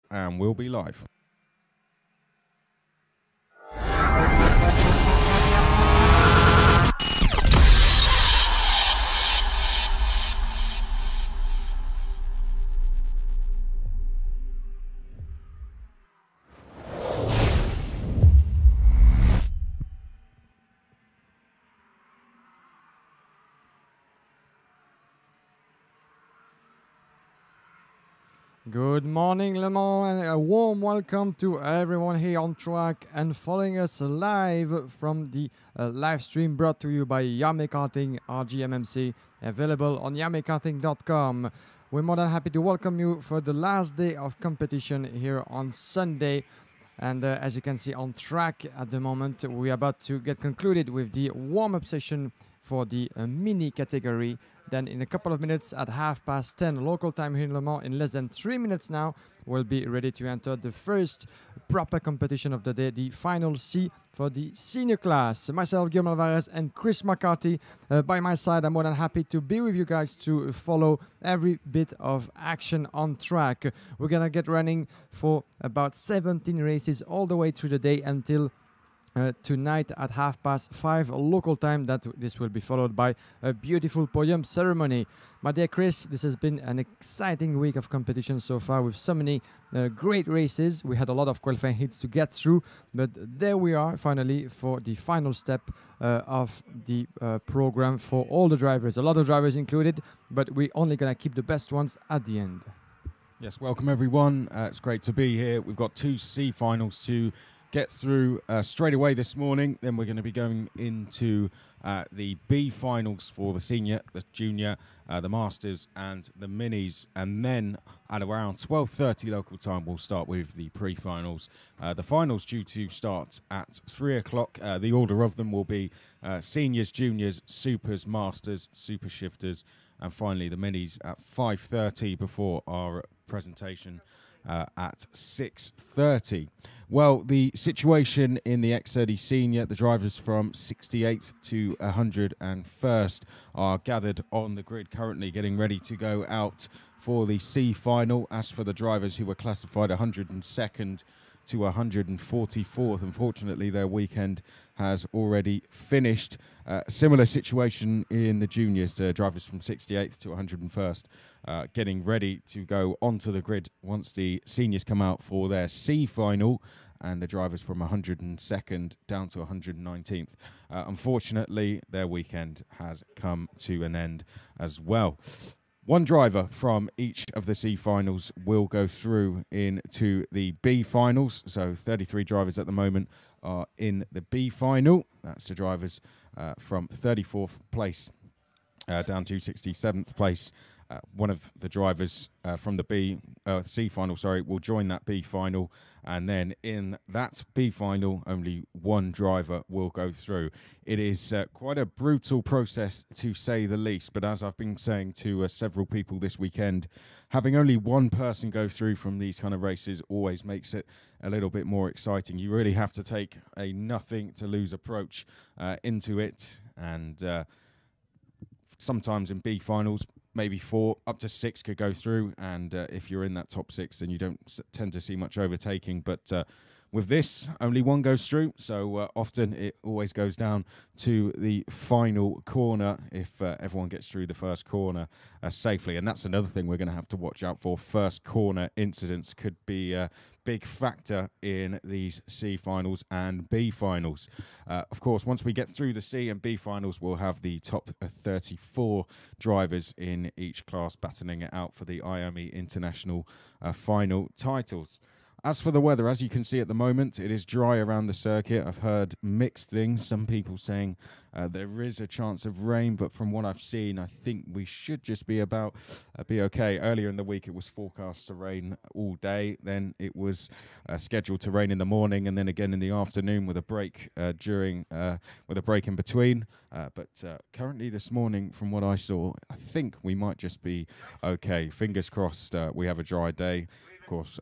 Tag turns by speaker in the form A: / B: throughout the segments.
A: and we'll be live.
B: Good morning, Le Mans, and a warm welcome to everyone here on track and following us live from the live stream brought to you by IAME Karting RGMMC, available on iamekarting.com. We're more than happy to welcome you for the last day of competition here on Sunday. And as you can see on track at the moment, we're about to get concluded with the warm-up session for the mini category. Then in a couple of minutes at 10:30 local time here in Le Mans, in less than 3 minutes now, we'll be ready to enter the first proper competition of the day, the Final C for the senior class. Myself, Guillaume Alvarez, and Chris McCarthy by my side. I'm more than happy to be with you guys to follow every bit of action on track. We're gonna get running for about 17 races all the way through the day until tonight at 5:30 local time. This will be followed by a beautiful podium ceremony. My dear Chris, this has been an exciting week of competition so far with so many great races. We had a lot of qualifying hits to get through, but there we are finally for the final step of the program for all the drivers. A lot of drivers included, but we're only going to keep the best ones at the end.
A: Yes, welcome everyone. It's great to be here. We've got 2 C finals to get through straight away this morning. Then we're going to be going into the B finals for the senior, the junior, the masters and the minis. And then at around 12:30 local time, we'll start with the pre-finals. The finals due to start at 3 o'clock. The order of them will be seniors, juniors, supers, masters, super shifters, and finally the minis at 5:30 before our presentation at 6:30. Well, the situation in the X30 Senior, the drivers from 68th to 101st are gathered on the grid currently, getting ready to go out for the C final. As for the drivers who were classified 102nd to 144th, unfortunately their weekend has already finished. Similar situation in the juniors, the drivers from 68th to 101st getting ready to go onto the grid once the seniors come out for their C final, and the drivers from 102nd down to 119th. Unfortunately, their weekend has come to an end as well. One driver from each of the C finals will go through into the B finals. So 33 drivers at the moment are in the B final. That's the drivers from 34th place down to 67th place. One of the drivers from the C final, will join that B final, and then in that B final, only one driver will go through. It is quite a brutal process, to say the least, but as I've been saying to several people this weekend, having only one person go through from these kind of races always makes it a little bit more exciting. You really have to take a nothing-to-lose approach into it, and sometimes in B finals, maybe 4 up to 6 could go through, and if you're in that top 6, then you don't tend to see much overtaking. But with this, only one goes through, so often it always goes down to the final corner if everyone gets through the first corner safely. And that's another thing we're going to have to watch out for. First corner incidents could be a big factor in these C finals and B finals. Of course, once we get through the C and B finals, we'll have the top 34 drivers in each class battling it out for the IAME International final titles. As for the weather, as you can see at the moment, it is dry around the circuit. I've heard mixed things. Some people saying there is a chance of rain, but from what I've seen, I think we should just be okay. Earlier in the week, it was forecast to rain all day. Then it was scheduled to rain in the morning, and then again in the afternoon with a break with a break in between. But currently this morning, from what I saw, I think we might just be okay. Fingers crossed we have a dry day. Of course,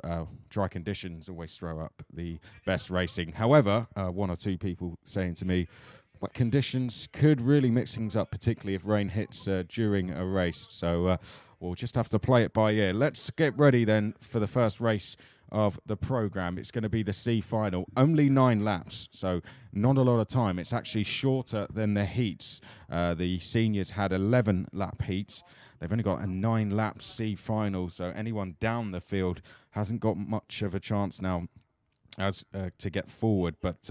A: dry conditions always throw up the best racing. However, one or two people saying to me, but conditions could really mix things up, particularly if rain hits during a race. So we'll just have to play it by ear. Let's get ready then for the first race of the program. It's going to be the C final. Only 9 laps, so not a lot of time. It's actually shorter than the heats. The seniors had 11 lap heats. They've only got a 9 lap C final, so anyone down the field hasn't got much of a chance now as to get forward, but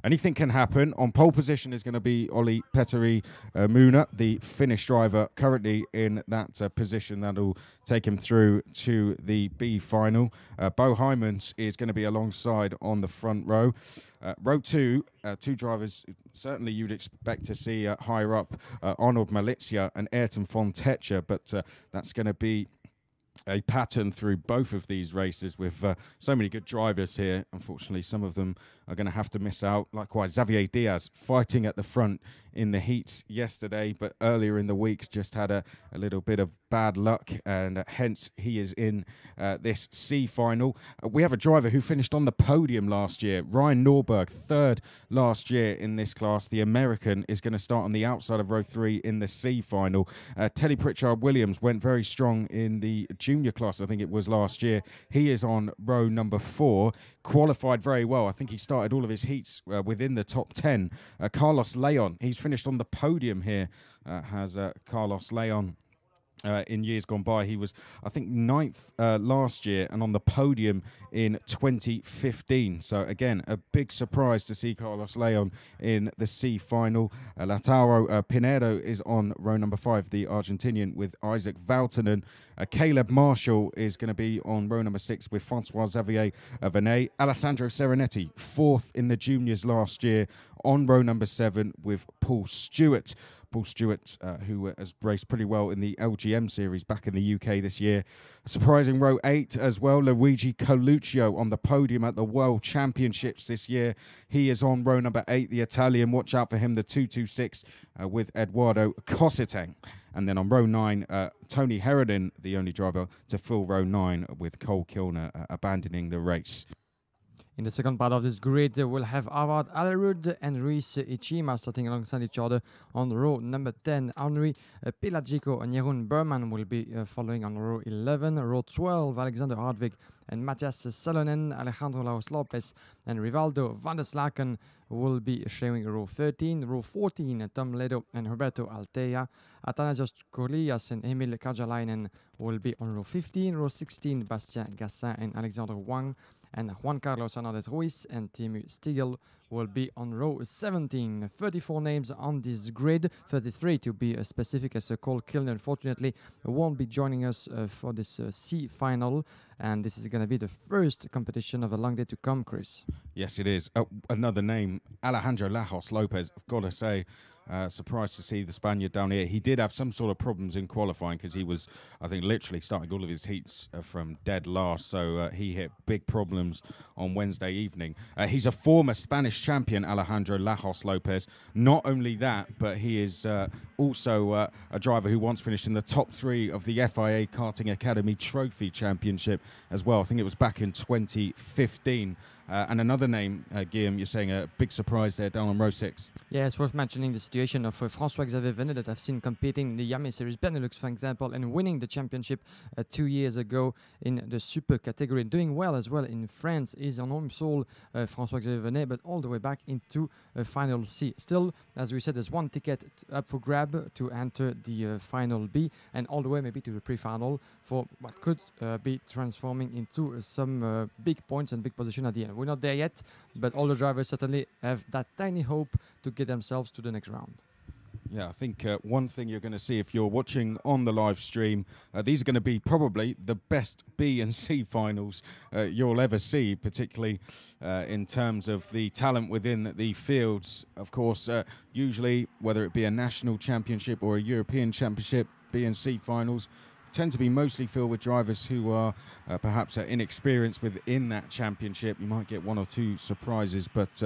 A: anything can happen. On pole position is going to be Olli Petteri Muna, the Finnish driver, currently in that position that'll take him through to the B final. Bo Hymans is going to be alongside on the front row. Row 2, 2 drivers certainly you'd expect to see higher up, Arnold Malizia and Ayrton Fontecha, but that's going to be a pattern through both of these races with so many good drivers here. Unfortunately, some of them are going to have to miss out. Likewise, Xavier Diaz fighting at the front in the heats yesterday, but earlier in the week just had a little bit of bad luck, and hence he is in this C final. We have a driver who finished on the podium last year, Ryan Norberg, 3rd last year in this class. The American is going to start on the outside of row 3 in the C final. Teddy Pritchard-Williams went very strong in the junior class, I think it was last year. He is on row number 4, qualified very well. I think he started all of his heats within the top 10. Carlos Leon, he's finished on the podium here, has Carlos Leon. In years gone by, he was, I think, 9th last year and on the podium in 2015. So, again, a big surprise to see Carlos Leon in the C final. Lautaro Pinedo is on row number 5, the Argentinian, with Isaac Valtonen. Caleb Marshall is going to be on row number 6 with Francois Xavier Venet. Alessandro Serenetti, 4th in the juniors last year, on row number 7 with Paul Stewart. Paul Stewart, who has raced pretty well in the LGM series back in the UK this year. Surprising row 8 as well, Luigi Coluccio on the podium at the World Championships this year. He is on row number 8, the Italian. Watch out for him, the 226 with Eduardo Cossiteng. And then on row 9, Tony Herodin, the only driver to fill row 9 with Cole Kilner abandoning the race.
B: In the second part of this grid, we'll have Harvard Allerud and Ruiz Ichima starting alongside each other on row number 10. Henri Pelagico and Jeroen Berman will be following on row 11. Row 12, Alexander Hardwig and Matthias Salonen, Alejandro Laos Lopez and Rivaldo van der Slaken will be sharing row 13. Row 14, Tom Ledo and Roberto Altea. Athanasios Koulias and Emil Kajalainen will be on row 15. Row 16, Bastien Gassin and Alexander Wang. And Juan Carlos Hernandez Ruiz and Timu Stigl will be on row 17. 34 names on this grid, 33 to be specific, as Cole Kilner unfortunately won't be joining us for this C final. And this is going to be the first competition of a long day to come, Chris.
A: Yes, it is. Another name, Alejandro Lajos Lopez, I've got to say. Surprised to see the Spaniard down here. He did have some sort of problems in qualifying because he was, I think, literally starting all of his heats from dead last. So he hit big problems on Wednesday evening. He's a former Spanish champion, Alejandro Lajos Lopez. Not only that, but he is also a driver who once finished in the top 3 of the FIA Karting Academy Trophy Championship as well. I think it was back in 2015. And another name, Guillaume, you're saying a big surprise there down on row 6.
B: Yeah, it's worth mentioning the situation of François Xavier Venet that I've seen competing in the IAME Series Benelux, for example, and winning the championship 2 years ago in the super category. Doing well as well in France is on home soul, François Xavier Venet, but all the way back into final C. Still, as we said, there's one ticket up for grab to enter the final B, and all the way maybe to the pre-final for what could be transforming into some big points and big position at the end. We're not there yet, but all the drivers certainly have that tiny hope to get themselves to the next round.
A: Yeah, I think one thing you're going to see if you're watching on the live stream, these are going to be probably the best B and C finals you'll ever see, particularly in terms of the talent within the fields. Of course, usually, whether it be a national championship or a European championship, B and C finals tend to be mostly filled with drivers who are perhaps inexperienced within that championship. You might get 1 or 2 surprises, but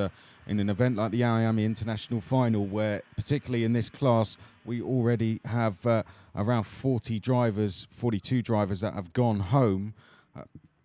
A: in an event like the IAME International Final, where particularly in this class, we already have around 40 drivers, 42 drivers that have gone home.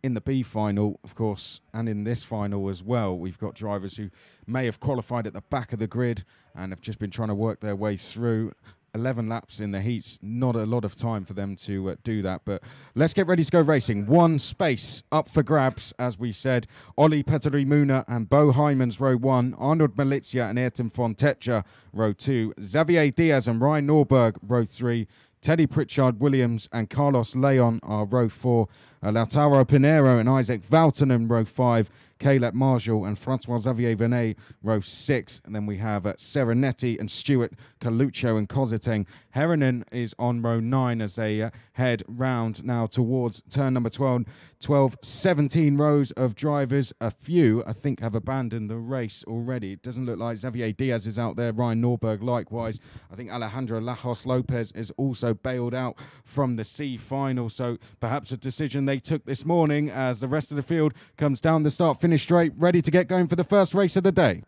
A: In the B final, of course, and in this final as well, we've got drivers who may have qualified at the back of the grid and have just been trying to work their way through. 11 laps in the heats. Not a lot of time for them to do that, but let's get ready to go racing. One space up for grabs, as we said. Olli Petteri-Muna and Bo Hymans, row 1. Arnold Malizia and Ayrton Fontecha, row 2. Xavier Diaz and Ryan Norberg, row 3. Teddy Pritchard-Williams and Carlos Leon are row 4. Lautaro Pinheiro and Isaac Valtonen, row 5. Caleb Marshall and Francois Xavier Venet, row 6. And then we have Serenetti and Stuart Coluccio and Koziteng. Heronen is on row 9 as they head round now towards turn number 12. 17 rows of drivers. A few, I think, have abandoned the race already. It doesn't look like Xavier Diaz is out there. Ryan Norberg likewise. I think Alejandro Lajos Lopez is also bailed out from the C final. So perhaps a decision they took this morning as the rest of the field comes down the start finish straight, ready to get going for the first race of the day.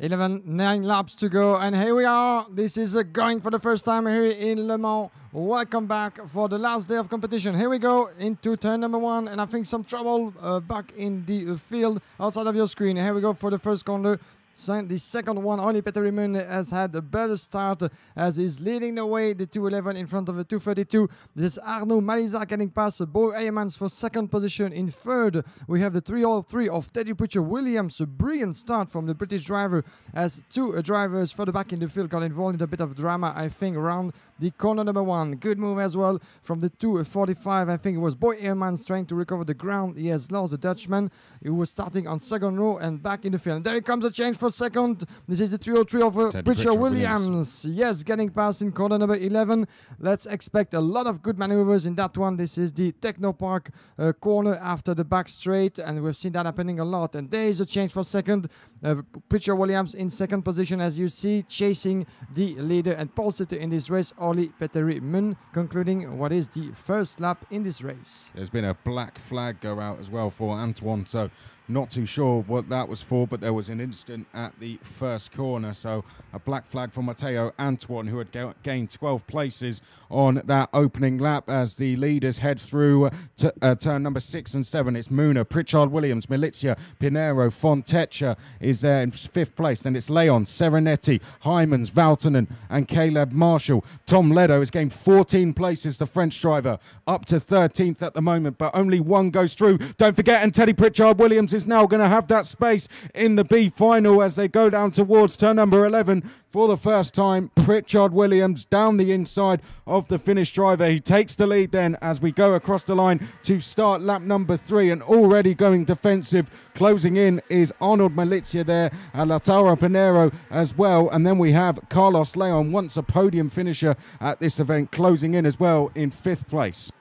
B: 9 laps to go, and here we are. This is going for the first time here in Le Mans. Welcome back for the last day of competition. Here we go into turn number 1, and I think some trouble back in the field outside of your screen. Here we go for the first corner. The second one, Olli Petteri-Muna, has had a better start as he's leading the way, the 211 in front of the 232. This is Arnaud Maliza getting past Bo Hymans for second position. In third, we have the 303 of Teddy Pritchard-Williams. A brilliant start from the British driver as 2 drivers further back in the field got involved in a bit of drama, I think, around the corner number 1. Good move as well from the 245. I think it was Bo Hymans trying to recover the ground. He has lost the Dutchman who was starting on second row and back in the field. And there comes a change for second. This is the 303 of Pritchard-Williams. Yes, getting past in corner number 11. Let's expect a lot of good maneuvers in that one. This is the Techno Park corner after the back straight, and we've seen that happening a lot. And there is a change for second. Pritchard-Williams in second position, as you see, chasing the leader and pole sitter in this race, Olli Petteri-Muna, concluding what is the first lap in this race.
A: There's been a black flag go out as well for Antoine, so not too sure what that was for, but there was an incident at the first corner. So a black flag for Matteo Antoine, who had gained 12 places on that opening lap as the leaders head through turn number 6 and 7. It's Muna, Pritchard-Williams, Malizia, Pinheiro, Fontecha is there in 5th place. Then it's Leon, Serenetti, Hymans, Valtonen and Caleb Marshall. Tom Ledo has gained 14 places, the French driver, up to 13th at the moment, but only one goes through. Don't forget, and Teddy Pritchard-Williams is now going to have that space in the B final as they go down towards turn number 11 for the first time. Pritchard-Williams down the inside of the Finnish driver. He takes the lead then as we go across the line to start lap number 3, and already going defensive. Closing in is Arnold Malizia there, and Lautaro Pinheiro as well. And then we have Carlos Leon, once a podium finisher at this event, closing in as well in 5th place.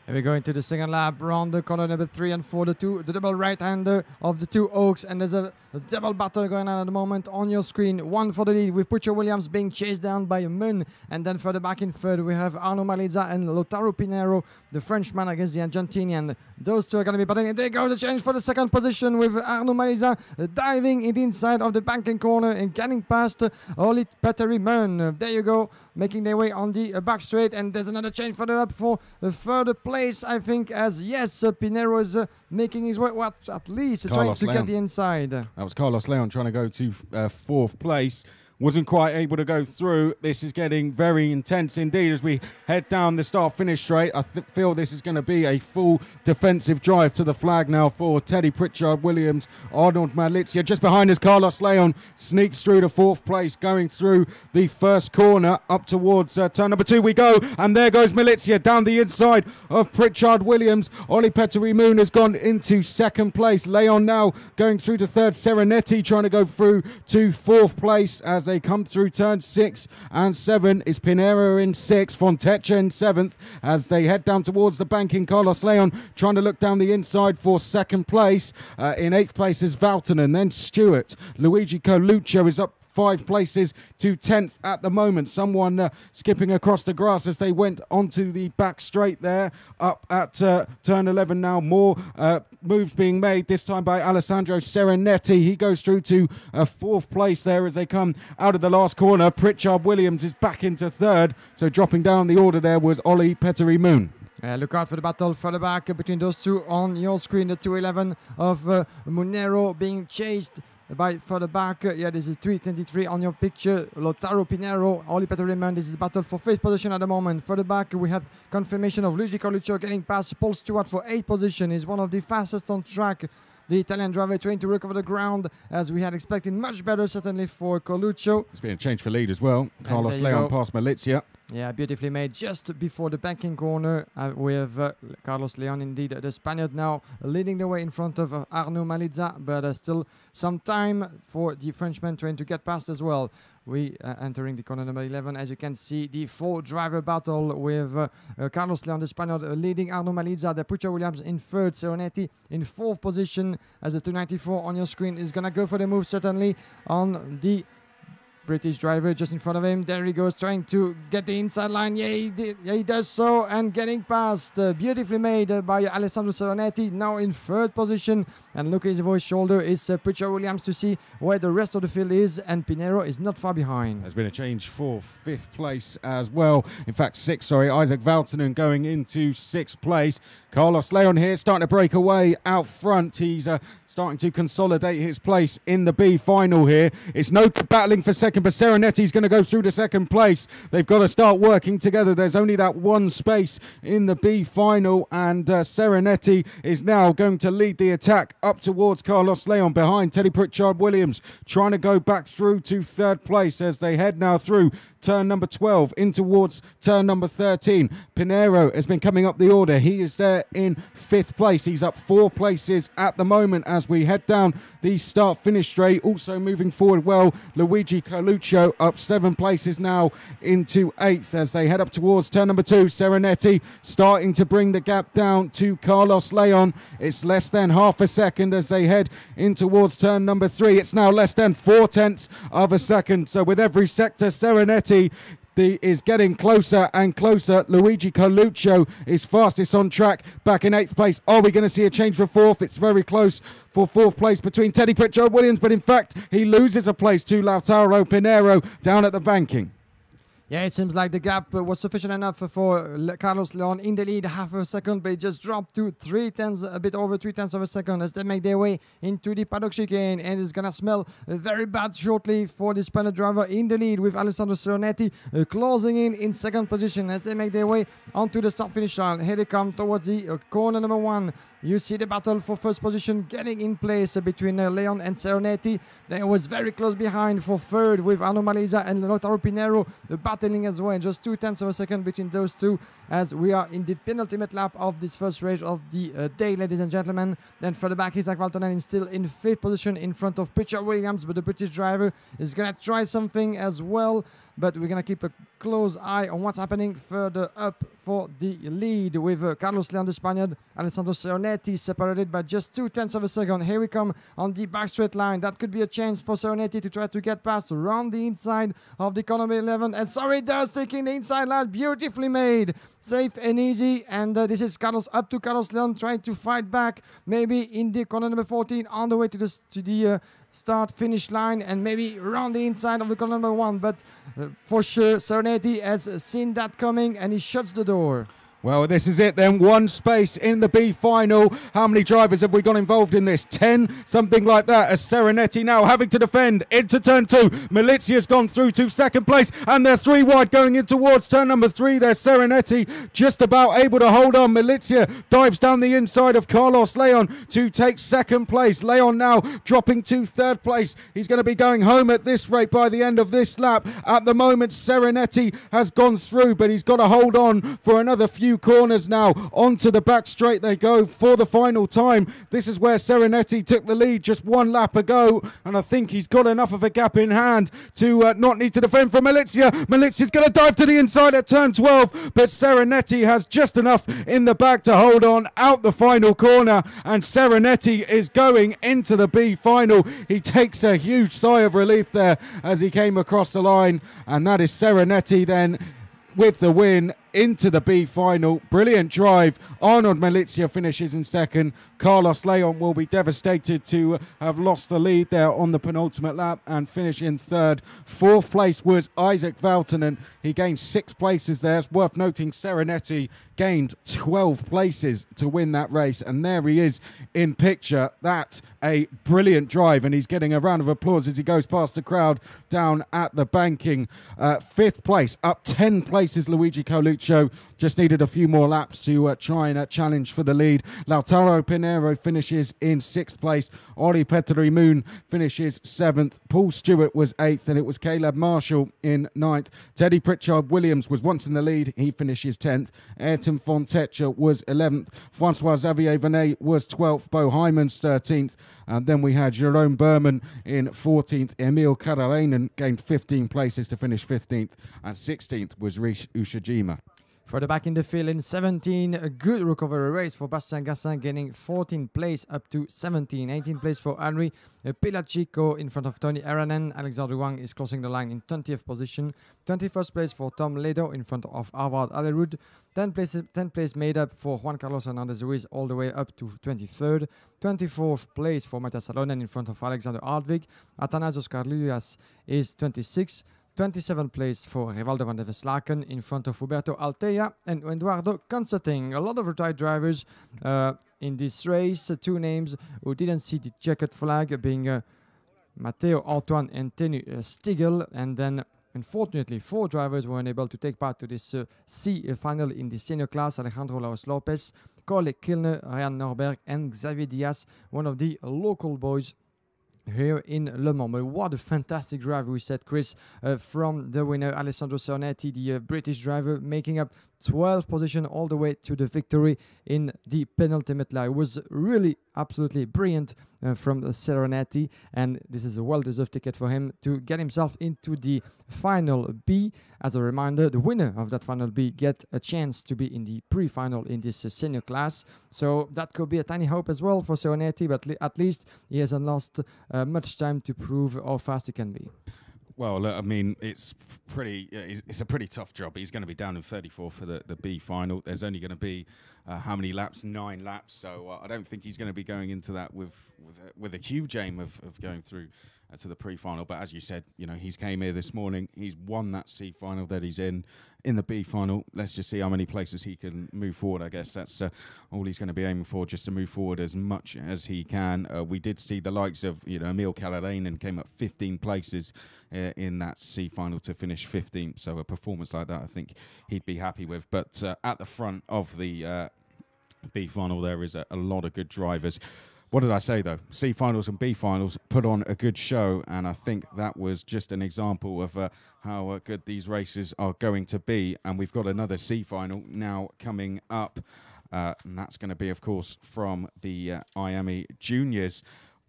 B: Here we go into the second lap, round the corner number 3 and 4, the double right-hander of the 2 Oaks, and there's a double battle going on at the moment on your screen. One for the lead with Pritchard-Williams being chased down by Muna, and then further back in third we have Arnaud Maliza and Lautaro Pinheiro, the Frenchman against the Argentinian. Those two are going to be battling. There goes a change for the second position with Arnaud Maliza diving in the inside of the banking corner and getting past Olli Petteri-Muna. There you go, making their way on the back straight, and there's another change further up for the third place, I think, as yes, Pinheiro is making his way, at least trying to get the inside.
A: That was Carlos Leon trying to go to 4th place. Wasn't quite able to go through. This is getting very intense indeed as we head down the start-finish straight. I feel this is going to be a full defensive drive to the flag now for Teddy Pritchard-Williams. Arnold Malizia just behind us. Carlos Leon sneaks through to 4th place, going through the first corner up towards turn number 2 we go. And there goes Malizia down the inside of Pritchard-Williams. Olli Petteri-Muna has gone into 2nd place. Leon now going through to 3rd. Serenetti trying to go through to 4th place as they come through turn 6 and 7. Is Pinheiro in 6th, Fontecha in 7th as they head down towards the banking. Carlos Leon trying to look down the inside for 2nd place. In 8th place is Valtonen, then Stewart. Luigi Coluccio is up 5 places to 10th at the moment. Someone skipping across the grass as they went onto the back straight there. Up at turn 11 now. More moves being made, this time by Alessandro Serenetti. He goes through to 4th place there as they come out of the last corner. Pritchard-Williams is back into 3rd. So dropping down the order there was Olli Petteri-Muna.
B: Look out for the battle further back between those two on your screen. The 211 of Munero being chased by further back. This is 323 on your picture. Lautaro Pinero, Oli Peter Raymond. This is battle for 5th position at the moment. Further back, we had confirmation of Luigi Coluccio getting past Paul Stewart for 8th position. He's one of the fastest on track. The Italian driver trying to recover the ground as we had expected. Much better, certainly, for Coluccio.
A: It's been a change for lead as well. Carlos Leon past Malizia.
B: Yeah, beautifully made just before the banking corner with Carlos Leon, indeed, the Spaniard now leading the way in front of Arnaud Malizia, but still some time for the Frenchman trying to get past as well. We entering the corner number 11. As you can see, the 4-driver battle with Carlos Leon, the Spaniard, leading Arnaud Malizia. The Puccia Williams in 3rd, Serenetti in 4th position, as the 294 on your screen is going to go for the move, certainly, on the British driver just in front of him. There he goes, trying to get the inside line. He does so, and getting past. Beautifully made by Alessandro Serenetti, now in 3rd position. And look at his voice shoulder is Puccia Williams to see where the rest of the field is, and Pinero is not far behind.
A: There's been a change for 5th place as well. In fact, 6th, sorry. Isaac Valtonen going into 6th place. Carlos Leon here starting to break away out front. He's starting to consolidate his place in the B final here. It's no battling for second, but Serenetti's going to go through to 2nd place. They've got to start working together. There's only that one space in the B final, and Serenetti is now going to lead the attack up towards Carlos Leon behind Teddy Pritchard Williams, trying to go back through to 3rd place as they head now through turn number 12 in towards turn number 13. Pinero has been coming up the order. He is there in 5th place. He's up 4 places at the moment as we head down the start-finish straight. Also moving forward well, Luigi Coluccio up 7 places now into 8th as they head up towards turn number 2. Serenetti starting to bring the gap down to Carlos Leon. It's less than half a second as they head in towards turn number 3. It's now less than 4/10 of a second. So with every sector, Serenetti is getting closer and closer. Luigi Coluccio is fastest on track, back in 8th place. Are we going to see a change for 4th? It's very close for 4th place between Teddy Pritchard Williams, but in fact, he loses a place to Lautaro Pinero down at the banking.
B: Yeah, it seems like the gap was sufficient enough for Carlos Leon in the lead, half a second, but it just dropped to 3/10, a bit over 3/10 of a second as they make their way into the paddock chicane, and it's gonna smell very bad shortly for the Spanish driver in the lead with Alessandro Serenetti closing in 2nd position as they make their way onto the start-finish line. Here they come towards the corner number 1. You see the battle for 1st position getting in place between Leon and Serenetti. They was very close behind for 3rd with Arnaud Malizia and Lautaro Pinero battling as well. Just 2/10 of a second between those two as we are in the penultimate lap of this first race of the day, ladies and gentlemen. Then further back, Isaac Valtonen is still in 5th position in front of Pritchard Williams, but the British driver is going to try something as well. But we're going to keep a close eye on what's happening further up for the lead with Carlos Leon, the Spaniard, Alessandro Serenetti separated by just 2/10 of a second. Here we come on the back straight line. That could be a chance for Serenetti to try to get past around the inside of the corner number 11. And sorry, it does, taking the inside line. Beautifully made. Safe and easy. And this is Carlos up to Carlos Leon trying to fight back. Maybe in the corner number 14 on the way to the start-finish line and maybe around the inside of the corner number 1. But for sure, Serenetti has seen that coming and he shuts the door.
A: Well, this is it then. One space in the B final. How many drivers have we got involved in this? 10, something like that. As Serenetti now having to defend into turn 2. Malizia's gone through to 2nd place, and they're 3 wide going in towards turn number 3. There's Serenetti just about able to hold on. Malizia dives down the inside of Carlos Leon to take 2nd place. Leon now dropping to 3rd place. He's going to be going home at this rate by the end of this lap. At the moment, Serenetti has gone through, but he's got to hold on for another few corners now. Onto the back straight they go for the final time. This is where Serenetti took the lead just 1 lap ago, and I think he's got enough of a gap in hand to not need to defend from Malizia. Malizia's going to dive to the inside at turn 12, but Serenetti has just enough in the back to hold on out the final corner, and Serenetti is going into the B final. He takes a huge sigh of relief there as he came across the line, and that is Serenetti then with the win into the B final. Brilliant drive. Arnold Malizia finishes in second. Carlos Leon will be devastated to have lost the lead there on the penultimate lap and finish in third. Fourth place was Isaac Valtonen. He gained 6 places there. It's worth noting Serenetti gained 12 places to win that race, and there he is in picture. That's a brilliant drive, and he's getting a round of applause as he goes past the crowd down at the banking. 5th place, up 10 places, Luigi Coluccio. Just needed a few more laps to try and challenge for the lead. Lautaro Pinero finishes in 6th place. Ori Petri Moon finishes 7th. Paul Stewart was 8th, and it was Caleb Marshall in 9th. Teddy Pritchard Williams was once in the lead. He finishes 10th. Ayrton Fontecha was 11th. Francois Xavier Venet was 12th. Bo Hyman's 13th. And then we had Jerome Berman in 14th. Emil Karalainen gained 15 places to finish 15th. And 16th was Rish Ushijima.
B: Further back in the field in 17, a good recovery race for Bastien Gassin, gaining 14 place up to 17. 18 place for Henry Pelachico in front of Tony Aranen. Alexander Wang is crossing the line in 20th position. 21st place for Tom Ledo in front of Harvard Alerud. 10 place made up for Juan Carlos Hernandez Ruiz all the way up to 23rd. 24th place for Matthias Salonen in front of Alexander Ardvig. Athanasios Carlias is 26th. 27th place for Rivaldo van der Veslaken in front of Huberto Altea and Eduardo Constantin. A lot of retired drivers in this race. 2 names who didn't see the checkered flag being Matteo Antoine and Tenu Stigel. And then, unfortunately, 4 drivers were unable to take part to this C final in the senior class. Alejandro Laos Lopez, Cole Kilner, Ryan Norberg and Xavier Diaz, one of the local boys here in Le Mans. But what a fantastic drive, we said, Chris, from the winner, Alessandro Sernetti, the British driver, making up 12th position all the way to the victory in the penultimate lap. It was really absolutely brilliant from Sernetti, and this is a well-deserved ticket for him to get himself into the final B. As a reminder, the winner of that final B get a chance to be in the pre-final in this senior class. So that could be a tiny hope as well for Sernetti, but at least he hasn't lost much time to prove how fast he can be.
A: Well, I mean, it's a pretty tough job. He's going to be down in 34 for the B final. There's only going to be how many laps? 9 laps. So I don't think he's going to be going into that with a huge aim of going through to the pre-final. But as you said, you know, he's came here this morning. He's won that C final that he's in the B final. Let's just see how many places he can move forward. I guess that's all he's going to be aiming for, just to move forward as much as he can. We did see the likes of, you know, Emil Kalarainen came up 15 places in that C final to finish 15th. So a performance like that, I think he'd be happy with. But at the front of the B final, there is a lot of good drivers. What did I say, though? C finals and B finals put on a good show, and I think that was just an example of how good these races are going to be. And we've got another C final now coming up, and that's going to be, of course, from the IAME Juniors.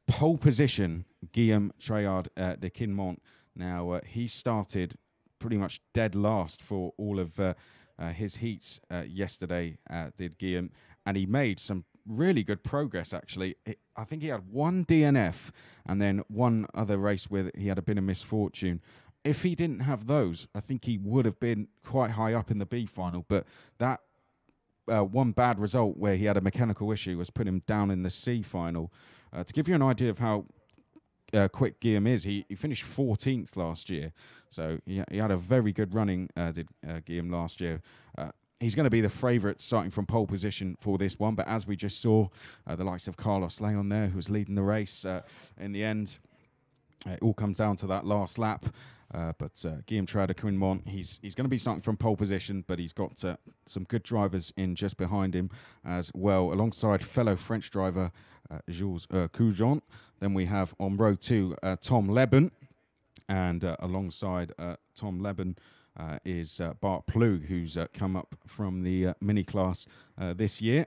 A: Pole position, Guillaume Treillard de Kinmont. Now, he started pretty much dead last for all of his heats yesterday, did Guillaume, and he made some really good progress, actually. I think he had 1 DNF and then 1 other race where he had a bit of misfortune. If he didn't have those, I think he would have been quite high up in the B final. But that one bad result where he had a mechanical issue has put him down in the C final. To give you an idea of how quick Guillaume is, he finished 14th last year. So he had a very good running, did Guillaume, last year. He's going to be the favourite starting from pole position for this one. But as we just saw, the likes of Carlos Leon there, who was leading the race in the end, it all comes down to that last lap. But Guillaume Treillard de Kinmont, he's going to be starting from pole position, but he's got some good drivers in just behind him as well, alongside fellow French driver Jules Coujon. Then we have on row 2 Tom Leben, and alongside Tom Leben is Bart Plug, who's come up from the mini class this year.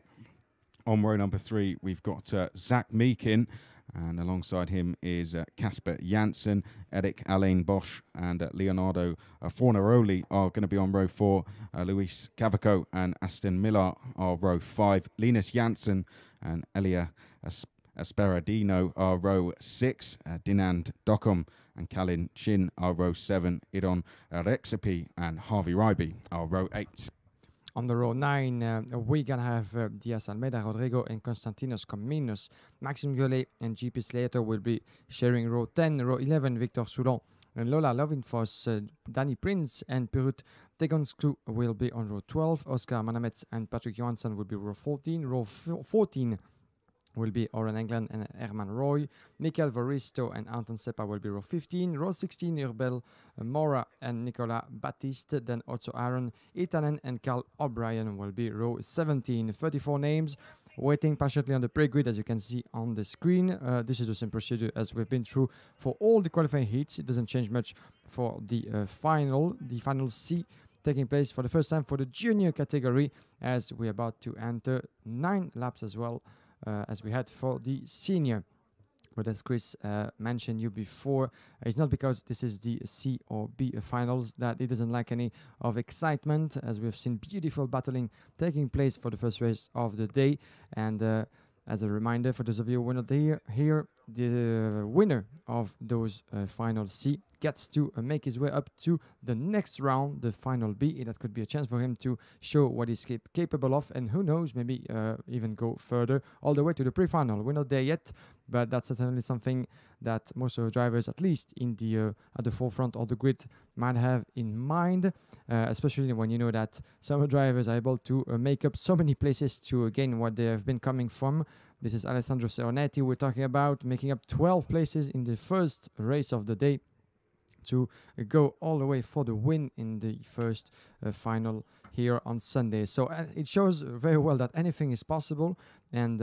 A: On row number 3, we've got Zach Meakin, and alongside him is Casper Janssen, Eric Alain Bosch, and Leonardo Fornaroli are going to be on row 4. Luis Cavaco and Aston Miller are row 5. Linus Janssen and Elia Asperadino are row 6. Dinand Dockham and Kalin Chin are row 7. Idon Rexapi and Harvey Ryby are row 8.
B: On the row 9, we're going to have Diaz Almeida, Rodrigo, and Constantinos Cominos. Maxime Gollet and GP Slater will be sharing row 10. Row 11, Victor Soulon and Lola Lovinfos, Danny Prince and Pirut Tegonsku will be on row 12. Oscar Manametz and Patrick Johansson will be row 14. Row 14 will be Oren England and Herman Roy. Michael Voristo and Anton Seppa will be row 15. Row 16, Urbel Mora and Nicolas Baptiste. Then Otso Aaron, Itanen and Carl O'Brien will be row 17. 34 names waiting patiently on the pre-grid, as you can see on the screen. This is the same procedure as we've been through for all the qualifying heats. It doesn't change much for the final C taking place for the first time for the junior category, as we're about to enter 9 laps as well as we had for the senior. But as Chris mentioned you before, it's not because this is the C or B finals that it doesn't lack any of excitement, as we've seen beautiful battling taking place for the first race of the day. And as a reminder for those of you who were not here, the winner of those final C gets to make his way up to the next round, the final B. That could be a chance for him to show what he's capable of, and who knows, maybe even go further all the way to the pre-final. We're not there yet, but that's certainly something that most of the drivers, at least in the at the forefront of the grid, might have in mind, especially when you know that some drivers are able to make up so many places to gain what they have been coming from. This is Alessandro Seronetti we're talking about, making up 12 places in the first race of the day to go all the way for the win in the first final here on Sunday. So it shows very well that anything is possible. And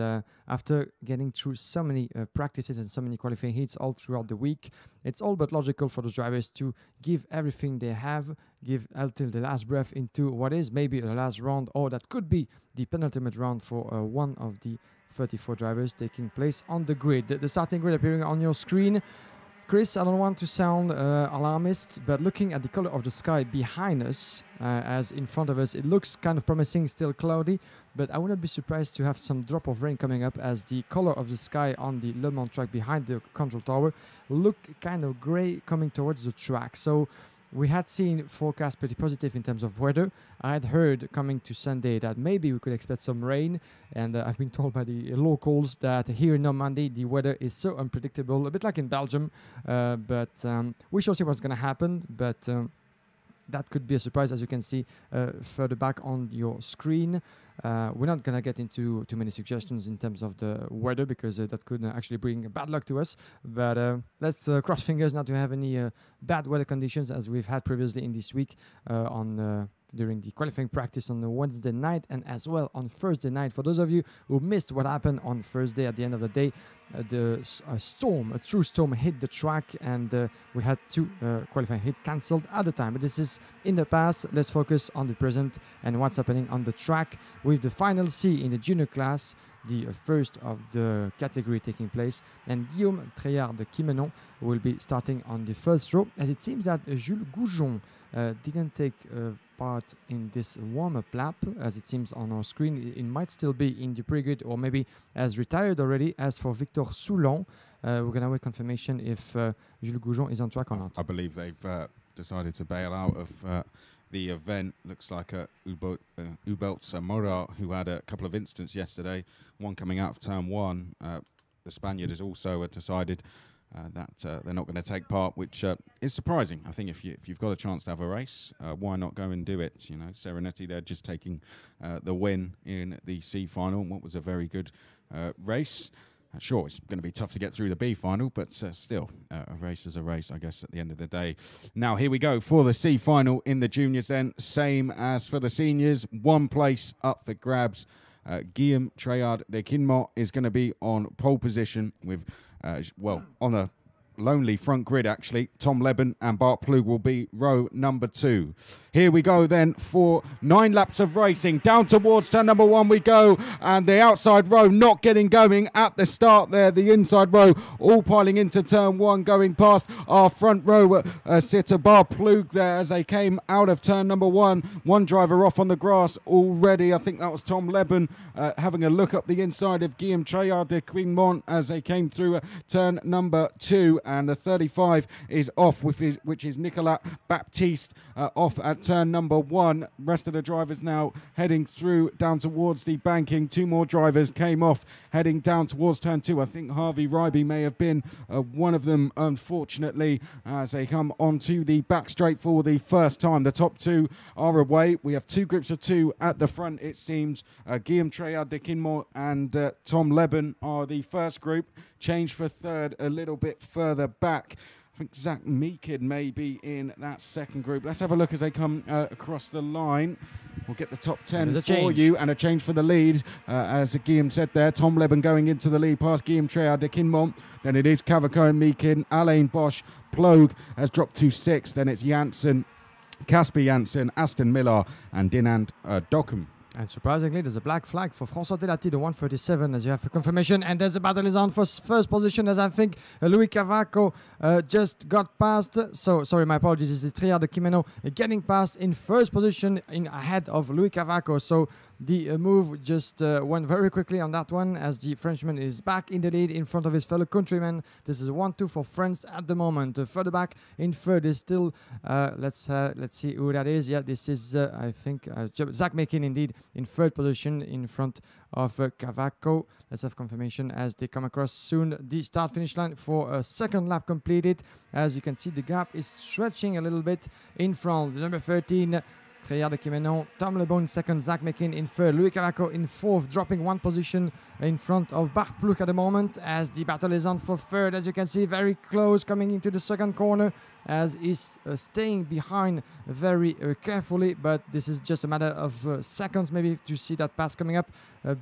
B: after getting through so many practices and so many qualifying heats all throughout the week, it's all but logical for those drivers to give everything they have, give until the last breath into what is maybe the last round, or that could be the penultimate round for one of the 34 drivers taking place on the grid. The starting grid appearing on your screen. Chris, I don't want to sound alarmist, but looking at the color of the sky behind us, as in front of us, it looks kind of promising, still cloudy, but I wouldn't be surprised to have some drop of rain coming up, as the color of the sky on the Le Mans track behind the control tower look kind of gray coming towards the track. So we had seen forecasts pretty positive in terms of weather. I had heard coming to Sunday that maybe we could expect some rain, and I've been told by the locals that here in Normandy the weather is so unpredictable, a bit like in Belgium, but we shall see what's going to happen. But that could be a surprise, as you can see further back on your screen. We're not going to get into too many suggestions in terms of the weather, because that could actually bring bad luck to us. But let's cross fingers not to have any bad weather conditions, as we've had previously in this week during the qualifying practice on the Wednesday night, and as well on Thursday night. For those of you who missed what happened on Thursday, at the end of the day, a true storm hit the track, and we had 2 qualifying hits cancelled at the time. But this is in the past. Let's focus on the present and what's happening on the track, with the final C in the junior class, the first of the category taking place, and Guillaume Treillard de Quimenon will be starting on the first row, as it seems that Jules Goujon didn't take part in this warm-up lap, as it seems on our screen. It might still be in the pre-grid, or maybe has retired already. As for Victor Soulon, we're going to wait confirmation if Jules Goujon is on track or not.
A: I believe they've decided to bail out of the event. Looks like Ubelt Mora, who had a couple of incidents yesterday, one coming out of turn 1. The Spaniard has also decided that they're not going to take part, which is surprising. I think if you've got a chance to have a race, why not go and do it? You know, Serenetti, they're just taking the win in the C final, what was a very good race. Sure, it's going to be tough to get through the B final, but still, a race is a race, I guess, at the end of the day. Now, here we go for the C final in the juniors then. Same as for the seniors, 1 place up for grabs. Guillaume Treillard de Quimenon is going to be on pole position with, on a lonely front grid, actually. Tom Leben and Bart Plug will be row number 2. Here we go then for 9 laps of racing. Down towards turn number 1 we go, and the outside row not getting going at the start there. The inside row all piling into turn 1, going past our front row sitter Bart Plug there as they came out of turn number 1. One driver off on the grass already. I think that was Tom Leben having a look up the inside of Guillaume Treillard de Quimenon as they came through turn number 2. and the 35 is off, which is Nicolas Baptiste off at turn number 1. Rest of the drivers now heading through down towards the banking. 2 more drivers came off heading down towards turn 2. I think Harvey Ryby may have been one of them, unfortunately, as they come onto the back straight for the first time. The top 2 are away. We have 2 groups of 2 at the front, it seems. Guillaume Treillard de Kinmont and Tom Leben are the first group. Change for third a little bit further back. I think Zach Meakin may be in that second group. Let's have a look as they come across the line. We'll get the top 10 for you, and a change for the lead. As Guillaume said there, Tom Leben going into the lead past Guillaume Treillard de Kinmont. Then it is Cavaco and Meakin. Alain Bosch, Plogue has dropped to 6th. Then it's Janssen, Casper Janssen, Aston Miller, and Dinant Dockham.
B: And surprisingly, there's a black flag for François Delati, the 137, as you have a confirmation. And there's a battle is on for first position, as I think Louis Cavaco just got past. So, sorry, my apologies. This is Treillard de Kinmont getting past in first position ahead of Louis Cavaco. So the move just went very quickly on that one, as the Frenchman is back in the lead in front of his fellow countrymen. This is 1-2 for France at the moment. Further back in third is still, let's see who that is. Yeah, this is, I think, Zach Meakin indeed in third position in front of Cavaco. Let's have confirmation as they come across soon the start-finish line for a second lap completed. As you can see, the gap is stretching a little bit in front. The number 13, Treillard de Kinmont, Tom Lebon in second, Zach Meakin in third, Louis Cavaco in fourth, dropping 1 position in front of Bart Ploeg at the moment, as the battle is on for third. As you can see, very close coming into the second corner, as he's staying behind very carefully, but this is just a matter of seconds maybe to see that pass coming up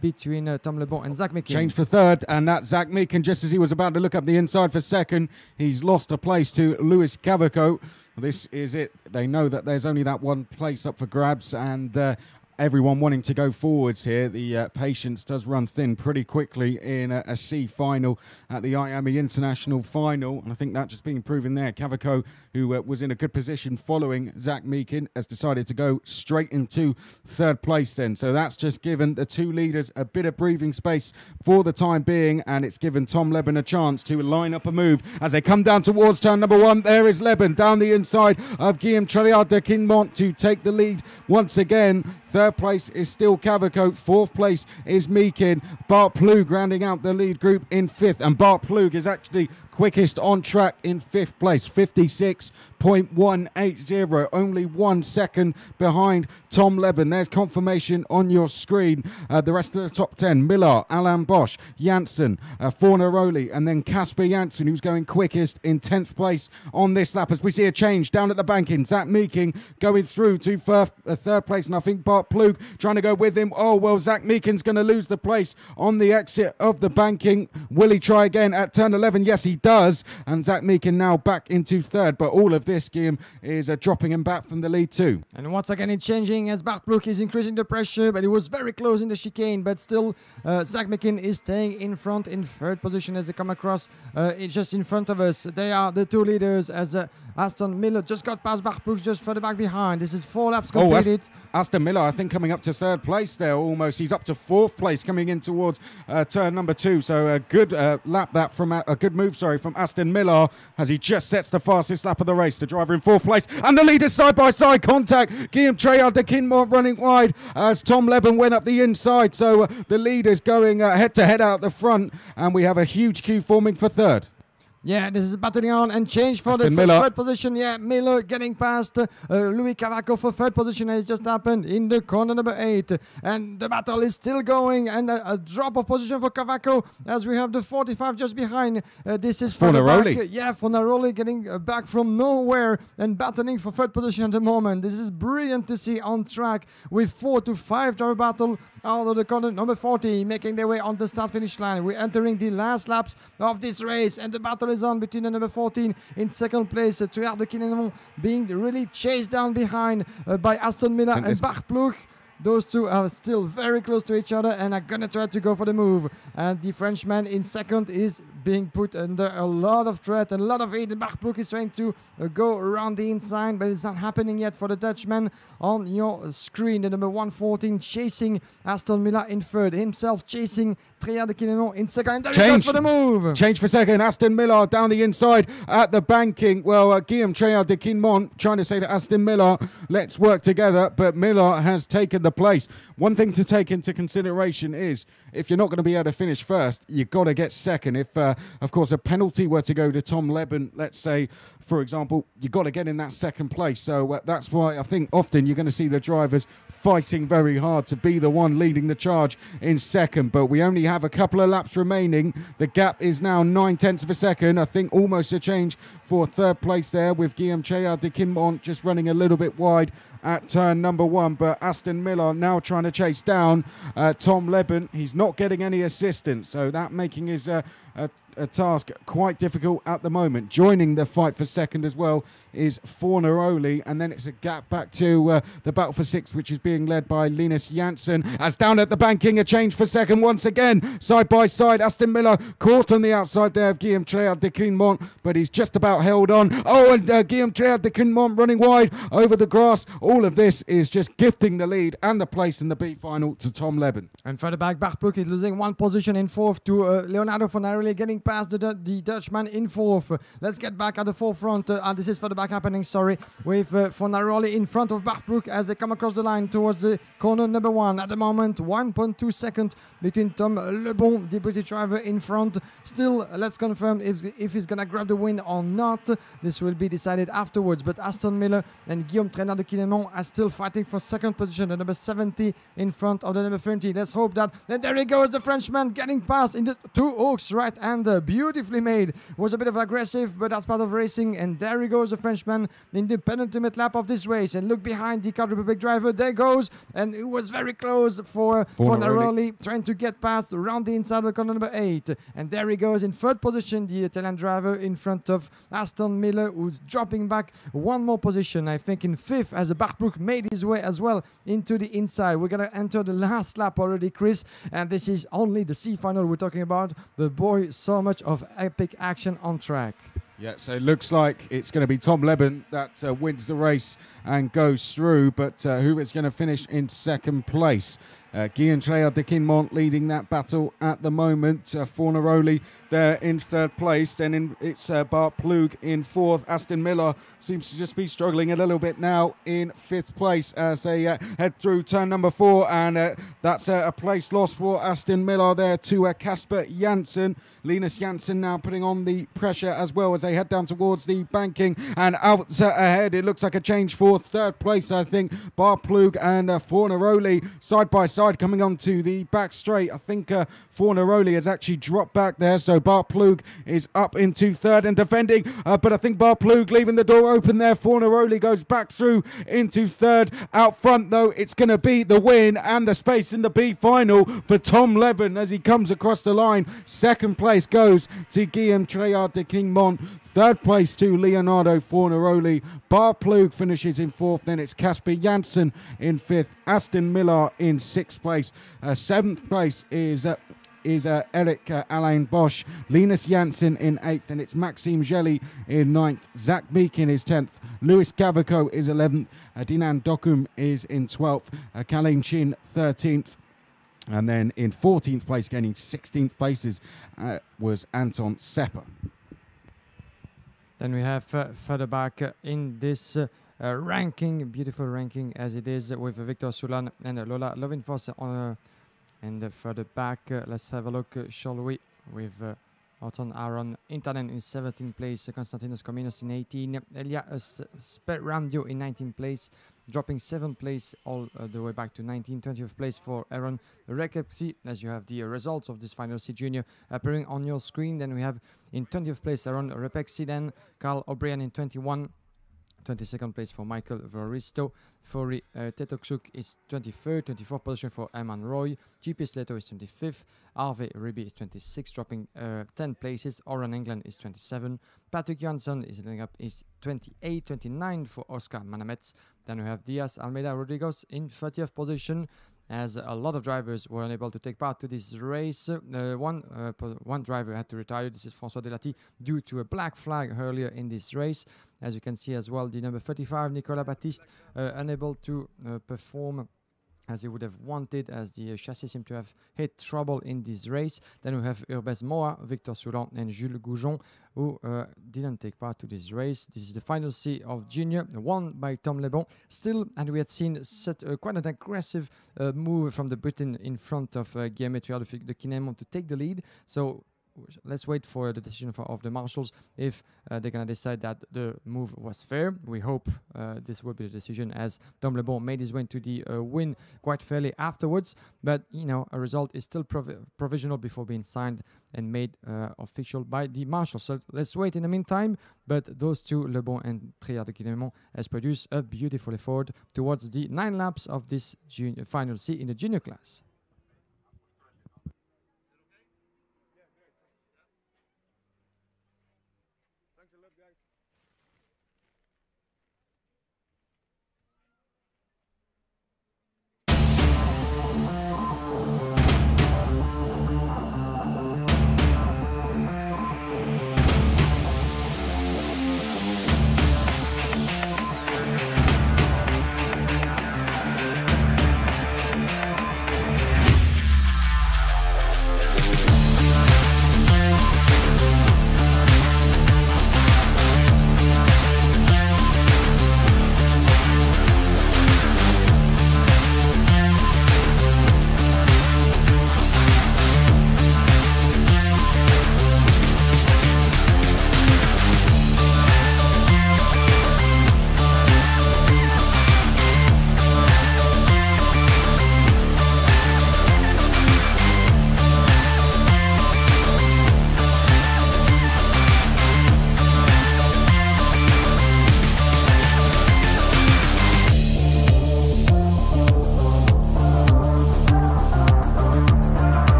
B: between Tom Lebon and Zach Meakin.
A: Change for third, and that's Zach Meakin. Just as he was about to look up the inside for second, he's lost a place to Louis Cavaco. This is it. They know that there's only that one place up for grabs, and everyone wanting to go forwards here. The patience does run thin pretty quickly in a C final at the IAME International Final, and I think that just being proven there. Cavaco, who was in a good position following Zach Meakin, has decided to go straight into third place then. So that's just given the 2 leaders a bit of breathing space for the time being, and it's given Tom Leben a chance to line up a move as they come down towards turn number 1. There is Leben down the inside of Guillaume Treillard de Kinmont to take the lead once again. Third place is still Cavaco. Fourth place is Meakin. Bart Ploeg rounding out the lead group in 5th. And Bart Ploeg is actually quickest on track in 5th place, 56.180, only 1 second behind Tom Leben. There's confirmation on your screen. The rest of the top 10, Miller, Alain Bosch, Janssen, Fornaroli, and then Casper Janssen, who's going quickest in 10th place on this lap. As we see a change down at the banking, Zach Meakin going through to third place, and I think Bart Ploeg trying to go with him. Oh, well, Zach Meakin's going to lose the place on the exit of the banking. Will he try again at turn 11? Yes, he does, and Zach Meakin now back into third, but all of this game is dropping him back from the lead too.
B: And once again it's changing as Bart Ploeg is increasing the pressure, but he was very close in the chicane, but still Zach Meakin is staying in front in third position as they come across just in front of us. They are the 2 leaders, as Aston Miller just got past Bart Ploeg just further back behind. This is 4 laps completed.
A: Aston Miller, I think, coming up to third place there almost. He's up to 4th place coming in towards turn number 2. So a good lap that from a good move, from Aston Miller, as he just sets the fastest lap of the race. The driver in 4th place, and the leaders side by side contact. Guillaume Treillard de Kinmont running wide as Tom Leben went up the inside. So the leaders going head to head out the front, and we have a huge queue forming for third.
B: Yeah, this is battling on and change for the third position. Yeah, Miller getting past Louis Cavaco for third position has just happened in the corner number 8. And the battle is still going, and a drop of position for Cavaco as we have the 45 just behind. This is
A: Fornaroli.
B: Yeah, Fornaroli getting back from nowhere and battling for third position at the moment. This is brilliant to see on track with 4 to 5 driver battle out of the corner number 40, making their way on the start-finish line. We're entering the last laps of this race, and the battle is on between the number 14 in second place, Treillard de Kinmont being really chased down behind by Aston Miller and Bart Ploeg. Those 2 are still very close to each other and are gonna try to go for the move. And the Frenchman in second is being put under a lot of threat and a lot of heat. And Bachbroek is trying to go around the inside, but it's not happening yet for the Dutchman on your screen. The number 114 chasing Aston Miller in third, himself chasing Treillat de Quinemont in second. And there he goes for the move.
A: Change for second. Aston Miller down the inside at the banking. Well, Guillaume Treillat de Quinemont trying to say to Aston Miller, let's work together, but Miller has taken the place. One thing to take into consideration is if you're not going to be able to finish first, you've got to get second. If, of course, a penalty were to go to Tom Leben, let's say, for example, you've got to get in that second place. So that's why I think often you're going to see the drivers fighting very hard to be the one leading the charge in second. But we only have a couple of laps remaining. The gap is now 9/10 of a second. I think almost a change for third place there with Guillaume Treillat de Quinemont just running a little bit wide at turn number 1. But Aston Miller now trying to chase down Tom Leben. He's not getting any assistance, so that making his a task quite difficult at the moment. Joining the fight for second as well is Fornaroli, and then it's a gap back to the battle for sixth, which is being led by Linus Janssen. As down at the banking, a change for second once again, side by side. Aston Miller caught on the outside there of Guillaume Treillat de Quinemont, but he's just about held on. Oh, and Guillaume Treillat de Quinemont running wide over the grass. All of this is just gifting the lead and the place in the B final to Tom Leben.
B: And further back, Bachbroek is losing one position in fourth to Leonardo Fornaroli, getting past the Dutchman in fourth. Let's get back at the forefront, and this is for the back happening, sorry, with Fornaroli in front of Bachbroek as they come across the line towards the corner number 1. At the moment, 1.2 seconds between Tom Lebon, the British driver, in front. Still, let's confirm if he's going to grab the win or not. This will be decided afterwards, but Aston Miller and Guillaume Treillat de Quinemont are still fighting for second position, the number 70 in front of the number 30. Let's hope that, and there he goes, the Frenchman getting past in the two hooks, right-hander, beautifully made. Was a bit of aggressive, but that's part of racing, and there he goes, the Frenchman in the penultimate lap of this race. And look behind the Czech Republic driver, there goes, and it was very close for Fornaroli, trying to get past around the inside of corner number 8. And there he goes in third position, the Italian driver in front of Aston Miller, who's dropping back one more position, I think in fifth, as Bachbroek made his way as well into the inside. We're going to enter the last lap already, Chris, and this is only the C final we're talking about. The boy, so much of epic action on track.
A: Yeah, so it looks like it's going to be Tom Leben that wins the race and goes through, but who is going to finish in second place? Guillaume Treillat de Quinemont leading that battle at the moment. Fornaroli there in third place. Then it's Bart Plug in fourth. Aston Miller seems to just be struggling a little bit now in fifth place as they head through turn number 4. And that's a place lost for Aston Miller there to Casper Janssen. Linus Janssen now putting on the pressure as well as they head down towards the banking. And out ahead, it looks like a change for third place, I think. Bart Plug and Fornaroli side by side coming on to the back straight. I think Fornaroli has actually dropped back there, so Bart Plug is up into third and defending, but I think Bart Plug leaving the door open there. Fornaroli goes back through into third. Out front though, it's going to be the win and the space in the B final for Tom Leben as he comes across the line. Second place goes to Guillaume Treillat de Quinemont. Third place to Leonardo Fornaroli. Bart Plug finishes in fourth. Then it's Casper Janssen in fifth. Aston Miller in sixth place. Seventh place is Eric Alain Bosch. Linus Janssen in eighth. And it's Maxime Gelli in ninth. Zach Meekin is 10th. Louis Gavico is 11th. Dinan Dokum is in 12th. Kaleem Chin 13th. And then in 14th place, gaining 16th places, was Anton Sepper.
B: Then we have further back in this ranking, beautiful ranking as it is, with Victor Soulan and Lola Lovinfos on and further back. Let's have a look, shall we, with Otton Aaron Intanen in 17th place, Konstantinos Kominos in 18, Elia Sperandio in 19th place, dropping 7th place all the way back to 20th place for Aaron Rekepsi, as you have the results of this final C Junior appearing on your screen. Then we have in 20th place Aaron Repexi, then Carl O'Brien in 21, 22nd place for Michael Varisto. Fori Tetoksuk is 23rd, 24th position for Eman Roy. GP Sleto is 25th. Arve Ribi is 26th, dropping 10 places. Oran England is 27. Patrick Jansson is ending up is 28, 29 for Oscar Manamets. Then we have Diaz Almeida Rodriguez in 30th position. as a lot of drivers were unable to take part to this race. One driver had to retire. This is François Delati due to a black flag earlier in this race. As you can see as well, the number 35, Nicolas Baptiste, unable to perform as he would have wanted, as the chassis seemed to have hit trouble in this race. Then we have Urbès Moa, Victor Soulan, and Jules Goujon, who didn't take part to this race. This is the final C of Junior, won by Tom Lebon. Still, and we had seen quite an aggressive move from the Briton in front of Guillaume de Quinemont to take the lead. So let's wait for the decision of the marshals if they're going to decide that the move was fair. We hope this will be the decision, as Tom Lebon made his way into the win quite fairly afterwards. But, you know, a result is still provisional before being signed and made official by the marshals. So let's wait in the meantime. But those two, Lebon and Triard de Quinemont, has produced a beautiful effort towards the 9 laps of this final C in the junior class.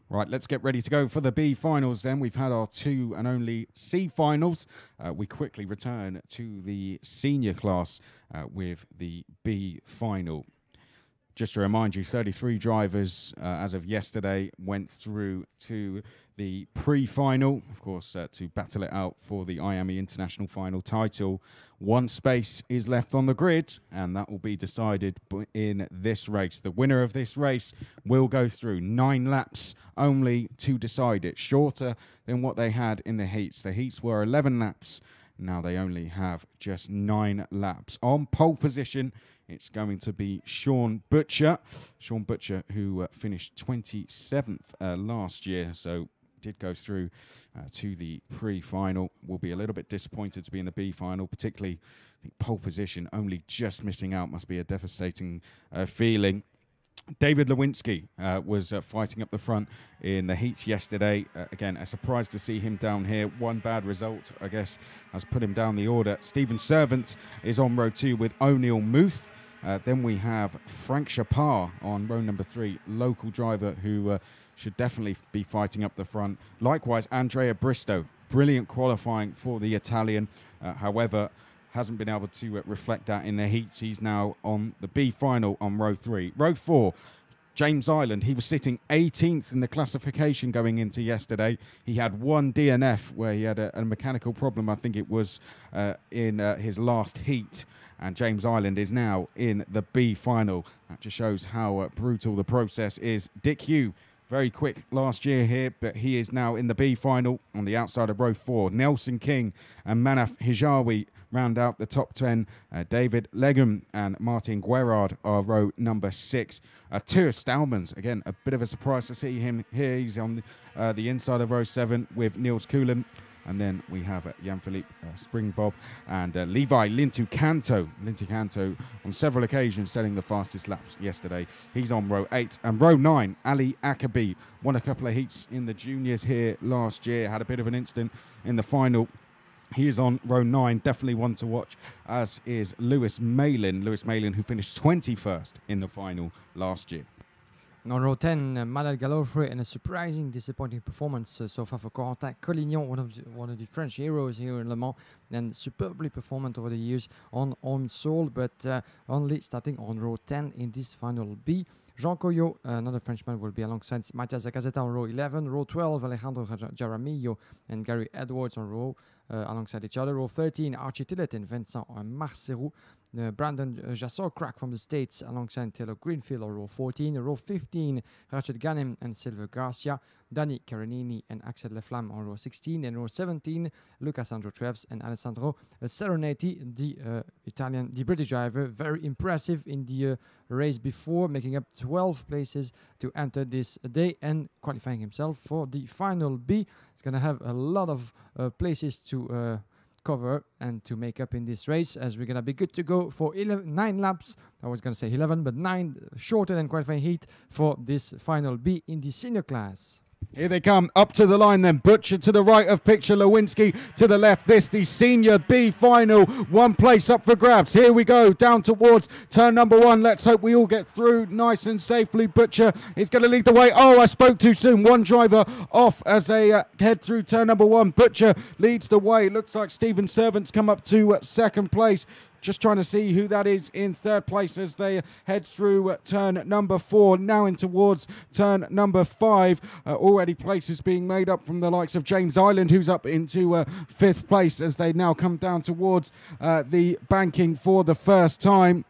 A: Right, let's get ready to go for the B finals then. We've had our 2 and only C finals. We quickly return to the senior class with the B final. Just to remind you, 33 drivers as of yesterday went through to the pre-final, of course, to battle it out for the IAME International Final title. 1 space is left on the grid, and that will be decided in this race. The winner of this race will go through 9 laps only to decide it, shorter than what they had in the heats. The heats were 11 laps. Now they only have just 9 laps. On pole position, it's going to be Sean Butcher. Sean Butcher, who finished 27th last year, so did go through to the pre-final. Will be a little bit disappointed to be in the B final, particularly I think pole position, only just missing out must be a devastating feeling. David Lewinsky was fighting up the front in the heats yesterday. Again, a surprise to see him down here. 1 bad result, I guess, has put him down the order. Stephen Servant is on row 2 with O'Neill Muth. Then we have Frank Chapar on row number 3, local driver who should definitely be fighting up the front. Likewise, Andrea Bristow, brilliant qualifying for the Italian. However, hasn't been able to reflect that in the heats. He's now on the B final on row 3. Row 4, James Ireland. He was sitting 18th in the classification going into yesterday. He had one DNF where he had a mechanical problem, I think it was in his last heat. And James Ireland is now in the B final. That just shows how brutal the process is. Dick Hugh, very quick last year here, but he is now in the B final on the outside of row 4. Nelson King and Manaf Hijawi round out the top 10. David Legum and Martin Guerrard are row number 6. Two Stallmans, again, a bit of a surprise to see him here. He's on the inside of row 7 with Niels Kuhlen. And then we have Jan-Philippe Springbob and Levi Lintu-Canto. Lintu-Canto on several occasions setting the fastest laps yesterday. He's on row 8. And row 9, Ali Akabi. Won a couple of heats in the juniors here last year. Had a bit of an incident in the final. He is on row 9, definitely one to watch, as is Lewis Malin. Lewis Malin, who finished 21st in the final last year.
B: On row 10, Manel Gallofre, and a surprising, disappointing performance so far for Corentin Collignon, one of the French heroes here in Le Mans, and superbly performant over the years on Soul, but only starting on row 10 in this final B. Jean Coyot, another Frenchman, will be alongside Mathias Zacazeta on row 11. Row 12, Alejandro Jaramillo and Gary Edwards on row alongside each other. Row 13, Archie Tillett and Vincent Marcerou. Brandon Jassor crack from the States alongside Taylor Greenfield on row 14. Row 15, Rachid Ghanem and Silver Garcia. Danny Caronini and Axel Leflam on row 16. And row 17, Lucas Sandro Treves and Alessandro Serenati, the British driver. Very impressive in the race before, making up 12 places to enter this day and qualifying himself for the final B. He's going to have a lot of places to cover and to make up in this race, as we're going to be good to go for 9 laps. I was going to say 11, but 9 shorter than qualifying heat for this final B in the senior class.
A: Here they come, up to the line then. Butcher to the right of picture, Lewinsky to the left. This, the senior B final. One place up for grabs. Here we go, down towards turn number 1. Let's hope we all get through nice and safely. Butcher is going to lead the way. Oh, I spoke too soon. One driver off as they head through turn number 1. Butcher leads the way. Looks like Stephen Servant's come up to second place. Just trying to see who that is in third place as they head through turn number 4, now in towards turn number 5. Already places being made up from the likes of James Ireland, who's up into 5th place as they now come down towards the banking for the first time.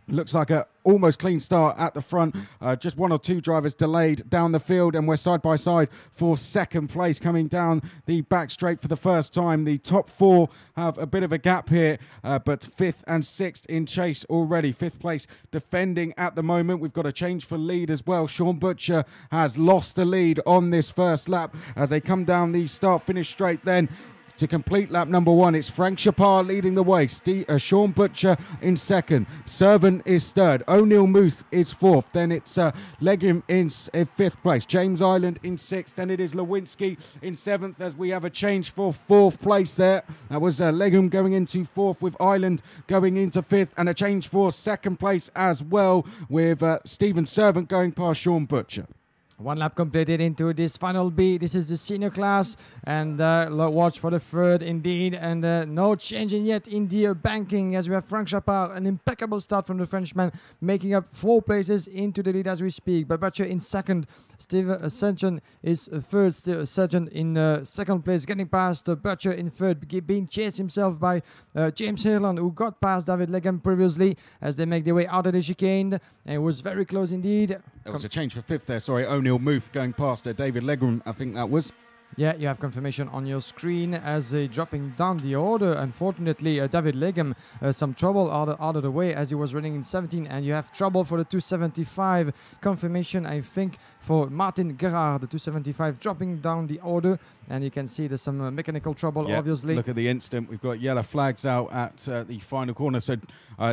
A: Looks like a almost clean start at the front. Just 1 or 2 drivers delayed down the field, and we're side by side for second place coming down the back straight for the first time. The top 4 have a bit of a gap here, but 5th and 6th in chase already. 5th place defending at the moment. We've got a change for lead as well. Sean Butcher has lost the lead on this first lap as they come down the start-finish straight then. To complete lap number 1, it's Frank Chapar leading the way. Sean Butcher in second. Servant is third. O'Neill Muth is fourth. Then it's Legum in 5th place. James Ireland in 6th. Then it is Lewinsky in 7th as we have a change for 4th place there. That was Legum going into 4th with Ireland going into 5th. And a change for 2nd place as well with Stephen Servant going past Sean Butcher.
B: 1 lap completed into this final B. This is the senior class, and watch for the 3rd indeed, and no changing yet in the banking as we have Frank Chapar, an impeccable start from the Frenchman, making up 4 places into the lead as we speak. But Butcher in 2nd, Steve Sergeant is 3rd, still Sergeant in 2nd place, getting past Butcher in 3rd, being chased himself by James Hirland, who got past David Legum previously as they make their way out of the chicane, and it was very close indeed.
A: There was a change for 5th there, sorry. O'Neill Muth going past David Legum, I think that was.
B: Yeah, you have confirmation on your screen as dropping down the order. Unfortunately, David Legum, some trouble out of the way as he was running in 17, and you have trouble for the 275. Confirmation, I think, for Martin Gerard, the 275, dropping down the order and you can see there's some mechanical trouble,
A: Yep.
B: obviously.
A: Look at the instant. We've got yellow flags out at the final corner. So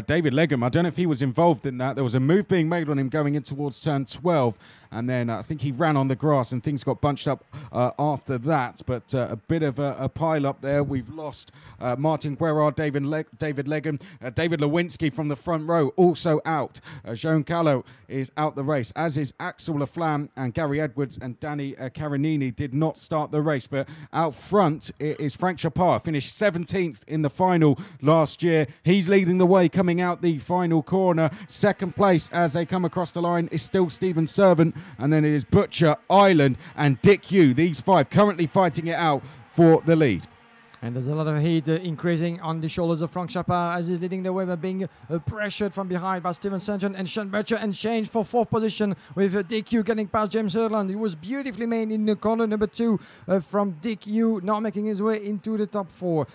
A: David Legham, I don't know if he was involved in that. There was a move being made on him going in towards turn 12, and then I think he ran on the grass and things got bunched up after that. But a bit of a pile up there. We've lost Martin Guerrard, David Legham, David Lewinsky from the front row also out. Joan Callo is out the race, as is Axel Laflamme, and Gary Edwards and Danny Carinini did not start the race. But out front it is Frank Chapard, finished 17th in the final last year. He's leading the way coming out the final corner. Second place as they come across the line is still Stephen Servant, and then it is Butcher, Island and Dick Hugh. These five currently fighting it out for the lead.
B: And there's a lot of heat increasing on the shoulders of Frank Chapard as he's leading the way by being pressured from behind by Steven Sargent and Sean Butcher, and change for fourth position with Dick Hugh getting past James Hurland. It was beautifully made in the corner number 2 from Dick Hugh, now making his way into the top 4.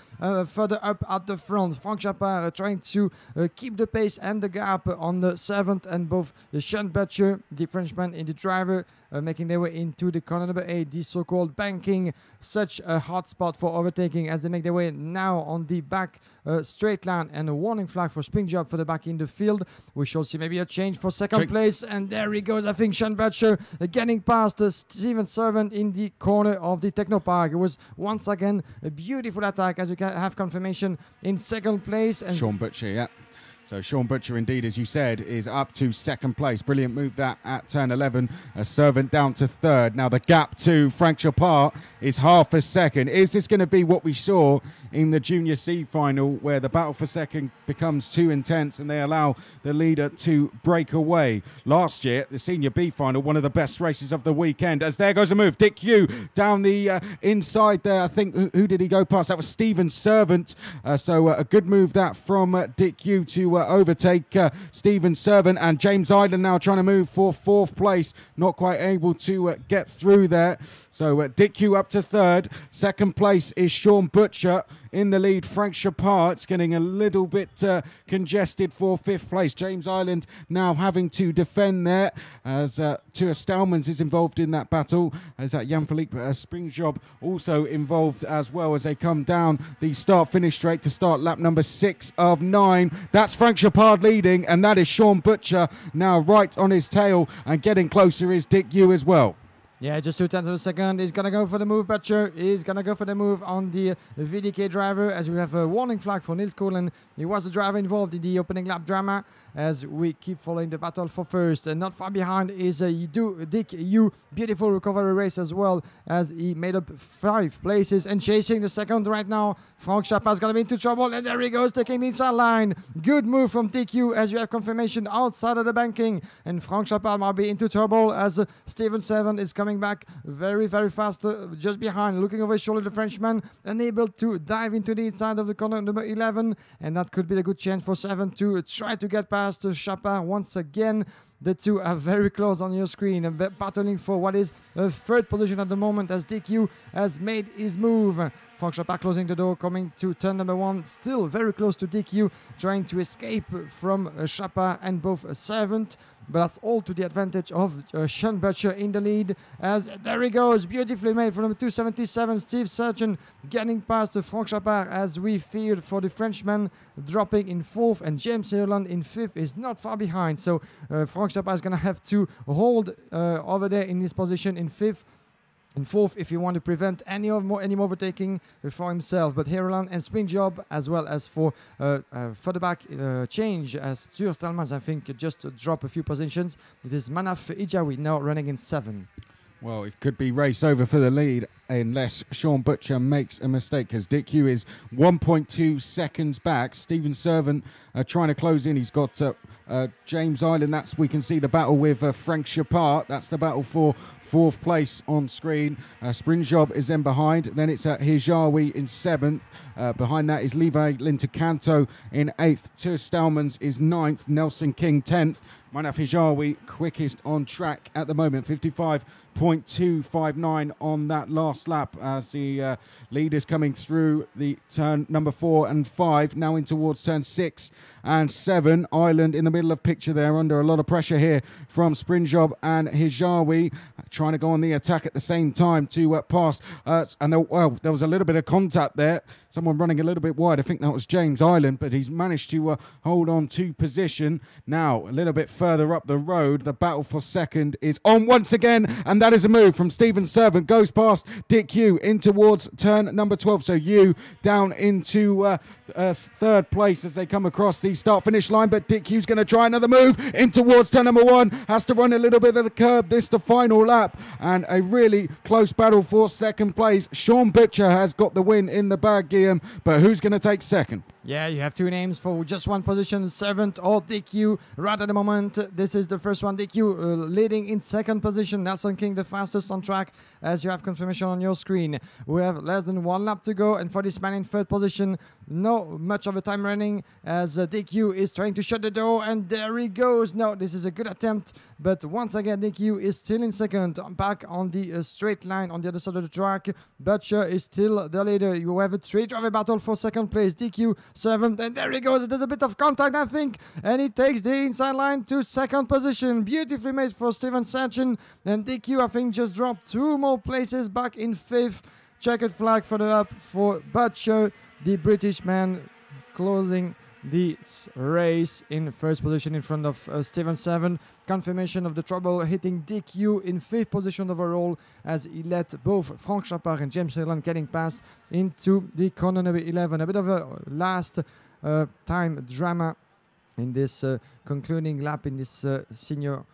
B: Further up at the front, Frank Chapard trying to keep the pace and the gap on the 7th, and both Sean Butcher, the Frenchman in the driver, making their way into the corner number 8, the so-called banking, such a hot spot for overtaking as they make their way now on the back straight line, and a warning flag for spring job for the back in the field. We shall see maybe a change for second place, and there he goes. I think Sean Butcher getting past Steven Servant in the corner of the Technopark. It was once again a beautiful attack, as you can have confirmation in second place. And
A: Sean Butcher, yeah. So Sean Butcher, indeed, as you said, is up to second place. Brilliant move that at turn 11. A Servant down to third. Now the gap to Frank Chapard is half a second. Is this going to be what we saw in the Junior C final, where the battle for second becomes too intense and they allow the leader to break away? Last year, the Senior B final, one of the best races of the weekend. As there goes a move. Dick Hugh down the inside there. I think, who did he go past? That was Stephen Servant. So a good move that from Dick Hugh to overtake Stephen Servant, and James Island now trying to move for fourth place, not quite able to get through there. So Dick Hugh up to third. Second place is Sean Butcher. In the lead, Frank Chapard. It's getting a little bit congested for fifth place. James Island now having to defend there, as Tua Stallmans is involved in that battle, as Jan-Philippe Springjob also involved as well, as they come down the start-finish straight to start lap number 6 of 9. That's Frank Chapard leading, and that is Sean Butcher now right on his tail, and getting closer is Dick Hugh as well.
B: Yeah, just 0.2 of a second. He's going to go for the move, Butcher. He's going to go for the move on the VDK driver, as we have a warning flag for Niels Kolen. He was the driver involved in the opening lap drama, as we keep following the battle for first. And not far behind is Dick Hugh. Beautiful recovery race as well, as he made up 5 places and chasing the second right now. Frank Chapard's going to be into trouble, and there he goes, taking the inside line. Good move from Dick Hugh, as you have confirmation outside of the banking. And Frank Chapard might be into trouble, as Stephen Servant is coming back very, very fast, just behind, looking over his shoulder, the Frenchman, unable to dive into the inside of the corner number 11, and that could be a good chance for Servant to try to get past Chapard once again. The two are very close on your screen, battling for what is a third position at the moment, as Dick Hugh has made his move. Frank Chapard closing the door, coming to turn number 1, still very close to Dick Hugh, trying to escape from Chapard and both Servant. But that's all to the advantage of Sean Butcher in the lead, as there he goes, beautifully made from number 277, Steve Sargent getting past Frank Chapard, as we feared for the Frenchman, dropping in 4th, and James Hurland in 5th is not far behind. So Frank Chapard is going to have to hold over there in his position in 5th. In 4th, if you want to prevent any more overtaking for himself. But Hurland and Springjob, as well as for further back change, as Tua Stallmans, I think, just drop a few positions. It is Manaf Ijawi now running in 7.
A: Well, it could be race over for the lead unless Sean Butcher makes a mistake, because Dick Hugh is 1.2 seconds back. Stephen Servant trying to close in. He's got James Island. We can see the battle with Frank Chapard. That's the battle for 4th place on screen. Springjob is then behind. Then it's Hijawi in 7th. Behind that is Levi Lintercanto in 8th. Tua Stallmans is 9th. Nelson King 10th. Manaf Hijawi quickest on track at the moment, 55.259 on that last lap, as the lead is coming through the turn number 4 and 5, now in towards turn 6 and 7. Island in the middle of picture there, under a lot of pressure here from Springjob and Hijawi, trying to go on the attack at the same time to pass. And there was a little bit of contact there. Someone running a little bit wide. I think that was James Island, but he's managed to hold on to position. Now, a little bit further up the road, the battle for second is on once again, and that is a move from Stephen Servant. Goes past Dick Hugh in towards turn number 12. So Hugh down into third place as they come across the start-finish line, but Dick Hugh's going to try another move in towards turn number 1. Has to run a little bit of the curb. This the final lap, and a really close battle for second place. Sean Butcher has got the win in the bag, Guillaume, but who's going to take second?
B: Yeah, you have two names for just one position, Servant or Dick Hugh. Right at the moment, this is the first one. Dick Hugh leading in second position. Nelson King the fastest on track, as you have confirmation on your screen. We have less than 1 lap to go, and for this man in third position, no much of a time running, as Dick Hugh is trying to shut the door, and there he goes. No, this is a good attempt, but once again, Dick Hugh is still in second, back on the straight line on the other side of the track. Butcher is still the leader. You have a three-driver battle for second place. Dick Hugh, Servant, and there he goes. There's a bit of contact, I think, and he takes the inside line to second position. Beautifully made for Steven Sachin, and Dick Hugh, I think, just dropped 2 more places back in 5th. Checkered flag for the up for Butcher, the British man, closing the race in first position in front of Steven Servant. Confirmation of the trouble hitting Dick Hugh in 5th position overall, as he let both Frank Chappard and James Ireland getting past into the corner number 11. A bit of a last time drama in this concluding lap in this senior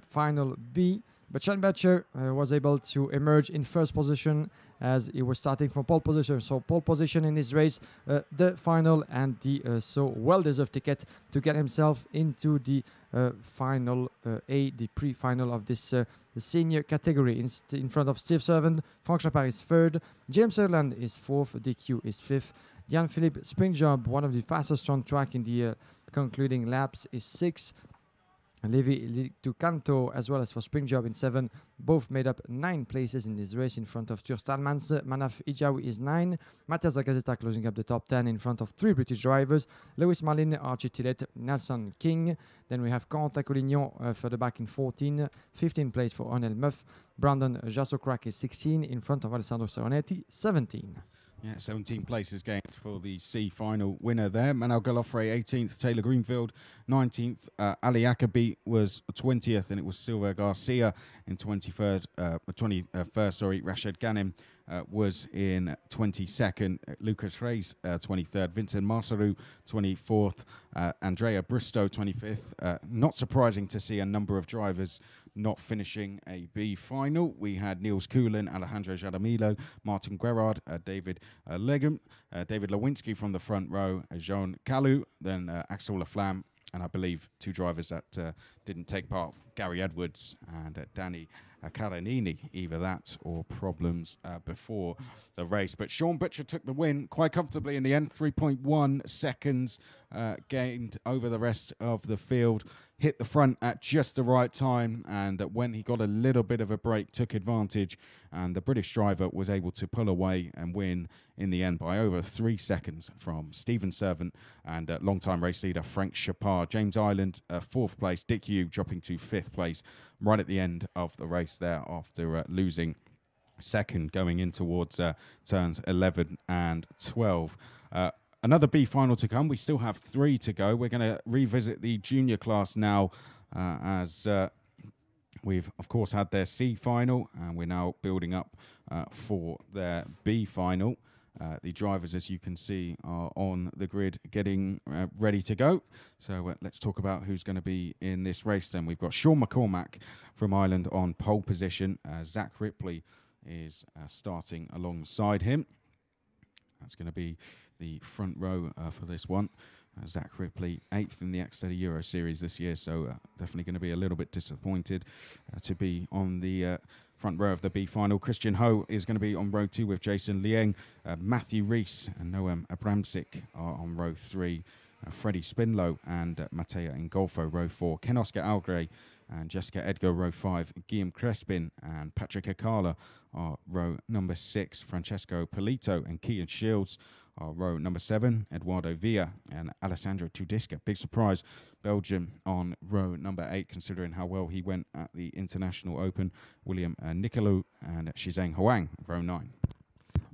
B: final B. But Sean Butcher was able to emerge in first position, as he was starting from pole position. So pole position in this race, the final, and the so well-deserved ticket to get himself into the final A, the pre-final of this senior category. In front of Steve Servant, Frank Chappard is 3rd, James Ireland is 4th, Dick Hugh is 5th. Jan-Philippe Springjob, one of the fastest on track in the concluding laps, is 6th. Levi Ducanto, as well as for Springjob in 7, both made up 9 places in this race in front of Tur Stalmans. Manaf Ijawi is 9. Matthias Zagazeta closing up the top 10 in front of 3 British drivers: Lewis Marlin, Archie Tillett, Nelson King. Then we have Corentin Collignon further back in 14. 15th place for Onel Muff. Brandon Jassocrack is 16 in front of Alessandro Seronetti, 17.
A: Yeah, 17 places gained for the C final winner there. Manuel Galofre 18th, Taylor Greenfield 19th, Ali Akabi was 20th, and it was Silva Garcia in 21st. Rashid Ghanem was in 22nd, Lucas Reis 23rd, Vincent Marsaru 24th, Andrea Bristow 25th. Not surprising to see a number of drivers not finishing a B final. We had Niels Coulin, Alejandro Jadamilo, Martin Guerrard, David Legum, David Lewinsky from the front row, Jean Calu, then Axel Laflamme, and I believe 2 drivers that didn't take part, Gary Edwards and Danny Caranini, either that or problems before the race. But Sean Butcher took the win quite comfortably in the end, 3.1 seconds gained over the rest of the field. Hit the front at just the right time, and when he got a little bit of a break, took advantage, and the British driver was able to pull away and win in the end by over 3 seconds from Stephen Servant and long-time race leader Frank Chappard. James Ireland, 4th place, Dick Hugh dropping to 5th place right at the end of the race there after losing second going in towards turns 11 and 12. Another B final to come. We still have 3 to go. We're going to revisit the junior class now, as we've, of course, had their C final, and we're now building up for their B final. The drivers, as you can see, are on the grid getting ready to go. So let's talk about who's going to be in this race then. We've got Sean McCormack from Ireland on pole position. Zach Ripley is starting alongside him. That's going to be the front row for this one. Zach Ripley, 8th in the Exeter Euro Series this year, so definitely going to be a little bit disappointed to be on the front row of the B final. Christian Ho is going to be on row 2 with Jason Lieng. Matthew Rees and Noam Abramsik are on row 3. Freddie Spinlow and Matteo Ingolfo, row 4. Ken Oscar Algre and Jessica Edgar, row 5. Guillaume Crespin and Patrick Akala are row number 6. Francesco Polito and Kean Shields are row number 7. Eduardo Villa and Alessandro Tudisca. Big surprise, Belgium on row number 8, considering how well he went at the International Open. William Nicolou and Shizeng Huang, row 9.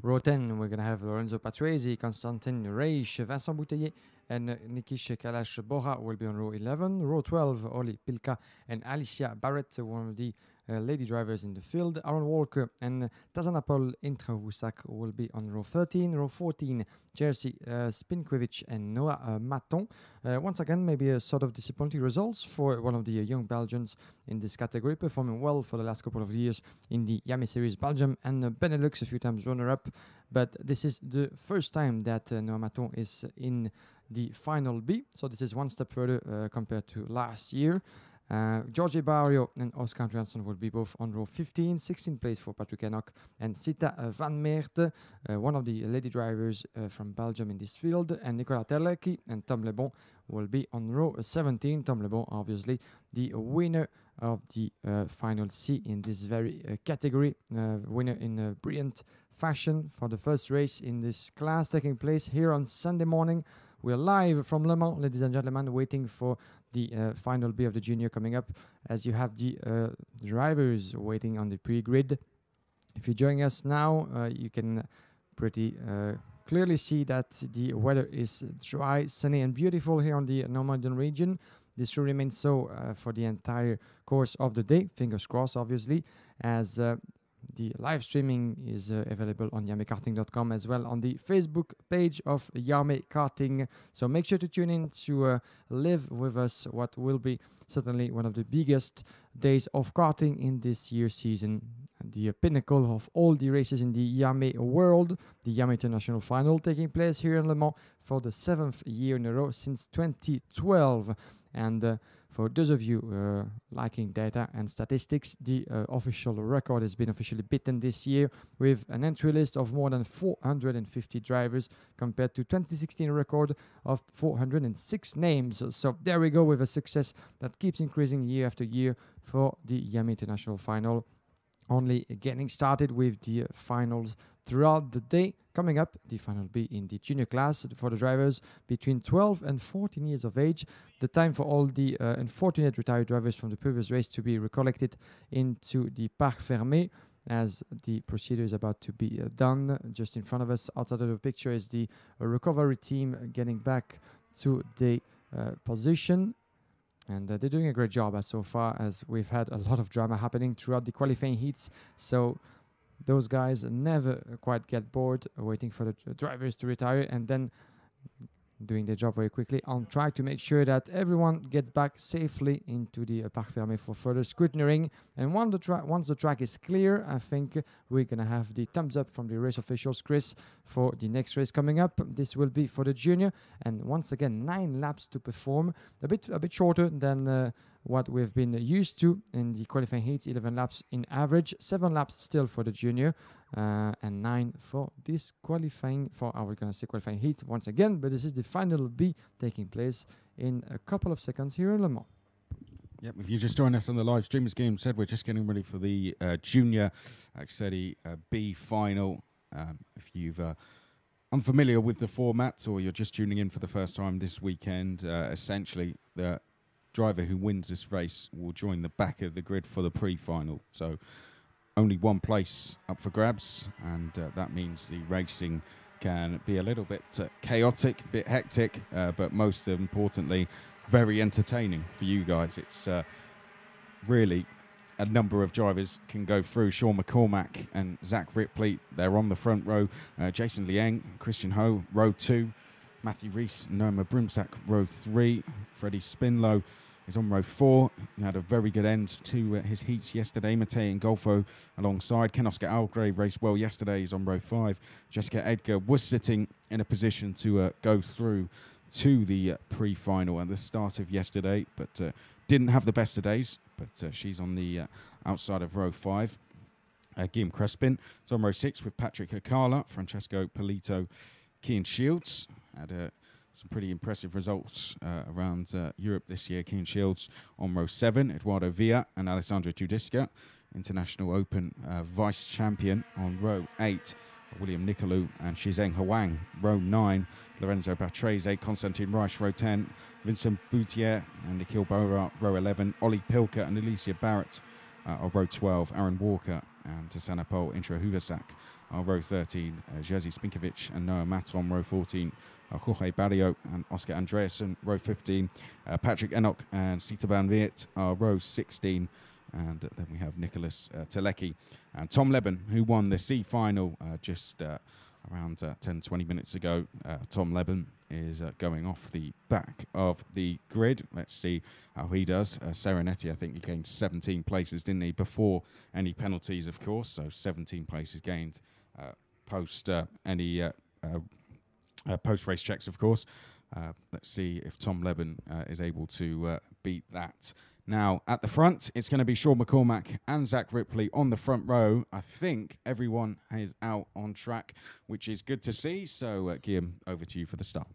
B: Row 10, we're going to have Lorenzo Patrese, Constantin Reich, Vincent Bouteiller, and Nikish Kalash Bora will be on row 11. Row 12, Oli Pilka and Alicia Barrett, one of the lady drivers in the field. Aaron Walker and Tazanapol Intravusak will be on row 13. Row 14, Jerzy Spinkovic and Noah Maton. Once again, maybe a sort of disappointing results for one of the young Belgians in this category, performing well for the last couple of years in the IAME Series Belgium and Benelux, a few times runner-up. But this is the first time that Noah Maton is in the final B, so this is one step further compared to last year. Jorge Barrio and Oscar Johansson will be both on row 15. 16th place for Patrick Enoch and Sita Van Meert, one of the lady drivers from Belgium in this field, and Nicolas Terlecki and Tom Lebon will be on row 17. Tom Lebon, obviously, the winner of the final C in this very category, winner in a brilliant fashion for the first race in this class taking place here on Sunday morning. We're live from Le Mans, ladies and gentlemen, waiting for the final B of the junior coming up, as you have the drivers waiting on the pre-grid. If you're joining us now, you can pretty clearly see that the weather is dry, sunny and beautiful here on the Normandian region. This should remain so for the entire course of the day, fingers crossed obviously, as the live streaming is available on yamekarting.com, as well on the Facebook page of Yame Karting. So make sure to tune in to live with us what will be certainly one of the biggest days of karting in this year's season. The pinnacle of all the races in the Yame world, the Yame International Final, taking place here in Le Mans for the 7th year in a row since 2012. And for those of you liking data and statistics, the official record has been officially beaten this year with an entry list of more than 450 drivers compared to 2016 record of 406 names. So there we go, with a success that keeps increasing year after year for the Yame International Final. Only getting started with the finals throughout the day. Coming up, the final B in the junior class for the drivers between 12 and 14 years of age. The time for all the unfortunate retired drivers from the previous race to be recollected into the Parc Fermé, as the procedure is about to be done. Just in front of us, outside of the picture, is the recovery team getting back to the position. And they're doing a great job so far, as we've had a lot of drama happening throughout the qualifying heats. So those guys never quite get bored waiting for the drivers to retire, and then doing their job very quickly on track to make sure that everyone gets back safely into the Parc Fermé for further scrutineering. And once the track is clear, I think we're going to have the thumbs up from the race officials, Chris, for the next race coming up. This will be for the junior, and once again 9 laps to perform, a bit shorter than what we've been used to in the qualifying heats. 11 laps in average, 7 laps still for the junior, and 9 for this qualifying, for our qualifying heat once again. But this is the final B taking place in a couple of seconds here in Le Mans.
A: Yep, if you just joined us on the live stream, as Guillaume said, we're just getting ready for the junior Accedi B final. If you've unfamiliar with the format, or you're just tuning in for the first time this weekend, essentially the driver who wins this race will join the back of the grid for the pre-final. So only one place up for grabs, and that means the racing can be a little bit chaotic, a bit hectic, but most importantly, very entertaining for you guys. It's really a number of drivers can go through. Sean McCormack and Zach Ripley, they're on the front row. Jason Liang, Christian Ho, row 2. Matthew Rees, Noma Brimsack, row 3. Freddie Spinlow is on row 4. He had a very good end to his heats yesterday. Matej Ngolfo alongside. Ken Oscar Algrave raced well yesterday. He's on row 5. Jessica Edgar was sitting in a position to go through to the pre-final at the start of yesterday, but didn't have the best of days. But she's on the outside of row 5. Guillaume Crespin is on row 6 with Patrick Akala, Francesco Polito, Kean Shields. Had a some pretty impressive results around Europe this year. Keen Shields on row 7, Eduardo Villa and Alessandro Giudisca. International Open vice champion on row 8, William Nicolou and Shizeng Huang. Row 9, Lorenzo Batrese, Constantin Reich. Row 10, Vincent Boutier and Nikhil Bora. Row 11, Ollie Pilker and Alicia Barrett. On row 12, Aaron Walker and Tassana Pol, Intro Huvasak. On row 13, Jerzy Spinkovic and Noah Maton. Row 14, Jorge Barrio and Oscar Andreasen. Row 15, Patrick Enoch and Sita Van Weert. Row 16, and then we have Nicholas Telecki and Tom Leben, who won the C final just around 10-20 minutes ago. Tom Leben is going off the back of the grid. Let's see how he does. Serenetti, I think he gained 17 places, didn't he, before any penalties, of course. So 17 places gained post any post-race checks, of course. Let's see if Tom Leben is able to beat that. Now, at the front, it's going to be Sean McCormack and Zach Ripley on the front row. I think everyone is out on track, which is good to see. So, Guillaume, over to you for the start.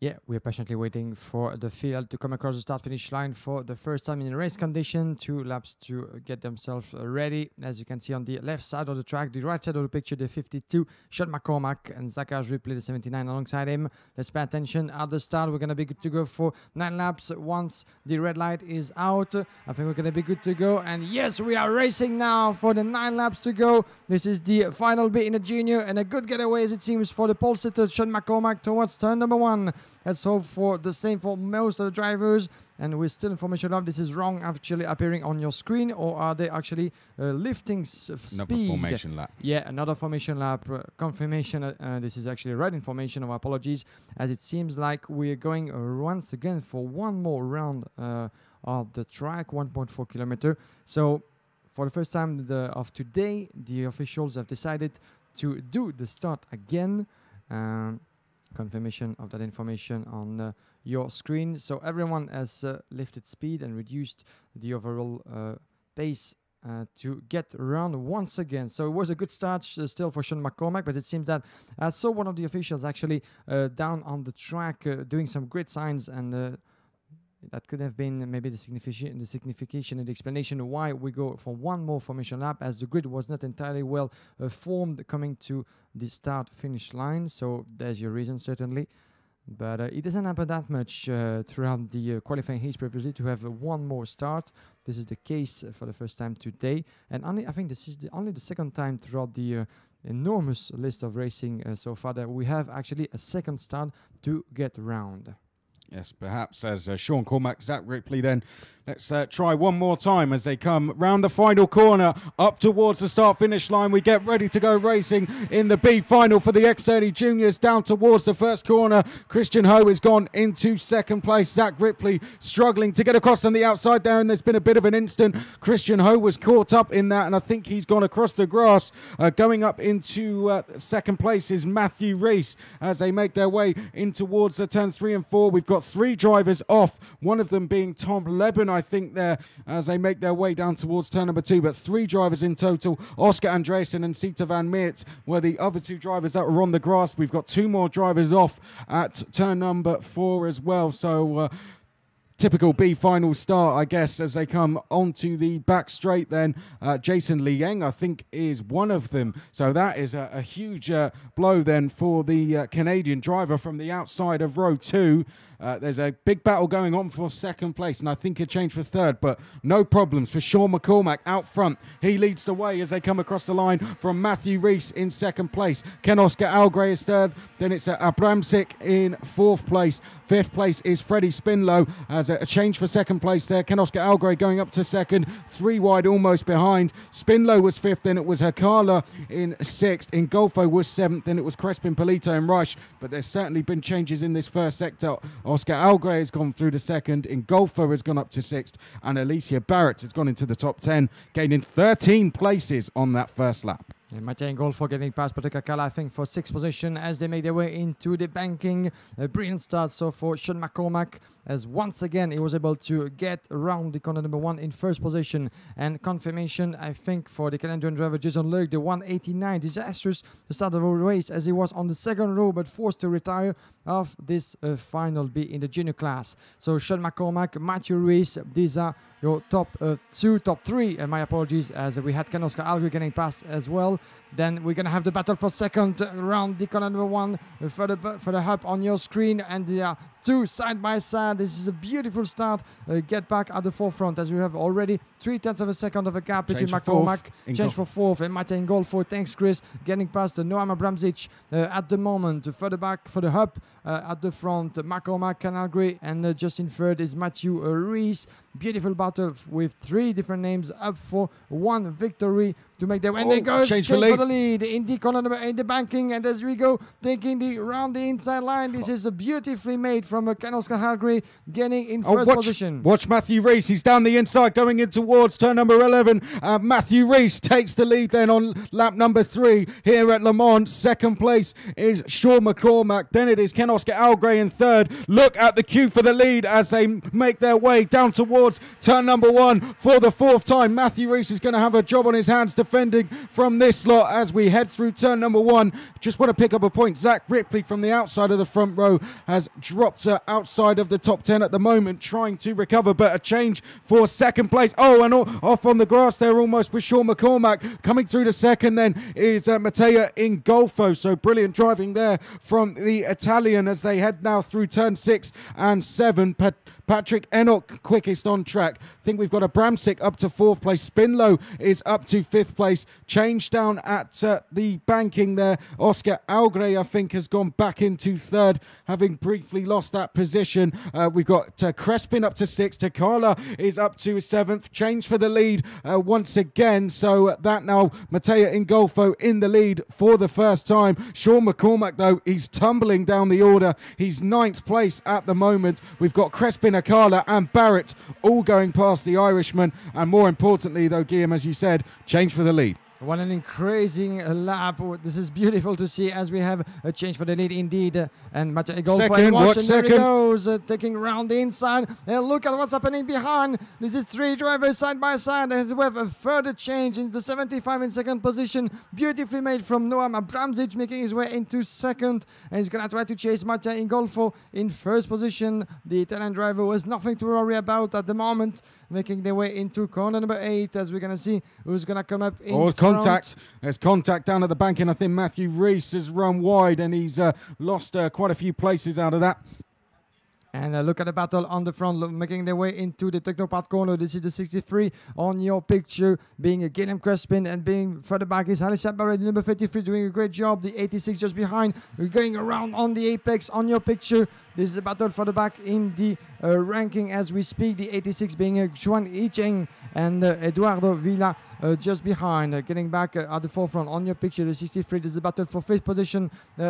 B: Yeah, we're patiently waiting for the field to come across the start-finish line for the first time in race condition. 2 laps to get themselves ready. As you can see on the left side of the track, the right side of the picture, the 52, Sean McCormack and Zachary Ripley, the 79, alongside him. Let's pay attention at the start. We're going to be good to go for 9 laps once the red light is out. I think we're going to be good to go. And yes, we are racing now for the 9 laps to go. This is the final bit in the junior, and a good getaway, as it seems, for the pole sitter, Sean McCormack, towards turn number 1. Let's hope for the same for most of the drivers. And we're still information lap. This is wrong actually appearing on your screen, or are they actually lifting speed?
A: Another formation lap.
B: Yeah, another formation lap. Confirmation. This is actually right information. Of apologies, as it seems like we're going once again for one more round of the track, 1.4 kilometer. So for the first time of today, the officials have decided to do the start again. Confirmation of that information on your screen. So everyone has lifted speed and reduced the overall pace to get around once again. So it was a good start still for Sean McCormack, but it seems that I saw one of the officials actually down on the track doing some great signs, and that could have been maybe the signification and the explanation why we go for one more formation lap, as the grid was not entirely well formed coming to the start-finish line. So there's your reason, certainly. But it doesn't happen that much throughout the qualifying heats previously to have one more start. This is the case for the first time today. And I think this is only the second time throughout the enormous list of racing so far that we have actually a second start to get round.
A: Yes, perhaps as Sean Cormack, Zach Ripley then. Let's try one more time as they come round the final corner, up towards the start-finish line. We get ready to go racing in the B final for the X30 Juniors. Down towards the first corner, Christian Ho has gone into second place. Zach Ripley struggling to get across on the outside there, and there's been a bit of an instant. Christian Ho was caught up in that, and I think he's gone across the grass. Going up into second place is Matthew Rees as they make their way in towards turn 3 and 4. We've got 3 drivers off, one of them being Tom Leben, I think, there as they make their way down towards turn number 2, but 3 drivers in total. Oscar Andreasen and Sita Van Meert were the other 2 drivers that were on the grass. We've got 2 more drivers off at turn number 4 as well. So typical B final start, I guess, as they come onto the back straight then. Jason Liang, I think, is one of them. So that is a huge blow then for the Canadian driver from the outside of row 2. There's a big battle going on for second place, and I think a change for third, but no problems for Sean McCormack out front. He leads the way as they come across the line from Matthew Rees in second place. Ken Oscar Algray is third. Then it's Abramsik in fourth place. Fifth place is Freddie Spinlow as a change for second place there. Ken Oscar Algray going up to second, 3 wide almost behind. Spinlow was fifth, then it was Hakala in sixth. Ingolfo was seventh, then it was Crespin, Polito and Rush. But there's certainly been changes in this first sector. Oscar Algray has gone through to second, Ingolfo has gone up to sixth, and Alicia Barrett has gone into the top 10, gaining 13 places on that first lap.
B: And Mattia Ingolfo getting past Patrick Akala, I think, for 6th position as they make their way into the banking. A brilliant start so for Sean McCormack, as once again he was able to get around the corner number 1 in 1st position. And confirmation, I think, for the Canadian driver Jason Leuk, the 189. Disastrous start of the race as he was on the 2nd row but forced to retire of this final B in the junior class. So Sean McCormack, Matthew Rees, these are your top 3, and my apologies, as we had Ken Oscar Algri getting past as well. Then we're going to have the battle for 2nd around the corner number 1 for the hub on your screen, and they are 2 side by side. This is a beautiful start. Get back at the forefront as we have already 0.3 of a second of a gap between McCormack, change for 4th, and Mattia Ingolfo. Thanks, Chris. Getting past Noam Abramzic at the moment. Further back for the hub at the front, McCormack, Canalgri, and just in 3rd is Matthew Rees. Beautiful battle with 3 different names up for 1 victory to make them. And they go straight for the lead in the corner number 8, the banking. And as we go, taking the round the inside line. This is a beautifully made from Ken Oscar Halgray, getting in 1st position.
A: Watch Matthew Rees. He's down the inside, going in towards turn number 11. Matthew Rees takes the lead then on lap number 3 here at Le Mans. 2nd place is Sean McCormack. Then it is Ken Oscar Halgray in 3rd. Look at the queue for the lead as they make their way down towards turn number 1 for the 4th time. Matthew Rees is going to have a job on his hands defending from this lot as we head through turn number 1. Just want to pick up a point. Zach Ripley from the outside of the front row has dropped outside of the top 10 at the moment, trying to recover, but a change for 2nd place. Oh, and off on the grass there almost with Sean McCormack. Coming through to 2nd then is Mattia Ingolfo. So brilliant driving there from the Italian as they head now through turn 6 and 7. Patrick Enoch quickest on track. I think we've got a Bramsick up to 4th place. Spinlow is up to 5th place. Change down at the banking there. Oscar Algray, I think, has gone back into 3rd, having briefly lost that position. We've got Crespin up to 6th. Takala is up to 7th. Change for the lead once again. So that now Mattia Ingolfo in the lead for the 1st time. Sean McCormack, though, he's tumbling down the order. He's 9th place at the moment. We've got Crespin, Akala and Barrett all going past the Irishman, and more importantly though, Guillaume, as you said, change for the lead.
B: What an increasing lap. This is beautiful to see as we have a change for the lead indeed. And Mattia Ingolfo, watch, and there he goes, taking round the inside. And look at what's happening behind. This is 3 drivers side by side as we have a further change into 75 in 2nd position. Beautifully made from Noam Abramzic, making his way into 2nd. And he's going to try to chase Mattia Ingolfo in 1st position. The Italian driver was nothing to worry about at the moment, making their way into corner number 8 as we're going to see who's going to come up in front.
A: There's contact down at the bank, and I think Matthew Rees has run wide, and he's lost quite a few places out of that.
B: And look at the battle on the front, making their way into the Technopath corner. This is the 63 on your picture, being Guillaume Crespin, and being further back is Alicia Barrett, number 53, doing a great job. The 86 just behind. We're going around on the apex on your picture. This is a battle for the back in the ranking as we speak. The 86 being Juan Icheng and Eduardo Villa just behind. Getting back at the forefront on your picture, the 63. This is a battle for 5th position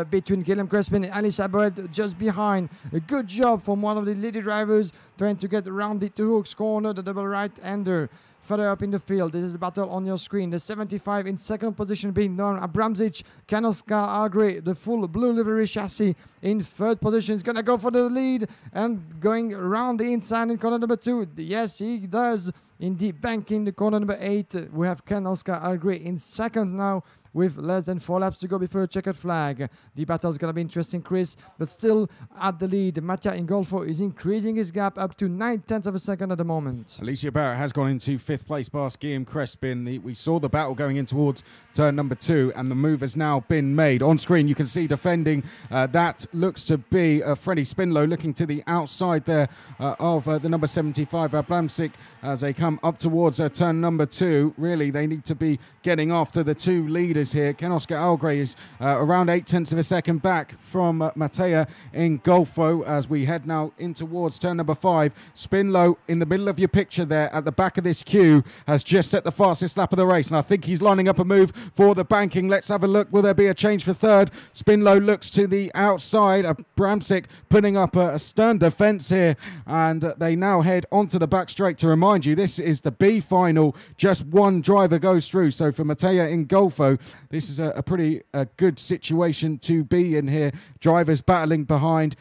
B: between Guillaume Crespin and Alicia Barrett just behind. A good job from one of the leader drivers trying to get around the 2 hooks corner, the double right-hander. Further up in the field, this is the battle on your screen. The 75 in 2nd position being Noam Abramzic. Ken Oscar Algray, the full blue livery chassis, in 3rd position. He's going to go for the lead and going around the inside in corner number 2. Yes, he does. In the bank in the corner number 8, we have Ken Oscar Algray in 2nd now, with less than 4 laps to go before a checkered flag. The battle is going to be interesting, Chris, but still at the lead. Mattia Ingolfo is increasing his gap up to 9/10 of a second at the moment.
A: Alicia Barrett has gone into 5th place past Guillaume Crespin. We saw the battle going in towards turn number 2, and the move has now been made. On screen, you can see defending. That looks to be Freddie Spinlow looking to the outside there of the number 75, Blamsic, as they come up towards turn number 2. Really, they need to be getting after the 2 leaders here. Ken Oscar Algray is around 0.8 of a second back from Mattia Ingolfo as we head now in towards turn number 5. Spinlow in the middle of your picture there at the back of this queue has just set the fastest lap of the race, and I think he's lining up a move for the banking. Let's have a look. Will there be a change for 3rd? Spinlow looks to the outside. Bramsic putting up a stern defence here, and they now head onto the back straight. To remind you, this is the B final. Just 1 driver goes through. So for Mattia Ingolfo, this is a pretty good situation to be in here. Drivers battling behind,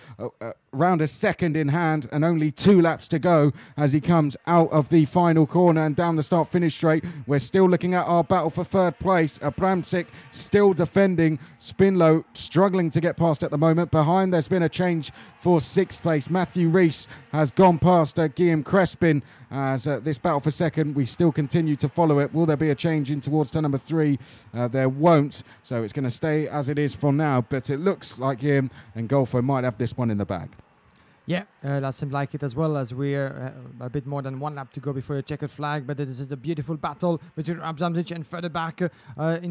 A: around a second in hand, and only 2 laps to go as he comes out of the final corner and down the start-finish straight. We're still looking at our battle for third place. Abramczyk still defending. Spinlow struggling to get past at the moment. Behind, there's been a change for 6th place. Matthew Rees has gone past Guillaume Crespin. As this battle for second, we still continue to follow it. Will there be a change in towards turn number 3? There won't. So it's going to stay as it is from now. But it looks like him and Golfo might have this one in the bag.
B: Yeah, that seems like it as well, as we're a bit more than 1 lap to go before the checkered flag. But this is a beautiful battle between Abramczyk and further back in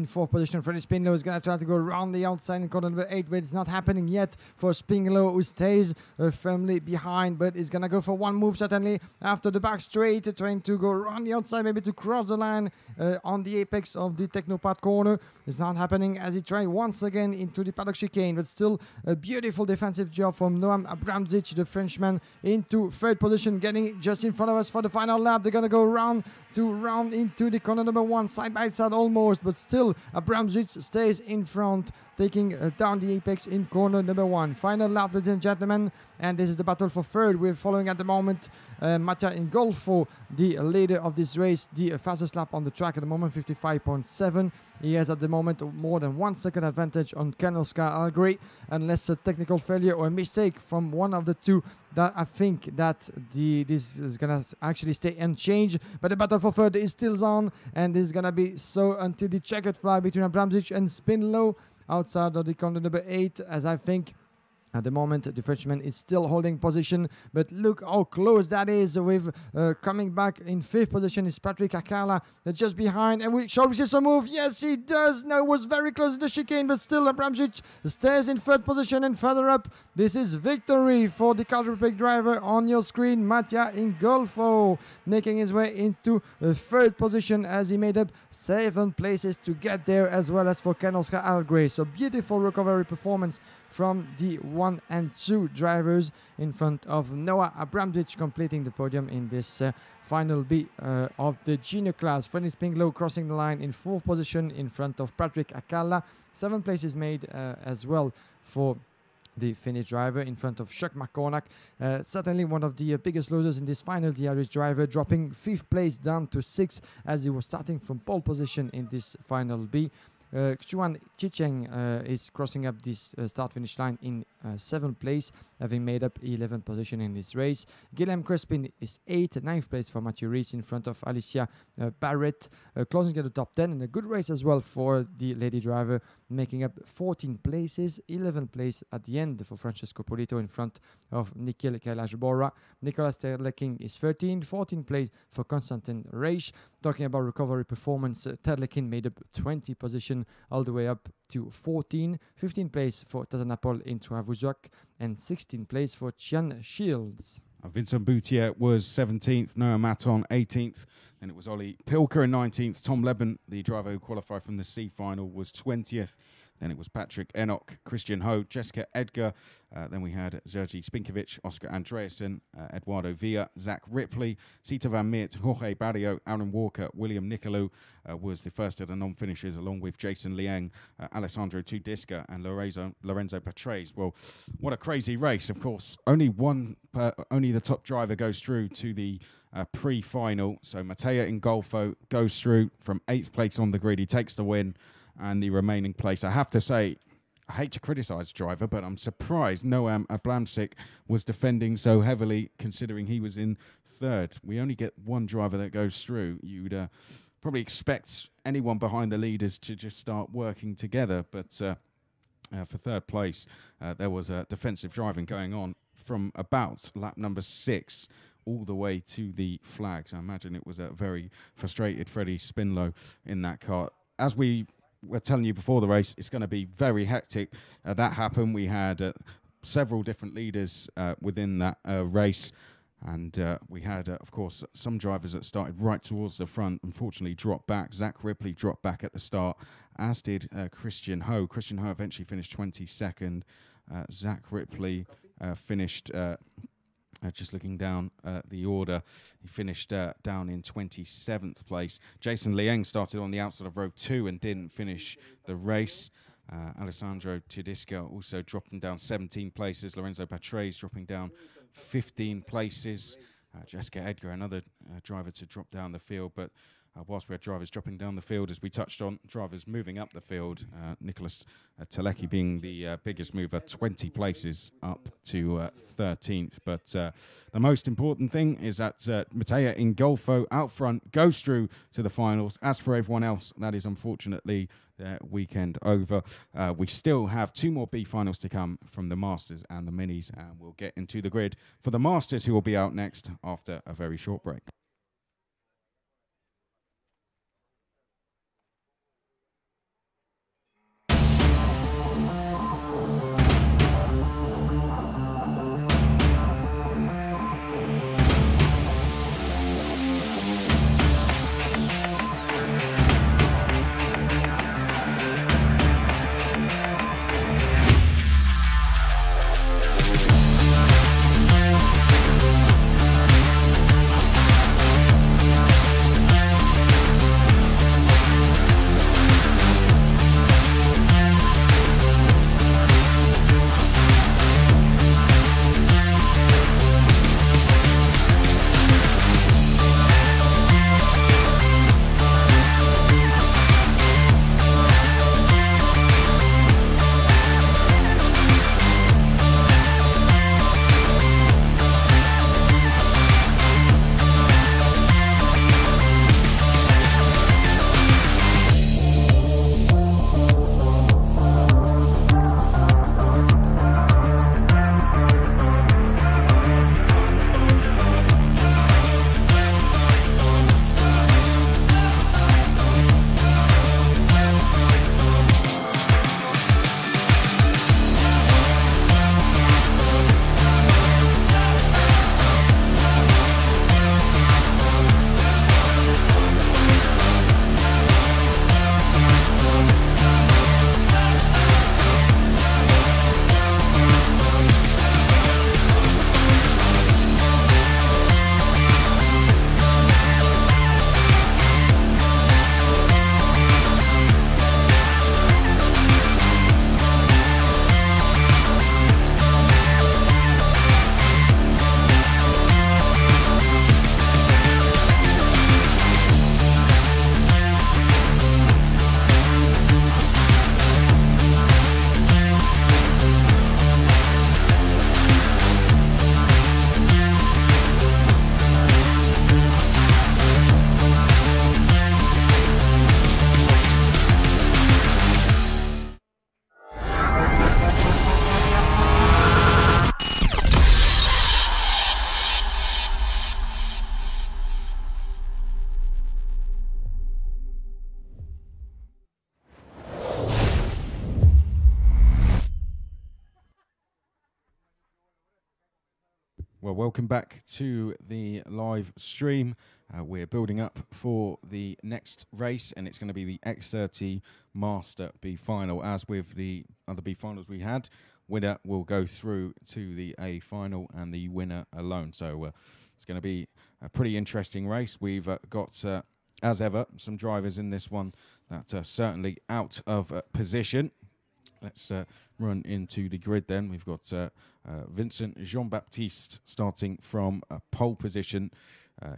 B: 4th position. Freddie Spinlow is going to try to go around the outside in corner number 8, but it's not happening yet for Spinlow, who stays firmly behind, but is going to go for one move certainly after the back straight, trying to go around the outside, maybe to cross the line on the apex of the Technopath corner. It's not happening as he tried once again into the paddock chicane, but still a beautiful defensive job from Noam Abramczyk, the Frenchman, into 3rd position, getting just in front of us for the final lap. They're going to go round into the corner number 1, side by side almost, but still Abramczyk stays in front, taking down the apex in corner number 1. Final lap, ladies and gentlemen, and this is the battle for 3rd. We're following at the moment Mattia Ingolfo, the leader of this race, the fastest lap on the track at the moment, 55.7. He has at the moment more than 1 second advantage on Ken Oscar Algri, unless a technical failure or a mistake from one of the two. That I think that this is gonna actually stay unchanged, but the battle for 3rd is still on, and this is gonna be so until the checkered flag between Abramczyk and Spinlow outside of the corner number 8, as I think at the moment the Frenchman is still holding position, but look how close that is. With coming back in 5th position is Patrick Akala, just behind, and shall we see some move? Yes, he does. No, it was very close to the chicane, but still Abramczyk stays in 3rd position, and further up, this is victory for the Czech Republic driver on your screen, Mattia Ingolfo, making his way into 3rd position as he made up 7 places to get there, as well as for Ken Oscar Algre. So beautiful recovery performance from the 1 and 2 drivers in front of Noah Abramczyk, completing the podium in this final B of the junior class. Freddie Spinlow crossing the line in 4th position in front of Patrick Akala. 7 places made as well for the Finnish driver in front of Chuck McCornack. Certainly one of the biggest losers in this final, the Irish driver, dropping 5th place down to 6th as he was starting from pole position in this final B. Xuan Chicheng is crossing up this start-finish line in 7th place, having made up 11th position in this race. Guillaume Crespin is 8th, 9th place for Matthew Rees in front of Alicia Barrett, closing at the top 10, and a good race as well for the lady driver, making up 14 places, 11th place at the end for Francesco Polito in front of Nikhil Kailash-Bora. Nicolas Terlekin is 13th, 14th place for Konstantin Reich. Talking about recovery performance, Terlekin made up 20 position all the way up to 14, 15th place for Tazanapol in Travauzak, and 16th place for Chian Shields.
A: Vincent Boutier was 17th, Noah Maton 18th, then it was Ollie Pilker in 19th. Tom Leben, the driver who qualified from the C final, was 20th. Then it was Patrick Enoch, Christian Ho, Jessica Edgar. Then we had Sergei Spinkovic, Oscar Andreasen, Eduardo Villa, Zach Ripley, Sita Van Meert, Jorge Barrio, Aaron Walker, William Nicolou was the first of the non-finishers, along with Jason Liang, Alessandro Tudisca, and Lorenzo Patrese. Well, what a crazy race. Of course, only the top driver goes through to the pre-final. So Mattia Ingolfo goes through from 8th place on the grid. He takes the win. And the remaining place, I have to say, I hate to criticise driver, but I'm surprised Noam Abramczyk was defending so heavily, considering he was in 3rd. We only get 1 driver that goes through. You'd probably expect anyone behind the leaders to just start working together, but for 3rd place, there was defensive driving going on from about lap number 6 all the way to the flags. I imagine it was a very frustrated Freddie Spinlow in that car. As we were telling you before the race, it's going to be very hectic. That happened. We had several different leaders within that race, and we had, of course, some drivers that started right towards the front, unfortunately dropped back. Zach Ripley dropped back at the start, as did Christian Ho. Christian Ho eventually finished 22nd. Zach Ripley finished Just looking down the order, he finished down in 27th place. Jason Liang started on the outside of row 2 and didn't finish the race. Alessandro Tedesco also dropping down 17 places. Lorenzo Patrese dropping down 15 places. Jessica Edgar, another driver to drop down the field, but whilst we had drivers dropping down the field, as we touched on, drivers moving up the field, Nicholas Telecki being the biggest mover, 20 places up to 13th. But the most important thing is that Matteo Ingolfo out front goes through to the finals. As for everyone else, that is unfortunately their weekend over. We still have 2 more B finals to come from the Masters and the Minis, and we'll get into the grid for the Masters, who will be out next after a very short break. Well, welcome back to the live stream. We're building up for the next race, and it's going to be the X30 Master B Final. As with the other B Finals we had, winner will go through to the A Final and the winner alone. So it's going to be a pretty interesting race. We've got, as ever, some drivers in this one that are certainly out of position. Let's run into the grid then. We've got Vincent Jean-Baptiste starting from pole position.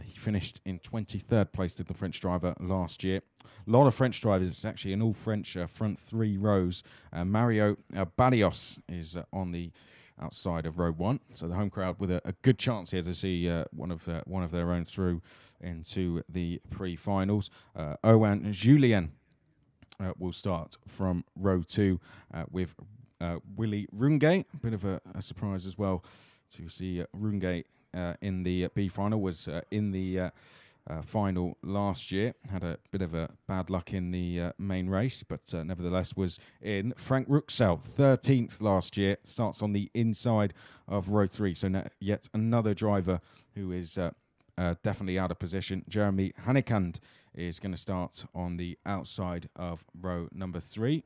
A: He finished in 23rd place to the French driver last year. A lot of French drivers. It's actually an all-French front 3 rows. Mario Balios is on the outside of row 1. So the home crowd with a good chance here to see one of their own through into the pre-finals. Owen Julien will start from row 2 with Willy Rungay. A bit of a surprise as well to see Rungay in the B final. Was in the final last year. Had a bit of a bad luck in the main race, but nevertheless was in. Frank Ruxel, 13th last year, starts on the inside of row 3. So yet another driver who is definitely out of position. Jeremy Hanekand is going to start on the outside of row number 3.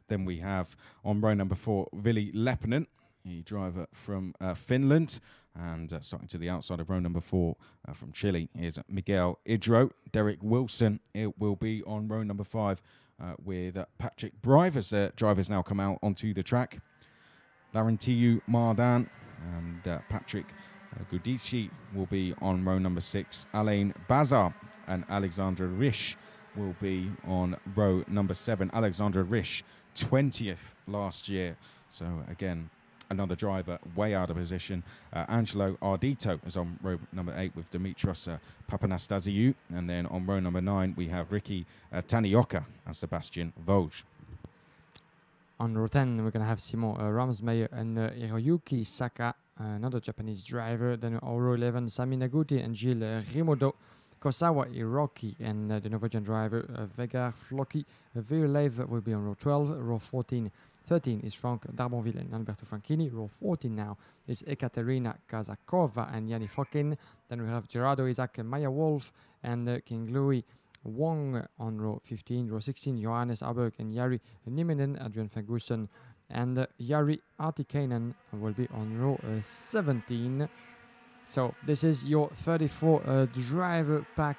A: Then we have on row number 4, Vili Lepinen. the driver from Finland. And starting to the outside of row number 4 from Chile is Miguel Idro. Derek Wilson, it will be on row number 5 with Patrick Brive as the drivers now come out onto the track. Larentiu Mardan and Patrick Gudici will be on row number 6. Alain Bazar and Alexandra Risch will be on row number 7. Alexandra Risch, 20th last year. So again, another driver way out of position. Angelo Ardito is on row number 8 with Dimitros Papanastasiou. And then on row number 9, we have Ricky Tanioka and Sebastian Vosges.
B: On row 10, we're going to have Simon Ramsmeyer and Hiroyuki Saka, another Japanese driver. Then on row 11, Sami Naguti and Gilles Rimodo. Kosawa Hiroki and the Norwegian driver Vegard Floki. Virlev will be on row 12. Row 13 is Frank Darbonville and Alberto Franchini. Row 14 now is Ekaterina Kazakova and Yanni Fokin. Then we have Gerardo Isaac, Maya Wolf and King Louis Wong on row 15. Row 16, Johannes Aberg and Jari Niminen, Adrian Ferguson and Jari Artikainen will be on row 17. So this is your 34 driver pack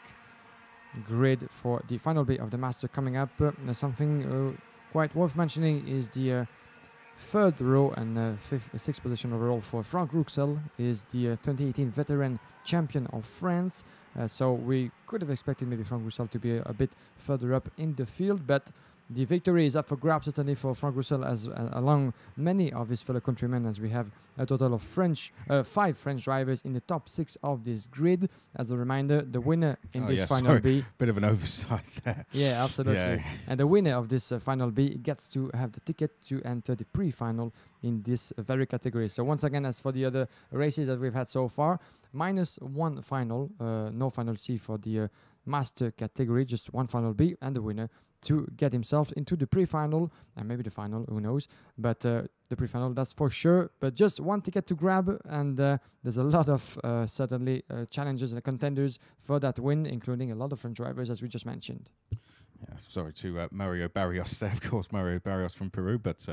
B: grid for the final bit of the Master coming up. Something quite worth mentioning is the third row and sixth position overall for Frank Rouxel, is the 2018 veteran champion of France. So we could have expected maybe Frank Rouxel to be a bit further up in the field, but the victory is up for grabs certainly for Frank Rouxel as along many of his fellow countrymen, as we have a total of 5 French drivers in the top 6 of this grid. As a reminder, the winner in this final B...
A: Bit of an oversight there.
B: Yeah, absolutely.
A: Yeah.
B: And the winner of this final B gets to have the ticket to enter the pre-final in this very category. So once again, as for the other races that we've had so far, -1 final, no final C for the Master category, just 1 final B, and the winner to get himself into the pre-final, and maybe the final, who knows, but the pre-final, that's for sure. But just 1 ticket to grab, and there's a lot of certainly challenges and contenders for that win, including a lot of French drivers, as we just mentioned.
A: Yeah, sorry to Mario Barrios there, of course, Mario Barrios from Peru, but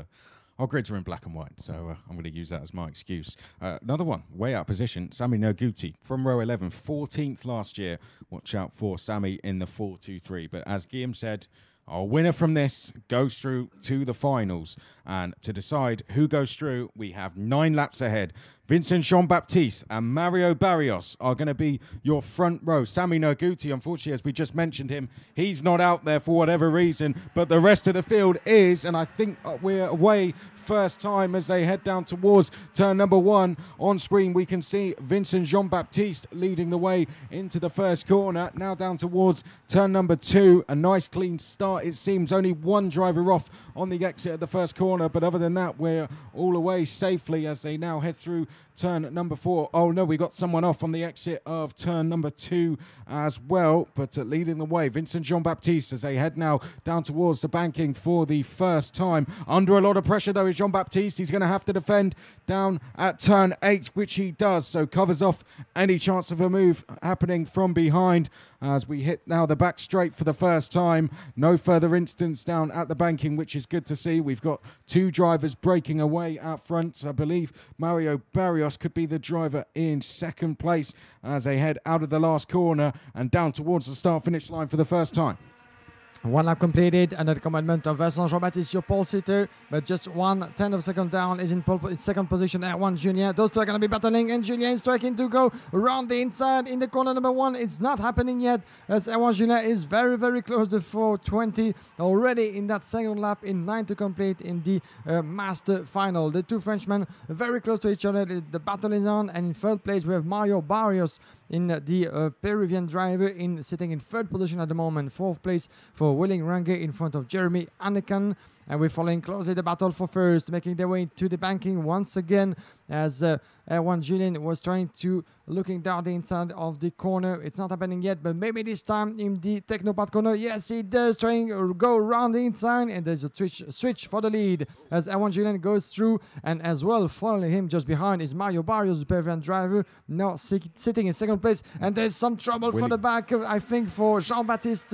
A: our grids are in black and white, so I'm going to use that as my excuse. Another one, way out position, Sami Noguti from row 11, 14th last year. Watch out for Sami in the 4-2-3. But as Guillaume said, our winner from this goes through to the finals. And to decide who goes through, we have 9 laps ahead. Vincent Jean-Baptiste and Mario Barrios are going to be your front row. Sami Noguti, unfortunately, as we just mentioned him, he's not out there for whatever reason, but the rest of the field is, and I think we're away first time as they head down towards turn number 1. On screen, we can see Vincent Jean-Baptiste leading the way into the first corner. Now down towards turn number 2. A nice clean start, it seems. Only 1 driver off on the exit of the first corner, but other than that, we're all away safely as they now head through turn number 4. Oh no, we got someone off on the exit of turn number 2 as well, but leading the way, Vincent Jean-Baptiste, as they head now down towards the banking for the first time. Under a lot of pressure though is Jean-Baptiste. He's going to have to defend down at turn 8, which he does, so covers off any chance of a move happening from behind as we hit now the back straight for the first time. No further incidents down at the banking, which is good to see. We've got 2 drivers breaking away out front. I believe Mario Barrios could be the driver in second place as they head out of the last corner and down towards the start-finish line for the first time.
B: 1 lap completed under the commandment of Vincent Jean-Baptiste, your pole sitter, but just 1/10 of a second down is in second position at Julien. Those two are going to be battling, and Julien is striking to go around the inside in the corner number 1. It's not happening yet as Julien is very, very close to 4:20 already in that second lap, in 9 to complete in the Master final. The 2 Frenchmen very close to each other. The battle is on, and in third place we have Mario Barrios in the Peruvian driver sitting in third position at the moment. 4th place for Willing Range in front of Jeremy Anakan. And we're following closely the battle for first, making their way to the banking once again as Erwan Julien was trying to looking down the inside of the corner. It's not happening yet, but maybe this time in the Technopat corner. Yes, he does, trying to go around the inside, and there's a switch for the lead as Erwan Julien goes through, and as well following him just behind is Mario Barrios, the Peruvian driver, now sitting in second place, and there's some trouble for the back, I think, for Jean-Baptiste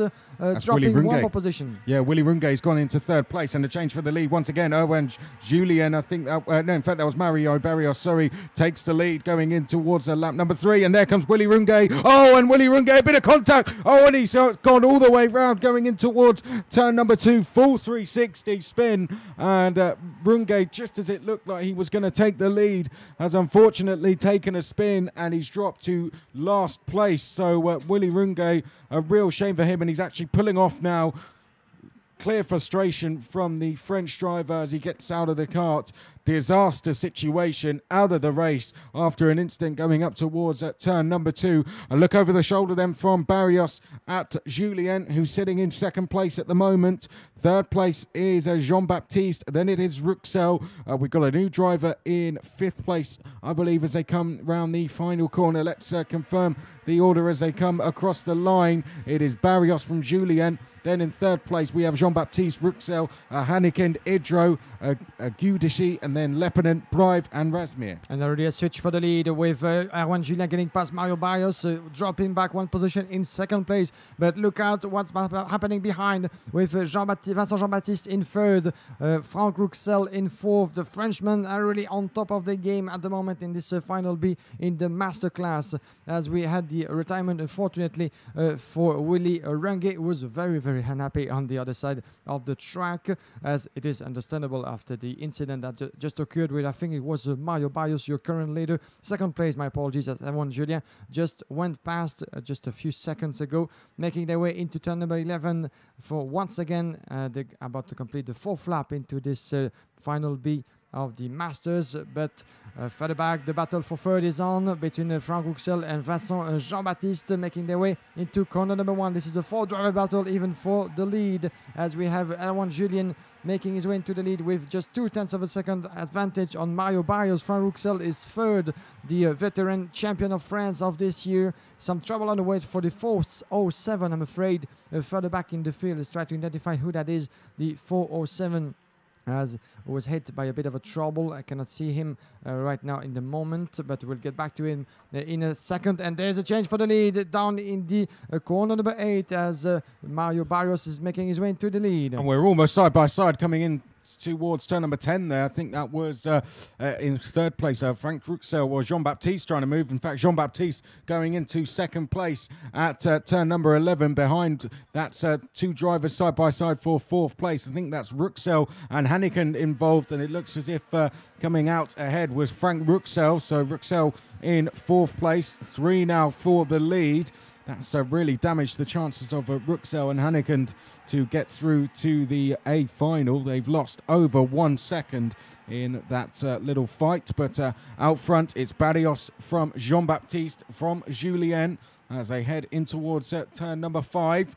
B: dropping one more position.
A: Yeah, Willy Runge's gone into third place, and a change for the lead once again. Erwan Julien, I think, no, in fact, that was Mario Barrios, sorry, takes the lead going in towards lap number 3, and there comes Willy Runge. Oh, and Willy Runge, a bit of contact. Oh, and he's gone all the way round going in towards turn number 2, full 360 spin, and Runge, just as it looked like he was going to take the lead, has unfortunately taken a spin, and he's dropped to last place. So Willy Runge, a real shame for him, and he's actually pulling off now. Clear frustration from the French driver as he gets out of the kart. Disaster situation, out of the race after an incident going up towards turn number 2. A look over the shoulder then from Barrios at Julien, who's sitting in second place at the moment. Third place is Jean-Baptiste. Then it is Ruxel. We've got a new driver in fifth place, I believe, as they come round the final corner. Let's confirm the order as they come across the line. It is Barrios from Julien. Then in third place, we have Jean-Baptiste, Ruxel, Hannikin, Idro, Gudishi, and then Leppinen, Brive, and Razmir.
B: And already a switch for the lead with Erwan Julien getting past Mario Barrios, dropping back one position in second place. But look out what's happening behind with Vincent Jean-Baptiste in third, Franck Ruxel in fourth. The Frenchmen are really on top of the game at the moment in this final B in the masterclass, as we had the retirement, unfortunately, for Willy Runge, who was very, very unhappy on the other side of the track, as it is understandable after the incident that just occurred with, I think it was Mario Barrios, your current leader. Second place, my apologies, at Erwan Julien just went past just a few seconds ago, making their way into turn number 11 for once again they're about to complete the fourth lap into this final B of the Masters. But further back, the battle for third is on between Franck Ruxel and Vincent Jean-Baptiste, making their way into corner number 1. This is a 4-driver battle even for the lead, as we have Erwan Julien making his way into the lead with just 0.2 of a second advantage on Mario Barrios. Franck Ruxel is third, the veteran champion of France of this year. Some trouble on the way for the 407, I'm afraid. Further back in the field is trying to identify who that is, the 407. As was hit by a bit of a trouble. I cannot see him right now in the moment, but we'll get back to him in a second. And there's a change for the lead down in the corner number 8, as Mario Barrios is making his way into the lead.
A: And we're almost side by side coming in towards turn number 10 there. I think that was in third place. Franck Ruxel or Jean-Baptiste trying to move. In fact, Jean-Baptiste going into second place at turn number 11. Behind, that's 2 drivers side by side for fourth place. I think that's Ruxel and Hannikin involved, and it looks as if coming out ahead was Franck Ruxel. So Ruxel in fourth place, 3 now for the lead. That's really damaged the chances of Ruxel and Hannikin to get through to the A final. They've lost over 1 second in that little fight. But out front, it's Barrios from Jean-Baptiste from Julien as they head in towards turn number 5.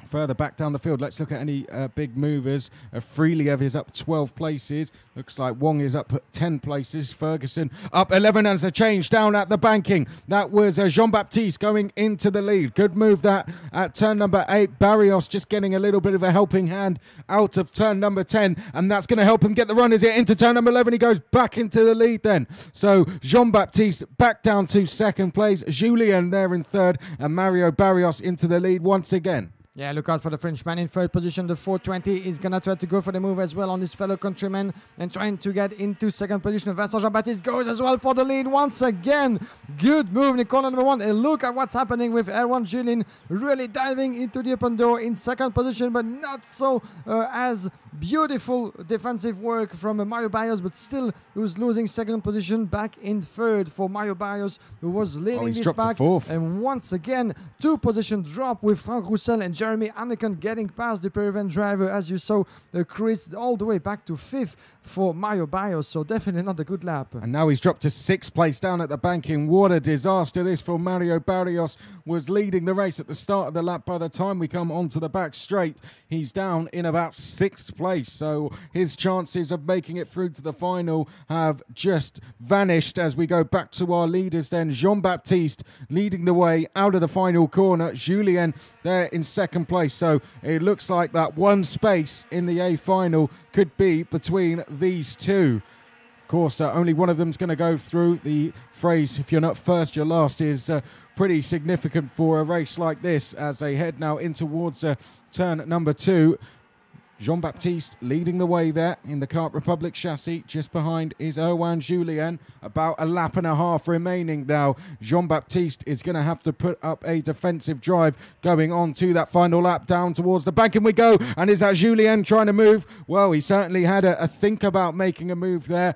A: Further back down the field, let's look at any big movers. Freeliev is up 12 places. Looks like Wong is up 10 places. Ferguson up 11, and there's a change down at the banking. That was Jean-Baptiste going into the lead. Good move that at turn number 8. Barrios just getting a little bit of a helping hand out of turn number 10, and that's going to help him get the run. Is it into turn number 11? He goes back into the lead then. So Jean-Baptiste back down to second place. Julien there in third, and Mario Barrios into the lead once again.
B: Yeah, look out for the Frenchman in third position. The 420 is going to try to go for the move as well on his fellow countrymen and trying to get into second position. Vincent Jean-Baptiste goes as well for the lead once again. Good move in corner number 1. And look at what's happening with Erwan Julien really diving into the open door in second position, but not so as beautiful defensive work from Mario Barrios, but still who's losing second position back in third for Mario Barrios, who was leading this pack. And once again, 2 position drop with Franck Ruxel and Jeremy Hannikin getting past the Peruvian driver, as you saw, Chris, all the way back to 5th for Mario Barrios. So definitely not a good lap.
A: And now he's dropped to 6th place down at the banking. What a disaster this for Mario Barrios. Was leading the race at the start of the lap. By the time we come onto the back straight, he's down in about 6th place. So his chances of making it through to the final have just vanished as we go back to our leaders then. Jean-Baptiste leading the way out of the final corner. Julien there in second place. So it looks like that one space in the A final could be between these two. Of course, only one of them's going to go through. The phrase, if you're not first, you're last, is pretty significant for a race like this as they head now in towards turn number 2. Jean-Baptiste leading the way there in the Kart Republic chassis. Just behind is Erwan Julien. About a lap and a half remaining now. Jean-Baptiste is going to have to put up a defensive drive going on to that final lap down towards the bank. And we go. And is that Julien trying to move? Well, he certainly had a think about making a move there.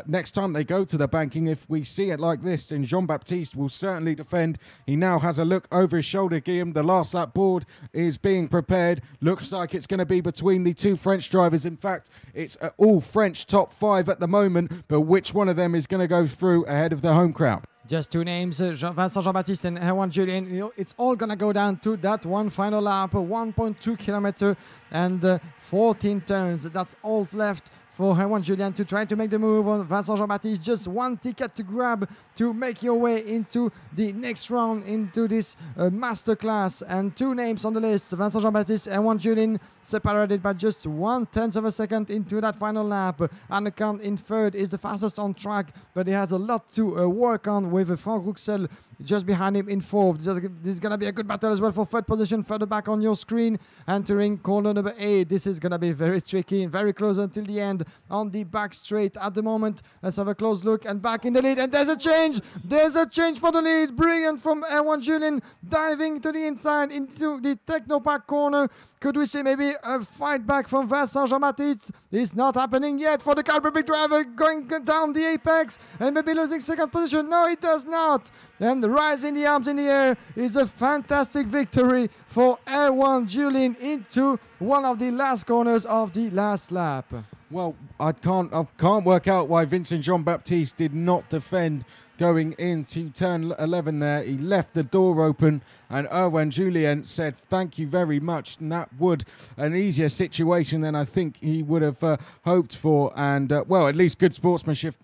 A: Next time they go to the banking, if we see it like this, then Jean-Baptiste will certainly defend. He now has a look over his shoulder, Guillaume. The last lap board is being prepared. Looks like it's going to be between the two French drivers. In fact, it's all French top 5 at the moment, but which one of them is going to go through ahead of the home crowd?
B: Just two names, Vincent Jean-Baptiste and Erwan Julien. You know, it's all going to go down to that one final lap, 1.2 kilometer and 14 turns. That's all's left for Erwan Julien to try to make the move on Vincent Jean-Baptiste. Just one ticket to grab to make your way into the next round, into this masterclass. And two names on the list, Vincent Jean-Baptiste and Erwan Julien, separated by just 1/10 of a second into that final lap. Anakan in third is the fastest on track, but he has a lot to work on with Franck Rouxel just behind him in fourth. This is going to be a good battle as well for third position further back on your screen. Entering corner number 8. This is going to be very tricky and very close until the end on the back straight at the moment. Let's have a close look and back in the lead. And there's a change. There's a change for the lead. Brilliant from Erwan Julien, diving to the inside into the Technopark corner. Could we see maybe a fight back from Vincent Jean-Baptiste? It's not happening yet for the Kart Republic driver, going down the apex and maybe losing second position. No, it does not. And rising the arms in the air is a fantastic victory for Erwan Julien into one of the last corners of the last lap.
A: Well, I can't work out why Vincent Jean-Baptiste did not defend going into turn 11 there. He left the door open and Erwan Julien said thank you very much, and that would an easier situation than I think he would have hoped for. And well, at least good sportsmanship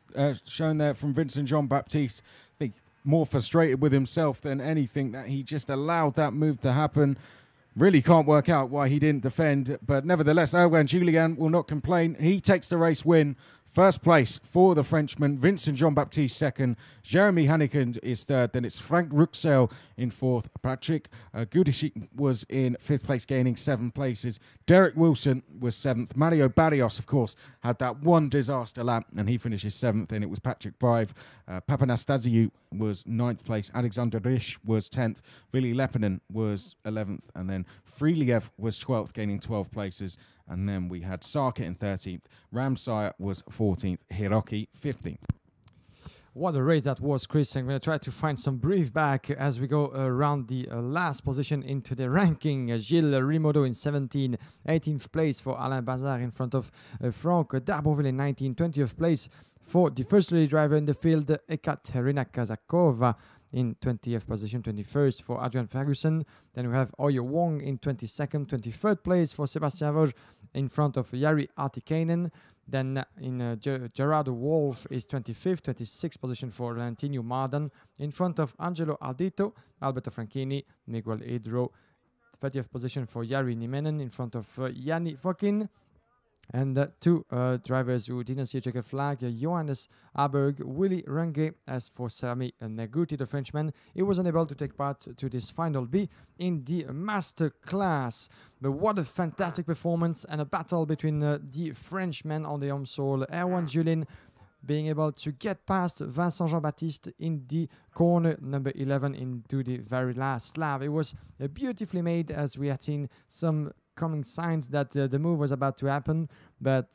A: shown there from Vincent Jean-Baptiste. I think more frustrated with himself than anything that he just allowed that move to happen. Really can't work out why he didn't defend, but nevertheless, Erwan Julien will not complain. He takes the race win. First place for the Frenchman, Vincent Jean-Baptiste second, Jeremy Hannigan is third, then it's Franck Rouxel in fourth, Patrick Gudicic was in fifth place, gaining 7 places, Derek Wilson was seventh, Mario Barrios, of course, had that one disaster lap and he finishes seventh, and it was Patrick Brive. Papanastasiou was 9th place, Alexander Risch was 10th, Vili Lepinen was 11th, and then Freeliev was 12th, gaining 12 places. And then we had Sarkit in 13th, Ramsay was 14th, Hiroki 15th.
B: What a race that was, Chris. I'm going to try to find some brief back as we go around the last position into the ranking. Gilles Rimodo in 17, 18th place for Alain Bazard in front of Franck Darboville in 19, 20th place for the first lady driver in the field, Ekaterina Kazakova in 20th position, 21st for Adrian Ferguson. Then we have Oyo Wong in 22nd, 23rd place for Sébastien Vosges in front of Jari Artikainen. Then in Gerardo Wolf is 25th, 26th position for Valentino Mardan in front of Angelo Ardito, Alberto Franchini, Miguel Edro. 30th position for Jari Nimenen in front of Yanni Fokin. And two drivers who didn't see a checkered flag, Johannes Aberg, Willy Range. As for Sami Naguti, the Frenchman, he was unable to take part to this final B in the master class. But what a fantastic performance and a battle between the Frenchmen on the Omsol. Erwan Julien being able to get past Vincent Jean-Baptiste in the corner number 11 into the very last lap. It was beautifully made, as we had seen some coming signs that the move was about to happen, but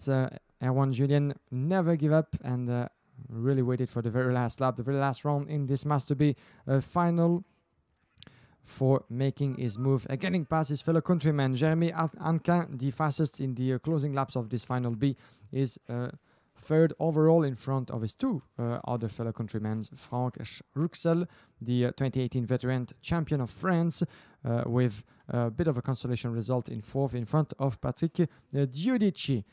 B: Erwan Julien never gave up and really waited for the very last lap, the very last round in this Master B final for making his move, getting past his fellow countryman. Jeremy Anquin, the fastest in the closing laps of this final B, is third overall in front of his two other fellow countrymen, Franck Rouxel, the 2018 veteran champion of France, with a bit of a consolation result in fourth in front of Patrick Giudici.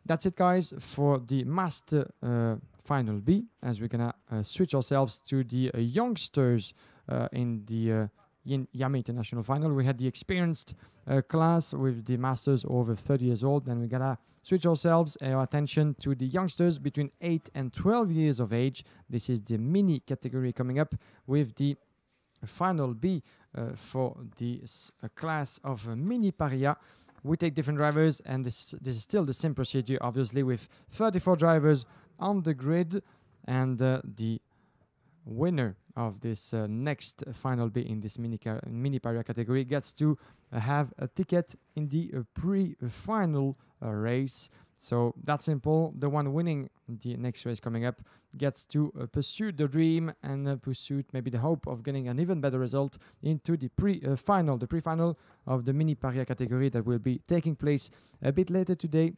B: That's it, guys, for the Master Final B, as we're going to switch ourselves to the youngsters in the IAME International Final. We had the experienced class with the masters over 30 years old, and we're gonna switch our attention to the youngsters between 8 and 12 years of age. This is the mini category coming up with the final B for the class of mini paria. We take different drivers, and this is still the same procedure, obviously, with 34 drivers on the grid, and the winner of this next final B in this mini paria category gets to have a ticket in the pre-final race. So that's simple. The one winning the next race coming up gets to pursue the dream and pursue maybe the hope of getting an even better result into the pre-final. The pre-final of the mini paria category that will be taking place a bit later today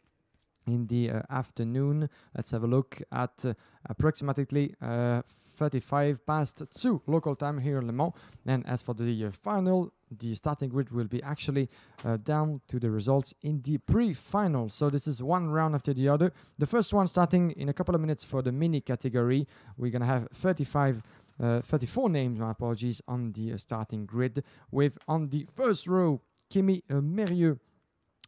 B: in the afternoon. Let's have a look at approximately 35 past 2 local time here in Le Mans. And as for the final, the starting grid will be actually down to the results in the pre-final. So this is one round after the other. The first one starting in a couple of minutes for the mini category. We're going to have 34 names, my apologies, on the starting grid, with on the first row, Kimi Mérieux,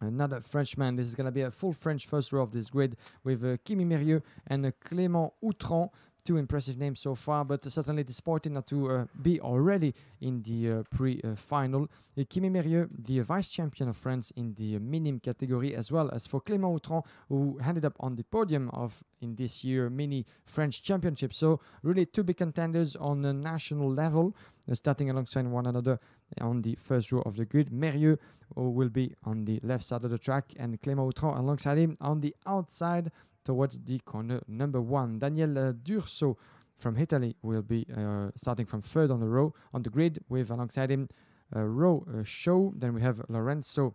B: another Frenchman. This is going to be a full French first row of this grid with Kimi Mérieux and Clément Outran. Two impressive names so far, but certainly disappointing not to be already in the pre-final. Kimi Mérieux, the vice champion of France in the minim category, as well as for Clément Outran, who ended up on the podium in this year mini French championship. So really two big contenders on a national level, starting alongside one another on the first row of the grid. Mérieux will be on the left side of the track, and Clément Outran alongside him on the outside towards the corner number 1. Daniel Durso from Italy will be starting from third on the grid, with alongside him row show. Then we have Lorenzo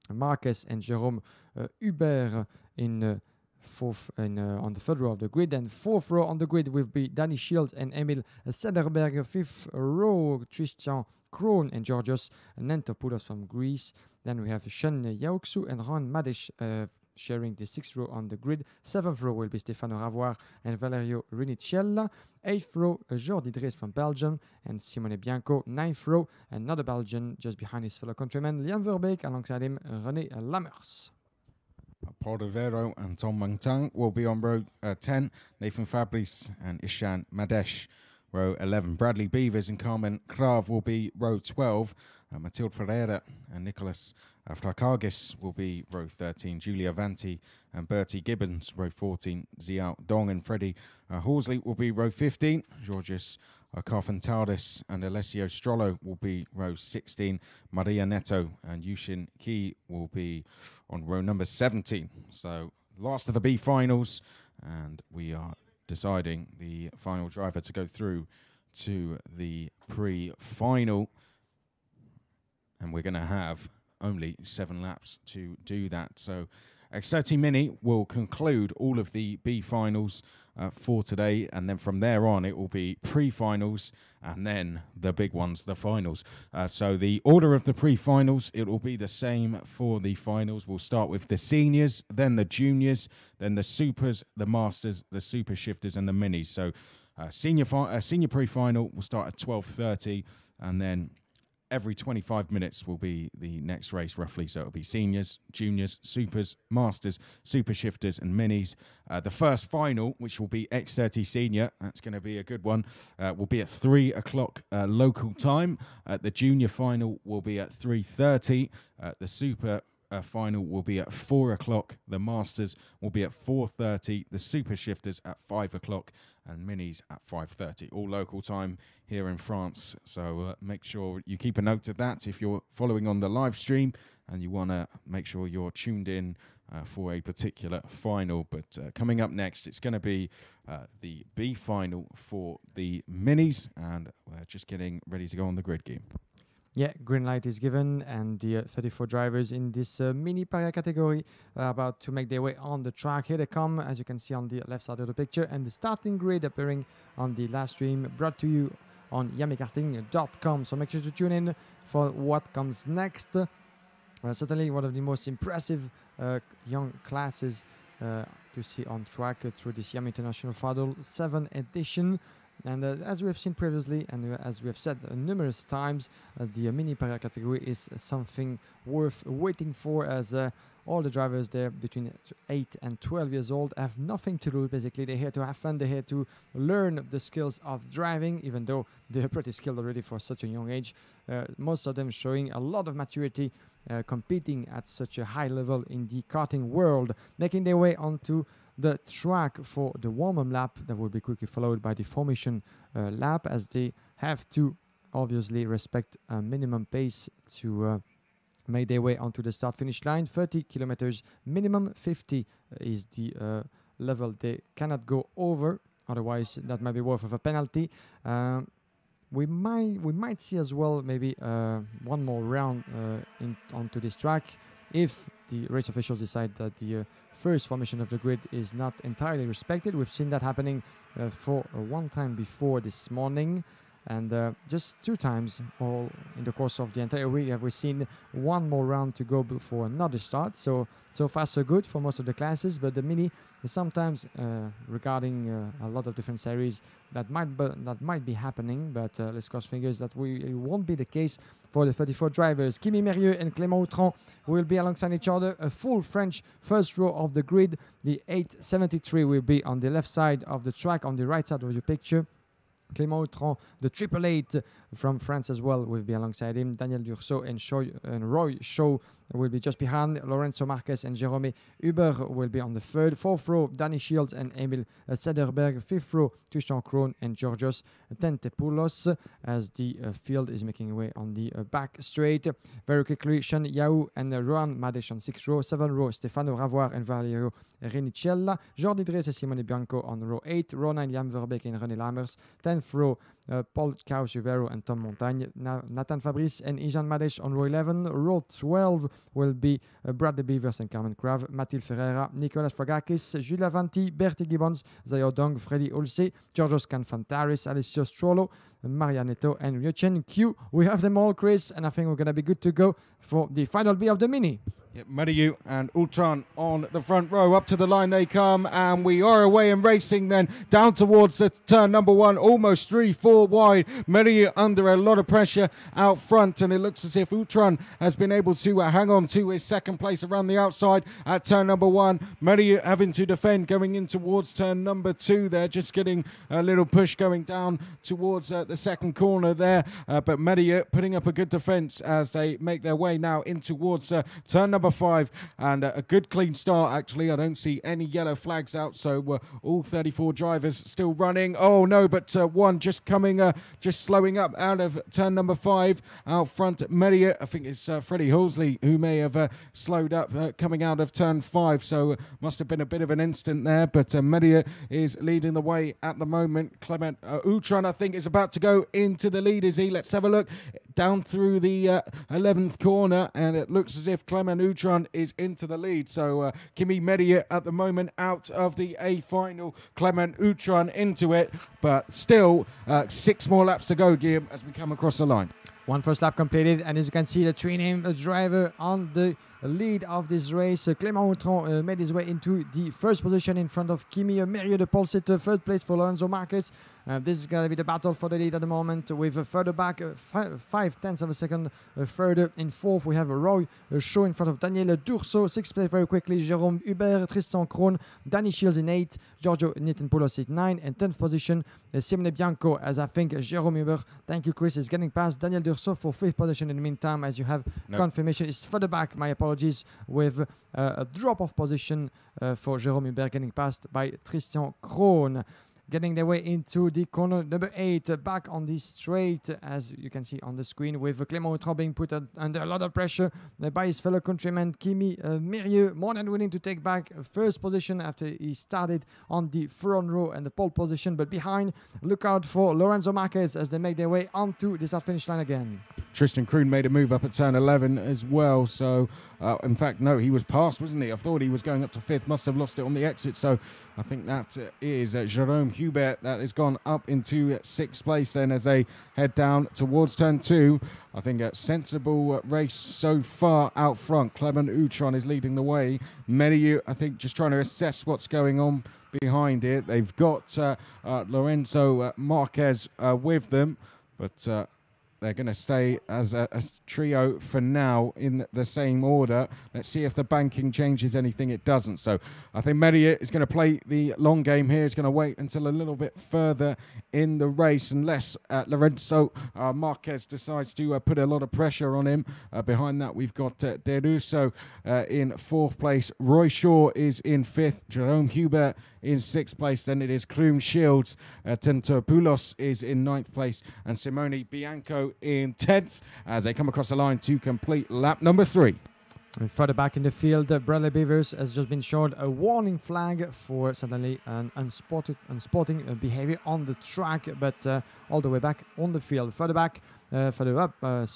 B: Marquez and Jérôme Hubert in fourth on the third row of the grid, and fourth row on the grid will be Danny Shield and Emil Sederberg. Fifth row, Tristan Krohn and Georgios Nantopoulos from Greece. Then we have Sean Yaoxu and Ron Madish sharing the sixth row on the grid. Seventh row will be Stefano Ravoire and Valerio Rinicella. Eighth row, Jordi Dres from Belgium and Simone Bianco. Ninth row, another Belgian just behind his fellow countryman, Liam Verbeek, alongside him, René Lammers.
A: Paul Rivero and Tom Mangtang will be on row 10. Nathan Fabrice and Ishan Madesh, row 11. Bradley Beavers and Carmen Krav will be row 12. Mathilde Ferreira and Nicholas Frakagis will be row 13. Julia Vanti and Bertie Gibbons, row 14. Xiao Dong and Freddie Horsley will be row 15. Georgios Carfentaris and Alessio Strollo will be row 16. Maria Neto and Yushin Ki will be on row number 17. So last of the B finals, and we are deciding the final driver to go through to the pre-final. And we're going to have only 7 laps to do that. So X30 Mini will conclude all of the B finals for today, and then from there on it will be pre-finals and then the big ones, the finals. So the order of the pre-finals, it will be the same for the finals. We'll start with the seniors, then the juniors, then the supers, the masters, the super shifters and the minis. So senior pre-final will start at 12:30, and then every 25 minutes will be the next race, roughly. So it'll be seniors, juniors, supers, masters, super shifters, and minis. The first final, which will be X30 Senior, that's going to be a good one, will be at 3 o'clock local time. The junior final will be at 3:30. The super final will be at 4 o'clock. The masters will be at 4:30. The super shifters at 5 o'clock. And minis at 5:30, all local time here in France. So make sure you keep a note of that if you're following on the live stream and you want to make sure you're tuned in for a particular final. But coming up next, it's going to be the B final for the minis, and we're just getting ready to go on the grid game.
B: Yeah, green light is given, and the 34 drivers in this mini paria category are about to make their way on the track. Here they come, as you can see on the left side of the picture, and the starting grid appearing on the live stream, brought to you on yamekarting.com. So make sure to tune in for what comes next. Certainly one of the most impressive young classes to see on track through this IAME International Final 7 edition. And as we have seen previously, and as we have said numerous times, the mini Paria category is something worth waiting for, as all the drivers there between 8 and 12 years old have nothing to lose. Basically, they're here to have fun, they're here to learn the skills of driving, even though they're pretty skilled already for such a young age. Most of them showing a lot of maturity, competing at such a high level in the karting world, making their way onto the track for the warm-up lap that will be quickly followed by the formation lap, as they have to obviously respect a minimum pace to make their way onto the start-finish line. 30 kilometers minimum, 50 is the level they cannot go over, otherwise that might be worth of a penalty. We might see as well maybe one more round onto this track if the race officials decide that the first formation of the grid is not entirely respected. We've seen that happening for one time before this morning, and just 2 times all in the course of the entire week have we seen one more round to go before another start. So far so good for most of the classes, but the mini is sometimes regarding a lot of different series that might be happening, but let's cross fingers that it won't be the case for the 34 drivers. Kimi Mérieux and Clément Outran will be alongside each other, a full French first row of the grid. The 873 will be on the left side of the track, on the right side of your picture. Clément Outran, the 888 from France as well, will be alongside him. Daniel Dursault and Roy Shaw will be just behind. Lorenzo Marquez and Jérôme Hubert will be on the third. 4th row, Danny Shields and Emil Sederberg. 5th row, Tristan Krohn and Georgios Tentepoulos, as the field is making way on the back straight. Very quickly, Sean Yao and Rohan Madesh on 6th row. 7th row, Stefano Ravoire and Valerio Renicella. Jordi Dres and Simone Bianco on row 8. Row 9, Liam Verbeek and René Lammers. 10th row, Paul Caus-Rivero and Tom Montagne. Nathan Fabrice and Ijan Madesh on row 11. Row 12 will be Bradley Beavers and Carmen Krav. Mathilde Ferreira, Nicolas Fragakis, Jules Avanti, Bertie Gibbons, Zayo Dong, Freddy Olse, Georgios Canfantaris, Alessio Strollo, Maria Neto and Ryochen Q. We have them all, Chris, and I think we're going to be good to go for the final B of the mini.
A: Yep, Mérieux and Outran on the front row. Up to the line they come, and we are away and racing then down towards the turn number 1, almost 3-4 wide. Mérieux under a lot of pressure out front, and it looks as if Outran has been able to hang on to his second place around the outside at turn number 1. Mérieux having to defend going in towards turn number 2 there, just getting a little push going down towards the second corner there, but Mérieux putting up a good defence as they make their way now in towards turn number 5, and a good clean start actually. I don't see any yellow flags out, so all 34 drivers still running. Oh no, but one just slowing up out of turn number 5 out front. Mérieux, I think it's Freddie Horsley who may have slowed up coming out of turn 5, so must have been a bit of an instant there, but Mérieux is leading the way at the moment. Clément Outran, I think, is about to go into the lead, is he? Let's have a look down through the 11th corner, and it looks as if Clément Outran is into the lead. So Kimi Mérieux at the moment out of the A final, Clément Outran into it, but still 6 more laps to go, Guillaume, as we come across the line.
B: One first lap completed, and as you can see, the 3-named driver on the lead of this race. Clément Outran made his way into the first position in front of Kimi Mérieux, the pole sitter. 3rd place for Lorenzo Marquez. This is going to be the battle for the lead at the moment, with further back 5/10 of a second further in 4th. We have Roy Shaw in front of Daniel Dursault. 6th place very quickly, Jérôme Hubert, Tristan Krohn, Danny Shields in 8, Giorgio Nitinpoulos in 9, and 10th position, Simone Bianco, as I think Jérôme Hubert, thank you Chris, is getting past Daniel Dursault for 5th position in the meantime, as you have confirmation. It's further back, my apologies, with a drop of position for Jérôme Hubert, getting passed by Tristan Krohn. Getting their way into the corner number 8, back on the straight, as you can see on the screen, with Clément Outran being put under a lot of pressure by his fellow countryman Kimi Mérieux, more than willing to take back first position after he started on the front row and the pole position, but behind, look out for Lorenzo Marquez as they make their way onto the start finish line again.
A: Tristan Krohn made a move up at turn 11 as well, so in fact, no, he was past, wasn't he? I thought he was going up to 5th, must have lost it on the exit, so I think that is Jérôme Hubert that has gone up into 6th place then as they head down towards turn 2. I think a sensible race so far out front. Clément Outran is leading the way. Mérieux, I think, just trying to assess what's going on behind it. They've got Lorenzo Marquez with them, but they're going to stay as a trio for now in the same order. Let's see if the banking changes anything. It doesn't. So I think Merriott is going to play the long game here. He's going to wait until a little bit further in the race, unless Lorenzo Marquez decides to put a lot of pressure on him. Behind that, we've got Deruso in 4th place. Roy Shaw is in 5th. Jerome Hubert in 6th place. Then it is Kroon Shields. Tentopoulos is in 9th place. And Simone Bianco in 10th as they come across the line to complete lap number 3.
B: And further back in the field, Bradley Beavers has just been shown a warning flag for suddenly an unsporting behavior on the track, but all the way back on the field. Further back, further up, at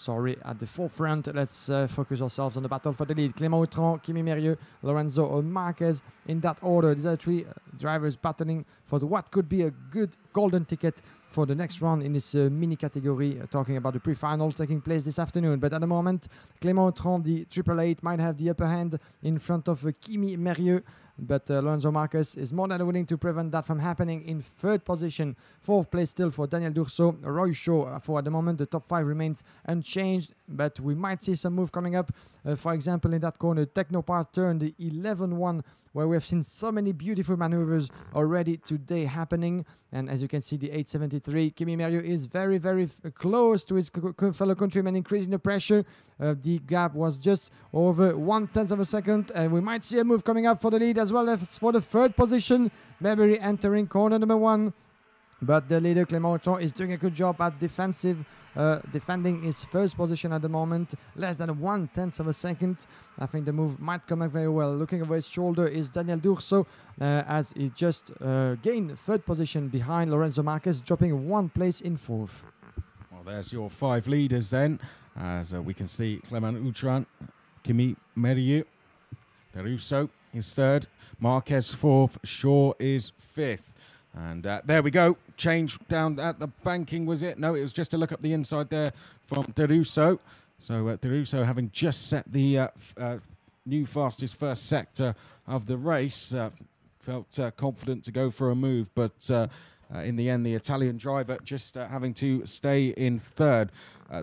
B: the forefront, let's focus ourselves on the battle for the lead. Clément Autran, Kimi Mérieux, Lorenzo Marquez, in that order. These are 3 drivers battling for what could be a good golden ticket for the next round in this mini category, talking about the pre-finals taking place this afternoon. But at the moment, Clément Autran, the Triple Eight, might have the upper hand in front of Kimi Mérieux. But Lorenzo Marquez is more than willing to prevent that from happening in 3rd position. 4th place still for Daniel Durso. Roy Shaw, for at the moment, the top 5 remains unchanged, but we might see some move coming up. For example, in that corner, Technopart turn, the 11-1, where we have seen so many beautiful maneuvers already today happening. And as you can see, the 873, Kimi Mérieux is very, very close to his fellow countryman, increasing the pressure. The gap was just over 1/10 of a second. And we might see a move coming up for the lead as well as for the 3rd position. Maybury entering corner number 1. But the leader, Clément Autran, is doing a good job at defending his 1st position at the moment. Less than 1/10 of a second. I think the move might come up very well. Looking over his shoulder is Daniel Durso, as he just gained 3rd position behind Lorenzo Marquez, dropping 1 place in 4th.
A: Well, there's your 5 leaders then. As we can see, Clément Autran, Kimi Mérieux, Deruso is 3rd, Marquez 4th, Shaw is 5th. And there we go. Change down at the banking, was it? No, it was just a look up the inside there from Deruso. So Deruso, having just set the new fastest 1st sector of the race, felt confident to go for a move. But in the end, the Italian driver just having to stay in 3rd.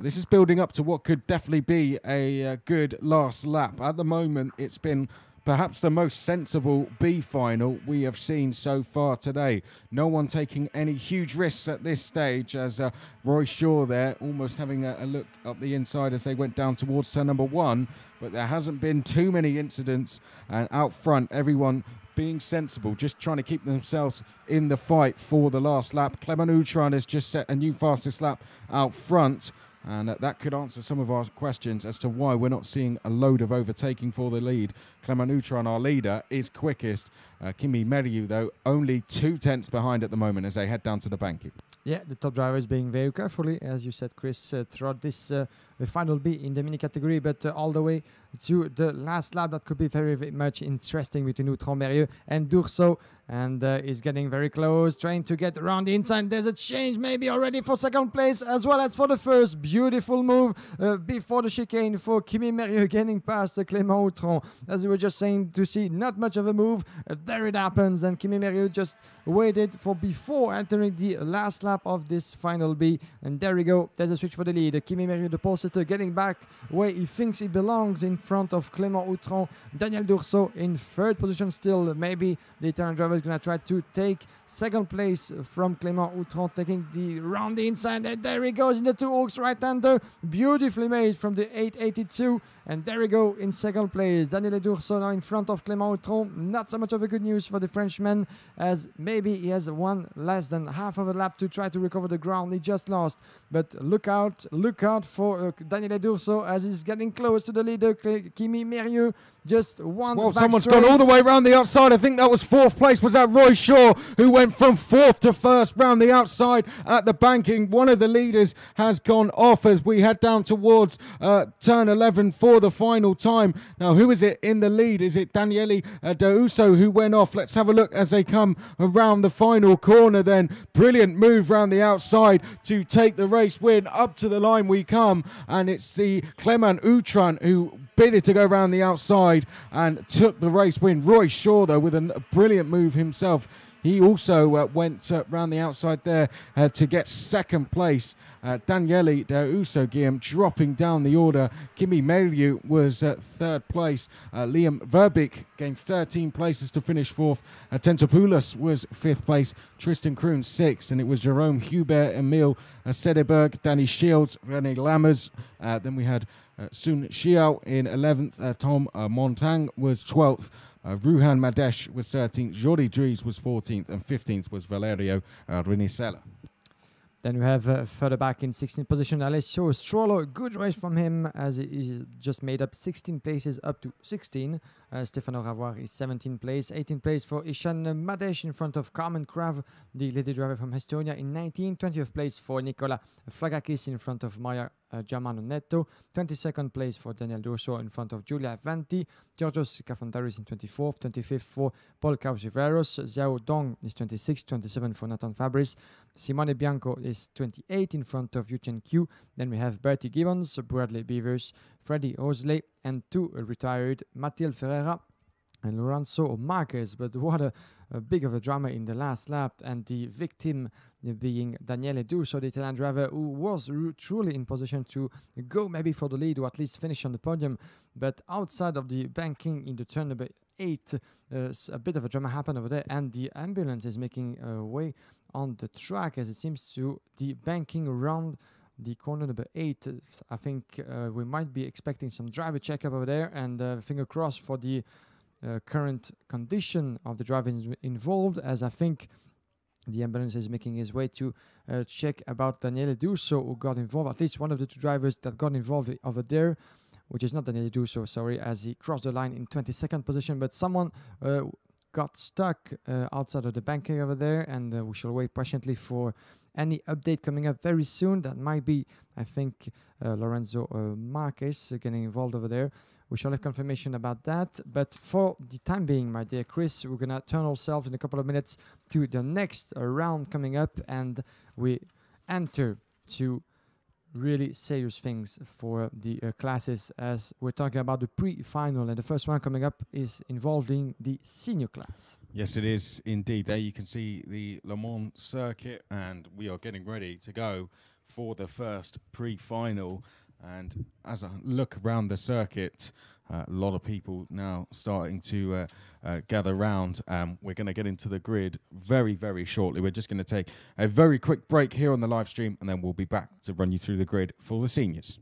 A: This is building up to what could definitely be a good last lap. At the moment, it's been perhaps the most sensible B final we have seen so far today. No one taking any huge risks at this stage, as Roy Shaw there almost having a look up the inside as they went down towards turn number 1. But there hasn't been too many incidents, and out front, everyone being sensible, just trying to keep themselves in the fight for the last lap. Clément Autran has just set a new fastest lap out front. And that could answer some of our questions as to why we're not seeing a load of overtaking for the lead. Clément Autran, our leader, is quickest. Kimi Mérieux, though, only 2/10 behind at the moment as they head down to the banking.
B: Yeah, the top driver is being very carefully, as you said, Chris, throughout this final B in the mini category, but all the way to the last lap. That could be very, very much interesting between Autran, Mérieux and Durso. And is getting very close, trying to get around the inside. There's a change maybe already for 2nd place as well as for the 1st. Beautiful move before the chicane for Kimi Mérieux, getting past Clément Autran. As we were just saying, to see not much of a move. There it happens, and Kimi Mérieux just waited for before entering the last lap of this final B. And there we go. There's a switch for the lead. Kimi Mérieux, the pole sitter, getting back where he thinks he belongs in front of Clément Autran. Daniel Durso in 3rd position still. Maybe the Italian driver is going to try to take 2nd place from Clément Autran, taking the round the inside, and there he goes in the 2 hooks, right-hander, beautifully made from the 882, and there we go in 2nd place. Daniel Durso now in front of Clément Autran. Not so much of a good news for the Frenchman, as maybe he has one less than half of a lap to try to recover the ground he just lost. But look out for Daniel Durso as he's getting close to the leader, Kimi Mérieux. Just one.
A: Well, someone's gone all the way around the outside. I think that was 4th place. Was that Roy Shaw who went went from 4th to 1st round the outside at the banking. One of the leaders has gone off as we head down towards turn 11 for the final time. Now, who is it in the lead? Is it Daniele D'Uso who went off? Let's have a look as they come around the final corner then. Brilliant move round the outside to take the race win. Up to the line we come, and it's the Clement Utran who bid it to go around the outside and took the race win. Roy Shaw, though, with a brilliant move himself. He also went round the outside there to get 2nd place. Daniele D'Uso, Guillaume, dropping down the order. Kimi Meliu was 3rd place. Liam Verbeek gained 13 places to finish 4th. Tentopoulos was 5th place. Tristan Kroon 6th. And it was Jerome Hubert, Emile Sedeberg, Danny Shields, René Lammers. Then we had Sun Xiao in 11th. Tom Montang was 12th. Ruhan Madesh was 13th, Jordi Dries was 14th, and 15th was Valerio Renisella.
B: Then we have further back in 16th position, Alessio Strollo. Good race from him as he just made up 16 places up to 16. Stefano Ravoir is 17th place. 18th place for Ishan Madesh in front of Carmen Krav, the lady driver from Estonia in 19th. 20th place for Nicola Flagakis in front of Maya Germano Netto. 22nd place for Daniel D'Urso in front of Giulia Vanti. Georgios Kafantaris in 24th. 25th for Paul Causiveros. Xiao Dong is 26th. 27th for Nathan Fabris. Simone Bianco is 28 in front of Yuchen Q. Then we have Bertie Gibbons, Bradley Beavers, Freddie Osley, and 2 retired, Mathilde Ferreira and Lorenzo Marquez. But what a big of a drama in the last lap, and the victim being Daniele D'Urso, the Italian driver, who was truly in position to go maybe for the lead or at least finish on the podium. But outside of the banking in the turn number 8, a bit of a drama happened over there, and the ambulance is making way on the track as it seems to the banking around the corner number 8. I think we might be expecting some driver checkup over there, and finger crossed for the current condition of the driver involved, as I think the ambulance is making his way to check about Daniele D'Urso, who got involved, at least one of the 2 drivers that got involved over there, which is not Daniele D'Urso, sorry, as he crossed the line in 22nd position, but someone got stuck outside of the banking over there, and we shall wait patiently for any update coming up very soon. That might be, I think, Lorenzo Marquez getting involved over there. We shall have confirmation about that. But for the time being, my dear Chris, we're going to turn ourselves in a couple of minutes to the next round coming up, and we enter to really serious things for the classes, as we're talking about the pre-final, and the first one coming up is involving the senior class.
A: Yes, it is indeed. There you can see the Le Mans circuit, and we are getting ready to go for the first pre-final. And as I look around the circuit, a lot of people now starting to gather round. We're going to get into the grid very, very shortly. We're just going to take a very quick break here on the live stream, and then we'll be back to run you through the grid for the seniors.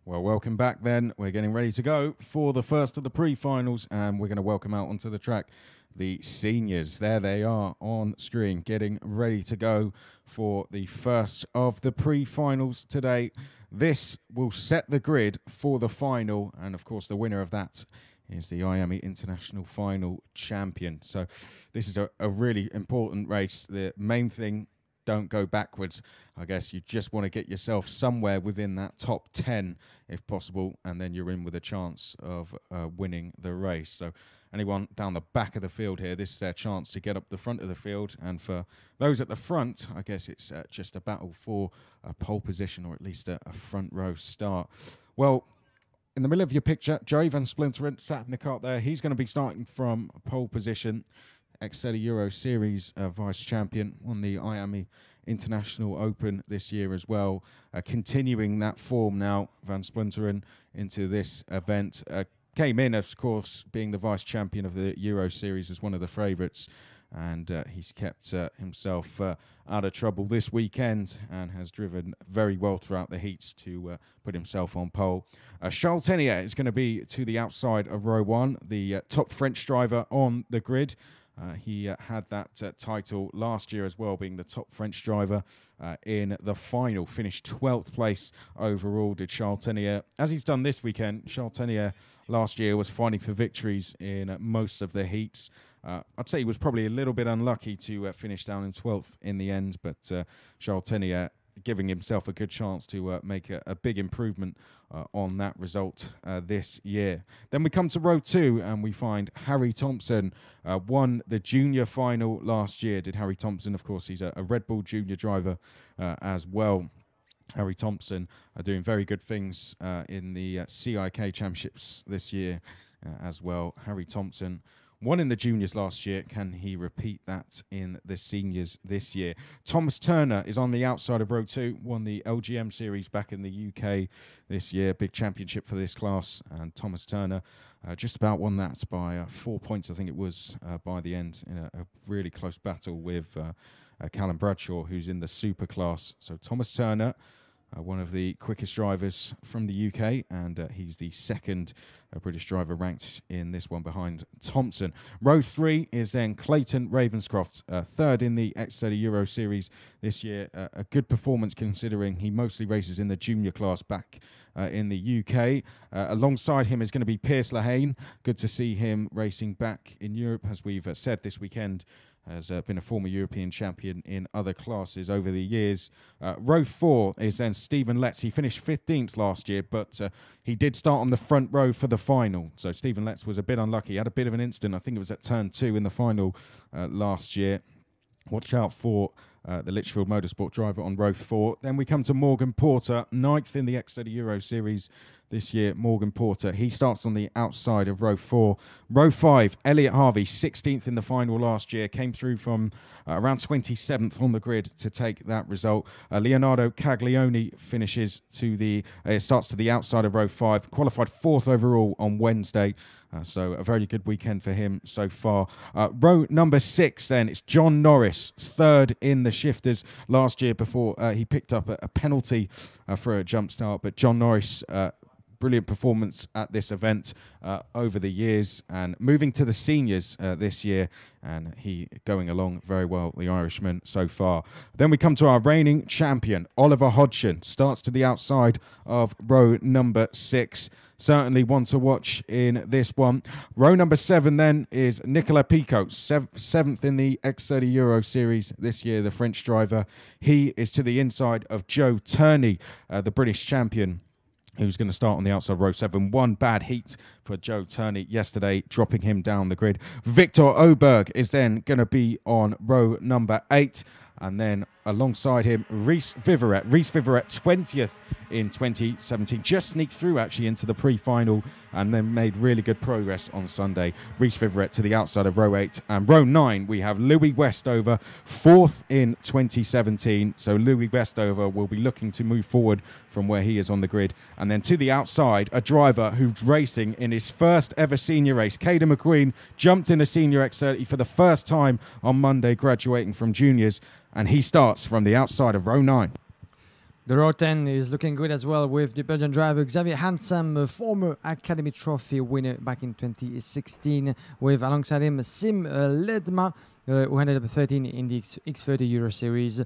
A: Well, welcome back then. We're getting ready to go for the first of the pre-finals, and we're going to welcome out onto the track the seniors. There they are on screen, getting ready to go for the first of the pre-finals today. This will set the grid for the final, and of course the winner of that is the IAME International Final champion. So this is a really important race. The main thing, don't go backwards. I guess you just want to get yourself somewhere within that top 10 if possible, and then you're in with a chance of winning the race. So anyone down the back of the field here, this is their chance to get up the front of the field. And for those at the front, I guess it's just a battle for a pole position, or at least a front row start. Well, in the middle of your picture, Joey Van Splinteren sat in the cart there. He's going to be starting from pole position. Exceller Euro Series vice champion, won the IAME International Open this year as well. Continuing that form now, Van Splinteren into this event. Came in, of course, being the vice champion of the Euro Series as one of the favourites. And he's kept himself out of trouble this weekend and has driven very well throughout the heats to put himself on pole. Charles Tenier is going to be to the outside of row one, the top French driver on the grid. He had that title last year as well, being the top French driver in the final. Finished 12th place overall, did Charles Tenier. As he's done this weekend, Charles Tenier last year was fighting for victories in most of the heats. I'd say he was probably a little bit unlucky to finish down in 12th in the end, but Charles Tenier giving himself a good chance to make a big improvement on that result this year. Then we come to row two and we find Harry Thompson won the junior final last year. Did Harry Thompson, of course, he's a Red Bull junior driver as well. Harry Thompson doing very good things in the CIK championships this year as well. Harry Thompson won in the juniors last year. Can he repeat that in the seniors this year? Thomas Turner is on the outside of row two, won the LGM series back in the UK this year. Big championship for this class. And Thomas Turner just about won that by 4 points, I think it was, by the end, in a really close battle with Callum Bradshaw, who's in the super class. So Thomas Turner, one of the quickest drivers from the UK, and he's the second British driver ranked in this one behind Thompson. Row three is then Clayton Ravenscroft, third in the Exeter Euro Series this year. A good performance considering he mostly races in the junior class back in the UK. Alongside him is going to be Piers Lehane. Good to see him racing back in Europe, as we've said this weekend. Has been a former European champion in other classes over the years. Row four is then Stephen Letts. He finished 15th last year, but he did start on the front row for the final. So Stephen Letts was a bit unlucky. He had a bit of an incident. I think it was at turn 2 in the final last year. Watch out for the Litchfield Motorsport driver on row 4. Then we come to Morgan Porter, 9th in the Exeter Euro Series this year. Morgan Porter, he starts on the outside of row 4. Row 5, Elliot Harvey, 16th in the final last year, came through from around 27th on the grid to take that result. Leonardo Caglioni finishes to the starts to the outside of row 5, qualified 4th overall on Wednesday. So a very good weekend for him so far. Row number 6 then, it's John Norris, 3rd in the shifters last year before he picked up a penalty for a jump start. But John Norris, brilliant performance at this event over the years, and moving to the seniors this year, and he going along very well, the Irishman, so far. Then we come to our reigning champion, Oliver Hodgson, starts to the outside of row number 6. Certainly one to watch in this one. Row number 7 then is Nicolas Picot, 7th in the Exeter Euro Series this year, the French driver. He is to the inside of Joe Turney, the British champion, who's going to start on the outside of row 7. One bad heat for Joe Turney yesterday, dropping him down the grid. Victor Oberg is then going to be on row number 8. And then alongside him, Rhys Viverette. Rhys Viverette, 20th in 2017. Just sneaked through, actually, into the pre-final and then made really good progress on Sunday. Rhys Viverette to the outside of row 8. And row 9, we have Louis Westover, 4th in 2017. So Louis Westover will be looking to move forward from where he is on the grid. And then to the outside, a driver who's racing in his first ever senior race. Caden McQueen jumped in a senior X30 for the first time on Monday, graduating from juniors. And he starts from the outside of row 9.
B: The row 10 is looking good as well with the Belgian driver Xavier Hansen, a former Academy Trophy winner back in 2016, with alongside him Sim Ledma, who ended up 13 in the X30 Euro Series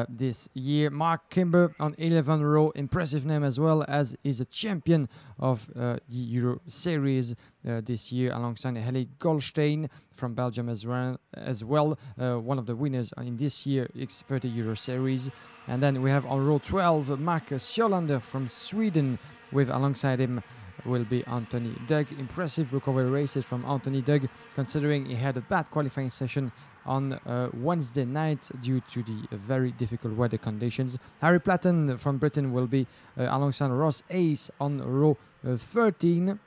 B: this year. Mark Kimber on 11 row, impressive name as well, as is a champion of the Euro Series this year, alongside Helle Goldstein from Belgium as well, one of the winners in this year X30 Euro Series. And then we have on row 12 Mark Sjolander from Sweden, with alongside him will be Anthony Dugg. Impressive recovery races from Anthony Dugg, considering he had a bad qualifying session on Wednesday night due to the very difficult weather conditions. Harry Platten from Britain will be alongside Ross Ace on row 13.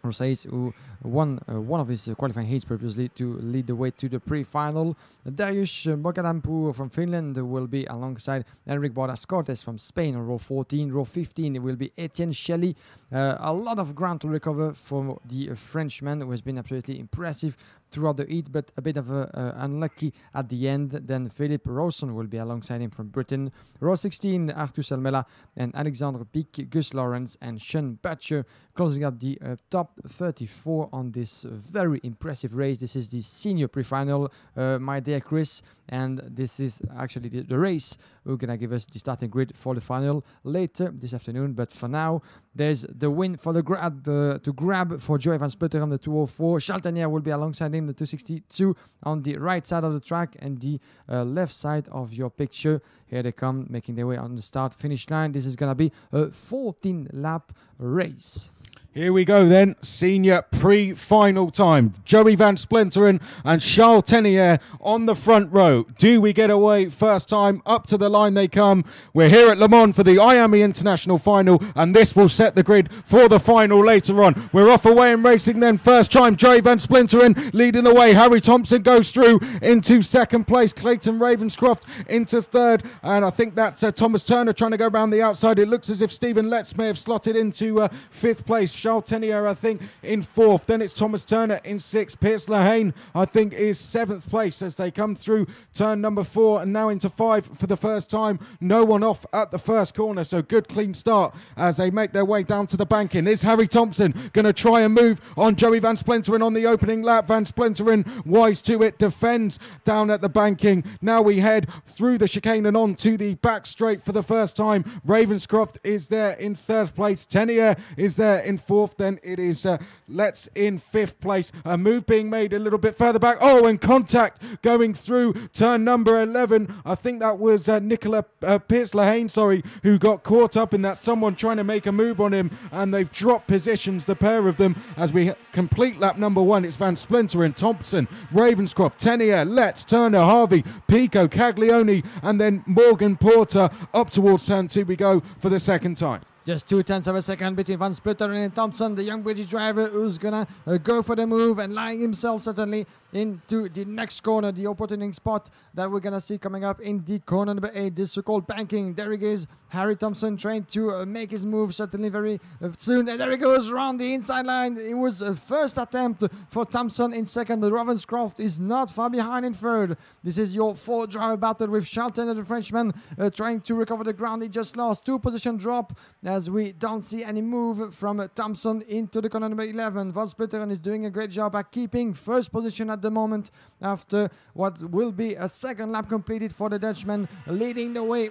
B: Ross Ace, who won one of his qualifying heats previously to lead the way to the pre-final. Darius Mogadampu from Finland will be alongside Enric Bordas Cortes from Spain on row 14. Row 15 it will be Etienne Shelley. A lot of ground to recover for the Frenchman, who has been absolutely impressive throughout the heat, but a bit of unlucky at the end. Then Philippe Rawson will be alongside him from Britain. Row 16, Arthur Salmela and Alexandre Pic, Gus Lawrence and Sean Butcher closing out the top 34 on this very impressive race. This is the senior pre-final, my dear Chris, and this is actually the race who's going to give us the starting grid for the final later this afternoon. But for now, there's the win for the to grab for Joey Van Splitter on the 204. Chaltanier will be alongside him, the 262 on the right side of the track and the left side of your picture. Here they come, making their way on the start-finish line. This is going to be a 14-lap race.
A: Here we go then, senior pre-final time. Joey Van Splinteren and Charles Tenier on the front row. Do we get away first time? Up to the line they come. We're here at Le Mans for the IAME International Final, and this will set the grid for the final later on. We're off away and racing then. First time, Joey Van Splinteren leading the way. Harry Thompson goes through into second place. Clayton Ravenscroft into third, and I think that's Thomas Turner trying to go around the outside. It looks as if Stephen Letts may have slotted into fifth place. Charles Tenier, I think, in fourth. Then it's Thomas Turner in sixth. Pierce Lehane, I think, is seventh place as they come through turn number 4 and now into 5 for the first time. No one off at the first corner, so good clean start as they make their way down to the banking. Is Harry Thompson going to try and move on Joey Van Splinteren on the opening lap? Van Splinteren, wise to it, defends down at the banking. Now we head through the chicane and on to the back straight for the first time. Ravenscroft is there in third place. Tenier is there in fourth. Then it is Letts in fifth place. A move being made a little bit further back. Oh, and contact going through turn number 11. I think that was Nicola Pierce Lehane, sorry, who got caught up in that. Someone trying to make a move on him, and they've dropped positions, the pair of them, as we complete lap number 1. It's Van Splinteren, Thompson, Ravenscroft, Tenier, Letts, Turner, Harvey, Pico, Caglioni, and then Morgan Porter. Up towards turn 2 we go for the second time.
B: Just 0.2 of a second between Van Splinteren and Thompson, the young British driver who's going to go for the move and lying himself certainly into the next corner, the opportunity spot that we're going to see coming up in the corner number 8, this so-called banking. There he is, Harry Thompson trying to make his move certainly very soon. And there he goes around the inside line. It was a first attempt for Thompson in second, but Ravenscroft is not far behind in third. This is your 4-driver battle with Charles Tenier, the Frenchman, trying to recover the ground he just lost. 2-position drop as we don't see any move from Thompson into the corner number 11. Van Splinteren is doing a great job at keeping first position at the moment after what will be a second lap completed for the Dutchman, leading the way.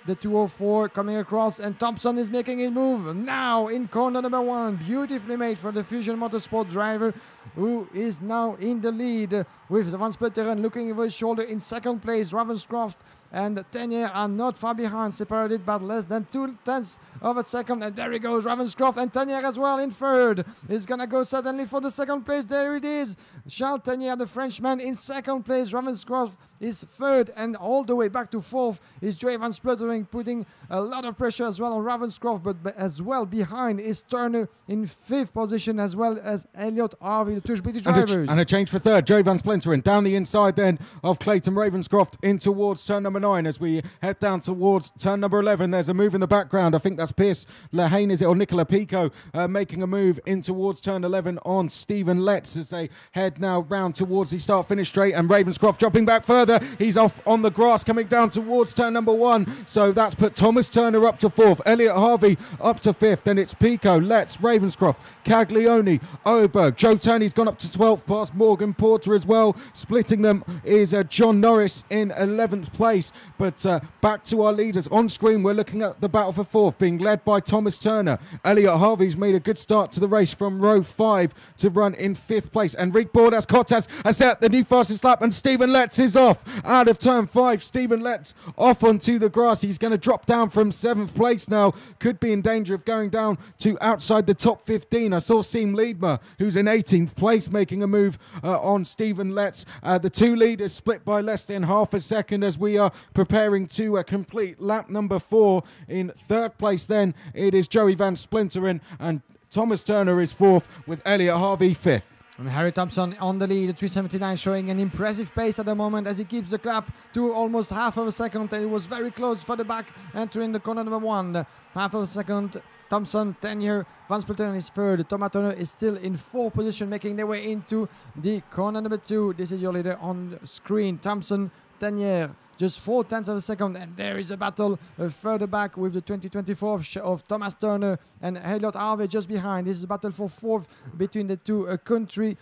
B: The 204 coming across, and Thompson is making his move now in corner number 1. Beautifully made for the Fusion Motorsport driver, who is now in the lead with Van Splinteren looking over his shoulder in second place. Ravenscroft and Tenier are not far behind, separated by less than 0.2 of a second. And there he goes, Ravenscroft and Tenier as well in third. He's gonna go certainly for the second place. There it is, Charles Tenier, the Frenchman, in second place. Ravenscroft is third, and all the way back to fourth is Joey Van Splinteren, putting a lot of pressure as well on Ravenscroft, but as well behind is Turner in fifth position, as well as Elliot Harvey, the two British drivers.
A: And a change for third, Joey Van Splinteren down the inside then of Clayton Ravenscroft in towards turn number 9 as we head down towards turn number 11. There's a move in the background. I think that's Pierce Lehane, is it, or Nicola Pico making a move in towards turn 11 on Stephen Letts as they head now round towards the start-finish straight, and Ravenscroft dropping back further. shoulder. He's off on the grass coming down towards turn number 1. So that's put Thomas Turner up to 4th, Elliot Harvey up to 5th. Then it's Pico, Letts, Ravenscroft, Caglioni, Oberg. Joe Turney's gone up to 12th past Morgan Porter as well. Splitting them is John Norris in 11th place. But back to our leaders. On screen, we're looking at the battle for 4th, being led by Thomas Turner. Elliot Harvey's made a good start to the race from row 5 to run in 5th place. Enrique Bordas Cottas has set the new fastest lap, and Stephen Letts is off out of turn 5. Stephen Letts off onto the grass. He's going to drop down from 7th place now. Could be in danger of going down to outside the top 15. I saw Seem Liedmer, who's in 18th place, making a move on Stephen Letts. The two leaders split by less than half a second as we are preparing to complete lap number 4. In 3rd place then it is Joey Van Splinteren, and Thomas Turner is 4th with Elliot Harvey 5th.
B: And Harry Thompson on the lead, 3:79, showing an impressive pace at the moment as he keeps the gap to almost half of a second. And it was very close for the back, entering the corner number 1. Half of a second. Thompson, Tenier, Van Splinteren is 3rd. Thomas Turner is still in 4th position, making their way into the corner number 2. This is your leader on screen. Thompson, Tenier, just 4/10 of a second, and there is a battle further back with the 2024 of Thomas Turner and Elliot Harvey just behind. This is a battle for 4th between the two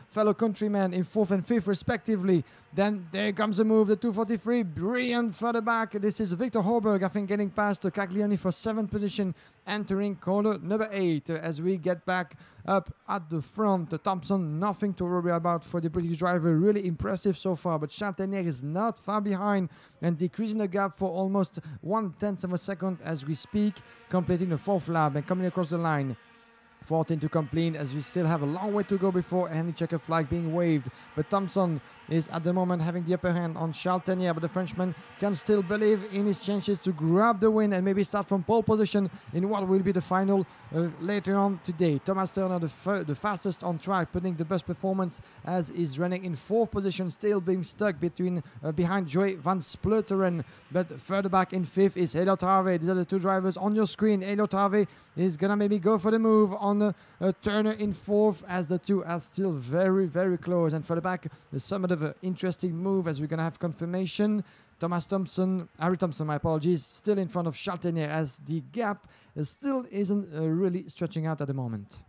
B: fellow countrymen in 4th and 5th respectively. Then there comes a move, the 243, brilliant further back. This is Victor Horberg, I think, getting past Caglioni for 7th position, entering corner number 8 as we get back up at the front. Thompson, nothing to worry about for the British driver. Really impressive so far, but Chatenier is not far behind and decreasing the gap for almost 1/10 of a second as we speak, completing the 4th lap and coming across the line. 14 to complete as we still have a long way to go before any checkered flag being waved. But Thompson is at the moment having the upper hand on Charles Tenier, but the Frenchman can still believe in his chances to grab the win and maybe start from pole position in what will be the final later on today. Thomas Turner, the fastest on track, putting the best performance as he's running in 4th position, still being stuck behind Joey Van Splinteren. But further back in 5th is Elliot Harvey. These are the two drivers on your screen. Elliot Harvey is gonna maybe go for the move on Turner in 4th, as the two are still very, very close. And further back, there's somewhat of an interesting move as we're gonna have confirmation. Harry Thompson, my apologies, still in front of Charles Tenier as the gap still isn't really stretching out at the moment.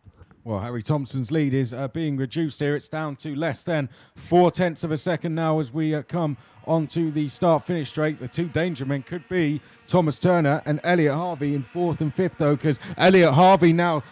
A: Well, Harry Thompson's lead is being reduced here. It's down to less than 4/10 of a second now as we come onto the start-finish straight. The two danger men could be Thomas Turner and Elliot Harvey in 4th and 5th, though, because Elliot Harvey now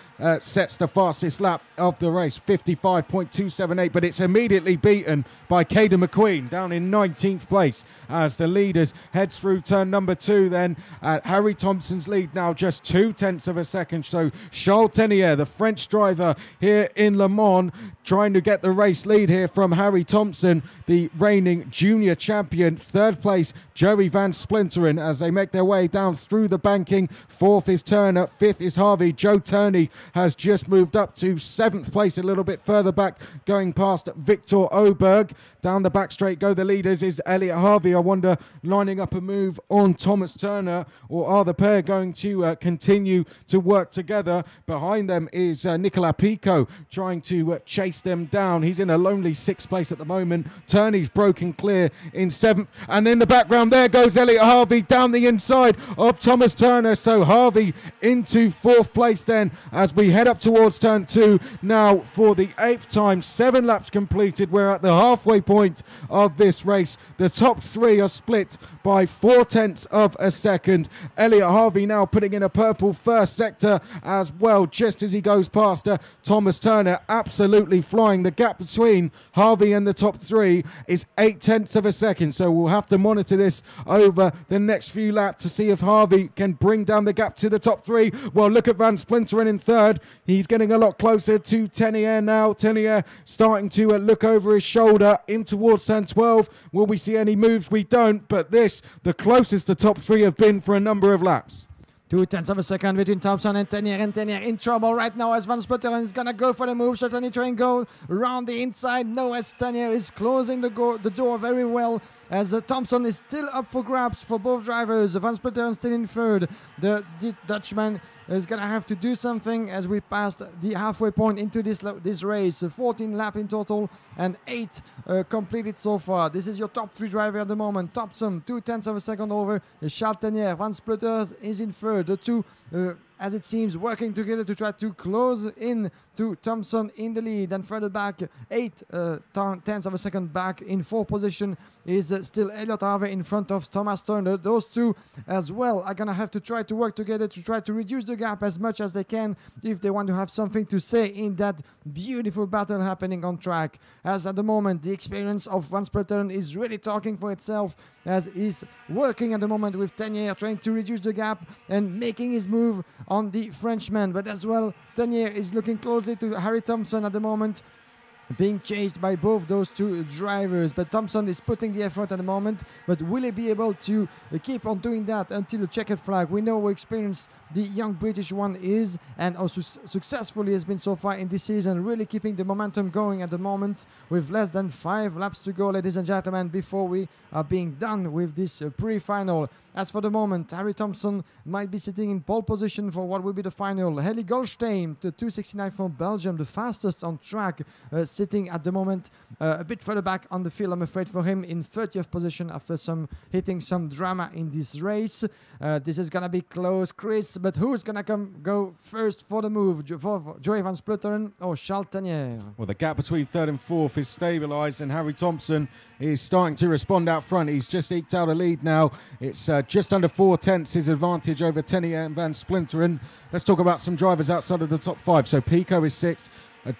A: sets the fastest lap of the race, 55.278, but it's immediately beaten by Caden McQueen down in 19th place as the leaders heads through turn number 2. Then Harry Thompson's lead now just 2/10 of a second. So Charles Tenier, the French driver here in Le Mans, trying to get the race lead here from Harry Thompson, the reigning junior champion. 3rd place, Joey Van Splinteren, as they make their way down through the banking. 4th is Turner, 5th is Harvey. Joe Turney has just moved up to 7th place, a little bit further back, going past Victor Oberg. Down the back straight go the leaders is Elliot Harvey. I wonder, lining up a move on Thomas Turner, or are the pair going to continue to work together? Behind them is Nicola Pico trying to chase them down. He's in a lonely 6th place at the moment. Turney's broken clear in 7th, and in the background there goes Elliot Harvey down the inside of Thomas Turner. So Harvey into 4th place then as we head up towards turn 2 now for the 8th time. 7 laps completed. We're at the halfway point of this race. The top 3 are split by 4/10 of a second. Elliot Harvey now putting in a purple first sector as well, just as he goes past Thomas Turner, absolutely flying. The gap between Harvey and the top 3 is 8/10 of a second, so we'll have to monitor this over the next few laps to see if Harvey can bring down the gap to the top 3. Well, look at Van Splinteren in 3rd. He's getting a lot closer to Tenier now. Tenier starting to look over his shoulder in towards turn 12. Will we see any moves? We don't, but this, the closest the top 3 have been for a number of laps.
B: 2/10 of a second between Thompson and Tenier in trouble right now as Van Splinteren is gonna go for the move. Certainly trying to go around the inside. No, as Tenier is closing the door very well, as Thompson is still up for grabs for both drivers. Van Splinteren still in 3rd. The Dutchman is going to have to do something as we passed the halfway point into this race. 14 laps in total and 8 completed so far. This is your top 3 driver at the moment. Thompson, 0.2 of a second over Charles Tenier. Van Splutters is in third. The two, as it seems, working together to try to close in to Thompson in the lead. And further back, 0.8 of a second back in 4th position is still Elliot Harvey in front of Thomas Turner. Those two as well are going to have to try to work together to try to reduce the gap as much as they can if they want to have something to say in that beautiful battle happening on track. As at the moment, the experience of Van Splutteren is really talking for itself, as he's working at the moment with Tenier, trying to reduce the gap and making his move on the Frenchman. But as well, Tenier is looking closely to Harry Thompson at the moment, being chased by both those two drivers. But Thompson is putting the effort at the moment, but will he be able to keep on doing that until the checkered flag? We know how experienced the young British one is, and also successfully has been so far in this season, really keeping the momentum going at the moment with less than 5 laps to go, ladies and gentlemen, before we are being done with this pre-final. As for the moment, Harry Thompson might be sitting in pole position for what will be the final. Heli Goldstein, the 269 from Belgium, the fastest on track, sitting at the moment a bit further back on the field, I'm afraid, for him, in 30th position after hitting some drama in this race. This is going to be close, Chris, but who's going to go first for the move? For Joey Van Splutteren or Charles Tenier?
A: Well, the gap between 3rd and 4th is stabilised, and Harry Thompson is starting to respond out front. He's just eked out a lead now. It's just under 4/10 his advantage over Tenier and Van Splutteren. Let's talk about some drivers outside of the top 5. So Pico is 6th.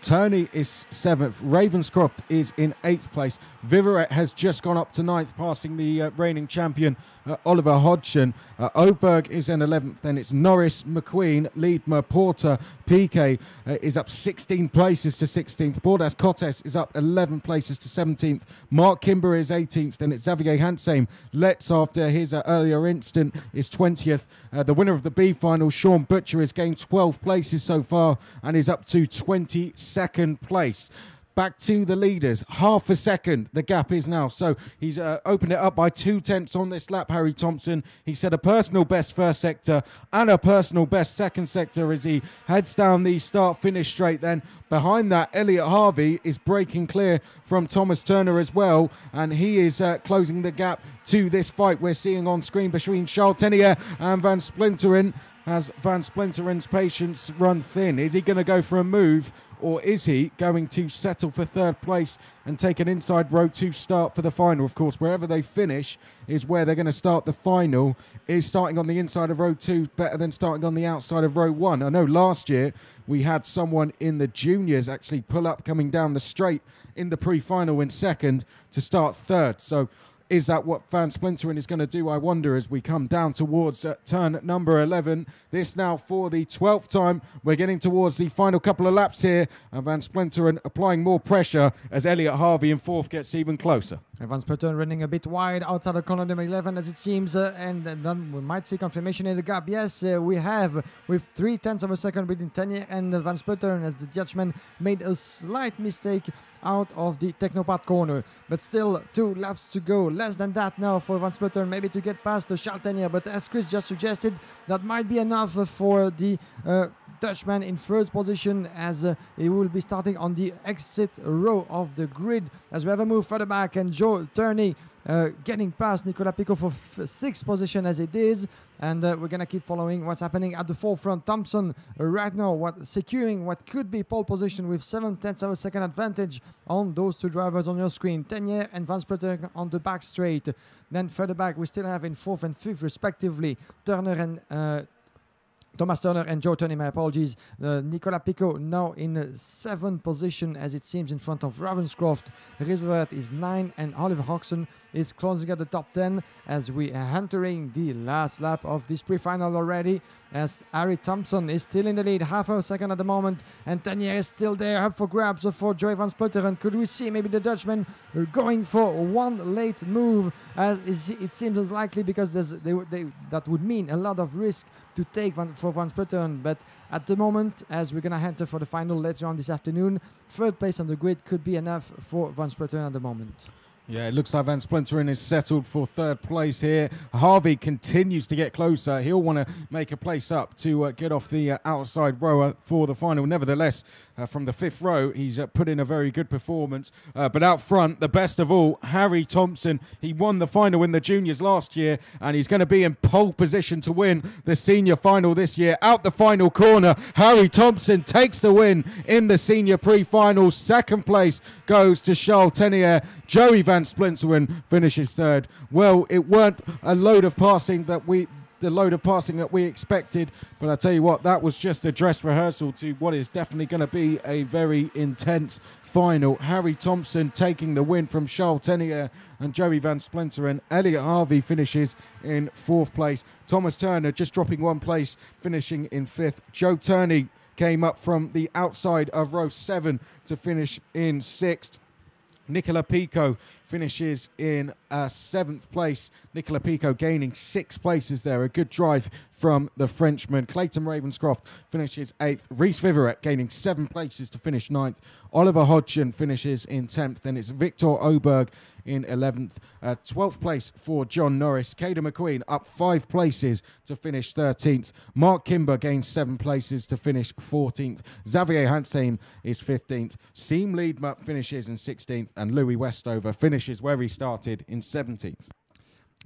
A: Turney is 7th. Ravenscroft is in 8th place. Vivaret has just gone up to 9th, passing the reigning champion Oliver Hodgson. Oberg is in 11th. Then it's Norris, McQueen, Liedmer, Porter. Piquet is up 16 places to 16th. Bordas Cotes is up 11 places to 17th. Mark Kimber is 18th. Then it's Xavier Hansheim. Let's, after his earlier incident, is 20th. The winner of the B final, Sean Butcher, has gained 12 places so far and is up to 22nd place. Back to the leaders, half a second the gap is now. So he's opened it up by 0.2 on this lap, Harry Thompson. He set a personal best first sector and a personal best second sector as he heads down the start-finish straight. Then behind that, Elliot Harvey is breaking clear from Thomas Turner as well, and he is closing the gap to this fight we're seeing on screen between Charles Tenier and Van Splutteren. Has Van Splinteren's patience run thin? Is he going to go for a move, or is he going to settle for 3rd place and take an inside row 2 start for the final? Of course, wherever they finish is where they're going to start the final. Is starting on the inside of row 2 better than starting on the outside of row 1? I know last year we had someone in the juniors actually pull up coming down the straight in the pre-final in 2nd to start 3rd. So is that what Van Splutteren is going to do, I wonder, as we come down towards turn number 11. This now for the 12th time. We're getting towards the final couple of laps here, and Van Splutteren applying more pressure as Elliot Harvey in 4th gets even closer.
B: Van Splutteren running a bit wide outside of corner number 11 as it seems, and then we might see confirmation in the gap. Yes, we have, with 0.3 of a second between Tenier and Van Splutteren, as the judgment made a slight mistake out of the Technopath corner. But still 2 laps to go. Less than that now for Van Splutteren, maybe to get past Charles Tenier. But as Chris just suggested, that might be enough for the Dutchman in 1st position, as he will be starting on the exit row of the grid. As we have a move further back, and Joe Turney getting past Nicolas Picot for 6th position as it is, and we're gonna keep following what's happening at the forefront. Thompson right now securing what could be pole position with 0.7 of a second advantage on those 2 drivers on your screen, Tenier and Van Splutteren on the back straight. Then further back we still have in 4th and 5th respectively Turner and Thomas Turner and Joe Turney, my apologies. Nicolas Picot now in 7th position as it seems in front of Ravenscroft. Riesvert is 9 and Oliver Hodgson is closing at the top 10 as we are entering the last lap of this pre-final already, as Harry Thompson is still in the lead, half a second at the moment, and Tenier is still there up for grabs for Joey Van Splutteren. Could we see maybe the Dutchman going for one late move, as it seems unlikely, because that would mean a lot of risk to take for Van Splutteren. But at the moment, as we're going to enter for the final later on this afternoon, 3rd place on the grid could be enough for Van Splutteren at the moment.
A: Yeah, it looks like Van Splinteren is settled for third place here. Harvey continues to get closer. He'll want to make a place up to get off the outside rower for the final. Nevertheless, from the fifth row, he's put in a very good performance. But out front, the best of all, Harry Thompson. He won the final in the juniors last year, and he's going to be in pole position to win the senior final this year. Out the final corner, Harry Thompson takes the win in the senior pre-finals. Second place goes to Charles Tenier. Joey Van Splinteren finishes third. Well, it weren't a load of passing that we expected, but I tell you what, that was just a dress rehearsal to what is definitely going to be a very intense final. Harry Thompson taking the win from Charles Tenier and Joey Van Splinteren. Elliot Harvey finishes in fourth place. Thomas Turner just dropping one place, finishing in fifth. Joe Turney came up from the outside of row 7 to finish in sixth. Nicola Pico finishes in seventh place. Nicola Pico gaining 6 places there. A good drive from the Frenchman. Clayton Ravenscroft finishes 8th. Rhys Viverette gaining 7 places to finish 9th. Oliver Hodgson finishes in 10th. Then it's Victor Oberg in 11th. 12th place for John Norris. Caden McQueen up 5 places to finish 13th. Mark Kimber gains 7 places to finish 14th. Xavier Hansheim is 15th. Seam Leadmup finishes in 16th. And Louis Westover finishes where he started in 17th.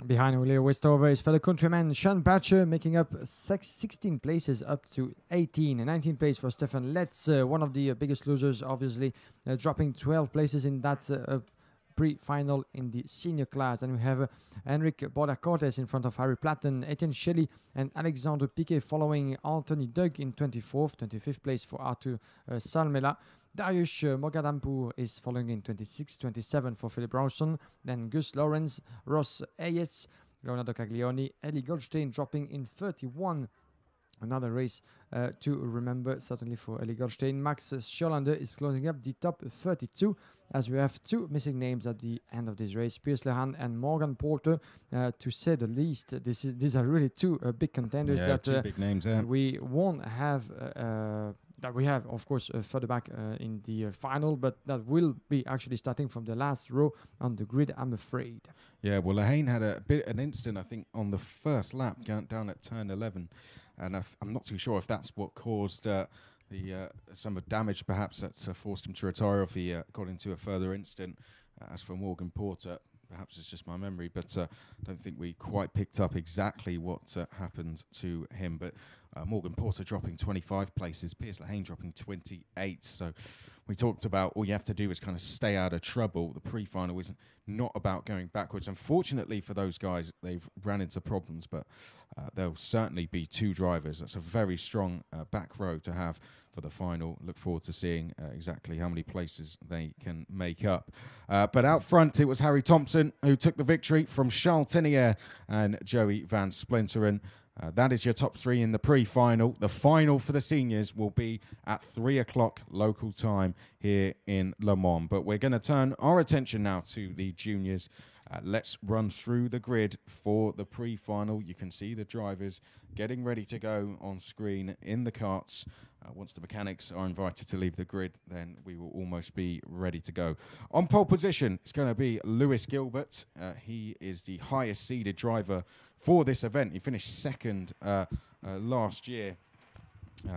B: Behind Louis Westover is fellow countryman Sean Batcher, making up 16 places up to 18. And 19th place for Stefan Letz, one of the biggest losers, obviously, dropping 12 places in that pre-final in the senior class. And we have Enric Borda-Cortes in front of Harry Platten, Etienne Shelley and Alexandre Piquet following Anthony Doug in 24th. 25th place for Arthur Salmela. Darius Mogadampour is following in 26, 27 for Philip Rawson. Then Gus Lawrence, Ross Ayes, Leonardo Caglioni, Ellie Goldstein dropping in 31. Another race to remember, certainly for Ellie Goldstein. Max Scholander is closing up the top 32, as we have 2 missing names at the end of this race, Piers Lehan and Morgan Porter, to say the least. These are really 2 big contenders that
A: 2 big names,
B: we won't have. That we have, of course, further back in the final, but that will be actually starting from the last row on the grid, I'm afraid. Yeah,
A: well, Lehane had an incident, I think, on the first lap down at turn 11, and I'm not too sure if that's what caused some damage, perhaps, that's forced him to retire if he got into a further incident. As for Morgan Porter, perhaps it's just my memory, but I don't think we quite picked up exactly what happened to him. But Morgan Porter dropping 25 places, Piers Lehane dropping 28. So we talked about all you have to do is kind of stay out of trouble. The pre-final is not about going backwards. Unfortunately for those guys, they've ran into problems, but there'll certainly be 2 drivers. That's a very strong back row to have for the final. Look forward to seeing exactly how many places they can make up. But out front, it was Harry Thompson who took the victory from Charles Tenier and Joey Van Splinteren. That is your top 3 in the pre-final. The final for the seniors will be at 3 o'clock local time here in Le Mans. But we're going to turn our attention now to the juniors. Let's run through the grid for the pre-final. You can see the drivers getting ready to go on screen in the karts. Once the mechanics are invited to leave the grid, then we will almost be ready to go. On pole position, it's going to be Lewis Gilbert. He is the highest seeded driver for this event. He finished 2nd last year.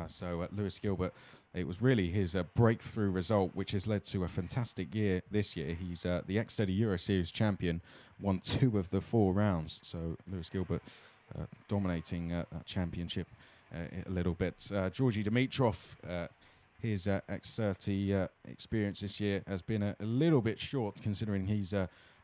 A: So Lewis Gilbert, it was really his breakthrough result, which has led to a fantastic year this year. He's the Xterra Euro Series champion, won 2 of the 4 rounds. So Lewis Gilbert dominating that championship a little bit. Georgi Dimitrov, his X30 experience this year has been a little bit short, considering he's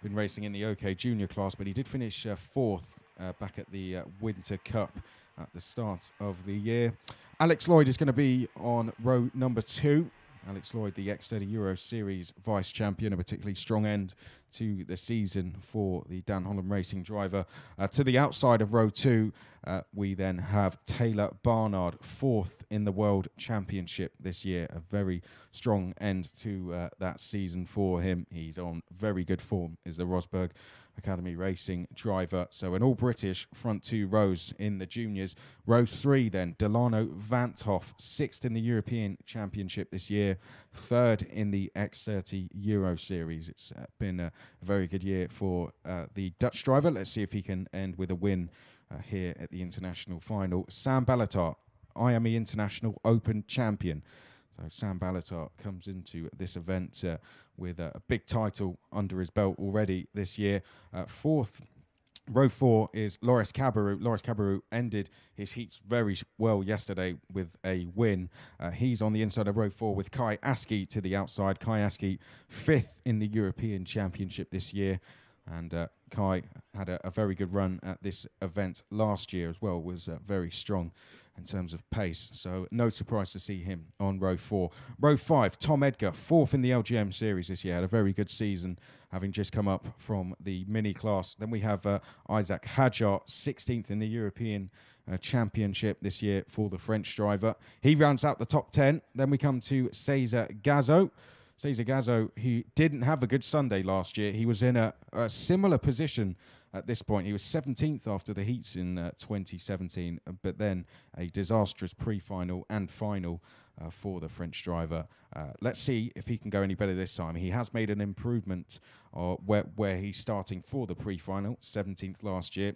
A: been racing in the OK Junior class, but he did finish 4th back at the Winter Cup at the start of the year. Alex Lloyd is going to be on row number 2. Alex Lloyd, the Xterra Euro Series vice champion, a particularly strong end to the season for the Dan Holland Racing driver. To the outside of row 2, we then have Taylor Barnard, 4th in the World Championship this year. A very strong end to that season for him. He's on very good form, is the Rosberg Academy Racing driver. So an all-British front 2 rows in the juniors. Row 3 then, Delano Vanthoff, 6th in the European Championship this year, 3rd in the X30 Euro Series. It's been a very good year for the Dutch driver. Let's see if he can end with a win here at the international final. Sam Balatar, IAME International Open champion. So Sam Balatar comes into this event with a big title under his belt already this year. 4th, row 4 is Loris Cabarrou. Loris Cabarrou ended his heats very well yesterday with a win. He's on the inside of row 4 with Kai Aski to the outside. Kai Aski, 5th in the European Championship this year. And Kai had a very good run at this event last year as well, was very strong in terms of pace. So no surprise to see him on row 4. Row 5, Tom Edgar, 4th in the LGM series this year, had a very good season, having just come up from the mini class. Then we have Isaac Hadjar, 16th in the European Championship this year for the French driver. He rounds out the top 10. Then we come to Cesar Gazzo. Cesar Gazzo, he didn't have a good Sunday last year. He was in a similar position at this point. He was 17th after the heats in 2017, but then a disastrous pre-final and final for the French driver. Let's see if he can go any better this time. He has made an improvement where he's starting for the pre-final, 17th last year,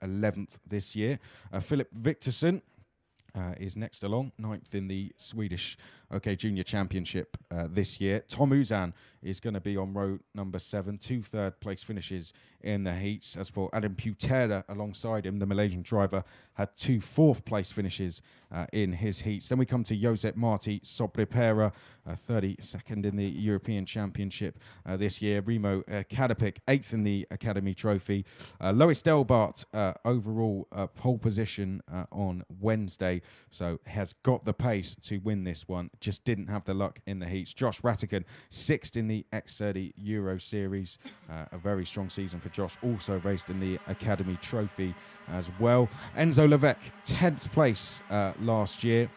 A: 11th this year. Philip Victorson is next along, 9th in the Swedish OK Junior Championship this year. Tom Uzan is going to be on row number 7, 2 third-place finishes in the heats. As for Adam Putera, alongside him, the Malaysian driver had 2 fourth-place finishes in his heats. Then we come to Josep Marti Sobrepera, 32nd in the European Championship this year. Remo Kadapik, 8th in the Academy Trophy. Lois Delbart, overall pole position on Wednesday, so has got the pace to win this one. Just didn't have the luck in the heats. Josh Rattigan, 6th in the X30 Euro Series. A very strong season for Josh. Also raced in the Academy Trophy as well. Enzo Levesque, 10th place last year.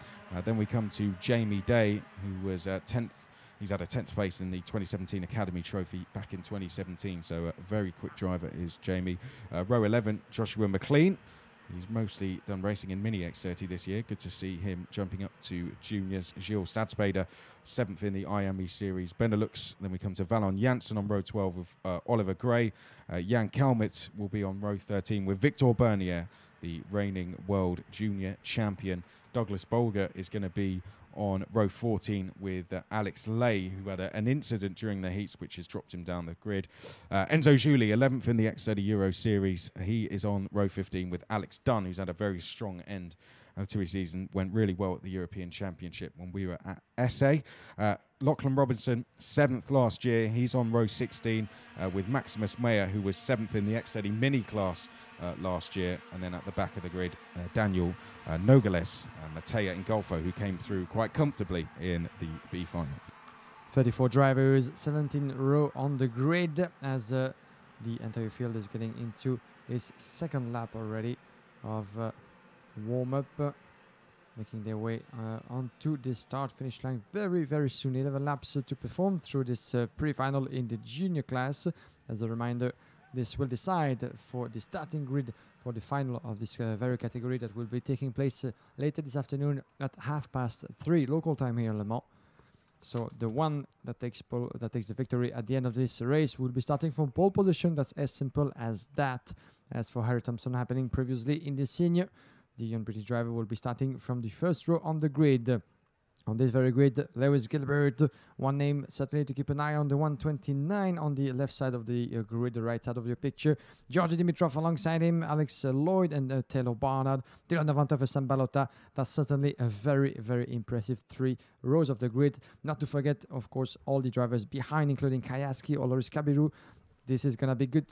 A: Then we come to Jamie Day, who was 10th. He's had a 10th place in the 2017 Academy Trophy back in 2017. So a very quick driver is Jamie. Row 11, Joshua McLean. He's mostly done racing in Mini X30 this year. Good to see him jumping up to juniors. Gilles Stadsbader, 7th in the IAME Series Benelux. Then we come to Valon Janssen on row 12 with Oliver Gray. Jan Kalmit will be on row 13 with Victor Bernier, the reigning world junior champion. Douglas Bolger is going to be on row 14 with Alex Lay, who had an incident during the heats which has dropped him down the grid. Enzo Juli, 11th in the X30 Euro Series. He is on row 15 with Alex Dunn, who's had a very strong end to his season. Went really well at the European Championship when we were at SA. Lachlan Robinson, 7th last year. He's on row 16 with Maximus Mayer, who was 7th in the X30 mini class last year. And then at the back of the grid, Daniel Nogales, Matea Ingolfo, who came through quite comfortably in the B final.
B: 34 drivers, 17 row on the grid as the entire field is getting into its second lap already of warm-up, making their way onto the start-finish line very, very soon. 11 laps to perform through this pre-final in the junior class. As a reminder, this will decide for the starting grid for the final of this very category that will be taking place later this afternoon at 3:30 local time here in Le Mans. So the one that takes the victory at the end of this race will be starting from pole position. That's as simple as that. As for Harry Thompson happening previously in the senior, the young British driver will be starting from the first row on the grid. On this very grid, Lewis Gilbert, one name certainly to keep an eye on, the 129 on the left side of the grid, the right side of your picture. Georgi Dimitrov alongside him, Alex Lloyd and Taylor Barnard, Dylan Navantov and Sam Balota. That's certainly a very, very impressive 3 rows of the grid. Not to forget, of course, all the drivers behind, including Kayaski or Loris Cabarrou. This is going to be good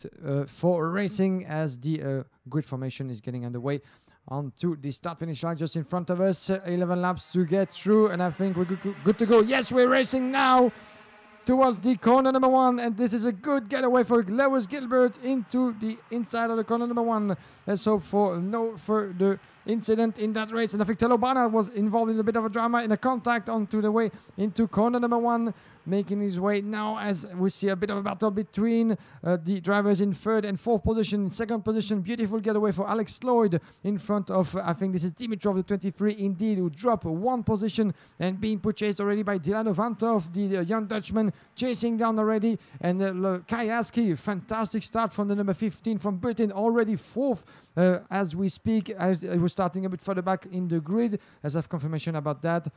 B: for racing as the grid formation is getting underway. On to the start-finish line just in front of us. 11 laps to get through, and I think we're good to go. Yes, we're racing now towards the corner number 1, and this is a good getaway for Lewis Gilbert into the inside of the corner number 1. Let's hope for no further incident in that race, and I think Tello Barnard was involved in a bit of a drama in a contact onto the way into corner number 1, making his way now as we see a bit of a battle between the drivers in 3rd and 4th position. In 2nd position, beautiful getaway for Alex Lloyd in front of, I think this is Dimitrov, the 23 indeed, who dropped 1 position and being purchased already by Dilano Vantov, the young Dutchman, chasing down already. And Kayaski, fantastic start from the number 15 from Britain, already 4th as we speak, as it was starting a bit further back in the grid, as I have confirmation about that.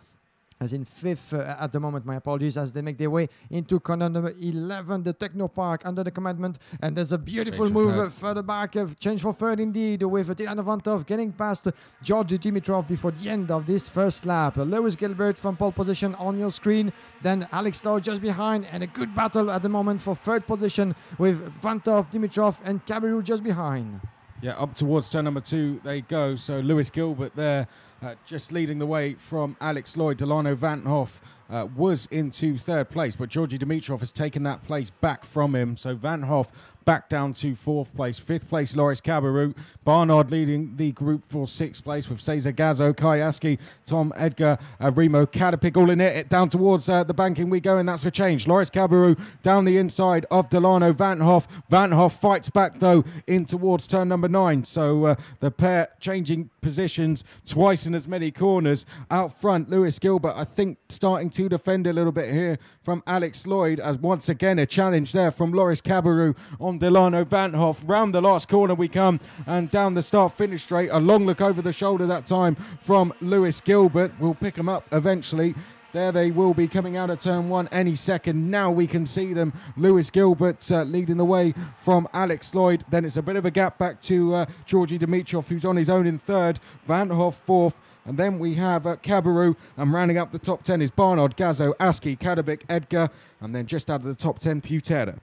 B: As in 5th at the moment, my apologies, as they make their way into corner number 11, the Techno Park under the commandment. And there's a beautiful move further back, change for 3rd indeed, with Dilano Vantov getting past Georgi Dimitrov before the end of this first lap. Lewis Gilbert from pole position on your screen, then Alex Lloyd just behind, and a good battle at the moment for 3rd position with Vantov, Dimitrov and Cabarrou just behind.
A: Yeah, up towards turn number 2 they go. So Lewis Gilbert there just leading the way from Alex Lloyd. Delano Vanhoff was into 3rd place, but Georgi Dimitrov has taken that place back from him. So Vanhoff back down to 4th place. 5th place, Loris Cabarrou. Barnard leading the group for 6th place with Cesar Gazzo, Kayaski, Tom Edgar, Remo Kadapik all in it. Down towards the banking we go, and that's a change. Loris Cabarrou down the inside of Delano Vanhoff. Vanhoff fights back, though, in towards turn number 9. So the pair changing positions twice in as many corners. Out front, Lewis Gilbert, I think, starting to defend a little bit here from Alex Lloyd, as once again a challenge there from Loris Cabarrou on Delano Vanhoff. Round the last corner we come, and down the start-finish straight. A long look over the shoulder that time from Lewis Gilbert. We'll pick them up eventually. There they will be coming out of turn 1 any second. Now we can see them. Lewis Gilbert leading the way from Alex Lloyd. Then it's a bit of a gap back to Georgi Dimitrov, who's on his own in 3rd. Vanhoff 4th. And then we have Cabarrou, and rounding up the top 10 is Barnard, Gazzo, Aski, Kadabik, Edgar, and then just out of the top 10, Putera.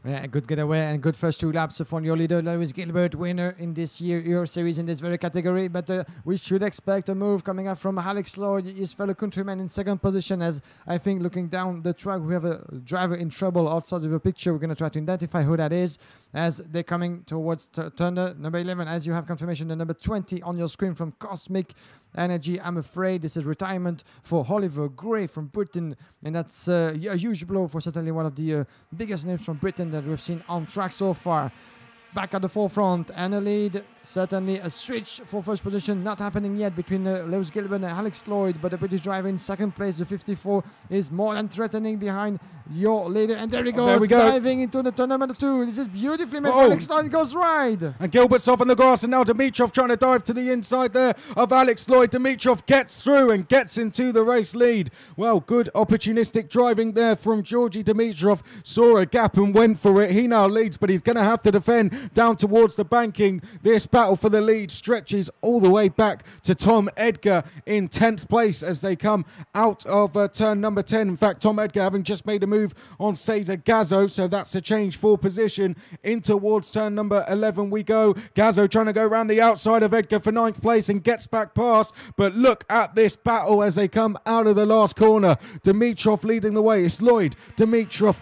B: Yeah, good getaway and good first 2 laps for your leader, Lewis Gilbert, winner in this year series in this very category. But we should expect a move coming up from Alex Lloyd, his fellow countryman in 2nd position. As I think looking down the track, we have a driver in trouble outside of the picture. We're going to try to identify who that is as they're coming towards turn number 11. As you have confirmation, the number 20 on your screen from Cosmic Energy. I'm afraid this is retirement for Oliver Gray from Britain, and that's a huge blow for certainly one of the biggest names from Britain that we've seen on track so far. Back at the forefront and a lead, certainly a switch for 1st position not happening yet between Lewis Gilbert and Alex Lloyd, but the British driver in 2nd place, the 54, is more than threatening behind your leader. And there he goes,
A: there we go.
B: diving into the turn number 2. This is beautifully made. Alex Lloyd goes wide.
A: And Gilbert's off on the grass, and now Dimitrov trying to dive to the inside there of Alex Lloyd. Dimitrov gets through and gets into the race lead. Well, good opportunistic driving there from Georgi Dimitrov. Saw a gap and went for it. He now leads, but he's going to have to defend down towards the banking. This battle for the lead stretches all the way back to Tom Edgar in 10th place as they come out of turn number 10. In fact, Tom Edgar having just made a move on Cesar Gazzo, so that's a change for position. In towards turn number 11 we go. Gazzo trying to go around the outside of Edgar for 9th place and gets back past, but look at this battle as they come out of the last corner. Dimitrov leading the way. It's Lloyd, Dimitrov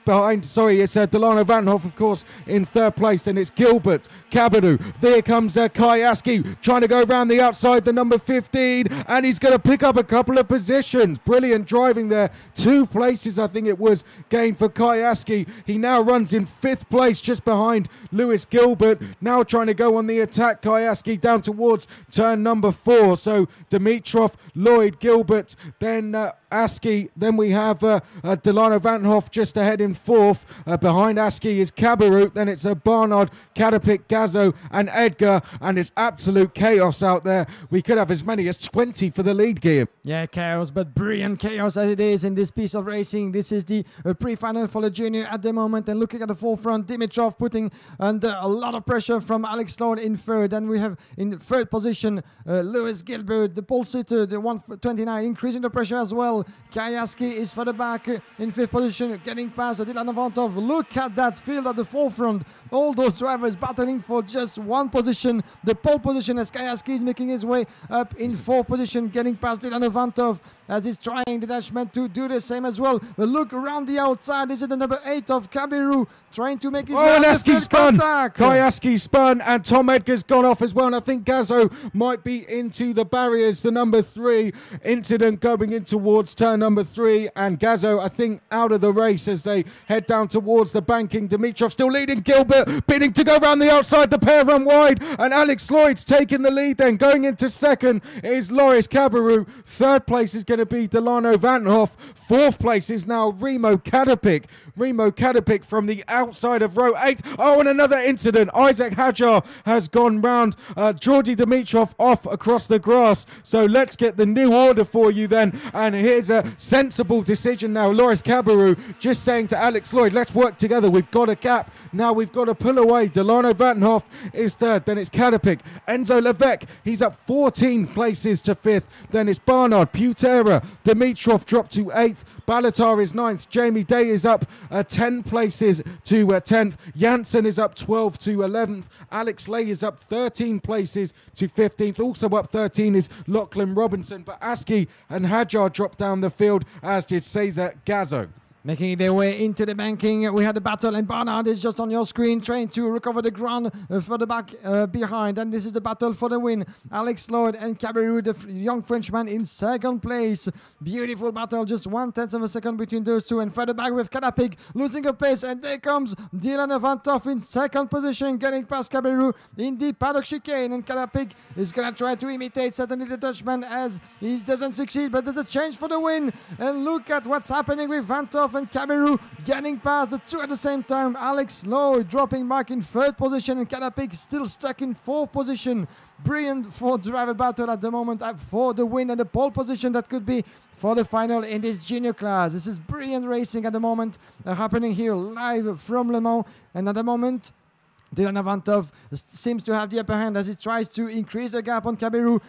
A: behind, it's Delano Vanhoff, of course, in 3rd place. And it's Gilbert, Cabarrou. There comes Kayaski trying to go around the outside, the number 15, and he's going to pick up a couple of positions. Brilliant driving there. 2 places, I think it was, gained for Kayaski. He now runs in 5th place, just behind Lewis Gilbert. Now trying to go on the attack, Kayaski, down towards turn number 4. So Dimitrov, Lloyd, Gilbert, then Aski. Then we have Delano Vanhoff just ahead in 4th. Behind Aski is Cabarrou. Then it's Barnard, Kadapik, Gazzo and Edgar. And it's absolute chaos out there. We could have as many as 20 for the lead, Guillaume.
B: Yeah, chaos, but brilliant chaos as it is in this piece of racing. This is the pre-final for the junior at the moment. And looking at the forefront, Dimitrov putting under a lot of pressure from Alex Lloyd in 3rd. And we have in 3rd position Lewis Gilbert, the pole sitter, the 129, increasing the pressure as well. Kayaski is further back in 5th position, getting past Dilano Vantov. Look at that field at the forefront. All those drivers battling for just one position, the pole position, as Kayaski is making his way up in fourth position, getting past Dylan Ovantov as he's trying detachment to do the same as well. But look around the outside. This is the number 8 of Kabiru trying to make his way.
A: And Aski spun. Kayaski spun, and Tom Edgar's gone off as well. And I think Gazzo might be into the barriers. The number 3 incident going in towards turn number 3, and Gazzo, I think, out of the race as they head down towards the banking. Dimitrov still leading. Gilbert bidding to go around the outside. The pair run wide, and Alex Lloyd's taking the lead. Then going into second is Loris Kabaru. Third place is going to be Delano Vanhoff. Fourth place is now Remo Kadapik. Remo Kadapik from the outside of row 8. Oh, and another incident. Isaac Hajar has gone round Georgi Dimitrov off across the grass. So let's get the new order for you then. And here's a sensible decision now. Loris Kabaru just saying to Alex Lloyd, let's work together. We've got a gap. Now we've got to pull away. Delano Vanhoff is third. Then it's Kadapik. Enzo Levesque, he's up 14 places to 5th. Then it's Barnard, Putera, Dimitrov dropped to 8th. Balatar is 9th. Jamie Day is up 10 places to 10th. Janssen is up 12 to 11th. Alex Lay is up 13 places to 15th. Also up 13 is Lachlan Robinson. But Aski and Hajar dropped down the field, as did Cesar Gazzo.
B: Making their way into the banking, we had a battle, and Barnard is just on your screen trying to recover the ground further back behind. And this is the battle for the win. Alex Lloyd and Cabaret, the young Frenchman, in second place. Beautiful battle, just 1/10 of a second between those two. And further back with Kadapik losing a place, and there comes Dylan Avantov in second position, getting past Cabaret in the paddock chicane. And Kadapik is going to try to imitate certainly the Dutchman, as he doesn't succeed, but there's a change for the win. And look at what's happening with Vantov and Kabiru getting past the two at the same time. Alex Lloyd dropping back in third position, and Kadapik still stuck in fourth position. Brilliant for driver battle at the moment for the win and the pole position that could be for the final in this junior class. This is brilliant racing at the moment happening here live from Le Mans, and at the moment Dylan Avantov seems to have the upper hand as he tries to increase the gap on Kabiru,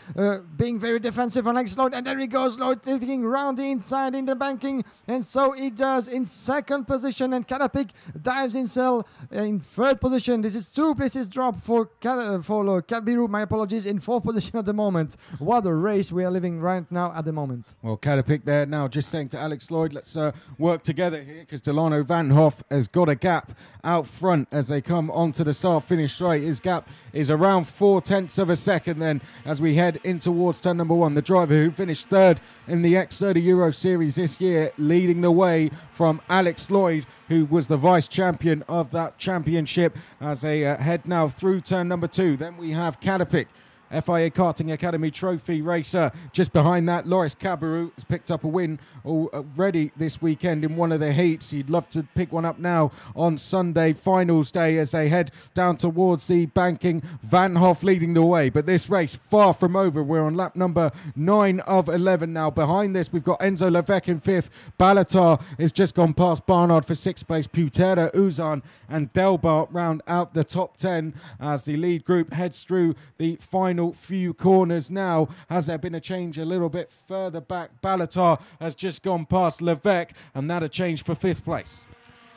B: being very defensive on Alex Lloyd. And there he goes, Lloyd taking round the inside in the banking, and so he does in second position. And Kadapik dives in cell in third position. This is 2 places drop for Kabiru, my apologies, in fourth position at the moment. What a race we are living right now at the moment.
A: Well, Kadapik there now just saying to Alex Lloyd, let's work together here, because Delano Vanhoff has got a gap out front as they come onto the start-finish straight. His gap is around 0.4 of a second then as we head in towards turn number 1. The driver who finished third in the X30 Euro Series this year, leading the way from Alex Lloyd, who was the vice champion of that championship, as they head now through turn number 2. Then we have Kadapik, FIA Karting Academy Trophy racer. Just behind that, Loris Kabaru has picked up a win already this weekend in one of the heats. He'd love to pick one up now on Sunday, finals day, as they head down towards the banking. Vanhoff leading the way, but this race far from over. We're on lap number 9 of 11 now. Behind this, we've got Enzo Levesque in 5th. Balatar has just gone past Barnard for 6th place. Putera, Uzan and Delbart round out the top 10 as the lead group heads through the final few corners now. Has there been a change a little bit further back? Balatar has just gone past Levesque, and that a change for 5th place.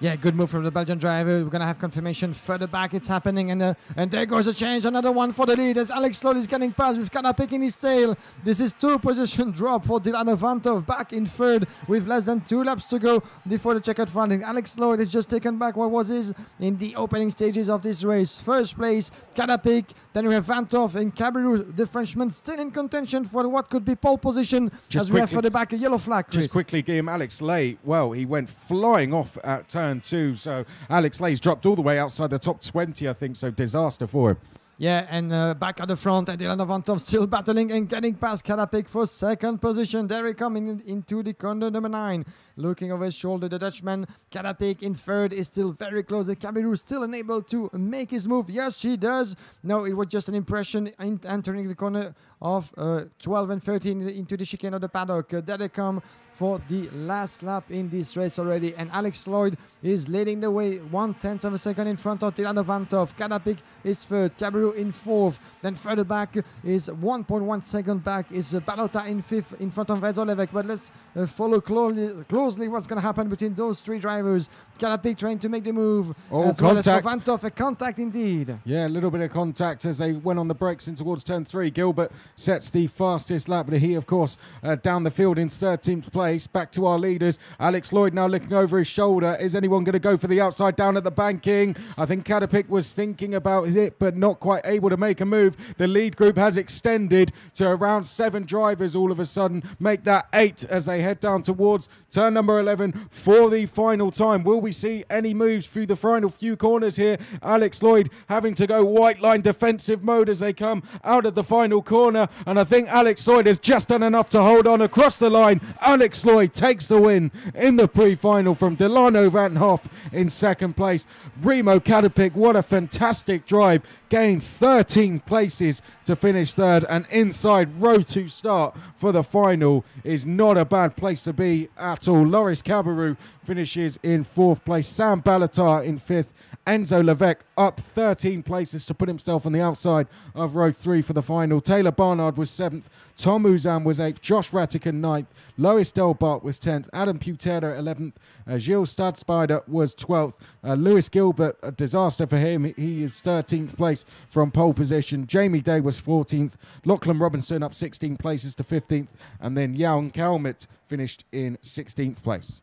B: Yeah, good move from the Belgian driver. We're going to have confirmation further back. It's happening, and there goes a change. Another one for the lead as Alex Lloyd is getting past with Kadapik in his tail. This is 2 position drop for Dylan Avantov back in third with less than 2 laps to go before the checkered flag. Alex Lloyd has just taken back what was his in the opening stages of this race. First place, Kadapik. Then we have Vantov and Kabiru, the Frenchman, still in contention for what could be pole position. Just as we have further back a yellow flag, Chris.
A: Just quickly, Guillaume, Alex Lay, well, he went flying off at turn 2. So Alex Lay's dropped all the way outside the top 20, I think. So disaster for him.
B: Yeah, and back at the front, and Dylan Avantov still battling and getting past Kadapik for second position. There he coming into the corner number 9. Looking over his shoulder, the Dutchman. Kadapik in third is still very close. The Kabiru still unable to make his move. Yes, he does. No, it was just an impression in entering the corner of 12 and 13 into the chicane of the paddock. There they come for the last lap in this race already, and Alex Lloyd is leading the way 1/10 of a second in front of Tilano Vantov. Kadapik is third, Cabarrou in fourth. Then further back is 1.1 second back is Balota in fifth in front of Vedolevec. But let's follow closely what's going to happen between those three drivers. Kadapik trying to make the move.
A: Oh,
B: as well as for
A: contact.
B: Vantov, a contact indeed.
A: Yeah, a little bit of contact as they went on the brakes in towards turn 3. Gilbert sets the fastest lap, but he, of course, down the field in 13th place. Back to our leaders. Alex Lloyd now looking over his shoulder. Is anyone going to go for the outside down at the banking? I think Kadapik was thinking about it, but not quite able to make a move. The lead group has extended to around 7 drivers all of a sudden. Make that 8 as they head down towards turn number 11 for the final time. Will we see any moves through the final few corners here? Alex Lloyd having to go white line defensive mode as they come out of the final corner, and I think Alex Lloyd has just done enough to hold on across the line. Alex Lloyd takes the win in the pre-final from Delano Van Hoff in second place. Remo Kadapik, what a fantastic drive, gained 13 places to finish third, and inside row to start for the final is not a bad place to be at all. Loris Cabarrou finishes in 4th place, Sam Balatar in 5th, Enzo Levesque up 13 places to put himself on the outside of row 3 for the final. Taylor Barnard was 7th, Tom Uzan was 8th, Josh Rattigan 9th, Lois Delbart was 10th, Adam Putera 11th, Gilles Stadspider was 12th, Lewis Gilbert, a disaster for him, he is 13th place from pole position. Jamie Day was 14th, Lachlan Robinson up 16 places to 15th, and then Jan Kalmit finished in 16th place.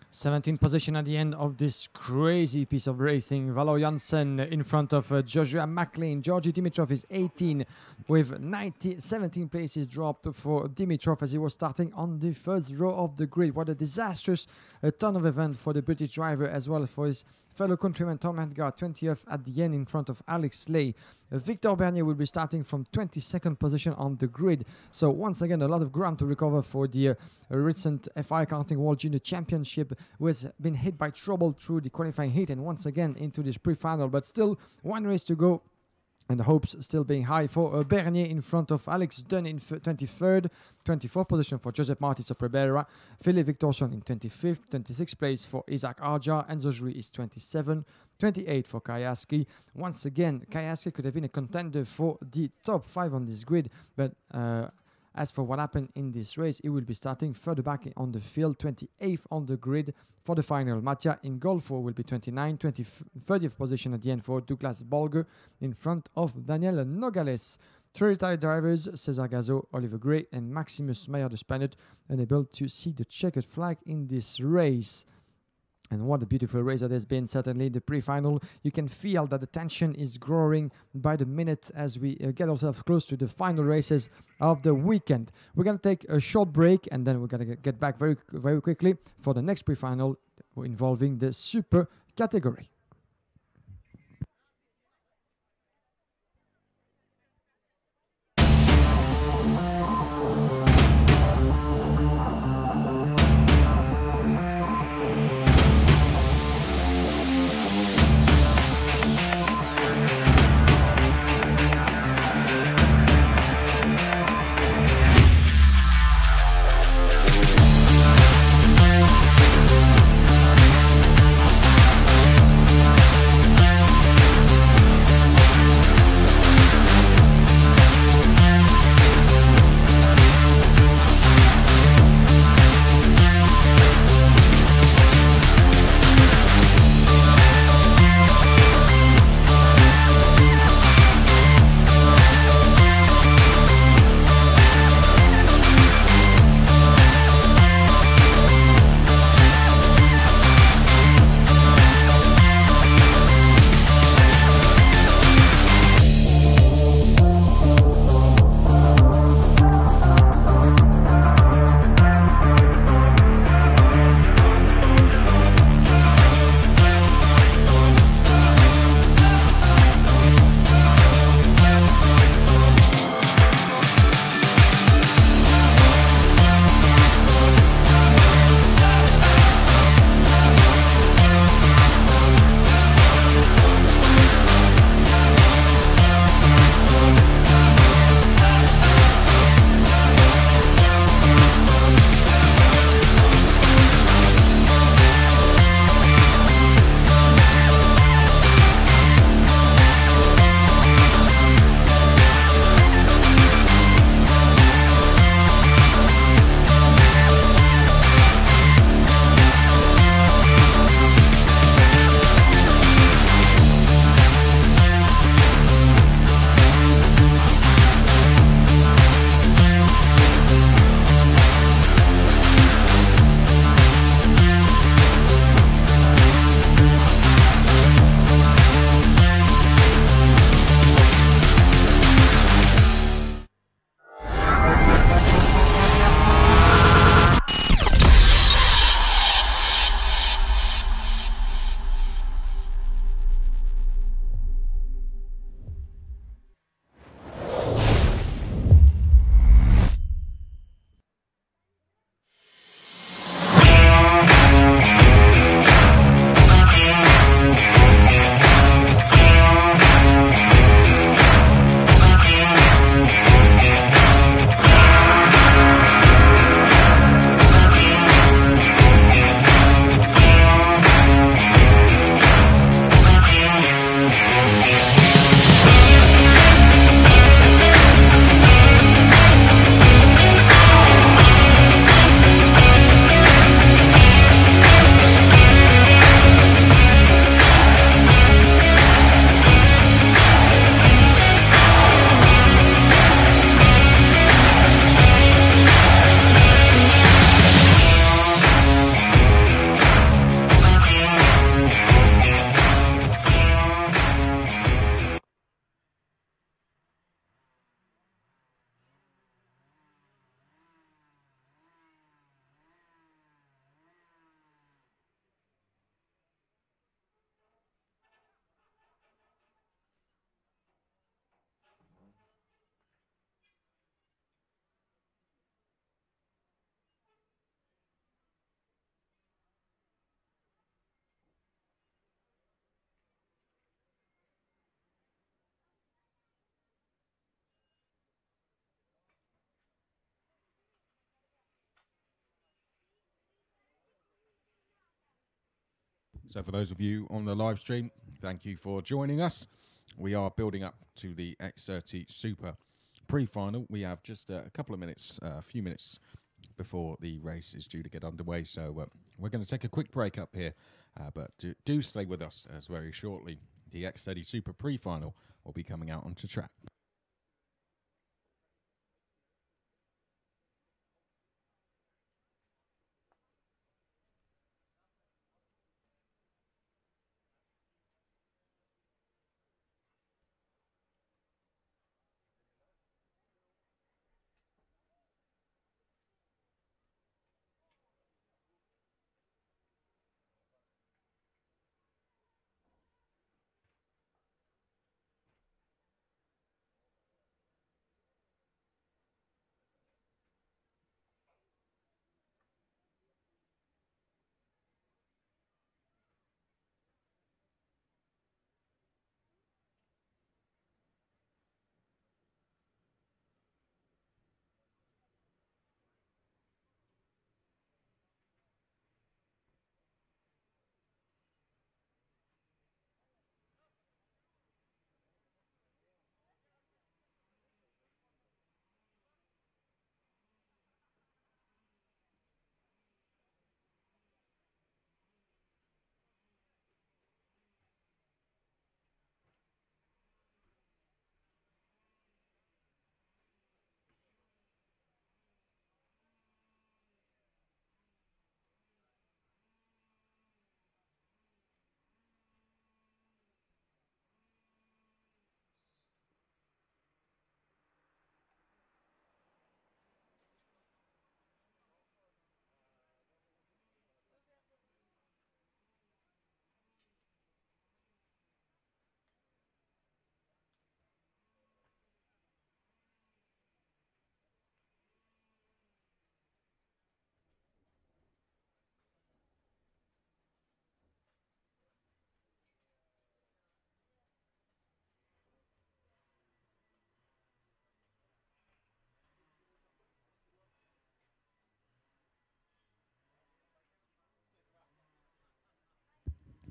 B: 17th position at the end of this crazy piece of racing. Valo Janssen in front of Joshua McLean. Georgi Dimitrov is 18 with 17 places dropped for Dimitrov as he was starting on the first row of the grid. What a disastrous ton of event for the British driver as well as for his fellow countryman Tom Edgar, 20th at the end in front of Alex Lay. Victor Bernier will be starting from 22nd position on the grid. So once again, a lot of ground to recover for the recent FI Karting World Junior Championship, who has been hit by trouble through the qualifying heat and once again into this pre-final. But still, one race to go. And the hopes still being high for Bernier in front of Alex Dunn in 23rd, 24th position for Josep Martins of Prebera, Philippe Victorson in 25th, 26th place for Isaac Arja, Enzo Jury is 27, 28 for Kayaski. Once again, Kayaski could have been a contender for the top 5 on this grid, but as for what happened in this race, he will be starting further back on the field, 28th on the grid for the final. Mattia Ingolfo will be 29, 30th position at the end for Douglas Bolger in front of Daniel Nogales. 3 retired drivers, Cesar Gazo, Oliver Gray, and Maximus Meyer de Spaniard, unable to see the checkered flag in this race. And what a beautiful race that has been, certainly the pre-final. You can feel that the tension is growing by the minute as we get ourselves close to the final races of the weekend. We're going to take a short break and then we're going to get back very, very quickly for the next pre-final involving the super category.
A: So for those of you on the live stream, thank you for joining us. We are building up to the X30 Super pre-final. We have just a couple of minutes, a few minutes before the race is due to get underway. So we're going to take a quick break up here, but do stay with us as very shortly the X30 Super pre-final will be coming out onto track.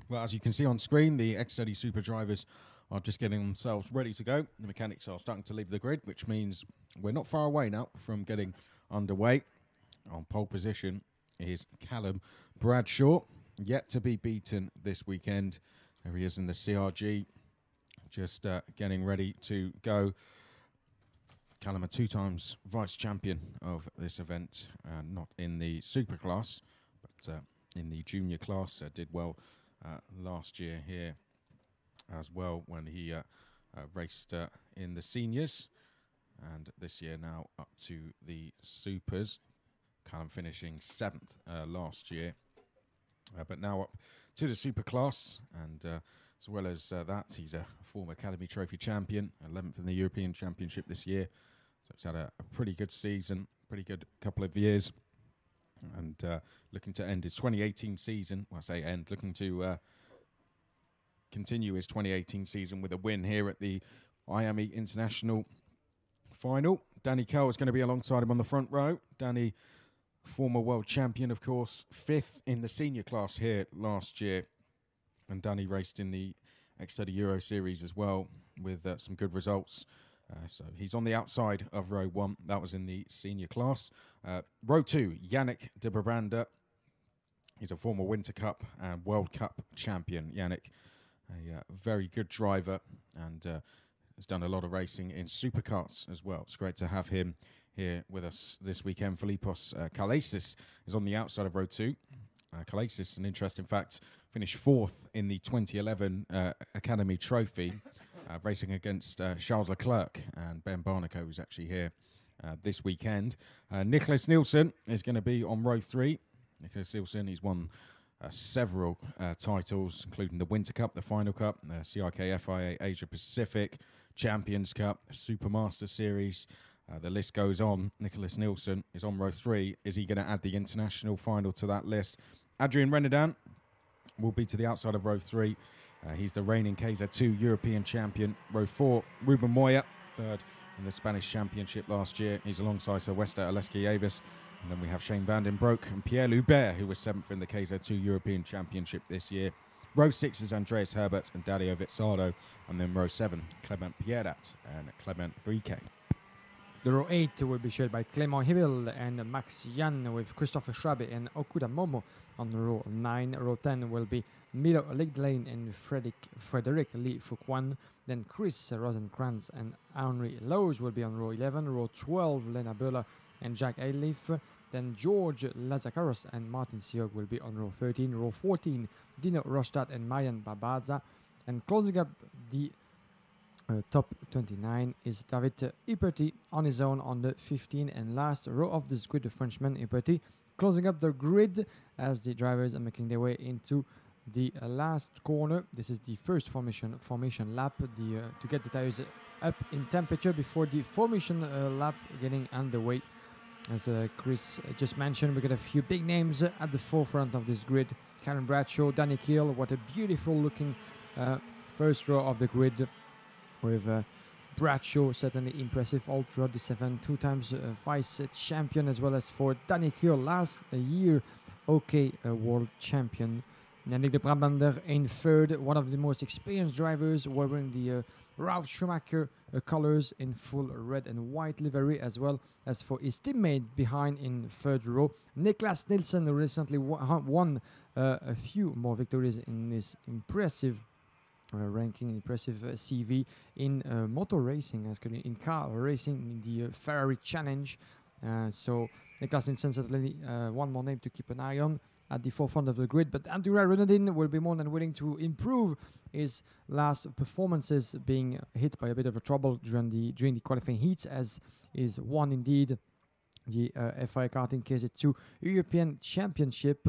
A: Well, as you can see on screen, the X30 Super drivers are just getting themselves ready to go. The mechanics are starting to leave the grid, which means we're not far away now from getting underway. On pole position is Callum Bradshaw, yet to be beaten this weekend. There he is in the CRG, just getting ready to go. Callum, a 2 times vice champion of this event, not in the super class, but in the junior class. Did well last year here as well when he raced in the seniors, and this year now up to the supers. Callum finishing 7th last year, but now up to the super class, and as well as that, he's a former Academy Trophy champion, 11th in the European Championship this year. So he's had a pretty good season, pretty good couple of years, and looking to end his 2018 season. Well, I say end, looking to continue his 2018 season with a win here at the IAME International Final. Danny Kell is going to be alongside him on the front row. Danny, former world champion, of course, 5th in the senior class here last year. And Danny raced in the X30 Euro Series as well with some good results. So he's on the outside of row 1. That was in the senior class. Row 2, Yannick de Brabander. He's a former Winter Cup and World Cup champion. Yannick, a very good driver, and has done a lot of racing in supercars as well. It's great to have him here with us this weekend. Filipos Kalasis is on the outside of row 2. Kalasis, an interesting fact, finished 4th in the 2011 Academy Trophy, racing against Charles Leclerc, and Ben Barnacle, who's actually here this weekend. Nicholas Nielsen is going to be on row 3. Nicholas Nielsen, he's won several titles, including the Winter Cup, the Final Cup, the CRK FIA Asia Pacific, Champions Cup, Supermaster Series. The list goes on. Nicholas Nielsen is on row 3. Is he going to add the international final to that list? Adrian Renadan will be to the outside of row 3. He's the reigning KZ2 European champion. Row 4, Ruben Moya, 3rd in the Spanish Championship last year. He's alongside Sylvester Aleski-Avis. And then we have Shane Van Den Broek and Pierre Loubert, who was 7th in the KZ2 European Championship this year. Row 6 is Andreas Herbert and Dario Vizzardo, and then row 7, Clement Pierrat and Clement Briquet.
B: The row 8 will be shared by Clément Hibil and Max Jan, with Christopher Schrabe and Okuda Momo on row 9. Row 10 will be Milo Ligdlane and Frederic Lee Fuquan. Then Chris Rosenkrantz and Henry Lowe's will be on row 11. Row 12, Lena Böhler and Jack Ayliffe. Then George Lazakaros and Martin Siog will be on row 13. Row 14, Dino Rostad and Mayan Babaza. And closing up the top 29 is David Iperti on his own on the 15 and last row of this grid, the Frenchman Iperti closing up the grid as the drivers are making their way into the last corner. This is the first formation lap to get the tires up in temperature before the formation lap getting underway. As Chris just mentioned, we got a few big names at the forefront of this grid. Callum Bradshaw, Danny Kiel, what a beautiful looking first row of the grid, with Bradshaw certainly impressive all throughout the 7, 2 times vice champion, as well as for Danny Kiel last year OK world champion. Yannick de Brabander in third, one of the most experienced drivers, wearing the Ralf Schumacher colors in full red and white livery, as well as for his teammate behind in third row, Niklas Nielsen, who recently won a few more victories in this impressive ranking, impressive CV in motor racing, actually in car racing, in the Ferrari Challenge. So Niklas Nielsen certainly one more name to keep an eye on at the forefront of the grid, but Andrea Renadin will be more than willing to improve his last performances, being hit by a bit of a trouble during the qualifying heats, as is won indeed the FIA Karting KZ2 European Championship.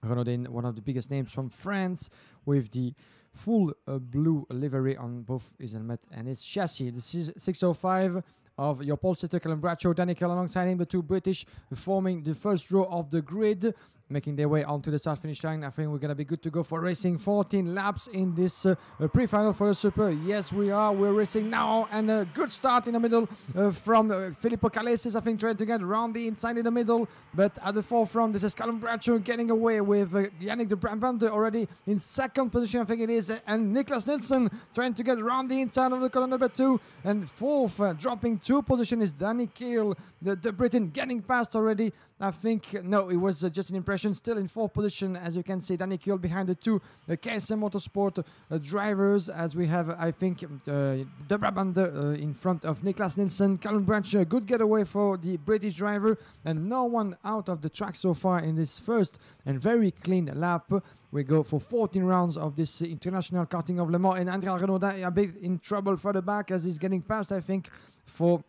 B: Renadin, one of the biggest names from France, with the full blue livery on both his helmet and his chassis. This is 605 of your pole sitter, Callum Bradshaw, Danny Kiel alongside him, the two British forming the first row of the grid, making their way onto the start-finish line. I think we're going to be good to go for racing 14 laps in this pre-final for the Super. Yes, we are. We're racing now, and a good start in the middle from Filippo Calesis, I think, trying to get around the inside in the middle. But at the forefront, this is Callum Bradshaw getting away with Yannick de Brabander already in second position, I think it is, and Niklas Nielsen trying to get around the inside of the column number 2. And fourth, dropping 2 positions, is Danny Kiel, the Briton, getting past already. I think, no, it was just an impression. Still in 4th position, as you can see, Danny Kiel behind the 2 KSM Motorsport drivers, as we have, I think, de Brabander in front of Niklas Nielsen. Callum Bradshaw, good getaway for the British driver, and no one out of the track so far in this first and very clean lap. We go for 14 rounds of this International Karting of Le Mans, and Andrea Renaudin a bit in trouble further back, as he's getting past, I think, for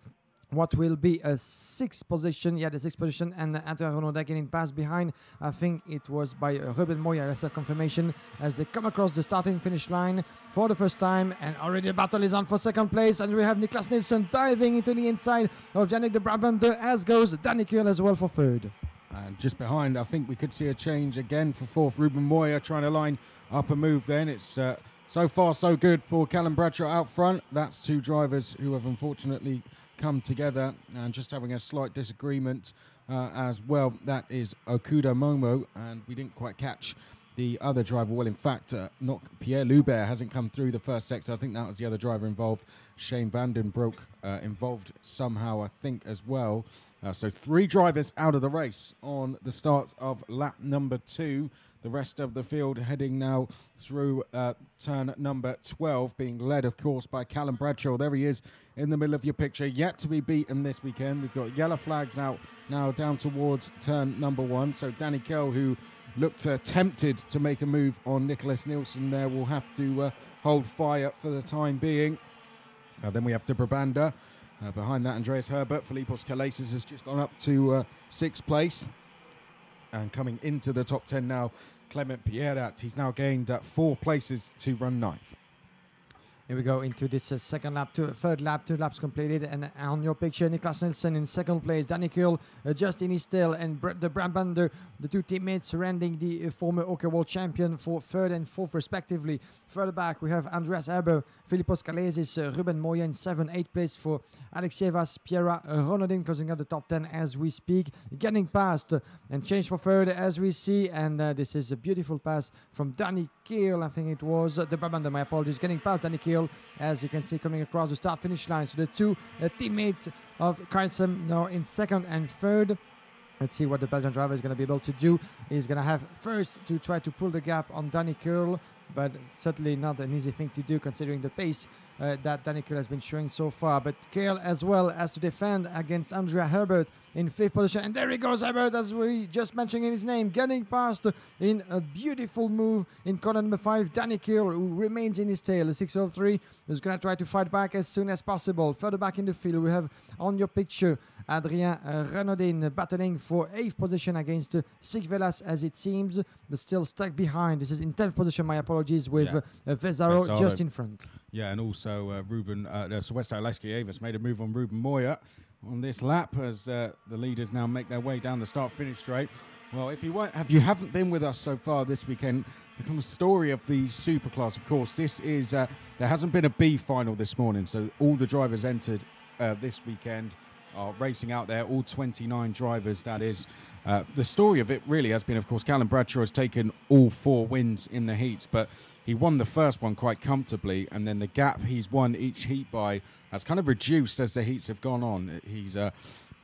B: what will be a 6th position. Yeah, the 6th position, and Andrea Renaudin getting passed behind. I think it was by Ruben Moya. That's a confirmation as they come across the starting finish line for the first time, and already the battle is on for 2nd place, and we have Niklas Nielsen diving into the inside of Yannick de Brabander, as goes Danny Kiel as well for 3rd.
A: And just behind, I think we could see a change again for 4th. Ruben Moya trying to line up a move then. It's so far so good for Callum Bradshaw out front. That's 2 drivers who have unfortunately come together and just having a slight disagreement as well. That is Okuda Momo, and we didn't quite catch the other driver. Well, in fact, not Pierre Loubert hasn't come through the first sector. I think that was the other driver involved. Shane Vandenbroek involved somehow, I think, as well. So 3 drivers out of the race on the start of lap number 2. The rest of the field heading now through turn number 12, being led, of course, by Callum Bradshaw. There he is in the middle of your picture, yet to be beaten this weekend. We've got yellow flags out now down towards turn number 1. So Danny Kiel, who looked tempted to make a move on Niklas Nielsen there, will have to hold fire for the time being. Then we have de Brabander. Behind that, Andreas Herbert. Philippos Calesis has just gone up to 6th place. And coming into the top 10 now, Clement Pierrat. He's now gained 4 places to run 9th.
B: Here we go into this second lap, third lap, 2 laps completed, and on your picture, Niklas Nielsen in second place, Danny Kiel just in his tail, and the Brabander, the two teammates surrounding the former OK World Champion for third and fourth respectively. Further back, we have Andreas Herber, Philippos Kalesis, Ruben Moya in 7th, 8th place for Alexievas, Pierre Ronodin closing out the top 10 as we speak, getting past and change for third as we see, and this is a beautiful pass from Danny Kiel, I think it was, the Brabander, my apologies, getting past Danny Kiel, as you can see coming across the start finish line. So the two teammates of Carlsen now in second and third. Let's see what the Belgian driver is going to be able to do. He's going to have first to try to pull the gap on Danny Kiel, but certainly not an easy thing to do considering the pace that Danny Kiel has been showing so far. But Kiel as well has to defend against Andrea Herbert in 5th position. And there he goes, Herbert, as we just mentioned in his name, getting past in a beautiful move in corner number 5. Danny Kiel, who remains in his tail, the 603, is going to try to fight back as soon as possible. Further back in the field, we have on your picture Adrien Renaudin battling for 8th position against Sig Velas, as it seems, but still stuck behind. This is in 10th position, my apologies, with Vezaro just in front.
A: Yeah, and also Ruben, Sylvester Alexievas made a move on Ruben Moya on this lap as the leaders now make their way down the start-finish straight. Well, if you haven't been with us so far this weekend, become a story of the Superclass. Of course, this is there hasn't been a B final this morning, so all the drivers entered this weekend are racing out there, all 29 drivers, that is. The story of it really has been, of course, Callum Bradshaw has taken all 4 wins in the heats, but he won the first one quite comfortably, and then the gap he's won each heat by has kind of reduced as the heats have gone on.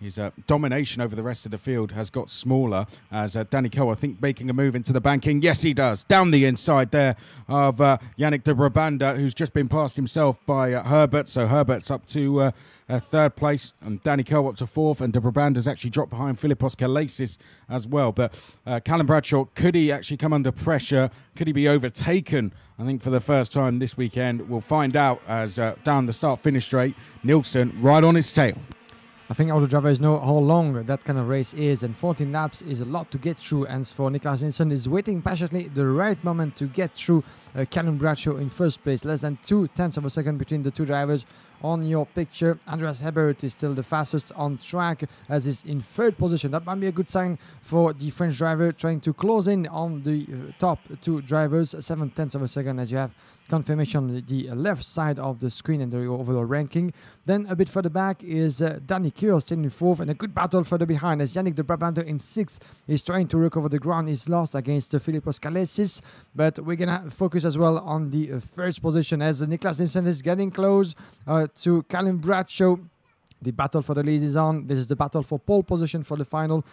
A: His domination over the rest of the field has got smaller as Danny Kiel, I think, making a move into the banking. Yes, he does. Down the inside there of Yannick de Brabander, who's just been passed himself by Herbert. So Herbert's up to 3rd place, and Danny Kiel up to 4th, and de Brabander's actually dropped behind Philippos Kalesis as well. But Callum Bradshaw, could he actually come under pressure? Could he be overtaken? I think for the first time this weekend, we'll find out as down the start-finish straight, Nielsen right on his tail.
B: I think all the drivers know how long that kind of race is, and 14 laps is a lot to get through. And for Niklas Nielsen, is waiting patiently the right moment to get through Callum Bradshaw in first place. Less than 0.2 of a second between the two drivers. On your picture, Andreas Hebert is still the fastest on track as is in 3rd position. That might be a good sign for the French driver trying to close in on the top 2 drivers. 0.7 of a second as you have confirmation on the left side of the screen and the overall ranking. Then a bit further back is Danny Kiel still in 4th, and a good battle further behind as Yannick de Brabander in 6th is trying to recover the ground he's lost against Philippos Kalesis. But we're going to focus as well on the 1st position as Niklas Nielsen is getting close to Callum Bradshaw. The battle for the lead is on. This is the battle for pole position for the final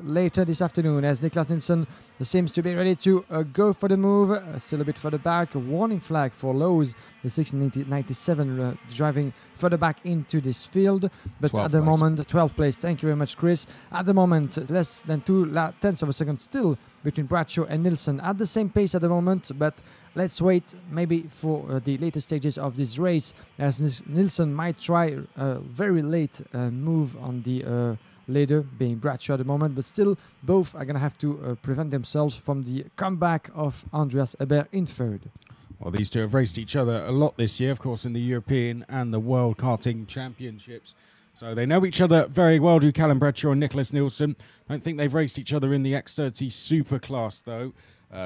B: later this afternoon as Niklas Nielsen seems to be ready to go for the move. Still a bit further back. A warning flag for Lowe's, the 697 driving further back into this field. But at the moment, 12th place. Thank you very much, Chris. At the moment, less than 0.2 of a second still between Bradshaw and Nielsen at the same pace at the moment, but let's wait maybe for the later stages of this race as Nielsen might try a very late move on the ladder, being Bradshaw at the moment, but still both are going to have to prevent themselves from the comeback of Andreas Hebert in 3rd.
A: Well, these two have raced each other a lot this year, of course, in the European and the World Karting Championships. So they know each other very well, do Callum Bradshaw and Niklas Nielsen. I don't think they've raced each other in the X30 Superclass, though.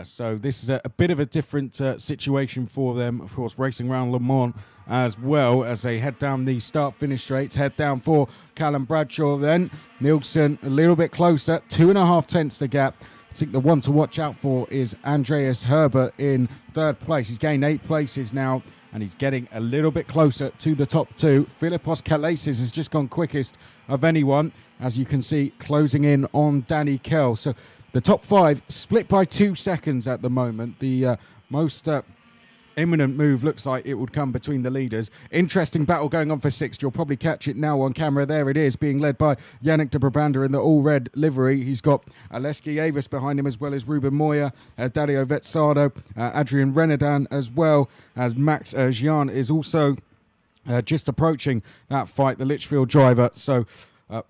A: So this is a bit of a different situation for them, of course, racing around Le Mans as well as they head down the start-finish straights. Head down for Callum Bradshaw then. Nielsen a little bit closer, 2.5 tenths to gap. I think the one to watch out for is Andreas Herbert in 3rd place. He's gained 8 places now, and he's getting a little bit closer to the top 2. Philippos Kalesis has just gone quickest of anyone, as you can see, closing in on Danny Kiel. So the top 5 split by 2 seconds at the moment. The most imminent move looks like it would come between the leaders. Interesting battle going on for 6th. You'll probably catch it now on camera. There it is, being led by Yannick de Brabander in the all-red livery. He's got Alexievas behind him as well as Ruben Moya, Dario Vezzado, Adrien Renaudin as well as Max Jean is also just approaching that fight, the Litchfield driver. So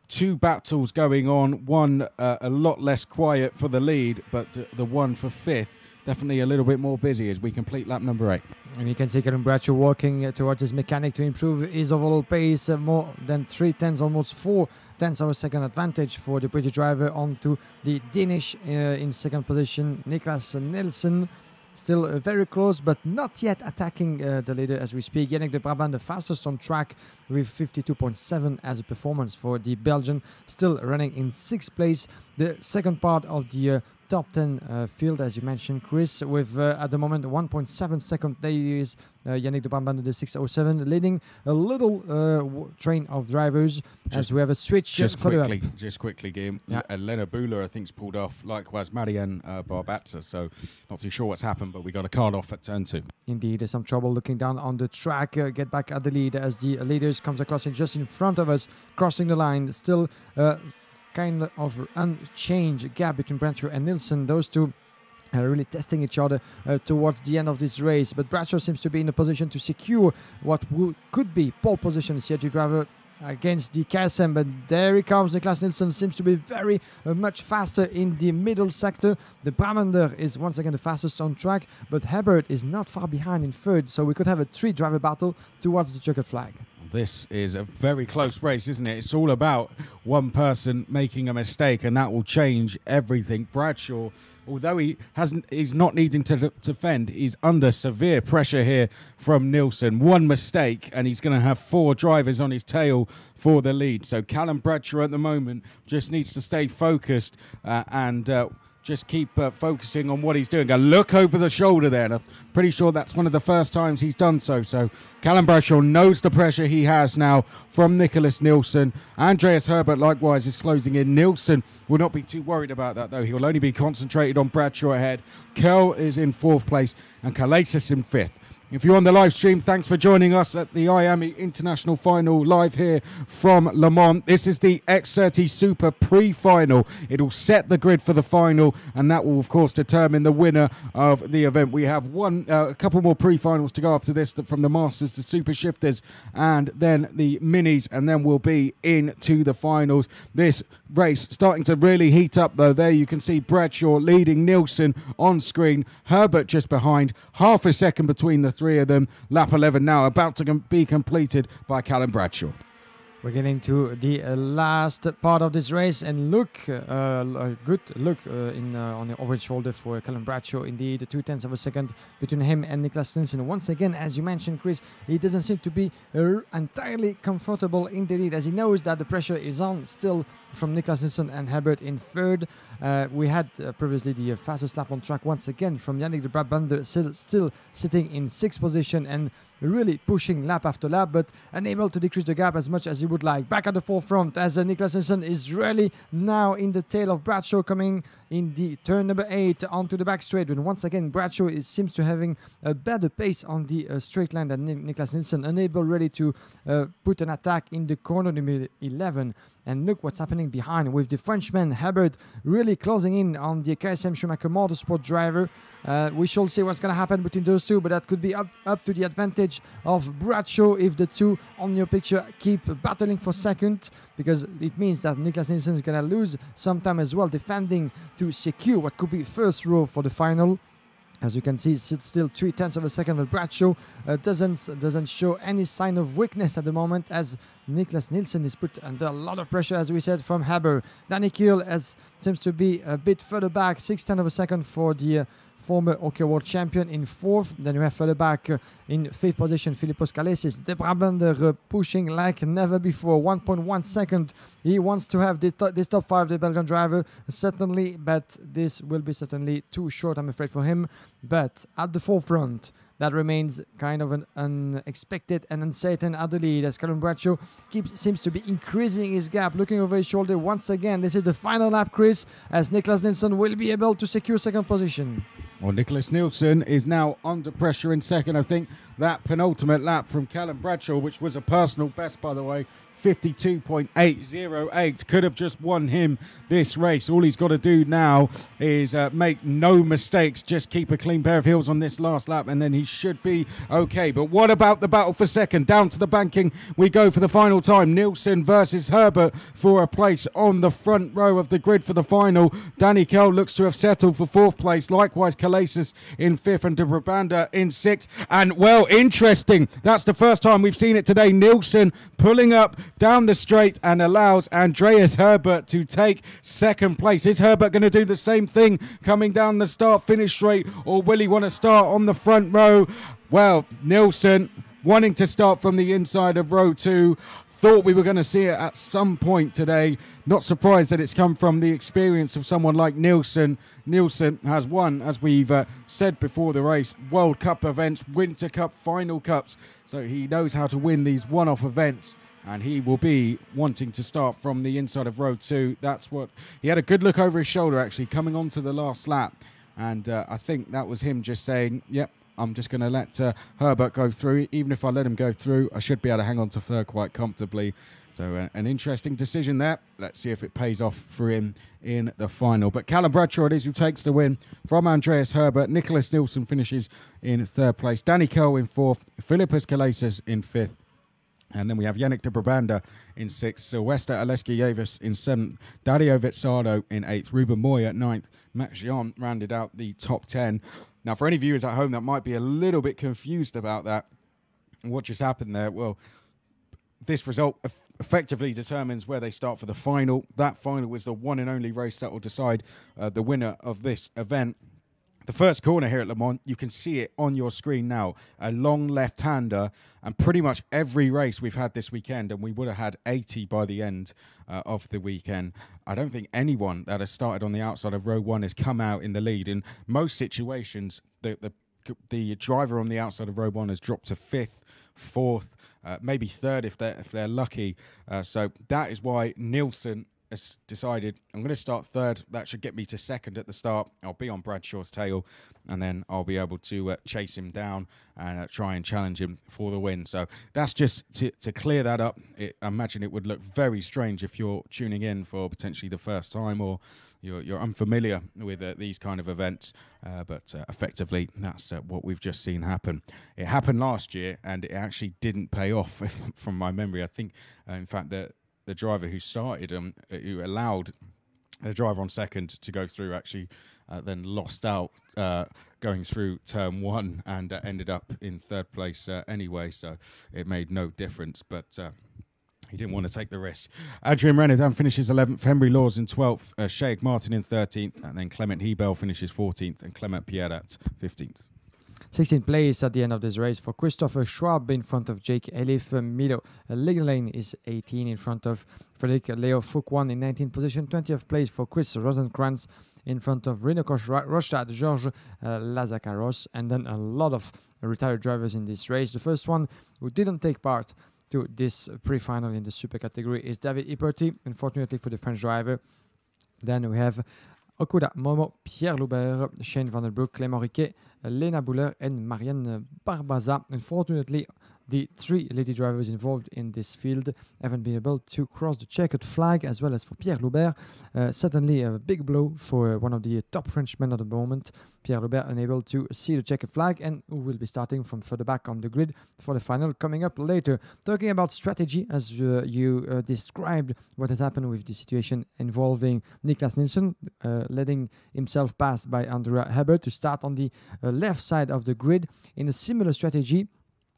A: 2 battles going on, one a lot less quiet for the lead, but the one for 5th definitely a little bit more busy as we complete lap number 8.
B: And you can see Callum Bradshaw working towards his mechanic to improve his overall pace, more than 3/10, almost 4/10 of a second advantage for the British driver onto the Danish in second position. Niklas Nielsen still very close, but not yet attacking the leader as we speak. Yannick de Brabant, the fastest on track with 52.7 as a performance for the Belgian, still running in 6th place. The second part of the top 10 field, as you mentioned, Chris, with at the moment 1.7 second. There is Yannick de Brabant, the 607, leading a little train of drivers as we have a switch.
A: Just quickly, Guillaume. Yeah. Lena Buller, I think, is pulled off. Likewise, Marianne Barbatza. So not too sure what's happened, but we got a card off at turn 2.
B: Indeed, there's some trouble looking down on the track. Get back at the lead as the leaders comes across just in front of us, crossing the line. Still kind of unchanged gap between Bradshaw and Nielsen. Those two are really testing each other towards the end of this race. But Bradshaw seems to be in a position to secure what could be pole position. CRG driver against the KSM, but there he comes. Niklas Nielsen seems to be very much faster in the middle sector. The Brabander is once again the fastest on track, but Hebert is not far behind in 3rd, so we could have a 3-driver battle towards the checkered flag.
A: This is a very close race, isn't it? It's all about one person making a mistake, and that will change everything. Bradshaw, although he's not needing to defend, he's under severe pressure here from Nielsen. One mistake, and he's going to have 4 drivers on his tail for the lead. So Callum Bradshaw at the moment just needs to stay focused and just keep focusing on what he's doing. A look over the shoulder there, and I'm pretty sure that's one of the first times he's done so. So Callum Bradshaw knows the pressure he has now from Nicholas Nielsen. Andreas Herbert likewise is closing in. Nielsen will not be too worried about that, though. He will only be concentrated on Bradshaw ahead. Curl is in 4th place and Kalasis in 5th. If you're on the live stream, thanks for joining us at the IAME International Final live here from Le Mans. This is the X30 Super pre-final. It'll set the grid for the final, and that will, of course, determine the winner of the event. We have a couple more pre-finals to go after this, from the Masters, the Super Shifters, and then the Minis, and then we'll be into the finals. This race starting to really heat up, though. There you can see Bradshaw leading Nielsen on screen. Herbert just behind, half a second between the three of them. Lap 11 now about to be completed by Callum Bradshaw.
B: We're getting to the last part of this race, and look, a good look on the over his shoulder for Callum Bradshaw. Indeed, 0.2 of a second between him and Niklas Nielsen. Once again, as you mentioned, Chris, he doesn't seem to be entirely comfortable in the lead, as he knows that the pressure is on still from Niklas Nielsen and Herbert in 3rd. We had previously the fastest lap on track once again from Yannick de Brabant, still sitting in 6th position and really pushing lap after lap, but unable to decrease the gap as much as he would like. Back at the forefront as Niklas Nielsen is really now in the tail of Bradshaw, coming in the turn number 8 onto the back straight. And once again, Bradshaw seems to having a better pace on the straight line than Niklas Nielsen, unable really to put an attack in the corner number 11. And look what's happening behind with the Frenchman Herbert really closing in on the KSM Schumacher Motorsport driver. We shall see what's going to happen between those two, but that could be up to the advantage of Bradshaw if the two on your picture keep battling for second, because it means that Niklas Nielsen is going to lose some time as well defending to secure what could be first row for the final. As you can see, it's still 0.3 of a second, but Bradshaw doesn't show any sign of weakness at the moment, as Niklas Nielsen is put under a lot of pressure, as we said, from Haber. Danny Kiel seems to be a bit further back, 0.6 of a second for the former OK World Champion in 4th. Then we have further back in 5th position, Philippos Kalasis. De Brabander pushing like never before, 1.1 second. He wants to have this top 5, the Belgian driver, certainly, but this will be certainly too short, I'm afraid, for him. But at the forefront, that remains kind of an unexpected and uncertain at the lead, as Callum Bradshaw seems to be increasing his gap, looking over his shoulder once again. This is the final lap, Chris, as Niklas Nielsen will be able to secure second position.
A: Well, Niklas Nielsen is now under pressure in second. I think that penultimate lap from Callum Bradshaw, which was a personal best, by the way, 52.808. Could have just won him this race. All he's got to do now is make no mistakes, just keep a clean pair of heels on this last lap, and then he should be okay. But what about the battle for second? Down to the banking we go for the final time. Nielsen versus Herbert for a place on the front row of the grid for the final. Danny Kell looks to have settled for 4th place. Likewise, Calasis in 5th and de Brabanda in 6th. And, well, interesting. That's the first time we've seen it today. Nielsen pulling up down the straight and allows Andreas Herbert to take 2nd place. Is Herbert going to do the same thing coming down the start-finish straight, or will he want to start on the front row? Well, Nielsen wanting to start from the inside of row 2. Thought we were going to see it at some point today. Not surprised that it's come from the experience of someone like Nielsen. Nielsen has won, as we've said before the race, World Cup events, Winter Cup, Final Cups. So he knows how to win these one-off events. And he will be wanting to start from the inside of row 2. That's what... He had a good look over his shoulder, actually, coming on to the last lap. And I think that was him just saying, yep, I'm just going to let Herbert go through. Even if I let him go through, I should be able to hang on to 3rd quite comfortably. So an interesting decision there. Let's see if it pays off for him in the final. But Callum Bradshaw it is who takes the win from Andreas Herbert. Nicholas Nielsen finishes in 3rd place. Danny Kerr in 4th. Philippus Calasis in 5th. And then we have Yannick de Brabanda in 6th, Sylvester Aleskievich in 7th, Dario Vizzardo in 8th, Ruben Moy at 9th, Max Jean rounded out the top 10. Now, for any viewers at home that might be a little bit confused about that, what just happened there, well, this result effectively determines where they start for the final. That final is the one and only race that will decide the winner of this event. The first corner here at Le Mans, you can see it on your screen now. A long left-hander, and pretty much every race we've had this weekend, and we would have had 80 by the end of the weekend. I don't think anyone that has started on the outside of row 1 has come out in the lead. In most situations, the driver on the outside of row 1 has dropped to 5th, 4th, maybe 3rd if they're lucky. So that is why Nielsen has decided, I'm going to start 3rd. That should get me to 2nd at the start. I'll be on Bradshaw's tail, and then I'll be able to chase him down and try and challenge him for the win. So that's just to clear that up. I imagine it would look very strange if you're tuning in for potentially the first time, or you're unfamiliar with these kind of events. But effectively, that's what we've just seen happen. It happened last year, and it actually didn't pay off from my memory. I think, in fact, that the driver who started, who allowed the driver on 2nd to go through, actually then lost out going through turn 1 and ended up in 3rd place anyway. So it made no difference, but he didn't want to take the risk. Adrian Renaudin finishes 11th, Henry Laws in 12th, Sheikh Martin in 13th, and then Clement Hebel finishes 14th, and Clement Pierre at 15th.
B: 16th place at the end of this race for Christopher Schwab in front of Jake Elif. Milo Ligelane is 18 in front of Frederic Leo Fouquan in 19th position. 20th place for Chris Rosenkrantz in front of Rino Rochad, Georges Lazakaros, and then a lot of retired drivers in this race. The first one who didn't take part to this pre-final in the super category is David Hipperty, unfortunately for the French driver. Then we have Okuda Momo, Pierre Loubert, Shane Van der Broek, Clément Riquet, Lena Buller, and Marianne Barbaza. Unfortunately, the 3 lady drivers involved in this field haven't been able to cross the checkered flag, as well as for Pierre Loubert. Certainly a big blow for one of the top Frenchmen at the moment. Pierre Loubert unable to see the checkered flag, and who will be starting from further back on the grid for the final coming up later. Talking about strategy, as you described what has happened with the situation involving Niklas Nielsen, letting himself pass by Andrea Herbert to start on the left side of the grid. In a similar strategy,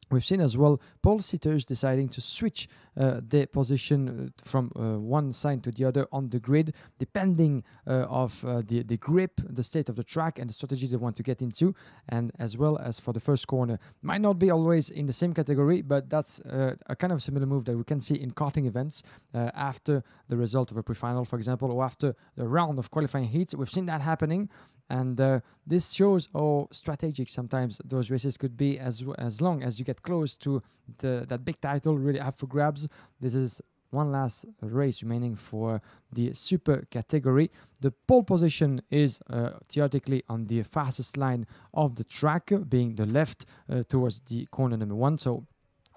B: we've seen as well pole sitters deciding to switch their position from one side to the other on the grid, depending of the grip, the state of the track, and the strategy they want to get into. And as well as for the first corner, might not be always in the same category, but that's a kind of similar move that we can see in karting events after the result of a pre-final, for example, or after the round of qualifying heats. We've seen that happening. And this shows how strategic sometimes those races could be, as long as you get close to that big title really up for grabs. This is one last race remaining for the super category. The pole position is theoretically on the fastest line of the track, being the left towards the corner number 1. So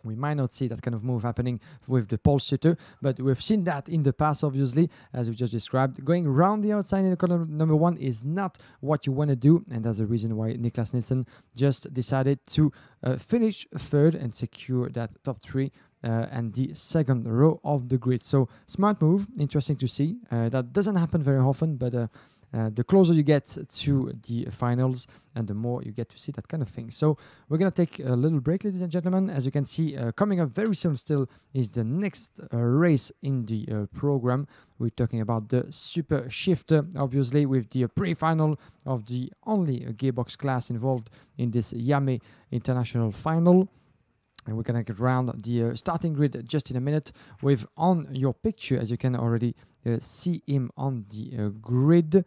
B: We might not see that kind of move happening with the pole shooter, but we've seen that in the past, obviously, as we just described. Going round the outside in the corner number 1 is not what you want to do, and that's the reason why Niklas Nielsen just decided to finish third and secure that top 3 and the second row of the grid. So smart move, interesting to see. That doesn't happen very often, but the closer you get to the finals and the more you get to see that kind of thing. So we're going to take a little break, ladies and gentlemen. As you can see, coming up very soon still is the next race in the program. We're talking about the Super Shifter, obviously, with the pre-final of the only gearbox class involved in this IAME International Final. And we're going to get around the starting grid just in a minute with on your picture, as you can already see him on the grid,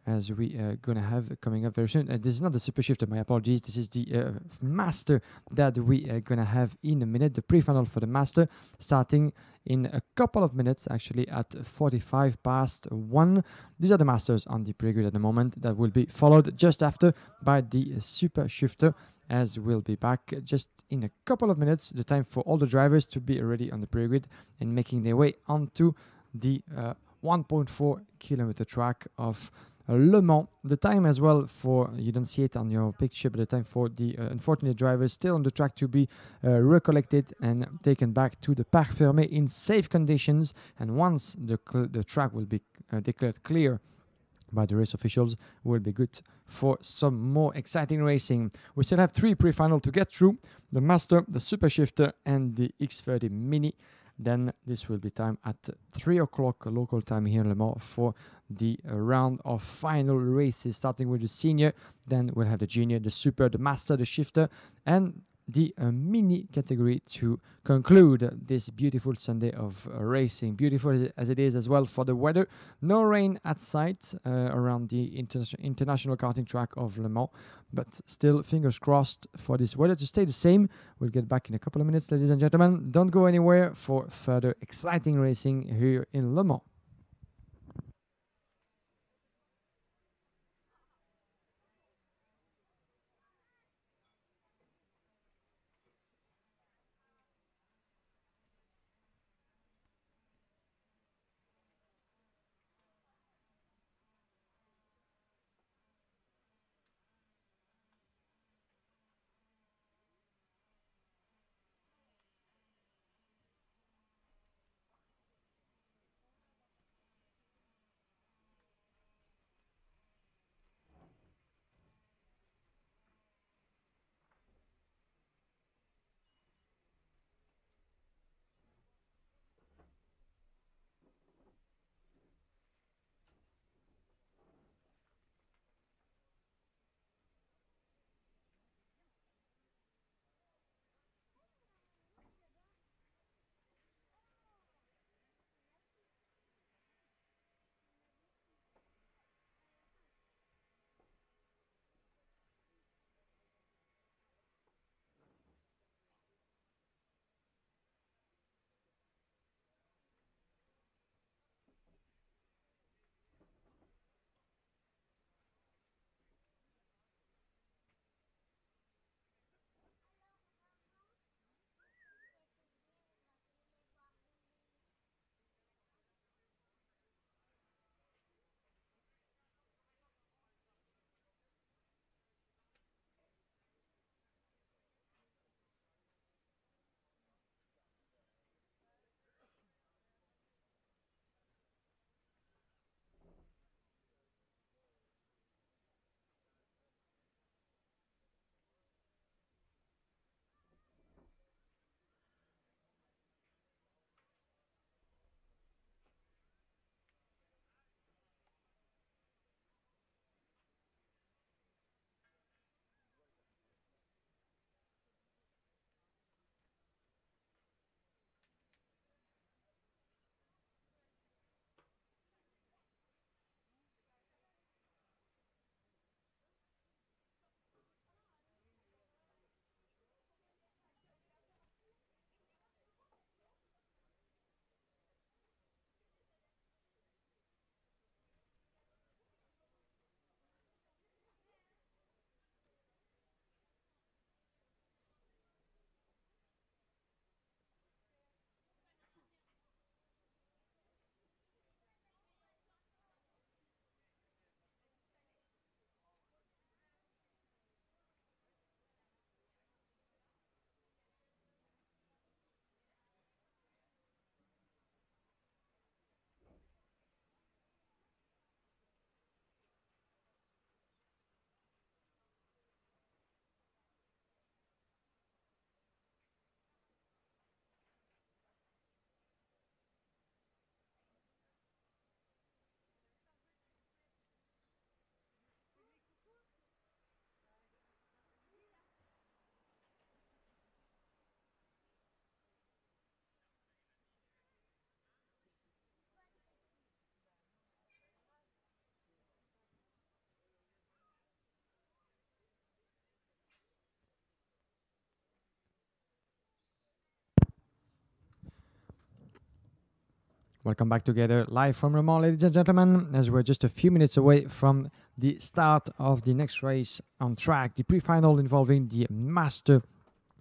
B: as we are going to have coming up very soon. This is not the Super Shifter, my apologies. This is the Master that we are going to have in a minute, the pre-final for the Master, starting in a couple of minutes, actually at 45 past 1. These are the Masters on the pre-grid at the moment. That will be followed just after by the Super Shifter, as we'll be back just in a couple of minutes. The time for all the drivers to be ready on the pre-grid and making their way onto the 1.4 kilometer track of Le Mans. The time as well for, you don't see it on your picture, but the time for the unfortunate drivers still on the track to be recollected and taken back to the Parc Fermé in safe conditions. And once the track will be declared clear by the race officials, will be good for some more exciting racing. We still have 3 pre-final to get through: the Master, the Super Shifter, and the X30 Mini. Then this will be time at 3 o'clock local time here in Le Mans for the round of final races, starting with the Senior. Then we'll have the Junior, the Super, the Master, the Shifter, and the Mini category to conclude this beautiful Sunday of racing. Beautiful as it is as well for the weather. No rain at sight around the international karting track of Le Mans, but still fingers crossed for this weather to stay the same. We'll get back in a couple of minutes, ladies and gentlemen. Don't go anywhere for further exciting racing here in Le Mans. Welcome back together live from Le Mans, ladies and gentlemen, as we're just a few minutes away from the start of the next race on track, the pre-final involving the master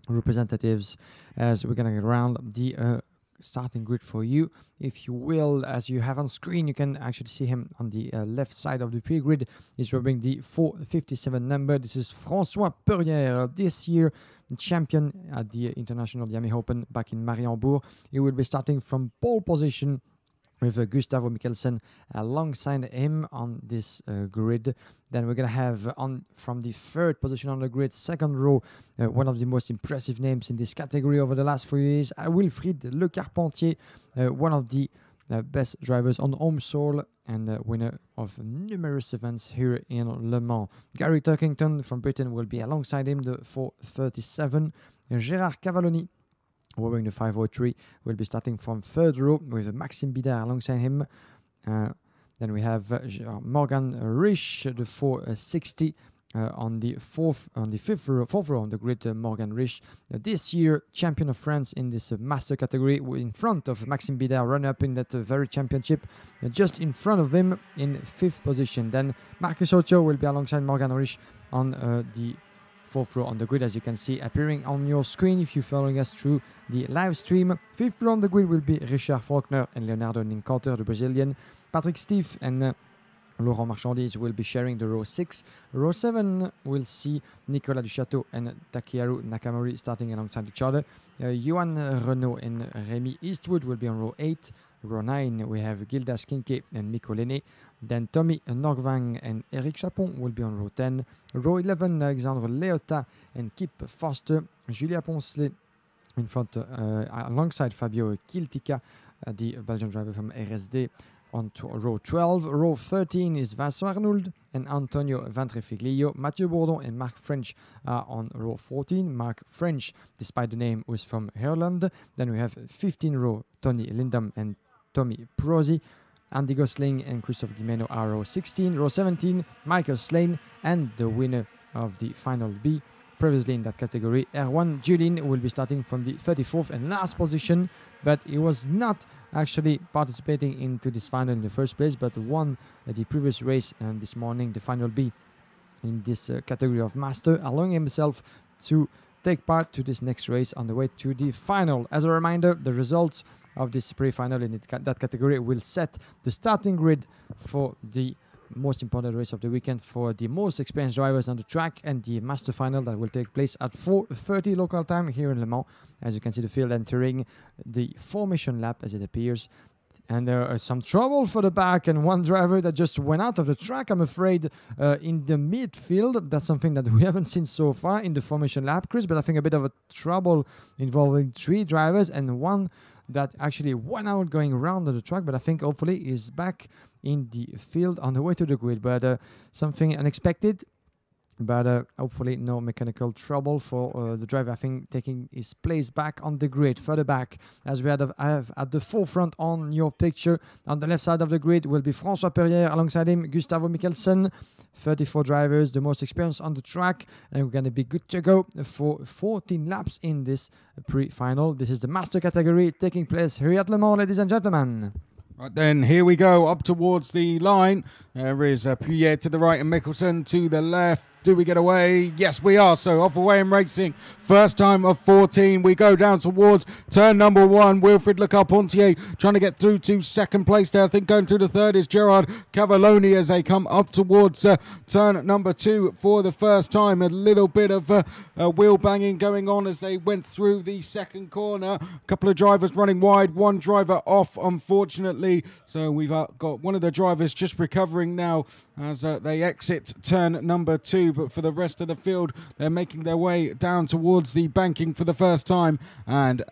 B: representatives, as we're going to get around the starting grid for you. If you will, as you have on screen, you can actually see him on the left side of the pre-grid. He's wearing the 457 number. This is François Perrière, this year champion at the International IAME Open back in Mariembourg. He will be starting from pole position with Gustavo Mikkelsen alongside him on this grid. Then we're going to have from the third position on the grid, second row, one of the most impressive names in this category over the last few years, Wilfried Le Carpentier, one of the best drivers on home soil and winner of numerous events here in Le Mans. Gary Turkington from Britain will be alongside him, the 437. Gérard Cavalloni, wearing the 503, will be starting from third row with Maxime Bidard alongside him. Then we have Morgan Rich, the 460, on the fourth row on the grid. Morgan Rich, this year champion of France in this master category, in front of Maxime Bidard, runner-up in that very championship, just in front of him in fifth position. Then Marcus Ocho will be alongside Morgan Rich on the fourth row on the grid, as you can see appearing on your screen if you're following us through the live stream. Fifth row on the grid will be Richard Faulkner and Leonardo Nincotter, the Brazilian. Patrick Stief and Laurent Marchandise will be sharing the row 6. Row 7 will see Nicolas Duchateau and Takeharu Nakamori starting alongside each other. Johan Renault and Rémi Eastwood will be on row 8. Row 9 we have Gildas Kinke and Mikko Lenné. Then Tommy Norgvang and Eric Chapon will be on row 10. Row 11 Alexandre Leota and Kip Foster. Julia Poncelet in front alongside Fabio Kiltica, the Belgian driver from RSD. On to row 12. Row 13 is Vincent Arnould and Antonio Ventrefiglio. Mathieu Bourdon and Mark French are on row 14. Mark French, despite the name, was from Ireland. Then we have 15 row Tony Lindam and Tommy Prosi. Andy Gosling and Christophe Guimeno are row 16. Row 17, Michael Slane, and the winner of the final B, previously in that category, Erwan Julin, will be starting from the 34th and last position, but he was not actually participating into this final in the first place, but won the previous race this morning, the final B in this category of master, allowing himself to take part to this next race on the way to the final. As a reminder, the results of this pre-final in that category will set the starting grid for the most important race of the weekend for the most experienced drivers on the track, and the master final that will take place at 4:30 local time here in Le Mans. As you can see, the field entering the formation lap as it appears, and there is some trouble for the back and one driver that just went out of the track, I'm afraid, in the midfield. That's something that we haven't seen so far in the formation lap, Chris, but I think a bit of a trouble involving 3 drivers and one that actually went out going around the track, but I think hopefully is back in the field on the way to the grid. But something unexpected, but hopefully no mechanical trouble for the driver, I think, taking his place back on the grid. Further back, as we have at the forefront on your picture, on the left side of the grid will be François Perrière, alongside him Gustavo Mikkelsen. 34 drivers, the most experienced on the track, and we're going to be good to go for 14 laps in this pre-final. This is the master category taking place here at Le Mans, ladies and gentlemen.
A: Right then, here we go, up towards the line. There is Pouillet to the right and Mikkelsen to the left. Do we get away? Yes, we are. So off away and racing. First time of 14. We go down towards turn number 1. Wilfried Le Carpentier trying to get through to second place there. I think going through the third is Gerard Cavalloni as they come up towards turn number 2 for the first time. A little bit of wheel banging going on as they went through the second corner. A couple of drivers running wide. One driver off, unfortunately. So we've got one of the drivers just recovering now as they exit turn number 2. But for the rest of the field, they're making their way down towards the banking for the first time. And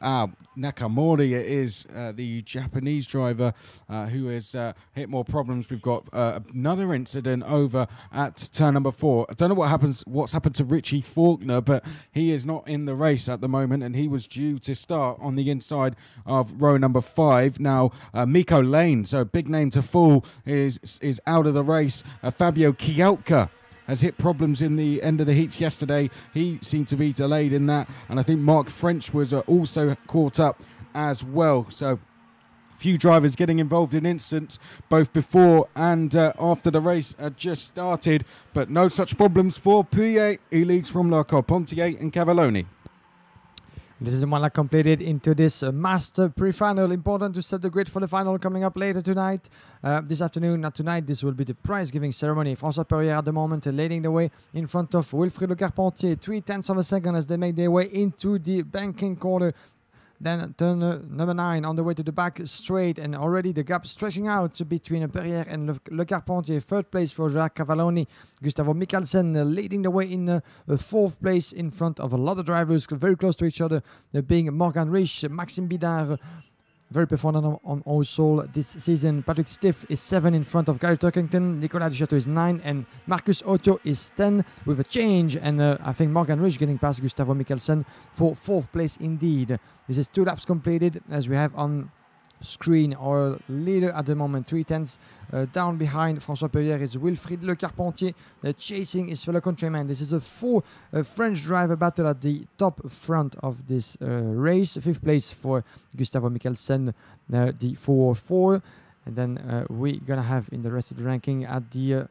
A: Nakamori is the Japanese driver who has hit more problems. We've got another incident over at turn number 4. I don't know what's happened to Richie Faulkner, but he is not in the race at the moment, and he was due to start on the inside of row number 5. Now, Mikko Lane, so big name to fall, is out of the race. Fabio Chialca has hit problems in the end of the heats yesterday. He seemed to be delayed in that. And I think Mark French was also caught up as well. So Few drivers getting involved in incidents both before and after the race had just started, but no such problems for Pouillet. He leads from Le Carpentier and Cavalloni.
B: This is the one that completed into this master pre-final. Important to set the grid for the final coming up later tonight. This afternoon, not tonight, this will be the prize-giving ceremony. François Perrier at the moment leading the way in front of Wilfried Le Carpentier. 3/10 of a second as they make their way into the banking corner. Then turn number 9 on the way to the back straight, and already the gap stretching out between Perrier and Le Carpentier. Third place for Jacques Cavalloni. Gustavo Mikkelsen leading the way in fourth place in front of a lot of drivers very close to each other, being Morgan Rich, Maxime Bidard, very performant on All Soul this season. Patrick Stiff is 7 in front of Gary Turkington. Nicolas Duchateau is 9, and Marcus Otto is 10 with a change. And I think Morgan Rich getting past Gustavo Mikkelsen for 4th place indeed. This is 2 laps completed as we have on screen our leader at the moment. 3/10 down behind François Perrier is Wilfried Le Carpentier chasing his fellow countryman. This is a 4 French driver battle at the top front of this race. 5th place for Gustavo Mikkelsen, the 4-4, and then we're gonna have in the rest of the ranking at the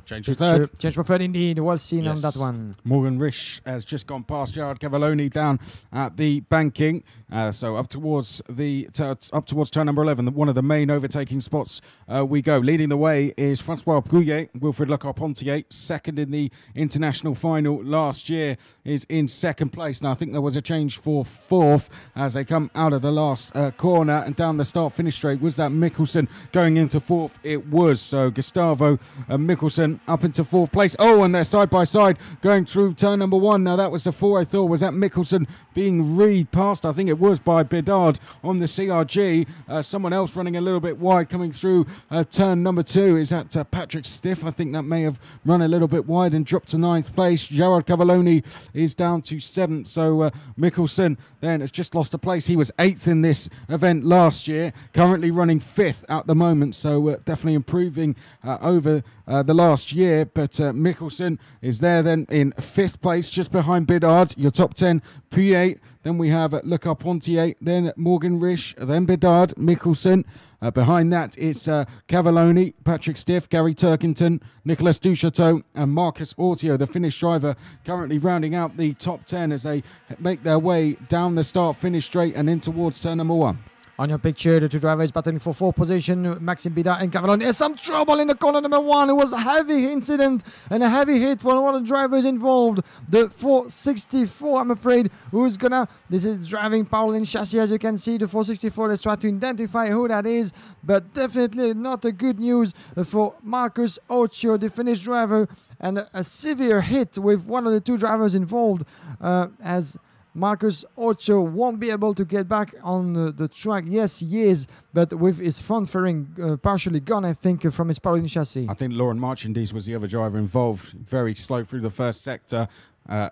A: change for third.
B: Change for third indeed. Well seen on that one.
A: Morgan Rich has just gone past Gerard Cavalloni down at the banking. So up towards turn number 11, one of the main overtaking spots we go. Leading the way is Francois Pouillet. Wilfried Le Carpentier, second in the international final last year, is in second place. Now I think there was a change for fourth as they come out of the last corner and down the start-finish straight. Was that Mikkelsen going into fourth? It was. So Gustavo Mikkelsen up into fourth place. Oh, and they're side by side going through turn number 1. Now that was the 4 I thought. Was that Mikkelsen being re-passed? I think it was by Bidard on the CRG. Someone else running a little bit wide coming through turn number 2. Is that Patrick Stiff? I think that may have run a little bit wide and dropped to 9th place. Gerard Cavalloni is down to 7th. So Mikkelsen then has just lost a place. He was 8th in this event last year. Currently running 5th at the moment. So definitely improving over the last year, but Mikkelsen is there then in 5th place, just behind Bidard. Your top 10, Pouillet. Then we have Le Carpentier, then Morgan Rich, then Bidard, Mikkelsen. Behind that, it's Cavalloni, Patrick Stiff, Gary Turkington, Nicolas Duchateau, and Marcus Ortio, the Finnish driver, currently rounding out the top 10 as they make their way down the start-finish straight and in towards turn number 1.
B: On your picture, the 2 drivers battling for 4th position, Maxime Bidard and Cavalloni. There's some trouble in the corner number 1. It was a heavy incident and a heavy hit for one of the drivers involved. The 464, I'm afraid, who's gonna... This is driving Pauline Chassis, as you can see, the 464. Let's try to identify who that is, but definitely not a good news for Marcus Occhio, the Finnish driver, and a severe hit with one of the 2 drivers involved as... Marcus Occhio won't be able to get back on the track. Yes, he is, but with his front fairing partially gone, I think, from his Pauline chassis.
A: I think Laurent Marchandise was the other driver involved. Very slow through the first sector.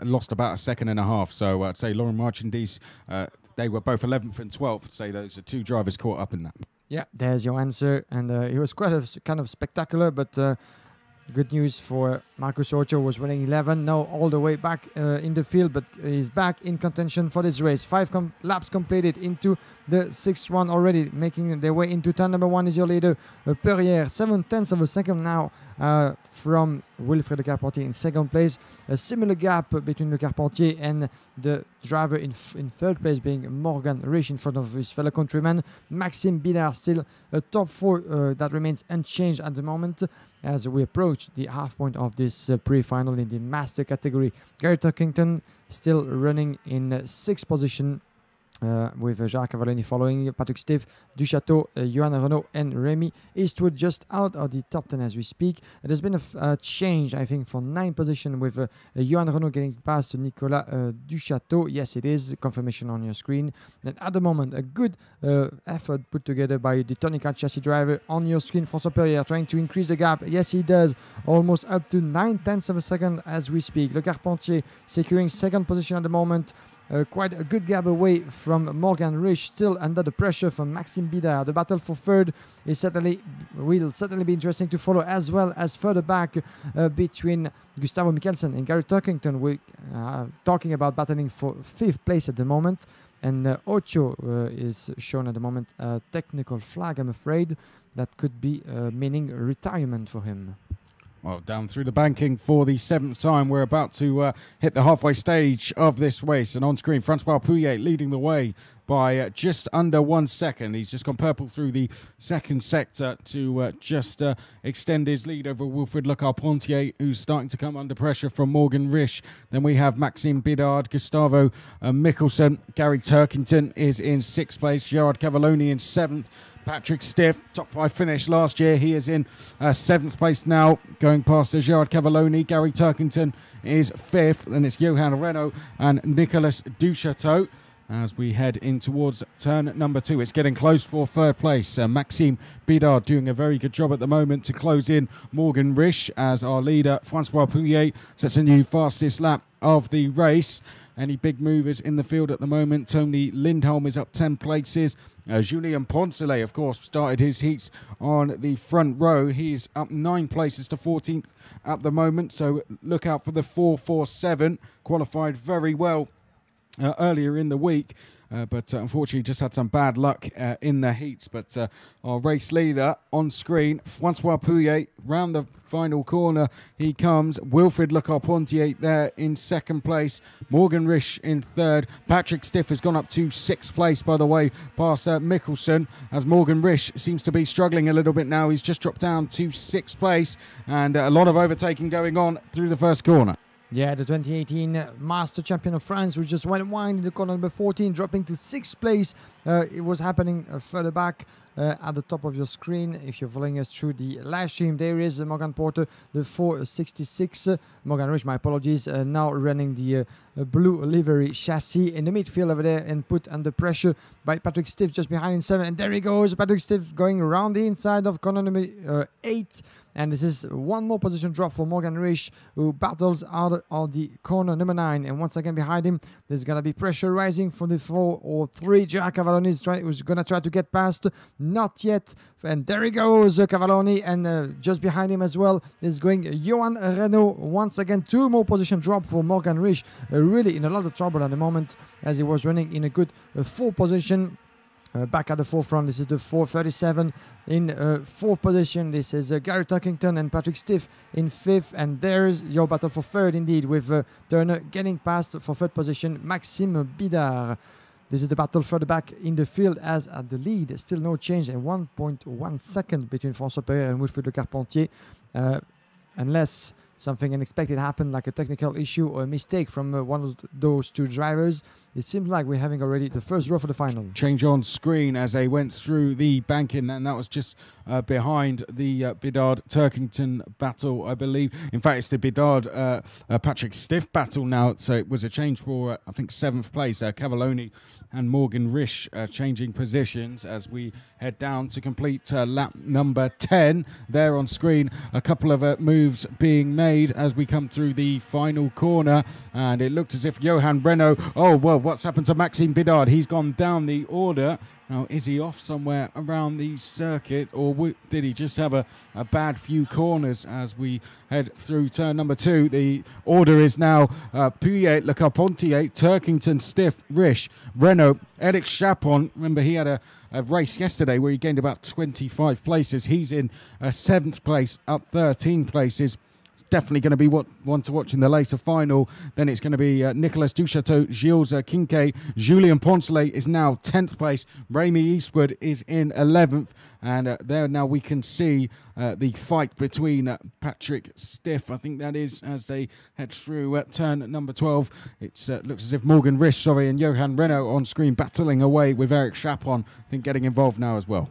A: Lost about a second and a half. So I'd say Laurent Marchandise, they were both 11th and 12th. I'd say those are 2 drivers caught up in that.
B: Yeah, there's your answer. And it was quite kind of spectacular, but... good news for Marcus Occhio, was running 11, now all the way back in the field, but he's back in contention for this race. 5 laps completed into the 6th one already, making their way into turn number 1 is your leader, Perrier. 7/10 of a second now from Wilfried Le Carpentier in 2nd place. A similar gap between Le Carpentier and the driver in 3rd place being Morgan Rich in front of his fellow countryman. Maxime Bidard still a top 4 that remains unchanged at the moment as we approach the half point of this pre-final in the master category. Gary Turkington still running in 6th position with Jacques Cavalloni following, Patrick Stiff, Duchateau, Johan Renault and Remy Eastwood just out of the top 10 as we speak. There's been a change, I think, for 9th position with Johan Renault getting past Nicolas Duchateau. Yes, it is. Confirmation on your screen. And at the moment, a good effort put together by the Tonica chassis driver on your screen. François Perrier trying to increase the gap. Yes, he does. Almost up to 9/10 of a second as we speak. Le Carpentier securing 2nd position at the moment. Quite a good gap away from Morgan Rich, still under the pressure from Maxime Bidard. The battle for 3rd will certainly be interesting to follow, as well as further back between Gustavo Mikkelsen and Gary Turkington. We're talking about battling for 5th place at the moment. And Ocho is shown at the moment a technical flag, I'm afraid. That could be meaning retirement for him.
A: Well, down through the banking for the 7th time. We're about to hit the halfway stage of this race. And on screen, Francois Pouillet leading the way by just under 1 second. He's just gone purple through the second sector to just extend his lead over Wilfried Le Carpentier, who's starting to come under pressure from Morgan Risch. Then we have Maxime Bidard, Gustavo Mikkelsen. Gary Turkington is in 6th place. Gerard Cavalloni in 7th. Patrick Stiff, top 5 finish last year. He is in 7th place now, going past Gerard Cavalloni. Gary Turkington is 5th. Then it's Johan Renault and Nicolas Duchateau. As we head in towards turn number 2, it's getting close for 3rd place. Maxime Bidard doing a very good job at the moment to close in Morgan Risch as our leader. Francois Pouillet sets a new fastest lap of the race. Any big movers in the field at the moment? Tony Lindholm is up 10 places. Julien Poncelet, of course, started his heats on the front row. He's up 9 places to 14th at the moment. So look out for the 447. Qualified very well earlier in the week. But unfortunately just had some bad luck in the heats. But our race leader on screen, Francois Pouillet, round the final corner he comes. Wilfried Le Carpentier there in 2nd place. Morgan Risch in 3rd. Patrick Stiff has gone up to 6th place, by the way, past Mikkelsen, as Morgan Risch seems to be struggling a little bit now. He's just dropped down to 6th place, and a lot of overtaking going on through the first corner.
B: Yeah, the 2018 Master Champion of France, who just went wide in the corner number 14, dropping to 6th place. It was happening further back at the top of your screen. If you're following us through the live stream, there is Morgan Porter, the 466. Morgan Risch, my apologies, now running the blue livery chassis in the midfield over there and put under pressure by Patrick Stiff just behind in 7th. And there he goes, Patrick Stiff going around the inside of corner number 8. And this is one more position drop for Morgan Risch, who battles out of the corner number 9. And once again behind him, there's going to be pressure rising from the 4 or 3. Gerard Cavalloni who's going to try to get past. Not yet. And there he goes, Cavalloni. And just behind him as well is going Johan Renault. Once again, 2 more position drop for Morgan Risch. Really in a lot of trouble at the moment, as he was running in a good 4 position. Back at the forefront, this is the 437 in 4th position. This is Gary Turkington and Patrick Stiff in 5th. And there's your battle for 3rd indeed, with Turner getting past for 3rd position, Maxime Bidard. This is the battle further back in the field, as at the lead. Still no change, and 1.1 second between François Pouillet and Wilfried Le Carpentier. Unless something unexpected happened, like a technical issue or a mistake from one of those 2 drivers. It seems like we're having already the first row for the final. Change
A: on screen as they went through the banking, and that was just behind the Bidard-Turkington battle, I believe. In fact, it's the Bidard-Patrick Stiff battle now, so it was a change for, I think, 7th place. Cavalloni and Morgan Risch changing positions as we head down to complete lap number 10. There on screen, a couple of moves being made as we come through the final corner, and it looked as if Johan Renault, oh, well, what's happened to Maxime Bidard? He's gone down the order. Now, is he off somewhere around the circuit, or did he just have a bad few corners as we head through turn number 2? The order is now Pouillet, Le Carpentier, Turkington, Stiff, Risch, Renault, Eric Chapon. Remember, he had a race yesterday where he gained about 25 places. He's in 7th place, up 13 places. Definitely going to be one to watch in the later final. Then it's going to be Nicolas Duchateau, Gilles Kincaid. Julien Poncelet is now 10th place. Remy Eastwood is in 11th. And there now we can see the fight between Patrick Stiff, I think that is, as they head through turn number 12. It looks as if Morgan Risch, and Johan Renault on screen battling away with Eric Chapon, I think, getting involved now as well.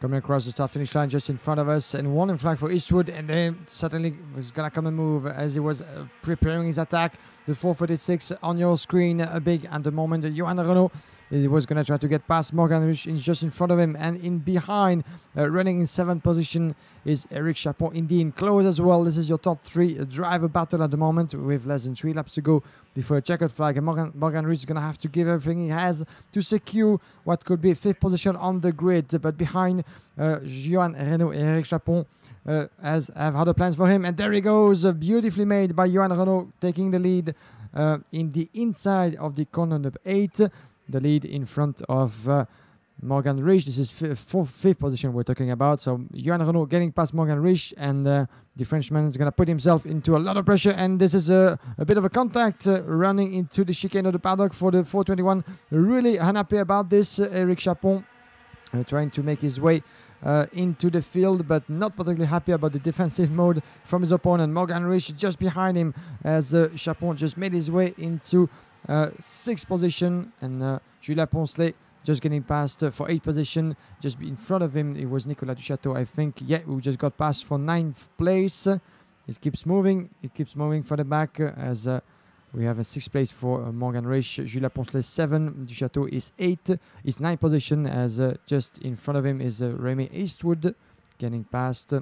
B: Coming across the start-finish line just in front of us, and warning flag for Eastwood, and then certainly was going to come and move as he was preparing his attack. The 446 on your screen, big at the moment. Johan Renault, he was going to try to get past Morgan Risch just in front of him, and in behind, running in 7th position, is Eric Chapon. Indeed, close as well. This is your top 3 driver battle at the moment, with less than 3 laps to go before a checkered flag. And Morgan Risch is going to have to give everything he has to secure what could be 5th position on the grid. But behind Johan Renault and Eric Chapon, as have other plans for him. And there he goes, beautifully made by Johan Renault, taking the lead in the inside of the corner number 8. the lead in front of Morgan Rich. This is fifth position we're talking about. So Johan Renault getting past Morgan Rich, and the Frenchman is going to put himself into a lot of pressure. And this is a bit of a contact running into the chicane of the paddock for the 421. Really unhappy about this. Eric Chapon trying to make his way into the field, but not particularly happy about the defensive mode from his opponent. Morgan Rich just behind him as Chapon just made his way into sixth position, and Julien Poncelet just getting past for 8th position. Just in front of him, it was Nicolas Duchateau, I think, who just got past for 9th place. It keeps moving. It keeps moving for the back as we have a 6th place for Morgan Rich. Julien Poncelet 7. Duchateau is 8th. Is 9th position as just in front of him is Remy Eastwood getting past.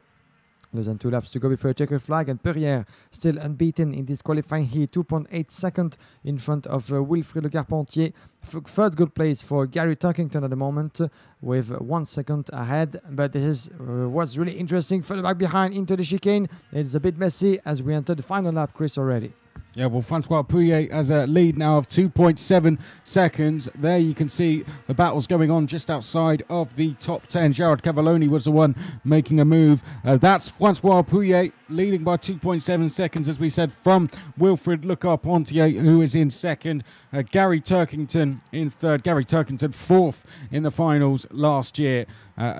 B: Less than 2 laps to go before a checkered flag, and Perrier still unbeaten in this qualifying heat, 2.8 second in front of Wilfried Le Carpentier. Third good place for Gary Turkington at the moment with 1 second ahead, but this is what's really interesting. Further back behind into the chicane, it's a bit messy as we enter the final lap, Chris, already.
A: Yeah, well, Francois Pouillet has a lead now of 2.7 seconds. There you can see the battles going on just outside of the top 10. Gerard Cavalloni was the one making a move. That's Francois Pouillet leading by 2.7 seconds, as we said, from Wilfried Le Carpentier, who is in second. Gary Turkington in third. Gary Turkington fourth in the finals last year.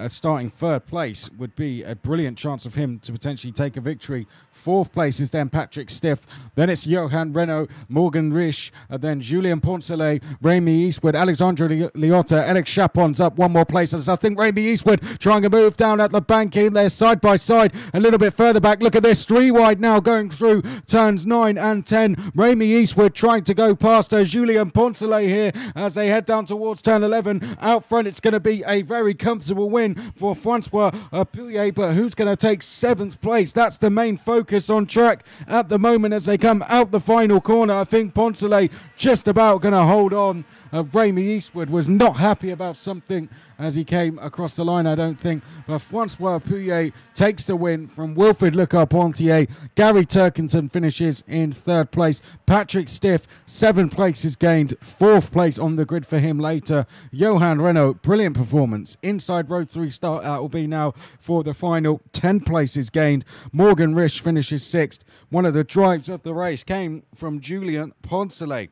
A: Starting third place would be a brilliant chance of him to potentially take a victory. Fourth place is then Patrick Stiff. Then it's Johan Renault, Morgan Rich, then Julien Poncelet, Remy Eastwood, Alexandre Liotta, Alex Chapon's up one more place. As I think Remy Eastwood trying to move down at the banking there side by side a little bit further back. Look at this, 3 wide now going through turns 9 and 10. Remy Eastwood trying to go past Julien Poncelet here as they head down towards turn 11. Out front, it's going to be a very comfortable win for Francois Pouillet, but who's going to take 7th place? That's the main focus on track at the moment as they come out the final corner. I think Poncelet just about going to hold on. Remy Eastwood was not happy about something as he came across the line, I don't think. But Francois Pouillet takes the win from Wilfried Le Carpentier. Gary Turkington finishes in 3rd place. Patrick Stiff, 7 places gained. 4th place on the grid for him later. Johan Renault, brilliant performance. Inside row 3 start out will be now for the final. 10 places gained. Morgan Rich finishes 6th. One of the drives of the race came from Julien Poncelet.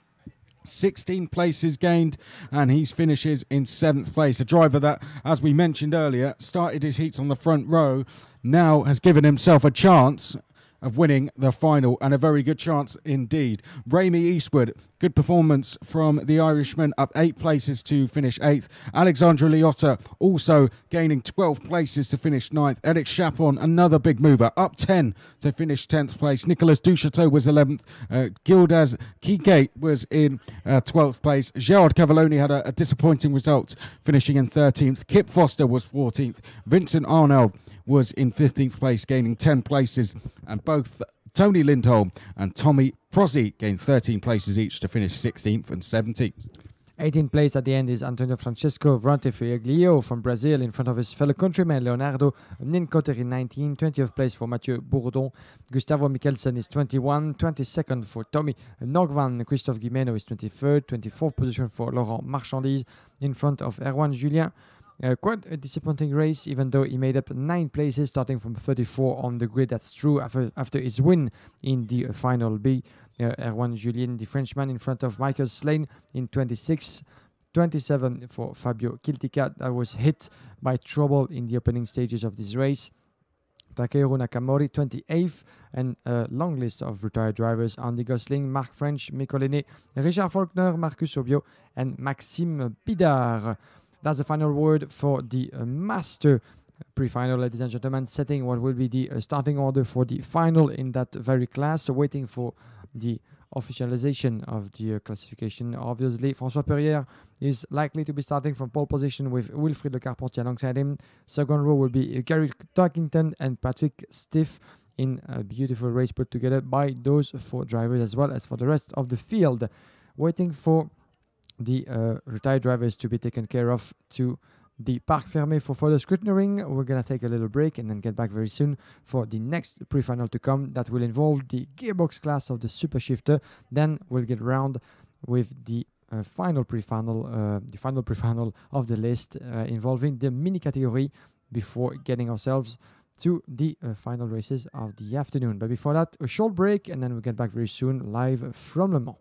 A: 16 places gained, and he finishes in 7th place. A driver that, as we mentioned earlier, started his heats on the front row, now has given himself a chance of winning the final, and a very good chance indeed. Remy Eastwood, good performance from the Irishman, up 8 places to finish 8th. Alexandre Liotta also gaining 12 places to finish 9th. Eric Chapon, another big mover, up 10 to finish 10th place. Nicolas Duchateau was 11th. Gildas Kike was in 12th place. Gerard Cavalloni had a disappointing result, finishing in 13th. Kip Foster was 14th. Vincent Arnell was in 15th place, gaining 10 places, and both Tony Lindholm and Tommy Prosy gained 13 places each to finish 16th and 17th.
B: 18th place at the end is Antonio Francesco Vrantefiglio from Brazil in front of his fellow countryman Leonardo Ninkotter in 19. 20th place for Mathieu Bourdon. Gustavo Mikkelsen is 21. 22nd for Tommy Nogvan. Christophe Guimeno is 23rd. 24th position for Laurent Marchandise in front of Erwan Julien. Quite a disappointing race, even though he made up 9 places, starting from 34 on the grid. That's true after his win in the final B. Erwan Julien, the Frenchman, in front of Michael Slane in 26. 27 for Fabio Kiltica, that was hit by trouble in the opening stages of this race. Takehiro Nakamori, 28th, and a long list of retired drivers: Andy Gosling, Marc French, Mikko Lenné, Richard Faulkner, Marcus Obio, and Maxime Pidard. That's the final word for the Master pre-final, ladies and gentlemen, setting what will be the starting order for the final in that very class. So waiting for the officialization of the classification. Obviously, François Perrier is likely to be starting from pole position with Wilfried Le Carpentier alongside him. Second row will be Gary Turkington and Patrick Stiff in a beautiful race put together by those 4 drivers, as well as for the rest of the field. Waiting for the retired drivers to be taken care of to the Parc Fermé for further scrutineering. We're going to take a little break and then get back very soon for the next pre-final to come. That will involve the gearbox class of the Super Shifter. Then we'll get round with the final pre-final, the final pre-final of the list involving the mini category before getting ourselves to the final races of the afternoon. But before that, a short break, and then we'll get back very soon live from Le Mans.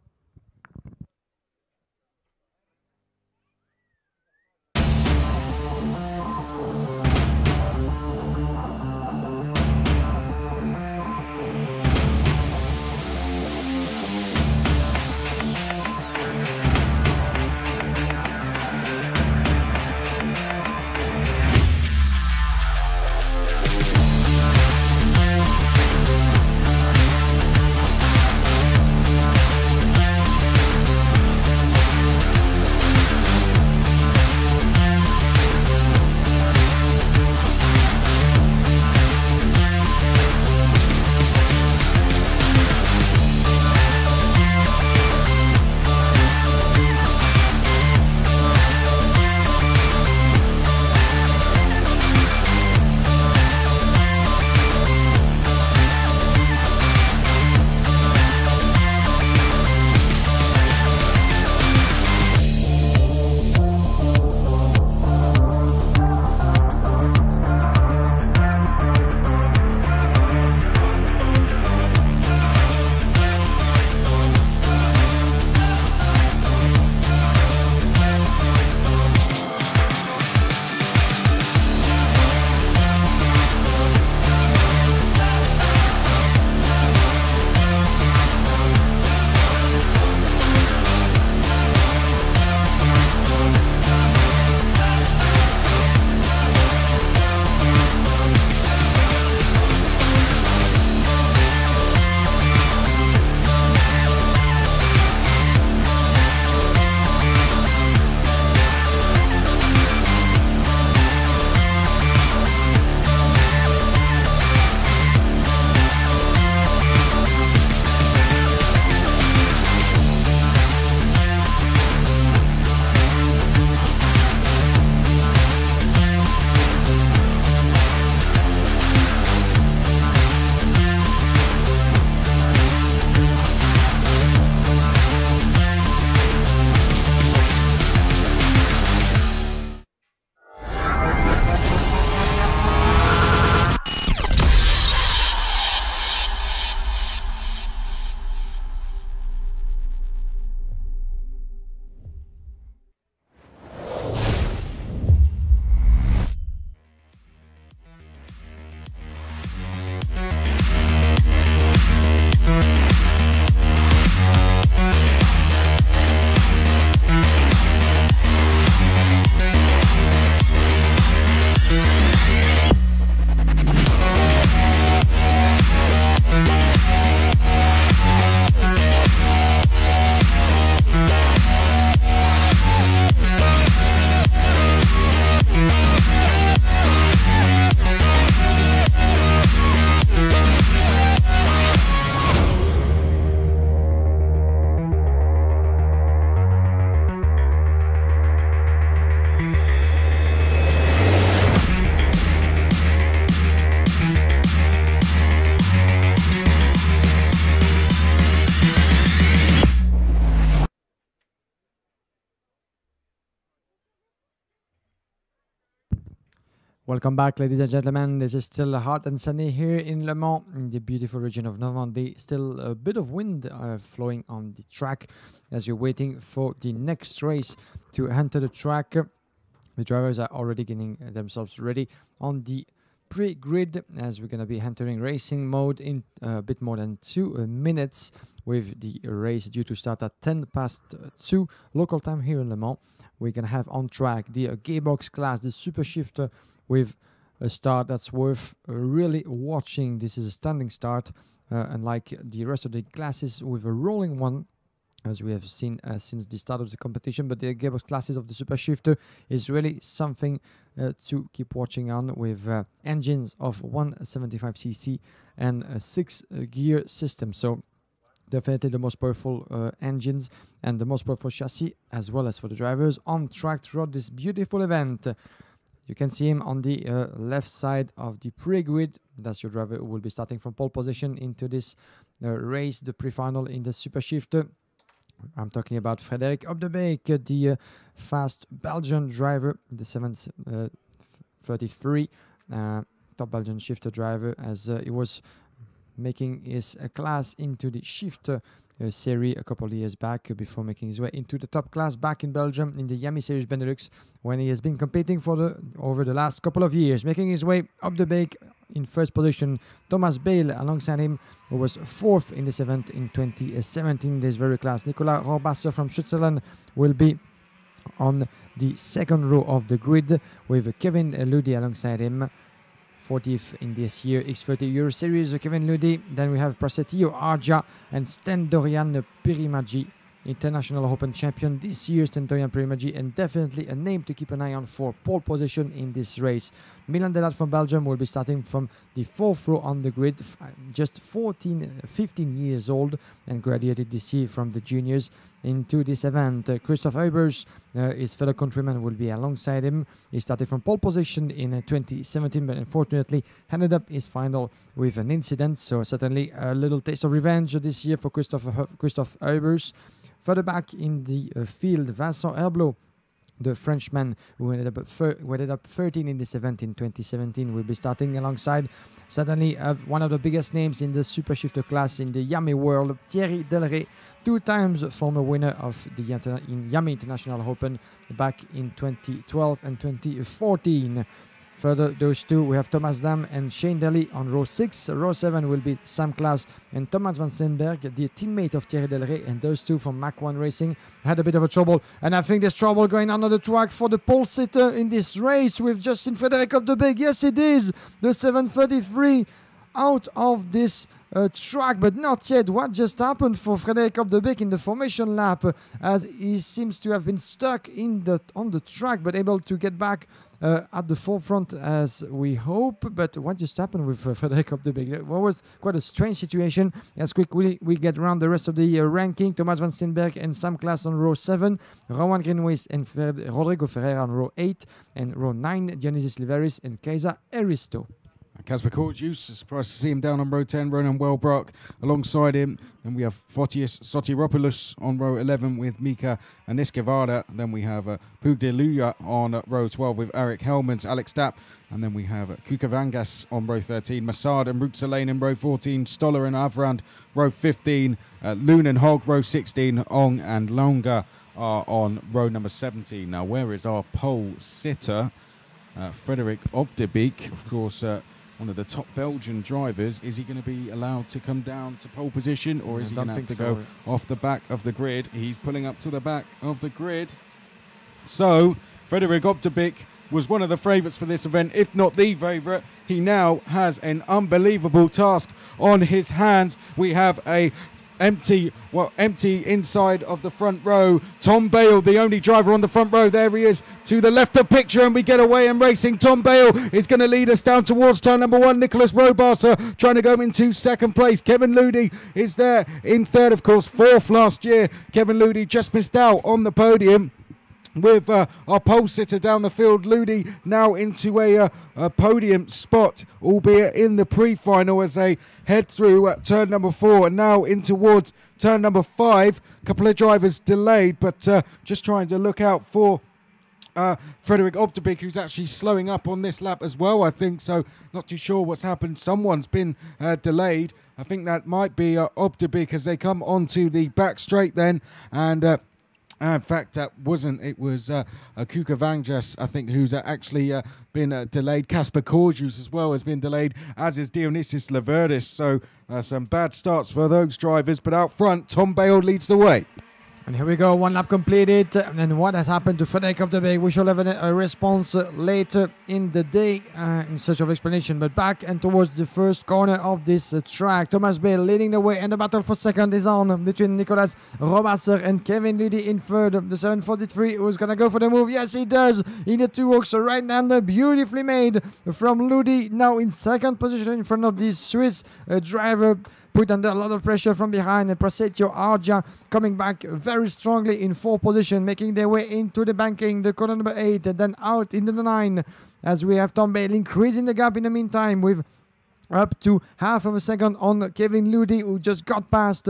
B: Welcome back, ladies and gentlemen. This is still hot and sunny here in Le Mans, in the beautiful region of Normandy. Still a bit of wind flowing on the track as you're waiting for the next race to enter the track. The drivers are already getting themselves ready on the pre-grid as we're going to be entering racing mode in a bit more than 2 minutes, with the race due to start at 2:10 local time here in Le Mans. We're going to have on track the gearbox class, the super shifter, with a start that's worth really watching. This is a standing start, unlike the rest of the classes, with a rolling one, as we have seen since the start of the competition. But the gearbox classes of the super shifter is really something to keep watching on, with engines of 175cc and a 6-gear system. So definitely the most powerful engines and the most powerful chassis, as well as for the drivers on track throughout this beautiful event. You can see him on the left side of the pre-grid. That's your driver who will be starting from pole position into this race, the pre-final in the super shifter. I'm talking about Frederik Op de Beek, the fast Belgian driver, the 733, top Belgian shifter driver, as he was making his class into the shifter series a couple of years back before making his way into the top class back in Belgium in the IAME Series Benelux, when he has been competing over the last couple of years, making his way up the Beek in first position. Thomas Bale alongside him, who was fourth in this event in 2017, this very class. Nicolas Rohrwasser from Switzerland will be on the second row of the grid with Kevin Ludi alongside him. 40th in this year X30 Euro Series, Kevin Ludi. Then we have Prasetio Arja and Stendorian Pirimaggi, International Open champion this year, Stendorian Pirimaggi, and definitely a name to keep an eye on for pole position in this race. Milan Delat from Belgium will be starting from the fourth row on the grid, just 15 years old, and graduated this year from the juniors into this event. Christoph Eubers, his fellow countryman, will be alongside him. He started from pole position in 2017, but unfortunately ended up his final with an incident, so certainly a little taste of revenge this year for Christoph Eubers. Further back in the field, Vincent Herblot, the Frenchman who ended up 13 in this event in 2017, will be starting alongside certainly one of the biggest names in the super shifter class in the IAME world, Thierry Delray, 2 times former winner of the IAME International Open back in 2012 and 2014. Further, those two, we have Thomas Dam and Shane Daly on row 6. Row 7 will be Sam Klaas and Thomas van Steenberg, the teammate of Thierry Delray, and those two from Mach 1 Racing had a bit of a trouble. And I think there's trouble going on the track for the pole sitter in this race with Justin Frederik Op de Beek. Yes, it is the 733 out of this track, but not yet. What just happened for Frederik Op de Beek in the formation lap, as he seems to have been stuck on the track, but able to get back at the forefront as we hope. But what just happened with Frederik Op de Beek? It was quite a strange situation. As quickly we get around the rest of the ranking, Thomas van Steenberg and Sam Klaas on row 7, Rowan Greenways and Rodrigo Ferreira on row 8, and row 9, Dionysis Liveris and Keiza Aristo.
A: Casper Cordius, surprised to see him down on row 10, Ronan Welbrock alongside him. Then we have Fotius Sotiropoulos on row 11 with Mika Aniskevada. Then we have Pugdeluya on row 12 with Eric Helmans, Alex Dapp. And then we have Kukavangas on row 13, Massad and Rutsalane in row 14, Stoller and Avrand row 15, Loon and Hogg row 16, Ong and Longa are on row number 17. Now, where is our pole sitter? Frederik Op de Beek, of course, one of the top Belgian drivers. Is he going to be allowed to come down to pole position, or is he going to have to go off the back of the grid? He's pulling up to the back of the grid. So Frederik Op de Beek was one of the favourites for this event, if not the favourite. He now has an unbelievable task on his hands. We have a empty inside of the front row. Tom Bale, the only driver on the front row. There he is to the left of picture, and we get away and racing. Tom Bale is going to lead us down towards turn number 1. Nicholas Rohrwasser trying to go into second place. Kevin Ludi is there in third, of course, 4th last year. Kevin Ludi just missed out on the podium with our pole sitter down the field. Ludi now into a podium spot, albeit in the pre-final, as they head through turn number 4 and now in towards turn number 5. A couple of drivers delayed, but just trying to look out for Frederik Op de Beek, who's actually slowing up on this lap as well, I think. So not too sure what's happened. Someone's been delayed. I think that might be Op de Beek as they come onto the back straight then, and in fact, that wasn't. It was Kuka Vangas, I think, who's actually been delayed. Casper Cordius as well has been delayed, as is Dionysis Laverdis. So some bad starts for those drivers. But out front, Tom Bale leads the way.
B: And here we go, 1 lap completed. And what has happened to Frederik Op de Beek? We shall have a response later in the day in search of explanation. But back and towards the first corner of this track, Thomas Bale leading the way, and the battle for second is on between Nicolas Rohrwasser and Kevin Ludi in third. The 743 who's going to go for the move. Yes, he does. In the 2 walks, right-hander, beautifully made from Ludi. Now in second position in front of this Swiss driver, put under a lot of pressure from behind, and Prasetio Arja coming back very strongly in 4th position, making their way into the banking, the corner number 8, and then out into the 9, as we have Tom Bale increasing the gap in the meantime with up to half of a second on Kevin Ludi, who just got past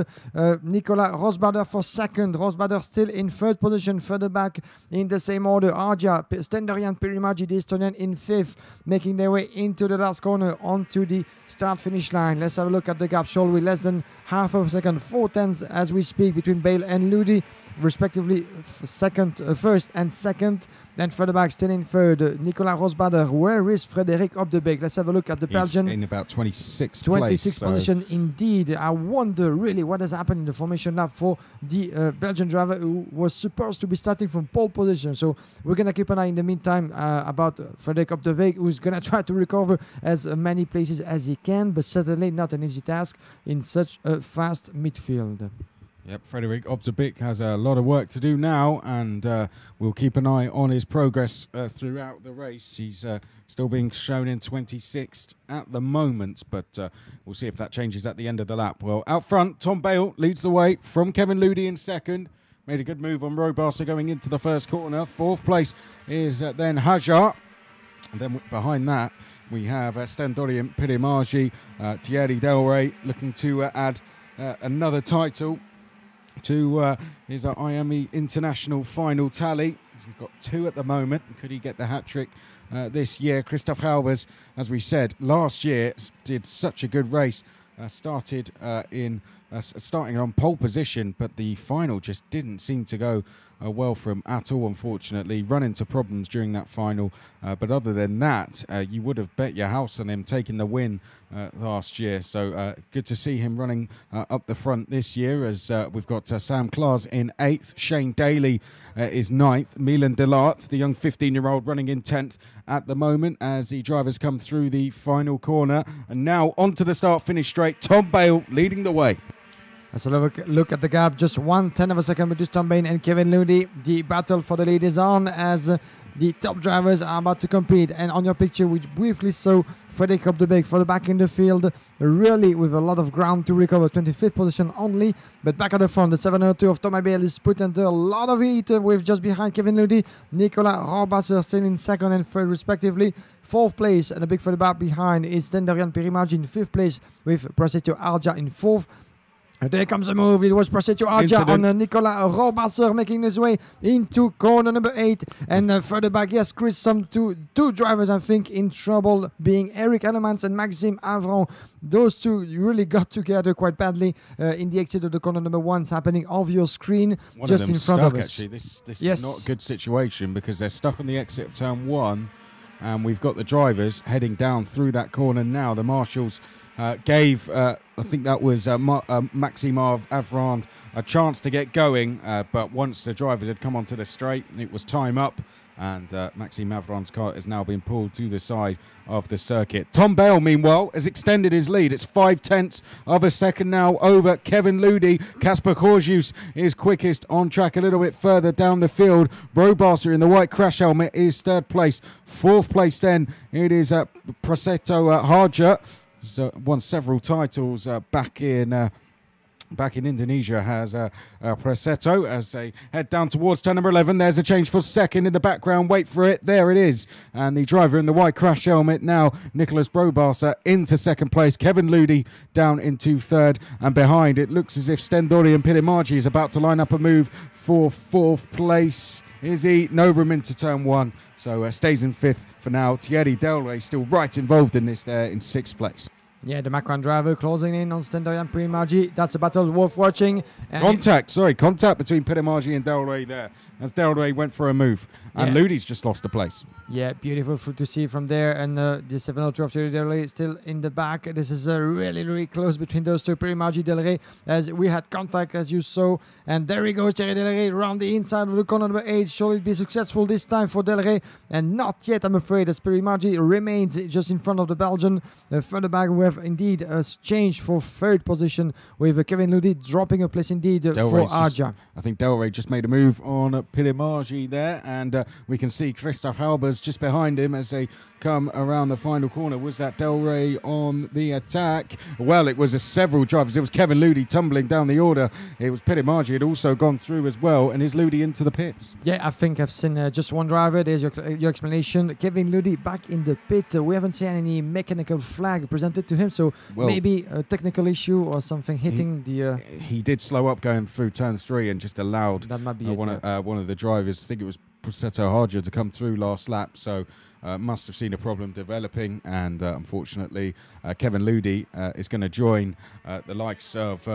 B: Nicolas Rosbader for second. Rosbader still in third position, further back in the same order. Arja, Stenderian, Perimaji, the Estonian in fifth, making their way into the last corner onto the start-finish line. Let's have a look at the gap, shall we? Less than half of a second, 4/10 as we speak between Bale and Ludi, respectively first and second. Then further back, still in third, Nicolas Rosbader. Where is Frédéric Op de Beek? Let's have a look at the Belgian.
A: He's in about 26th
B: 26th
A: place,
B: position indeed. I wonder really what has happened in the formation lap for the Belgian driver who was supposed to be starting from pole position. So we're going to keep an eye in the meantime about Frédéric Op de Beek, who's going to try to recover as many places as he can, but certainly not an easy task in such a fast midfield.
A: Yep, Frédéric Op de Beek has a lot of work to do now, and we'll keep an eye on his progress throughout the race. He's still being shown in 26th at the moment, but we'll see if that changes at the end of the lap. Well, out front, Tom Bale leads the way from Kevin Ludi in second. Made a good move on Robassa going into the first corner. Fourth place is then Hajar. And then behind that, we have Stendorian Pirimarji, Thierry Delray looking to add another title to his IAME International final tally. He's got 2 at the moment. Could he get the hat-trick this year? Christoph Halbers, as we said, last year did such a good race. Started starting on pole position, but the final just didn't seem to go well for him at all, unfortunately. Run into problems during that final, but other than that, you would have bet your house on him taking the win last year. So good to see him running up the front this year, as we've got Sam Klaas in 8th, Shane Daly is 9th, Milan Delart, the young 15-year-old, running in 10th at the moment as the drivers come through the final corner. And now onto the start-finish straight, Tom Bale leading the way.
B: Let's have a look at the gap. Just 1/10 of a second between Tom Bale and Kevin Ludi. The battle for the lead is on as the top drivers are about to compete. And on your picture, we briefly saw Frédéric Op de Beek further back in the field, really with a lot of ground to recover. 25th position only, but back at the front, the 702 of Tom Bale is put under a lot of heat with just behind Kevin Ludi. Nicolas Robasser still in second and third respectively. 4th place and a big further back behind is Stenderian Pirimarji in 5th place with Prasetyo Arja in 4th. There comes a move. It was Prasetyo Arja on Nicolas Robasser making his way into corner number 8. And further back, yes, Chris, two drivers, I think, in trouble, being Eric Elemans and Maxime Avron. Those two really got together quite badly in the exit of the corner number 1. It's happening off your screen, just in front of us.
A: Actually, this is not a good situation because they're stuck on the exit of turn 1, and we've got the drivers heading down through that corner now. The marshals gave, I think that was Maxime Avron, a chance to get going, but once the drivers had come onto the straight, it was time up, and Maxime Avron's car has now been pulled to the side of the circuit. Tom Bale, meanwhile, has extended his lead. It's 0.5 of a second now over Kevin Ludi. Kasper Korjus is quickest on track a little bit further down the field. Robasser in the white crash helmet is 3rd place. 4th place then, it is Prasetyo Arja. So won several titles back in Indonesia, has Prasetyo, as they head down towards turn number 11. There's a change for second in the background. Wait for it. There it is. And the driver in the white crash helmet now, Nicolas Robasser, into 2nd place. Kevin Ludi down into 3rd. And behind, it looks as if Stendorian Pirimarji is about to line up a move for 4th place. Is he? No room into turn 1. So stays in 5th for now. Thierry Delray still right involved in this there in 6th place.
B: Yeah, the Macron driver closing in on Stendorian Pirimarji. That's a battle worth watching.
A: Contact between Pirimarji and Delray there, as Delray went for a move. And Ludi's just lost the place.
B: Yeah, beautiful to see from there. And the 702 of Thierry Delray still in the back. This is really, really close between those two, Pirimarji, Delray, as we had contact, as you saw. And there he goes, Thierry Delray, around the inside of the corner number 8. Shall it be successful this time for Delray? And not yet, I'm afraid, as Pirimarji remains just in front of the Belgian. Further back, we have indeed a change for 3rd position with Kevin Ludi dropping a place indeed for Arja.
A: I think Delray just made a move on Pirimarji there, and we can see Christoph Halbers just behind him as they come around the final corner. Was that Delray on the attack? Well, it was several drivers. It was Kevin Ludi tumbling down the order. It was Pirimarji had also gone through as well, and is Ludi into the pits?
B: Yeah, I think I've seen just one driver. There's your explanation. Kevin Ludi back in the pit. We haven't seen any mechanical flag presented to him. So
A: Well,
B: maybe a technical issue or something hitting the.
A: He did slow up going through turn 3 and just allowed
B: That might be
A: one of the drivers, I think it was Prosetto Harja, to come through last lap. So must have seen a problem developing, and unfortunately Kevin Ludi is going to join the likes of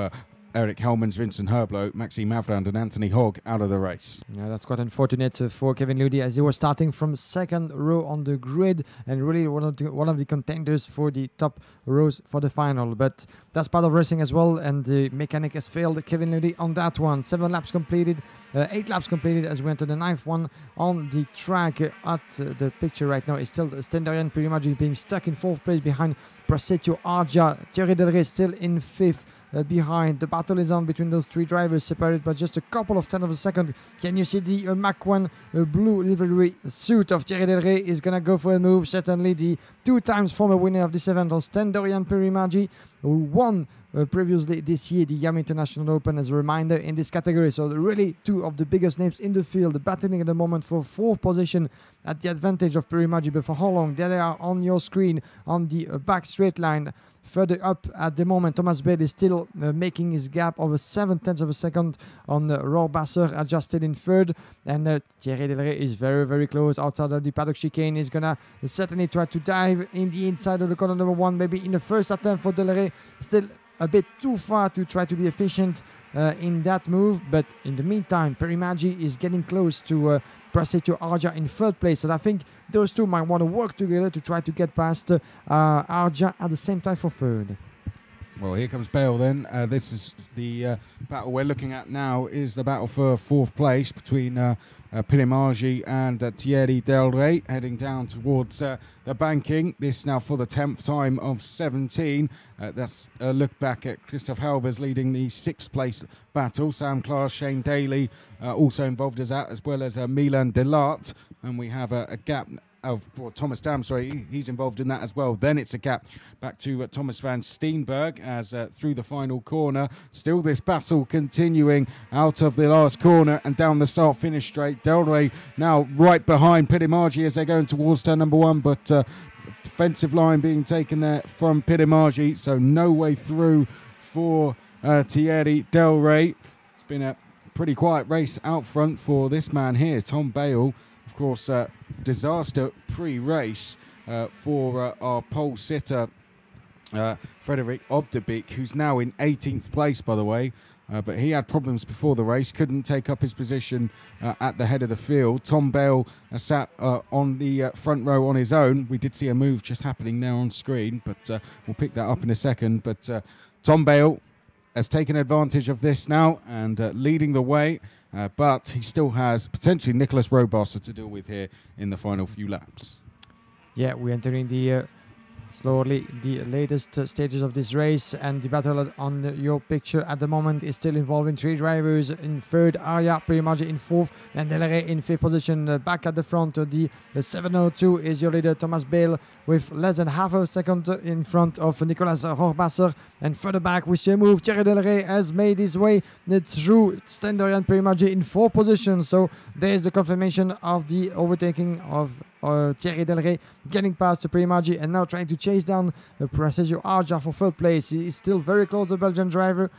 A: Eric Hellmans, Vincent Herblo, Maxime Avrand and Anthony Hogg out of the race.
B: Yeah, that's quite unfortunate for Kevin Ludi, as he was starting from second row on the grid and really one of the contenders for the top rows for the final. But that's part of racing as well, and the mechanic has failed Kevin Ludi on that one. 7 laps completed, 8 laps completed as we enter the 9th one on the track. At the picture right now is still Stenderian pretty much being stuck in 4th place behind Prasetio Arja. Thierry Delray still in 5th. Behind. The battle is on between those 3 drivers, separated by just a couple of tenths of a second. Can you see the Mach 1 blue livery suit of Thierry Delray is going to go for a move? Certainly the 2 times former winner of this event, Stenderian Perimaggi, who won previously this year the IAME International Open, as a reminder, in this category. So really 2 of the biggest names in the field battling at the moment for 4th position at the advantage of Perimaggi. But for how long? There they are on your screen on the back straight line. Further up at the moment, Thomas Bale is still making his gap of 7/10 of a second on Rohrbasser, adjusted in 3rd. And Thierry Delray is very, very close outside of the paddock chicane. He's going to certainly try to dive in the inside of the corner number 1, maybe in the first attempt for Delray. Still a bit too far to try to be efficient in that move. But in the meantime, Perimaggi is getting close to Prasetio Arja in 3rd place. And I think those 2 might want to work together to try to get past Arja at the same time for 3rd.
A: Well, here comes Bale then. This is the battle we're looking at now, is the battle for 4th place between Perimaggi and Thierry Delray, heading down towards the banking. This now for the 10th time of 17. That's a look back at Christoph Halbers leading the 6th place battle. Sam Clark, Shane Daly also involved as that, as well as Milan Delart. And we have a gap Thomas Dam, he's involved in that as well. Then it's a gap back to Thomas van Steenberg as through the final corner. Still this battle continuing out of the last corner and down the start-finish straight. Delray now right behind Perimaggi as they're going towards turn number 1, but defensive line being taken there from Perimaggi, so no way through for Thierry Delray. It's been a pretty quiet race out front for this man here, Tom Bale. Of course, disaster pre-race for our pole sitter, Frederick Obdebeek, who's now in 18th place, by the way. But he had problems before the race, couldn't take up his position at the head of the field. Tom Bale sat on the front row on his own. We did see a move just happening there on screen, but we'll pick that up in a second. But Tom Bale has taken advantage of this now and leading the way. But he still has potentially Nicholas Rohrbasser to deal with here in the final few laps. Yeah,
B: we're entering the slowly the latest stages of this race, and the battle on your picture at the moment is still involving 3 drivers. In 3rd, Arja Perimaggi in 4th, and Delray in 5th position. Back at the front, the 702 is your leader, Thomas Bale, with less than half a second in front of Nicolas Rohrbasser. And further back, we see a move. Thierry Delray has made his way through Stenderian Perimaggi in 4th position. So there's the confirmation of the overtaking of Thierry Delray, getting past Perimaggi and now trying to chase down Prasetio Arja for 3rd place. He is still very close to the Belgian driver,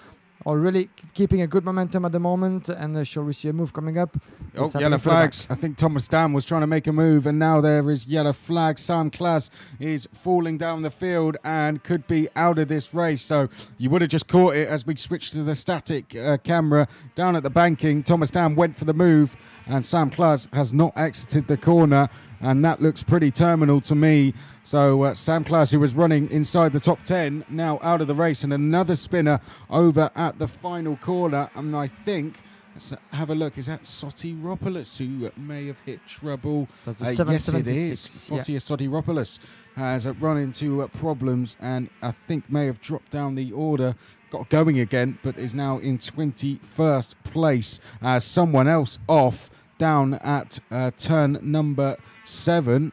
B: or really keeping a good momentum at the moment. And shall we see a move coming up?
A: Oh, yellow flags. I think Thomas Dam was trying to make a move, and now there is yellow flag. Sam Klaas is falling down the field and could be out of this race. So you would have just caught it as we switched to the static camera down at the banking. Thomas Dam went for the move, and Sam Klaas has not exited the corner. And that looks pretty terminal to me. So Sam Klaas, who was running inside the top 10, now out of the race. And another spinner over at the final corner. And I think, let's have a look, is that Sotiropoulos who may have hit trouble?
B: That's
A: yes, it is. Fotia Sotiropoulos has run into problems and I think may have dropped down the order. Got going again, but is now in 21st place as someone else off down at turn number 7.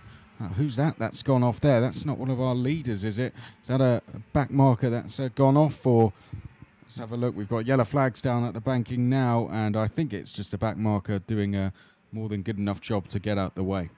A: Who's that? That's gone off there. That's not one of our leaders, is it? Is that a back marker that's gone off for? Let's have a look. We've got yellow flags down at the banking now, and I think it's just a back marker doing a more than good enough job to get out the way.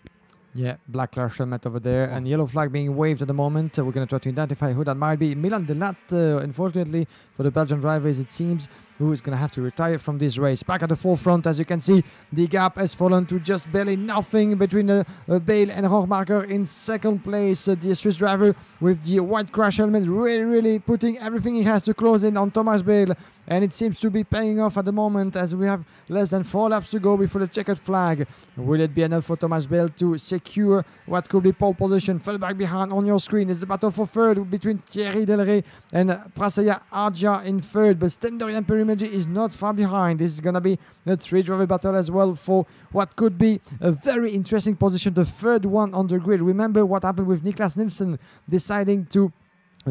B: Yeah, black clash helmet over there and yellow flag being waved at the moment. We're going to try to identify who that might be. Milan Delat, unfortunately, for the Belgian drivers, it seems, who is going to have to retire from this race. Back at the forefront, as you can see, the gap has fallen to just barely nothing between Bale and Rohrmacher in second place. The Swiss driver with the white crash helmet really putting everything he has to close in on Thomas Bale. And it seems to be paying off at the moment as we have less than 4 laps to go before the checkered flag. Will it be enough for Thomas Bale to secure what could be pole position? Further back behind on your screen is the battle for third between Thierry Delray and Praseya Arja in third. But Stendorian Perimeji is not far behind. This is going to be a 3-driver battle as well for what could be a very interesting position. The third one on the grid. Remember what happened with Niklas Nielsen deciding to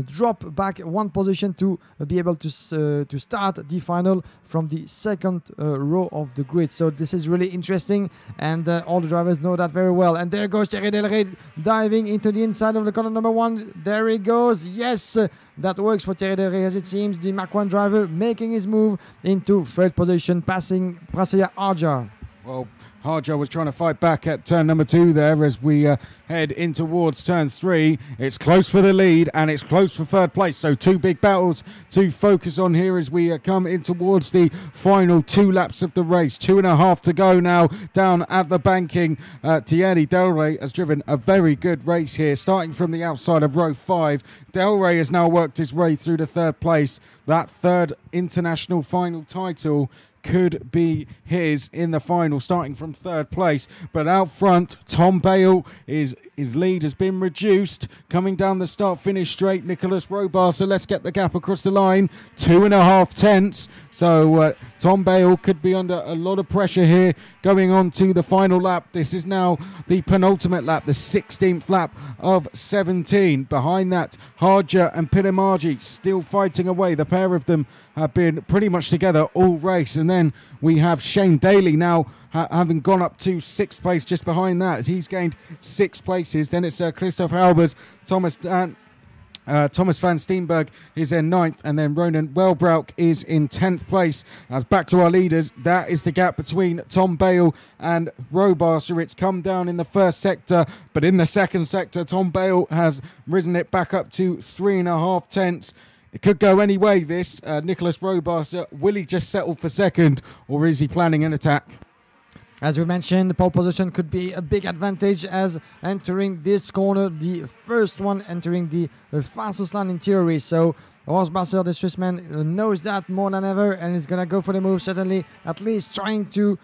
B: drop back 1 position to be able to start the final from the second row of the grid. So this is really interesting, and all the drivers know that very well. And there goes Thierry Delray diving into the inside of the corner number 1. There he goes. Yes, that works for Thierry Delray, as it seems. The Mach 1 driver making his move into third position, passing Praseya Arja.
A: Well, Harjo was trying to fight back at turn number 2 there as we head in towards turn 3. It's close for the lead and it's close for third place. So 2 big battles to focus on here as we come in towards the final 2 laps of the race. 2.5 to go now down at the banking. Thierry Delray has driven a very good race here, starting from the outside of row 5. Delray has now worked his way through to third place. That third international final title could be his in the final, starting from third place. But out front, Tom Bale, his lead has been reduced. Coming down the start-finish straight, Nicolas Robar. So let's get the gap across the line. 2.5 tenths. So Tom Bale could be under a lot of pressure here going on to the final lap. This is now the penultimate lap, the 16th lap of 17. Behind that, Harja and Pilimarji still fighting away. The pair of them have been pretty much together all race. And then we have Shane Daly now having gone up to 6th place just behind that. He's gained 6 places. Then it's Christoph Albers, Thomas van Steenberg is in 9th, and then Ronan Welbrook is in 10th place. As back to our leaders, that is the gap between Tom Bale and Robasser. It's come down in the first sector, but in the second sector, Tom Bale has risen it back up to 3.5 tenths. It could go any way, this. Nicolas Robasser, will he just settle for second, or is he planning an attack?
B: As we mentioned, the pole position could be a big advantage as entering this corner, the first one entering the fastest line in theory. So Rossbasser, the Swissman, knows that more than ever and is going to go for the move, certainly at least trying to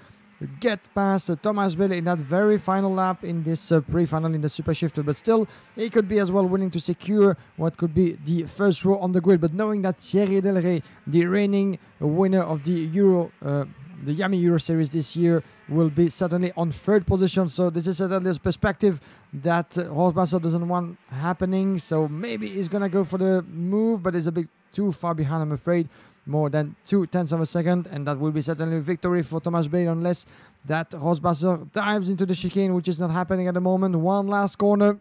B: get past Thomas Bale in that very final lap in this pre-final in the Super Shifter. But still, he could be as well willing to secure what could be the first row on the grid. But knowing that Thierry Delray, the reigning winner of the the IAME Euro Series this year, will be certainly on third position. So this is certainly a perspective that Rosbasser doesn't want happening. So maybe he's going to go for the move, but it's a bit too far behind, I'm afraid. More than 2 tenths of a second, and that will be certainly a victory for Thomas Bale unless that Rosbasser dives into the chicane, which is not happening at the moment. One last corner,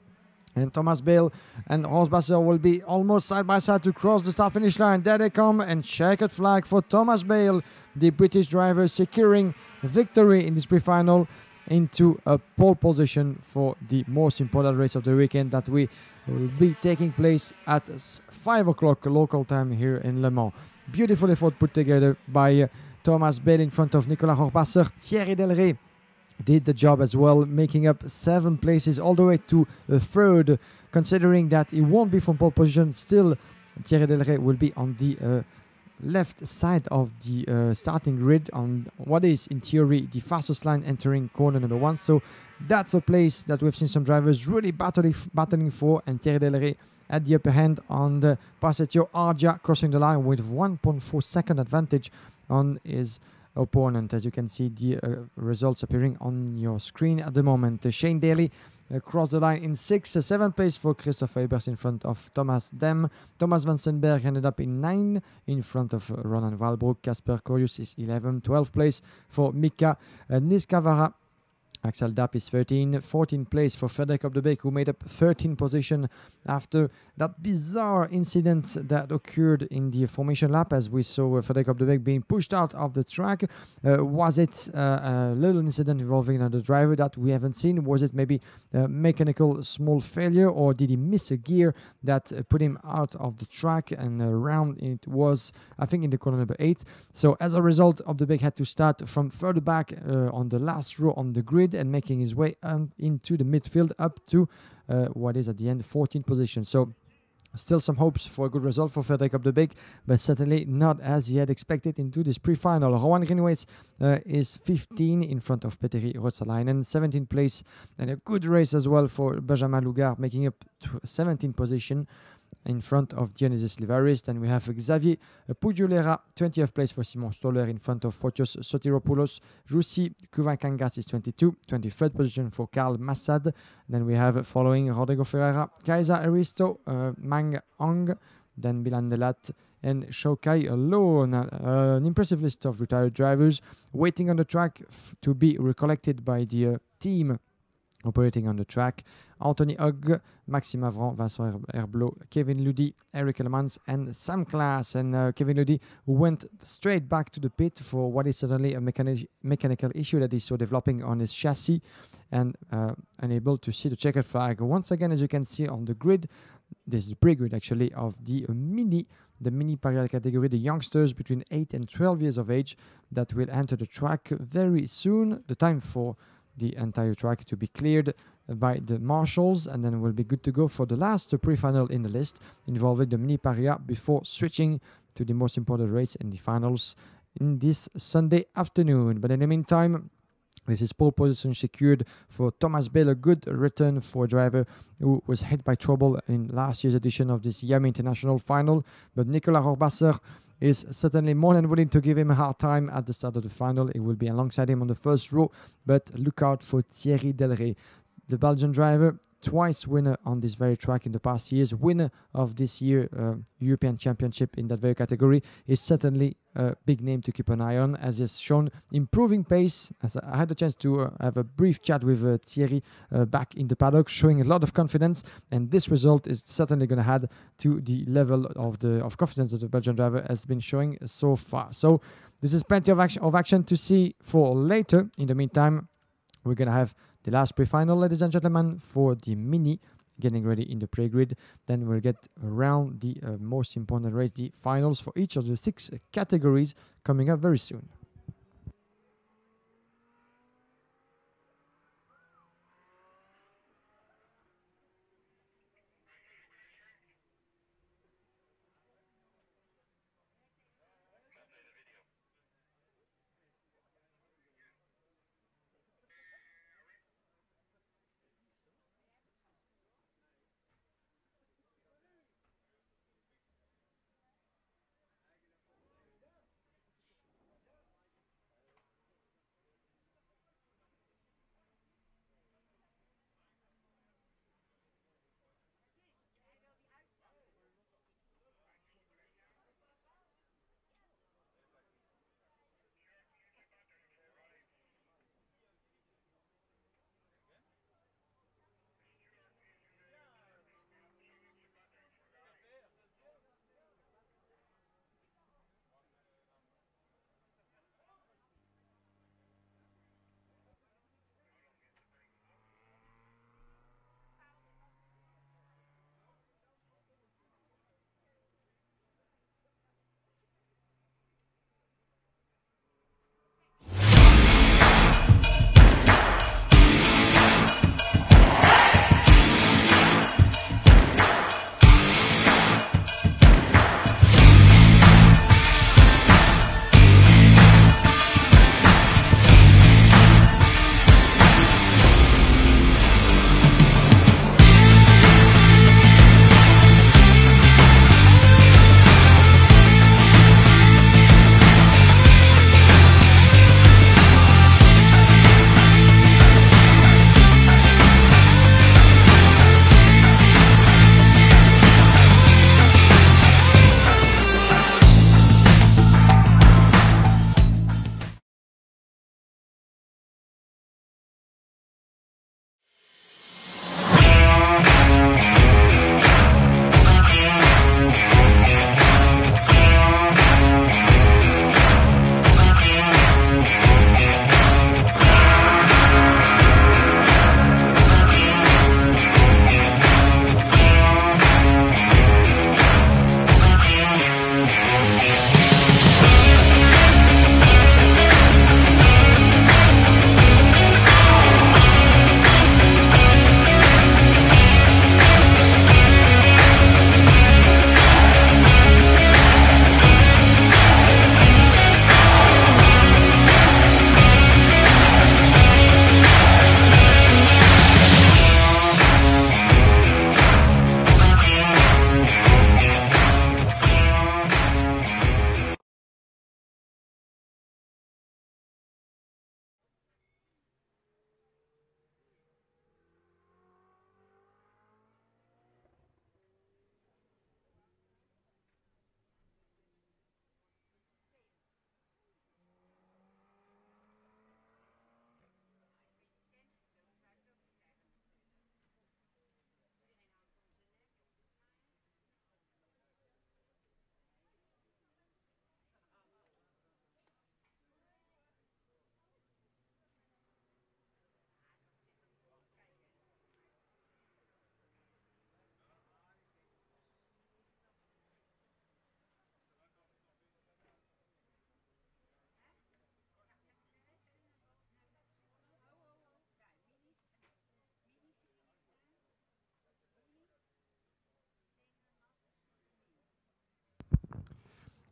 B: and Thomas Bale and Rosbasser will be almost side by side to cross the start-finish line. There they come, and checkered flag for Thomas Bale, the British driver, securing victory in this pre-final into a pole position for the most important race of the weekend that will be taking place at 5 o'clock local time here in Le Mans. Beautiful effort put together by Thomas Bale in front of Nicolas Rohrbacher. Thierry Delray did the job as well, making up 7 places all the way to third. Considering that he won't be from pole position, still Thierry Delray will be on the left side of the starting grid on what is in theory the fastest line entering corner number 1. So that's a place that we've seen some drivers really battling for, and Thierry Delray at the upper hand on the Prasetyo Arja, crossing the line with 1.4 second advantage on his opponent. As you can see, the results appearing on your screen at the moment. Shane Daly crossed the line in 6th, 7th place for Christoph Ebers in front of Thomas Dem. Thomas Vansenberg ended up in 9th in front of Ronan Walbrook. Kasper Korius is 11th, 12th place for Mika Niskavara. Axel Dapp is 14th place for Frederick of the Beek, who made up 13th position after that bizarre incident that occurred in the formation lap, as we saw Frederick of the Beek being pushed out of the track. Was it a little incident involving another driver that we haven't seen? Was it maybe a mechanical small failure, or did he miss a gear that put him out of the track? And around it was, I think, in the corner number 8. So as a result, of the Beek had to start from further back on the last row on the grid, and making his way into the midfield up to what is at the end 14th position. So still some hopes for a good result for Frederick of the Beek, but certainly not as he had expected into this pre-final. Rowan Greenwaits is 15 in front of Petteri Ruotsalainen, 17th place, and a good race as well for Benjamin Lugard, making up 17th position in front of Dionysis Livaris. Then we have Xavier Pujolera, 20th place for Simon Stoller in front of Fotios Sotiropoulos. Jussi Kuvankangas is 23rd position for Karl Massad. Then we have, following Rodrigo Ferreira, Kaisa Aristo, Mang Ong, then Milan Delat and Shokai alone. An impressive list of retired drivers waiting on the track to be recollected by the team operating on the track. Anthony Hogg, Maxime Avran, Vincent Herblot, Kevin Ludy, Eric Elemans, and Sam Klaas. And Kevin Ludy, who went straight back to the pit for what is certainly a mechanical issue that he saw developing on his chassis, and unable to see the checkered flag. Once again, as you can see on the grid, this is the pre-grid actually of the Mini Parial category, the youngsters between 8 and 12 years of age that will enter the track very soon. The time for the entire track to be cleared by the marshals, and then we'll be good to go for the last pre-final in the list involving the Mini Paria before switching to the most important race in the finals in this Sunday afternoon. But in the meantime, this is pole position secured for Thomas Bale, a good return for a driver who was hit by trouble in last year's edition of this IAME International final. But Nicolas Rohrbasser is certainly more than willing to give him a hard time at the start of the final. It will be alongside him on the first row, but look out for Thierry Delray, the Belgian driver, twice winner on this very track in the past years, winner of this year European Championship in that very category, is certainly a big name to keep an eye on, as has shown improving pace. As I had the chance to have a brief chat with Thierry back in the paddock, showing a lot of confidence, and this result is certainly going to add to the level of confidence that the Belgian driver has been showing so far. So this is plenty of action to see for later. In the meantime, we're going to have the last pre-final, ladies and gentlemen, for the Mini, getting ready in the pre-grid. Then we'll get around the most important race, the finals for each of the 6 categories, coming up very soon.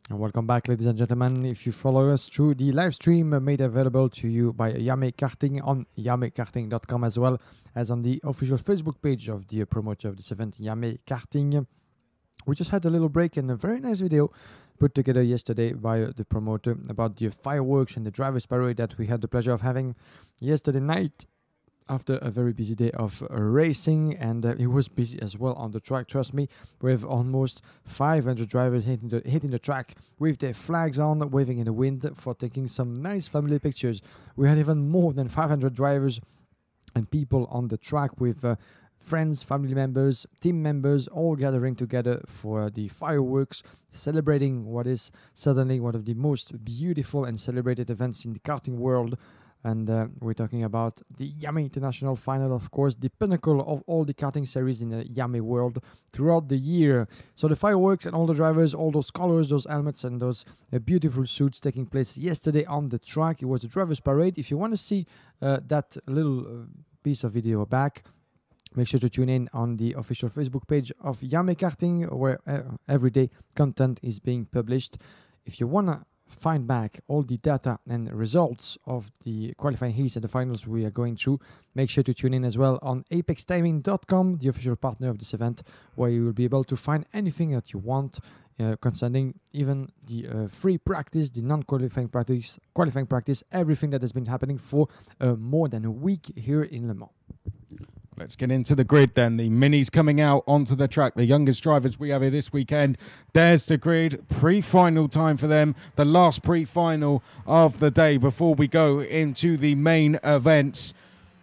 B: And welcome back, ladies and gentlemen. If you follow us through the live stream made available to you by IAME Karting on iamekarting.com, as well as on the official Facebook page of the promoter of this event, IAME Karting. We just had a little break and a very nice video put together yesterday by the promoter about the fireworks and the drivers' parade that we had the pleasure of having yesterday night after a very busy day of racing. And it was busy as well on the track, trust me, with almost 500 drivers hitting the track with their flags on, waving in the wind for taking some nice family pictures. We had even more than 500 drivers and people on the track with friends, family members, team members, all gathering together for the fireworks, celebrating what is certainly one of the most beautiful and celebrated events in the karting world. And we're talking about the IAME International Final, of course, the pinnacle of all the karting series in the IAME world throughout the year. So the fireworks and all the drivers, all those colors, those helmets and those beautiful suits taking place yesterday on the track. It was a drivers' parade. If you want to see that little piece of video back, make sure to tune in on the official Facebook page of IAME Karting, where everyday content is being published. If you want to find back all the data and results of the qualifying heats and the finals we are going through, make sure to tune in as well on apextiming.com, the official partner of this event, where you will be able to find anything that you want concerning even the free practice, the non-qualifying practice, qualifying practice, everything that has been happening for more than a week here in Le Mans.
A: Let's get into the grid then. The minis coming out onto the track. The youngest drivers we have here this weekend. There's the grid. Pre-final time for them. The last pre-final of the day before we go into the main events.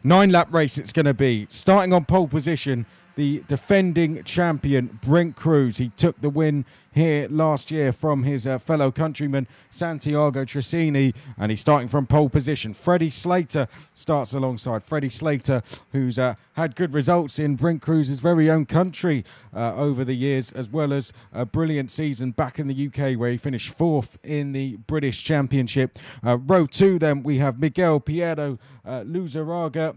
A: 9-lap race it's going to be. Starting on pole position, the defending champion, Brent Cruz. He took the win here last year from his fellow countryman, Santiago Trissini, and he's starting from pole position. Freddie Slater starts alongside. Freddie Slater, who's had good results in Brent Cruz's very own country over the years, as well as a brilliant season back in the UK where he finished 4th in the British Championship. Row 2 then, we have Miguel Piero Luzaraga.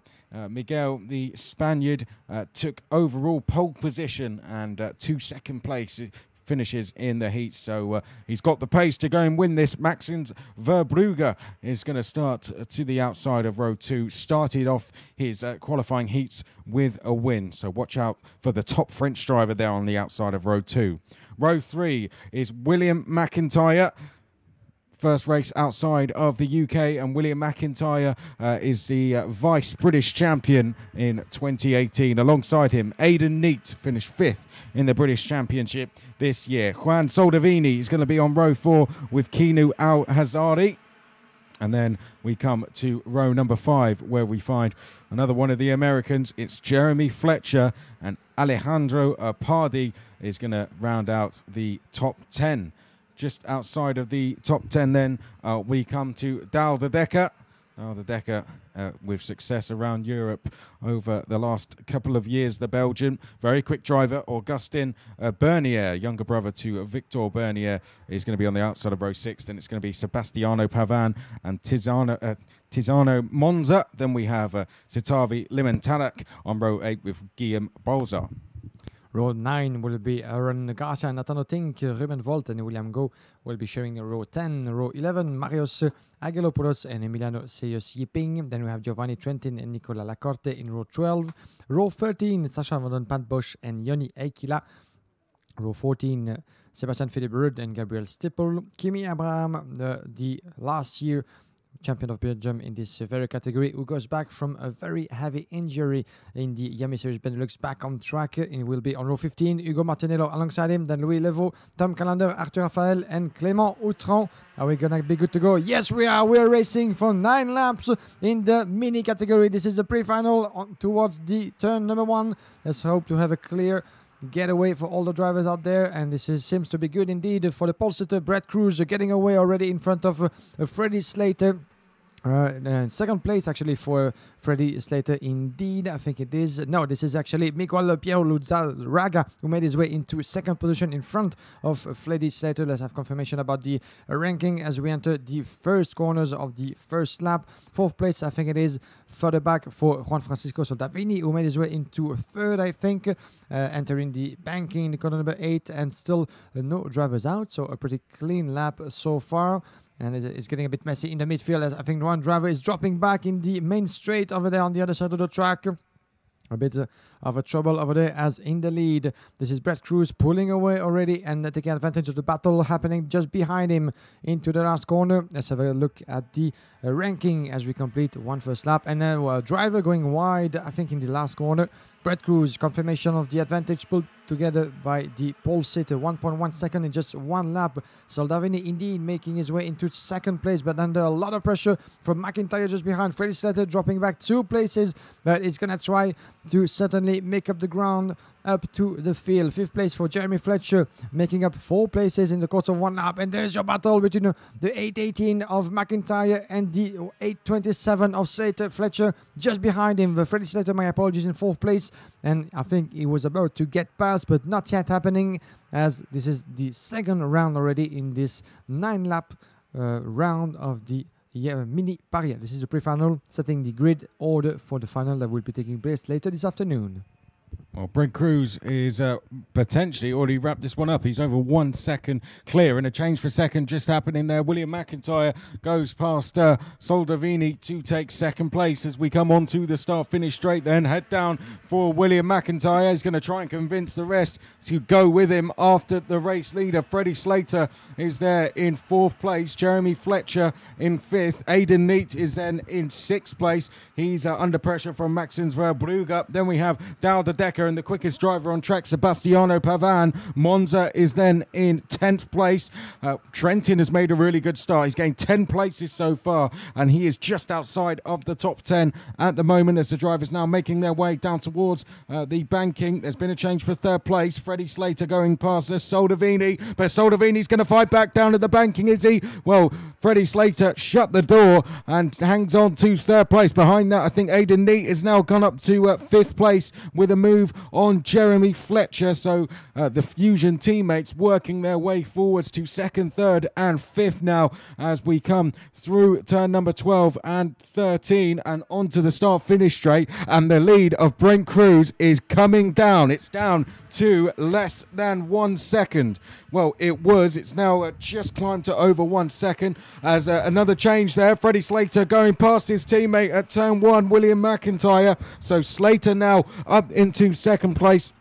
A: Miguel, the Spaniard, took overall pole position and 2 second place finishes in the heat. So he's got the pace to go and win this. Maxence Verbrugge is going to start to the outside of row 2. Started off his qualifying heats with a win. So watch out for the top French driver there on the outside of row 2. Row 3 is William McIntyre. First race outside of the UK, and William McIntyre is the vice British champion in 2018. Alongside him, Aidan Neate finished 5th in the British Championship this year. Juan Soldavini is going to be on row 4 with Kinu Al-Hazari. And then we come to row number 5, where we find another one of the Americans. It's Jeremy Fletcher, and Alejandro Pardi is going to round out the top 10. Just outside of the top 10 then, we come to Dal de Decker. Dal de Decker with success around Europe over the last couple of years. The Belgian, very quick driver, Augustin Bernier, younger brother to Victor Bernier, is going to be on the outside of row 6. Then it's going to be Sebastiano Pavan and Tiziano Monza. Then we have Sitavi Limantalak on row 8 with Guillaume Bolzar.
B: Row 9 will be Aaron Garcia, Natano Tink, Ruben Volt and William Go will be sharing row 10. Row 11, Marius Agelopoulos and Emiliano Seyos Yiping. Then we have Giovanni Trentin and Nicola Lacorte in row 12. Row 13, Sacha Van Pat Bosch and Yoni Aikila. Row 14, Sebastian Philippe Rudd and Gabriel Stippel. Kimi Abraham, the last year champion of Belgium in this very category, who goes back from a very heavy injury in the IAME Series Benelux, back on track. It will be on row 15. Hugo Martinello alongside him, then Louis Leveau, Tom Callender, Arthur Raphael, and Clément Outran. Are we gonna be good to go? Yes, we are. We're racing for 9 laps in the mini category. This is the pre-final towards the turn number 1. Let's hope to have a clear getaway for all the drivers out there, and this seems to be good indeed for the pole sitter Brent Cruz, getting away already in front of Freddie Slater. Second place actually for Freddie Slater indeed. I think it is. No, this is actually Miguel Piero Luzaraga who made his way into second position in front of Freddie Slater. Let's have confirmation about the ranking as we enter the first corners of the first lap. Fourth place, I think it is further back for Juan Francisco Soldavini who made his way into third, I think, entering the banking in corner number 8, and still no drivers out. So a pretty clean lap so far. And it's getting a bit messy in the midfield as I think one driver is dropping back in the main straight over there on the other side of the track. A bit of a trouble over there as in the lead. This is Brett Cruz pulling away already and taking advantage of the battle happening just behind him into the last corner. Let's have a look at the ranking as we complete one first lap. And then a driver going wide, I think, in the last corner. Brett Cruz, confirmation of the advantage pulled together by the pole sitter. 1.1 second in just one lap. Soldavini indeed making his way into second place, but under a lot of pressure from McIntyre just behind. Freddie Slater dropping back 2 places, but he's going to try to certainly make up the ground up to the field. 5th place for Jeremy Fletcher, making up 4 places in the course of one lap. And there's your battle between the 8.18 of McIntyre and the 8.27 of Slater. Fletcher just behind him. Freddie Slater, my apologies, in 4th place. And I think he was about to get past, but not yet happening, as this is the second round already in this 9-lap round of the Mini Paris. This is the pre-final, setting the grid order for the final that will be taking place later this afternoon.
A: Well, Brent Cruz is potentially already wrapped this one up. He's over 1 second clear, and a change for second just happening there. William McIntyre goes past Soldavini to take second place as we come on to the start-finish straight. Then head down for William McIntyre. He's going to try and convince the rest to go with him after the race leader. Freddie Slater is there in 4th place. Jeremy Fletcher in 5th. Aidan Neat is then in 6th place. He's under pressure from Maxence Verbrugge. Then we have Dal de Decker and the quickest driver on track, Sebastiano Pavan. Monza is then in 10th place. Trentin has made a really good start. He's gained 10 places so far, and he is just outside of the top 10 at the moment as the drivers now making their way down towards the banking. There's been a change for 3rd place. Freddie Slater going past Soldavini, but Soldavini's going to fight back down at the banking, is he? Well, Freddie Slater shut the door and hangs on to 3rd place. Behind that, I think Aidan Neat has now gone up to 5th place with a move on Jeremy Fletcher. So the Fusion teammates working their way forwards to 2nd, 3rd and 5th now as we come through turn number 12 and 13 and onto the start-finish straight, and the lead of Brent Cruz is coming down. It's down to less than 1 second. Well, it's now just climbed to over 1 second as another change there. Freddie Slater going past his teammate at turn 1, William McIntyre. So Slater now up into 2nd place.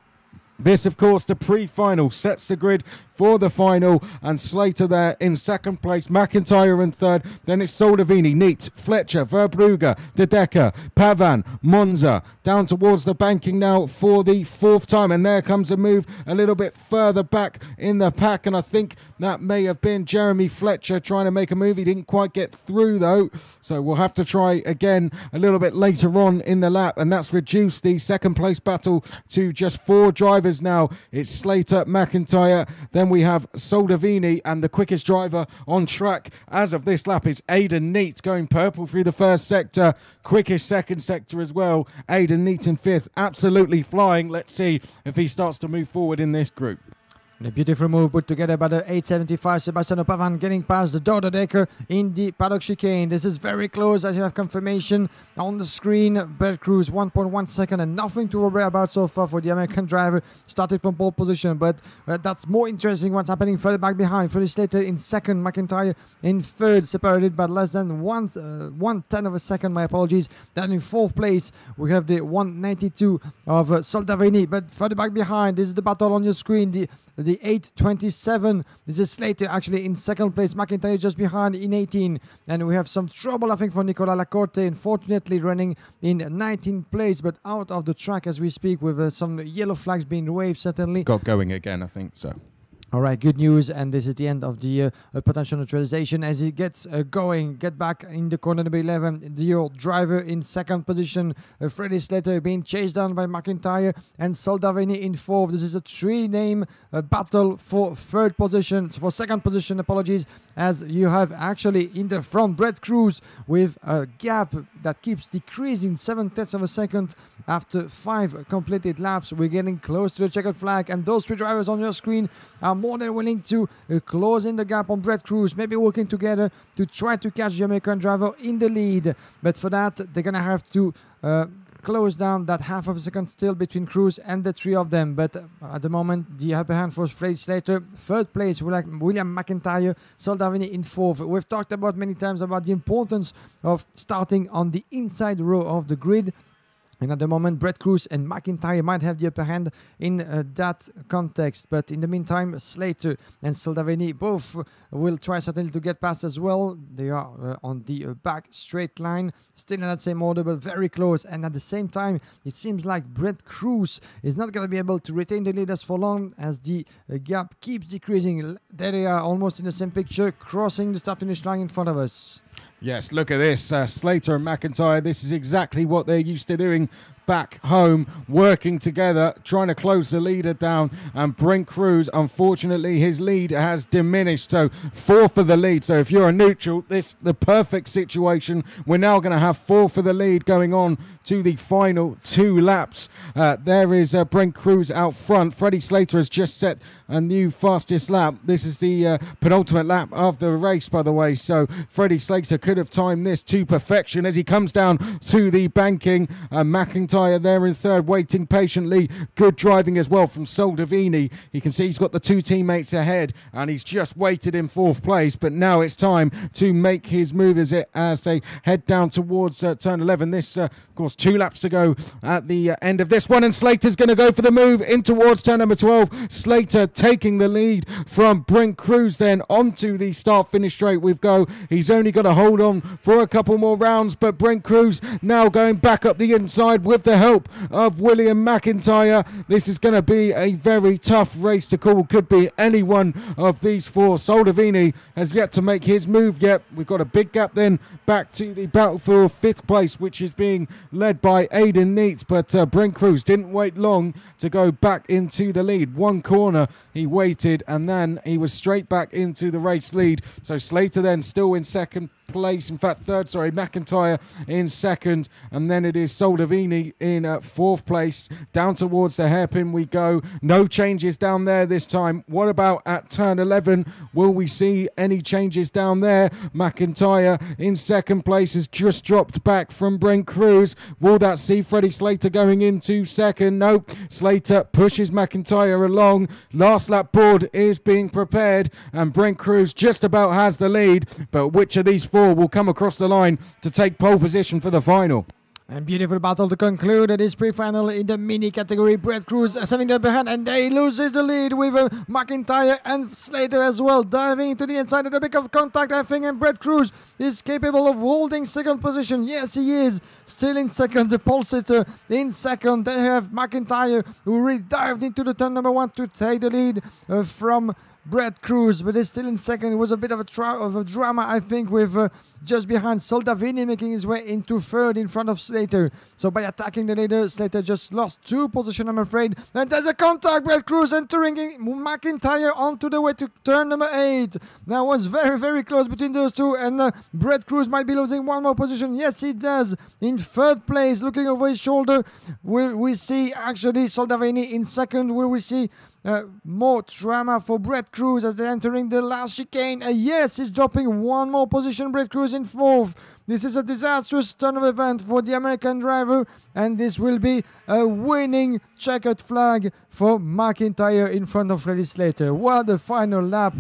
A: This, of course, the pre-final sets the grid for the final, and Slater there in 2nd place, McIntyre in 3rd, then it's Soldavini, Neat, Fletcher, Verbrugge, De Decker, Pavan, Monza, down towards the banking now for the 4th time, and there comes a move a little bit further back in the pack, and I think that may have been Jeremy Fletcher trying to make a move. He didn't quite get through though, so we'll have to try again a little bit later on in the lap, and that's reduced the 2nd place battle to just 4 drivers now. It's Slater, McIntyre, then we have Soldavini, and the quickest driver on track as of this lap is Aidan Neat, going purple through the 1st sector, quickest 2nd sector as well. Aidan Neat in 5th, absolutely flying. Let's see if he starts to move forward in this group.
B: A beautiful move put together by the 875 Sebastiano Pavan, getting past the Dodedecker in the paddock chicane. This is very close as you have confirmation on the screen. Brett Cruz 1.1 second, and nothing to worry about so far for the American driver. Started from pole position, but that's more interesting what's happening further back behind. Freddie Slater in 2nd, McIntyre in 3rd, separated by less than 1/10 of a second, my apologies. Then in 4th place we have the 192 of Soldavini, but further back behind, this is the battle on your screen, the 8.27. This is Slater actually in 2nd place. McIntyre just behind in 18. And we have some trouble, I think, for Nicola Lacorte. Unfortunately, running in 19th place, but out of the track as we speak, with some yellow flags being waved, certainly.
A: Got going again, I think so.
B: All right, good news, and this is the end of the potential neutralization as it gets going. Get back in the corner number 11, the driver in second position. Freddie Slater being chased down by McIntyre and Soldavini in fourth. This is a three-name battle for third position, for second position, apologies, as you have actually in the front Brett Cruz with a gap that keeps decreasing 7/10 of a second after 5 completed laps. We're getting close to the checkered flag, and those three drivers on your screen are more than willing to close in the gap on Brett Cruz, maybe working together to try to catch the American driver in the lead. But for that, they're going to have to close down that half of a second still between Cruz and the three of them. But at the moment, the upper hand for Freddie Slater. Third place, William McIntyre, Soldavini in fourth. We've talked about many times about the importance of starting on the inside row of the grid. And at the moment, Brett Cruz and McIntyre might have the upper hand in that context. But in the meantime, Slater and Soldavini both will try certainly to get past as well. They are on the back straight line, still in that same order, but very close. And at the same time, it seems like Brett Cruz is not going to be able to retain the leaders for long as the gap keeps decreasing. There they are, almost in the same picture, crossing the start-finish line in front of us.
A: Yes, look at this. Slater and McIntyre, this is exactly what they're used to doing back home, working together, trying to close the leader down. And Brent Cruz, unfortunately, his lead has diminished. So 4 for the lead. So if you're a neutral, this the perfect situation. We're now going to have 4 for the lead going on to the final 2 laps. There is Brent Cruz out front. Freddie Slater has just set a new fastest lap. This is the penultimate lap of the race, by the way. So Freddie Slater could have timed this to perfection as he comes down to the banking. McIntyre there in third, waiting patiently. Good driving as well from Soldavini. You can see he's got the 2 teammates ahead, and he's just waited in 4th place. But now it's time to make his move as they head down towards turn 11. This, of course, 2 laps to go at the end of this one, and Slater's going to go for the move in towards turn number 12. Slater taking the lead from Brent Cruz. Then onto the start-finish straight we go. He's only got to hold on for a couple more rounds, but Brent Cruz now going back up the inside with the help of William McIntyre. This is going to be a very tough race to call. Could be any one of these 4. Soldavini has yet to make his move yet. We've got a big gap then back to the battle for 5th place, which is being led by Aiden Neitz. But Brent Cruz didn't wait long to go back into the lead. 1 corner he waited, and then he was straight back into the race lead. So Slater then still in 2nd place, in fact 3rd, sorry, McIntyre in 2nd, and then it is Soldavini in 4th place. Down towards the hairpin we go. No changes down there this time. What about at turn 11? Will we see any changes down there? McIntyre in 2nd place has just dropped back from Brent Cruz. Will that see Freddie Slater going into 2nd? Nope. Slater pushes McIntyre along. Last lap board is being prepared, and Brent Cruz just about has the lead, but which of these 4 will come across the line to take pole position for the final?
B: And beautiful battle to conclude this pre-final in the mini category. Brett Cruz having the upper hand, and they loses the lead with McIntyre and Slater as well diving into the inside of the big of contact, I think, and Brett Cruz is capable of holding 2nd position. Yes, he is still in 2nd. The pole sitter in 2nd. They have McIntyre who really dived into the turn number 1 to take the lead from Brett Cruz, but is still in 2nd. It was a bit of a drama, I think, with just behind Soldavini making his way into 3rd in front of Slater. So by attacking the leader, Slater just lost 2 positions, I'm afraid. And there's a contact. Brett Cruz entering McIntyre onto the way to turn number 8. That was very, very close between those 2, and Brett Cruz might be losing 1 more position. Yes, he does. In 3rd place, looking over his shoulder, will we see actually Soldavini in 2nd? Will we see more drama for Brett Cruz as they're entering the last chicane? Yes, he's dropping 1 more position. Brett Cruz in 4th. This is a disastrous turn of event for the American driver, and this will be a winning checkered flag for McIntyre in front of Freddie Slater. What a final lap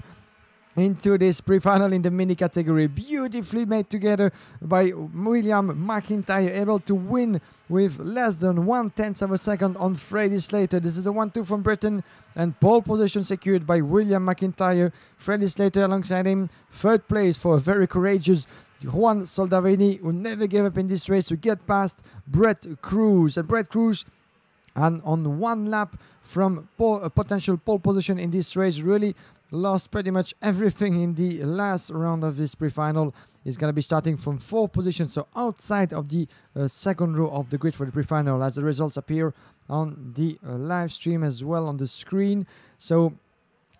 B: into this pre-final in the mini category. Beautifully made together by William McIntyre, able to win with less than 1/10 of a second on Freddie Slater. This is a 1-2 from Britain, and pole position secured by William McIntyre. Freddie Slater alongside him. 3rd place for a very courageous Juan Soldavini, who never gave up in this race to get past Brett Cruz. And Brett Cruz and on one lap from a potential pole position in this race, really lost pretty much everything in the last round of this pre-final. Is going to be starting from 4th position, so outside of the second row of the grid for the pre-final, as the results appear on the live stream as well on the screen. So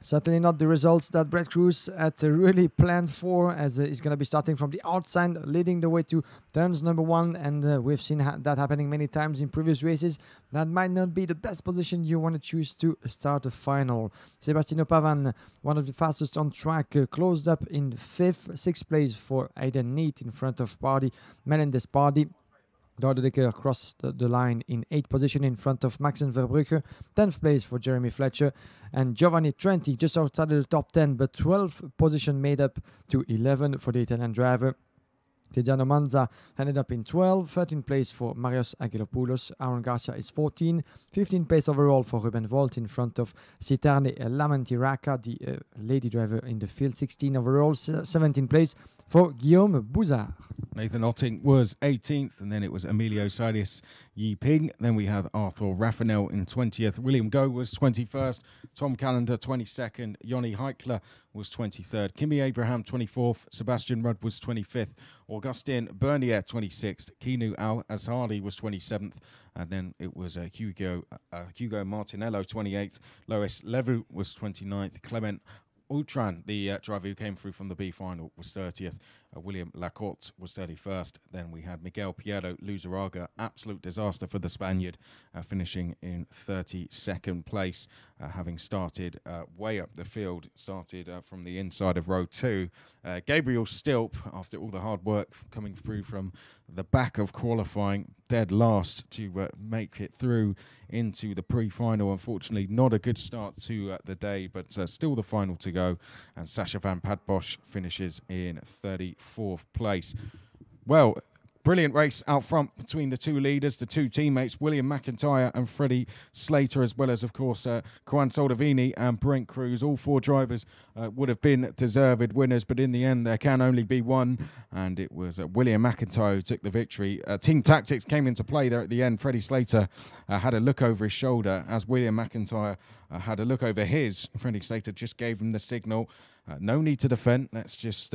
B: certainly not the results that Brett Cruz had really planned for, as he's going to be starting from the outside, leading the way to turns number 1, and we've seen that happening many times in previous races. That might not be the best position you want to choose to start a final. Sebastiano Pavan, one of the fastest on track, closed up in 5th, 6th place for Aiden Neat in front of Melendez Pardy. Dorderdeke crossed the line in 8th position in front of Maxen Verbrugge. 10th place for Jeremy Fletcher. And Giovanni Trenti just outside of the top 10, but 12th position made up to 11 for the Italian driver. Tiziano Manza ended up in 12th. 13th place for Marios Agilopoulos. Aaron Garcia is 14. 15th place overall for Ruben Volt in front of Citerne Lamantiraka, the lady driver in the field. 16 overall. 17th place for Guillaume Bouzard.
A: Nathan Otting was 18th, and then it was Emilio Silas Yiping. Then we had Arthur Raffanel in 20th. William Goh was 21st. Tom Callender 22nd. Yoni Heikler was 23rd. Kimi Abraham 24th. Sebastian Rudd was 25th. Augustin Bernier 26th. Kinu Al Azhari was 27th. And then it was Hugo Martinello 28th. Lois Levu was 29th. Clement Outran, the driver who came through from the B final, was 30th. William Lacorte was 31st. Then we had Miguel Piero Luzaraga, absolute disaster for the Spaniard, finishing in 32nd place, having started way up the field, started from the inside of row 2. Gabriel Stilp, after all the hard work coming through from the back of qualifying, dead last to make it through into the pre-final. Unfortunately, not a good start to the day, but still the final to go. And Sasha van Padbosch finishes in 34th place. Well, brilliant race out front between the two leaders, the two teammates, William McIntyre and Freddie Slater, as well as, of course, Juan Soldavini and Brent Cruz. All 4 drivers would have been deserved winners, but in the end, there can only be one, and it was William McIntyre who took the victory. Team tactics came into play there at the end. Freddie Slater had a look over his shoulder as William McIntyre had a look over his. Freddie Slater just gave him the signal. No need to defend. Let's just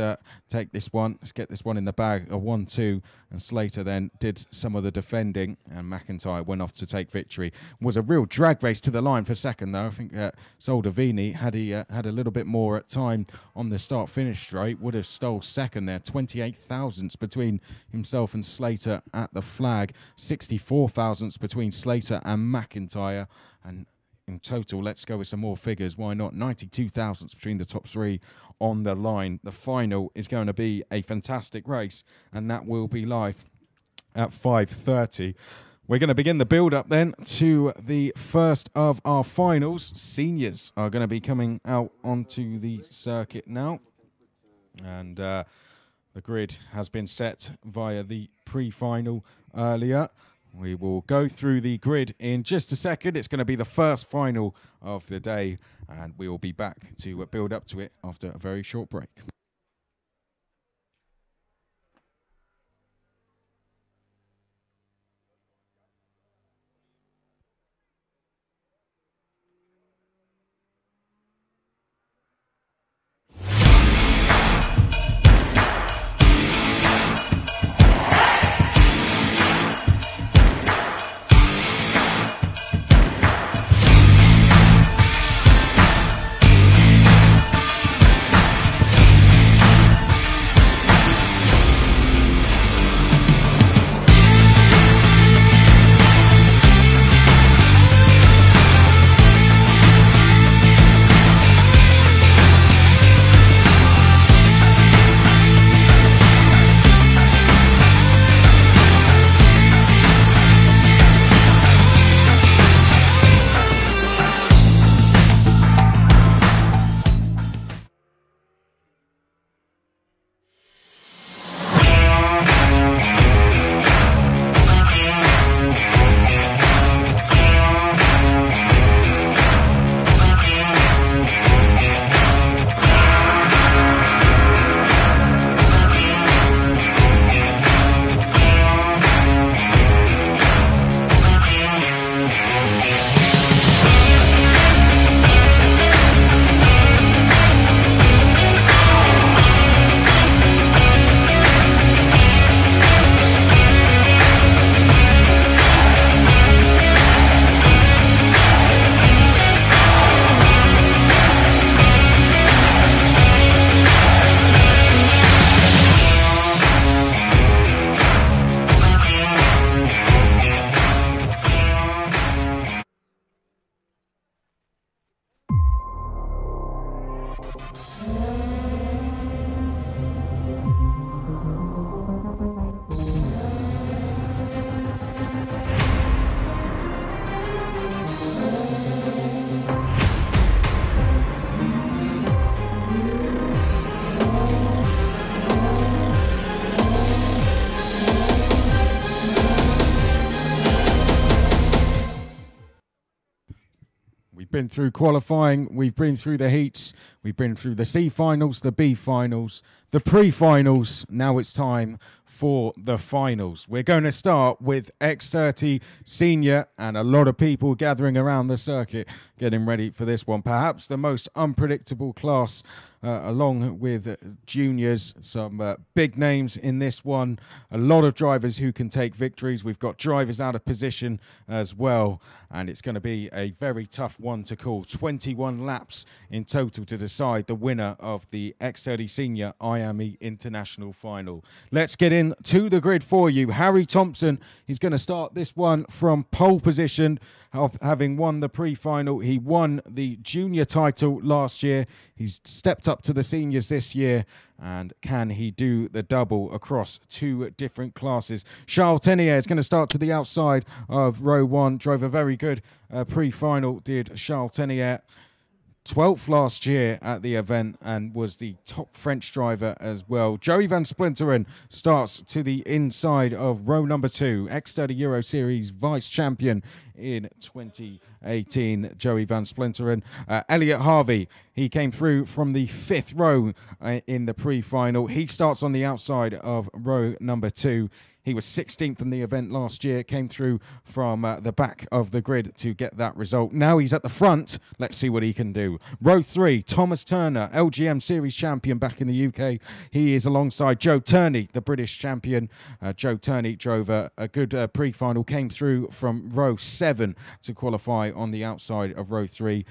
A: take this one. Let's get this one in the bag. A 1-2. And Slater then did some of the defending. And McIntyre went off to take victory. It was a real drag race to the line for second, though. I think Soldavini, had he had a little bit more time on the start-finish straight, would have stole second there. 28 thousandths between himself and Slater at the flag. 64 thousandths between Slater and McIntyre. And in total, let's go with some more figures. Why not? 92 thousandths between the top 3 on the line. The final is going to be a fantastic race, and that will be live at 5:30. We're going to begin the build-up then to the first of our finals. Seniors are going to be coming out onto the circuit now, and the grid has been set via the pre-final earlier. We will go through the grid in just a second. It's going to be the first final of the day, and we will be back to build up to it after a very short break. We've been through qualifying, we've been through the heats, we've been through the C finals, the B finals, the pre-finals. Now it's time for the finals. We're going to start with X30 Senior, and a lot of people gathering around the circuit getting ready for this one. Perhaps the most unpredictable class, along with juniors. Some big names in this one. A lot of drivers who can take victories. We've got drivers out of position as well, and it's going to be a very tough one to call. 21 laps in total to decide the winner of the X30 Senior IAME International Final. Let's get into the grid for you. Harry Thompson, he's going to start this one from pole position, having won the pre-final. He won the junior title last year. He's stepped up to the seniors this year, and can he do the double across two different classes? Charles Tenier is going to start to the outside of row one. Drove a very good pre-final, did Charles Tenier. 12th last year at the event and was the top French driver as well. Joey Van Splinteren starts to the inside of row number 2. X30 Euro Series vice champion in 2018, Joey Van Splinteren. Elliot Harvey, he came through from the 5th row in the pre-final. He starts on the outside of row number 2. He was 16th in the event last year, came through from the back of the grid to get that result. Now he's at the front. Let's see what he can do. Row 3, Thomas Turner, LGM Series champion back in the UK. He is alongside Joe Turney, the British champion. Joe Turney drove a good pre-final, came through from row 7 to qualify on the outside of row 3.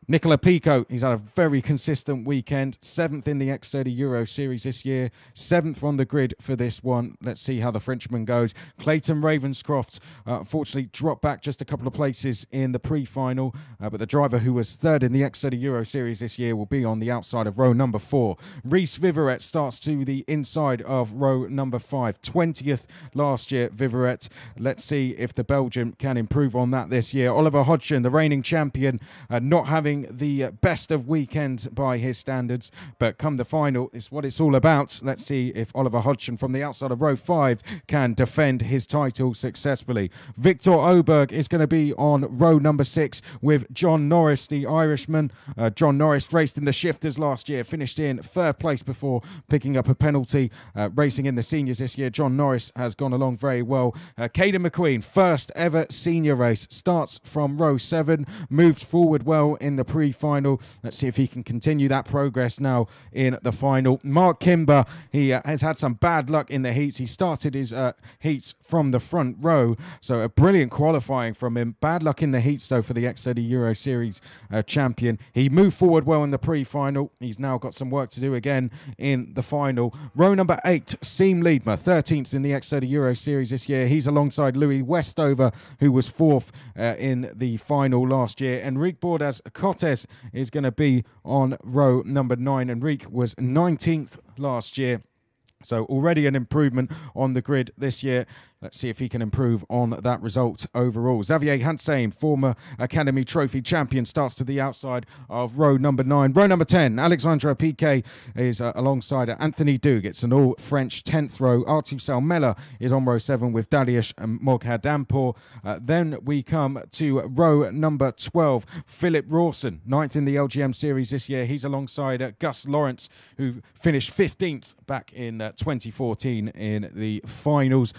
A: Nicola Pico, he's had a very consistent weekend. 7th in the X30 Euro Series this year. 7th on the grid for this one. Let's see how the Frenchman goes. Clayton Ravenscroft, unfortunately, dropped back just a couple of places in the pre-final. But the driver who was 3rd in the X30 Euro Series this year will be on the outside of row number 4. Reese Viverette starts to the inside of row number 5. 20th last year, Viverette. Let's see if the Belgian can improve on that this year. Oliver Hodgson, the reigning champion, not having the best of weekends by his standards, but come the final, it's what it's all about. Let's see if Oliver Hodgson from the outside of row 5 can defend his title successfully. Victor Oberg is going to be on row number 6 with John Norris, the Irishman. John Norris raced in the shifters last year, finished in 3rd place before picking up a penalty. Racing in the seniors this year, John Norris has gone along very well. Caden McQueen, first ever senior race, starts from row 7, moved forward well in the pre-final. Let's see if he can continue that progress now in the final. Mark Kimber, he has had some bad luck in the heats. He started his heats from the front row, so a brilliant qualifying from him. Bad luck in the heats though for the X30 Euro Series champion. He moved forward well in the pre-final. He's now got some work to do again in the final. Row number 8, Seam Liedmer, 13th in the X30 Euro Series this year. He's alongside Louis Westover, who was 4th in the final last year. Enrique Bordas Cotes is going to be on row number 9. Enrique was 19th last year, so already an improvement on the grid this year. Let's see if he can improve on that result overall. Xavier Hansen, former Academy Trophy champion, starts to the outside of row number 9. Row number 10, Alexandre Piquet is alongside Anthony Doug. It's an all-French 10th row. Artu Salmela is on row 7 with Daliash and Moghadampour. Then we come to row number 12, Philip Rawson, 9th in the LGM Series this year. He's alongside Gus Lawrence, who finished 15th back in 2014 in the finals.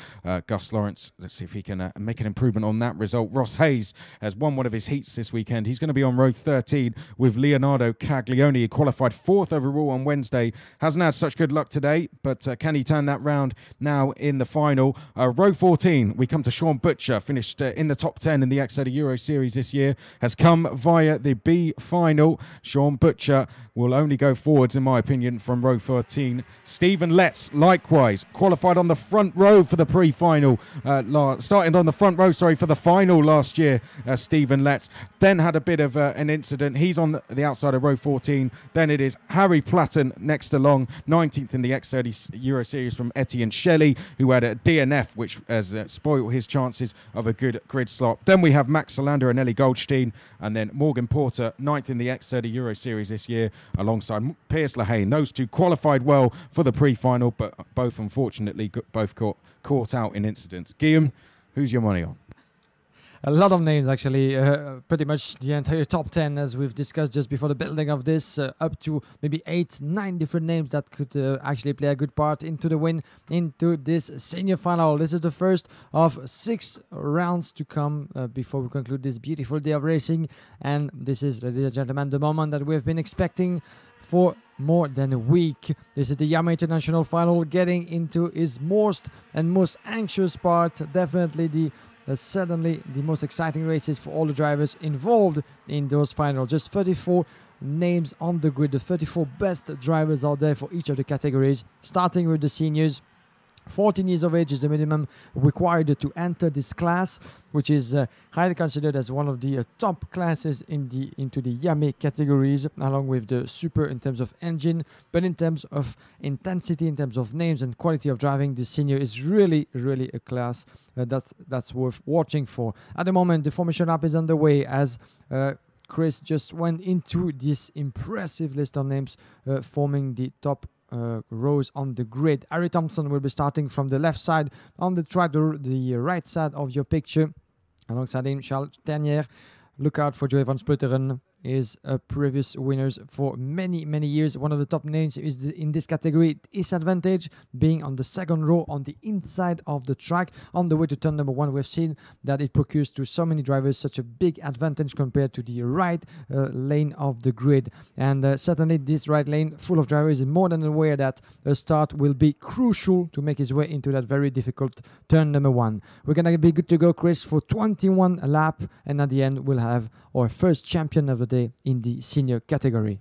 A: Gus Lawrence, let's see if he can make an improvement on that result. Ross Hayes has won one of his heats this weekend. He's going to be on row 13 with Leonardo Caglione. He qualified 4th overall on Wednesday. Hasn't had such good luck today, but can he turn that round now in the final? Row 14, we come to Sean Butcher, finished in the top 10 in the X30 Euro Series this year, has come via the B final. Sean Butcher will only go forwards, in my opinion, from row 14. Stephen Letts, likewise, qualified on the front row for the pre-final. Starting on the front row, for the final last year, Stephen Letts. Then had a bit of an incident. He's on the outside of row 14. Then it is Harry Platten next along, 19th in the X30 Euro Series from Etienne Shelley, who had a DNF, which has spoiled his chances of a good grid slot. Then we have Max Solander and Ellie Goldstein, and then Morgan Porter, 9th in the X30 Euro Series this year, alongside Piers Lahane. Those two qualified well for the pre-final, but both unfortunately both caught out in incidents. Guillaume, who's your money on?
B: A lot of names, actually. Pretty much the entire top 10, as we've discussed just before the building of this, up to maybe 8, 9 different names that could actually play a good part into the win, into this senior final. This is the first of 6 rounds to come before we conclude this beautiful day of racing. And this is, ladies and gentlemen, the moment that we've been expecting for more than a week. This is the IAME International Final, getting into its most anxious part. Definitely certainly the most exciting races for all the drivers involved in those finals. Just 34 names on the grid, the 34 best drivers out there for each of the categories, starting with the seniors. 14 years of age is the minimum required to enter this class, which is highly considered as one of the top classes into the IAME categories, along with the super in terms of engine. But in terms of intensity, in terms of names and quality of driving, the senior is really a class that's worth watching for. At the moment, the formation lap is underway as Chris just went into this impressive list of names forming the top rows on the grid. Harry Thompson will be starting from the left side on the track, the right side of your picture. Alongside him, Charles Ternier. Look out for Joey van Spluteren. Is previous winners for many years. One of the top names is in this category. His advantage being on the second row on the inside of the track. On the way to turn number 1, we've seen that it procures to so many drivers such a big advantage compared to the right lane of the grid. And certainly this right lane full of drivers is more than aware that a start will be crucial to make his way into that very difficult turn number 1. We're going to be good to go, Chris, for 21 lap, and at the end we'll have our first champion of the day in the senior category.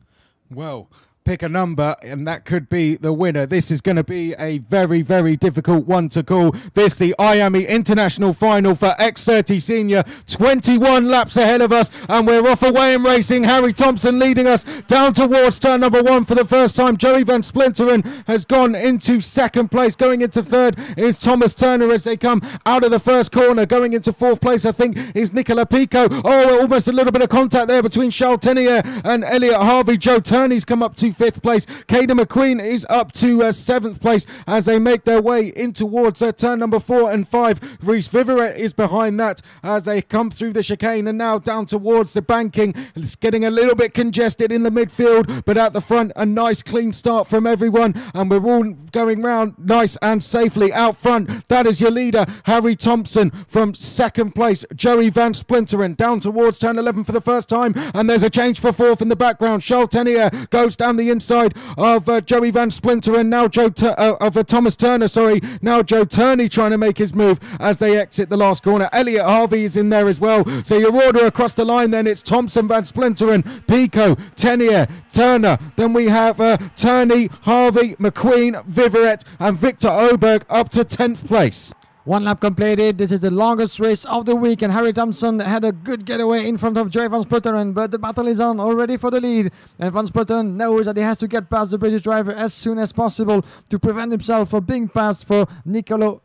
A: Well, pick a number and that could be the winner. This is going to be a very difficult one to call. This the IAME International Final for X30 Senior. 21 laps ahead of us and we're off away in racing. Harry Thompson leading us down towards turn number 1 for the first time. Joey van Splinteren has gone into second place. Going into third is Thomas Turner as they come out of the first corner. Going into fourth place, I think, is Nicola Pico. Oh, almost a little bit of contact there between Charles Tenier and Elliot Harvey. Joe Turney's come up to 5th place. Caden McQueen is up to 7th place as they make their way in towards turn number 4 and 5. Reese Viveret is behind that as they come through the chicane and now down towards the banking. It's getting a little bit congested in the midfield, but at the front a nice clean start from everyone and we're all going round nice and safely out front. That is your leader, Harry Thompson, from 2nd place. Joey van Splinteren down towards turn 11 for the first time, and there's a change for 4th in the background. Charles Tenier goes down the inside of Joey van Splinteren, now Thomas Turner, sorry. Now Joe Turney trying to make his move as they exit the last corner. Elliot Harvey is in there as well. So your order across the line then, it's Thompson, van Splinteren, Pico, Tenier, Turner. Then we have Turney, Harvey, McQueen, Viveret and Victor Oberg up to 10th place.
B: 1 lap completed. This is the longest race of the week, and Harry Thompson had a good getaway in front of Joey van Spluteren, but the battle is on already for the lead. And van Spluteren knows that he has to get past the British driver as soon as possible to prevent himself from being passed for Nicola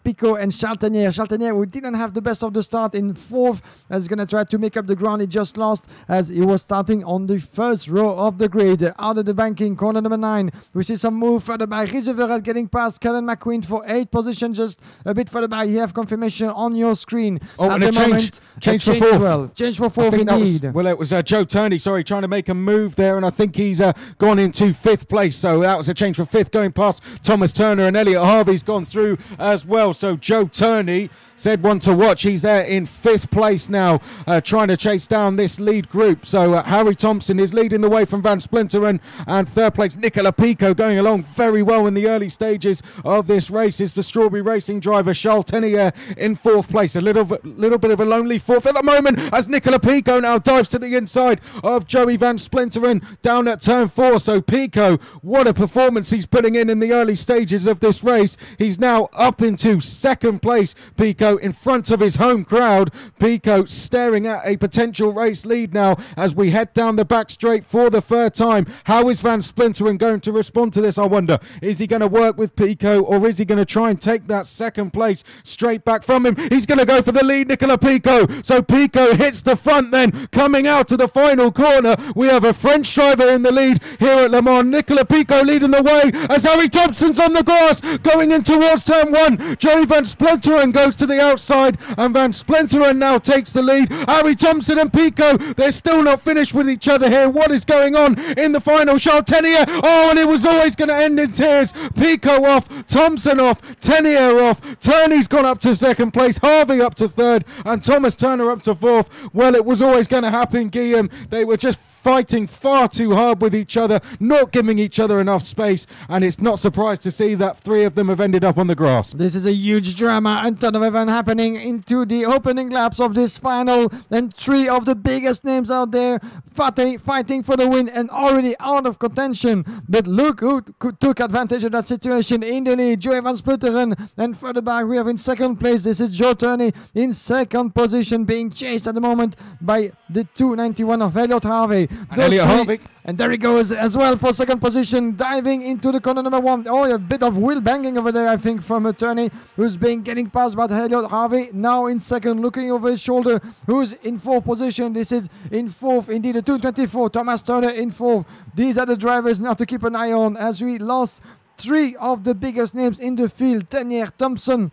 B: Pico and Charles Tenier. Charles Tenier, who didn't have the best of the start in 4th, is going to try to make up the ground he just lost as he was starting on the first row of the grid. Out of the banking, corner number 9, we see some move further by Reese Viveret getting past Caden McQueen for 8th position, just a bit further back. You have confirmation on your screen.
A: Oh, and a change for 4th.
B: Well. Change for 4th indeed.
A: It was Joe Turney, sorry, trying to make a move there, and I think he's gone into 5th place. So that was a change for 5th, going past Thomas Turner, and Elliot Harvey's gone through as well. So Joe Turney said one to watch. He's there in 5th place now, trying to chase down this lead group. So Harry Thompson is leading the way from Van Splinteren, and 3rd place Nicola Pico going along very well in the early stages of this race is the Strawberry Racing driver Charles Tenier in 4th place. A little bit of a lonely 4th at the moment as Nicola Pico now dives to the inside of Joey van Splinteren down at turn 4. So Pico, what a performance he's putting in the early stages of this race. He's now up into 2nd place. Pico in front of his home crowd. Pico staring at a potential race lead now as we head down the back straight for the 3rd time. How is Van Splinteren going to respond to this, I wonder? Is he going to work with Pico, or is he going to try and take that 2nd place. Straight back from him. He's going to go for the lead, Nicola Pico. So Pico hits the front then. Coming out to the final corner, we have a French driver in the lead here at Le Mans. Nicola Pico leading the way as Harry Thompson's on the grass going in towards turn 1. Joey Van Splinteren goes to the outside and Van Splinteren now takes the lead. Harry Thompson and Pico, they're still not finished with each other here. What is going on in the final? Charles Tenier, oh, and it was always going to end in tears. Pico off, Thompson off, Tenier off. Turney's gone up to second place, Harvey up to third, and Thomas Turner up to fourth. Well, it was always going to happen, Guillaume. They were just fighting far too hard with each other, not giving each other enough space, and it's not surprised to see that 3 of them have ended up on the grass.
B: This is a huge drama and ton of event happening into the opening laps of this final, and 3 of the biggest names out there fighting for the win and already out of contention. But look who took advantage of that situation in the lead. Joey Van Splinteren, and further back we have in second place, this is Joe Turney in second position, being chased at the moment by the 291 of Elliot Harvey.
A: And Elliot Harvey.
B: And there he goes as well for second position, diving into the corner number 1. Oh, a bit of wheel banging over there, I think, from a Turney, who's being getting passed by Elliot Harvey. Now in second, looking over his shoulder, who's in 4th position. This is in 4th, indeed, the 224, Thomas Turner in 4th. These are the drivers now to keep an eye on, as we lost 3 of the biggest names in the field, Tenier, Thompson,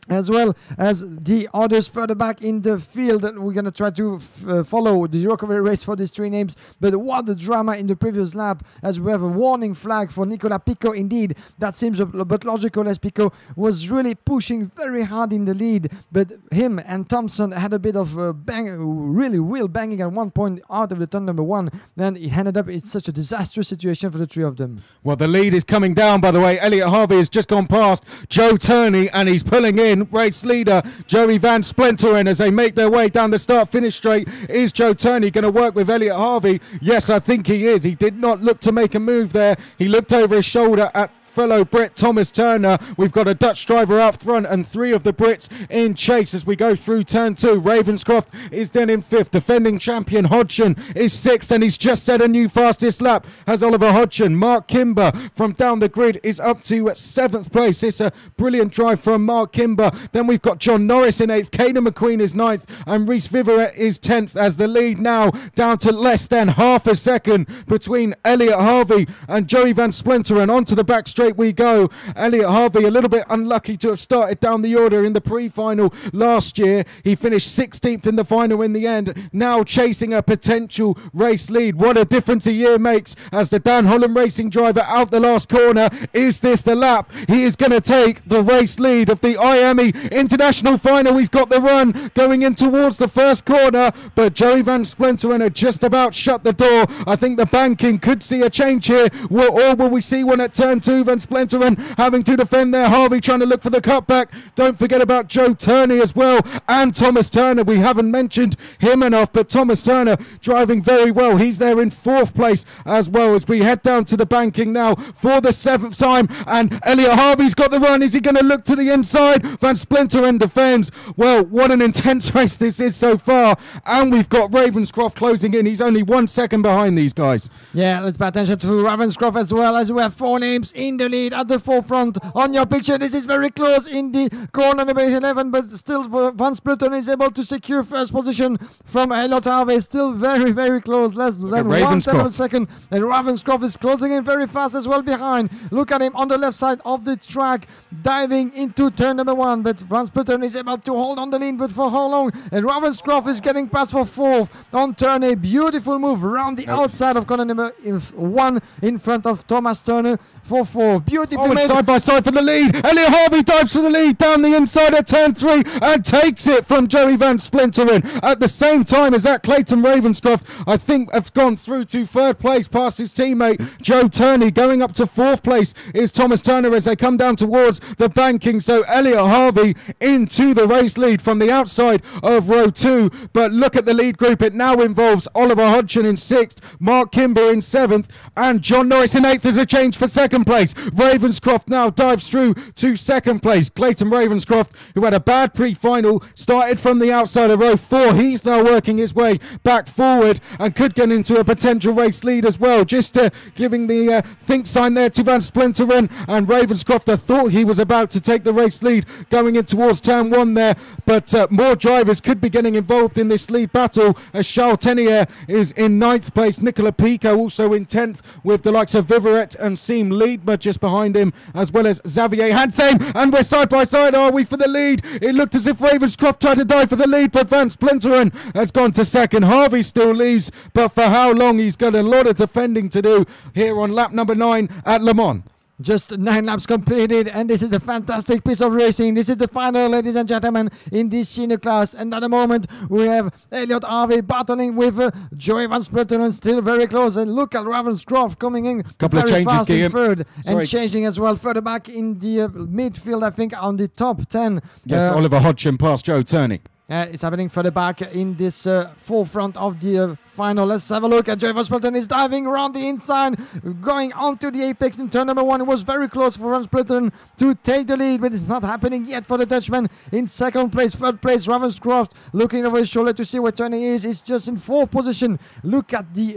B: as well as the others further back in the field. We're going to try to follow the recovery race for these 3 names. But what a drama in the previous lap, as we have a warning flag for Nicola Pico. Indeed, that seems a bit logical, as Pico was really pushing very hard in the lead. But him and Thompson had a bit of really wheel banging at one point out of the turn number 1. Then it ended up in such a disastrous situation for the 3 of them.
A: Well, the lead is coming down, by the way. Elliot Harvey has just gone past Joe Turney, and he's pulling in race leader Joey Van Splinteren as they make their way down the start-finish straight. Is Joe Turney going to work with Elliot Harvey? Yes, I think he is. He did not look to make a move there. He looked over his shoulder at fellow Brit Thomas Turner. We've got a Dutch driver out front and 3 of the Brits in chase as we go through turn 2. Ravenscroft is then in 5th. Defending champion Hodgson is 6th, and he's just set a new fastest lap as Oliver Hodgson. Mark Kimber from down the grid is up to 7th place. It's a brilliant drive from Mark Kimber. Then we've got John Norris in 8th. Caden McQueen is 9th, and Reese Viverette is 10th, as the lead now down to less than half a second between Elliot Harvey and Joey Van Splinteren. Onto the back straight we go. Elliot Harvey a little bit unlucky to have started down the order in the pre-final last year. He finished 16th in the final in the end, now chasing a potential race lead. What a difference a year makes as the Dan Holland Racing driver out the last corner. Is this the lap? He is going to take the race lead of the IAME International Final. He's got the run going in towards the first corner, but Joey Van Splinteren had just about shut the door. I think the banking could see a change here, or will we see one at turn 2? Van Splinteren having to defend there. Harvey trying to look for the cutback. Don't forget about Joe Turney as well, and Thomas Turner. We haven't mentioned him enough, but Thomas Turner driving very well. He's there in 4th place as well, as we head down to the banking now for the 7th time, and Elliot Harvey's got the run. Is he going to look to the inside? Van Splinteren defends. Well, what an intense race this is so far, and we've got Ravenscroft closing in. He's only 1 second behind these guys.
B: Yeah, let's pay attention to Ravenscroft as well, as we have 4 names in the lead at the forefront. On your picture, this is very close in the corner number 11, but still Van Splinteren is able to secure first position from Elliot Harvey. Still very, very close, less than 1/10 of a second, and Ravenscroft is closing in very fast as well behind. Look at him on the left side of the track, diving into turn number 1, but Van Splinteren is able to hold on the lead, but for how long? And Ravenscroft is getting past for 4th on turn A. Beautiful move around the outside of corner number 1 in front of Thomas Turner for 4th. Beautiful move.
A: Side by side for the lead. Elliot Harvey dives for the lead down the inside at turn 3 and takes it from Joey Van Splinteren. At the same time as that, Clayton Ravenscroft, I think, have gone through to 3rd place past his teammate Joe Turney. Going up to 4th place is Thomas Turner as they come down towards the banking. So Elliot Harvey into the race lead from the outside of row 2. But look at the lead group. It now involves Oliver Hodgson in 6th, Mark Kimber in 7th, and John Norris in 8th as a change for 2nd place. Ravenscroft now dives through to second place. Clayton Ravenscroft, who had a bad pre-final, started from the outside of row 4. He's now working his way back forward and could get into a potential race lead as well. Just giving the think sign there to Van Splinteren, and Ravenscroft, I thought he was about to take the race lead going in towards turn 1 there, but more drivers could be getting involved in this lead battle as Charles Tenier is in 9th place. Nicola Pico also in 10th, with the likes of Vivaret and Seam Leadmer just behind him, as well as Xavier Hansheim, and we're side by side, are we, for the lead? It looked as if Ravenscroft tried to dive for the lead, but Van Splinteren has gone to second. Harvey still leaves, but for how long? He's got a lot of defending to do here on lap number 9 at Le Mans.
B: Just 9 laps completed, and this is a fantastic piece of racing. This is the final, ladies and gentlemen, in this senior class. And at the moment, we have Elliot Harvey battling with Joey Van Splinteren, still very close. And look at Ravenscroft coming in very fast in third, and changing as well further back in the midfield, I think, on the top 10.
A: Yes, Oliver Hodgson past Joe Turney.
B: It's happening further back in this forefront of the final. Let's have a look at Joey Van Splinteren. Is diving around the inside, going onto the apex in turn number 1. It was very close for Van Splinteren to take the lead, but it's not happening yet for the Dutchman in second place. Third place, Ravenscroft, looking over his shoulder to see where Turney is. He's just in 4th position. Look at the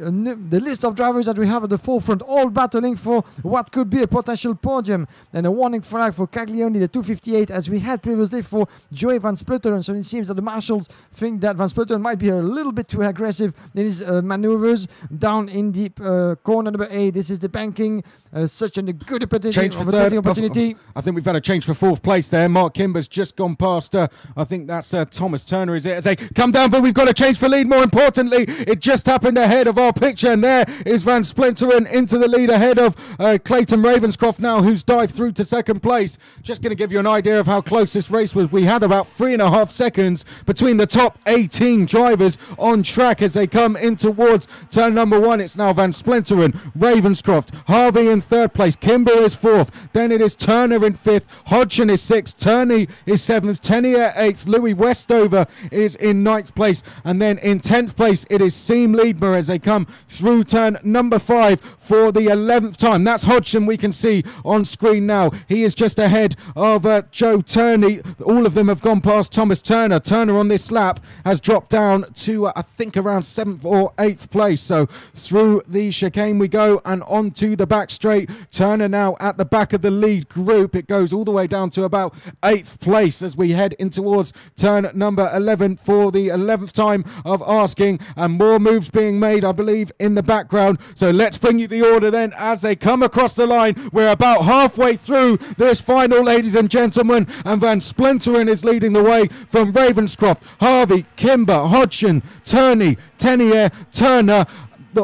B: list of drivers that we have at the forefront, all battling for what could be a potential podium. And a warning flag for Caglioni, the 258, as we had previously for Joey Van Splinteren. So it seems that the marshals think that Van Splinteren might be a little bit too aggressive in his maneuvers down in the corner number 8. This is the banking. Such a good opportunity.
A: I think we've had a change for 4th place there. Mark Kimber's just gone past. I think that's Thomas Turner, is it? As they come down, but we've got a change for lead. More importantly, it just happened ahead of our picture, and there is Van Splinteren into the lead ahead of Clayton Ravenscroft now, who's dived through to second place. Just going to give you an idea of how close this race was. We had about 3.5 seconds between the top 18 drivers on track as they come in towards turn number 1. It's now Van Splinteren, Ravenscroft, Harvey in 3rd place, Kimber is 4th, then it is Turner in 5th, Hodgson is 6th, Turney is 7th, Tenier 8th, Louis Westover is in 9th place, and then in 10th place it is Seam Leadmer as they come through turn number 5 for the 11th time. That's Hodgson, we can see on screen now. He is just ahead of Joe Turney. All of them have gone past Thomas Turner. Turner on this lap has dropped down to I think around 7th or 8th place. So through the chicane we go and onto the back straight. Turner now at the back of the lead group. It goes all the way down to about 8th place as we head in towards turn number 11 for the 11th time of asking, and more moves being made, I believe, in the background. So let's bring you the order then as they come across the line. We're about halfway through this final, ladies and gentlemen, and Van Splinteren is leading the way from Ravenscroft, Harvey, Kimber, Hodgson, Turney, Tenier, Turner.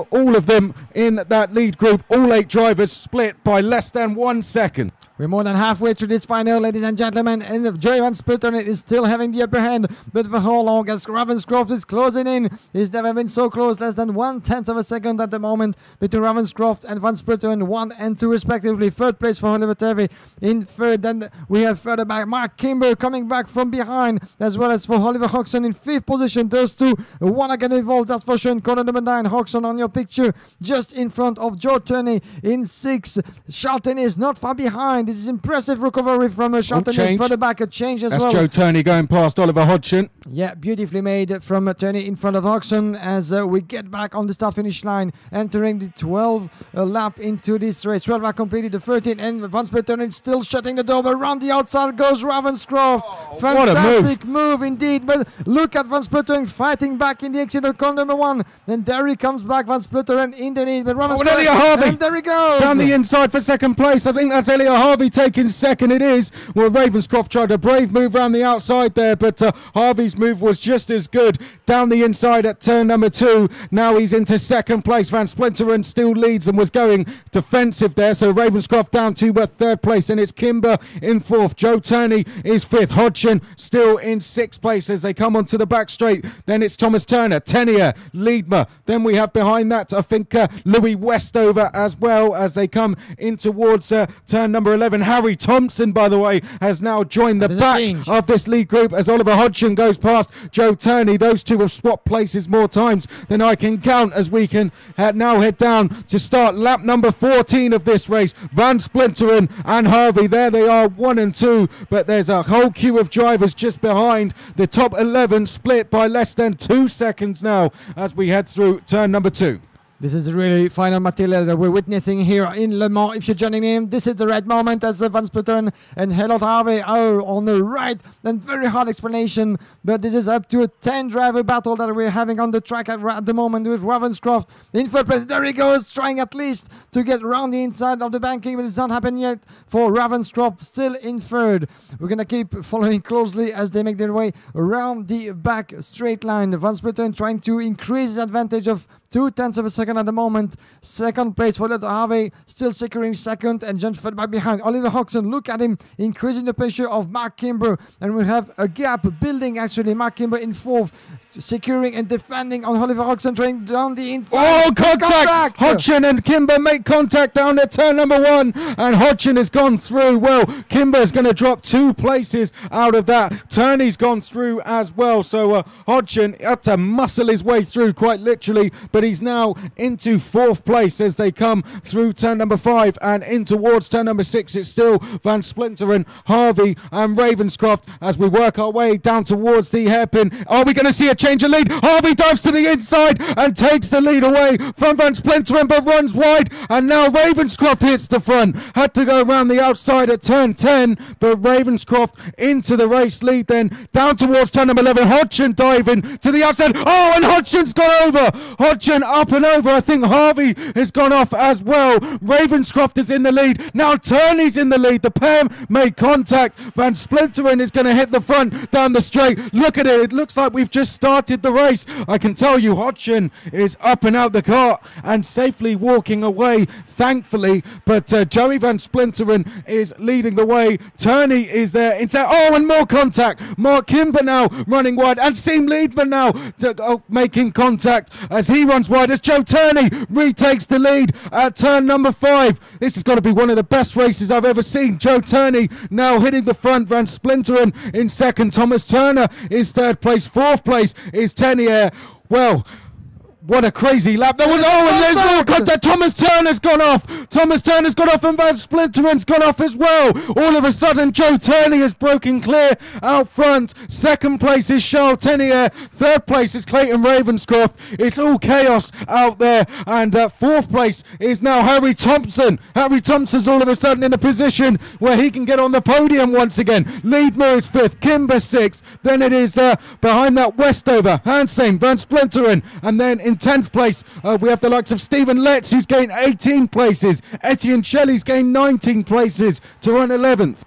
A: All of them in that lead group, all 8 drivers split by less than 1 second.
B: We're more than halfway through this final, ladies and gentlemen, and Joey Van Splinteren is still having the upper hand, but for how long as Ravenscroft is closing in? He's never been so close, less than 1/10 of a second at the moment between Ravenscroft and Van Splinteren, 1 and 2 respectively. 3rd place for Oliver Terry in 3rd, then we have further back Mark Kimber coming back from behind, as well as for Oliver Hodgson in 5th position. Those two want to get involved, that's for sure. In corner number 9, Hodgson on your picture, just in front of Joe Turney in 6th. Charlton is not far behind. This is impressive recovery from Charlton further back, a change as well.
A: That's Joe Turney going past Oliver Hodgson.
B: Yeah, beautifully made from Turney in front of Hodgson as we get back on the start-finish line, entering the 12th lap into this race. 12 lap completed, the 13th, and Van Splinteren is still shutting the door, but around the outside goes Ravenscroft. Fantastic move indeed, but look at Van Splinteren fighting back in the exit of corner number 1, and there he comes back, Van Splinteren in the lead, but Ravenscroft, and there he goes!
A: Down the inside for second place. I think that's Elliot Harvey taking second. It is. Well, Ravenscroft tried a brave move around the outside there, but Harvey's move was just as good. Down the inside at turn number 2. Now he's into second place. Van Splinteren still leads and was going defensive there. So Ravenscroft down to 3rd place, and it's Kimber in 4th. Joe Turney is 5th. Hodgson still in 6th place as they come onto the back straight. Then it's Thomas Turner, Tenier, Leadmer. Then we have behind behind that, I think Louis Westover as well as they come in towards turn number 11. Harry Thompson, by the way, has now joined the back of this lead group as Oliver Hodgson goes past Joe Turney. Those two have swapped places more times than I can count as we can now head down to start lap number 14 of this race. Van Splinteren and Harvey, there they are, 1 and 2, but there's a whole queue of drivers just behind the top 11, split by less than 2 seconds now as we head through turn number 2.
B: This is really final material that we're witnessing here in Le Mans. If you're joining in, this is the right moment as Van Splinteren and Helot Harvey are on the right. And very hard explanation, but this is up to a 10-driver battle that we're having on the track at the moment with Ravenscroft in third place. There he goes, trying at least to get around the inside of the banking, but it's not happened yet for Ravenscroft, still in third. We're going to keep following closely as they make their way around the back straight line. Van Splinteren trying to increase his advantage of 0.2 of a second at the moment. Second place for Helot Harvey, still securing second, and John Fed back behind. Oliver Hodgson, look at him, increasing the pressure of Mark Kimber, and we have a gap building actually. Mark Kimber in fourth, securing and defending on Oliver Hodgson, trying down the inside.
A: Oh, contact! Hodgson and Kimber make contact down at turn number 1, and Hodgson has gone through. Well, Kimber's going to drop 2 places out of that. Turney's gone through as well, so Hodgson had to muscle his way through quite literally, but he's now into 4th place as they come through turn number 5 and in towards turn number 6. It's still Van Splinteren, Harvey and Ravenscroft as we work our way down towards the hairpin. Are we going to see a change of lead? Harvey dives to the inside and takes the lead away from Van Splinteren, but runs wide, and now Ravenscroft hits the front. Had to go around the outside at turn 10, but Ravenscroft into the race lead then down towards turn number 11. Hodgson diving to the outside. Oh, and Hodgson's gone over. Hodgson up and over. I think Harvey has gone off as well. Ravenscroft is in the lead. Now Turney's in the lead. The pair made contact. Van Splinteren is going to hit the front down the straight. Look at it. It looks like we've just started the race. I can tell you Hodgson is up and out the car and safely walking away, thankfully. But Joey Van Splinteren is leading the way. Turney is there. Oh, and more contact. Mark Kimber now running wide. And Seam Liedman now making contact as he runs wide as Joe Turney retakes the lead at turn number 5. This has got to be one of the best races I've ever seen. Joe Turney now hitting the front. Van Splinteren in second. Thomas Turner is 3rd place. 4th place is Tenier. Well, what a crazy lap. There was, and there's more contact. Thomas Turner's gone off. Thomas Turner's gone off and Van Splinteren's gone off as well. All of a sudden, Joe Turney has broken clear out front. 2nd place is Charles Tenier. 3rd place is Clayton Ravenscroft. It's all chaos out there. And 4th place is now Harry Thompson. Harry Thompson's all of a sudden in a position where he can get on the podium once again. Liedmer is 5th. Kimber 6th. Then it is behind that Westover, Hansing, Van Splinteren, and then in 10th place, we have the likes of Stephen Letts, who's gained 18 places. Etienne Shelley's gained 19 places to run 11th.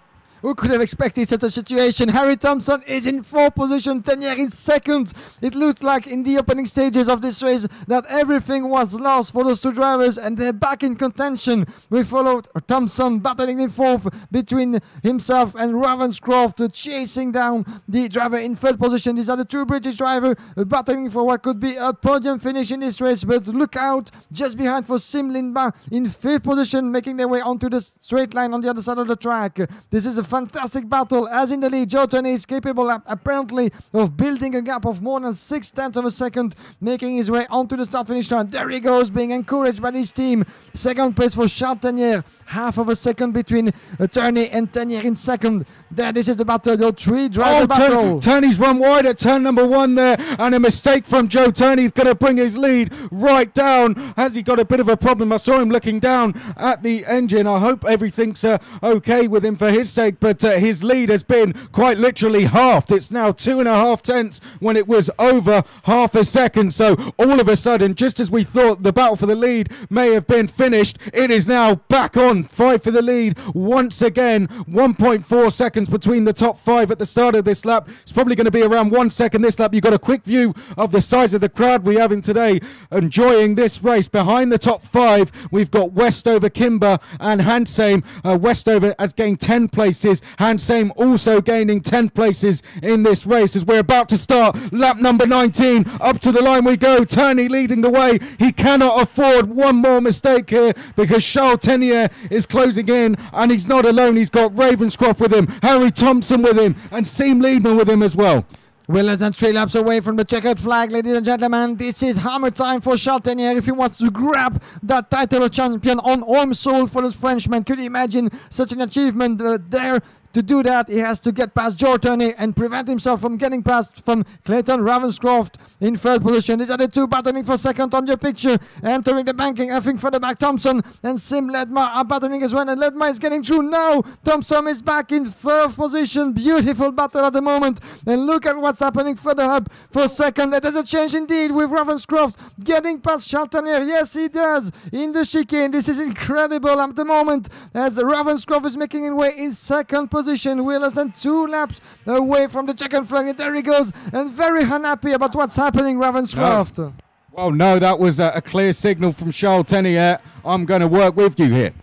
B: Who could have expected such a situation? Harry Thompson is in 4th position, Tenier in 2nd. It looks like in the opening stages of this race that everything was lost for those two drivers, and they're back in contention. We followed Thompson battling in 4th between himself and Ravenscroft, chasing down the driver in 3rd position. These are the two British drivers battling for what could be a podium finish in this race, but look out, just behind for Sim Lindba in 5th position, making their way onto the straight line on the other side of the track. This is a fantastic battle as in the lead. Joe Turney is capable apparently of building a gap of more than 0.6 of a second, making his way onto the start finish line. There he goes, being encouraged by his team. 2nd place for Charles Tenier, 1/2 of a second between Turney and Tenier in 2nd. There, this is the battle, the 3-driver battle.
A: Turney's run wide at turn number 1 there, and a mistake from Joe Turney's going to bring his lead right down. Has he got a bit of a problem? I saw him looking down at the engine. I hope everything's okay with him for his sake, but his lead has been quite literally halved. It's now 2.5 tenths when it was over 1/2 a second. So all of a sudden, just as we thought the battle for the lead may have been finished, it is now back on. 5 for the lead once again. 1.4 seconds between the top 5 at the start of this lap. It's probably going to be around 1 second this lap. You've got a quick view of the size of the crowd we have in today enjoying this race. Behind the top 5, we've got Westover, Kimber and Hansheim. Westover has gained 10 places places. Hansame also gaining 10 places in this race as we're about to start lap number 19. Up to the line we go. Turney leading the way. He cannot afford one more mistake here because Charles Tenier is closing in, and he's not alone. He's got Ravenscroft with him, Harry Thompson with him, and Seam Liebman with him as well.
B: We're less than 3 laps away from the checkered flag, ladies and gentlemen. This is hammer time for Charles Tenier if he wants to grab that title of champion on home soil for the Frenchman. Could you imagine such an achievement there? To do that, he has to get past George Turney and prevent himself from getting past from Clayton Ravenscroft in third position. These are the two battling for second on your picture. Entering the banking, I think further back Thompson and Sim Ledma are battling as well. And Ledma is getting through now. Thompson is back in third position. Beautiful battle at the moment. And look at what's happening further up for second. There's a change indeed with Ravenscroft getting past Charles Tenier. Yes, he does in the chicane. This is incredible at the moment as Ravenscroft is making his way in second position. We're less than 2 laps away from the checkered flag, and there he goes, and very unhappy about what's happening, Ravenscroft.
A: No. Well, no, that was a clear signal from Charles Tenier. I'm going to work with you here.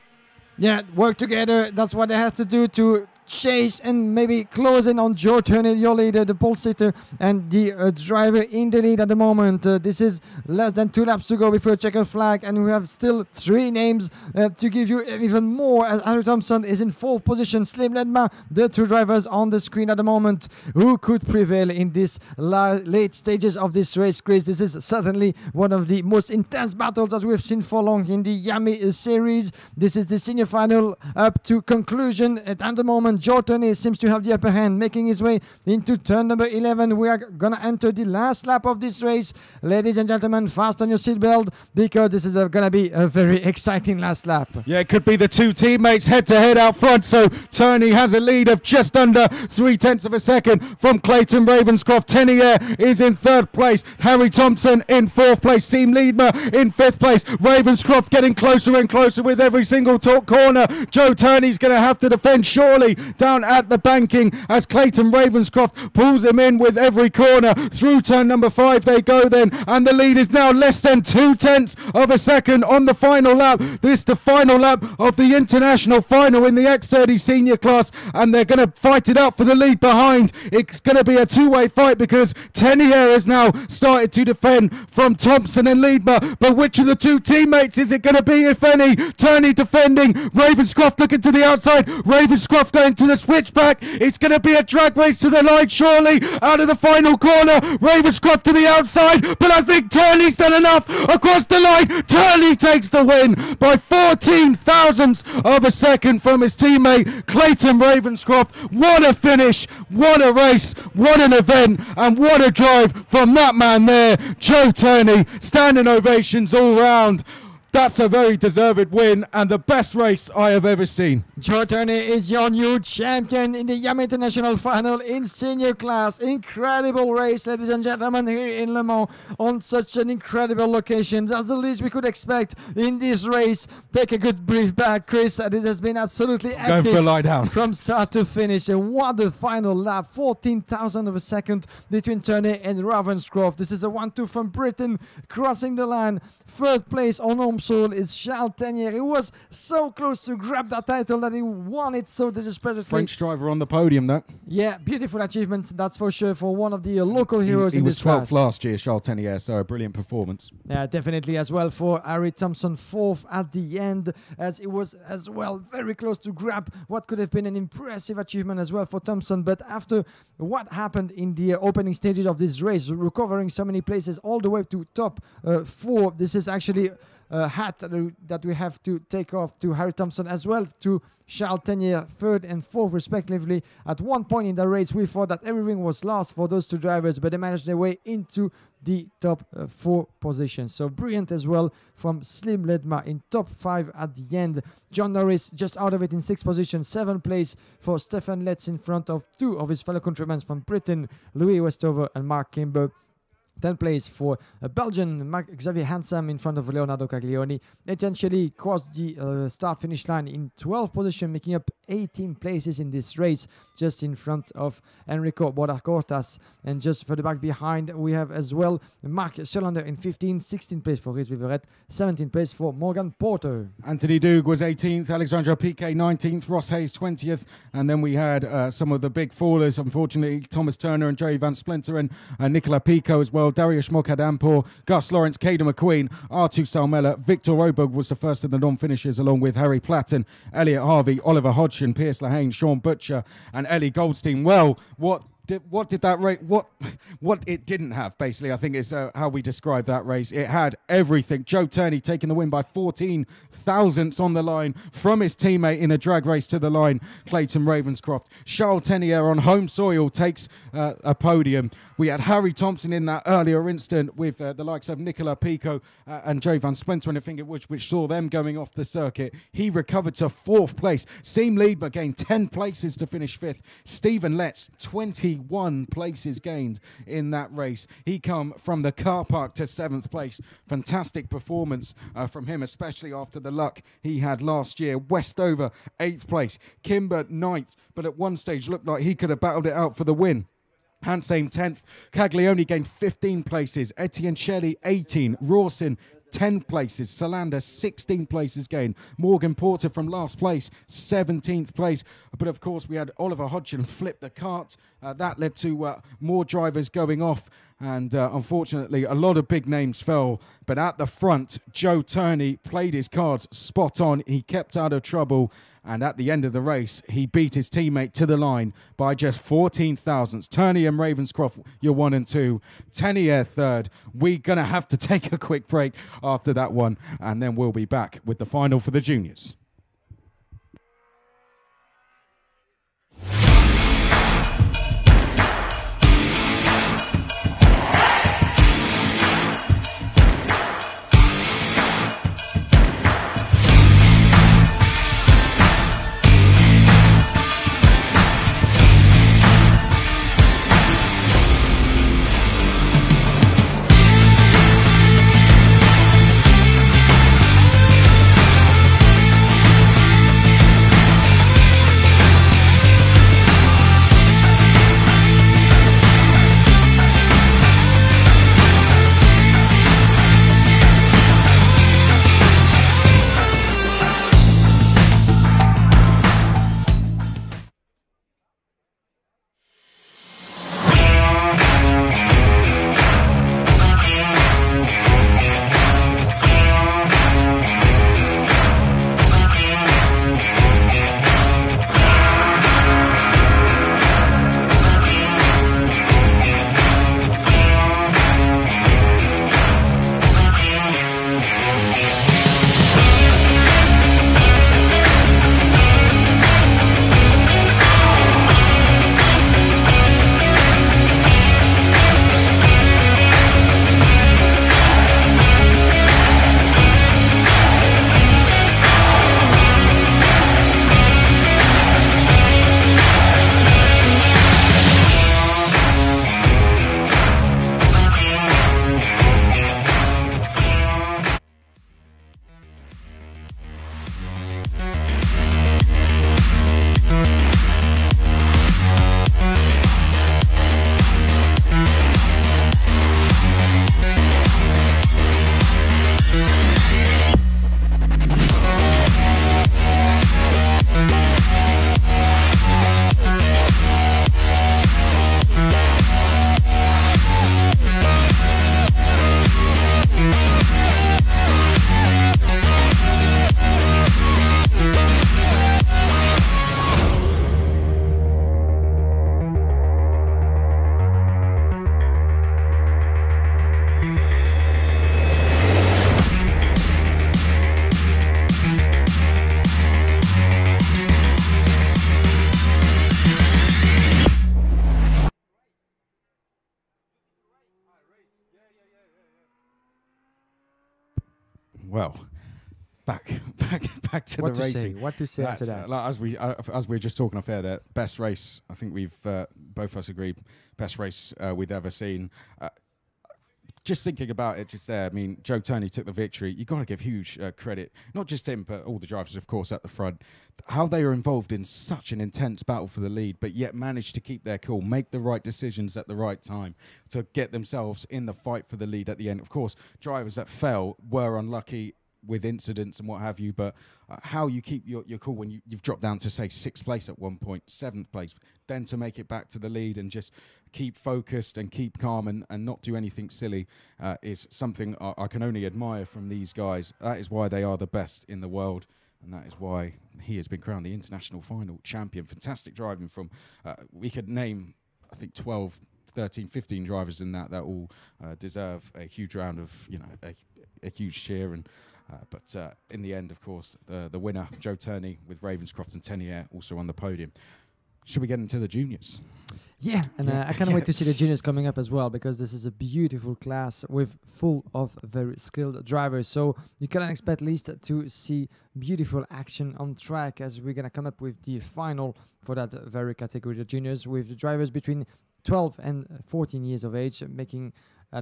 B: Yeah, work together. That's what they have to do to chase and maybe close in on Joe Turney, your leader, the pole sitter, and the driver in the lead at the moment. This is less than 2 laps to go before a checkered flag, and we have still 3 names to give you even more, as Harry Thompson is in 4th position. Slim Ledma, the 2 drivers on the screen at the moment. Who could prevail in this late stages of this race, Chris? This is certainly one of the most intense battles that we've seen for long in the IAME series. This is the senior final up to conclusion, and at the moment Joe Turney seems to have the upper hand, making his way into turn number 11. We are going to enter the last lap of this race. Ladies and gentlemen, fasten your seatbelt because this is going to be a very exciting last lap.
A: Yeah, it could be the 2 teammates head-to-head out front. So Turney has a lead of just under 0.3 of a second from Clayton Ravenscroft. Tenier is in 3rd place. Harry Thompson in 4th place. Seam Liebman in 5th place. Ravenscroft getting closer and closer with every single corner. Joe Turney's going to have to defend surely down at the banking as Clayton Ravenscroft pulls him in with every corner. Through turn number 5 they go then, and the lead is now less than 0.2 of a second on the final lap. This is the final lap of the international final in the X30 senior class, and they're going to fight it out for the lead behind. It's going to be a 2-way fight because Tenier has now started to defend from Thompson and Liebma, but which of the 2 teammates is it going to be, if any? Turney defending, Ravenscroft looking to the outside, Ravenscroft going to the switchback. It's going to be a drag race to the line surely out of the final corner. Ravenscroft to the outside, but I think Turney's done enough across the line. Turney takes the win by 14 thousandths of a second from his teammate Clayton Ravenscroft. What a finish, what a race, what an event, and what a drive from that man there, Joe Turney. Standing ovations all round. That's a very deserved win and the best race I have ever seen.
B: Joe Turney is your new champion in the IAME International Final in senior class. Incredible race, ladies and gentlemen, here in Le Mans on such an incredible location. That's the least we could expect in this race. Take a good breath back, Chris. It has been absolutely active
A: going for a lie down
B: from start to finish. And what a final lap, 14,000 of a second between Turney and Ravenscroft. This is a 1-2 from Britain crossing the line. 3rd place on home soil is Charles Tenier. He was so close to grab that title that he won it so desperately.
A: French driver on the podium, though.
B: Yeah, beautiful achievement, that's for sure, for one of the local heroes in this
A: class. He was 12th
B: class.
A: last year, Charles Tenier, so a brilliant performance.
B: Yeah, definitely as well for Harry Thompson, 4th at the end, as it was as well very close to grab what could have been an impressive achievement as well for Thompson. But after what happened in the opening stages of this race, recovering so many places all the way to top 4, this is actually a hat that we have to take off to Harry Thompson as well, to Charles Tenier, 3rd and 4th respectively. At one point in the race we thought that everything was lost for those 2 drivers, but they managed their way into the top 4 positions. So brilliant as well from Slim Ledma in top 5 at the end. John Norris just out of it in 6th position, 7th place for Stefan Letz in front of 2 of his fellow countrymen from Britain, Louis Westover and Mark Kimber. 10th place for Belgian Xavier Hansen in front of Leonardo Caglioni. Essentially crossed the start-finish line in 12th position, making up 18 places in this race, just in front of Enrico Bodacortas. And just further back behind, we have as well Mark Scherlander in 15th, 16th place for Rhys Viveret, 17th place for Morgan Porter.
A: Anthony Doug was 18th, Alexandra Piquet 19th, Ross Hayes 20th, and then we had some of the big fallers, unfortunately, Thomas Turner and Jerry Van Splinter and Nicola Pico as well, Dariusz Mokadampur, Gus Lawrence, Caden McQueen, Artu Salmela, Victor Robug was the first of the non-finishers, along with Harry Platten, Elliot Harvey, Oliver Hodgson, Pierce Lahane, Sean Butcher and Ellie Goldstein. Well, what did that race, what it didn't have, basically, I think is how we describe that race. It had everything. Joe Turney taking the win by 14 thousandths on the line from his teammate in a drag race to the line, Clayton Ravenscroft. Charles Tenier on home soil takes a podium. We had Harry Thompson in that earlier instant with the likes of Nicola Pico and Joe Van Splinter, and I think it was, which saw them going off the circuit. He recovered to 4th place. Seam Liedma gained 10 places to finish 5th. Stephen Letts, 21 places gained in that race. He come from the car park to 7th place. Fantastic performance from him, especially after the luck he had last year. Westover, 8th place. Kimber, 9th, but at one stage looked like he could have battled it out for the win. Hansame 10th, Caglioni gained 15 places, Etienne Shelley 18, Rawson 10 places, Solander 16 places gained, Morgan Porter from last place, 17th place. But of course we had Oliver Hodgson flip the cart. That led to more drivers going off, and unfortunately a lot of big names fell. But at the front, Joe Turney played his cards spot on. He kept out of trouble, and at the end of the race he beat his teammate to the line by just 14 thousandths. Turney and Ravenscroft, you're 1 and 2. Tenier 3rd. We're gonna have to take a quick break after that one, and then we'll be back with the final for the juniors. Well, back to the racing.
B: What to say after that?
A: Like, as we were just talking off air, that best race. I think we've both of us agreed, best race we've ever seen. just thinking about it just there, I mean, Joe Turney took the victory. You've got to give huge credit, not just him, but all the drivers, of course, at the front. How they were involved in such an intense battle for the lead, but yet managed to keep their cool, make the right decisions at the right time to get themselves in the fight for the lead at the end. Of course, drivers that fell were unlucky with incidents and what have you, but how you keep your cool when you've dropped down to, say, 6th place at one point, 7th place, then to make it back to the lead and just keep focused and keep calm and not do anything silly is something I can only admire from these guys. That is why they are the best in the world, and that is why he has been crowned the international final champion. Fantastic driving from, we could name, I think, 12, 13, 15 drivers in that all deserve a huge round of, a huge cheer. And but in the end, of course, the winner, Joe Turney, with Ravenscroft and Tenier also on the podium. Should we get into the juniors?
B: Yeah, and I can't wait to see the juniors coming up as well, because this is a beautiful class with full of very skilled drivers. So you can expect at least to see beautiful action on track as we're going to come up with the final for that very category, the juniors, with the drivers between 12 and 14 years of age making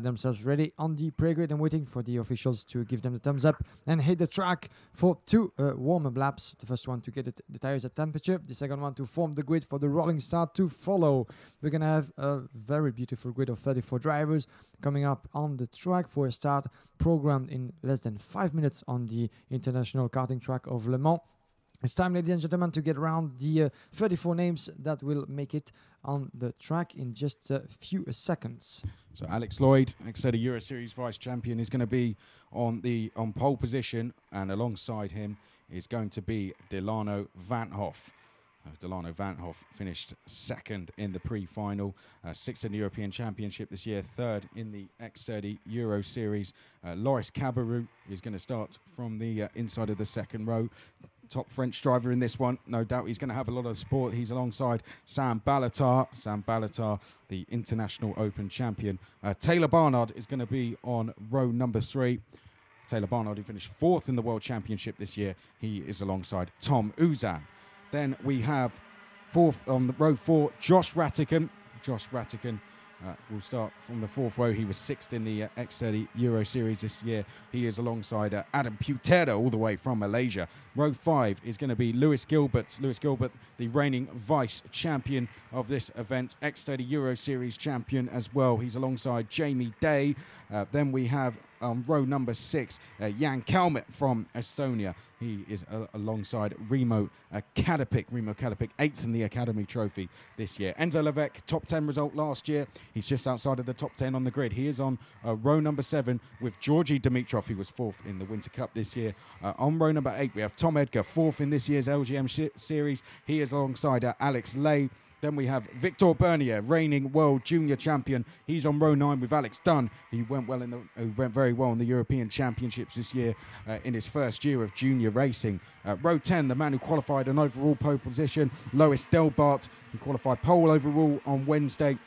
B: themselves ready on the pre-grid and waiting for the officials to give them the thumbs up and hit the track for 2 warm-up laps. The first one to get the tires at temperature, the second one to form the grid for the rolling start to follow. We're going to have a very beautiful grid of 34 drivers coming up on the track for a start programmed in less than 5 minutes on the international karting track of Le Mans. It's time, ladies and gentlemen, to get around the 34 names that will make it on the track in just a few seconds.
A: So Alex Lloyd, Exeter Euro Series vice champion, is going to be on pole position, and alongside him is going to be Delano Vanhoff. Delano Vanhoff finished 2nd in the pre-final, 6th in the European Championship this year, 3rd in the X30 Euro Series. Loris Cabarrou is going to start from the inside of the 2nd row. Top French driver in this one. No doubt he's going to have a lot of support. He's alongside Sam Balatar. Sam Balatar, the International Open champion. Taylor Barnard is going to be on row number 3. Taylor Barnard, who finished 4th in the World Championship this year. He is alongside Tom Uzan. Then we have 4th on the row 4, Josh Rattigan. Josh Rattigan will start from the 4th row. He was 6th in the X30 Euro Series this year. He is alongside Adam Putera, all the way from Malaysia. Row 5 is going to be Lewis Gilbert. Lewis Gilbert, the reigning vice champion of this event, X30 Euro Series champion as well. He's alongside Jamie Day. Then we have row number 6, Jan Kalmet from Estonia. He is alongside Remo Kadapik. Remo Kadapik, 8th in the Academy Trophy this year. Enzo Levesque, top 10 result last year. He's just outside of the top 10 on the grid. He is on row number 7 with Georgi Dimitrov, who was 4th in the Winter Cup this year. On row number 8, we have Tom Edgar, 4th in this year's LGM Series. He is alongside Alex Lay. Then we have Victor Bernier, reigning world junior champion. He's on row 9 with Alex Dunn. He went very well in the European Championships this year in his first year of junior racing. Row 10, the man who qualified an overall pole position, Lois Delbart, who qualified pole overall on Wednesday.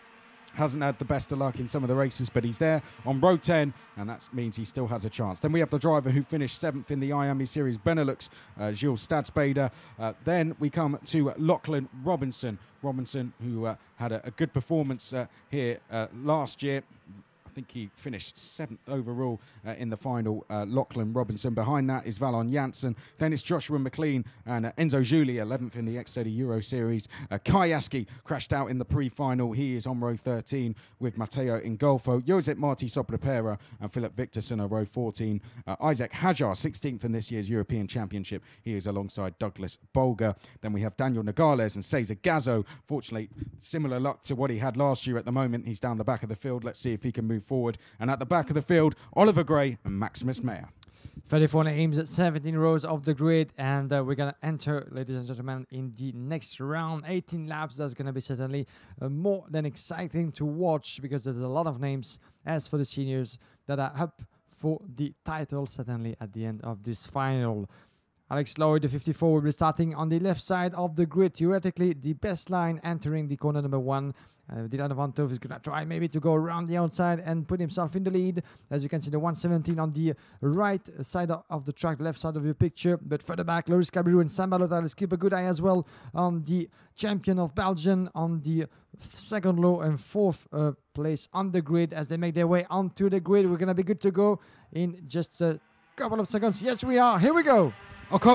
A: Hasn't had the best of luck in some of the races, but he's there on row 10, and that means he still has a chance. Then we have the driver who finished 7th in the IAME Series Benelux, Gilles Stadsbader. Then we come to Lachlan Robinson. Robinson, who had a good performance here last year. I think he finished 7th overall in the final, Lachlan Robinson. Behind that is Valon Janssen. Then it's Joshua McLean and Enzo Juli, 11th in the X30 Euro Series. Kai Aski crashed out in the pre-final. He is on row 13 with Matteo Ingolfo. Josep Marti Soprapera and Philip Victorson are row 14. Isaac Hajar, 16th in this year's European Championship. He is alongside Douglas Bolger. Then we have Daniel Nogales and Cesar Gazzo. Fortunately, similar luck to what he had last year at the moment. He's down the back of the field. Let's see if he can move forward. And at the back of the field, Oliver Gray and Maximus Meyer.
B: 34 names at 17 rows of the grid, and we're going to enter, ladies and gentlemen, in the next round. 18 laps. That's going to be certainly more than exciting to watch, because there's a lot of names as for the seniors that are up for the title, certainly at the end of this final. Alex Lloyd, the 54, will be starting on the left side of the grid. Theoretically, the best line entering the corner number 1. Dylan Vantov is going to try maybe to go around the outside and put himself in the lead. As you can see, the 117 on the right side of the track, left side of your picture. But further back, Loris Cabirou and Sam Balota. Let's keep a good eye as well on the champion of Belgium on the second low and fourth place on the grid as they make their way onto the grid. We're going to be good to go in just a couple of seconds. Yes, we are. Here we go.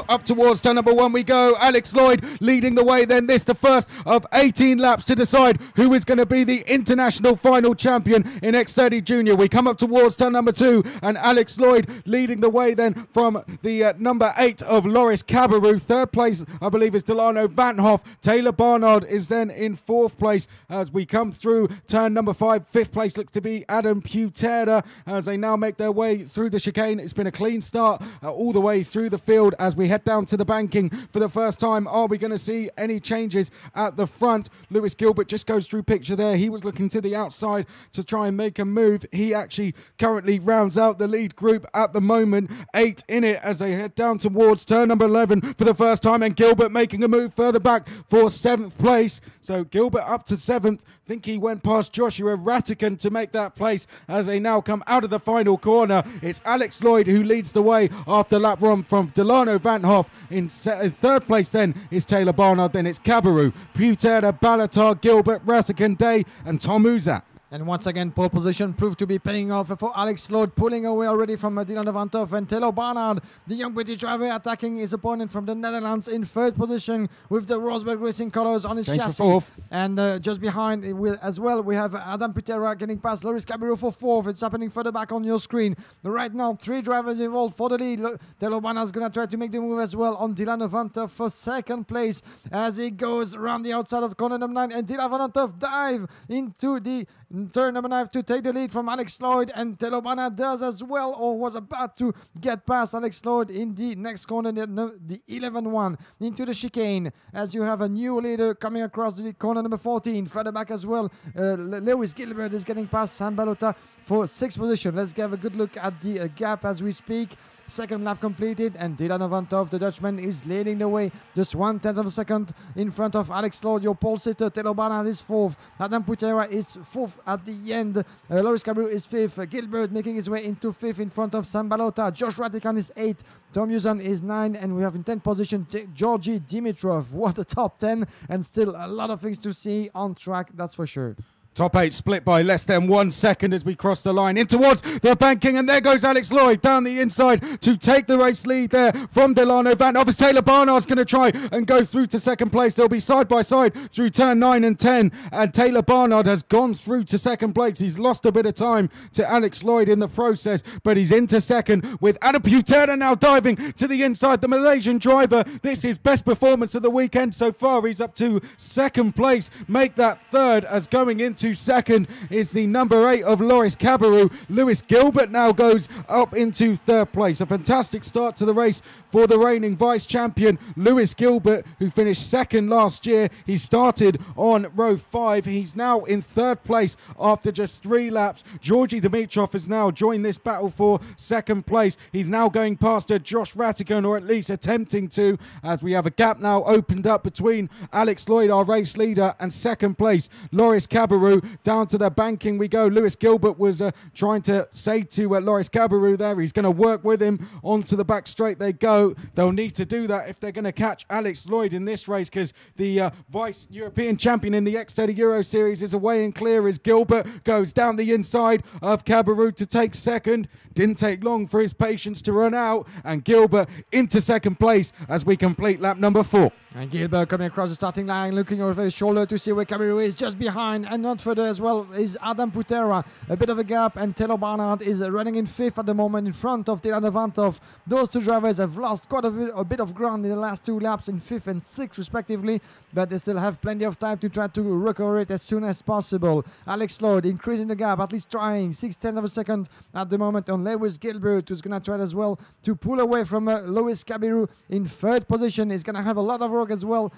A: Up towards turn number 1 we go. Alex Lloyd leading the way. Then this the first of 18 laps to decide who is going to be the international final champion in X30 Junior. We come up towards turn number 2 and Alex Lloyd leading the way then from the number 8 of Loris Cabirou. Third place, I believe, is Delano Van Hoff. Taylor Barnard is then in 4th place as we come through turn number 5. 5th place looks to be Adam Putera as they now make their way through the chicane. It's been a clean start all the way through the field as we head down to the banking for the first time. Are we going to see any changes at the front? Lewis Gilbert just goes through picture there. He was looking to the outside to try and make a move. He actually currently rounds out the lead group at the moment. 8 in it as they head down towards turn number 11 for the first time, and Gilbert making a move further back for 7th place. So Gilbert up to 7th. I think he went past Joshua Ratican to make that place as they now come out of the final corner. It's Alex Lloyd who leads the way after lap 1 from Delano Van Hoff. In 3rd place then is Taylor Barnard. Then it's Cabirou, Putera, Balatar, Gilbert, Ratican, Day and Tom Uzat.
B: And once again, pole position proved to be paying off for Alex Lloyd, pulling away already from Dylan Vantov, and Taylor Barnard, the young British driver, attacking his opponent from the Netherlands in 3rd position with the Rosberg Racing colours on his chassis. And just behind as well, we have Adam Putera getting past Loris Cabirou for 4th. It's happening further back on your screen. Right now, 3 drivers involved for the lead. Taylor Barnard is going to try to make the move as well on Dylan Vantov for 2nd place as he goes around the outside of corner number 9. And Dylan Vantov dive into the turn number 9 to take the lead from Alex Lloyd, and Taylor Barnard does as well, or was about to get past Alex Lloyd in the next corner, the 11th one, into the chicane, as you have a new leader coming across the corner number 14. Further back as well, Lewis Gilbert is getting past Sam Balota for 6th position. Let's give a good look at the gap as we speak. 2nd lap completed, and Dylan Vantov, the Dutchman, is leading the way, just 1/10 of a second in front of Alex Lloyd, your pole sitter. Taylor Barnard is 4th. Adam Putera is 4th at the end. Loris Cabirou is 5th. Gilbert making his way into 5th in front of Sam Balota. Josh Ratican is 8th. Tom Uzan is 9th, and we have in 10th position Georgi Dimitrov. What a top 10, and still a lot of things to see on track, that's for sure.
A: Top 8 split by less than 1 second as we cross the line in towards the banking, and there goes Alex Lloyd down the inside to take the race lead there from Delano Van Hoff. Taylor Barnard's going to try and go through to 2nd place. They'll be side by side through turn 9 and 10, and Taylor Barnard has gone through to 2nd place. He's lost a bit of time to Alex Lloyd in the process, but he's into 2nd with Adam Putera now diving to the inside. The Malaysian driver, this is best performance of the weekend so far. He's up to 2nd place. Make that 3rd as going into 2nd is the number 8 of Loris Cabirou. Lewis Gilbert now goes up into 3rd place. A fantastic start to the race for the reigning vice champion Lewis Gilbert, who finished 2nd last year. He started on row 5. He's now in 3rd place after just 3 laps. Georgi Dimitrov has now joined this battle for 2nd place. He's now going past Josh Ratican, or at least attempting to, as we have a gap now opened up between Alex Lloyd, our race leader, and 2nd place Loris Cabirou. Down to the banking we go. Lewis Gilbert was trying to say to Loris Cabirou there, he's going to work with him onto the back straight they go. They'll need to do that if they're going to catch Alex Lloyd in this race, because the vice European champion in the X30 Euro Series is away and clear as Gilbert goes down the inside of Cabirou to take 2nd. Didn't take long for his patience to run out, and Gilbert into 2nd place as we complete lap number 4.
B: And Gilbert coming across the starting line, looking over his shoulder to see where Cabirou is. Just behind and not further as well is Adam Putera. A bit of a gap, and Taylor Barnard is running in 5th at the moment in front of Dylan Vantov. Those 2 drivers have lost quite a bit of ground in the last 2 laps in 5th and 6th respectively, but they still have plenty of time to try to recover it as soon as possible. Alex Lloyd increasing the gap, at least trying, 6/10 of a second at the moment on Lewis Gilbert, who's going to try as well to pull away from Loris Cabirou in 3rd position. He's going to have a lot of work as well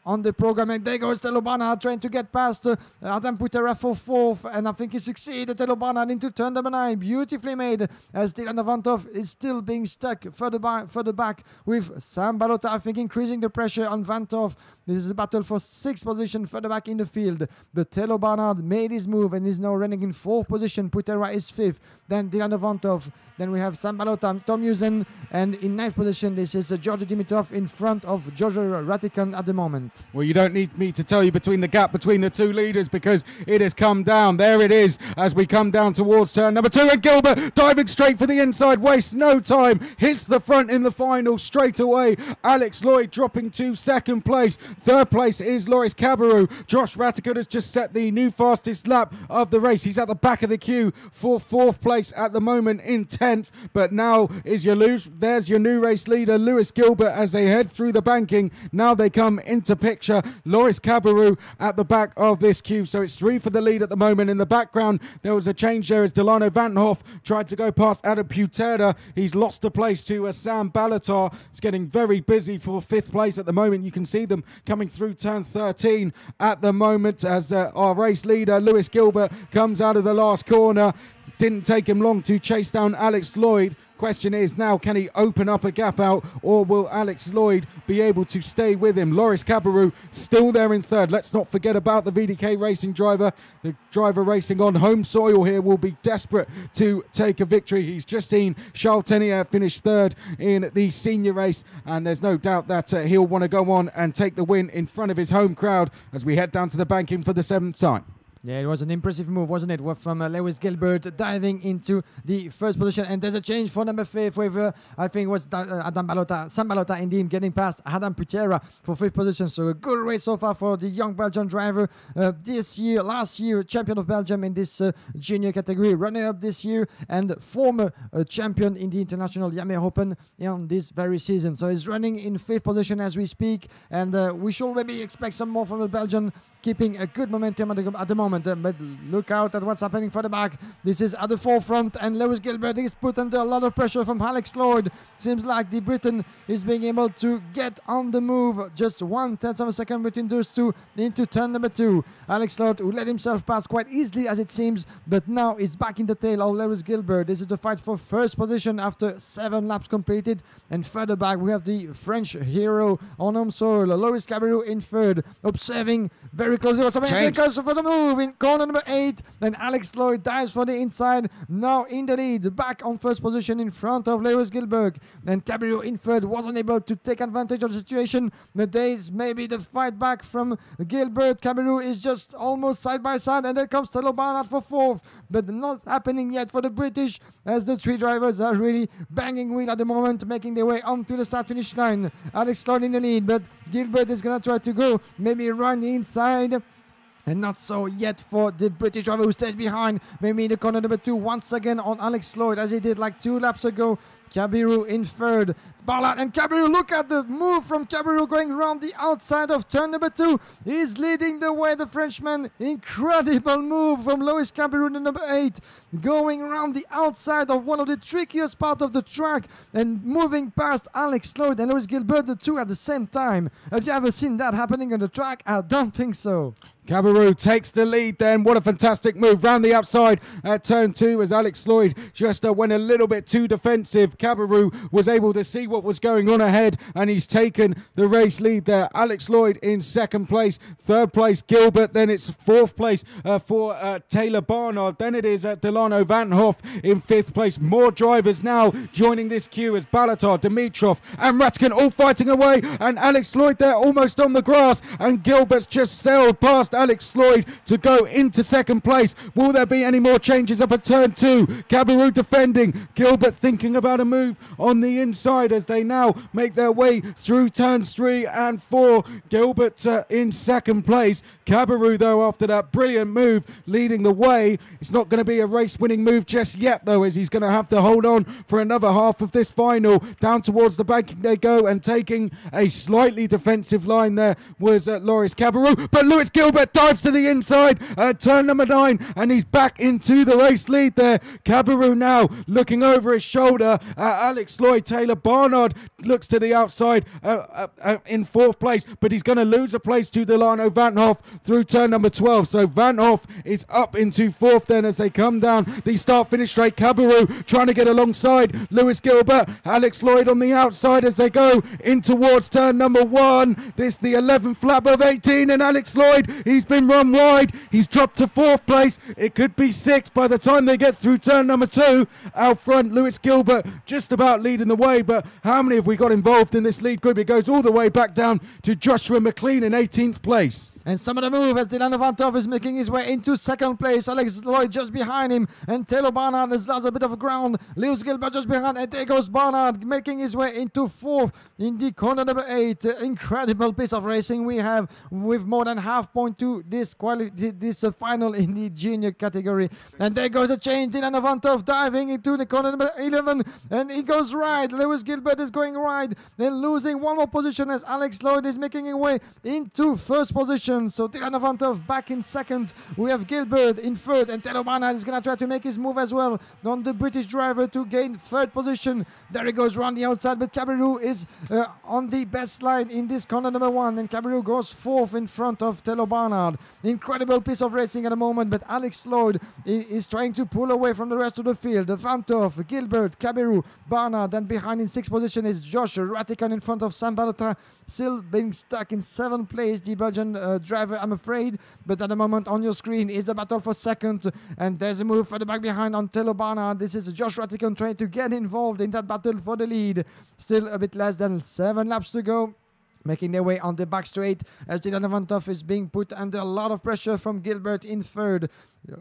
B: on the program. And there goes Telo Barnard trying to get past Adam Putera for 4th, and I think he succeeded. Telo Barnard into turn number 9, beautifully made, as Dylan Avantov is still being stuck further back with Sam Balota, I think, increasing the pressure on Vantov. This is a battle for 6th position further back in the field. But Telo Barnard made his move and is now running in 4th position. Putera is 5th. Then Dylan Avantov. Then we have Sam Balota, Tom Usen, and in 9th position, this is Georgi Dimitrov in front of Georgi Ratikan at the moment.
A: Well, you don't need me to tell you the gap between the two leaders, because it has come down. There it is as we come down towards turn number 2, and Gilbert diving straight for the inside, wastes no time, hits the front in the final straight away. Alex Lloyd dropping to 2nd place. 3rd place is Loris Cabarrou. Josh Ratikan has just set the new fastest lap of the race. He's at the back of the queue for 4th place at the moment in 10th. But now there's your new race leader, Lewis Gilbert, as they head through the banking. Now they come into picture. Loris Cabarrou at the back of this queue. So it's 3 for the lead at the moment. In the background, there was a change there as Delano Vanhoff tried to go past Adam Putera. He's lost a place to Sam Balatar. It's getting very busy for 5th place at the moment. You can see them coming through turn 13 at the moment as our race leader, Lewis Gilbert, comes out of the last corner. Didn't take him long to chase down Alex Lloyd. Question is now, can he open up a gap out, or will Alex Lloyd be able to stay with him? Loris Cabarrou still there in 3rd. Let's not forget about the VDK Racing driver. The driver racing on home soil here will be desperate to take a victory. He's just seen Charles Tenier finish 3rd in the senior race, and there's no doubt that he'll want to go on and take the win in front of his home crowd as we head down to the banking for the 7th time.
B: Yeah, it was an impressive move, wasn't it? From Lewis Gilbert diving into the 1st position. And there's a change for number 5 with, I think it was Sam Balota indeed, getting past Adam Putera for 5th position. So a good race so far for the young Belgian driver. Last year, champion of Belgium in this junior category, runner-up this year, and former champion in the International IAME Open in this very season. So he's running in 5th position as we speak. And we should maybe expect some more from the Belgian, keeping a good momentum at the moment. But look out at what's happening for the back. This is at the forefront, and Lewis Gilbert is put under a lot of pressure from Alex Lloyd. Seems like the Briton is being able to get on the move. Just 1/10 of a second between those two into turn number 2. Alex Lloyd, who let himself pass quite easily as it seems, but now is back in the tail of Lewis Gilbert. This is the fight for 1st position after 7 laps completed. And further back, we have the French hero on home soil, Loris Cabarrou in 3rd, observing very closely what's happening. Goes for the move in corner number 8. Then Alex Lloyd dives for the inside. Now in the lead, back on 1st position in front of Lewis Gilbert. And Cabarrou in 3rd wasn't able to take advantage of the situation. But there's maybe the fight back from Gilbert. Cabarrou is just almost side by side. And then comes Telo Barnard for 4th. But not happening yet for the British, as the 3 drivers are really banging wheel at the moment, making their way onto the start-finish line. Alex Lloyd in the lead, but Gilbert is going to try to go maybe run the inside. And not so yet for the British driver, who stays behind. Maybe in the corner number 2 once again on Alex Lloyd, as he did like 2 laps ago. Cabarrou in 3rd. Barnard and Cabarrou, look at the move from Cabarrou going around the outside of turn number 2. He's leading the way, the Frenchman. Incredible move from Loris Cabarrou, the number 8. Going around the outside of one of the trickiest part of the track and moving past Alex Lloyd and Lewis Gilbert, the 2 at the same time. Have you ever seen that happening on the track? I don't think so.
A: Cabarrou takes the lead then. What a fantastic move round the outside at turn 2 as Alex Lloyd just went a little bit too defensive. Cabarrou was able to see what was going on ahead, and he's taken the race lead there. Alex Lloyd in 2nd place. 3rd place Gilbert. Then it's 4th place for Taylor Barnard. Then it is Delano Vanhoff in 5th place. More drivers now joining this queue as Balatar, Dimitrov and Ratikan all fighting away, and Alex Lloyd there almost on the grass, and Gilbert's just sailed past Alex Lloyd to go into 2nd place. Will there be any more changes up at turn 2? Cabarrou defending. Gilbert thinking about a move on the inside as they now make their way through turns 3 and 4. Gilbert in 2nd place. Cabarrou, though, after that brilliant move, leading the way. It's not going to be a race-winning move just yet, though, as he's going to have to hold on for another half of this final. Down towards the banking they go, and taking a slightly defensive line there was Loris Cabarrou. But Lewis Gilbert dives to the inside at turn number 9, and he's back into the race lead there. Cabarrou now looking over his shoulder at Alex Lloyd. Taylor Barnard Barnard looks to the outside in 4th place, but he's going to lose a place to Delano Van Hoff through turn number 12. So Van Hoff is up into 4th then as they come down the start-finish straight. Cabarou trying to get alongside Lewis Gilbert. Alex Lloyd on the outside as they go in towards turn number 1. This the 11th lap of 18, and Alex Lloyd, he's been run wide. He's dropped to 4th place. It could be 6th by the time they get through turn number 2. Out front, Lewis Gilbert just about leading the way, but how many have we got involved in this lead group? It goes all the way back down to Joshua McLean in 18th place.
B: And some of the move as Delano Van Hoff is making his way into 2nd place. Alex Lloyd just behind him, and Taylor Barnard has lost a bit of ground. Lewis Gilbert just behind, and there goes Barnard making his way into 4th in the corner number 8. Incredible piece of racing we have with more than half point to this final in the junior category. And there goes a change. Delano Van Hoff diving into the corner number 11, and he goes right. Lewis Gilbert is going right, then losing one more position as Alex Lloyd is making his way into 1st position. So Delano Van Hoff back in 2nd. We have Gilbert in 3rd, and Taylor Barnard is going to try to make his move as well on the British driver to gain 3rd position. There he goes around the outside, but Cabarou is on the best line in this corner number 1, and Cabarou goes 4th in front of Taylor Barnard. Incredible piece of racing at the moment, but Alex Lloyd is trying to pull away from the rest of the field. Van Hoff, Gilbert, Cabarou, Barnard, and behind in 6th position is Josh Ratican in front of Sam Balotin, still being stuck in 7th place, the Belgian driver, I'm afraid. But at the moment on your screen is the battle for 2nd, and there's a move for the back behind on Taylor Barnard. This is Josh Ratican trying to get involved in that battle for the lead. Still a bit less than 7 laps to go, making their way on the back straight as Delano Van Hoff is being put under a lot of pressure from Gilbert in 3rd.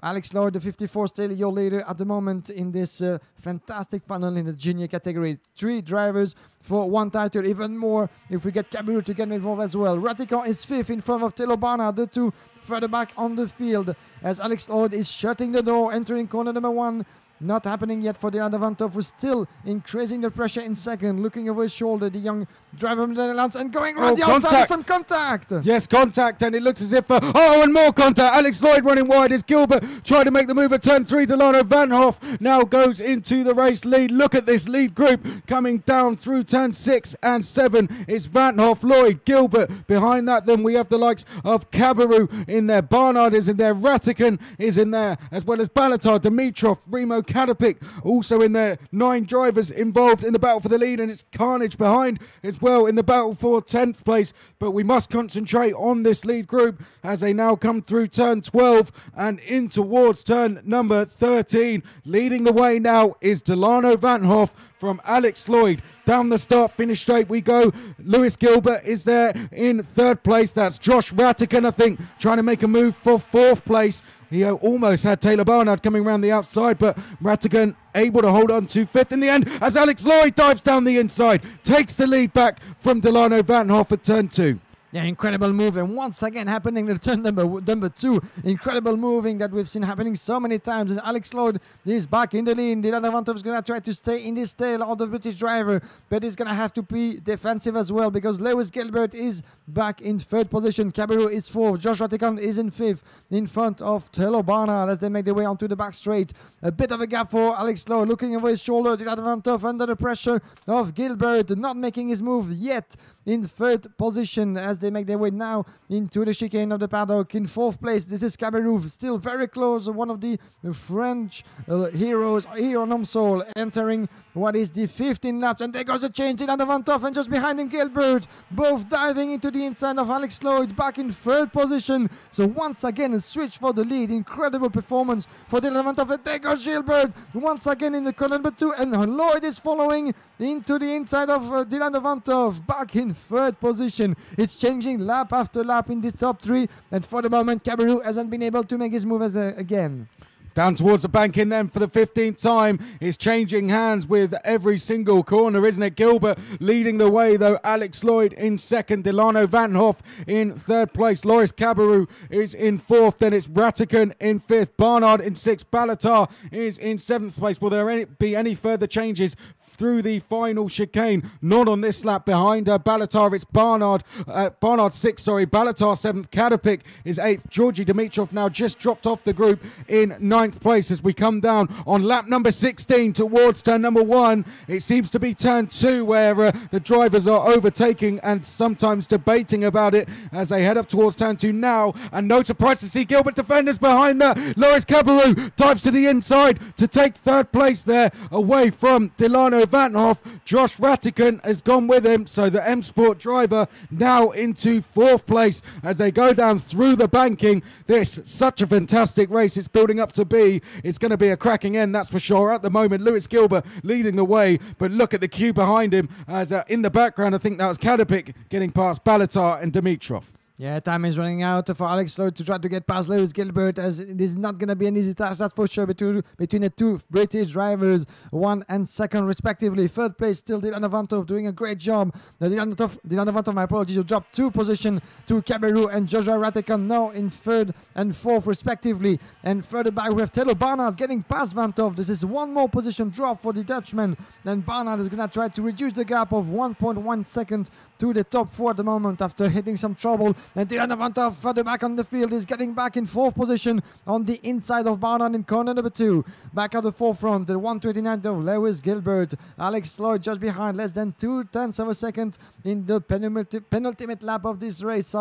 B: Alex Lloyd, the 54, still your leader at the moment in this fantastic funnel in the junior category. 3 drivers for 1 title, even more if we get Cabarou to get involved as well. Ratican is 5th in front of Taylor Barnard, the 2 further back on the field as Alex Lloyd is shutting the door, entering corner number 1. Not happening yet for Delano Van Hoff, who's still increasing the pressure in 2nd, looking over his shoulder, the young driver from the Netherlands, and going around the outside, some contact.
A: Yes, contact, and it looks as if, and more contact. Alex Lloyd running wide as Gilbert trying to make the move at turn 3. Delano Van Hoff now goes into the race lead. Look at this lead group coming down through turn 6 and 7. It's Van Hoff, Lloyd, Gilbert. Behind that, then we have the likes of Cabarou in there. Barnard is in there. Ratican is in there, as well as Balatar, Dimitrov, Remo Kadapik also in there. 9 drivers involved in the battle for the lead, and it's carnage behind as well in the battle for 10th place. But we must concentrate on this lead group as they now come through turn 12 and in towards turn number 13. Leading the way now is Delano Van Hoff from Alex Lloyd. Down the start finish straight we go. Lewis Gilbert is there in 3rd place. That's Josh Ratican, I think, trying to make a move for 4th place. He almost had Taylor Barnard coming around the outside, but Ratican able to hold on to 5th in the end as Alex Lloyd dives down the inside, takes the lead back from Delano Van Hoff at turn 2.
B: Yeah, incredible move, and once again happening in turn number 2. Incredible moving that we've seen happening so many times. And Alex Lloyd is back in the lead. Delano Van Hoff is going to try to stay in this tail of the British driver, but he's going to have to be defensive as well because Lewis Gilbert is back in 3rd position. Cabarou is 4th. Josh Ratican is in 5th in front of Taylor Barnard as they make their way onto the back straight. A bit of a gap for Alex Lloyd, looking over his shoulder. Delano Van Hoff under the pressure of Gilbert, not making his move yet. In 3rd position as they make their way now into the chicane of the paddock. In 4th place, this is Cabarou, still very close. One of the French heroes here on Omsol, entering what is the 15 laps. And there goes a change. Delano Van Hoff and just behind him Gilbert, both diving into the inside of Alex Lloyd, back in 3rd position. So once again a switch for the lead. Incredible performance for Delano Van Hoff. And there goes Gilbert once again in the corner number 2, and Lloyd is following into the inside of Delano Van Hoff, back in 3rd position. It's changing lap after lap in this top 3, and for the moment Cabarou hasn't been able to make his move again.
A: Down towards the bank in then for the 15th time. It's changing hands with every single corner, isn't it? Gilbert leading the way, though. Alex Lloyd in 2nd. Delano Van Hoff in 3rd place. Loris Cabarou is in 4th. Then it's Ratican in 5th. Barnard in 6th. Balatar is in 7th place. Will there be any further changes through the final chicane. Not on this lap behind Balatar. It's Barnard 6th, sorry. Balatar 7th. Kadapik is 8th. Georgi Dimitrov now just dropped off the group in 9th place as we come down on lap number 16 towards turn number 1. It seems to be turn 2 where the drivers are overtaking and sometimes debating about it as they head up towards turn 2 now. And no surprise to see Gilbert defenders behind Loris Cabarrou dives to the inside to take 3rd place there away from Delano Vanhoff. Josh Ratican has gone with him, so the M Sport driver now into 4th place as they go down through the banking. This such a fantastic race it's building up to be. It's going to be a cracking end, that's for sure. At the moment, Lewis Gilbert leading the way, but look at the queue behind him as in the background I think that was Kadapik getting past Balatar and Dimitrov.
B: Yeah, time is running out for Alex Lloyd to try to get past Lewis Gilbert, as it is not going to be an easy task, that's for sure, between the two British drivers, 1 and 2nd respectively. 3rd place still Dylan Avantov doing a great job. Dylan Avantov, my apologies, who dropped 2 positions to Cabarrou and Joshua Ratican now in 3rd and 4th respectively. And further back we have Taylor Barnard getting past Vantov. This is 1 more position drop for the Dutchman. Then Barnard is going to try to reduce the gap of 1.1 seconds to the top 4 at the moment after hitting some trouble. And Dylan Avantov further back on the field is getting back in 4th position on the inside of Barnard in corner number 2. Back at the forefront, the 129th of Lewis Gilbert. Alex Lloyd just behind, less than 2/10 of a second in the penultimate lap of this race,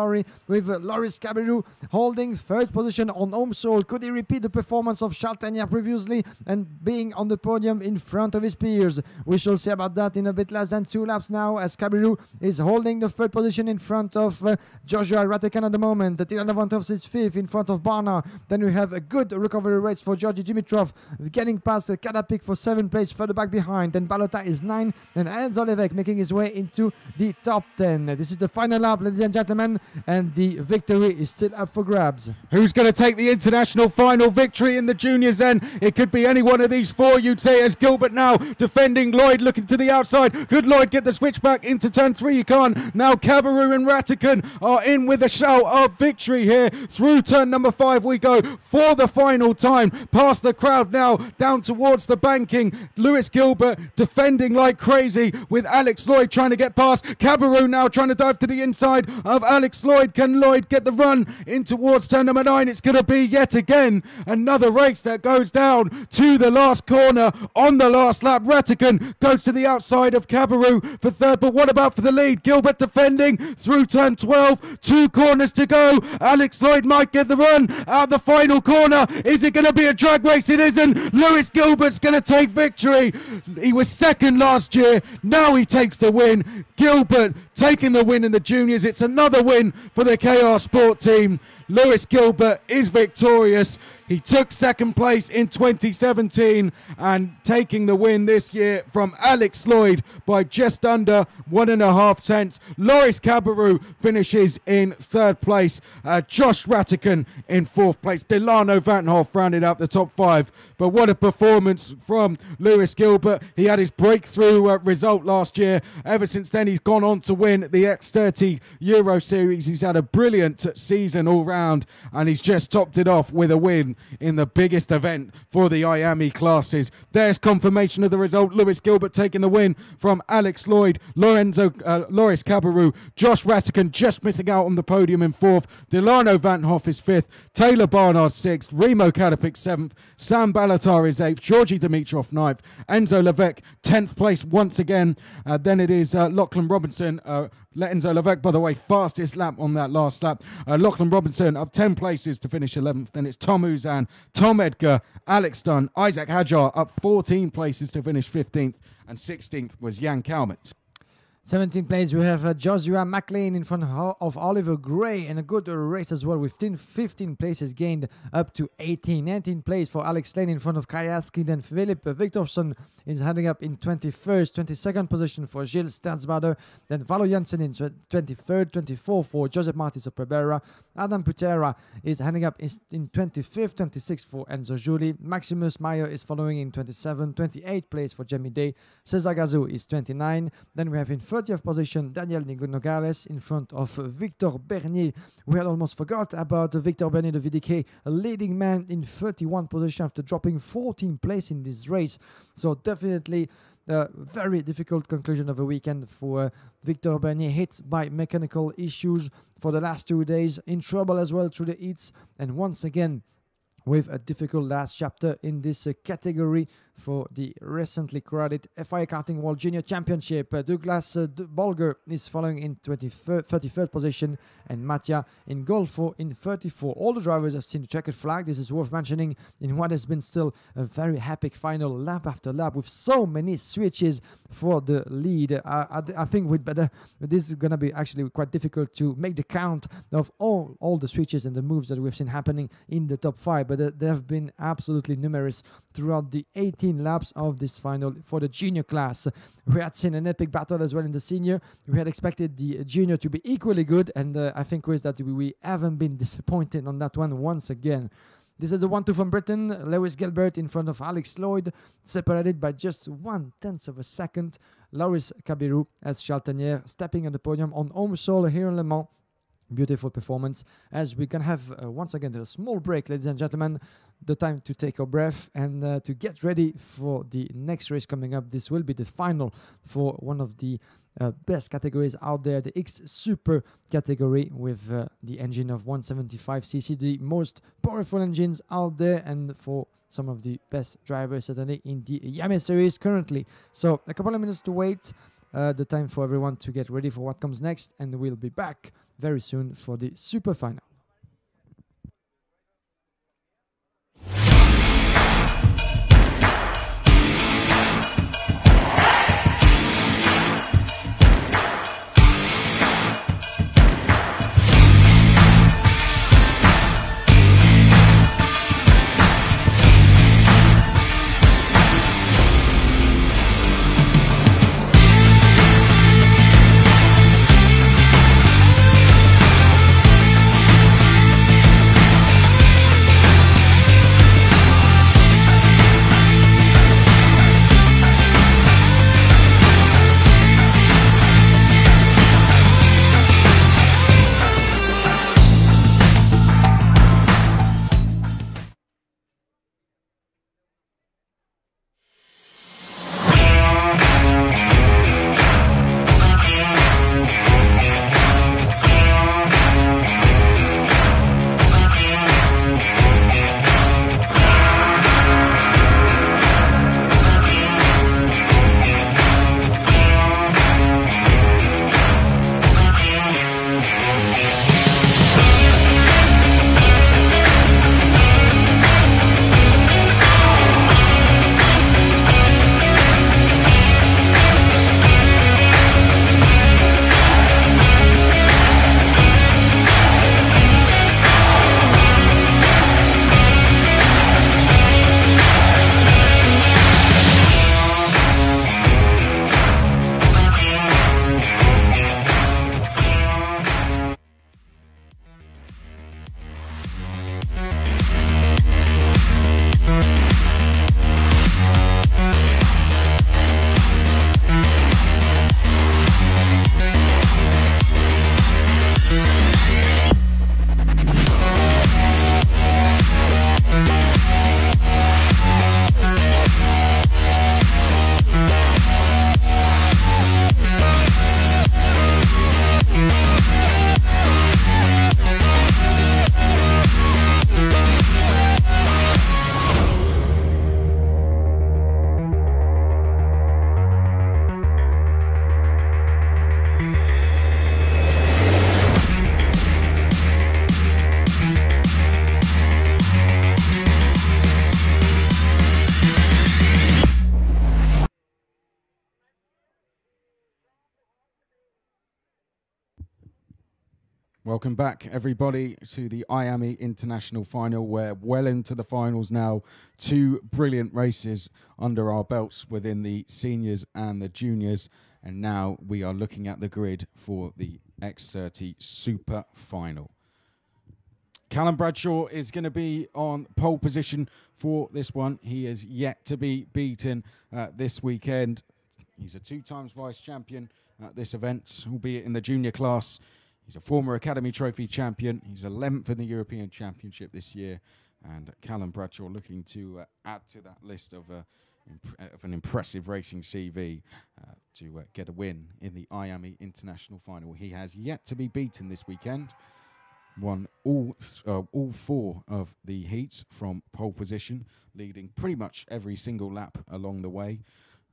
B: with Loris Cabarrou holding 3rd position on home soil. Could he repeat the performance of Charles Tanya previously and being on the podium in front of his peers? We shall see about that in a bit less than 2 laps now, as Cabarrou is holding the 3rd position in front of Joshua Ratican at the moment. Dylan Avantov is 5th in front of Barnard. Then we have a good recovery race for Georgi Dimitrov, getting past Kadapik for 7th place further back behind. Then Balota is 9th, and Enzo Levesque making his way into the top 10. This is the final lap, ladies and gentlemen, and the victory is still up for grabs.
A: Who's going to take the international final victory in the juniors then? It could be any one of these 4, you'd say, as Gilbert now defending. Lloyd looking to the outside. Could Lloyd get the switch back into turn 3? He can't. Now Cabarrou and Ratican are in with a shout of victory here. Through turn number 5 we go for the final time. Past the crowd now, down towards the banking. Lewis Gilbert defending like crazy with Alex Lloyd trying to get past. Cabarrou now trying to dive to the inside of Alex Lloyd. Can Lloyd get the run in towards turn number 9? It's going to be yet again another race that goes down to the last corner on the last lap. Ratican goes to the outside of Cabarrou for 3rd, but what about for the lead? Gilbert defending through turn 12. 2 corners to go. Alex Lloyd might get the run out the final corner. Is it going to be a drag race? It isn't. Lewis Gilbert's going to take victory. He was 2nd last year. Now he takes the win. Gilbert taking the win in the juniors. It's another win for the KR Sport team. Lewis Gilbert is victorious. He took 2nd place in 2017 and taking the win this year from Alex Lloyd by just under 1.5 tenths. Loris Cabarrou finishes in 3rd place. Josh Ratican in 4th place. Delano Vanhoff rounded out the top 5. But what a performance from Lewis Gilbert. He had his breakthrough result last year. Ever since then, he's gone on to win the X30 Euro Series. He's had a brilliant season all round, and he's just topped it off with a win in the biggest event for the IAME classes. There's confirmation of the result. Lewis Gilbert taking the win from Alex Lloyd. Loris Cabarrou, Josh Ratican just missing out on the podium in 4th. Delano Vanhoff is 5th. Taylor Barnard 6th. Remo Kadapik 7th. Sam Balatar is 8th. Georgi Dimitrov 9th. Enzo Levesque 10th place once again. Then it is Lachlan Robinson. Enzo Levesque, by the way, fastest lap on that last lap. Lachlan Robinson up 10 places to finish 11th. Then it's Tom Uzan, Tom Edgar, Alex Dunn, Isaac Hajar up 14 places to finish 15th. And 16th was Jan Kalmert.
B: 17th place, we have Joshua McLean in front of Oliver Gray, and a good race as well with 15 places gained up to 18. 19th place for Alex Lane in front of Kajaski. Then Philip Victorson is heading up in 21st. 22nd position for Gilles Sternsbader. Then Valo Janssen in 23rd. 24th for Joseph Martis of Prebera. Adam Putera is heading up in 25th. 26th for Enzo Juli. Maximus Meyer is following in 27th. 28th place for Jamie Day. Cesar Gazou is 29. Then we have in 30th position Daniel Nogales in front of Victor Bernier. We had almost forgot about Victor Bernier, the VDK, a leading man in 31 position after dropping 14 place in this race. So definitely a very difficult conclusion of the weekend for Victor Bernier, hit by mechanical issues for the last 2 days, in trouble as well through the heats, and once again with a difficult last chapter in this category for the recently crowded FIA Karting World Junior Championship. Douglas Bolger is following in 33rd position, and Mattia in Golfo in 34. All the drivers have seen the checkered flag. This is worth mentioning in what has been still a very epic final, lap after lap, with so many switches for the lead. I think we'd better. This is going to be actually quite difficult to make the count of all the switches and the moves that we've seen happening in the top 5, but they have been absolutely numerous throughout the 18 laps of this final for the junior class. We had seen an epic battle as well in the senior. We had expected the junior to be equally good, and I think, Chris, that we haven't been disappointed on that one once again. This is the 1-2 from Britain. Lewis Gilbert in front of Alex Lloyd, separated by just 1/10 of a second. Loris Kabiru as Chaltenier stepping on the podium on home soil here in Le Mans. Beautiful performance, as we can have once again a small break, ladies and gentlemen. The time to take our breath and to get ready for the next race coming up. This will be the final for one of the best categories out there, the X Super category, with the engine of 175cc, the most powerful engines out there, and for some of the best drivers certainly in the IAME series currently. So a couple of minutes to wait, the time for everyone to get ready for what comes next, and we'll be back very soon for the super final.
A: Welcome back, everybody, to the IAME International Final. We're well into the finals now. 2 brilliant races under our belts within the seniors and the juniors. And now we are looking at the grid for the X30 Super Final. Callum Bradshaw is going to be on pole position for this one. He is yet to be beaten this weekend. He's a 2 times vice champion at this event, albeit in the junior class. He's a former Academy Trophy champion. He's 11th in the European Championship this year. And Callum Bradshaw looking to add to that list of of an impressive racing CV to get a win in the IAME International Final. He has yet to be beaten this weekend. Won all 4 of the heats from pole position, leading pretty much every single lap along the way.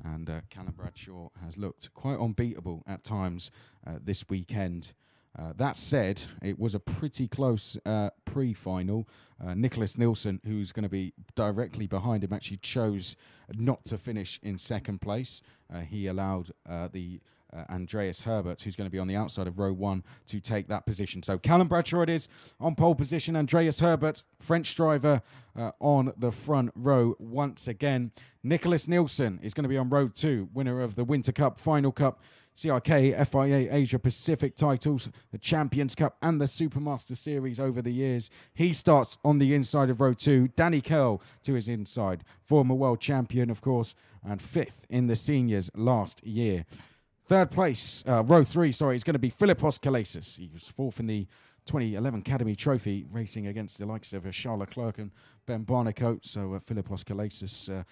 A: And Callum Bradshaw has looked quite unbeatable at times this weekend. That said, it was a pretty close pre-final. Nicholas Nielsen, who's going to be directly behind him, actually chose not to finish in second place. He allowed the Andreas Herbert, who's going to be on the outside of row 1, to take that position. So Callum Bradshaw it is on pole position. Andreas Herbert, French driver, on the front row once again. Nicholas Nielsen is going to be on row 2, winner of the Winter Cup, Final Cup, CRK, FIA Asia Pacific titles, the Champions Cup and the Supermaster Series over the years. He starts on the inside of row 2. Danny Curl to his inside, former world champion, of course, and 5th in the seniors last year. Third place, row 3, is going to be Philippos Kalasis. He was 4th in the 2011 Academy Trophy, racing against the likes of Charles Leclerc and Ben Barnicoat. So Philippos Kalasis,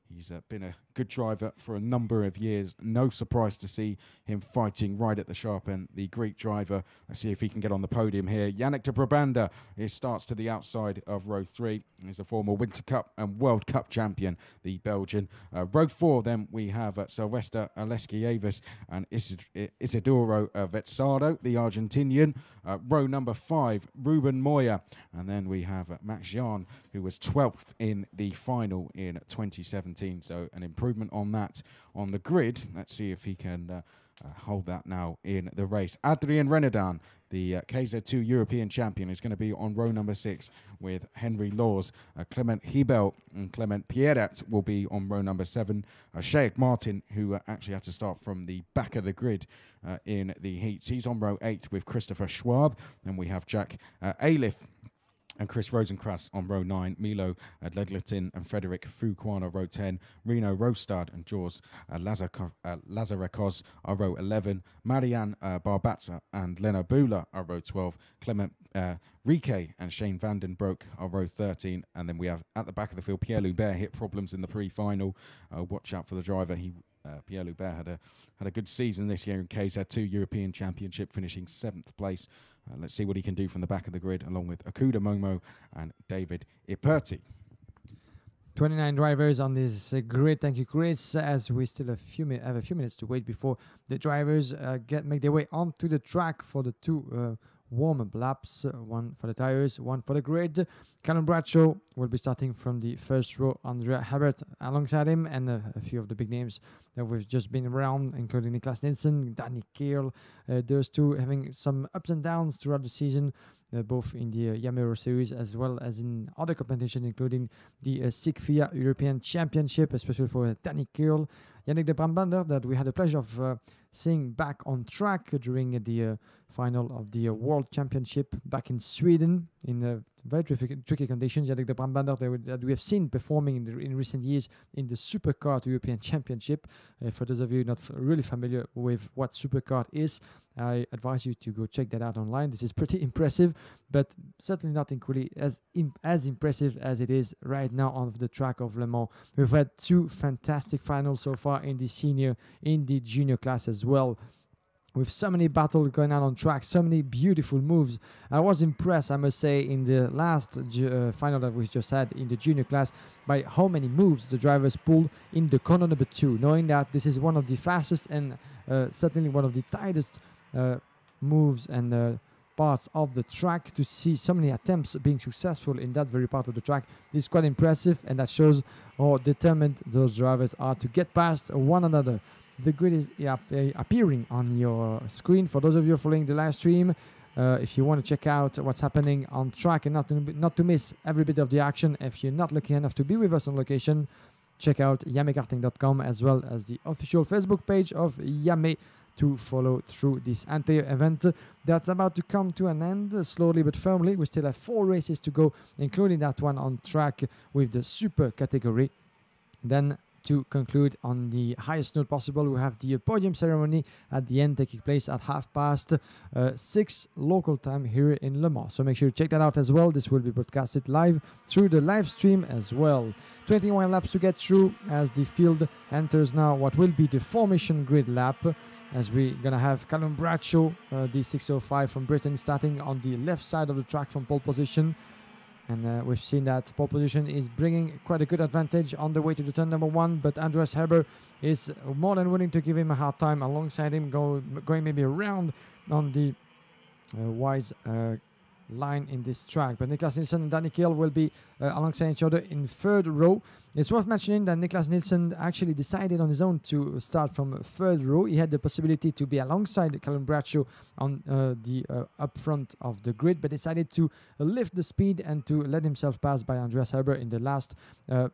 A: he's been a good driver for a number of years. No surprise to see him fighting right at the sharp end. The Greek driver, let's see if he can get on the podium here. Yannick de Brabanda, he starts to the outside of row 3. He's a former Winter Cup and World Cup champion, the Belgian. Row 4, then we have Sylvester Aleskievas and Isidoro Vezzado, the Argentinian. Row number 5, Ruben Moya. And then we have Max Jean, who was 12th in the final in 2017. So an improvement on that on the grid. Let's see if he can hold that now in the race. Adrien Renaudin, the KZ2 European champion, is going to be on row number 6 with Henry Laws. Clement Hebel and Clement Pierret will be on row number 7. Sheikh Martin, who actually had to start from the back of the grid in the heats, he's on row 8 with Christopher Schwab. Then we have Jack Aliff and Chris Rosenkranz on row 9, Milo Ledlerton and Frederick Fuquan on row 10, Reno Rostad and Jaws Lazarekos are row 11, Marianne Barbatza and Lena Bula are row 12, Clement Rique and Shane Vandenbroek are row 13, and then we have at the back of the field Pierre Loubert hit problems in the pre-final. Watch out for the driver. Pierre Loubert had a good season this year in KZ2 European Championship, finishing 7th place. Let's see what he can do from the back of the grid, along with Akuda Momo and David Iperti.
B: 29 drivers on this grid. Thank you, Chris. As we still have a few minutes to wait before the drivers make their way onto the track for the 2 warm-up laps, 1 for the tires, 1 for the grid. Callum Bradshaw will be starting from the first row. Andrea Herbert alongside him, and a few of the big names that we've just been around, including Niklas Nielsen, Danny Kearl. Those two having some ups and downs throughout the season, both in the Yamero Series as well as in other competitions, including the SIGFIA European Championship, especially for Danny Kearl. Yannick de Brabanda, that we had the pleasure of seeing back on track during the final of the World Championship back in Sweden in very tricky conditions. Yannick de Brabanda that we have seen performing in recent years in the Superkart European Championship. For those of you not really familiar with what Superkart is, I advise you to go check that out online. This is pretty impressive, but certainly not equally as impressive as it is right now on the track of Le Mans. We've had 2 fantastic finals so far in the senior, in the junior class as well, with so many battles going on track, so many beautiful moves. I was impressed, I must say, in the last final that we just had in the junior class by how many moves the drivers pulled in the corner number 2, knowing that this is one of the fastest and certainly one of the tightest moves and parts of the track. To see so many attempts being successful in that very part of the track is quite impressive, and that shows how determined those drivers are to get past one another. The grid is appearing on your screen for those of you following the live stream. If you want to check out what's happening on track and not to miss every bit of the action, if you're not lucky enough to be with us on location, check out yamekarting.com as well as the official Facebook page of Yame to follow through this entire event that's about to come to an end slowly but firmly. We still have 4 races to go, including that one on track with the super category. Then to conclude on the highest note possible. We have the podium ceremony at the end taking place at 6:30 local time here in Le Mans. So make sure you check that out as well. This will be broadcasted live through the live stream as well. 21 laps to get through as the field enters now what will be the formation grid lap, as we're going to have Callum Bradshaw, the 605 from Britain, starting on the left side of the track from pole position. And we've seen that pole position is bringing quite a good advantage on the way to the turn number 1, but Andreas Herber is more than willing to give him a hard time alongside him, going maybe around on the wise line in this track. But Niklas Nielsen and Danny Kiel will be alongside each other in third row. It's worth mentioning that Niklas Nielsen actually decided on his own to start from third row. He had the possibility to be alongside Callum Bradshaw on the up front of the grid, but decided to lift the speed and to let himself pass by Andreas Herber in the last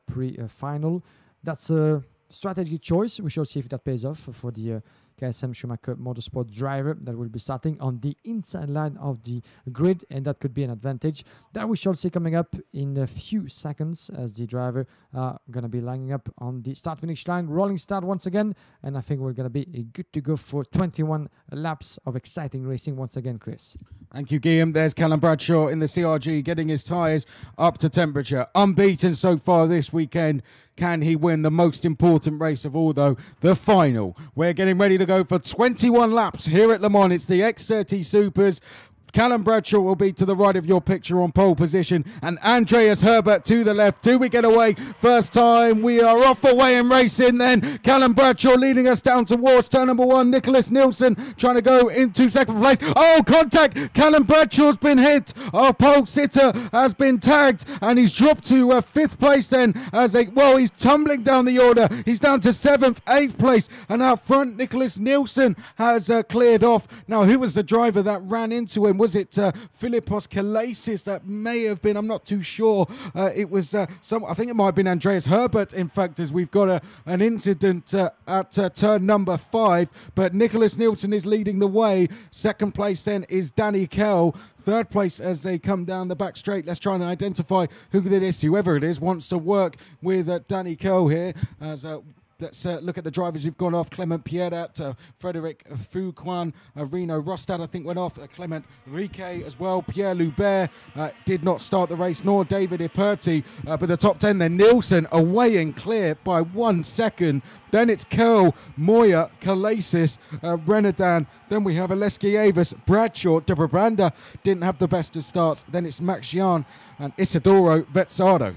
B: pre-final. That's a strategy choice. We shall see if that pays off for the KSM Schumacher Motorsport driver that will be starting on the inside line of the grid, and that could be an advantage that we shall see coming up in a few seconds as the driver are going to be lining up on the start-finish line. Rolling start once again, and I think we're going to be good to go for 21 laps of exciting racing once again, Chris.
A: Thank you, Guillaume. There's Callum Bradshaw in the CRG getting his tyres up to temperature. Unbeaten so far this weekend. Can he win the most important race of all, though? The final. We're getting ready to go for 21 laps here at Le Mans. It's the X30 Supers. Callum Bradshaw will be to the right of your picture on pole position, and Andreas Herbert to the left. Do we get away? First time we are off away and racing then. Callum Bradshaw leading us down towards turn number 1. Nicholas Nielsen trying to go into second place. Oh, contact! Callum Bradshaw's been hit. Our pole sitter has been tagged, and he's dropped to 5th place then. He's tumbling down the order. He's down to 7th, 8th place, and out front Nicholas Nielsen has cleared off. Now, who was the driver that ran into him? Was it Philippos Kalasis? That may have been, I'm not too sure. It was I think it might have been Andreas Herbert, in fact, as we've got an incident at turn number 5. But Nicholas Nielsen is leading the way. Second place then is Danny Kell. Third place as they come down the back straight. Let's try and identify who it is. Whoever it is wants to work with Danny Kell here. Let's look at the drivers who've gone off. Clement Pierrat, Frederic Fouquin, Reno Rostad, I think, went off. Clement Riquet as well. Pierre Loubert did not start the race, nor David Iperti. But the top 10 then, Nielsen away and clear by 1 second. Then it's Curl, Moya, Kalasis, Renadan. Then we have Aleski Avis, Bradshaw, De Brabanda didn't have the best of starts. Then it's Max Jan and Isidoro Vezzado.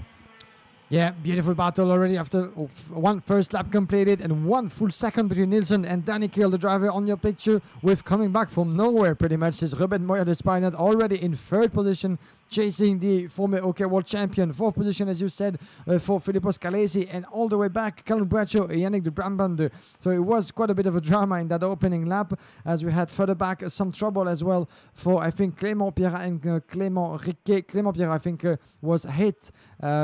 B: Yeah, beautiful battle already after one first lap completed and 1 full second between Nielsen and Danny Kiel, the driver on your picture, with coming back from nowhere pretty much. Is Ruben Moya de Spinat already in 3rd position, chasing the former OK World Champion. 4th position, as you said, for Philippos Kalesi, and all the way back, Callum Bradshaw, Yannick de Brabande. So it was quite a bit of a drama in that opening lap, as we had further back some trouble as well for, I think, Clément Pierrat and Clément Riquet. Clément Pierrat, I think, was hit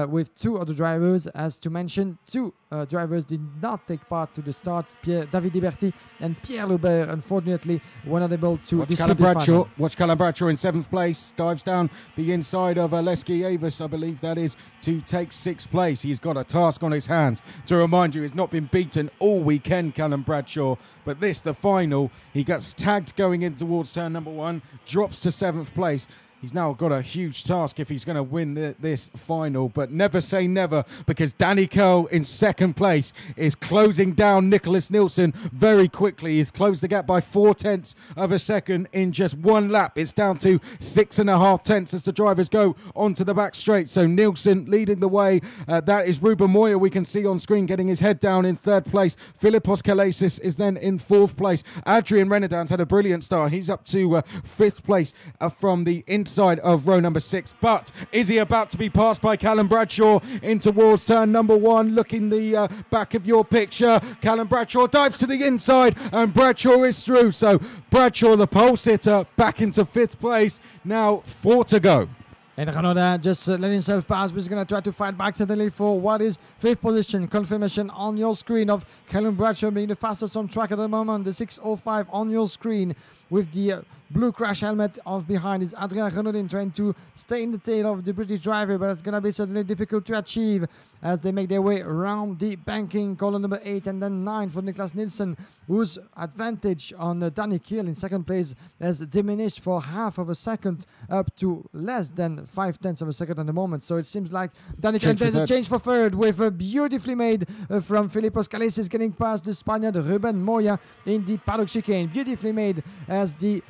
B: with 2 other drivers. As to mention, 2 drivers did not take part to the start. David Liberty and Pierre Loubert, unfortunately, were not able to dispute this final.
A: Watch Callum Bradshaw in 7th place, dives down the inside of Aleski Avis, I believe that is, to take 6th place. He's got a task on his hands. To remind you, he's not been beaten all weekend, Callum Bradshaw, but this, the final, he gets tagged going in towards turn number 1, drops to 7th place. He's now got a huge task if he's going to win this final, but never say never, because Danny Curl in 2nd place is closing down Nicholas Nielsen very quickly. He's closed the gap by 0.4 of a second in just 1 lap. It's down to 6.5 tenths as the drivers go onto the back straight. So Nielsen leading the way. That is Ruben Moya, we can see on screen, getting his head down in 3rd place. Philippos Kalasis is then in 4th place. Adrian Renadan's had a brilliant start. He's up to 5th place from the inside of row number 6, but is he about to be passed by Callum Bradshaw in towards turn number 1? Looking the back of your picture, Callum Bradshaw dives to the inside and Bradshaw is through. So Bradshaw, the pole sitter, back into 5th place. Now 4 to go.
B: And Renaudin just let himself pass, but he's going to try to fight back suddenly for what is 5th position. Confirmation on your screen of Callum Bradshaw being the fastest on track at the moment. The 6:05 on your screen. with the blue crash helmet off behind is Adrien Renaudin trying to stay in the tail of the British driver, but it's going to be certainly difficult to achieve as they make their way around the banking. Corner number 8 and then 9 for Niklas Nielsen, whose advantage on Danny Kiel in second place has diminished for half of a second up to less than 5/10 of a second at the moment. So it seems like Danny Kiel, there's a change for third with a beautifully made from Filipos Kalesis getting past the Spaniard Ruben Moya in the paddock chicane. Beautifully made as the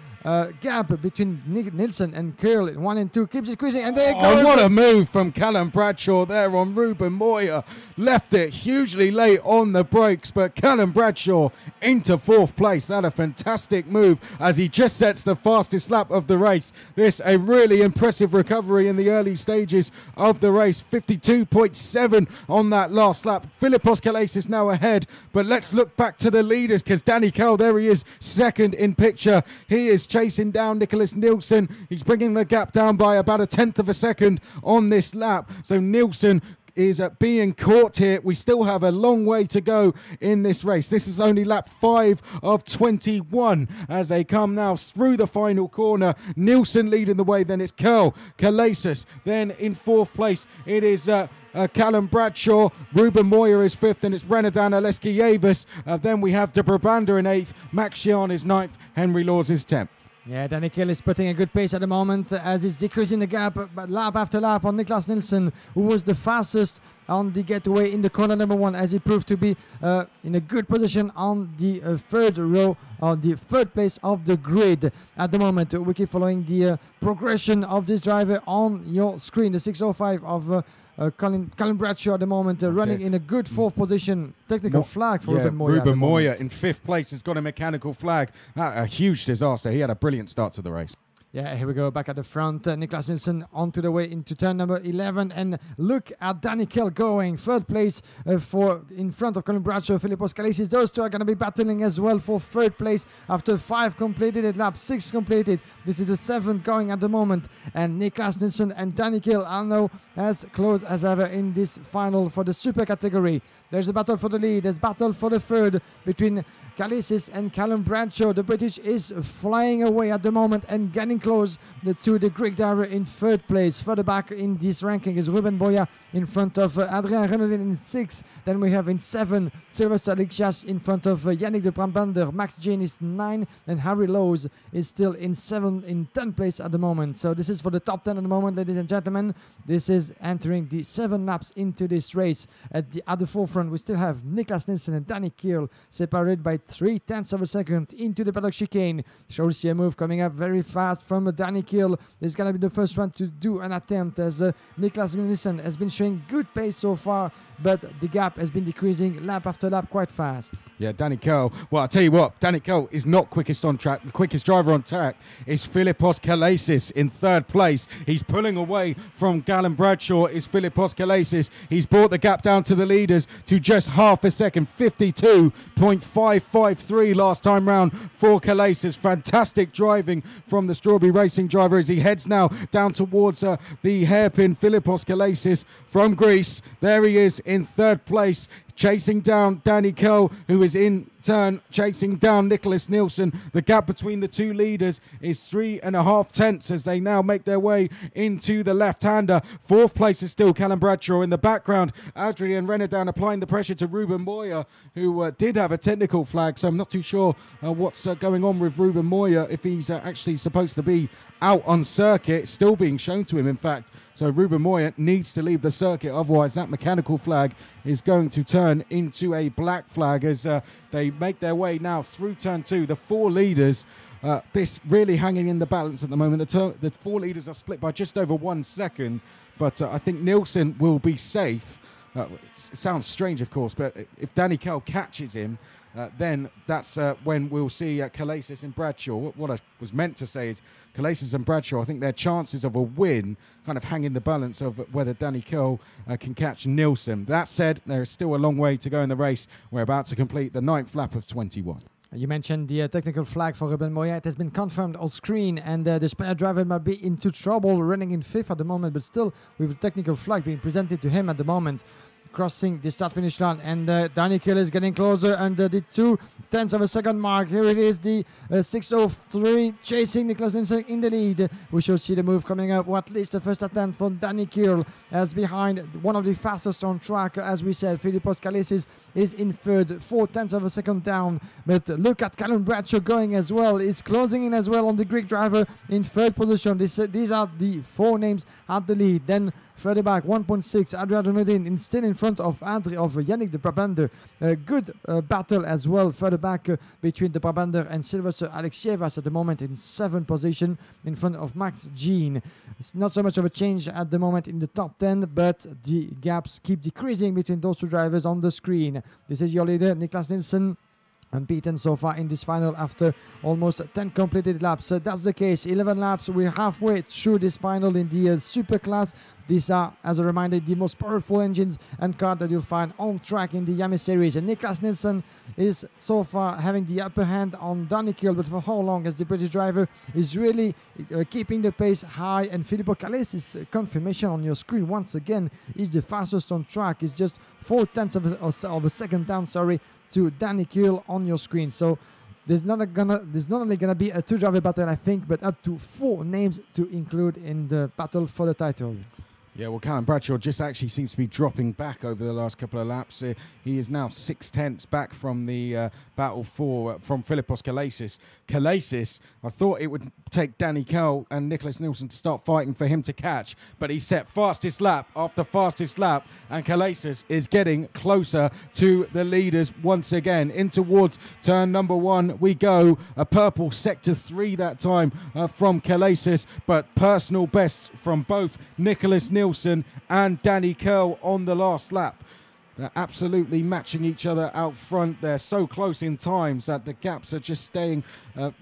B: gap between Nielsen and Curl in 1 and 2 keeps squeezing, and there it goes.
A: Oh, what a move from Callum Bradshaw there on Ruben Moya. Left it hugely late on the brakes, but Callum Bradshaw into 4th place. That a fantastic move as he just sets the fastest lap of the race. This a really impressive recovery in the early stages of the race. 52.7 on that last lap. Filipos Kalesis now ahead, but let's look back to the leaders because Danny Cole, there he is, second in picture. He is chasing down Nicholas Nielsen. He's bringing the gap down by about 1/10 of a second on this lap. So Nielsen is being caught here. We still have a long way to go in this race. This is only lap 5 of 21 as they come now through the final corner. Nielsen leading the way, then it's Curl Kalesis. Then in 4th place it is Callum Bradshaw. Ruben Moya is 5th, and it's Renadan Aleskievas. Then we have De Brabander in 8th. Max Jean is 9th. Henry Laws is 10th.
B: Yeah, Danny Kiel is putting a good pace at the moment as he's decreasing the gap, but lap after lap on Niklas Nielsen, who was the fastest on the getaway in the corner number 1, as he proved to be in a good position on the 3rd row, on the 3rd place of the grid. At the moment, we keep following the progression of this driver on your screen. The 6:05 of Callum Bradshaw at the moment, running in a good 4th position. Technical flag for Ruben Moya.
A: Ruben Moya in 5th place has got a mechanical flag. A huge disaster. He had a brilliant start to the race.
B: Yeah, here we go back at the front. Niklas Nielsen onto the way into turn number 11, and look at Danny Kiel going 3rd place for in front of Colin Bradshaw, Filipos Kalesis. Those two are going to be battling as well for 3rd place after 5 completed at lap 6 completed. This is the 7th going at the moment, and Niklas Nielsen and Danny Kiel are now as close as ever in this final for the super category. There's a battle for the lead. There's battle for the 3rd between Kalesis and Callum Bradshaw. The British is flying away at the moment and getting close to the Greek driver in 3rd place. Further back in this ranking is Ruben Moya in front of Adrien Renaudin in 6. Then we have in 7 Sylvester Lixias in front of Yannick de Brabander. Max Jean is 9, and Harry Lowe's is still in 10th place at the moment. So this is for the top 10 at the moment, ladies and gentlemen. This is entering the 7 laps into this race. At the forefront, we still have Niklas Nielsen and Danny Kiel separated by 0.3 of a second into the paddock chicane. Shall see a move coming up very fast from Danny Kiel. Is going to be the first one to do an attempt, as Niklas Nielsen has been showing good pace so far, but the gap has been decreasing lap after lap quite fast.
A: Yeah, Danny Curl. Well, I'll tell you what, Danny Curl is not quickest on track. The quickest driver on track is Filipos Kalesis in 3rd place. He's pulling away from Callum Bradshaw is Filipos Kalesis. He's brought the gap down to the leaders to just half a second, 52.553 last time round for Kalesis. Fantastic driving from the Strawberry Racing driver as he heads now down towards the hairpin. Filipos Kalesis from Greece. There he is in 3rd place, chasing down Danny Curl, who is in turn chasing down Nicholas Nielsen. The gap between the two leaders is 3.5 tenths as they now make their way into the left-hander. 4th place is still Callum Bradshaw. In the background, Adrien Renaudin applying the pressure to Ruben Moya, who did have a technical flag, so I'm not too sure what's going on with Ruben Moya, if he's actually supposed to be out on circuit, still being shown to him, in fact. So Ruben Moya needs to leave the circuit, otherwise that mechanical flag is going to turn into a black flag as they make their way now through turn 2. The 4 leaders, this really hanging in the balance at the moment. The 4 leaders are split by just over 1 second, but I think Nielsen will be safe. It sounds strange, of course, but if Danny Curl catches him, then that's when we'll see Kalesis and Bradshaw. What I was meant to say is Kalesis and Bradshaw, I think their chances of a win kind of hang in the balance of whether Danny Curl can catch Nielsen. That said, there is still a long way to go in the race. We're about to complete the 9th lap of 21.
B: You mentioned the technical flag for Ruben Moya. It has been confirmed on screen, and the Spaniard driver might be into trouble running in 5th at the moment, but still with a technical flag being presented to him at the moment. crossing the start-finish line, and Danikel is getting closer under the 0.2 of a second mark. Here it is, the 6:03 chasing Niklas Nielsen in the lead. We shall see the move coming up, or at least the first attempt for Danikel, as behind one of the fastest on track. As we said, Philippos Kalesis is in third, 0.4 of a second down. But look at Callum Bradshaw going as well. He's closing in as well on the Greek driver in third position. These are the 4 names at the lead. Then further back, 1.6, Adrian Donodin still in front of Yannick de Brabander. A good battle as well further back between de Brabander and Sylvester Alexievas at the moment in 7th position in front of Max Jean. It's not so much of a change at the moment in the top 10, but the gaps keep decreasing between those 2 drivers on the screen. This is your leader, Niklas Nielsen, unbeaten so far in this final after almost 10 completed laps. That's the case, 11 laps. We're halfway through this final in the super class. These are, as a reminder, the most powerful engines and cars that you'll find on track in the IAME series. And Niklas Nielsen is so far having the upper hand on Danikel, but for how long, as the British driver is really keeping the pace high. And Filippo Kalesis' confirmation on your screen once again is the fastest on track. It's just 0.4 of a second down, to Danikel on your screen. So there's not only gonna be a 2-driver battle, I think, but up to 4 names to include in the battle for the title.
A: Yeah, well, Callum Bradshaw just actually seems to be dropping back over the last couple of laps. He is now 0.6 back from the battle from Philippos Kalesis. Kalesis, I thought it would take Danny Kell and Niklas Nielsen to start fighting for him to catch, but he set fastest lap after fastest lap, and Kalesis is getting closer to the leaders once again. In towards turn number 1 we go. A purple sector 3 that time from Kalesis, but personal bests from both Niklas Nielsen and Danny Curl on the last lap. They're absolutely matching each other out front. They're so close in times that the gaps are just staying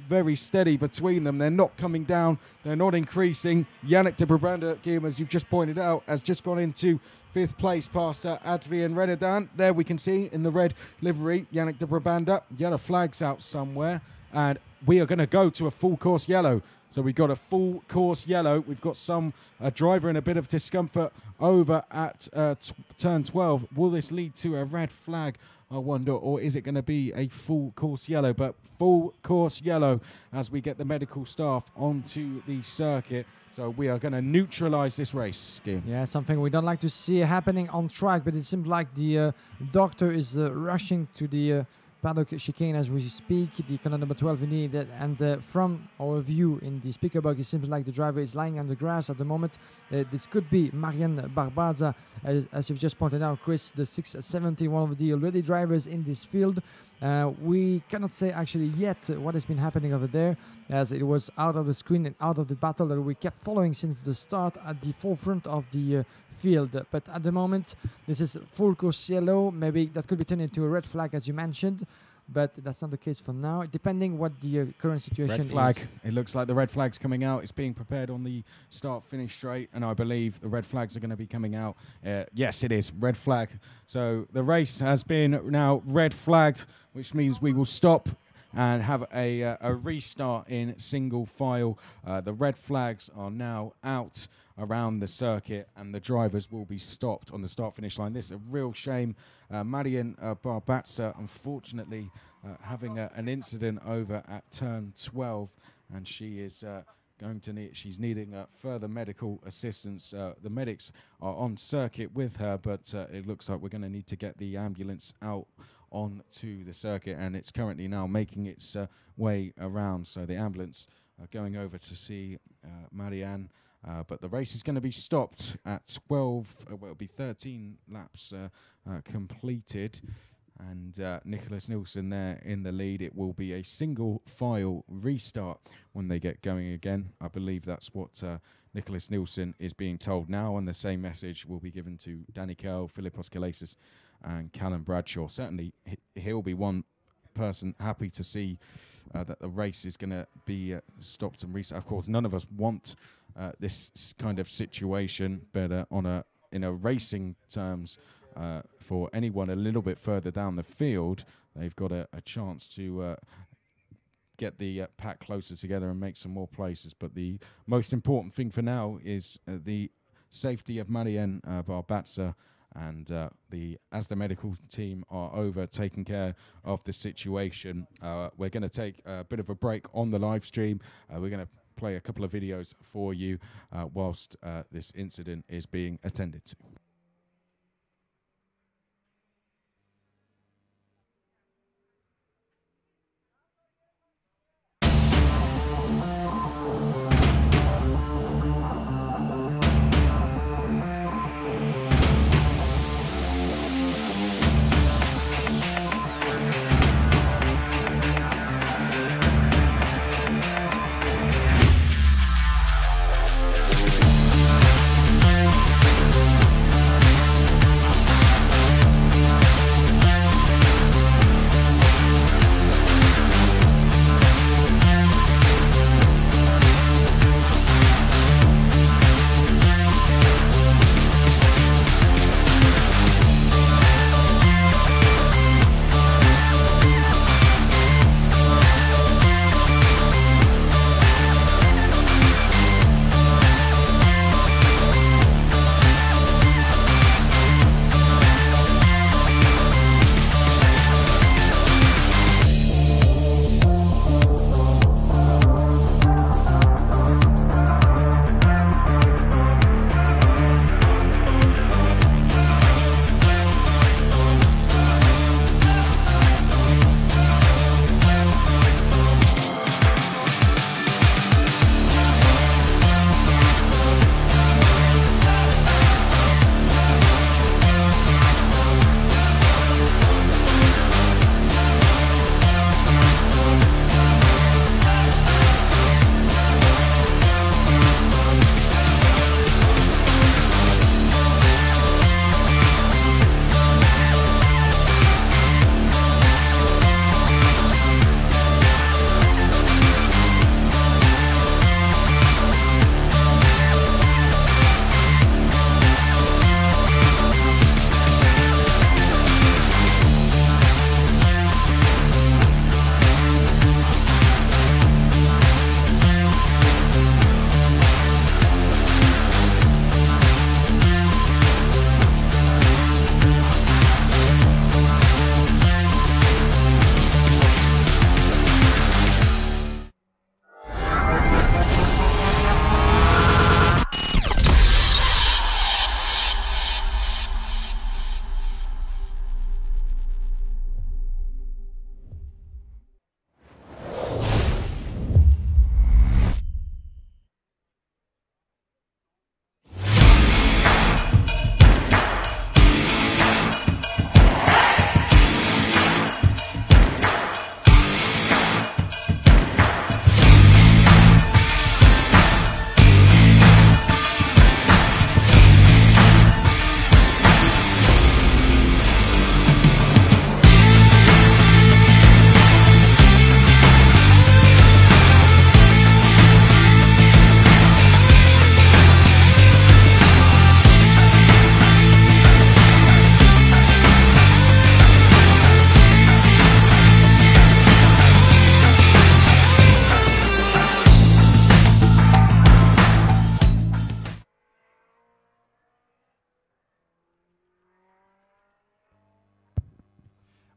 A: very steady between them. They're not coming down. They're not increasing. Yannick de Brabander, Guillaume, as you've just pointed out, has just gone into 5th place past Adrien Renadan. There we can see in the red livery, Yannick de Brabander. Yellow flags out somewhere. And we are going to go to a full course yellow. So we've got a full course yellow. We've got some driver in a bit of discomfort over at turn 12. Will this lead to a red flag, I wonder, or is it going to be a full course yellow? But full course yellow as we get the medical staff onto the circuit. So we are going to neutralise this race, Guillaume. Yeah, something we don't like to see happening on track, but it seems like the doctor is rushing to the paddock chicane as we speak, the corner number 12 indeed, and from our view in the speaker box, it seems like the driver is lying on the grass at the moment. This could be Marianne Barbaza, as you've just pointed out, Chris, the 670, one of the already drivers in this field. We cannot say actually yet what has been happening over there, as it was out of the screen and out of the battle that we kept following since the start at the forefront of the field. But at the moment, this is full course yellow. Maybe that could be turned into a red flag, as you mentioned, but that's not the case for now, depending what the current situation is. Red flag. It looks like the red flag's coming out. It's being prepared on the start-finish straight, and I believe the red flags are going to be coming out. Yes, it is. Red flag. So the race has been now red flagged, which means we will stop and have a restart in single file. The red flags are now out around the circuit, and the drivers will be stopped on the start-finish line. This is a real shame. Marian Barbatza, unfortunately, having an incident over at turn 12, and she is she's needing further medical assistance. The medics are on circuit with her, but it looks like we're going to need to get the ambulance out onto the circuit, and it's currently now making its way around. So the ambulance going over to see Marianne. But the race is going to be stopped at 12, it'll be 13 laps completed, and Nicholas Nielsen there in the lead. It will be a single file restart when they get going again. I believe that's what Nicholas Nielsen is being told now, and the same message will be given to Danny Curl, Philippos Kalesis and Callum Bradshaw. Certainly he'll be one person happy to see that the race is going to be stopped and restart. Of course, none of us want this kind of situation, but in a racing terms, for anyone a little bit further down the field, they've got a chance to get the pack closer together and make some more places. But the most important thing for now is the safety of Marianne Barbatza and as the medical team are over taking care of the situation, we're going to take a bit of a break on the live stream. We're going to play a couple of videos for you whilst this incident is being attended to.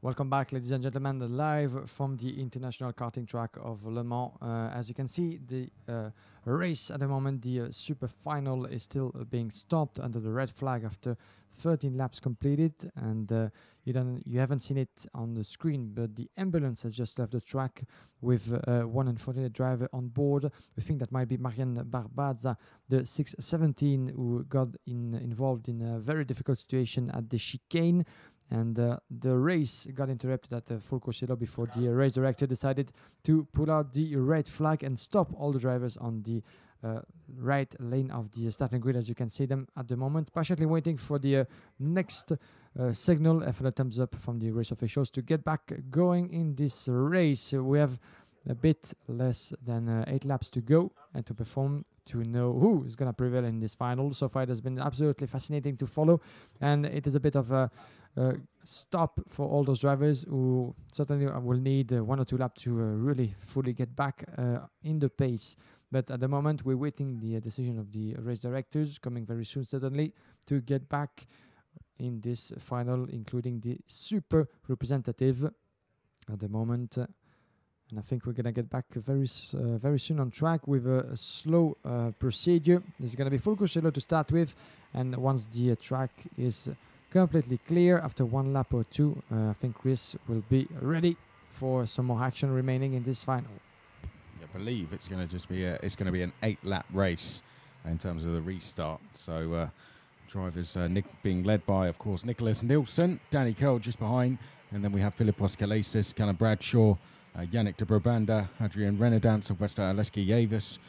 B: Welcome back, ladies and gentlemen, live from the international karting track of Le Mans. As you can see, the race at the moment, the super final is still being stopped under the red flag after 13 laps completed, and you haven't seen it on the screen, but the ambulance has just left the track with one unfortunate driver on board. We think that might be Marianne Barbazza, the 617, who got involved in a very difficult situation at the chicane. And the race got interrupted at the full course yellow before the race director decided to pull out the red flag and stop all the drivers on the right lane of the starting grid, as you can see them at the moment, patiently waiting for the next signal for the thumbs up from the race officials to get back going in this race. We have a bit less than 8 laps to go and to perform to know who is going to prevail in this final. So far, it has been absolutely fascinating to follow, and it is a bit of a stop for all those drivers who certainly will need 1 or 2 laps to really fully get back in the pace. But at the moment, we're waiting the decision of the race directors, coming very soon, certainly, to get back in this final, including the super representative at the moment. And I think we're going to get back very soon on track with a slow procedure. There's going to be full crucial to start with, and once the track is completely clear after one lap or two, I think Chris will be ready for some more action remaining in this final.
A: I believe it's going to just be an 8-lap race in terms of the restart. So drivers being led by, of course, Nicholas Nielsen, Danny Curl just behind, and then we have Philippos Kalesis, Callum Bradshaw, Yannick de Brabanda, Adrian Renadan, Sylvester Aleski-Yavis.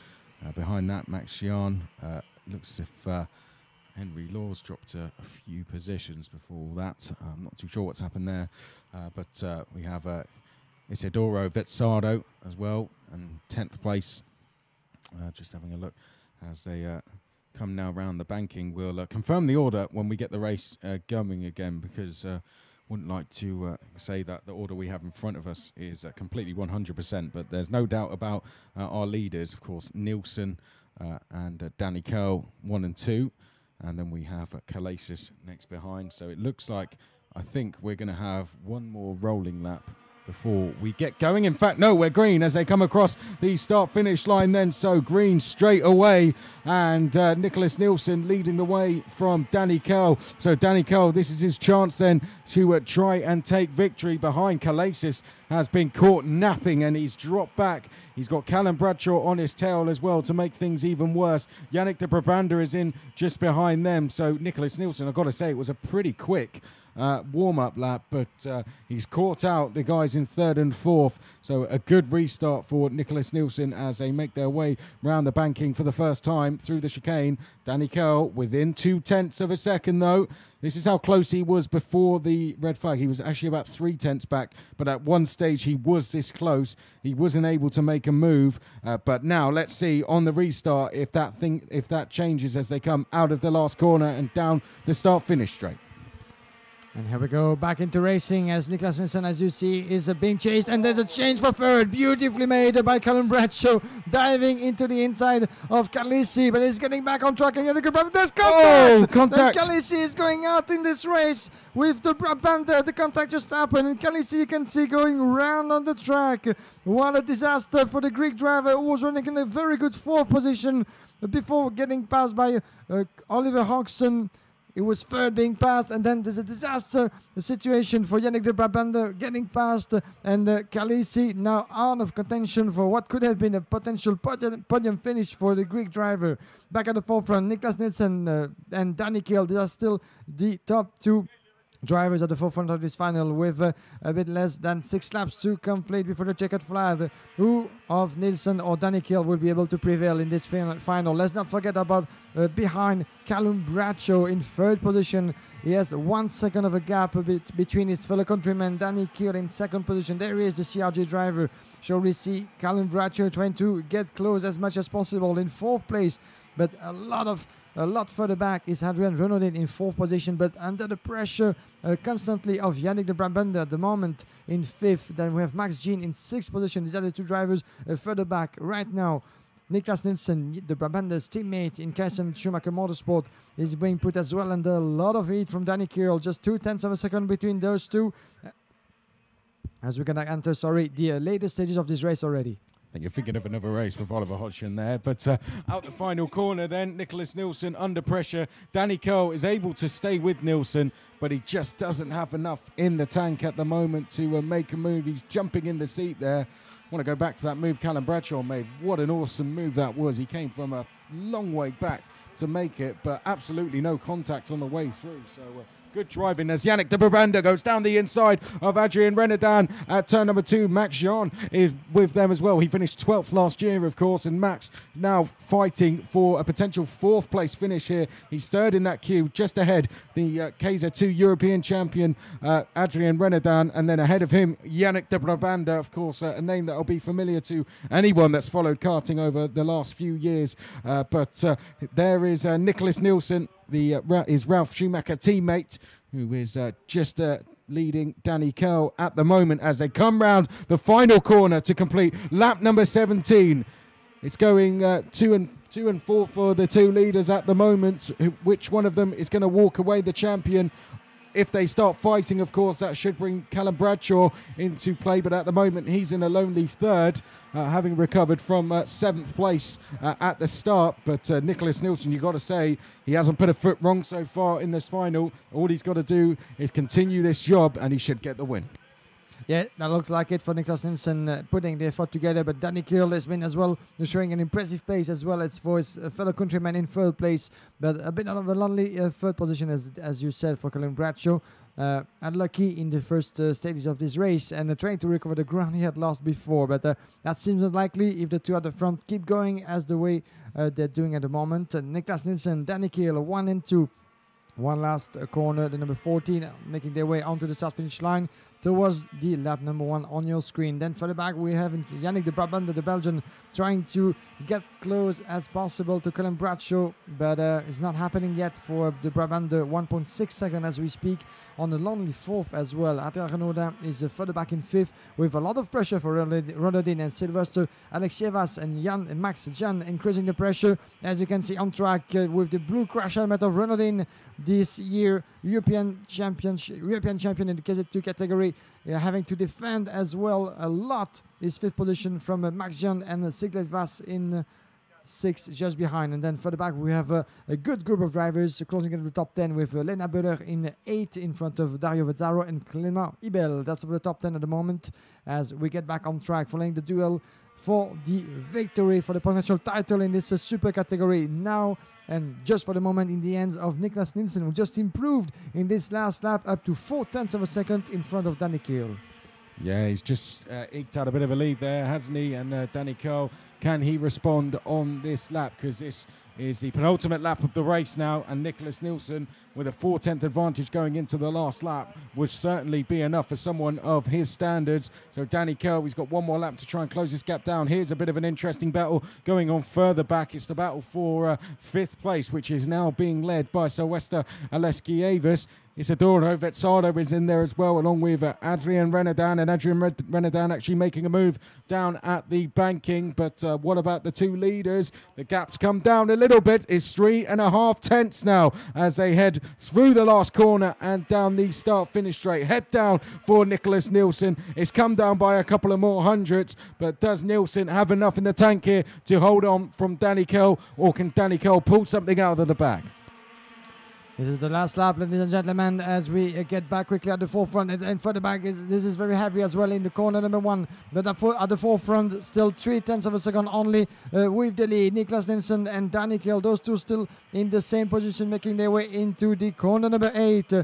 A: Behind that, Max Gian. Looks as if Henry Laws dropped a few positions before that. I'm not too sure what's happened there. But we have Isidoro Vezzado as well, and 10th place. Just having a look as they come now round the banking. We'll confirm the order when we get the race going again, because wouldn't like to say that the order we have in front of us is completely 100%, but there's no doubt about our leaders, of course, Nielsen and Danny Curl, 1 and 2, and then we have Kalesis next behind. So it looks like, I think we're going to have one more rolling lap before we get going. In fact, no, we're green as they come across the start-finish line then. So green straight away, and Nicholas Nielsen leading the way from Danny Curl. So Danny Curl, this is his chance then to try and take victory. Behind, Kalesis has been caught napping and he's dropped back. He's got Callum Bradshaw on his tail as well to make things even worse. Yannick de Brabanda is in just behind them. So Nicholas Nielsen, I've got to say, it was a pretty quick warm-up lap, but he's caught out the guys in 3rd and 4th. So a good restart for Nicholas Nielsen as they make their way round the banking for the first time through the chicane. Danny Curl within 0.2 of a second though. This is how close he was before the red flag. He was actually about 0.3 back, but at one stage he was this close. He wasn't able to make a move, but now let's see on the restart if that changes as they come out of the last corner and down the start-finish straight.
B: And here we go, back into racing as Niklas Nielsen, as you see, is being chased. And there's a change for 3rd, beautifully made by Callum Bradshaw, diving into the inside of Kalisi, but he's getting back on track. And there's contact!
A: Oh, contact!
B: And Kalisi is going out in this race with the Brabanda. The contact just happened, and Kalisi, you can see, going round on the track. What a disaster for the Greek driver, who was running in a very good 4th position before getting passed by Oliver Hodgson. It was 3rd being passed, and then there's a disaster situation for Yannick de Brabanda getting passed, and Kalisi now out of contention for what could have been a potential podium finish for the Greek driver. Back at the forefront, Niklas Nielsen and Danny Curl, they are still the top 2 drivers at the forefront of this final, with a bit less than 6 laps to complete before the checkered flag. Who of Nielsen or Danny Curl will be able to prevail in this final? Let's not forget about behind Callum Bradshaw in 3rd position. He has 1 second of a gap between his fellow countryman Danny Curl in 2nd position. There is the CRG driver. Shall we see Callum Bradshaw trying to get close as much as possible in 4th place, but a lot further back is Adrian Renaudin in 4th position, but under the pressure constantly of Yannick de Brabanda at the moment in 5th. Then we have Max Jean in 6th position. These are the 2 drivers further back right now. Niklas Nielsen, de Brabanda's teammate in KSM Schumacher Motorsport, is being put as well under a lot of heat from Danny Curl. Just 0.2 of a second between those two. As we're going to enter, the later stages of this race already.
A: I think you're thinking of another race with Oliver Hodgson there. But out the final corner then, Nicholas Nielsen under pressure. Danny Curl is able to stay with Nielsen, but he just doesn't have enough in the tank at the moment to make a move. He's jumping in the seat there. I want to go back to that move Callum Bradshaw made. What an awesome move that was. He came from a long way back to make it, but absolutely no contact on the way through. So good driving as Yannick de Brabanda goes down the inside of Adrian Renadan at turn number 2. Max Jean is with them as well. He finished 12th last year, of course, and Max now fighting for a potential 4th place finish here. He's 3rd in that queue, just ahead the Kaiser 2 European champion Adrian Renadan, and then ahead of him Yannick de Brabanda, of course, a name that will be familiar to anyone that's followed karting over the last few years. But there is Nicholas Nielsen, his Ralf Schumacher teammate, who is just leading Danny Curl at the moment as they come round the final corner to complete lap number 17. It's going 2 and 4 for the 2 leaders at the moment. Which one of them is going to walk away the champion if they start fighting, of course, that should bring Callum Bradshaw into play. But at the moment, he's in a lonely third, having recovered from 7th place at the start. But Nicholas Nielsen, you've got to say, he hasn't put a foot wrong so far in this final. All he's got to do is continue this job, and he should get the win.
B: Yeah, that looks like it for Niklas Nielsen putting the effort together. But Danny Kiel has been as well showing an impressive pace as well as for his fellow countryman in 3rd place. But a bit of a lonely 3rd position, as you said, for Callum Bradshaw. Unlucky in the first stages of this race and trying to recover the ground he had lost before. But that seems unlikely if the two at the front keep going as the way they're doing at the moment. Niklas Nielsen, Danny Kiel, 1 and 2. One last corner, the number 14, making their way onto the start-finish line towards the lap number 1 on your screen. Then further back, we have Yannick de Brabander, the Belgian, trying to get close as possible to Callum Bradshaw, but it's not happening yet for the Brabander. 1.6 seconds as we speak, on a lonely 4th as well. Adrien Renaudin is further back in 5th, with a lot of pressure for Renaudin and Sylvester Alexievas and Max Jan increasing the pressure, as you can see on track with the blue crash helmet of Renaudin, this year European champion in the KZ2 category, having to defend as well a lot his 5th position from Max Jan and Siglet Vass in 6th just behind. And then further back we have a good group of drivers closing in the top 10 with Lena Böhler in 8th in front of Dario Vezzaro and Clément Ibel. That's for the top 10 at the moment as we get back on track following the duel for the victory for the potential title in this super category now, and just for the moment in the hands of Niklas Nielsen, who just improved in this last lap up to 0.4 of a second in front of Danny Kiel.
A: Yeah, he's just eked out a bit of a lead there, hasn't he? And Danny Kiel, can he respond on this lap? Because this is the penultimate lap of the race now, and Nicholas Nielsen with a 4/10 advantage going into the last lap would certainly be enough for someone of his standards. So Danny Kiel, he's got one more lap to try and close this gap down. Here's a bit of an interesting battle going on further back. It's the battle for 5th place, which is now being led by Sylvester Alexievas. Isidoro Vezzaro is in there as well, along with Adrien Renaudin, and Adrien Renaudin actually making a move down at the banking. But what about the two leaders? The gap's come down a little bit. It's 3.5 tenths now as they head through the last corner and down the start-finish straight. Head down for Nicholas Nielsen. It's come down by a couple of more hundreds, but does Nielsen have enough in the tank here to hold on from Danny Kiel, or can Danny Kiel pull something out of the bag?
B: This is the last lap, ladies and gentlemen, as we get back quickly at the forefront. And further back, this is very heavy as well in the corner number 1. But at the forefront, still 0.3 of a second only with the lead. Niklas Nielsen and Danny Kiel, those two still in the same position, making their way into the corner number 8.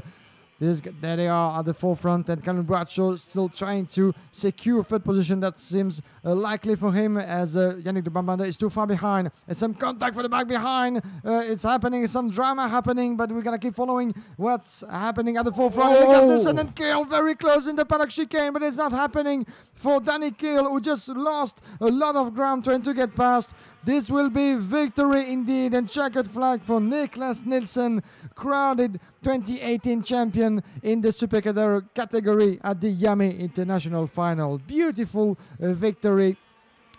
B: There they are at the forefront, and Callum Bradshaw still trying to secure 3rd position. That seems likely for him, as Yannick de Brabander is too far behind. And some contact for the back behind. It's happening, some drama happening, but we're going to keep following what's happening at the forefront. Niklas Nielsen and Kiel very close in the paddock chicane, but it's not happening for Danny Kiel, who just lost a lot of ground trying to get past. This will be victory indeed, and checkered flag for Niklas Nielsen, crowded 2018 champion in the super category at the IAME International Final. Beautiful victory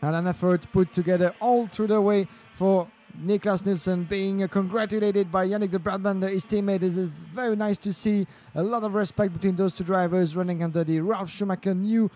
B: and an effort put together all through the way for Niklas Nielsen, being congratulated by Yannick de Brabander, his teammate. This is very nice to see. A lot of respect between those two drivers running under the Ralf Schumacher new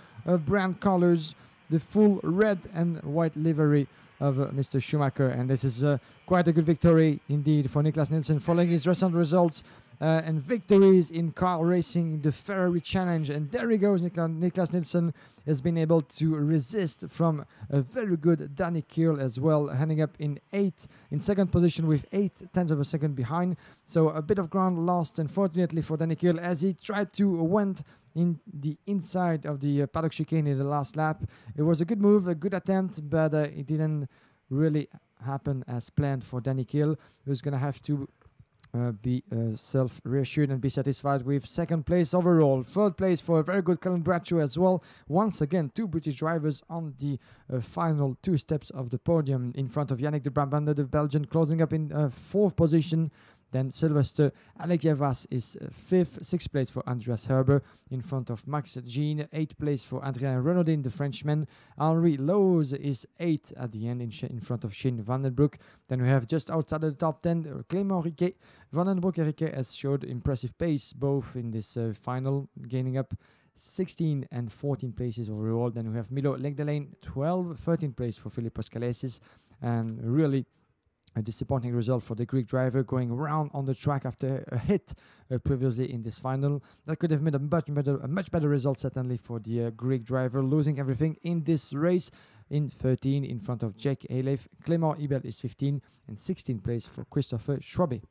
B: brand colors, the full red and white livery of Mr. Schumacher. And this is quite a good victory indeed for Niklas Nielsen following his recent results and victories in car racing, the Ferrari Challenge. And there he goes, Niklas Nielsen has been able to resist from a very good Danny Kiel as well, ending up in 2nd position with 0.8 of a second behind. So a bit of ground lost, unfortunately, for Danny Kiel, as he tried to went in the inside of the paddock chicane in the last lap. It was a good move, a good attempt, but it didn't really happen as planned for Danny Kiel, who's going to have to be self-reassured and be satisfied with 2nd place overall. 3rd place for a very good Callum Bradshaw as well. Once again, 2 British drivers on the final 2 steps of the podium in front of Yannick de Brabander, the Belgian, closing up in 4th position. Then Sylvester Alexievas is 5th, 6th place for Andreas Herber in front of Max Jean, 8th place for Adrien Renaudin, the Frenchman. Henri Lowe's is 8th at the end in front of Shane Vandenbroek. Then we have just outside of the top 10, Clément Riquet. Vandenbroek and Riquet has showed impressive pace both in this final, gaining up 16 and 14 places overall. Then we have Milo Legdelaine, 12, 13th place for Philippos Kalesis, and really a disappointing result for the Greek driver, going round on the track after a hit previously in this final. That could have made a much better result certainly for the Greek driver, losing everything in this race. In 13 in front of Jack Halef. Clément Ibel is 15 and 16th place for Christopher Schwabe.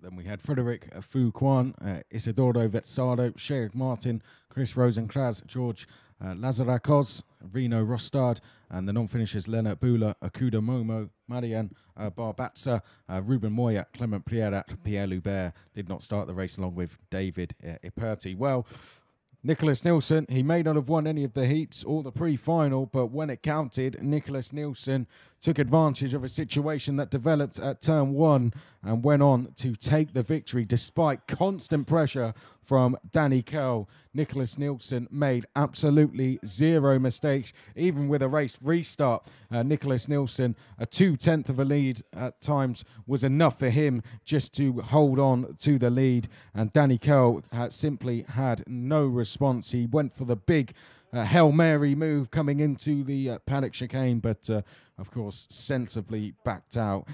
A: Then we had Frederic Fouquan, Isidoro Vetzado, Sherik Martin, Chris Rosenkranz, George Lazarakos, Reno Rostad, and the non-finishers Leonard Bula, Akuda Momo, Marian Barbatza, Ruben Moya, Clement Prierat, Pierre Loubert did not start the race along with David Iperti. Well, Nicholas Nielsen, he may not have won any of the heats or the pre-final, but when it counted, Nicholas Nielsen took advantage of a situation that developed at turn 1 and went on to take the victory despite constant pressure from Danny Curl. Nicholas Nielsen made absolutely zero mistakes, even with a race restart. Nicholas Nielsen, a 2/10 of a lead at times was enough for him just to hold on to the lead, and Danny Curl simply had no response. He went for the big Hail Mary move coming into the paddock chicane, but of course sensibly backed out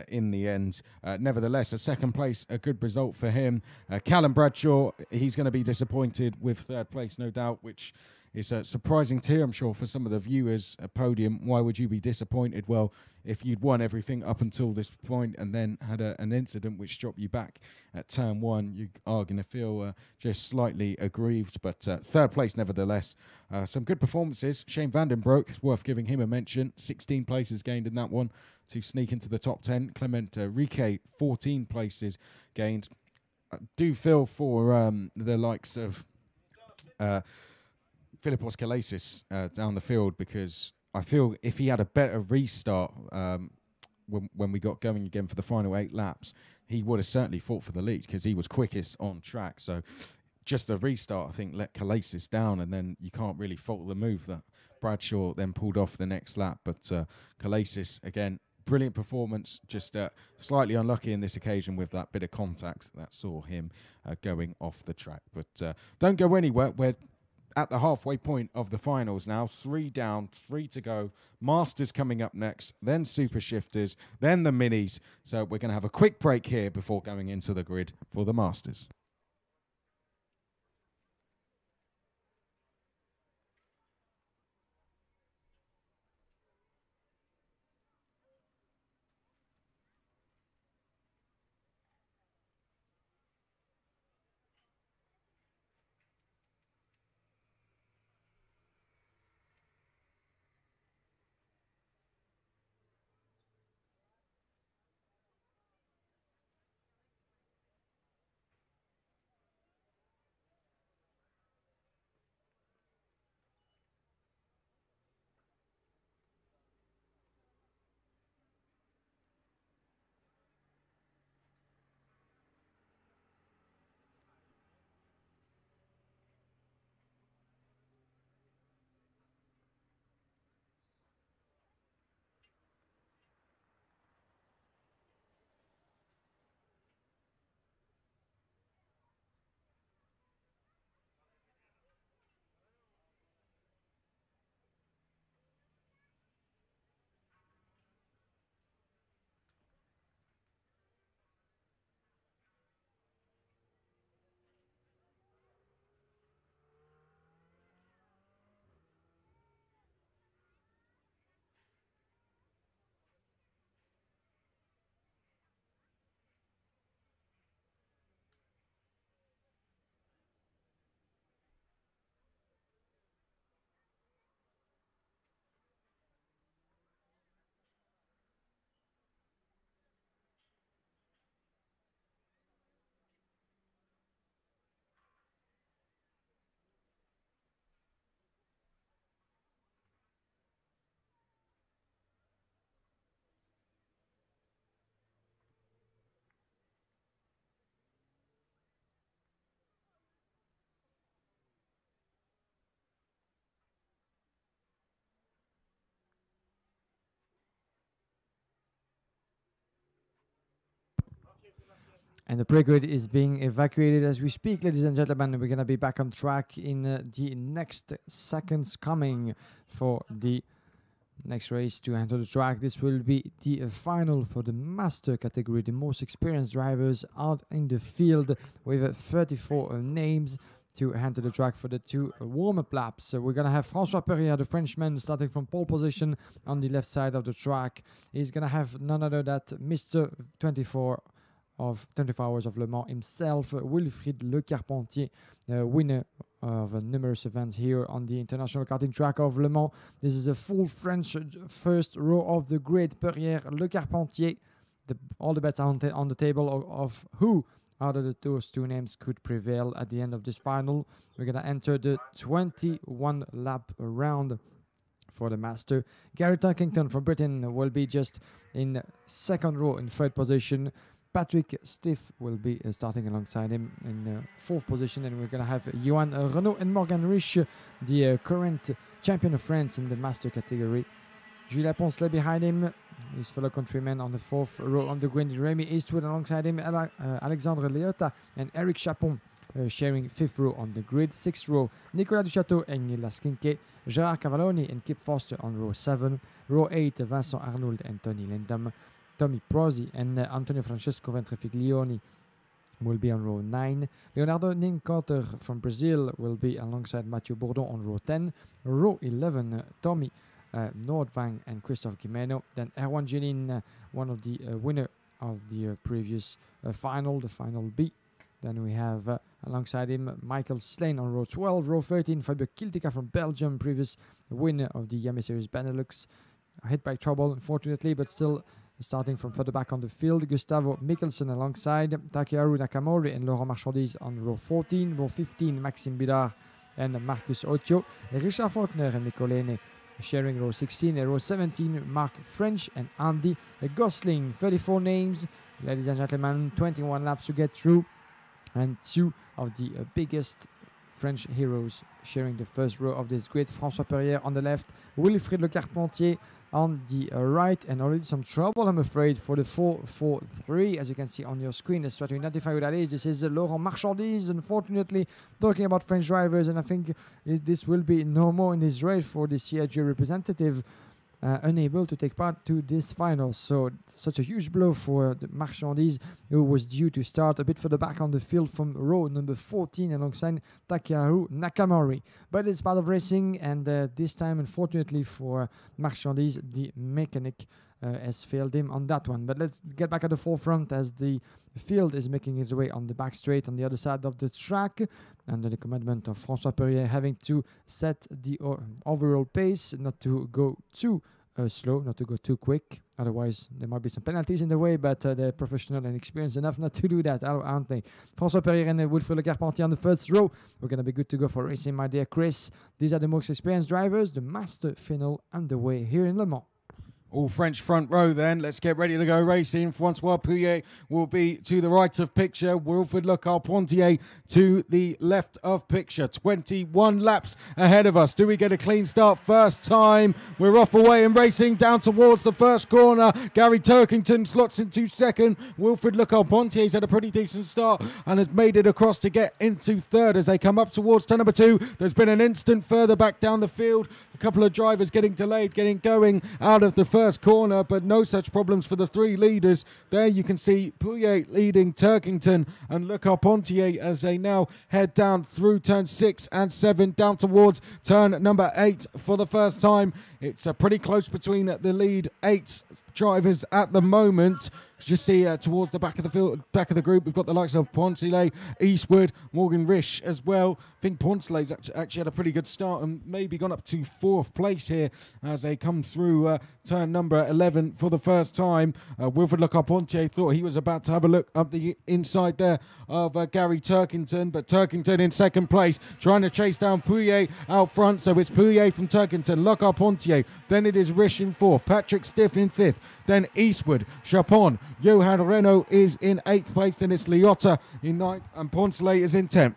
A: in the end. Nevertheless, a second place, a good result for him. Callum Bradshaw, he's going to be disappointed with third place, no doubt, which is surprising to hear, I'm sure, for some of the viewers at Podium. Why would you be disappointed? Well, if you'd won everything up until this point and then had an incident which dropped you back at turn 1, you are going to feel just slightly aggrieved. But third place, nevertheless. Some good performances. Shane Vandenbroek, it's worth giving him a mention. 16 places gained in that one to sneak into the top 10. Clement Riquet, 14 places gained. I do feel for the likes of Philippos Kalesis down the field, because I feel if he had a better restart when we got going again for the final 8 laps, he would have certainly fought for the lead because he was quickest on track. So just the restart, I think, let Kalesis down, and then you can't really fault the move that Bradshaw then pulled off the next lap. But Kalesis, again, brilliant performance, just slightly unlucky in this occasion with that bit of contact that saw him going off the track. But don't go anywhere. We're at the halfway point of the finals now. 3 down, 3 to go. Masters coming up next, then Super Shifters, then the Minis. So we're going to have a quick break here before going into the grid for the Masters.
B: And the pre-grid is being evacuated as we speak, ladies and gentlemen. We're going to be back on track in the next seconds coming for the next race to enter the track. This will be the final for the master category, the most experienced drivers out in the field with 34 names to enter the track for the 2 warm-up laps. So we're going to have François Perrier, the Frenchman, starting from pole position on the left side of the track. He's going to have none other than Mr. 24 Hours of Le Mans himself, Wilfried Le Carpentier, winner of numerous events here on the international karting track of Le Mans. This is a full French first row of the grid. Perrier, Le Carpentier, all the bets on the table of who out of those 2 names could prevail at the end of this final. We're going to enter the 21 lap round for the master. Gary Turkington from Britain will be just in second row in third position. Patrick Stiff will be starting alongside him in fourth position, and we're going to have Johan Renault and Morgan Rich, the current champion of France in the master category. Julien Poncelet behind him, his fellow countrymen on the fourth row on the grid. Remy Eastwood alongside him, Alexandre Leota and Eric Chapon sharing fifth row on the grid. Sixth row, Nicolas Duchateau and Nicolas Kinke, Gerard Cavalloni and Kip Foster on row 7. Row 8, Vincent Arnould and Tony Lindam. Tommy Prozzi and Antonio Francesco Ventrifiglioni will be on row 9. Leonardo Nincotter from Brazil will be alongside Mathieu Bourdon on row 10. Row 11, Tommy Nordvang and Christophe Guimeno. Then Erwan Jenin, one of the winner of the previous final, the final B. Then we have alongside him Michael Slane on row 12. Row 13, Fabio Kiltica from Belgium, previous winner of the IAME Series Benelux. Hit by trouble, unfortunately, but still starting from further back on the field. Gustavo Mikkelsen alongside Takeharu Nakamori and Laurent Marchandise on row 14. Row 15, Maxime Bidard and Marcus Otio. Richard Faulkner and Nicolene sharing row 16. And row 17, Mark French and Andy Gosling. 34 names, ladies and gentlemen, 21 laps to get through. And 2 of the biggest French heroes sharing the first row of this grid. François Perrier on the left, Wilfried Le Carpentier on the right, and already some trouble, I'm afraid, for the 4-4-3, as you can see on your screen. Let's try to identify who that is. This is Laurent Marchandise, unfortunately, talking about French drivers, and I think this will be no more in this race for the CIG representative, unable to take part to this final. So such a huge blow for the Marchandise, who was due to start a bit further back on the field from row number 14 alongside Takeharu Nakamori. But it's part of racing, and this time, unfortunately for Marchandise, the mechanic has failed him on that one. But let's get back at the forefront as the field is making its way on the back straight on the other side of the track, under the commandment of François Perrier, having to set the overall pace, not to go too slow, not to go too quick. Otherwise, there might be some penalties in the way, but they're professional and experienced enough not to do that, aren't they? François Perrier and Wilfried Le Carpentier on the first row. We're going to be good to go for racing, my dear Chris. These are the most experienced drivers. The master final underway here in Le Mans.
A: All French front row then. Let's get ready to go racing. Francois Pouillet will be to the right of picture. Wilfried Le Carpentier to the left of picture. 21 laps ahead of us. Do we get a clean start first time? We're off away and racing down towards the first corner. Gary Turkington slots into second. Wilfried Le Carpentier's had a pretty decent start and has made it across to get into third as they come up towards turn number 2. There's been an instant further back down the field. A couple of drivers getting delayed, getting going out of the first corner, but no such problems for the 3 leaders. There you can see Pouillet leading Turkington and Le Carpentier as they now head down through turn 6 and 7 down towards turn number 8 for the first time. It's pretty close between the lead 8 drivers at the moment. Just see towards the back of the field, back of the group, we've got the likes of Poncelet, Eastwood, Morgan Risch as well. I think Poncelet's actually had a pretty good start and maybe gone up to 4th place here as they come through turn number 11 for the first time. Wilfried Le Carpentier thought he was about to have a look up the inside there of Gary Turkington, but Turkington in second place, trying to chase down Pouillet out front. So it's Pouillet from Turkington, Le Carpentier, then it is Risch in 4th, Patrick Stiff in 5th, then Eastwood, Chapon, Johan Renault is in 8th place, then it's Liotta in 9th, and Poncelet is in 10th.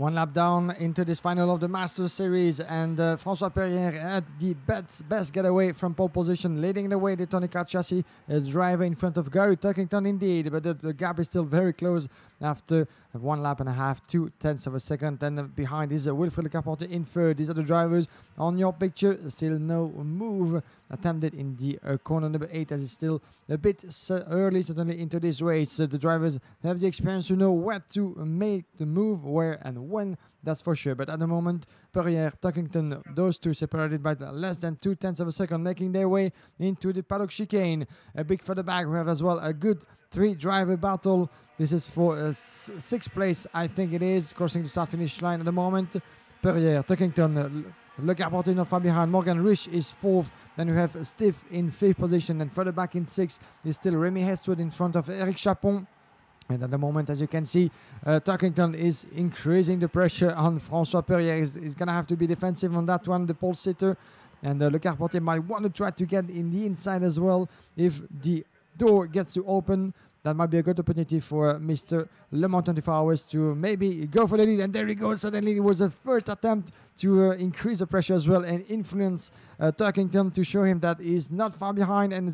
B: One lap down into this final of the Masters Series, and François Perrier had the best getaway from pole position, leading the way the Tonica chassis driver in front of Gary Tuckington indeed, but the gap is still very close after 1 lap and a half, 0.2 of a second. And behind is Wilfried Le Carpentier in third. These are the drivers on your picture. Still no move attempted in the corner number 8, as it's still a bit early certainly into this race. The drivers have the experience to know where to make the move, where and when, that's for sure. But at the moment, Perrier, Tuckington, those two separated by less than 0.2 of a second, making their way into the paddock chicane. A big further back, we have as well a good 3-driver battle. This is for 6th place, I think it is, crossing the start-finish line at the moment. Perrier, Tuckington, Le Carpentier not far behind. Morgan Rich is 4th. Then we have Stiff in 5th position, and further back in 6th is still Remy Hestwood in front of Eric Chapon. And at the moment, as you can see, Tuckington is increasing the pressure on François Perrier. He's going to have to be defensive on that one, the pole sitter. And Le Carpentier might want to try to get in the inside as well. If the door gets to open, that might be a good opportunity for Mr. Le Mans 24 Hours to maybe go for the lead. And there he goes. Suddenly, it was a first attempt to increase the pressure as well and influence Tuckington to show him that he's not far behind, and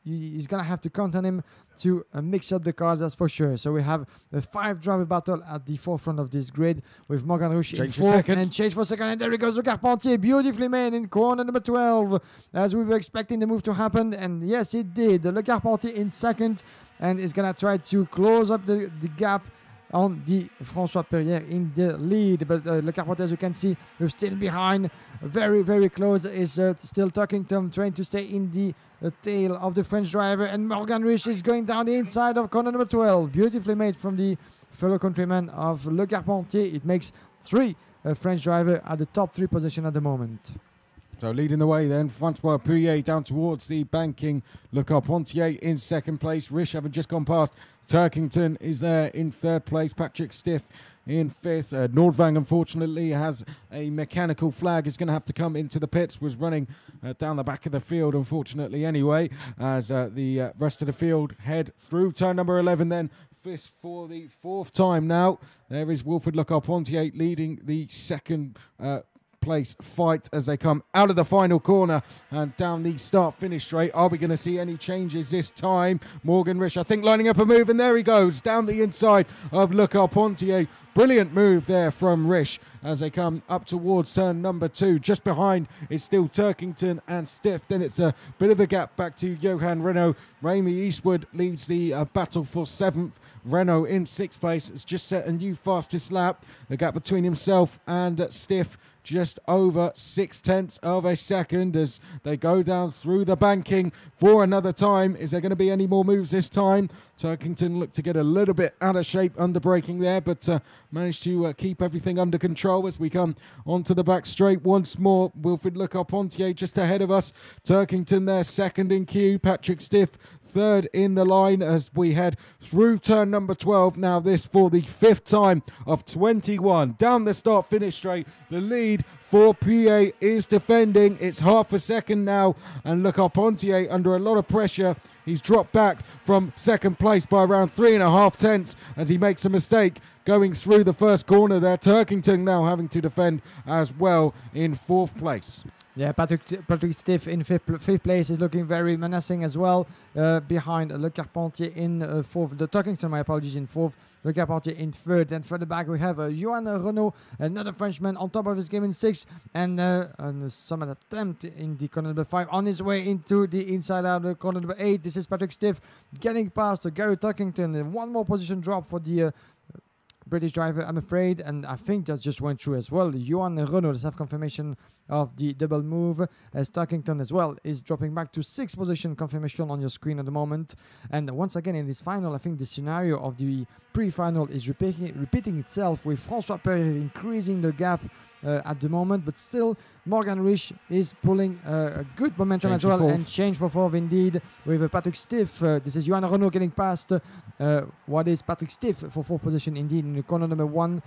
B: he's going to have to count on him to mix up the cars, that's for sure. So we have a 5-driver battle at the forefront of this grid with Morgan Rouge in 4th and change for second. And there he goes, Le Carpentier, beautifully made in corner number 12, as we were expecting the move to happen. And yes, it did. Le Carpentier in 2nd, and is going to try to close up the gap on the François Perrier in the lead. But Le Carpentier, as you can see, they're still behind. Very, very close is still Tuckington, trying to stay in the tail of the French driver. And Morgan Rich is going down the inside of corner number 12. Beautifully made from the fellow countryman of Le Carpentier. It makes 3 French driver at the top 3 position at the moment.
A: So leading the way then, François Perrier down towards the banking. Le Carpentier in 2nd place. Risch having just gone past. Turkington is there in 3rd place. Patrick Stiff in 5th. Nordvang, unfortunately, has a mechanical flag. Is going to have to come into the pits. Was running down the back of the field, unfortunately, anyway, as the rest of the field head through turn number 11 then. Fifth for the 4th time now. There is Wilfried Le Carpentier leading the 2nd place fight as they come out of the final corner and down the start-finish straight. Are we going to see any changes this time? Morgan Rich, I think, lining up a move, and there he goes down the inside of Le Carpentier. Brilliant move there from Risch as they come up towards turn number 2. Just behind is still Turkington and Stiff. Then it's a bit of a gap back to Johan Renault. Remy Eastwood leads the battle for 7th. Renault in 6th place has just set a new fastest lap. The gap between himself and Stiff just over 0.6 of a second as they go down through the banking for another time. Is there going to be any more moves this time? Turkington looked to get a little bit out of shape under braking there, but managed to keep everything under control as we come onto the back straight once more. Wilfried Le Carpentier just ahead of us. Turkington there 2nd in queue. Patrick Stiff 3rd in the line as we head through turn number 12. Now this for the 5th time of 21. Down the start-finish straight. The lead for Perrier is defending. It's half a second now, and Le Carpentier under a lot of pressure. He's dropped back from 2nd place by around 3.5 tenths as he makes a mistake going through the first corner there. Turkington now having to defend as well in 4th place.
B: Yeah, Patrick Stiff in 5th place is looking very menacing as well. Behind Le Carpentier in 4th. The Turkington, my apologies, in 4th. Le Carpentier in 3rd. And further back we have Johan Renault, another Frenchman, on top of his game in 6th. And some attempt in the corner number 5 on his way into the inside out of the corner number 8. This is Patrick Stiff getting past Gary Turkington. And one more position drop for the British driver, I'm afraid, and I think that just went through as well. Johan Renault, let's have confirmation of the double move, as Turkington as well is dropping back to 6th position, confirmation on your screen at the moment. And once again in this final, I think the scenario of the pre-final is repeating itself, with François Perrier increasing the gap at the moment, but still Morgan Rich is pulling a good momentum as well, and change for 4th indeed with Patrick Stiff. This is Johan Renault getting past what is Patrick Stiff for 4th position indeed in the corner number 1.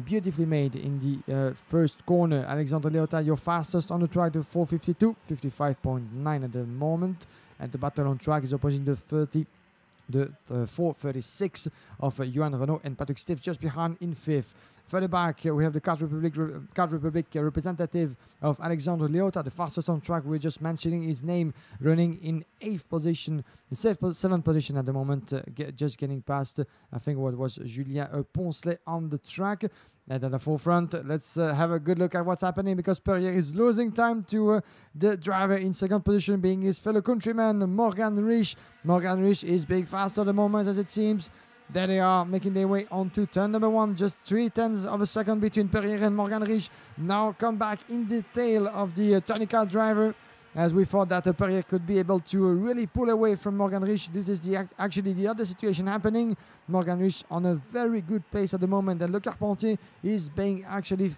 B: Beautifully made in the first corner. Alexandre Leota, your fastest on the track, to 4:52, 55.9 at the moment, and the battle on track is opposing the 4:36 of Johan Renault, and Patrick Stiff just behind in 5th. Further back, we have the Czech Republic representative of Alexandre Leota, the fastest on track. We're just mentioning his name, running in 8th position, the 7th position at the moment, just getting past, I think, what was Julien Poncelet on the track. And at the forefront, let's have a good look at what's happening, because Perrier is losing time to the driver in 2nd position, being his fellow countryman, Morgan Rich. Morgan Rich is being faster at the moment, as it seems. There they are, making their way onto turn number 1. Just 0.3 of a second between Perrier and Morgan Rich. Now come back in the tail of the Tonica driver, as we thought that Perrier could be able to really pull away from Morgan Rich. This is actually the other situation happening. Morgan Rich on a very good pace at the moment, and Le Carpentier is being actually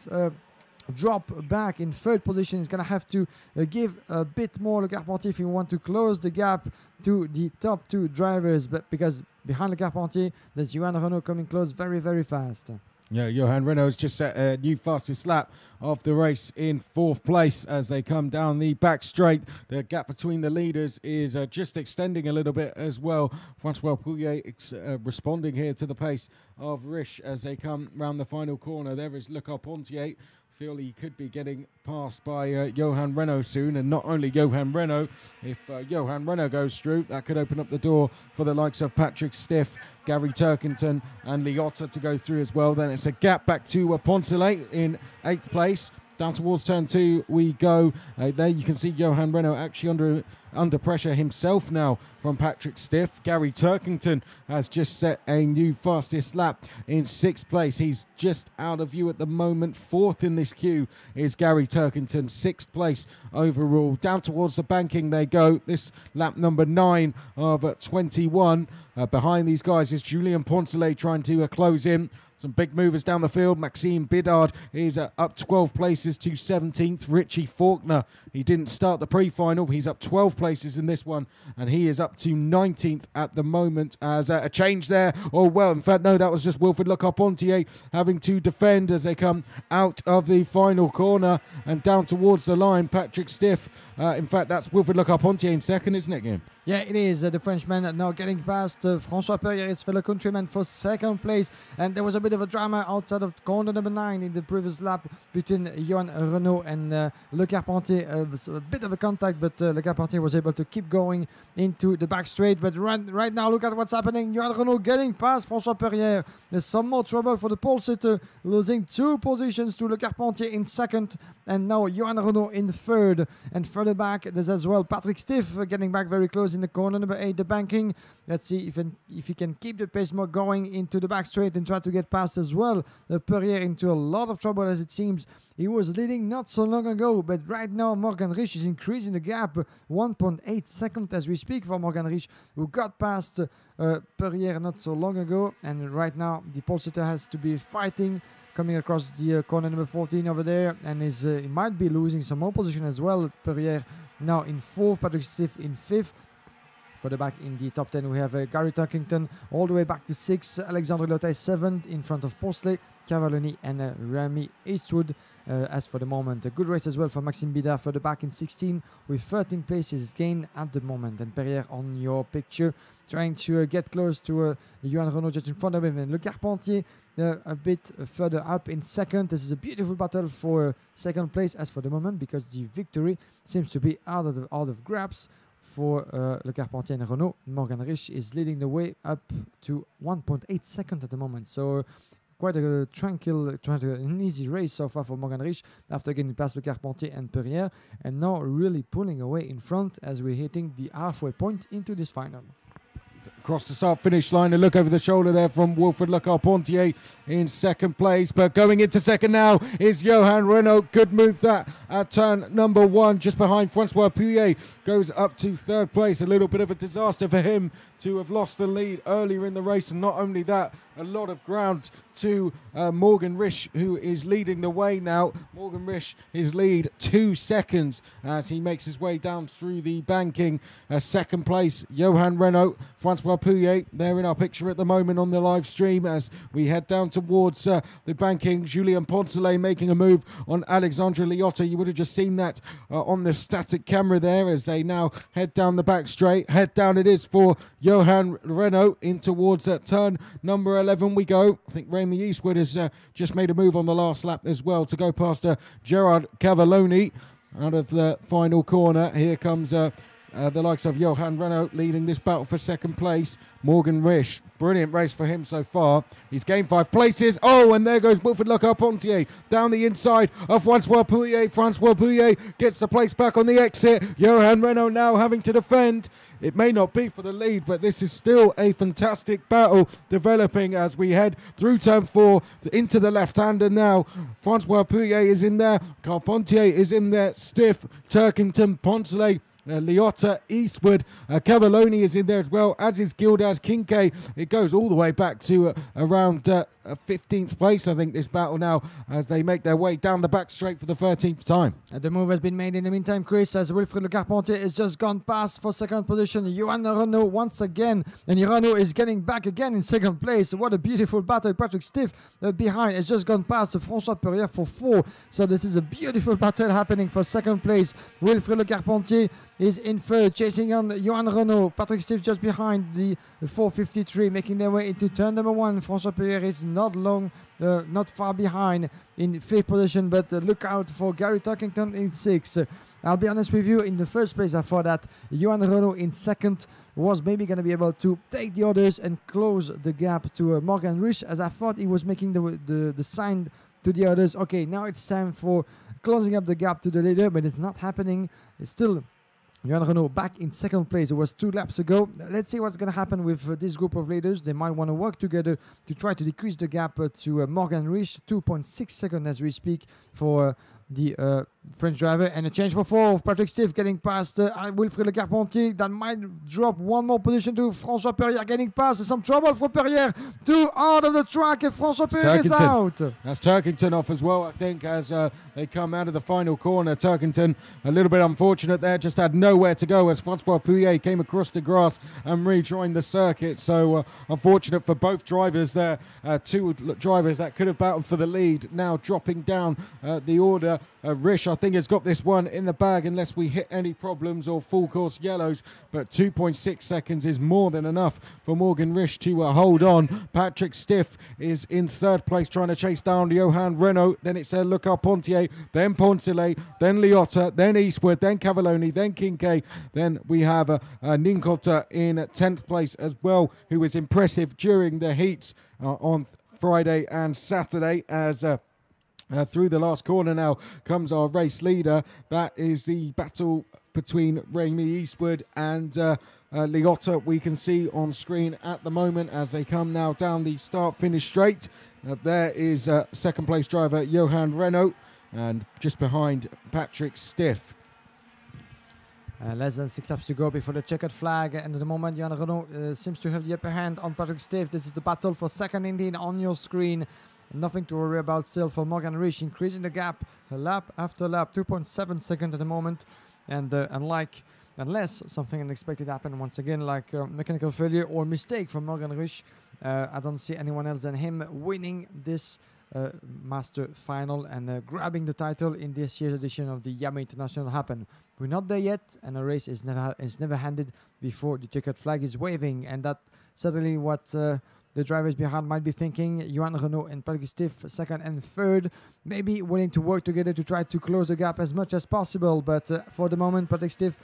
B: drop back in 3rd position. He's going to have to give a bit more Le Carpentier if you want to close the gap to the top 2 drivers, but because behind Le Carpentier there's Johan Renault coming close very, very fast.
A: Yeah, Johan Renault's just set a new fastest lap of the race in 4th place as they come down the back straight. The gap between the leaders is just extending a little bit as well. Francois Pouillet responding here to the pace of Rich as they come round the final corner. There is Le Carpentier. Feel he could be getting passed by Johan Renault soon, and not only Johan Renault. If Johan Renault goes through, that could open up the door for the likes of Patrick Stiff, Gary Turkington and Liotta to go through as well. Then it's a gap back to Poncelet in 8th place. Down towards turn 2 we go. There you can see Johan Renault actually under pressure himself now from Patrick Stiff. Gary Turkington has just set a new fastest lap in 6th place. He's just out of view at the moment. 4th in this queue is Gary Turkington, 6th place overall. Down towards the banking they go. This lap number 9 of 21. Behind these guys is Julien Poncelet trying to close in. Some big movers down the field. Maxime Bidard is up 12 places to 17th. Richie Faulkner, he didn't start the pre-final. He's up 12 places in this one, and he is up to 19th at the moment as a change there. Oh, well, in fact, no, that was just Wilfred Le Carpentier having to defend as they come out of the final corner and down towards the line. Patrick Stiff, in fact, that's Wilfred Le Carpentier in 2nd, isn't it, Kim?
B: Yeah, it is. The Frenchman now getting past François Perrier, his fellow countryman, for 2nd place. And there was a bit of a drama outside of corner number 9 in the previous lap between Johan Renault and Le Carpentier. A bit of a contact, but Le Carpentier was able to keep going into the back straight. But right now, look at what's happening. Johan Renault getting past François Perrier. There's some more trouble for the pole sitter, losing 2 positions to Le Carpentier in 2nd. And now Johan Renault in 3rd. And further back, there's as well Patrick Stiff getting back very close in the corner number 8, the banking. Let's see if he can keep the pace more going into the back straight and try to get past as well. Perrier into a lot of trouble, as it seems. He was leading not so long ago, but right now Morgan Rich is increasing the gap. 1.8 seconds as we speak for Morgan Rich, who got past Perrier not so long ago. And right now the pole sitter has to be fighting, coming across the corner number 14 over there, and he might be losing some more position as well. Perrier now in 4th, Patrick Stiff in 5th. For the back in the top 10, we have Gary Turkington all the way back to 6th. Alexandre Leota is 7th in front of Poncelet, Cavalloni and Remy Eastwood. As for the moment, a good race as well for Maxime Bidard for the back in 16 with 13 places gained at the moment. And Perrier on your picture trying to get close to Johan Renault just in front of him. And Le Carpentier a bit further up in 2nd. This is a beautiful battle for 2nd place as for the moment, because the victory seems to be out of grabs for Le Carpentier and Renault. Morgan Rich is leading the way up to 1.8 seconds at the moment. So quite a tranquil, an easy race so far for Morgan Rich after getting past Le Carpentier and Perrier, and now really pulling away in front as we're hitting the halfway point into this final.
A: Across the start-finish line, a look over the shoulder there from Wilfred Le Carpentier in 2nd place. But going into 2nd now is Johan Renault. Good move that at turn number 1, just behind Francois Pouillet. Goes up to 3rd place. A little bit of a disaster for him to have lost the lead earlier in the race. And not only that, a lot of ground to Morgan Rich, who is leading the way now. Morgan Rich, his lead 2 seconds as he makes his way down through the banking. 2nd place, Johan Renault. Francois Pouillet, there in our picture at the moment on the live stream as we head down towards the banking. Julien Poncelet making a move on Alexandre Liotta. You would have just seen that on the static camera there as they now head down the back straight. Head down it is for Johan Renault in towards turn number 11 we go. I think Remy Raimi Eastwood has just made a move on the last lap as well to go past Gerard Cavalloni out of the final corner. Here comes the likes of Johan Renault leading this battle for second place. Morgan Risch, brilliant race for him so far. He's gained 5 places. Oh, and there goes Wilfried Le Carpentier down the inside of Francois Pouillet. Francois Pouillet gets the place back on the exit. Johan Renault now having to defend. It may not be for the lead, but this is still a fantastic battle developing as we head through turn 4 into the left-hander now. Francois Pouillet is in there. Carpentier is in there. Stiff, Turkington, Poncelet, Liotta, Eastwood, Cavalloni is in there as well, as is Gildas Kincaid. It goes all the way back to around 15th place, I think, this battle now, as they make their way down the back straight for the 13th time.
B: The move has been made in the meantime, Chris, as Wilfried Le Carpentier has just gone past for second position. Johan Renault once again, and Renault is getting back again in second place. What a beautiful battle. Patrick Stiff behind has just gone past François Perrier for 4. So this is a beautiful battle happening for second place. Wilfried Le Carpentier is in third, chasing on Johan Renault. Patrick Stiff just behind the 453, making their way into turn number 1. François Perrier is not far behind in 5th position, but look out for Gary Turkington in 6th. I'll be honest with you, in the first place I thought that Johan Renault in 2nd was maybe going to be able to take the others and close the gap to Morgan Risch, as I thought he was making the sign to the others. Okay, now it's time for closing up the gap to the leader, but it's not happening. It's still Johan Renault back in 2nd place. It was 2 laps ago. Let's see what's going to happen with this group of leaders. They might want to work together to try to decrease the gap to Morgan Risch. 2.6 seconds as we speak for the French driver, and a change for 4 of Patrick Stiff getting past Wilfried Le Carpentier. That might drop one more position to François Perrier getting past. Some trouble for Perrier to out of the track, and François Perrier is out.
A: That's Turkington off as well, I think, as they come out of the final corner. Turkington a little bit unfortunate there, just had nowhere to go as Francois Pouillet came across the grass and rejoined the circuit. So unfortunate for both drivers there. 2 drivers that could have battled for the lead now dropping down the order. Risch, I think, has got this one in the bag unless we hit any problems or full course yellows, but 2.6 seconds is more than enough for Morgan Risch to hold on. Patrick Stiff is in 3rd place trying to chase down Johan Renault. Then it's Le Carpentier, then Poncelet, then Liotta, then Eastwood, then Cavalloni, then Kincaid. Then we have Ninkota in 10th place as well, who was impressive during the heats on Friday and Saturday, as through the last corner now comes our race leader. That is the battle between Raimi Eastwood and Liotta. We can see on screen at the moment as they come now down the start-finish straight. There is 2nd place driver Johan Renault, and just behind Patrick Stiff.
B: Less than 6 laps to go before the checkered flag, and at the moment Johan Renault seems to have the upper hand on Patrick Stiff. This is the battle for 2nd indeed on your screen. Nothing to worry about still for Morgan Risch, increasing the gap lap after lap, 2.7 seconds at the moment. And unless something unexpected happened once again, like mechanical failure or mistake from Morgan Risch, I don't see anyone else than him winning this Master Final and grabbing the title in this year's edition of the IAME International happen. We're not there yet, and a race is never handed before the checkered flag is waving, and that certainly what the drivers behind might be thinking. Johan Renault and Patrick Stiff 2nd and 3rd, maybe willing to work together to try to close the gap as much as possible, but for the moment Patrick Stiff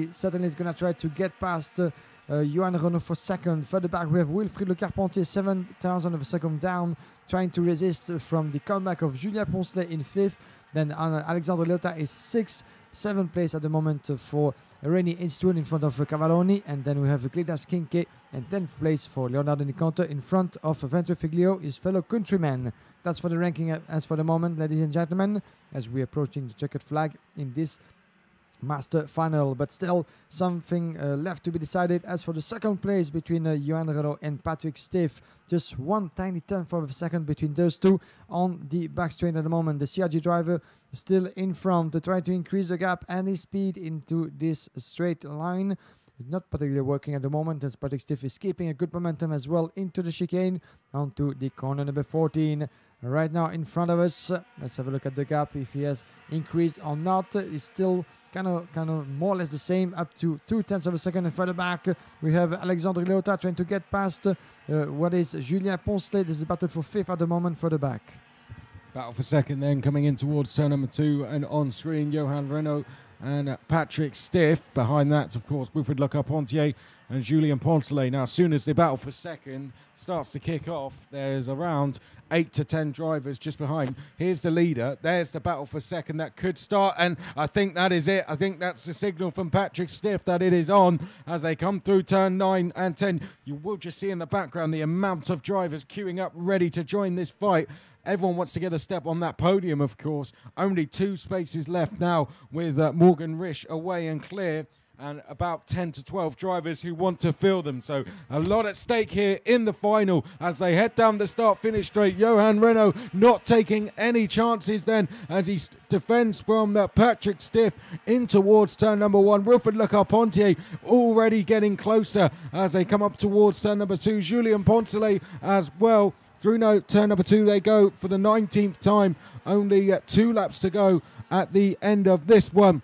B: certainly is going to try to get past Johan Renault for 2nd. Further back we have Wilfried Le Carpentier, 7,000 of a second down, trying to resist from the comeback of Julien Poncelet in 5th. Then Alexandre Liotta is 6th. 7th place at the moment for Raimi Eastwood in front of Cavalloni, and then we have Gildas Kincaid and 10th place for Leonardo Niconto in front of Ventre Figlio, his fellow countryman. That's for the ranking as for the moment, ladies and gentlemen, as we're approaching the checkered flag in this Master Final, but still something left to be decided. As for the 2nd place between Johan Renault and Patrick Stiff, just 1 tiny tenth of a second between those two on the back straight at the moment. The CRG driver still in front to try to increase the gap and his speed into this straight line. It's not particularly working at the moment, as Patrick Stiff is keeping a good momentum as well into the chicane onto the corner number 14. Right now in front of us, let's have a look at the gap, if he has increased or not. He's still kind of more or less the same, up to 0.2 of a second. And further back, we have Alexandre Leota trying to get past what is Julien Poncelet. This is a battle for 5th at the moment, further back.
A: Battle for 2nd then, coming in towards turn number 2, and on screen, Johan Renault and Patrick Stiff. Behind that, of course, Wilfried Le Carpentier and Julien Poncelet. Now, as soon as the battle for 2nd starts to kick off, there's around 8 to 10 drivers just behind. Here's the leader. There's the battle for 2nd that could start, and I think that is it. I think that's the signal from Patrick Stiff that it is on as they come through turn 9 and 10. You will just see in the background the amount of drivers queuing up ready to join this fight. Everyone wants to get a step on that podium, of course. Only 2 spaces left now with Morgan Risch away and clear, and about 10 to 12 drivers who want to fill them. So a lot at stake here in the final as they head down the start-finish straight. Johan Renault not taking any chances then as he defends from Patrick Stiff in towards turn number 1. Wilfried Le Carpentier already getting closer as they come up towards turn number 2. Julien Poncelet as well. Through turn number 2 they go for the 19th time. Only 2 laps to go at the end of this one.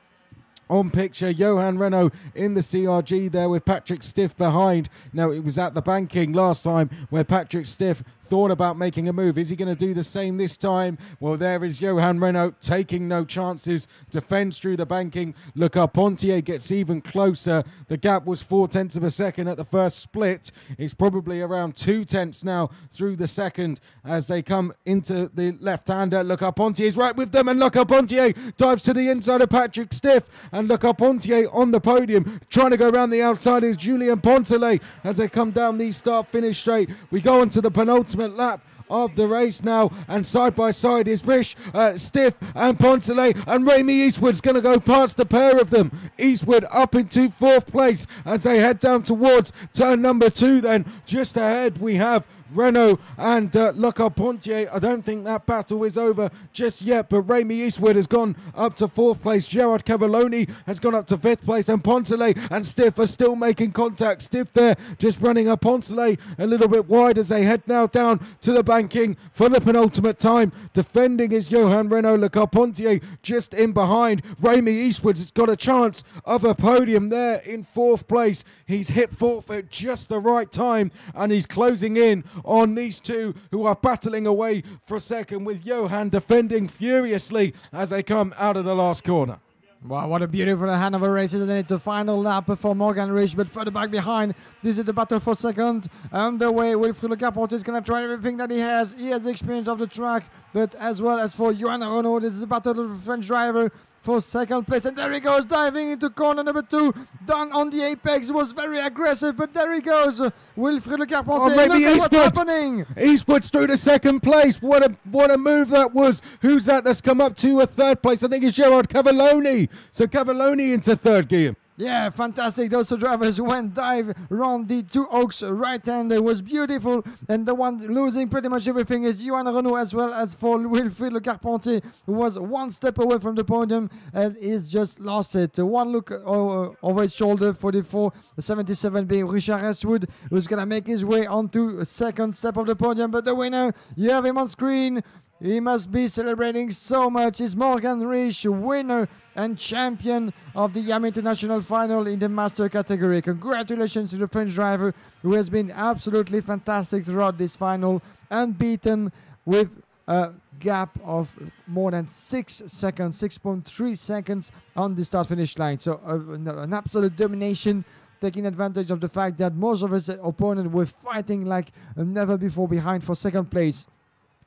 A: On picture, Johan Renault in the CRG there with Patrick Stiff behind. Now, it was at the banking last time where Patrick Stiff thought about making a move. Is he going to do the same this time? Well, there is Johan Renault taking no chances, defends through the banking. Le Carpentier gets even closer. The gap was 0.4 of a second at the first split. It's probably around 0.2 now through the second as they come into the left-hander. Le Carpentier is right with them, and Le Carpentier dives to the inside of Patrick Stiff, and Le Carpentier on the podium. Trying to go around the outside is Julien Poncelet as they come down the start-finish straight. We go into the penultimate lap of the race now, and side by side is Risch, Stiff and Poncelet, and Rémi Eastwood's going to go past the pair of them. Eastwood up into 4th place as they head down towards turn number 2 then. Just ahead we have Renault and Le Carpentier. I don't think that battle is over just yet, but Rémi Eastwood has gone up to 4th place. Gerard Cavalloni has gone up to 5th place, and Poncelet and Stiff are still making contact. Stiff there just running up Poncelet a little bit wide as they head now down to the banking for the penultimate time. Defending is Johan Renault. Le Carpentier just in behind. Rémi Eastwood's got a chance of a podium there in 4th place. He's hit 4th at just the right time, and he's closing in on these two who are battling away for 2nd, with Johan defending furiously as they come out of the last corner.
B: Wow, what a beautiful Hanover race, isn't it? The final lap for Morgan Risch, but further back behind, this is the battle for 2nd. Underway, Wilfried Le Carpentier is going to try everything that he has. He has the experience of the track, but as well as for Johan Renault, this is the battle of the French driver for 2nd place, and there he goes, diving into corner number 2, down on the apex. It was very aggressive, but there he goes, Wilfried Le Carpentier.
A: Look at what's happening. Eastwood's through to 2nd place. What a move that was. Who's that's come up to a 3rd place? I think it's Gerard Cavalloni. So Cavalloni into 3rd gear.
B: Yeah, fantastic. Those two drivers went dive around the 2 Oaks right hand. It was beautiful. And the one losing pretty much everything is Johan Renault, as well as for Wilfried Le Carpentier, who was 1 step away from the podium and he's just lost it. One look over his shoulder for the 477 being Richard Eastwood, who's going to make his way onto a 2nd step of the podium. But the winner, you have him on screen. He must be celebrating so much. Is Morgan Risch, winner and champion of the IAME International Final in the Master category. Congratulations to the French driver, who has been absolutely fantastic throughout this final, unbeaten with a gap of more than 6 seconds, 6.3 seconds on the start-finish line. So an absolute domination, taking advantage of the fact that most of his opponents were fighting like never before behind for 2nd place.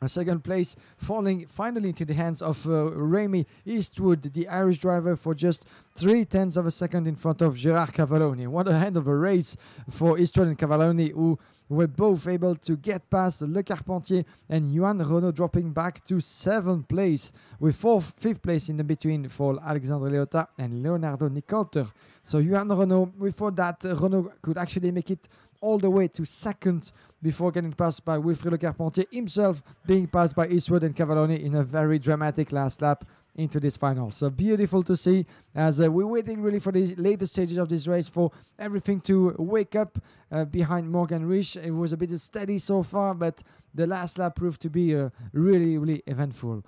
B: A 2nd place falling finally into the hands of Rémi Eastwood, the Irish driver, for just 0.3 of a second in front of Gerard Cavalloni. What a end of a race for Eastwood and Cavalloni, who were both able to get past Le Carpentier, and Johan Renault dropping back to 7th place, with 5th place in the between for Alexandre Leota and Leonardo Nicolter. So Johan Renault, we thought that Renault could actually make it all the way to 2nd before getting passed by Wilfried Le Carpentier, himself being passed by Eastwood and Cavalloni in a very dramatic last lap into this final. So beautiful to see, as we're waiting really for the later stages of this race for everything to wake up behind Morgan Risch. It was a bit steady so far, but the last lap proved to be really, really eventful.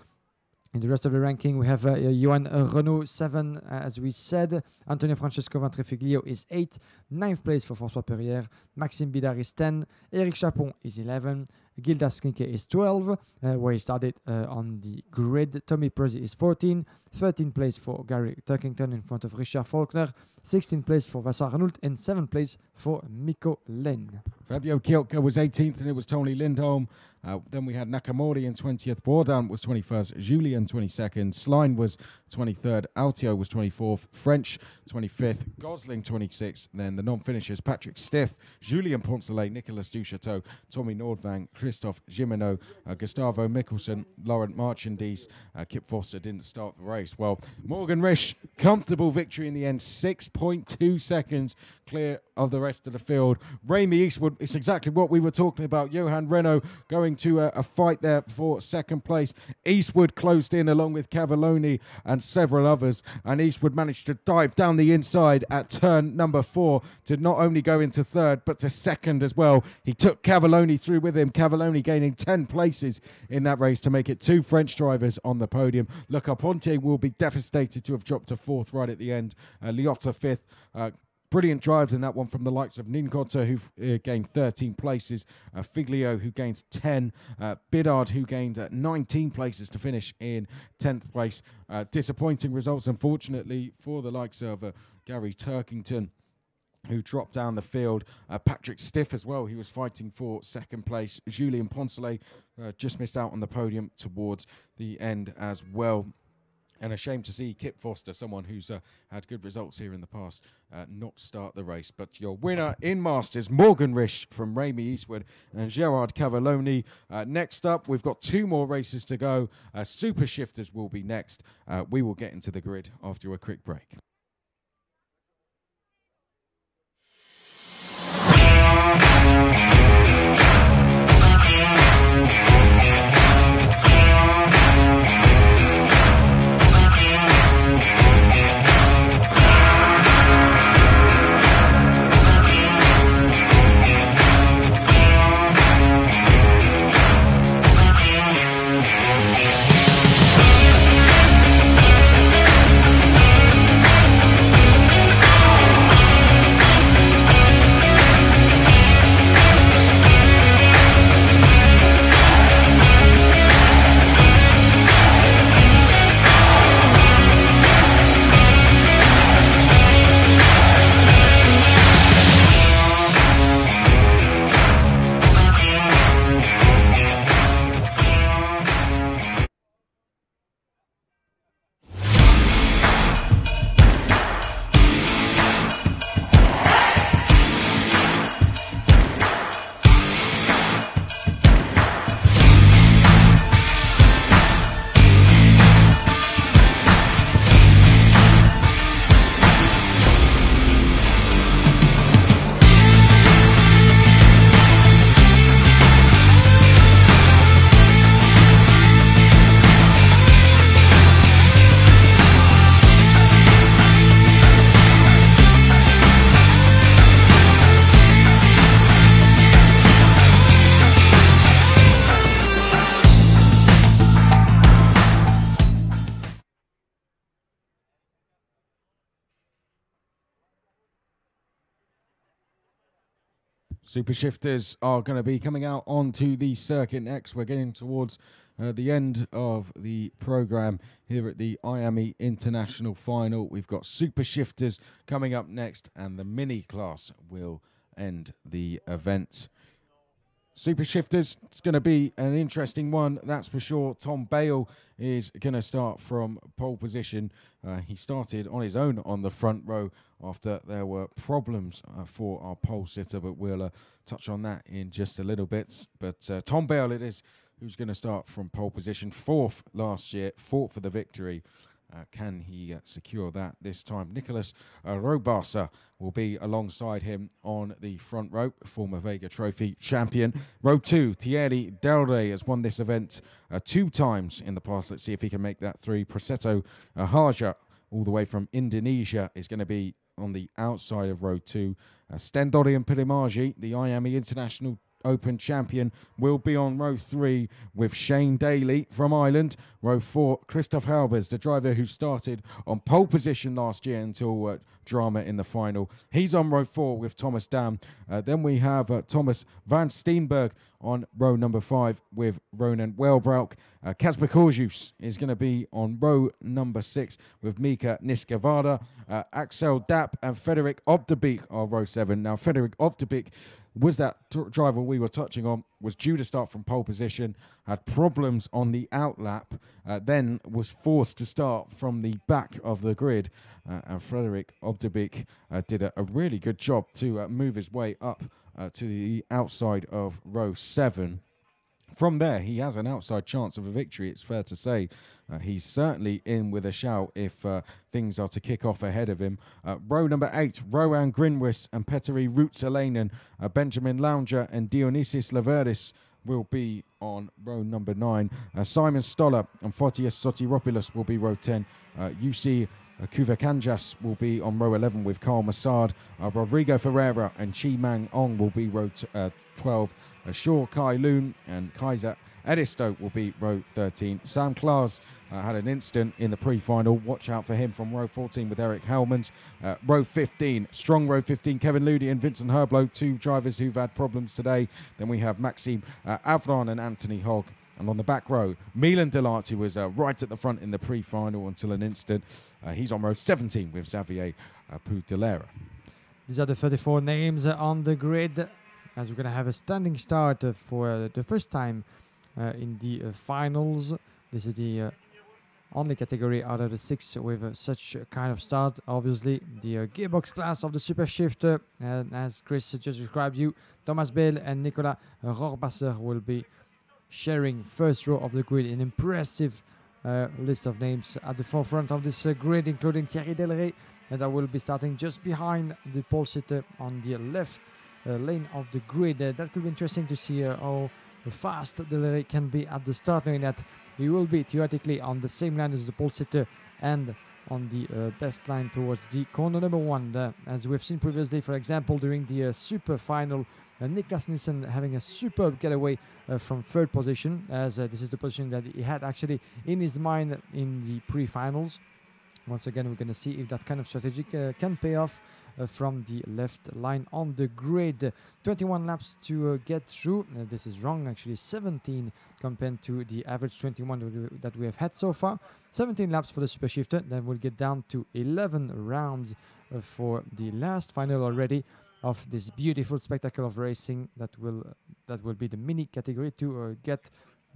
B: In the rest of the ranking, we have Johan Renault 7, as we said. Antonio Francesco Ventrifiglio is 8. 9th place for François Perrière. Maxime Bidard is 10. Eric Chapon is 11. Gildas Skinke is 12, where he started on the grid. Tommy Prezi is 14. 13th place for Gary Turkington in front of Richard Faulkner. 16th place for Vincent Arnoult and 7th place for Mikko Len.
A: Fabio Kielka was 18th and it was Tony Lindholm. Then we had Nakamori in 20th. Bourdin was 21st. Julien 22nd. Slein was 23rd. Altio was 24th. French 25th. Gosling 26th. Then the non-finishers, Patrick Stiff, Julien Poncelet, Nicolas Duchateau, Tommy Nordvang, Christophe Gimeno, Gustavo Mikkelsen, Laurent Marchandise. Kip Foster didn't start the race. Well, Morgan Risch, comfortable victory in the end. 6.2 seconds clear of the rest of the field. Ramy Eastwood, it's exactly what we were talking about. Johan Renault going to a fight there for second place. Eastwood closed in along with Cavalloni and several others, and Eastwood managed to dive down the inside at turn number 4 to not only go into third but to second as well. He took Cavalloni through with him, Cavalloni gaining 10 places in that race to make it 2 French drivers on the podium. Le Carpentier will be devastated to have dropped to 4th right at the end. Liotta 5th. Brilliant drives in that one from the likes of Ninkotter, who gained 13 places, Figlio, who gained 10, Bidard, who gained 19 places to finish in 10th place. Disappointing results, unfortunately, for the likes of Gary Turkington, who dropped down the field. Patrick Stiff as well, he was fighting for second place. Julien Poncelet just missed out on the podium towards the end as well. And a shame to see Kip Foster, someone who's had good results here in the past, not start the race. But your winner in Masters, Morgan Risch from Ramy Eastwood and Gerard Cavalloni. Next up, we've got 2 more races to go. Super Shifters will be next. We will get into the grid after a quick break. Super Shifters are going to be coming out onto the circuit next. We're getting towards the end of the program here at the IAME International Final. We've got Super Shifters coming up next, and the mini class will end the event. Super Shifters, it's going to be an interesting one, that's for sure. Tom Bale is going to start from pole position. He started on his own on the front row after there were problems for our pole sitter, but we'll touch on that in just a little bit. But Tom Bale it is who's going to start from pole position. 4th last year, fought for the victory. Can he secure that this time? Nicholas Robasa will be alongside him on the front row, former Vega Trophy champion. Row 2, Thierry Delray has won this event 2 times in the past. Let's see if he can make that 3. Prasetto Harja, all the way from Indonesia, is going to be on the outside of row 2. Stendori and Pirimaji, the IAME International Open champion, will be on row 3 with Shane Daly from Ireland. Row 4, Christoph Halbers, the driver who started on pole position last year until drama in the final. He's on row 4 with Thomas Dam. Then we have Thomas van Steenberg on row number 5 with Ronan Welbroek. Kasper Korjus is going to be on row number 6 with Mika Niskavada. Axel Dapp and Frederik Opdebeek are row 7. Now, Frederik Opdebeek was that driver we were touching on, was due to start from pole position, had problems on the outlap, then was forced to start from the back of the grid. And Frederik Opdebeek did a really good job to move his way up to the outside of row 7. From there, he has an outside chance of a victory, it's fair to say. He's certainly in with a shout if things are to kick off ahead of him. Row number 8, Rowan Grinwis and Petteri Ruutsalainen, Benjamin Lounger and Dionysius Laveris will be on row number 9. Simon Stoller and Fotios Sotiropoulos will be row 10. UC Kuvakanjas will be on row 11 with Carl Massard. Rodrigo Ferreira and Chi Mang Ong will be row 12. Shaw Kai Loon and Kaiser Edisto will be row 13. Sam Klaas had an incident in the pre-final. Watch out for him from row 14 with Eric Helmans. Row 15, strong row 15, Kevin Ludi and Vincent Herblow, 2 drivers who've had problems today. Then we have Maxime Avron and Anthony Hogg. And on the back row, Milan Delart, who was right at the front in the pre-final until an incident. He's on row 17 with Xavier Poudelera.
B: These are the 34 names on the grid, as we're going to have a standing start for the first time in the finals. This is the only category out of the 6 with such a kind of start. Obviously, the gearbox class of the Super Shifter, and as Chris just described you, Thomas Bell and Nicolas Rohrbasser will be sharing first row of the grid. An impressive list of names at the forefront of this grid, including Thierry Delray, and that will be starting just behind the pole sitter on the left lane of the grid. That could be interesting to see how fast Delray can be at the start, knowing that he will be theoretically on the same line as the pole sitter and on the best line towards the corner number 1. As we've seen previously, for example, during the super final, Niklas Nielsen having a superb getaway from 3rd position, as this is the position that he had actually in his mind in the pre-finals. Once again, we're going to see if that kind of strategy can pay off from the left line on the grid. 21 laps to get through. This is wrong, actually 17 compared to the average 21 that we have had so far. 17 laps for the Super Shifter. Then we'll get down to 11 rounds for the last final already of this beautiful spectacle of racing that will be the mini category to get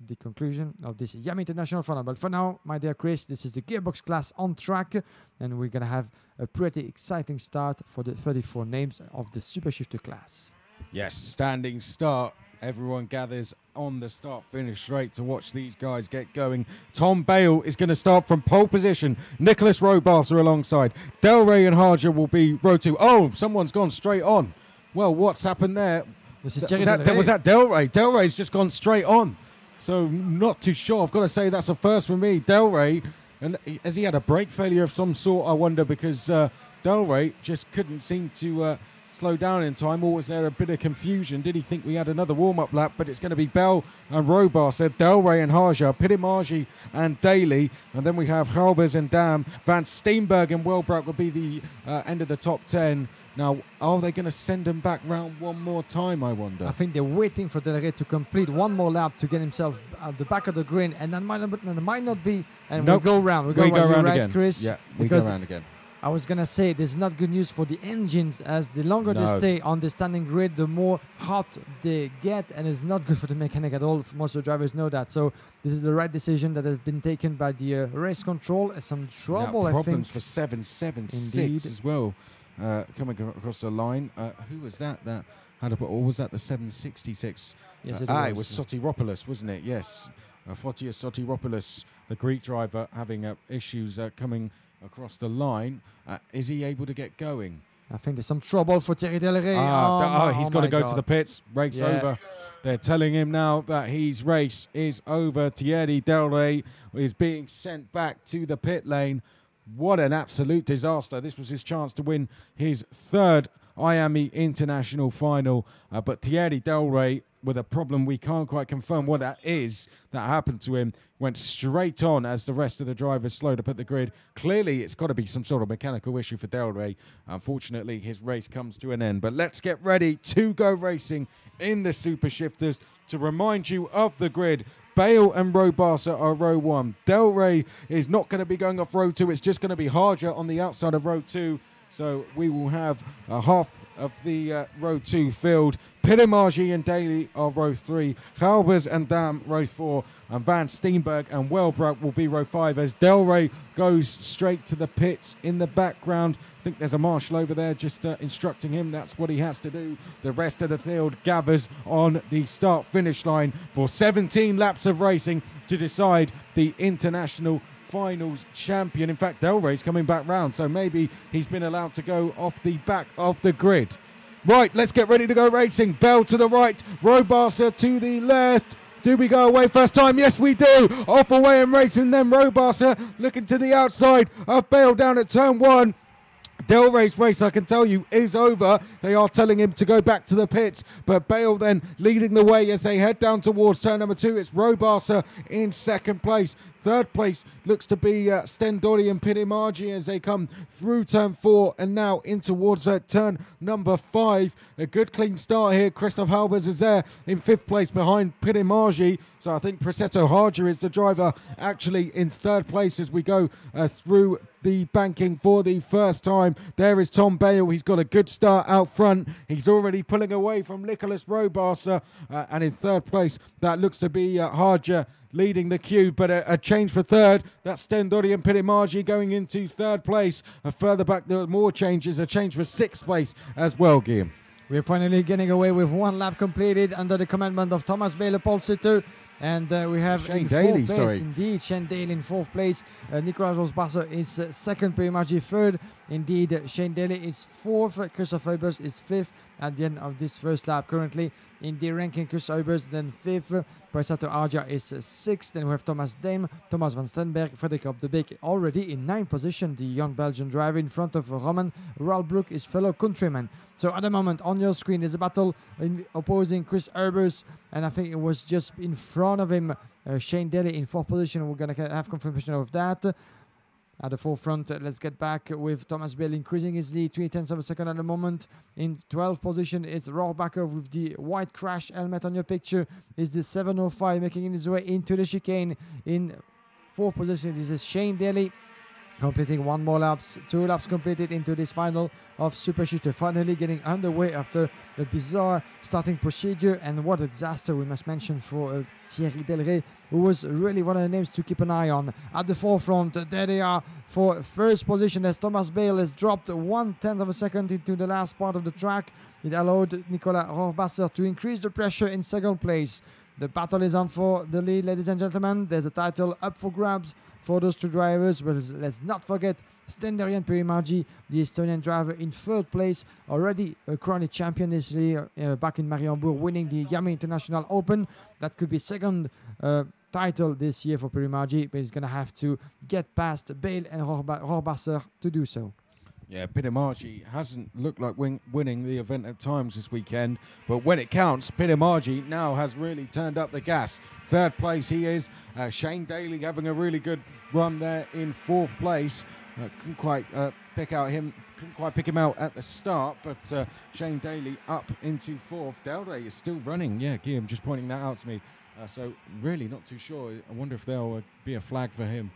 B: the conclusion of this IAME International Final. But for now, my dear Chris, this is the gearbox class on track, and we're going to have a pretty exciting start for the 34 names of the Super Shifter class.
A: Yes, standing start. Everyone gathers on the start-finish straight to watch these guys get going. Tom Bale is going to start from pole position. Nicholas Rohrbasser alongside. Delray and Harger will be row 2. Oh, someone's gone straight on. Well, what's happened there?
B: This is
A: was that Delray? Delray's just gone straight on. So not too sure. I've got to say that's a first for me. Delray, and has he had a brake failure of some sort, I wonder, because Delray just couldn't seem to slow down in time, or was there a bit of confusion? Did he think we had another warm-up lap? But it's going to be Bell and Rohrbasser, Delray and Harger, Pidimarji and Daly, and then we have Halbers and Dam. Van Steenberg and Welbroek will be the end of the top 10. Now, are they going to send him back round one more time, I wonder?
B: I think they're waiting for Delray to complete one more lap to get himself at the back of the grid, and that might not be. And
A: nope.
B: we'll go round.
A: We go round
B: right,
A: again.
B: Chris?
A: Yeah, we go round again.
B: I was going to say, this is not good news for the engines, as the longer they stay on the standing grid, the more hot they get, and it's not good for the mechanic at all. Most of the drivers know that. So this is the right decision that has been taken by the race control. Some trouble, I think.
A: Problems for 776 as well. Coming across the line. Who was that? That had or was that the 766?
B: Yes, it
A: was Sotiropoulos, wasn't it? Yes. Fotios Sotiropoulos, the Greek driver, having issues coming across the line. Is he able to get going?
B: I think there's some trouble for Thierry Delray.
A: He's got to go to the pits. Race over. They're telling him now that his race is over. Thierry Delray is being sent back to the pit lane. What an absolute disaster. This was his chance to win his 3rd IAME International Final. But Thierry Delray with a problem we can't quite confirm what that is that happened to him. Went straight on as the rest of the drivers slowed up at the grid. Clearly, it's got to be some sort of mechanical issue for Del Rey. Unfortunately, his race comes to an end. But let's get ready to go racing in the Super Shifters. To remind you of the grid, Bale and Robasa are row 1. Del Rey is not going to be going off row 2. It's just going to be Harger on the outside of row 2. So we will have half of the row 2 filled. Pittimagi and Daly are row 3. Halbers and Dam row 4. And Van Steenberg and Welbrook will be row 5 as Del Rey goes straight to the pits in the background. I think there's a marshal over there just instructing him that's what he has to do. The rest of the field gathers on the start-finish line for 17 laps of racing to decide the international finals champion. In fact, Del Rey's coming back round, so maybe he's been allowed to go off the back of the grid. Right, let's get ready to go racing. Bell to the right, Robasa to the left. Do we go away first time? Yes, we do. Off away and racing, then Robasa looking to the outside of Bale down at turn 1. Del Rey's race, I can tell you, is over. They are telling him to go back to the pits, but Bale then leading the way as they head down towards turn number 2. It's Robasa in second place. Third place looks to be Stendori and Pittimagi as they come through turn 4 and now in towards turn number 5. A good clean start here. Christoph Halbers is there in 5th place behind Pittimagi. So I think Prasetto Harger is the driver actually in 3rd place as we go through the banking for the first time. There is Tom Bale. He's got a good start out front. He's already pulling away from Nicholas Robasa. And in 3rd place, that looks to be Harger leading the queue, but a change for 3rd. That's Stendori and Pittimagi going into 3rd place. Further back, there are more changes. A change for 6th place as well, Guillaume.
B: We're finally getting away with 1 lap completed under the commandment of Thomas Bale, pole sitter. And we have
A: Shane
B: in
A: Daly,
B: 4th place, indeed, Shane Daly in 4th place. Nicolas Rosbasser is 2nd, Pittimagi 3rd. Indeed, Shane Daly is 4th, Christoph Eubers is 5th at the end of this first lap. Currently in the ranking, Chris Eubers then 5th, Prasetto Harger is 6th, and we have Thomas Dame, Thomas van Stenberg, Frederik Op de Beek already in 9th position, the young Belgian driver in front of Roman Ralbrook, his fellow countryman. So at the moment on your screen is a battle opposing Chris Eubers, and I think it was just in front of him, Shane Daly in 4th position. We're going to have confirmation of that. At the forefront, let's get back with Thomas Bale increasing his lead, 3/10 of a second at the moment. In 12th position, it's Rohrbacher with the white crash helmet on your picture. Is the 705 making his way into the chicane. In 4th position, this is Shane Daly, completing 1 more laps, 2 laps completed into this final of Super Shifter. Finally getting underway after a bizarre starting procedure, and what a disaster we must mention for Thierry Del Rey, who was really one of the names to keep an eye on. At the forefront, there they are for 1st position as Thomas Bale has dropped 1/10 of a second into the last part of the track. It allowed Nicolas Rohrbacher to increase the pressure in 2nd place. The battle is on for the lead, ladies and gentlemen. There's a title up for grabs for those 2 drivers, but let's not forget Stendori and Pittimagi, the Estonian driver in 3rd place, already a crowned champion this year back in Marienburg, winning the IAME International Open. That could be 2nd title this year for Pittimagi, but he's going to have to get past Bale and Rohrbacher to do so.
A: Yeah, Pittimagi hasn't looked like winning the event at times this weekend, but when it counts, Pittimagi now has really turned up the gas. 3rd place he is. Shane Daly having a really good run there in 4th place. Couldn't quite pick him out at the start, but Shane Daly up into 4th. Del Rey is still running. Yeah, Guillaume just pointing that out to me. So really not too sure. I wonder if there'll be a flag for him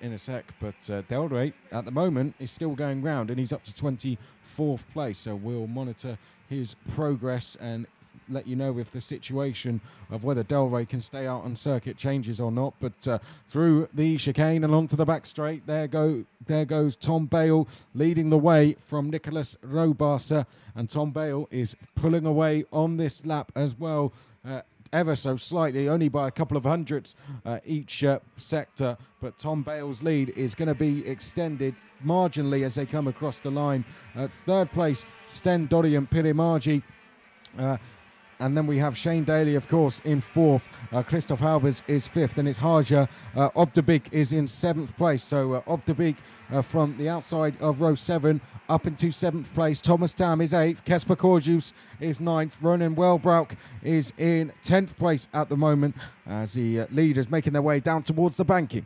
A: in a sec, but Del Rey at the moment is still going round and he's up to 24th place, so we'll monitor his progress and let you know if the situation of whether Del Rey can stay out on circuit changes or not. But through the chicane along to the back straight, there goes Tom Bale leading the way from Nicholas Rohrbacher, and Tom Bale is pulling away on this lap as well, ever so slightly, only by a couple of hundredths each sector, but Tom Bale's lead is going to be extended marginally as they come across the line. 3rd place, Stendori and Pittimagi, And then we have Shane Daly, of course, in 4th. Christoph Halbers is 5th, and it's Harja. Obdebik is in 7th place. So Obdebik from the outside of row 7 up into 7th place. Thomas Tam is 8th. Kesper Korjus is 9th. Ronan Wellbrook is in 10th place at the moment as the leaders making their way down towards the banking.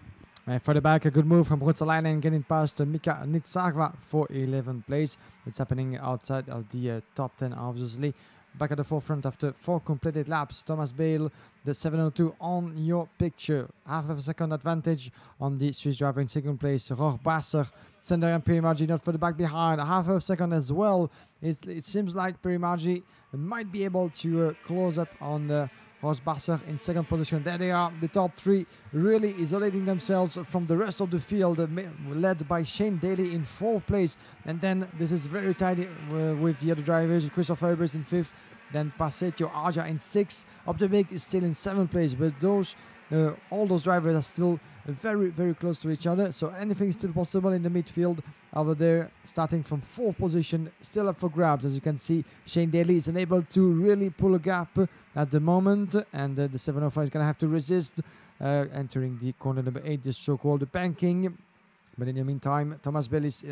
B: For the back, a good move from Ruotsalainen getting past Mika Nitsarva for 11th place. It's happening outside of the top 10, obviously. Back at the forefront after 4 completed laps. Thomas Bale, the 702 on your picture. Half of a second advantage on the Swiss driver in 2nd place. Roch Basser, Sender and Perimargi not for the back behind. Half of a second as well. It seems like Perimargi might be able to close up on Ross Basser in 2nd position. There they are, the top 3 really isolating themselves from the rest of the field, led by Shane Daly in 4th place. And then this is very tight with the other drivers. Christoph Herbers in 5th, then Passetio Arja in 6th. Obdebik is still in 7th place, but all those drivers are still very, very close to each other. So anything is still possible in the midfield over there, starting from 4th position, still up for grabs. As you can see, Shane Daly is unable to really pull a gap at the moment, and the 705 is going to have to resist entering the corner number 8, the so-called banking. But in the meantime, Thomas Bell is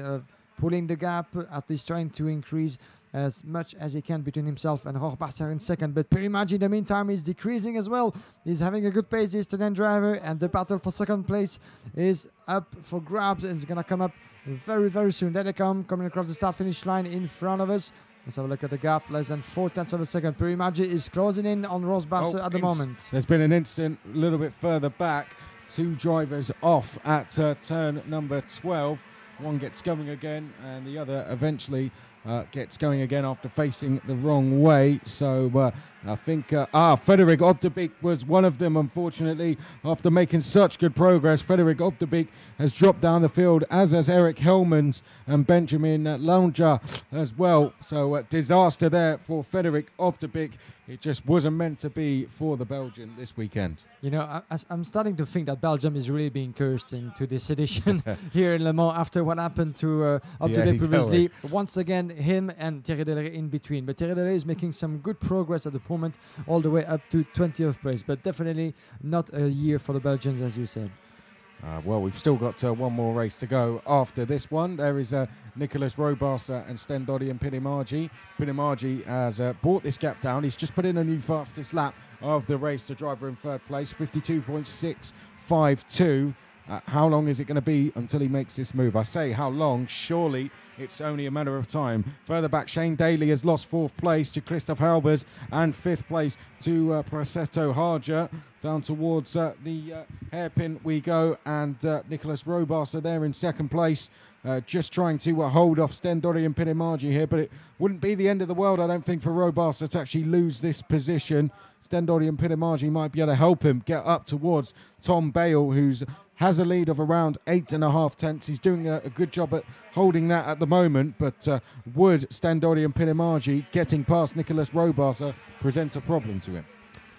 B: pulling the gap, at least trying to increase as much as he can between himself and Rochbasser in 2nd. But Perimargi in the meantime is decreasing as well. He's having a good pace, this student driver, and the battle for 2nd place is up for grabs. It's going to come up very, very soon. There they come, coming across the start-finish line in front of us. Let's have a look at the gap, less than 4/10 of a second. Perimargi is closing in on Rochbasser at the moment.
A: There's been an incident a little bit further back. 2 drivers off at turn number 12. One gets going again, and the other eventually gets going again after facing the wrong way. So I think Frederik Obdebik was one of them, unfortunately. After making such good progress, Frederik Obdebik has dropped down the field, as has Eric Helmans and Benjamin Langer as well. So disaster there for Frederik Obdebik. It just wasn't meant to be for the Belgian this weekend.
B: You know, I'm starting to think that Belgium is really being cursed into this edition here in Le Mans after what happened to Obdebik previously. Once again, him and Thierry Delray in between. But Thierry Delray is making some good progress at the moment, all the way up to 20th place. But definitely not a year for the Belgians, as you said.
A: Well, we've still got one more race to go after this one. There is Nicolas Robasser and Stendodi and Pinimargi. Pinimargi has brought this gap down. He's just put in a new fastest lap of the race. The driver in 3rd place, 52.652. How long is it going to be until he makes this move? I say how long, surely it's only a matter of time. Further back, Shane Daly has lost 4th place to Christoph Halbers and 5th place to Prasetto Harja. Down towards the hairpin we go, and Nicolas Robasser there in 2nd place. Just trying to hold off Stendori and Pinimargi here, but it wouldn't be the end of the world, I don't think, for Robasser to actually lose this position. Stendori and Pinimargi might be able to help him get up towards Tom Bale, who has a lead of around 8.5 tenths. He's doing a good job at holding that at the moment, but would Stendori and Pinimargi getting past Nicolas Robasser present a problem to him?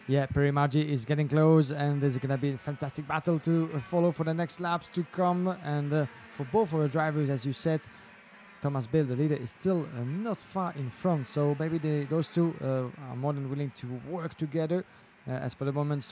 B: Yeah, Perimargi is getting close, and there's going to be a fantastic battle to follow for the next laps to come. And for both of the drivers, as you said, Thomas Bale, the leader, is still not far in front. So maybe those two are more than willing to work together. As for the moment,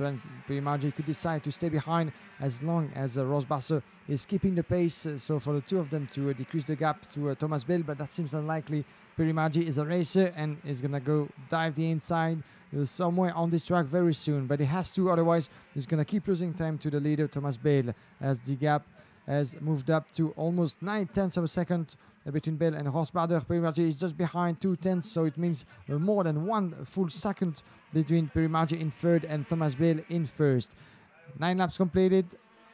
B: Perimargi could decide to stay behind as long as Rochbasser is keeping the pace. So for the two of them to decrease the gap to Thomas Bale, but that seems unlikely. Perimargi is a racer and is going to go dive the inside somewhere on this track very soon. But he has to, otherwise he's going to keep losing time to the leader, Thomas Bale, as the gap has moved up to almost 9/10 of a second between Bale and Rosbader. Perimargi is just behind 2/10, so it means more than 1 full second between Perimargi in 3rd and Thomas Bale in 1st. 9 laps completed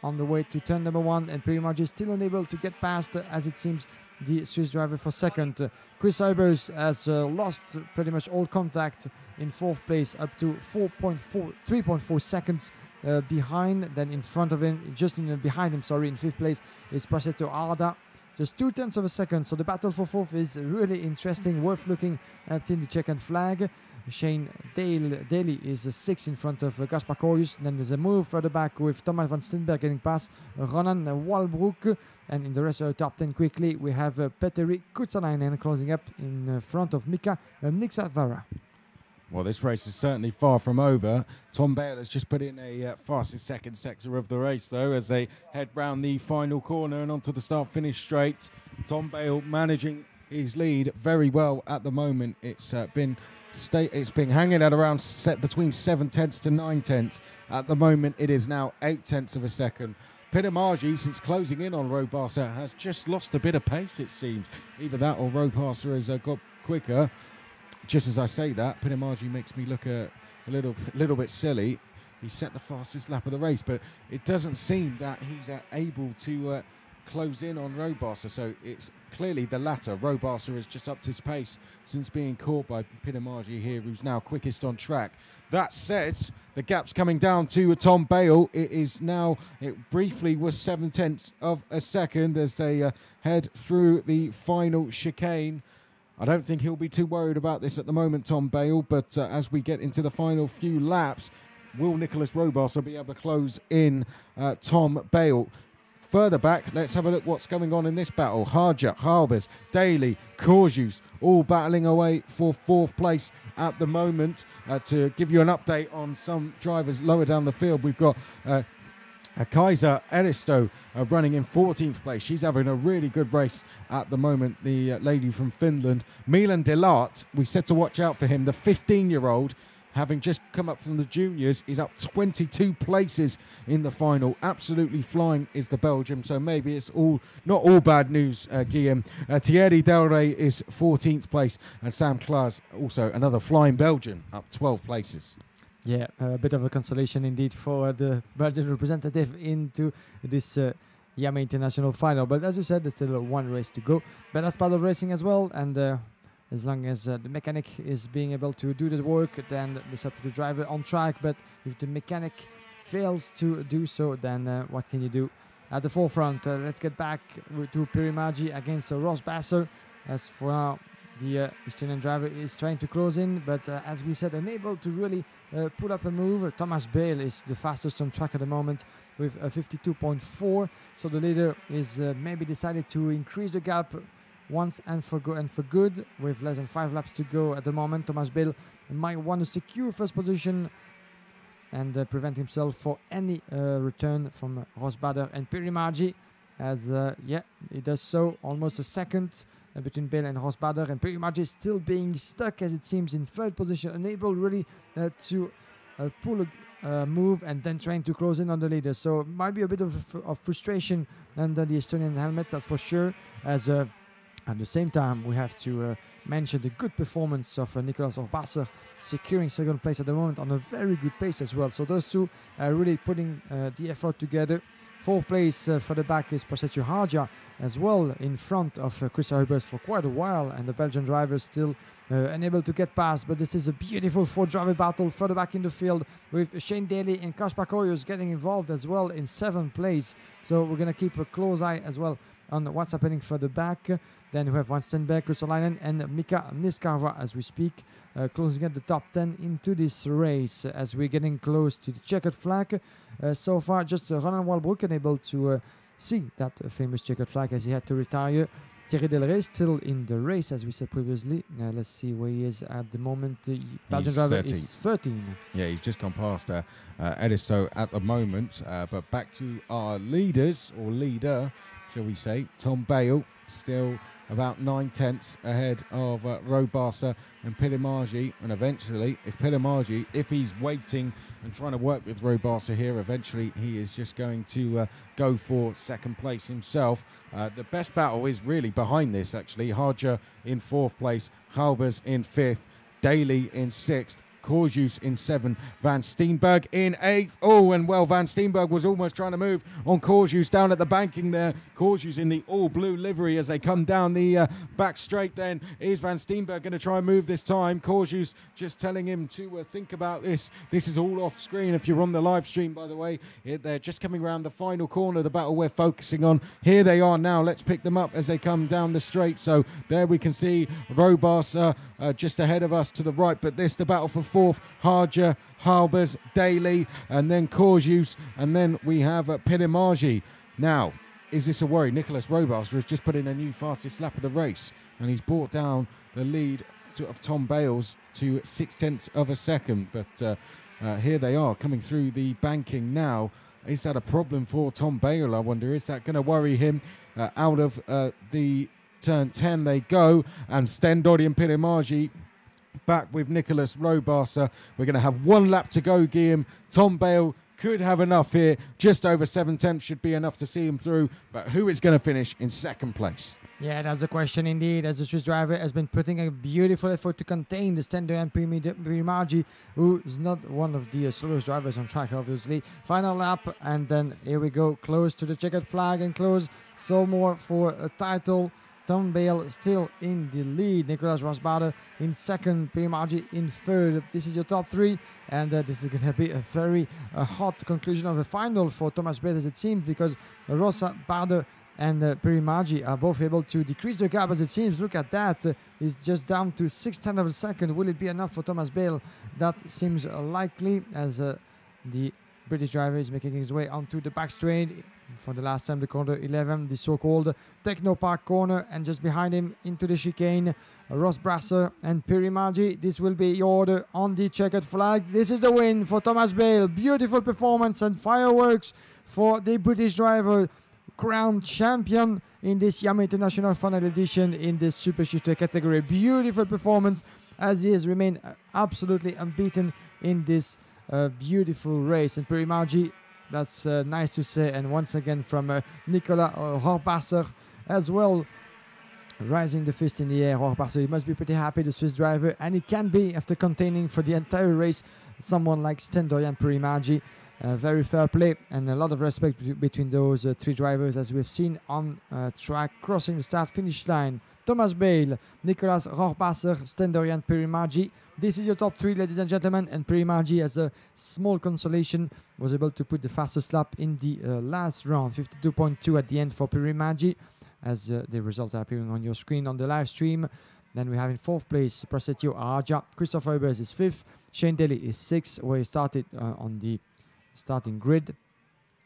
B: on the way to turn number 1, and Perimargi is still unable to get past, as it seems, the Swiss driver for 2nd. Chris Ibers has lost pretty much all contact in 4th place, up to 3.4 seconds behind. Then in front of him, behind him, in 5th place is Prasetto Arda, just 2/10 of a second. So the battle for 4th is really interesting, worth looking at in the checkered flag. Shane Daly is 6 in front of Gaspar Corjus. Then there's a move further back with Thomas van Steenberg getting past Ronan Walbroek. And in the rest of the top 10 quickly, we have Petteri Kutsalainen closing up in front of Mika Nitsarva.
A: Well, this race is certainly far from over. Tom Bale has just put in a fastest second sector of the race, though, as they head round the final corner and onto the start-finish straight. Tom Bale managing his lead very well at the moment. It's been hanging at around between 7/10 to 9/10. At the moment, it is now 8/10 of a second. Pittamargi, since closing in on Robasa, has just lost a bit of pace, it seems. Either that or Robasa has got quicker. Just as I say that, Pittamargi makes me look a little bit silly. He set the fastest lap of the race, but it doesn't seem that he's able to close in on Robasa. So it's clearly the latter. Robasa has just upped his pace since being caught by Pittamargi here, who's now quickest on track. That said, the gap's coming down to Tom Bale. It briefly was 7/10 of a second as they head through the final chicane. I don't think he'll be too worried about this at the moment, Tom Bale, but as we get into the final few laps, will Nicholas Robasa be able to close in Tom Bale? Further back, let's have a look what's going on in this battle. Harja, Harbers, Daly, Corjus, all battling away for 4th place at the moment. To give you an update on some drivers lower down the field, we've got Kaiser Eristo running in 14th place. She's having a really good race at the moment, the lady from Finland. Milan Delart, we said to watch out for him. The 15-year-old, having just come up from the juniors, is up 22 places in the final. Absolutely flying is the Belgium, so maybe it's not all bad news, Guillaume. Thierry Delray is 14th place, and Sam Klaas, also another flying Belgian, up 12 places.
B: Yeah, a bit of a consolation indeed for the Belgian representative into this IAME International final. But as you said, there's still one race to go. But that's part of racing as well. And as long as the mechanic is being able to do the work, then it's up to the driver on track. But if the mechanic fails to do so, then what can you do? At the forefront, let's get back to Pittamargi against Ross Basser. As for now, the Estonian driver is trying to close in, but as we said, unable to really put up a move. Thomas Bale is the fastest on track at the moment with 52.4. So the leader is maybe decided to increase the gap once and for good. With less than 5 laps to go at the moment, Thomas Bale might want to secure first position and prevent himself for any return from Rosbader and Pittamargi. As he does so, almost a second between Bale and Rosbader, and Pittamargi is still being stuck, as it seems, in 3rd position, unable really to pull a move and then trying to close in on the leader. So it might be a bit of frustration under the Estonian helmet, that's for sure. As at the same time, we have to mention the good performance of Nicolas Robasser, securing 2nd place at the moment on a very good pace as well. So those two are really putting the effort together. 4th place for the back is Persetu Harja, as well in front of Chris Hubers for quite a while, and the Belgian driver still unable to get past. But this is a beautiful 4-driver battle further back in the field, with Shane Daly and Kaspar Koyos getting involved as well in 7th place. So we're going to keep a close eye as well on what's happening further back. Then we have Van Stenberg, Kusalainen and Mika Niskarva as we speak, closing at the top 10 into this race as we're getting close to the checkered flag. So far, just Ronan Walbroek unable to see that famous checkered flag as he had to retire. Thierry Delray still in the race, as we said previously. Let's see where he is at the moment. The Belgian driver is 13.
A: Yeah, he's just gone past Edisto at the moment. But back to our leaders, or leader, shall we say, Tom Bale, still about 9/10 ahead of Robasa and Pittamargi. And eventually, if he's waiting and trying to work with Robasa here, eventually he is just going to go for 2nd place himself. The best battle is really behind this, actually. Harja in 4th place, Halbers in 5th, Daly in 6th, Corjus in 7th, Van Steenberg in 8th. Oh, and well, Van Steenberg was almost trying to move on Corjus down at the banking there. Corjus in the all-blue livery as they come down the back straight then. Is Van Steenberg going to try and move this time? Corjus just telling him to think about this. This is all off screen if you're on the live stream, by the way. They're just coming around the final corner of the battle we're focusing on. Here they are now. Let's pick them up as they come down the straight. So there we can see Robas just ahead of us to the right, but this the battle for 4th. Harja, Halbers, Daly, and then Corjus, and then we have Pittamargi. Now, is this a worry? Nicholas Robasser has just put in a new fastest lap of the race, and he's brought down the lead of Tom Bales to 0.6 of a second. But here they are coming through the banking now. Is that a problem for Tom Bale? I wonder, is that going to worry him? Out of the turn 10 they go, and Stendori and Pirimagi back with Nicolas Robasa. We're going to have 1 lap to go, Guillaume. Tom Bale could have enough here. Just over 7/10 should be enough to see him through. But who is going to finish in second place?
B: Yeah, that's a question indeed, as the Swiss driver has been putting a beautiful effort to contain the Stendori and Pirimagi, who is not one of the slowest drivers on track, obviously. Final lap, and then here we go, close to the checkered flag and close. So more for a title. Tom Bale still in the lead. Nicolas Rosbader in second. Pirimagi in third. This is your top 3. And this is going to be a very hot conclusion of the final for Thomas Bale, as it seems, because Rosbader and Pirimagi are both able to decrease the gap, as it seems. Look at that. He's just down to 0.6 of a second. Will it be enough for Thomas Bale? That seems likely, as the British driver is making his way onto the back straight. For the last time, the corner 11, the so-called Techno Park corner, and just behind him into the chicane, Ross Brasser and Pirimagi. This will be your order on the checkered flag. This is the win for Thomas Bale. Beautiful performance and fireworks for the British driver, crowned champion in this IAME International Final Edition in this Super Shifter category. Beautiful performance, as he has remained absolutely unbeaten in this beautiful race. And Pirimagi, that's nice to say. And once again from Nicolas Rohrwasser as well, rising the fist in the air. Rohrwasser, he must be pretty happy, the Swiss driver, and he can be after containing for the entire race someone like Stendori and Pirimagi. Very fair play and a lot of respect between those 3 drivers, as we've seen on track, crossing the start-finish line. Thomas Bale, Nicolas Rohrwasser, Stendori and Pirimagi. This is your top 3, ladies and gentlemen, and Pirimagi, as a small consolation, was able to put the fastest lap in the last round, 52.2 at the end for Pirimagi, as the results are appearing on your screen on the live stream. Then we have in 4th place Prasetyo Araja, Christopher Ebers is 5th, Shane Daly is 6th, where he started on the starting grid.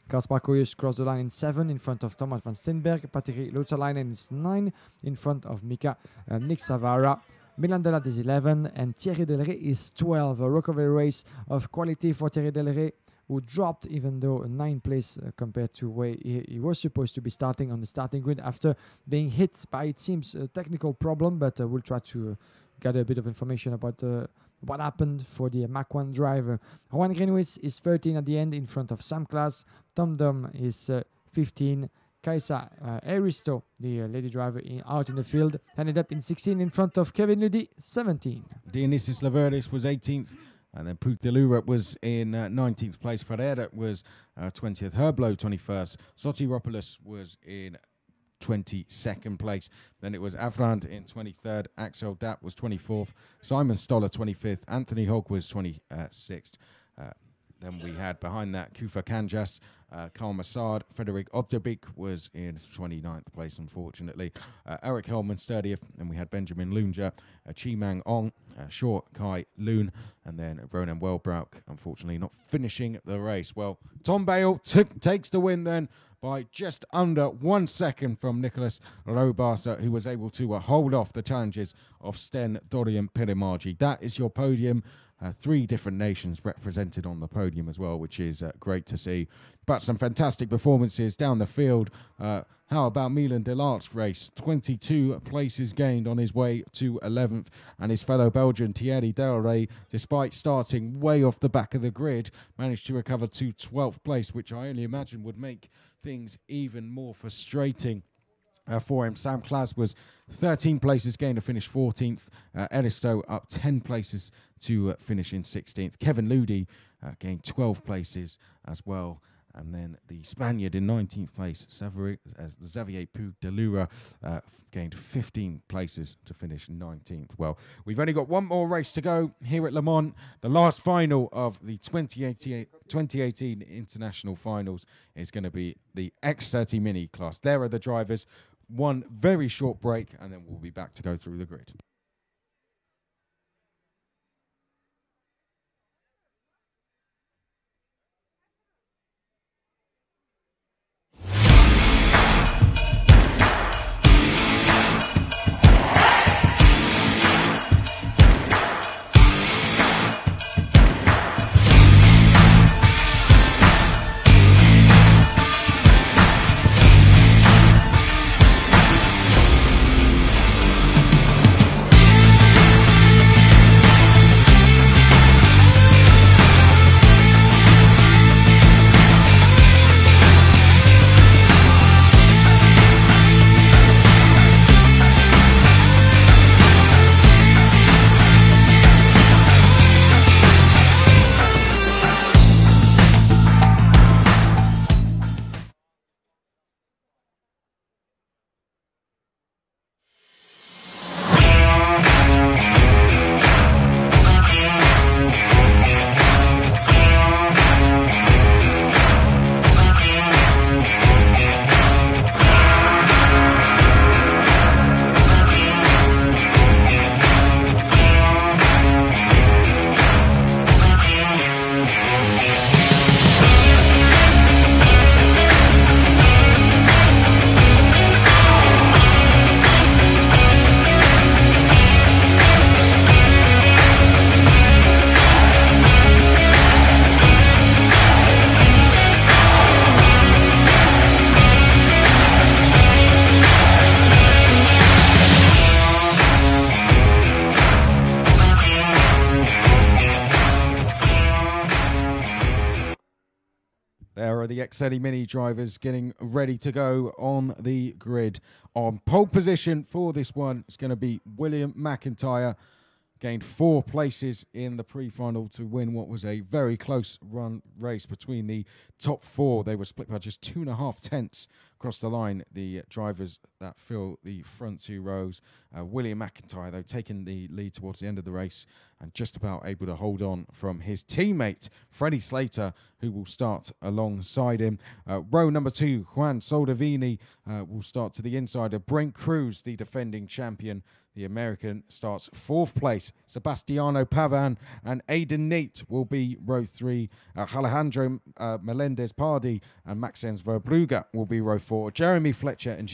B: Kaspar Koyus crossed the line in 7 in front of Thomas van Steenberg. Pateri Lutzalainen is 9 in front of Mika Nick Savara. Milan Delat is 11 and Thierry Delray is 12. A recovery race of quality for Thierry Delray, who dropped even though a 9th place compared to where he was supposed to be starting on the starting grid after being hit by, it seems, a technical problem, but we'll try to gather a bit of information about what happened for the Mach 1 driver. Juan Greenwitz is 13 at the end in front of Sam Klaas. Tom Dom is 15. Kaisa Aristo, the lady driver out in the field, ended up in 16 in front of Kevin Ludi, 17.
A: Dionysis Laverdis was 18th. And then Puig de Lura was in 19th place. Ferreira was 20th. Herblo 21st. Sotiropoulos was in 22nd place. Then it was Avrand in 23rd. Axel Dapp was 24th. Simon Stoller 25th. Anthony Hogg was 26th. Then we had behind that Kufa Kanjas, Karl Massard, Frederic Obderbik was in 29th place, unfortunately. Eric Hellman 30th, and we had Benjamin Lunja, Chi-Mang Ong, Short Kai Loon, and then Ronan Welbrook, unfortunately not finishing the race. Well, Tom Bale takes the win then by just under 1 second from Nicolas Rohrwasser, who was able to hold off the challenges of Sten Dorian Pirimagi. That is your podium. 3 different nations represented on the podium as well, which is great to see. But some fantastic performances down the field. How about Milan Delart's race? 22 places gained on his way to 11th. And his fellow Belgian Thierry Delray, despite starting way off the back of the grid, managed to recover to 12th place, which I only imagine would make things even more frustrating for him. Sam Klaas was 13 places gained to finish 14th. Eristo up 10 places to finish in 16th. Kevin Ludi gained 12 places as well. And then the Spaniard in 19th place, Xavier Puig de Lura, gained 15 places to finish 19th. Well, we've only got one more race to go here at Le Mans. The last final of the 2018 International Finals is going to be the X30 Mini class. There are the drivers. One very short break, and then we'll be back to go through the grid. X30 Mini drivers getting ready to go on the grid. On pole position for this one, it's going to be William McIntyre. Gained 4 places in the pre-final to win what was a very close run race between the top 4. They were split by just 2.5 tenths across the line, the drivers that fill the front 2 rows. William McIntyre, though, taking the lead towards the end of the race and just about able to hold on from his teammate, Freddie Slater, who will start alongside him. Row number 2, Juan Soldavini will start to the inside of Brent Cruz, the defending champion. The American starts 4th place. Sebastiano Pavan and Aidan Neat will be row 3. Alejandro Melendez-Pardi and Maxence Verbrugge will be row 4. Jeremy Fletcher and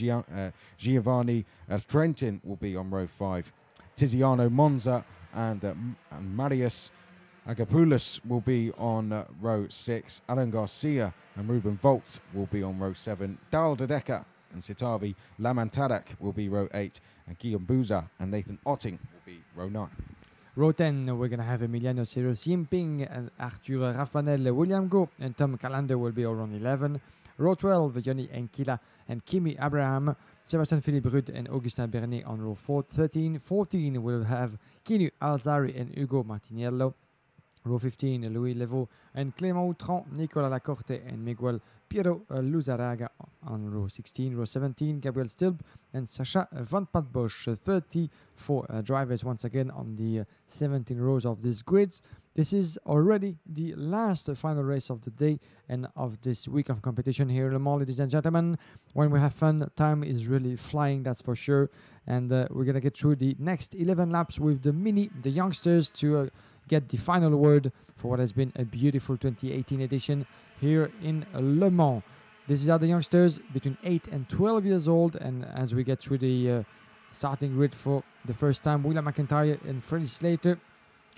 A: Giovanni Trentin will be on row 5. Tiziano Monza and Marius Agapoulos will be on row 6. Alan Garcia and Ruben Volt will be on row 7. Dal Dedecker and Sitavi Lamantadak will be row 8, and Guillaume Bouza and Nathan Otting will be row 9.
B: Row 10, we're going to have Emiliano Ceros Yimping and Arthur Rafanel William Go, and Tom Callender will be around 11. Row 12, Johnny Enkila and Kimi Abraham, Sebastian Philippe Rudd and Augustin Bernier on row 13. 14, we'll have Kinu Alzari and Hugo Martiniello. Row 15, Louis Leveau and Clément Outran, Nicolas Lacorte and Miguel Piero Luzaraga on row 16. Row 17, Gabriel Stilb and Sacha Van Patbosch. 34 drivers once again on the 17 rows of this grid. This is already the last final race of the day and of this week of competition here in Le Mans, ladies and gentlemen. When we have fun, time is really flying, that's for sure. And we're going to get through the next 11 laps with the Mini, the youngsters, to get the final word for what has been a beautiful 2018 edition here in Le Mans. This is how the youngsters between 8 and 12 years old, and as we get through the starting grid for the first time, William McIntyre and Freddie Slater,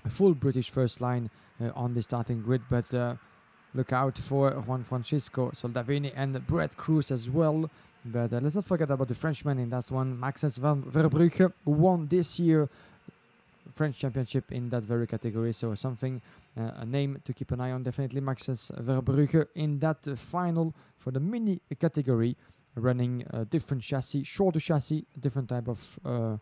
B: a full British first line on the starting grid, but look out for Juan Francisco Soldavini and Brett Cruz as well. But let's not forget about the Frenchman in that one, Maxence Verbrugge, who won this year French championship in that very category, so something, a name to keep an eye on, definitely. Maxence Verbrugge in that final for the Mini category, running a different chassis, shorter chassis, different type of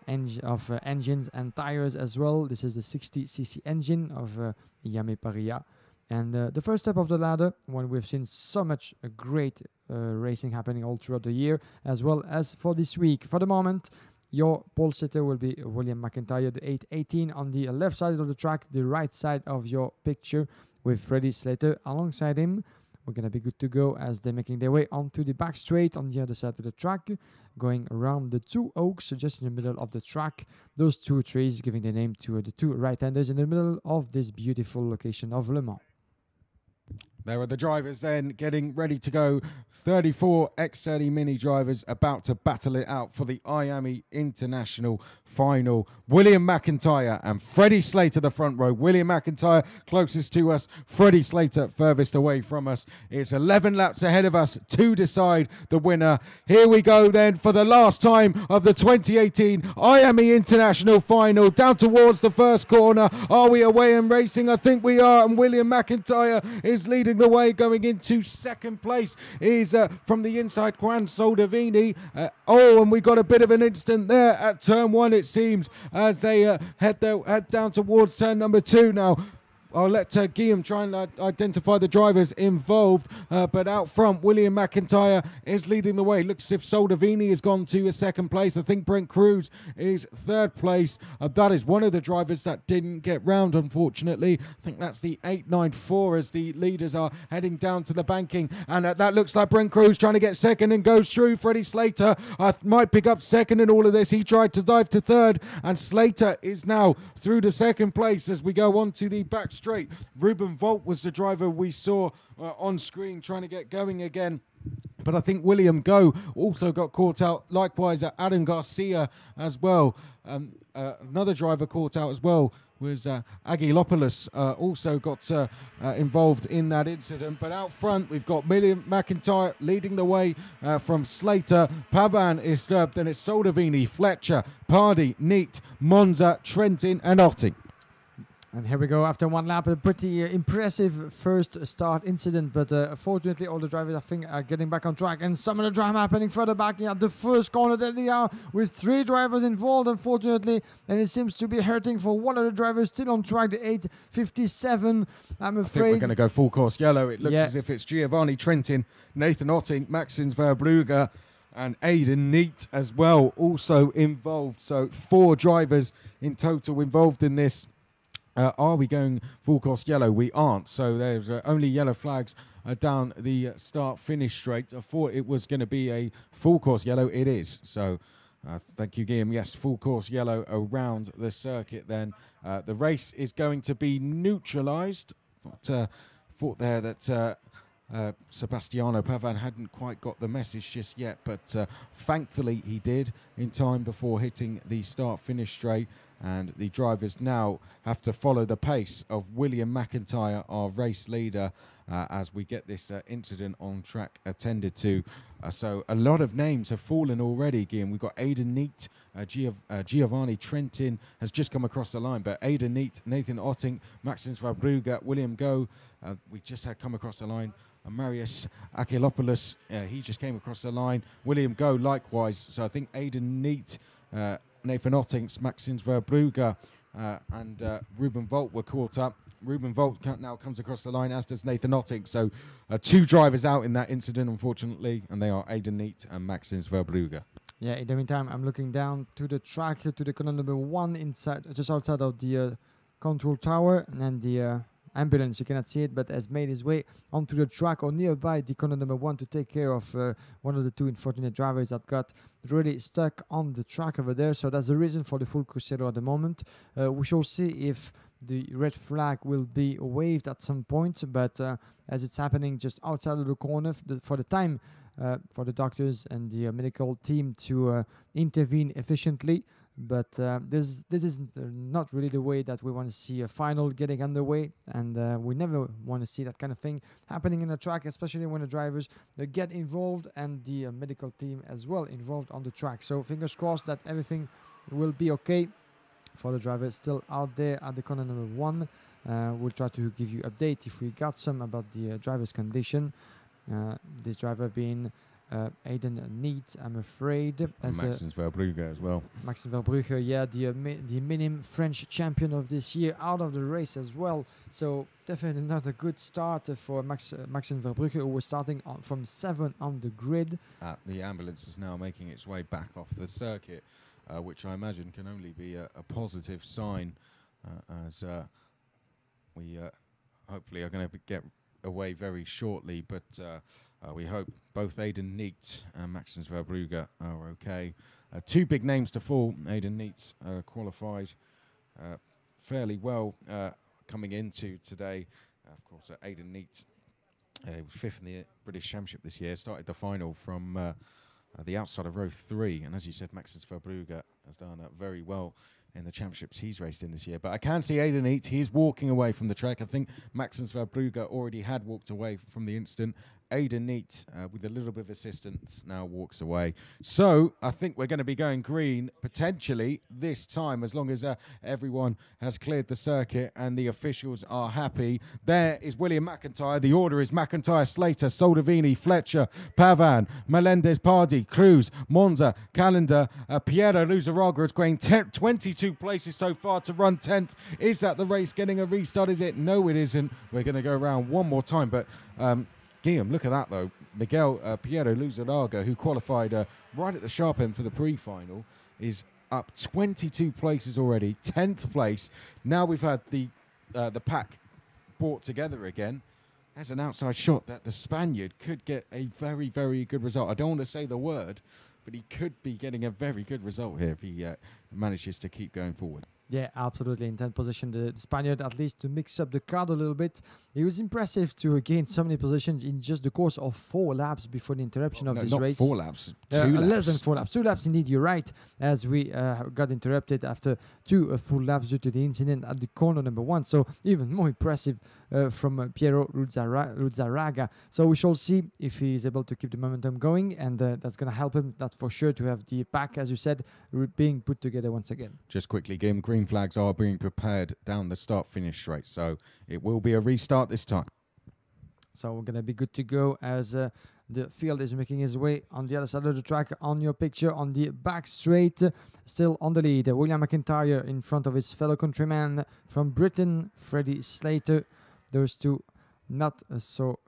B: engines and tires as well. This is the 60cc engine of IAME Paria. And the first step of the ladder, when we've seen so much great racing happening all throughout the year, as well as for this week. For the moment, your pole sitter will be William McIntyre, the 818 on the left side of the track, the right side of your picture, with Freddie Slater alongside him. We're going to be good to go as they're making their way onto the back straight on the other side of the track, going around the 2 oaks just in the middle of the track. Those 2 trees giving the name to the 2 right-handers in the middle of this beautiful location of Le Mans.
A: There are the drivers then getting ready to go. 34 X30 Mini drivers about to battle it out for the IAME International Final. William McIntyre and Freddie Slater the front row. William McIntyre closest to us. Freddie Slater furthest away from us. It's 11 laps ahead of us to decide the winner. Here we go then for the last time of the 2018 IAME International Final. Down towards the first corner. Are we away and racing? I think we are. And William McIntyre is leading the way, going into second place is from the inside Juan Soldavini. And we got a bit of an incident there at turn 1, it seems, as they head down towards turn number 2 now. I'll let Guillaume try and identify the drivers involved. But out front, William McIntyre is leading the way. Looks as if Soldavini has gone to a second place. I think Brent Cruz is third place. That is one of the drivers that didn't get round, unfortunately. I think that's the 894 as the leaders are heading down to the banking. And that looks like Brent Cruz trying to get second and goes through. Freddie Slater might pick up second in all of this. He tried to dive to third, and Slater is now through to second place as we go on to the back straight. Ruben Volt was the driver we saw on screen trying to get going again. But I think William Go also got caught out. Likewise, Adam Garcia as well. Another driver caught out as well was Agilopoulos, also got involved in that incident. But out front, we've got William McIntyre leading the way from Slater. Pavan is third. Then it's Soldavini, Fletcher, Pardy, Neat, Monza, Trentin and Otting.
B: And here we go after one lap, a pretty impressive first start incident, but fortunately all the drivers I think are getting back on track, and some of the drama happening further back at the first corner that they are, with 3 drivers involved unfortunately, and it seems to be hurting for one of the drivers still on track, the 857. I'm afraid
A: I think we're going to go full course yellow. It looks as if it's Giovanni Trentin, Nathan Otting, Maxence Verbrugge and Aidan Neat as well also involved. So 4 drivers in total involved in this. Are we going full course yellow? We aren't. So there's only yellow flags down the start-finish straight. I thought it was going to be a full course yellow. It is. So thank you, Guillaume. Yes, full course yellow around the circuit then. The race is going to be neutralised. Thought there that Sebastiano Pavan hadn't quite got the message just yet, but thankfully he did in time before hitting the start-finish straight. And the drivers now have to follow the pace of William McIntyre, our race leader, as we get this incident on track attended to. So a lot of names have fallen already, Guillaume. We've got Aidan Neat, Giovanni Trentin has just come across the line, but Aidan Neat, Nathan Otting, Maxence Verbrugge, William Go, we just had come across the line. Marius Akilopoulos, he just came across the line. William Go likewise. So I think Aidan Neat, Nathan Ottings, Maxence Verbrugge and Ruben Volt were caught up. Ruben Volt now comes across the line, as does Nathan Otting. So 2 drivers out in that incident, unfortunately, and they are Aidan Neat and Maxence Verbrugge.
B: Yeah, in the meantime, I'm looking down to the track, to the corner number 1, inside, just outside of the control tower, and the ambulance, you cannot see it, but has made his way onto the track or nearby the corner number 1 to take care of one of the 2 unfortunate drivers that got really stuck on the track over there. So that's the reason for the full Crusader at the moment. We shall see if the red flag will be waved at some point, but as it's happening just outside of the corner, for the time for the doctors and the medical team to intervene efficiently. But this isn't not really the way that we want to see a final getting underway, and we never want to see that kind of thing happening in a track, especially when the drivers get involved and the medical team as well involved on the track. So fingers crossed that everything will be okay for the drivers still out there at the corner number 1. We'll try to give you update if we got some about the driver's condition. This driver being Aidan Neat, I'm afraid.
A: Maxence Verbrugge as well.
B: Maxence Verbrugge, yeah, the minim French champion of this year, out of the race as well. So definitely not a good start for Maxence Verbrugge, who was starting from 7 on the grid.
A: The ambulance is now making its way back off the circuit, which I imagine can only be a positive sign, as we hopefully are going to get away very shortly, but we hope both Aidan Neat and Maxence Verbrugge are okay. 2 big names to fall. Aidan Neat qualified fairly well coming into today. Of course, Aidan Neat was 5th in the British Championship this year, started the final from the outside of row 3, and as you said, Maxence Verbrugge has done very well in the championships he's raced in this year. But I can see Aidan Neat, he's walking away from the track. I think Maxence Verbrugge already had walked away from the incident. Aidan Neat, with a little bit of assistance, now walks away. So I think we're going to be going green, potentially, this time, as long as everyone has cleared the circuit and the officials are happy. There is William McIntyre. The order is McIntyre, Slater, Soldovini, Fletcher, Pavan, Melendez, Pardy, Cruz, Monza, Calendar, Piero Luzaraga is going 22 places so far to run 10th. Is that the race getting a restart? Is it? No, it isn't. We're going to go around one more time, but Guillaume, look at that though. Miguel Piero Luzaraga, who qualified right at the sharp end for the pre-final, is up 22 places already, 10th place. Now we've had the pack brought together again. There's an outside shot that the Spaniard could get a very, very good result. I don't want to say the word, but he could be getting a very good result here if he manages to keep going forward.
B: Yeah, absolutely. In 10th position, the Spaniard, at least to mix up the card a little bit. It was impressive to gain so many positions in just the course of 4 laps before the interruption of this race.
A: Not 4 laps, 2 laps.
B: Less than 4 laps. 2 laps, indeed, you're right, as we got interrupted after 2 full laps due to the incident at the corner number 1. So even more impressive from Piero Luzaraga. So we shall see if he is able to keep the momentum going, and that's going to help him, that's for sure, to have the pack, as you said, being put together once again.
A: Just quickly, Gim, green flags are being prepared down the start-finish straight, so it will be a restart this time.
B: So we're going to be good to go as the field is making his way on the other side of the track. On your picture, on the back straight, still on the lead, William McIntyre in front of his fellow countryman from Britain, Freddie Slater. Those two not so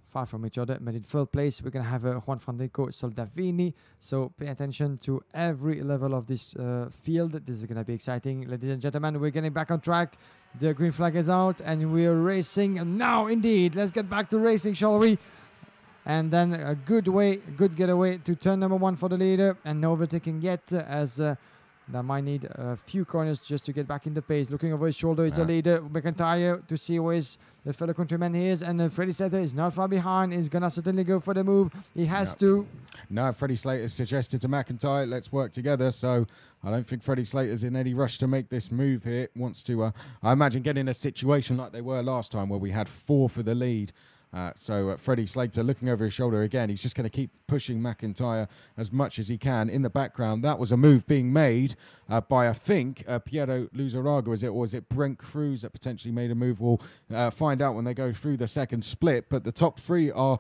B: far from each other, but in third place we're going to have Juan Francisco Soldavini. So pay attention to every level of this field. This is going to be exciting. Ladies and gentlemen, we're getting back on track. The green flag is out and we're racing now. Indeed, let's get back to racing, shall we? And then a good getaway to turn number 1 for the leader, and no overtaking yet, as that might need a few corners just to get back in the pace. Looking over his shoulder, it's the leader, McIntyre, to see where his fellow countryman is. And Freddie Slater is not far behind. He's going to certainly go for the move. He has to.
A: No, Freddie Slater suggested to McIntyre, let's work together. So I don't think Freddie Slater's in any rush to make this move here. Wants to, I imagine, get in a situation like they were last time where we had 4 for the lead. So Freddie Slater looking over his shoulder again. He's just going to keep pushing McIntyre as much as he can. In the background, that was a move being made by, I think, Piero Luzaraga, or was it Brent Cruz that potentially made a move? We'll find out when they go through the second split. But the top 3 are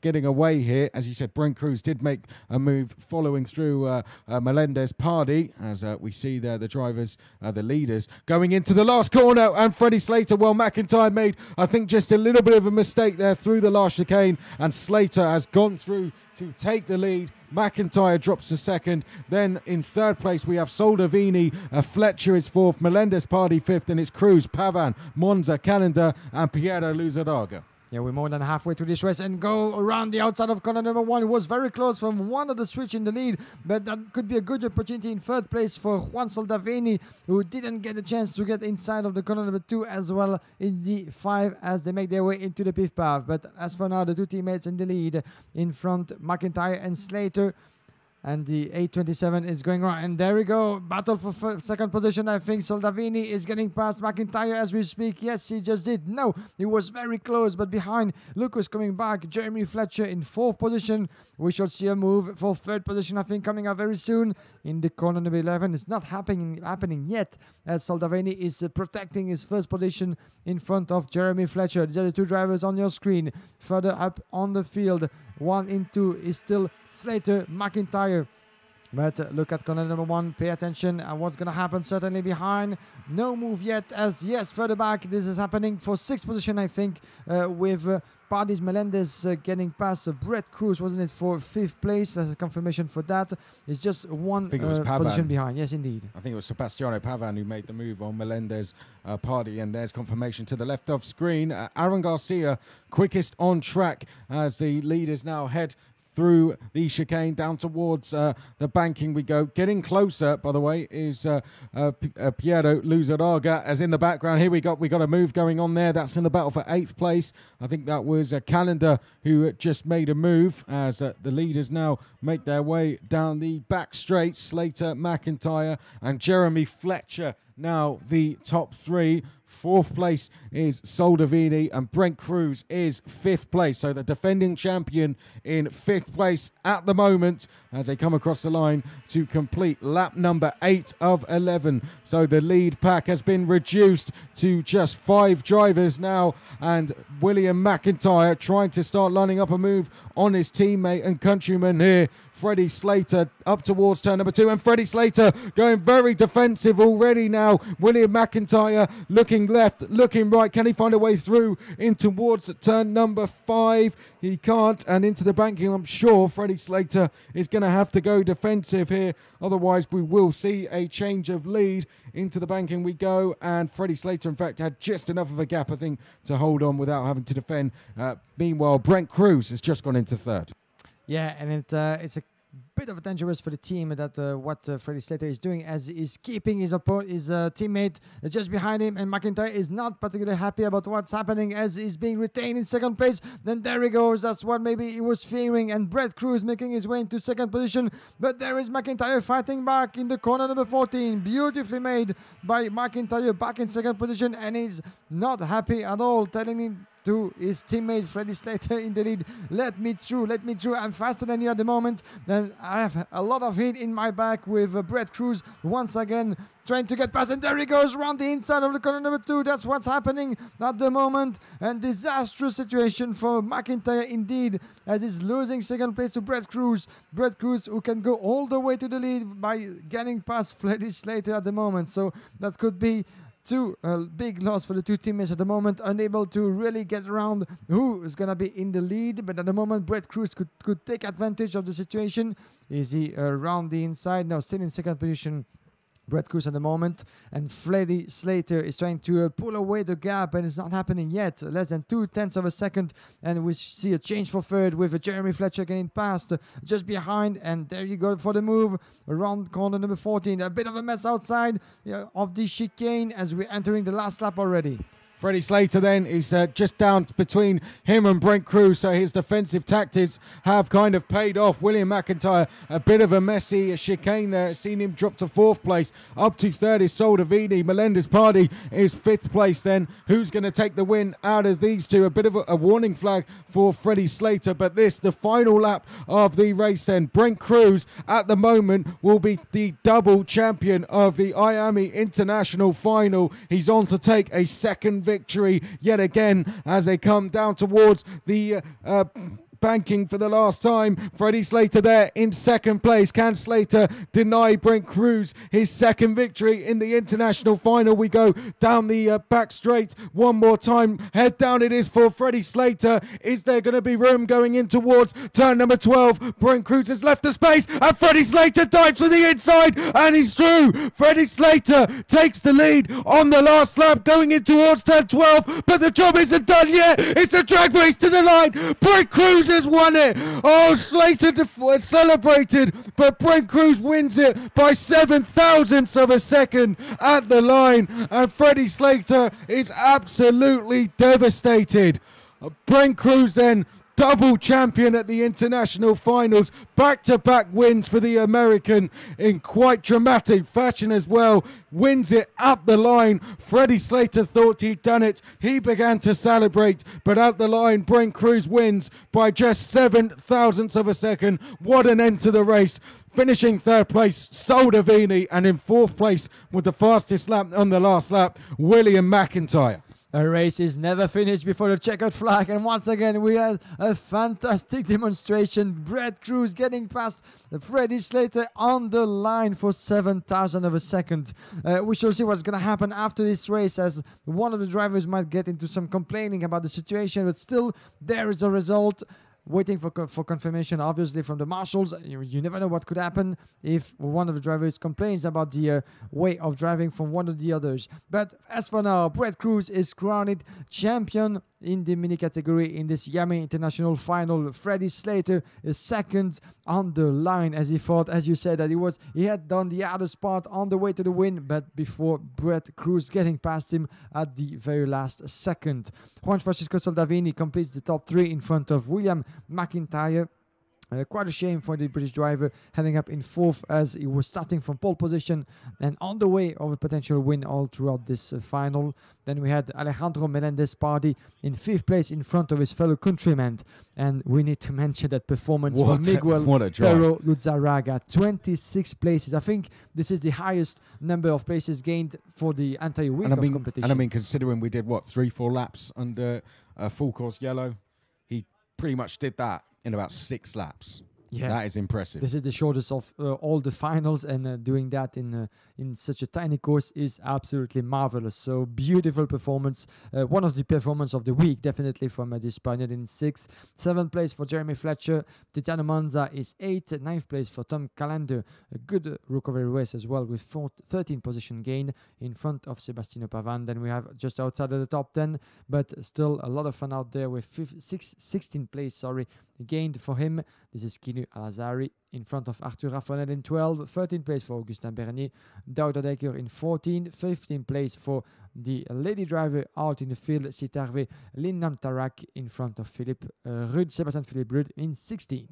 A: getting away here. As you said, Brent Cruz did make a move following through Melendez Pardy, as we see there the drivers, the leaders, going into the last corner, and Freddie Slater, well, McIntyre made, I think, just a little bit of a mistake there through the last chicane, and Slater has gone through to take the lead. McIntyre drops to second. Then in third place we have Soldavini, Fletcher is fourth, Melendez Pardy fifth, and it's Cruz, Pavan, Monza, Calendar, and Piero Luzaraga.
B: Yeah, we're more than halfway through this race and go around the outside of corner number 1. It was very close from one of the switch in the lead, but that could be a good opportunity in third place for Juan Soldavini, who didn't get a chance to get inside of the corner number 2 as well in the 5 as they make their way into the pit path. But as for now, the 2 teammates in the lead in front, McIntyre and Slater. And the 827 is going on. And there we go. Battle for second position. I think Soldavini is getting past McIntyre as we speak. Yes, he just did. No, he was very close. But behind, Lucas coming back. Jeremy Fletcher in fourth position. We shall see a move for third position, I think, coming up very soon. In the corner number 11. It's not happening yet, as Soldavini is protecting his first position in front of Jeremy Fletcher. These are the 2 drivers on your screen. Further up on the field, 1 in 2 is still Slater, McIntyre. But look at corner number 1. Pay attention and what's going to happen. Certainly behind. No move yet, as yes, further back. This is happening for 6th position, I think, with Pardy's Melendez getting past Brett Cruz, wasn't it, for 5th place? There's a confirmation for that. It's just 1 position behind. Yes, indeed.
A: I think it was Sebastiano Pavan who made the move on Melendez Pardy, and there's confirmation to the left of screen. Aaron Garcia, quickest on track as the leaders now head through the chicane down towards the banking we go. Getting closer, by the way, is Piero Luzaraga, as in the background here we got a move going on there. That's in the battle for 8th place. I think that was Calendar who just made a move, as the leaders now make their way down the back straight. Slater, McIntyre, and Jeremy Fletcher now the top 3. 4th place is Soldavini, and Brent Cruz is 5th place. So the defending champion in 5th place at the moment as they come across the line to complete lap number 8 of 11. So the lead pack has been reduced to just 5 drivers now, and William McIntyre trying to start lining up a move on his teammate and countryman here, Freddie Slater, up towards turn number 2, and Freddie Slater going very defensive already now. William McIntyre looking left, looking right. Can he find a way through in towards turn number 5? He can't, and into the banking, I'm sure Freddie Slater is going to have to go defensive here. Otherwise, we will see a change of lead. Into the banking we go, and Freddie Slater, in fact, had just enough of a gap, I think, to hold on without having to defend. Meanwhile, Brent Cruz has just gone into 3rd.
B: Yeah, and it's a bit of dangerous for the team that what Freddie Slater is doing, as he's keeping his teammate just behind him, and McIntyre is not particularly happy about what's happening as he's being retained in second place. Then there he goes. That's what maybe he was fearing, and Brett Cruz making his way into second position. But there is McIntyre fighting back in the corner number 14. Beautifully made by McIntyre, back in second position, and he's not happy at all, telling him to his teammate Freddie Slater in the lead, let me through, I'm faster than you at the moment. Then I have a lot of heat in my back with Brett Cruz once again trying to get past, and there he goes around the inside of the corner number 2. That's what's happening at the moment, and disastrous situation for McIntyre indeed, as he's losing second place to Brett Cruz, who can go all the way to the lead by getting past Freddie Slater at the moment. So that could be big loss for the two teammates at the moment, unable to really get around who is going to be in the lead. But at the moment, Brett Cruz could take advantage of the situation. Is he around the inside? No, still in second position, Brett Cruz at the moment, and Freddie Slater is trying to pull away the gap, and it's not happening yet. Less than 0.2 of a second, and we see a change for third with Jeremy Fletcher getting past just behind, and there you go for the move around corner number 14. A bit of a mess outside of the chicane as we're entering the last lap already.
A: Freddie Slater then is just down between him and Brent Cruz, so his defensive tactics have kind of paid off. William McIntyre, a bit of a messy chicane there. Seen him drop to 4th place. Up to 3rd is Soldavini. Melendez Party is 5th place then. Who's going to take the win out of these two? A bit of a warning flag for Freddie Slater, but this, the final lap of the race then. Brent Cruz at the moment will be the double champion of the IAME International Final. He's on to take a second victory yet again as they come down towards the banking for the last time. Freddie Slater there in second place. Can Slater deny Brent Cruz his second victory in the international final? We go down the back straight one more time. Head down it is for Freddie Slater. Is there going to be room going in towards turn number 12? Brent Cruz has left the space, and Freddie Slater dives to the inside, and he's through. Freddie Slater takes the lead on the last lap going in towards turn 12, but the job isn't done yet. It's a drag race to the line. Brent Cruz has won it. Oh, Slater celebrated, but Brent Cruz wins it by 7,000ths of a second at the line, and Freddie Slater is absolutely devastated. Brent Cruz then double champion at the international finals, back-to-back wins for the American in quite dramatic fashion as well, wins it at the line. Freddie Slater thought he'd done it, he began to celebrate, but at the line Brent Cruz wins by just 7,000ths of a second. What an end to the race. Finishing 3rd place, Soldavini, and in 4th place with the fastest lap on the last lap, William McIntyre.
B: A race is never finished before the checkered flag, and once again we had a fantastic demonstration. Brett Cruz getting past Freddie Slater on the line for 7,000 of a second. We shall see what's going to happen after this race, as one of the drivers might get into some complaining about the situation, but still there is a result. Waiting for confirmation, obviously, from the marshals. You never know what could happen if one of the drivers complains about the way of driving from one of the others. But as for now, Brett Cruz is crowned champion in the mini category in this IAME International Final. Freddie Slater is second on the line, as he thought, as you said, that he had done the hardest part on the way to the win, but before Brett Cruz getting past him at the very last second. Juan Francisco Soldavini completes the top 3 in front of William McIntyre. Quite a shame for the British driver, heading up in 4th as he was starting from pole position and on the way of a potential win all throughout this final. Then we had Alejandro Melendez Party in 5th place in front of his fellow countrymen. And we need to mention that performance for Miguel Pero Luzaraga, 26 places. I think this is the highest number of places gained for the entire week of competition.
A: And I mean, considering we did, 3-4 laps under full course yellow, he pretty much did that in about 6 laps. Yeah, that is impressive.
B: This is the shortest of all the finals, and doing that in such a tiny course is absolutely marvelous. So beautiful performance. One of the performance of the week, definitely, from the Spaniard in 6th. 7th place for Jeremy Fletcher. Titiano Monza is 8th. 9th place for Tom Callender. A good recovery race as well, with 13 position gain in front of Sebastiano Pavan. Then we have just outside of the top 10, but still a lot of fun out there with 16th place, gained for him. This is Kinu Al-Azari in front of Arthur Raffonel in 12, 13th place for Augustin Bernier, Douda Dekker in 14, 15th place for the lady driver out in the field, Sitarve Linnam Tarak in front of Sebastian Philippe Rudd in 16.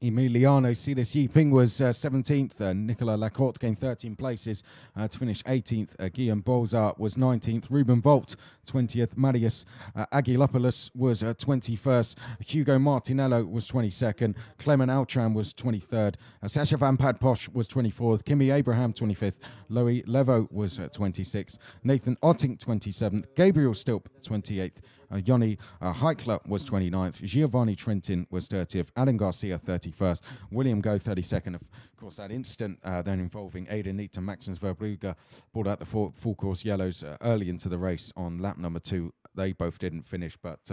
A: Emiliano Silas Yiping was 17th. Nicolas Lacorte gained 13 places to finish 18th. Guillaume Bolzart was 19th. Ruben Volt, 20th. Marius Aguilopoulos was 21st. Hugo Martinello was 22nd. Clement Altram was 23rd. Sasha Van Padposh was 24th. Kimi Abraham, 25th. Loïc Levo was 26th. Nathan Ottink, 27th. Gabriel Stilp, 28th. Yoni Heikler was 29th. Giovanni Trentin was 30th. Alan Garcia, 31st. William Goh, 32nd. Of course, that incident then involving Aidan Neat and Maxence Verbrugge brought out the full course yellows early into the race on lap number 2. They both didn't finish, but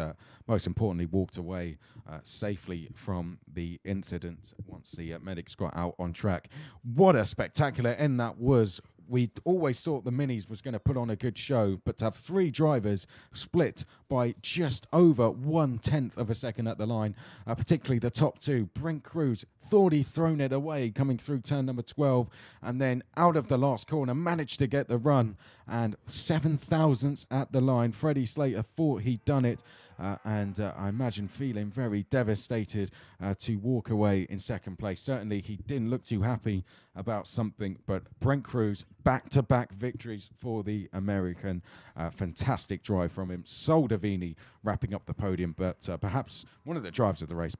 A: most importantly, walked away safely from the incident once the medics got out on track. What a spectacular end that was. We always thought the Minis was going to put on a good show, but to have 3 drivers split by just over 1/10 of a second at the line, particularly the top 2. Brent Cruz thought he'd thrown it away coming through turn number 12, and then out of the last corner managed to get the run, and 7 thousandths at the line. Freddie Slater thought he'd done it, and I imagine feeling very devastated to walk away in second place. Certainly he didn't look too happy about something, but Brent Cruz, back-to-back victories for the American. Fantastic drive from him. Soldavini wrapping up the podium, but perhaps one of the drives of the race,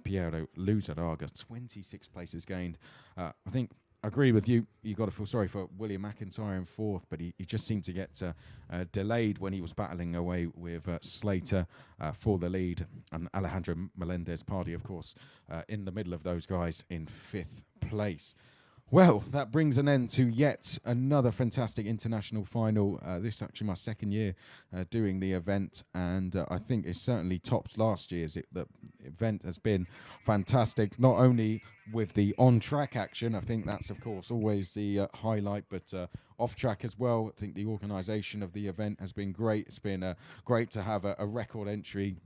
A: Piero Luzaraga, 26 places gained. I think I agree with you. You've got to feel sorry for William McIntyre in 4th, but he just seemed to get delayed when he was battling away with Slater for the lead. And Alejandro Melendez-Pardy, of course, in the middle of those guys in 5th place. Well, that brings an end to yet another fantastic international final. This is actually my 2nd year doing the event, and I think it certainly tops last year's. The event has been fantastic, not only with the on-track action. I think that's, of course, always the highlight, but off-track as well. I think the organisation of the event has been great. It's been great to have a record entry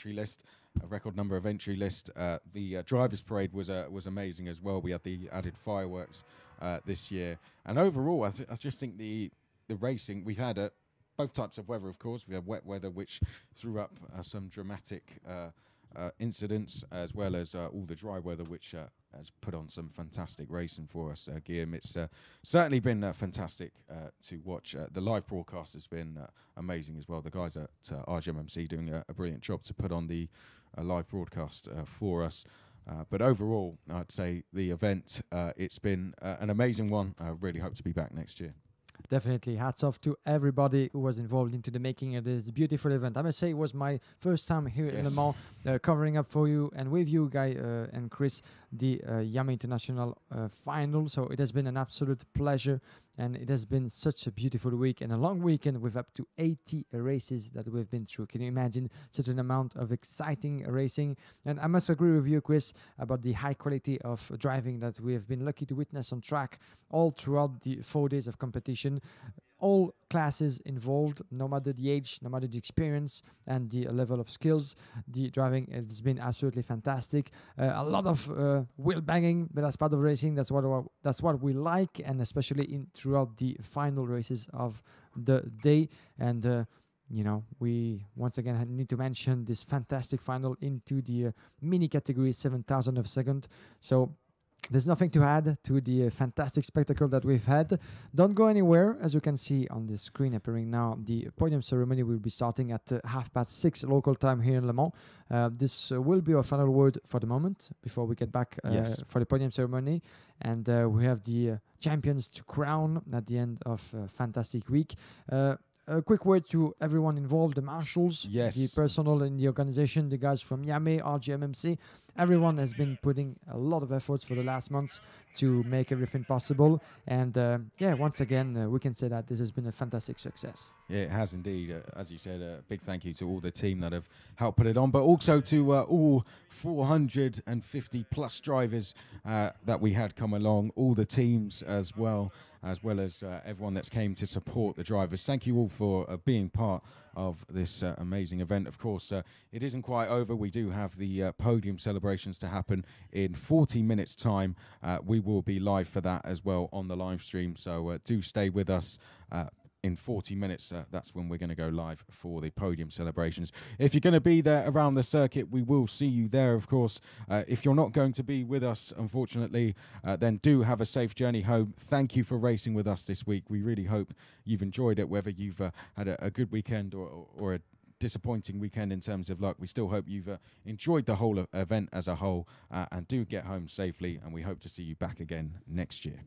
A: list. A record number of entry list. The drivers' parade was amazing as well. We had the added fireworks this year, and overall, I just think the racing we've had both types of weather. Of course, we had wet weather, which threw up some dramatic incidents, as well as all the dry weather, which has put on some fantastic racing for us. Guillaume, it's certainly been fantastic to watch. The live broadcast has been amazing as well. The guys at RGMMC doing a brilliant job to put on the live broadcast for us. But overall, I'd say the event, it's been an amazing one. I really hope to be back next year.
B: Definitely hats off to everybody who was involved into the making of this beautiful event. I must say it was my first time here in Le Mans, covering up for you and with you, Guy and Chris, the IAME International final. So it has been an absolute pleasure, and it has been such a beautiful week and a long weekend with up to 80 races that we've been through. Can you imagine such an amount of exciting racing? And I must agree with you, Chris, about the high quality of driving that we have been lucky to witness on track all throughout the 4 days of competition. All classes involved, no matter the age, no matter the experience and the level of skills. The driving has been absolutely fantastic. A lot of wheel banging, but as part of racing, that's what we like, and especially throughout the final races of the day. And we once again need to mention this fantastic final into the mini category 7,000 of second. So there's nothing to add to the fantastic spectacle that we've had. Don't go anywhere. As you can see on the screen appearing now, the podium ceremony will be starting at 6:30 local time here in Le Mans. This will be our final word for the moment before we get back for the podium ceremony. And we have the champions to crown at the end of a fantastic week. A quick word to everyone involved, the marshals, the personnel in the organization, the guys from IAME, RGMMC. Everyone has been putting a lot of efforts for the last months to make everything possible. And once again, we can say that this has been a fantastic success.
A: Yeah, it has indeed. As you said, a big thank you to all the team that have helped put it on, but also to all 450 plus drivers that we had come along, all the teams as well as everyone that's came to support the drivers. Thank you all for being part of this amazing event. Of course, it isn't quite over. We do have the podium celebrations to happen in 40 minutes' time. We will be live for that as well on the live stream, so do stay with us. In 40 minutes, that's when we're going to go live for the podium celebrations. If you're going to be there around the circuit, we will see you there, of course. If you're not going to be with us, unfortunately, then do have a safe journey home. Thank you for racing with us this week. We really hope you've enjoyed it, whether you've had a good weekend or a disappointing weekend in terms of luck. We still hope you've enjoyed the whole event as a whole, and do get home safely, and we hope to see you back again next year.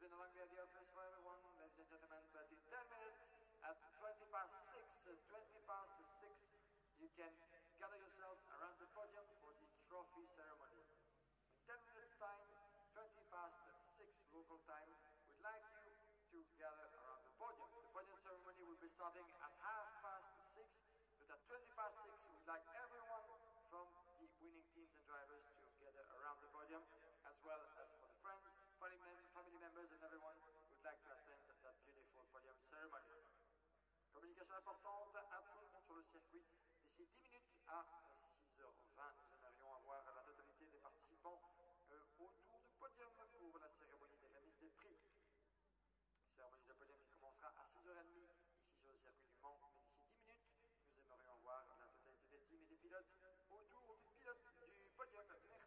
C: been a long day at the office for everyone, ladies and gentlemen, but in 10 minutes, at 20 past 6, you can gather yourselves around the podium for the trophy ceremony. In 10 minutes time, 20 past 6 local time, we'd like you to gather around the podium. The podium ceremony will be starting at 6:30, but at 20 past 6, we'd like everyone from the winning teams and drivers to gather around the podium, as well as for the friends, family members and everyone who'd like to attend that beautiful podium ceremony. Communication importante à tout le monde sur le circuit. D'ici 10 minutes à 6h20, nous aimerions avoir la totalité des participants autour du podium pour la cérémonie des remises des prix. Cérémonie de podium qui commencera à 6h30 ici sur le circuit du Mans, mais d'ici 10 minutes, nous aimerions voir la totalité des teams et des pilotes autour du podium. Merci.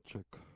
D: Check. Okay.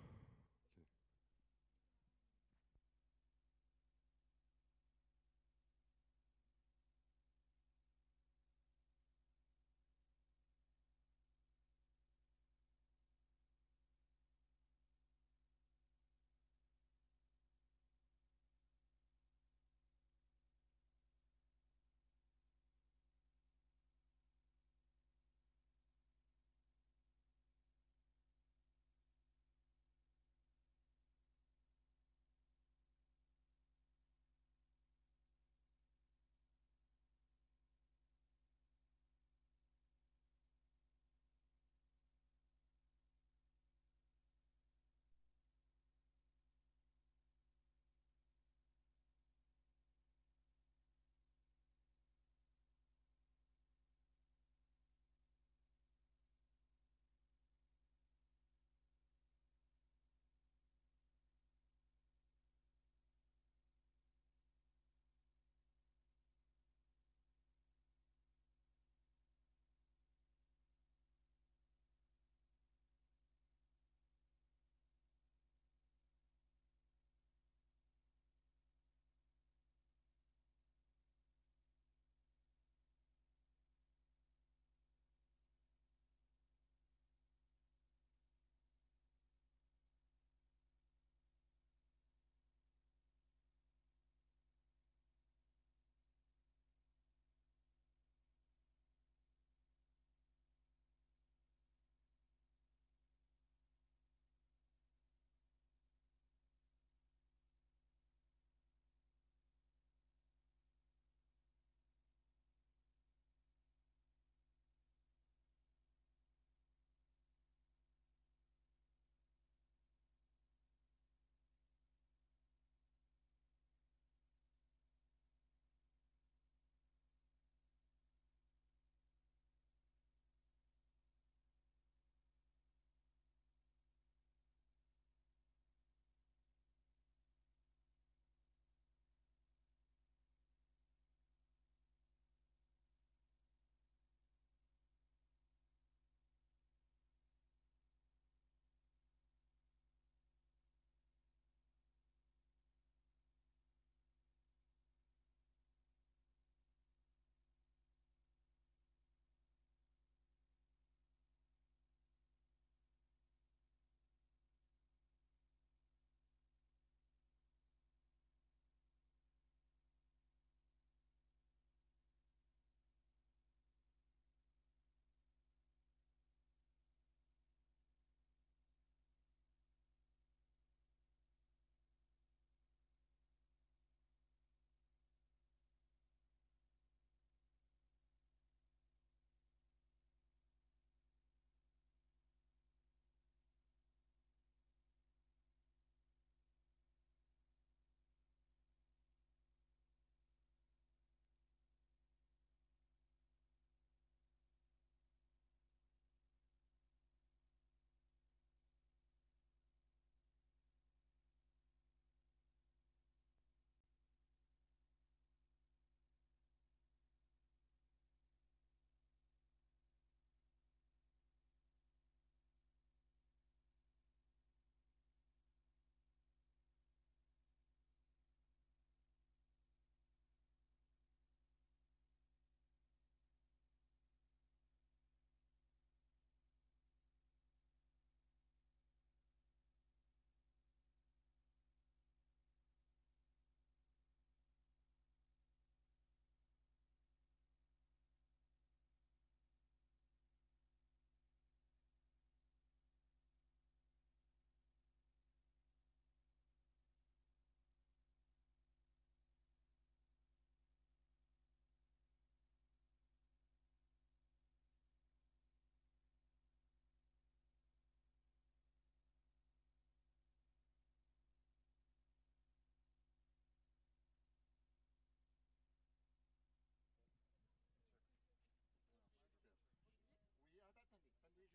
D: Oui, attendez, attendez, je finis mes...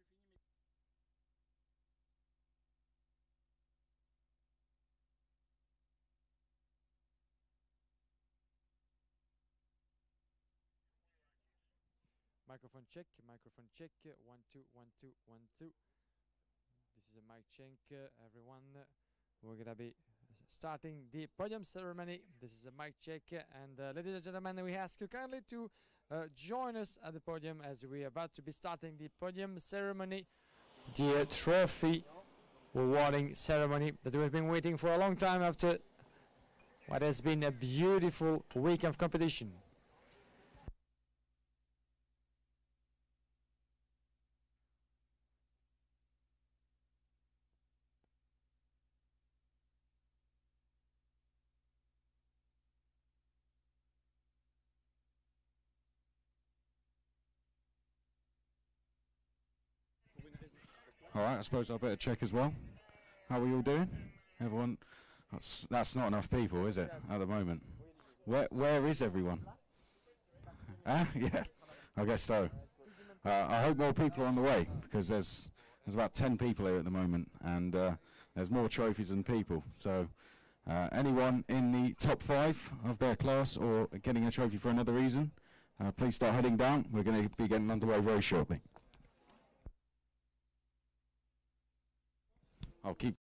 B: Microphone check, 1 2 1 2 1 2. This is a mic check, everyone. We're gonna be starting the podium ceremony. This is a mic check, and ladies and gentlemen, we ask you kindly to join us at the podium as we are about to be starting the podium ceremony, the trophy awarding ceremony that we've been waiting for a long time after what has been a beautiful week of competition.
A: All right, I suppose I better check as well. How are we all doing? Everyone? That's not enough people, is it, at the moment? Where is everyone? Yeah, I guess so. I hope more people are on the way, because there's about 10 people here at the moment, and there's more trophies than people. So anyone in the top 5 of their class or getting a trophy for another reason, please start heading down. We're going to be getting underway very shortly. I'll keep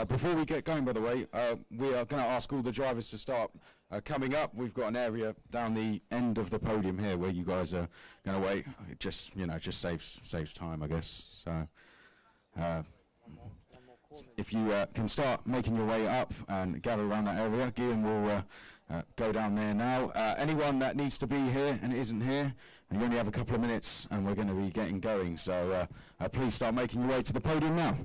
A: Before we get going, by the way, we are going to ask all the drivers to start coming up. We've got an area down the end of the podium here where you guys are going to wait. It just, just saves time, I guess. So, if you can start making your way up and gather around that area, Guillaume will go down there now. Anyone that needs to be here and isn't here, you only have a couple of minutes, and we're going to be getting going. So please start making your way to the podium now.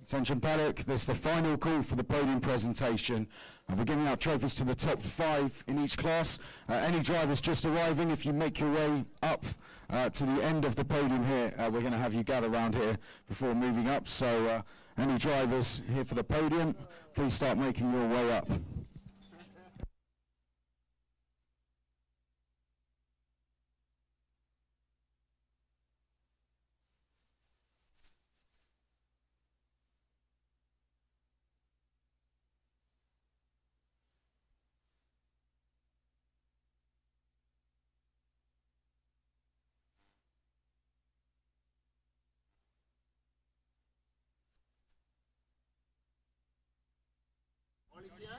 A: Attention paddock, this is the final call for the podium presentation. We're giving out trophies to the top 5 in each class. Any drivers just arriving, if you make your way up to the end of the podium here, we're going to have you gather around here before moving up. So any drivers here for the podium, please start making your way up.
D: On les siens?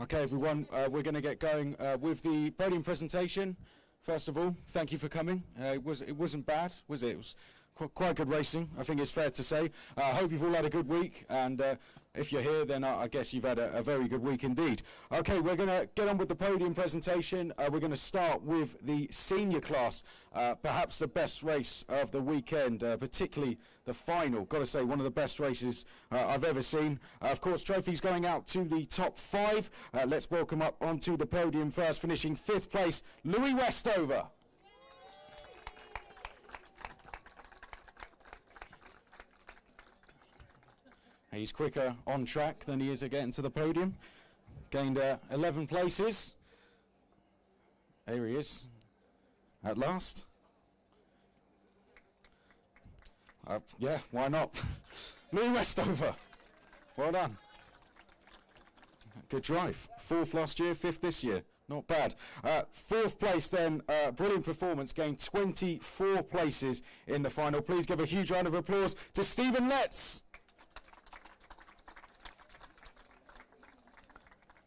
A: Okay, everyone, we're going to get going with the podium presentation. First of all, thank you for coming. It wasn't bad, was it? It was quite good racing, I think it's fair to say. I hope you've all had a good week, and if you're here, then I guess you've had a very good week indeed. Okay, we're going to get on with the podium presentation. We're going to start with the senior class, perhaps the best race of the weekend, particularly the final. Got to say, one of the best races I've ever seen. Of course, trophies going out to the top 5. Let's welcome up onto the podium first, finishing 5th place, Louis Westover. He's quicker on track than he is at getting to the podium. Gained 11 places. There he is, at last. Yeah, why not? Louis Westover, well done. Good drive. 4th last year, 5th this year. Not bad. 4th place then, brilliant performance, gained 24 places in the final. Please give a huge round of applause to Stephen Letts.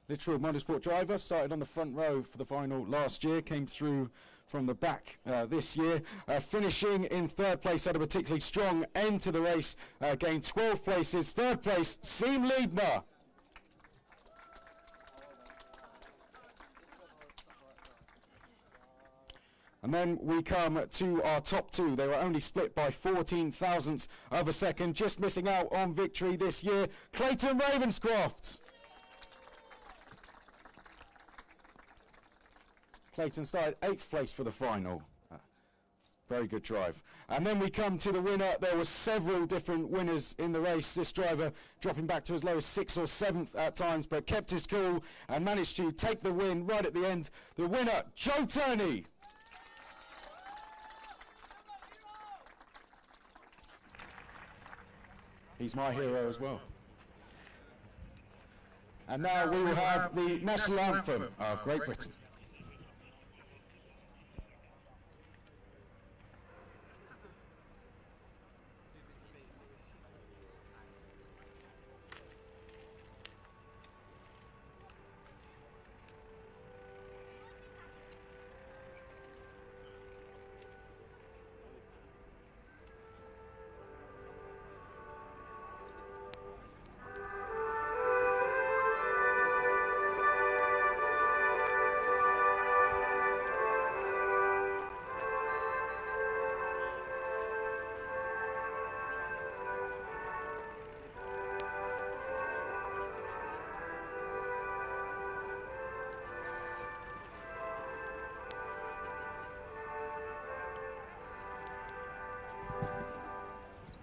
A: Literal motorsport driver, started on the front row for the final last year, came through from the back this year, finishing in 3rd place, had a particularly strong end to the race, gained 12 places. 3rd place, Siim Liebma. And then we come to our top 2. They were only split by 14 thousandths of a second, just missing out on victory this year. Clayton Ravenscroft. Clayton started 8th place for the final. Very good drive. And then we come to the winner. There were several different winners in the race. This driver dropping back to as low as 6th or 7th at times, but kept his cool and managed to take the win right at the end. The winner, Joe Turney. He's my hero as well. And now we will have the national anthem of Great Britain.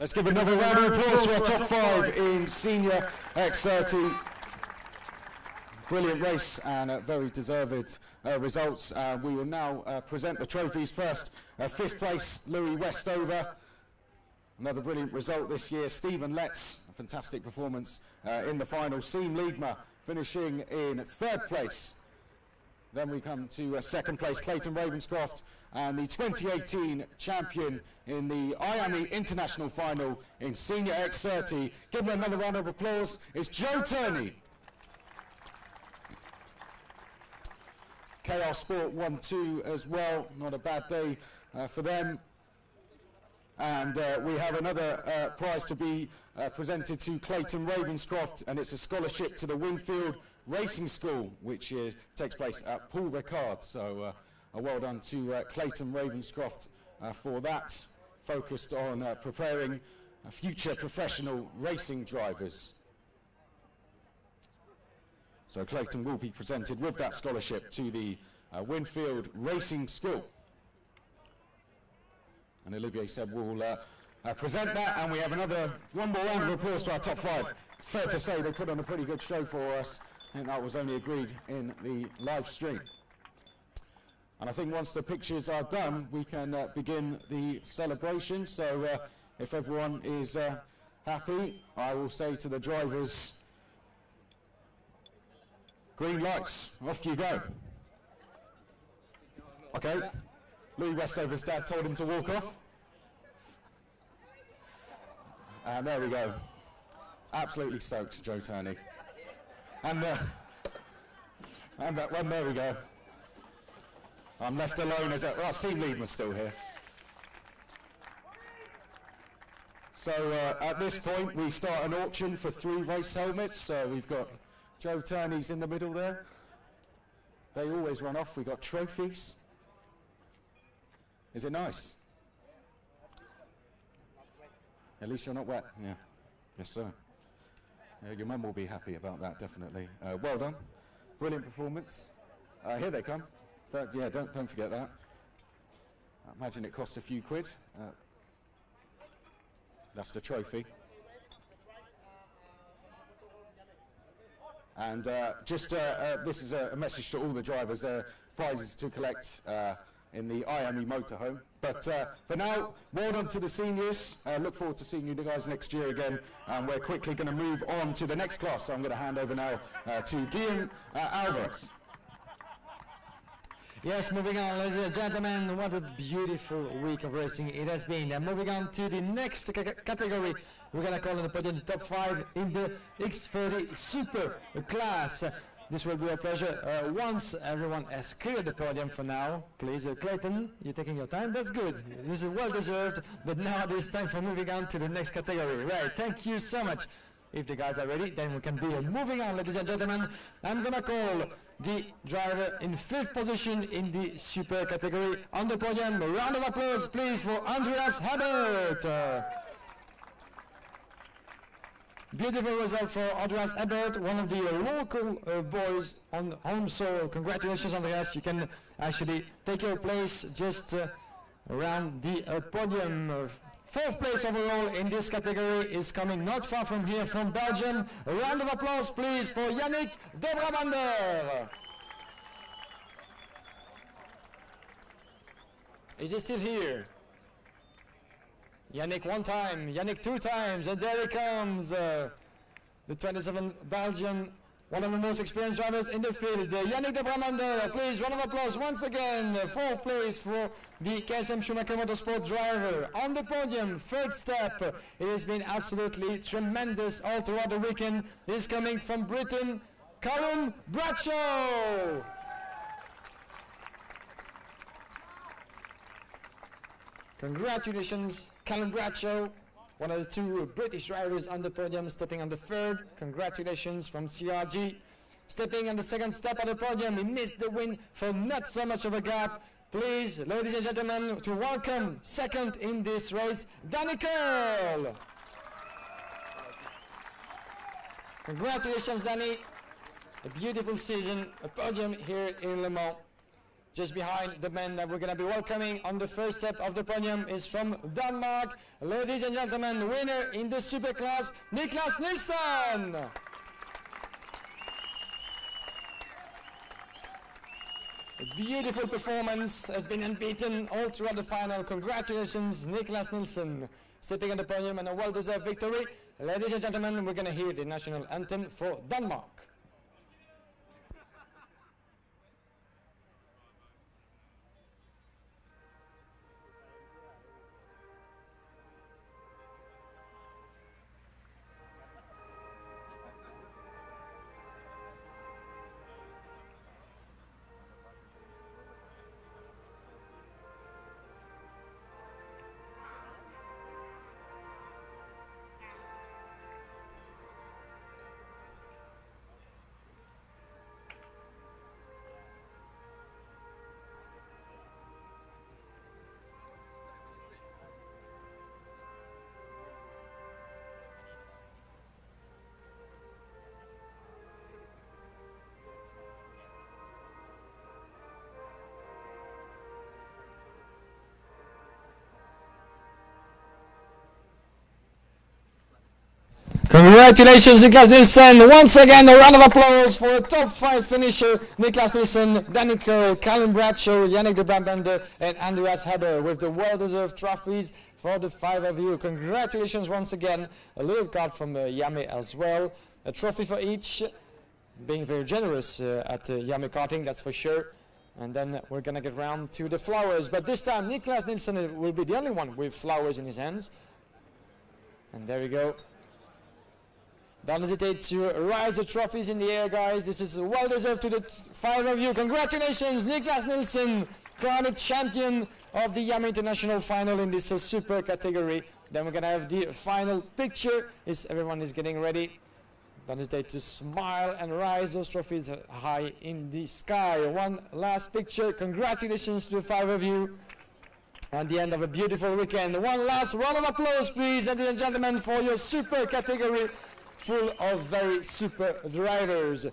A: Let's give another round of applause to our top 5 in Senior X30. Brilliant race and very deserved results. We will now present the trophies first. 5th place, Louis Westover. Another brilliant result this year. Stephen Letts, a fantastic performance in the final. Siim Liebma finishing in 3rd place. Then we come to 2nd place, Clayton Ravenscroft, and the 2018 champion in the IAME International Final in Senior X30. Give him another round of applause. It's Joe Turney. KR Sport 1-2 as well. Not a bad day for them. And we have another prize to be presented to Clayton Ravenscroft, and it's a scholarship to the Winfield Racing School, which takes place at Paul Ricard. So a well done to Clayton Ravenscroft for that, focused on preparing future professional racing drivers. So Clayton will be presented with that scholarship to the Winfield Racing School. And Olivier said we'll present that, and we have one more round of applause to our top 5. It's fair to say they put on a pretty good show for us, and that was only agreed in the live stream. And I think once the pictures are done, we can begin the celebration. So if everyone is happy, I will say to the drivers, green lights, off you go. Okay. Louis Westover's dad told him to walk off. And there we go. Absolutely stoked, Joe Turney. And
E: And that one, there we go. I'm left alone as our team lead was still here. So at this point, we start an auction for 3 race helmets. We've got Joe Turney's in the middle there. They always run off. We've got trophies. Is it nice? At least you're not wet. Yeah. Yes, sir. Your mum will be happy about that, definitely. Well done. Brilliant performance. Here they come. Don't forget that. I imagine it cost a few quid. That's the trophy. And this is a message to all the drivers. Prizes to collect in the IAME motorhome. But for now, well done to the seniors. Look forward to seeing you guys next year again. We're quickly going to move on to the next class. So I'm going to hand over now to Guillaume Alvarez.
F: Yes, moving on, ladies and gentlemen, what a beautiful week of racing it has been. Moving on to the next category, we're going to call on the podium the top 5 in the X30 Super class. This will be a pleasure once everyone has cleared the podium for now. Please, Clayton, you're taking your time. That's good. This is well deserved, but now it is time for moving on to the next category. Right, thank you so much. If the guys are ready, then we can be moving on, ladies and gentlemen. I'm going to call the driver in 5th position in the super category on the podium. A round of applause, please, for Andreas Hebert. Beautiful result for Andreas Hebert, one of the local boys on home soil. Congratulations, Andreas. You can actually take your place just around the podium. 4th place overall in this category is coming not far from here, from Belgium. A round of applause, please, for Yannick de Brabander. Is he still here? Yannick 1 time, Yannick 2 times, and there he comes. The 27 Belgian, one of the most experienced drivers in the field, Yannick de Brabander. Please, round of applause once again. 4th place for the KSM Schumacher Motorsport driver. On the podium, 3rd step. It has been absolutely tremendous all throughout the weekend. This is coming from Britain, Callum Bradshaw. Congratulations, Callum Bradshaw, one of the 2 British drivers on the podium, stepping on the 3rd. Congratulations from CRG. Stepping on the 2nd step on the podium, he missed the win for not so much of a gap. Please, ladies and gentlemen, to welcome 2nd in this race, Danny Curl. Congratulations, Danny. A beautiful season, a podium here in Le Mans. Just behind the man that we're going to be welcoming on the 1st step of the podium is from Denmark. Ladies and gentlemen, winner in the super class, Niklas Nilsson. A beautiful performance, has been unbeaten all throughout the final. Congratulations, Niklas Nilsson, stepping on the podium and a well-deserved victory. Ladies and gentlemen, we're going to hear the national anthem for Denmark. Congratulations, Niklas Nilsson. Once again, a round of applause for a top 5 finisher, Niklas Nilsson, Danny Curl, Callum Bradshaw, Yannick de Brabander, and Andreas Hebert, with the well-deserved trophies for the 5 of you. Congratulations once again. A little card from IAME as well. A trophy for each. Being very generous at IAME karting, that's for sure. And then we're going to get round to the flowers. But this time, Niklas Nilsson will be the only one with flowers in his hands. And there we go. Don't hesitate to rise the trophies in the air, guys. This is well deserved to the 5 of you. Congratulations, Niklas Nilsson, crowned champion of the IAME International Final in this super category. Then we're gonna have the final picture. Everyone is getting ready. Don't hesitate to smile and rise those trophies high in the sky. One last picture. Congratulations to the 5 of you. At the end of a beautiful weekend. One last round of applause, please, ladies and gentlemen, for your super category full of very super drivers.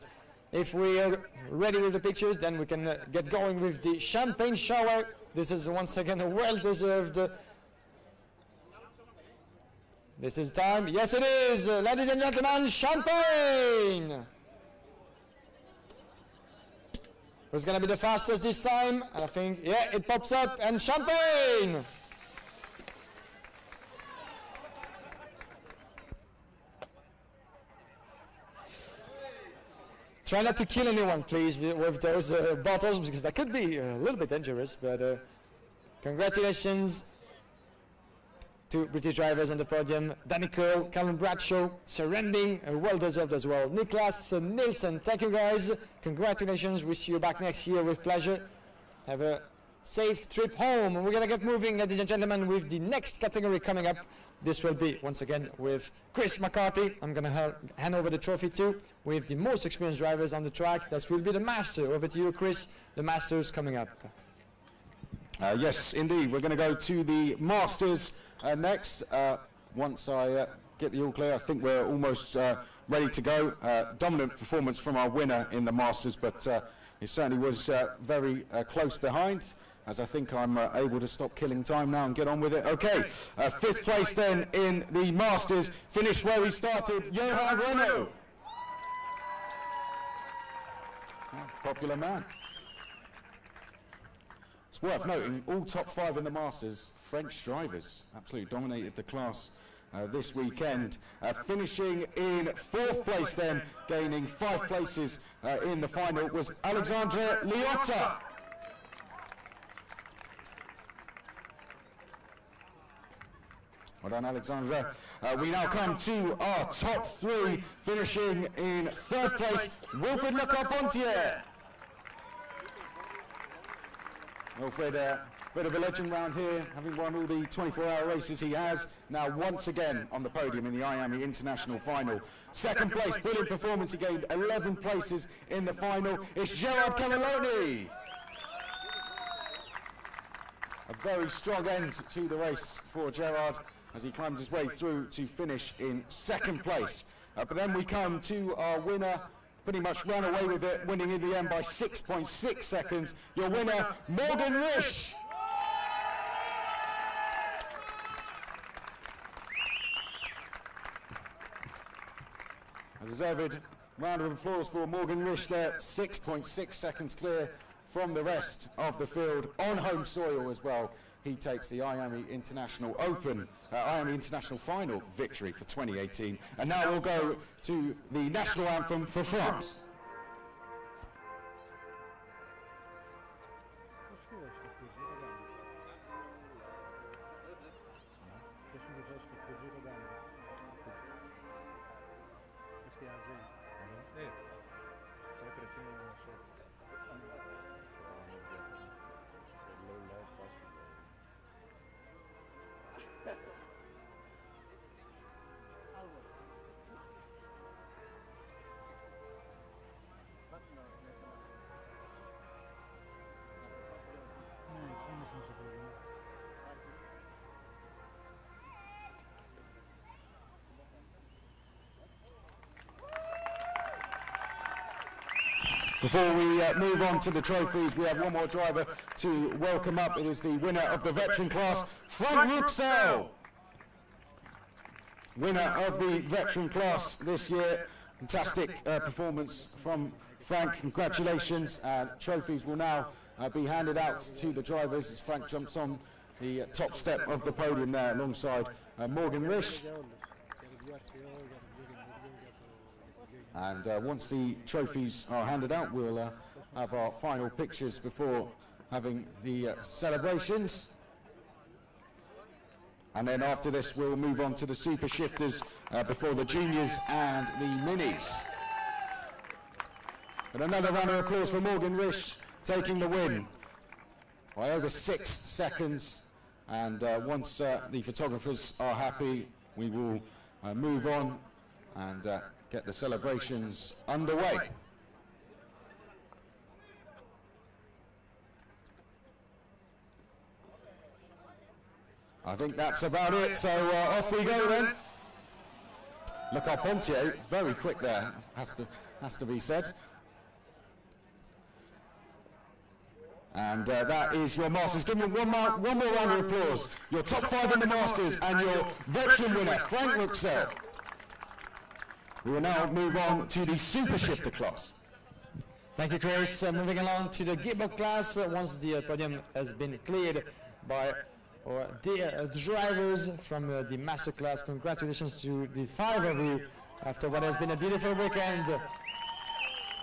F: If we are ready with the pictures, then we can get going with the champagne shower. This is once again a well-deserved. This is time. Yes, it is. Ladies and gentlemen, champagne! Who's going to be the fastest this time? I think, yeah, it pops up, and champagne! Try not to kill anyone, please, with those bottles, because that could be a little bit dangerous, but congratulations to British drivers on the podium. Danny Curl, Callum Bradshaw, surrendering, well-deserved as well. Niklas Nilsson, thank you guys. Congratulations, we'll see you back next year with pleasure. Have a safe trip home. We're gonna get moving, ladies and gentlemen, with the next category coming up. This will be, once again, with Chris McCarthy. I'm gonna hand over the trophy to, with the most experienced drivers on the track. That will be the Master. Over to you, Chris. The Masters coming up.
E: Yes, indeed. We're going to go to the Masters next. Once I get the all clear, I think we're almost ready to go. Dominant performance from our winner in the Masters, but it certainly was very close behind, as I think I'm able to stop killing time now and get on with it. Okay, 5th place then in the Masters, finished where we started, Johan Renault. Popular man. It's worth noting, all top 5 in the Masters, French drivers, absolutely dominated the class this weekend. Finishing in 4th place then, gaining 5 places in the final, was Alexandre Liotta. Well done, Alexandre. We now come to our top 3, finishing in 3rd place, Wilfred Le Carpentier. Wilfred, bit of a legend round here, having won all the 24-hour races he has, now once again on the podium in the IAME International Final. 2nd place, brilliant performance, he gained 11 places in the final. It's Gerard Cannelloni. A very strong end to the race for Gerard as he climbs his way through to finish in 2nd place. But then we come to our winner, pretty much ran away with it, winning in the end by 6.6 seconds. Your winner, Morgan Risch. A deserved round of applause for Morgan Risch there, 6.6 seconds clear from the rest of the field, on home soil as well. He takes the IAME International Open, IAME International Final victory for 2018. And now we'll go to the national anthem for France. Before we move on to the trophies, we have one more driver to welcome up. It is the winner of the veteran class, Frank Ruxel. Winner of the veteran class this year. Fantastic performance from Frank. Congratulations. Trophies will now be handed out to the drivers as Frank jumps on the top step of the podium there alongside Morgan Risch. And once the trophies are handed out, we'll have our final pictures before having the celebrations. And then after this, we'll move on to the super shifters before the juniors and the minis. And another round of applause for Morgan Risch taking the win by over 6 seconds. And once the photographers are happy, we will move on and get the celebrations underway. I think that's about it, so off we go then. Look, our Pontier, very quick there, has to be said. And that is your Masters. Give me one more round of applause. Your top 5 in the Masters and your veteran winner, Frank Ruxell. We will now move on to the Super Shifter class.
F: Thank you, Chris. Moving along to the gearbox class, once the podium has been cleared by the drivers from the Master class. Congratulations to the 5 of you after what has been a beautiful weekend.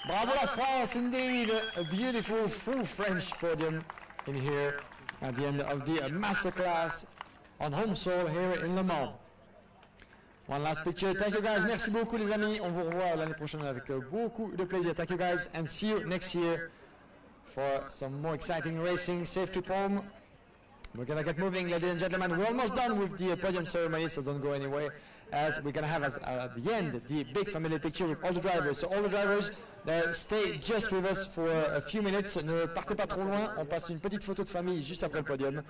F: Bravo la France, indeed, a beautiful full French podium in here at the end of the Master class on home soil here in Le Mans. One last picture. Thank you guys. Merci beaucoup les amis. On vous revoit l'année prochaine avec beaucoup de plaisir. Thank you guys and see you next year for some more exciting racing. Safe trip home. We're gonna get moving, ladies and gentlemen. We're almost done with the podium ceremony, so don't go anywhere, as we're gonna have at the end the big family picture with all the drivers. So all the drivers, stay just with us for a few minutes. Ne partez pas trop loin. On passe une petite photo de famille juste après le podium.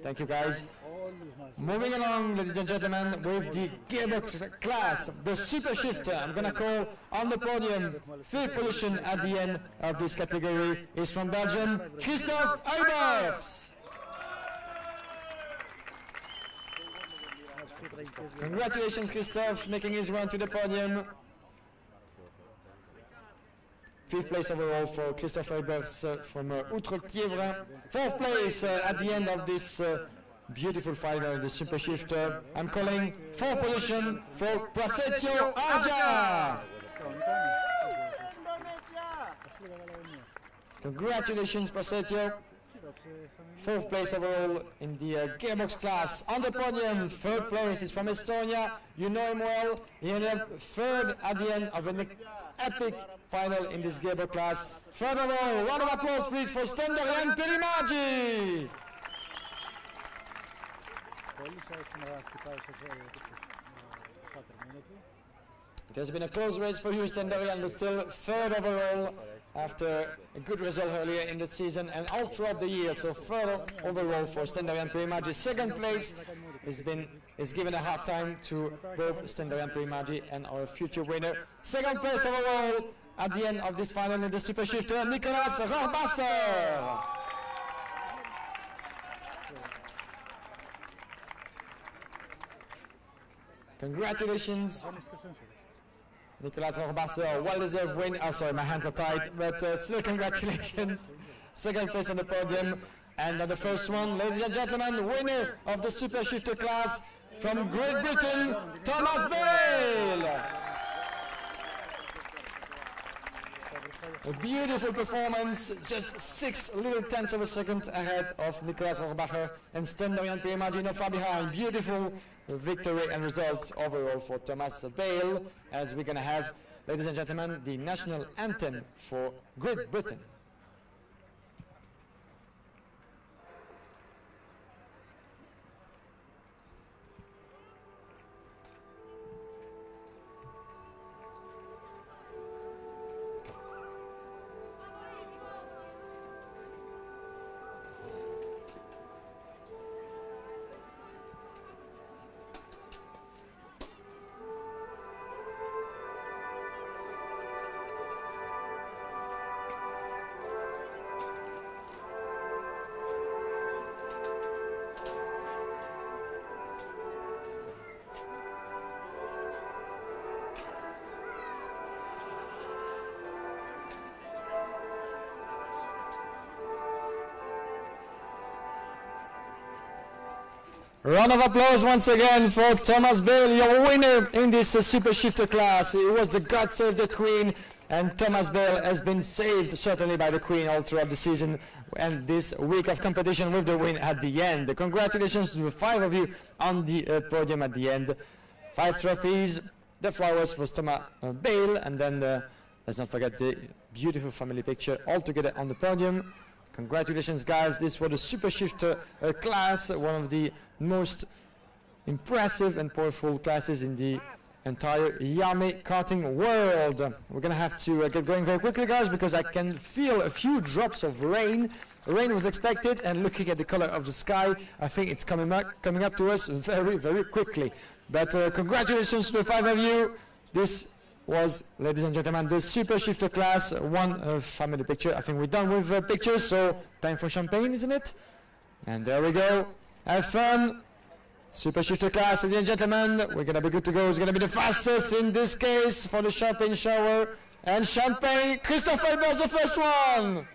F: Thank you guys. Moving along, ladies and gentlemen, with the gearbox class, the super shifter. I'm gonna call on the podium. 5th position at the end of this category is from Belgium, Christophe Eybers. Congratulations, Christophe, making his run to the podium. 5th place overall for Christophe Eybers from Outre-Quiévrain. 4th place at the end of this beautiful final, the super shifter. I'm calling 4th position for Prasetio Aja. Congratulations, Prasetio. 4th place overall in the gearbox class. On the podium, 3rd place is from Estonia. You know him well. He ended up 3rd at the end of an epic final in this gearbox class. 3rd overall. Round of applause, please, for Stenderian Perimagi. It has been a close race for you, Stenderian, but still 3rd overall after a good result earlier in the season and all throughout the year. So 3rd overall for Stenderian Perimagi. 2nd place is given a hard time to both Stenderian Perimagi and our future winner. 2nd place overall at the end of this final in the super shifter, Nicolas Rohrbasser. Congratulations, Nicolas Rohrbasser, well-deserved win. Oh, sorry, my hands are tied, but still congratulations. 2nd place on the podium. And on the first one, ladies and gentlemen, winner of the Super Shifter class from Great Britain, Thomas Bale. A beautiful performance, just 6 little tenths of a second ahead of Nicolas Rohrbasser and Stenderian Perimagi not far behind. Beautiful victory and result overall for Thomas Bale, as we're going to have, ladies and gentlemen, the national anthem for Great Britain. Round of applause once again for Thomas Bale, your winner in this Super Shifter class. It was the God Save the Queen. And Thomas Bale has been saved certainly by the Queen all throughout the season and this week of competition with the win at the end. Congratulations to the 5 of you on the podium at the end. 5 trophies, the flowers for Thomas Bale, and then let's not forget the beautiful family picture all together on the podium. Congratulations, guys. This was the Super Shifter class, one of the most impressive and powerful classes in the entire IAME karting world. We're gonna have to get going very quickly, guys, because I can feel a few drops of rain. Rain was expected, and looking at the color of the sky, I think it's coming up to us very, very quickly. But congratulations to the 5 of you. This was, ladies and gentlemen, the Super Shifter class, one family picture. I think we're done with pictures, so time for champagne, isn't it? And there we go. Have fun. Super Shifter class, ladies and gentlemen, we're gonna be good to go. It's gonna be the fastest in this case for the champagne shower. And champagne, Christophe Elber's the first one!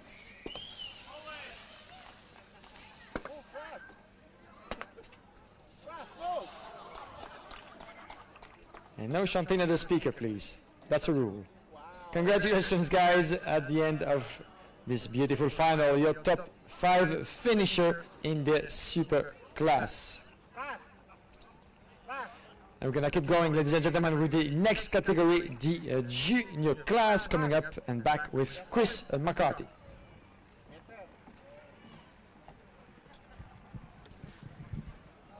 F: And no champagne at the speaker, please. That's a rule. Congratulations, guys, at the end of this beautiful final, your top 5 finisher in the Super class. And we're gonna keep going, ladies and gentlemen, with the next category, the junior class, coming up and back with Chris McCarthy.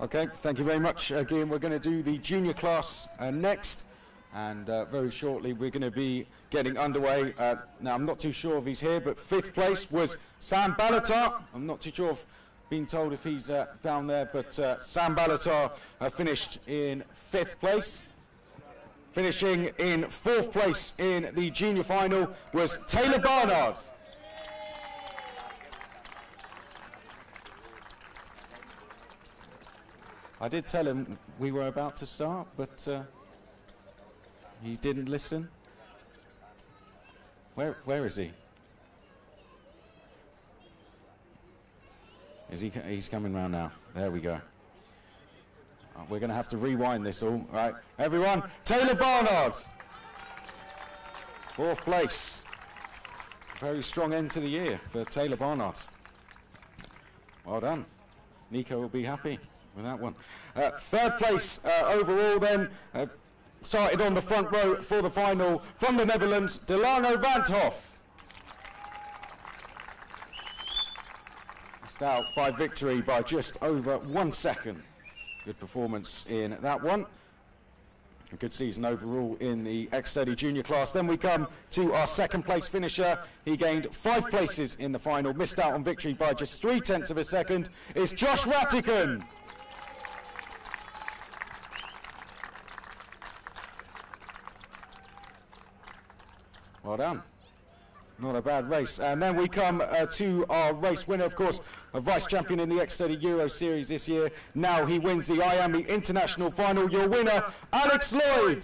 E: Okay, thank you very much. Again, we're going to do the junior class next, and very shortly we're going to be getting underway. Now, I'm not too sure if he's here, but 5th place was Sam Balatar. I'm not too sure if being told if he's down there, but Sam Balatar finished in 5th place. Finishing in 4th place in the junior final was Taylor Barnard. I did tell him we were about to start, but he didn't listen. Where is he? He's coming round now. There we go. We're going to have to rewind this all. Right, everyone, Taylor Barnard. 4th place. Very strong end to the year for Taylor Barnard. Well done. Nico will be happy with that one. 3rd place overall then, started on the front row for the final from the Netherlands, Delano Vanthoff. Missed out by victory by just over 1 second. Good performance in that one. A good season overall in the X30 junior class. Then we come to our 2nd place finisher. He gained 5 places in the final, missed out on victory by just 0.3 of a second. It's Josh Rattigan. Well done. Not a bad race. And then we come to our race winner, of course, a vice champion in the X30 Euro Series this year. Now he wins the IAME International Final. Your winner, Alex Lloyd.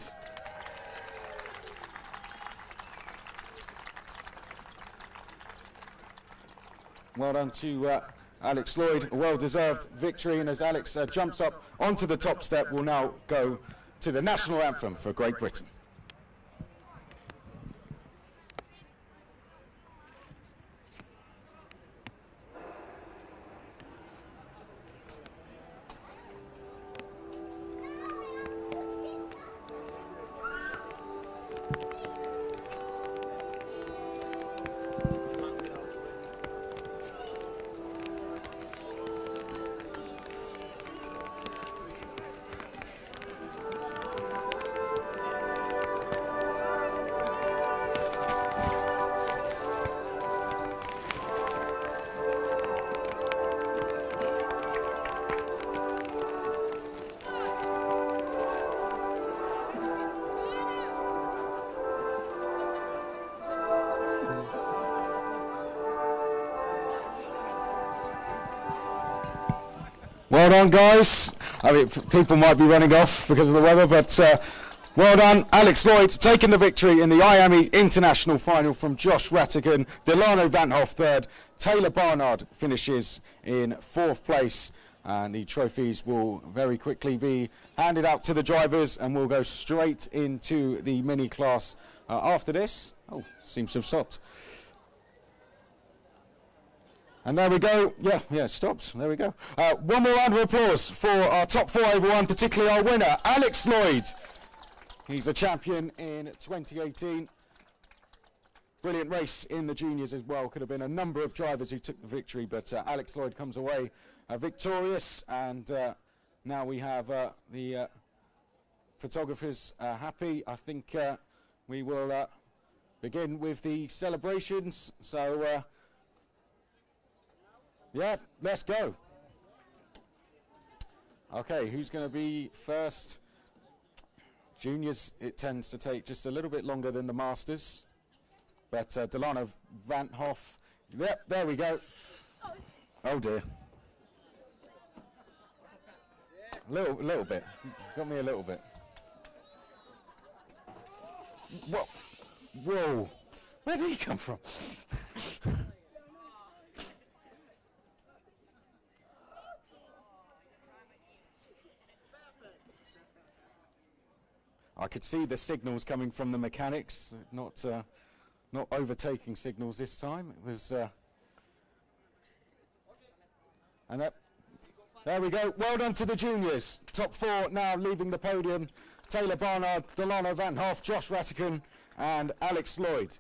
E: Well done to Alex Lloyd. A well-deserved victory. And as Alex jumps up onto the top step, we'll now go to the national anthem for Great Britain. Well done, guys. I mean, people might be running off because of the weather, but well done. Alex Lloyd taking the victory in the IAME International Final from Josh Rattigan. Delano Vanthoff 3rd. Taylor Barnard finishes in 4th place. And the trophies will very quickly be handed out to the drivers, and we'll go straight into the mini class after this. Oh, seems to have stopped. And there we go. Yeah, it stopped. There we go. One more round of applause for our top 4 over 1, particularly our winner, Alex Lloyd. He's a champion in 2018. Brilliant race in the juniors as well. Could have been a number of drivers who took the victory, but Alex Lloyd comes away victorious. And now we have the photographers happy. I think we will begin with the celebrations. So, yeah, let's go. Okay, who's going to be first? Juniors, it tends to take just a little bit longer than the Masters. But Delano Van Hoff, yep, there we go. Oh dear. A little bit. Got me a little bit. Whoa. Whoa. Where did he come from? I could see the signals coming from the mechanics, not overtaking signals this time. It was, and there we go. Well done to the juniors. Top 4 now leaving the podium. Taylor Barnard, Delano Van Hoff, Josh Rattigan, and Alex Lloyd.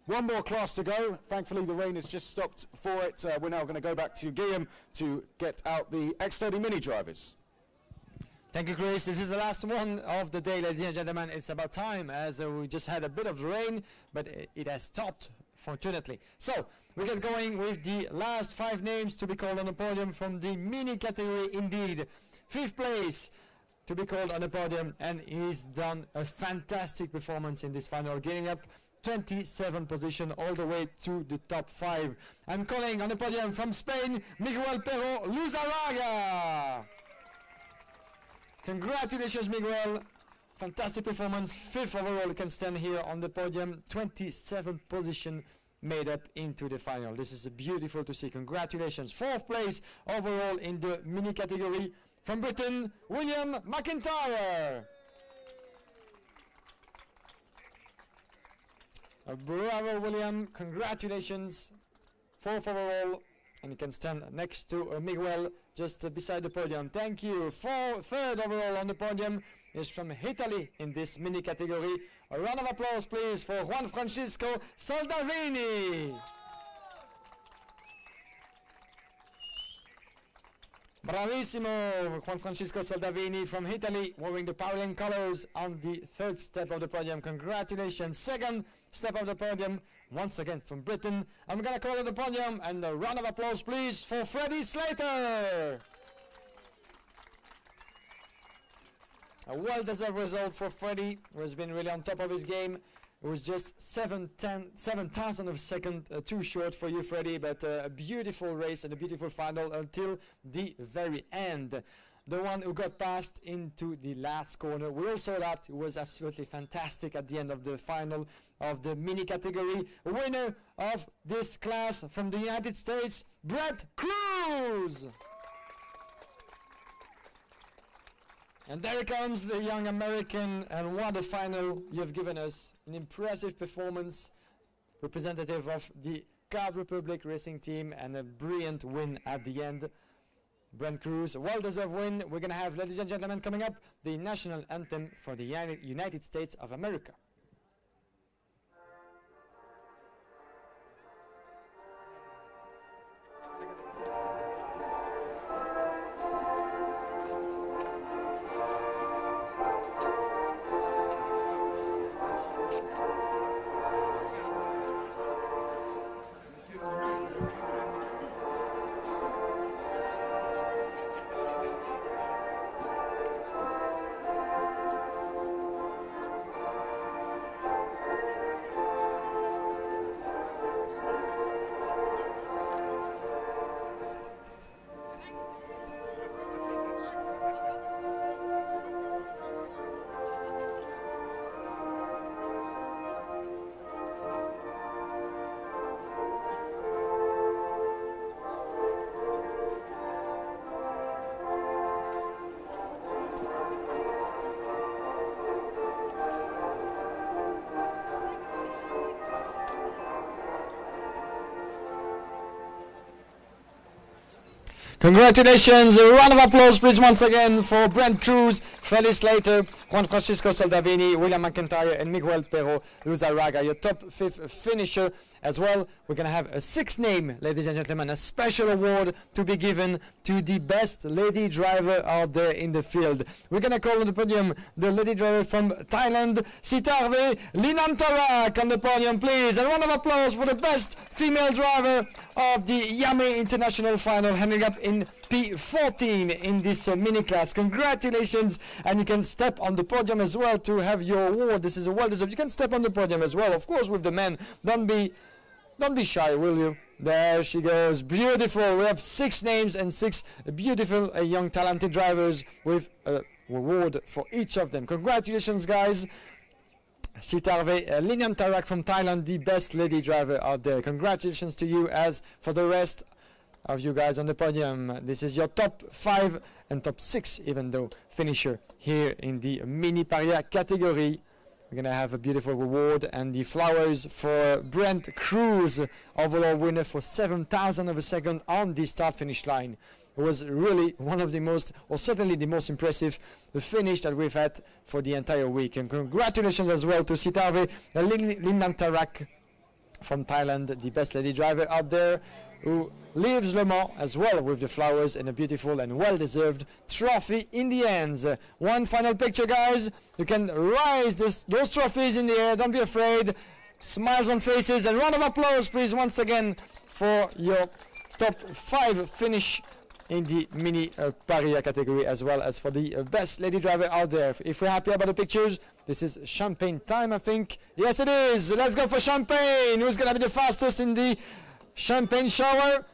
E: One more class to go. Thankfully, the rain has just stopped for it. We're now going to go back to Guillaume to get out the X30 Mini drivers.
F: Thank you, Chris. This is the last one of the day, ladies and gentlemen. It's about time, as we just had a bit of rain, but it has stopped, fortunately. So, we get going with the last 5 names to be called on the podium from the mini category indeed. 5th place to be called on the podium, and he's done a fantastic performance in this final, getting up 27th position all the way to the top 5. I'm calling on the podium from Spain, Miguel Pero Luzaraga. Congratulations, Miguel. Fantastic performance. 5th overall. You can stand here on the podium. 27th position made up into the final. This is beautiful to see. Congratulations. 4th place overall in the mini category. From Britain, William McIntyre. Bravo, William. Congratulations. 4th overall. And you can stand next to Miguel, just beside the podium. Thank you. 3rd overall on the podium is from Italy in this mini category. A round of applause, please, for Juan Francisco Soldavini. Bravissimo, Juan Francisco Soldavini from Italy, wearing the Paralympic colors on the 3rd step of the podium. Congratulations. 2nd step of the podium, once again from Britain. I'm going to call it the podium, and a round of applause, please, for Freddie Slater. A well-deserved result for Freddie, who has been really on top of his game. It was just 7/1000 of a second too short for you, Freddie, but a beautiful race and a beautiful final until the very end. The one who got past into the last corner, we all saw that. It was absolutely fantastic at the end of the final of the mini category. Winner of this class from the United States, Brett Cruz. And there he comes, the young American, and what a final you've given us. An impressive performance, representative of the Card Republic racing team, and a brilliant win at the end. Brent Cruz, well-deserved win. We're going to have, ladies and gentlemen, coming up, the national anthem for the United States of America. Congratulations, a round of applause please once again for Brent Cruz, Felix Slater, Juan Francisco Saldavini, William McIntyre and Miguel Perro Luzaraga, your top 5th finisher as well. We're going to have a 6th name, ladies and gentlemen, a special award to be given to the best lady driver out there in the field. We're going to call on the podium the lady driver from Thailand, Sitarve Linantarak on the podium please, and a round of applause for the best female driver of the IAME International Final, ending up in P14 in this mini class. Congratulations, and you can step on the podium as well to have your award. This is a well-deserved. You can step on the podium as well, of course, with the men. Don't be shy, will you? There she goes, beautiful. We have 6 names and 6 beautiful young talented drivers with a award for each of them. Congratulations, guys. Sitarve Linantarak from Thailand, the best lady driver out there. Congratulations to you. As for the rest of you guys on the podium, this is your top 5 and top 6 even though finisher here in the mini paria category. We're gonna have a beautiful reward and the flowers for Brent Cruz, overall winner for 7,000 of a second on the start finish line. It was really one of the most, or certainly the most impressive finish that we've had for the entire week. And congratulations as well to Sitarve Linantarak from Thailand, the best lady driver out there, who leaves Le Mans as well with the flowers and a beautiful and well-deserved trophy in the ends. One final picture, guys. You can raise those trophies in the air. Don't be afraid. Smiles on faces, and round of applause, please, once again for your top 5 finish in the mini paria category, as well as for the best lady driver out there. If we're happy about the pictures, this is champagne time, I think. Yes, it is. Let's go for champagne. Who's going to be the fastest in the champagne shower?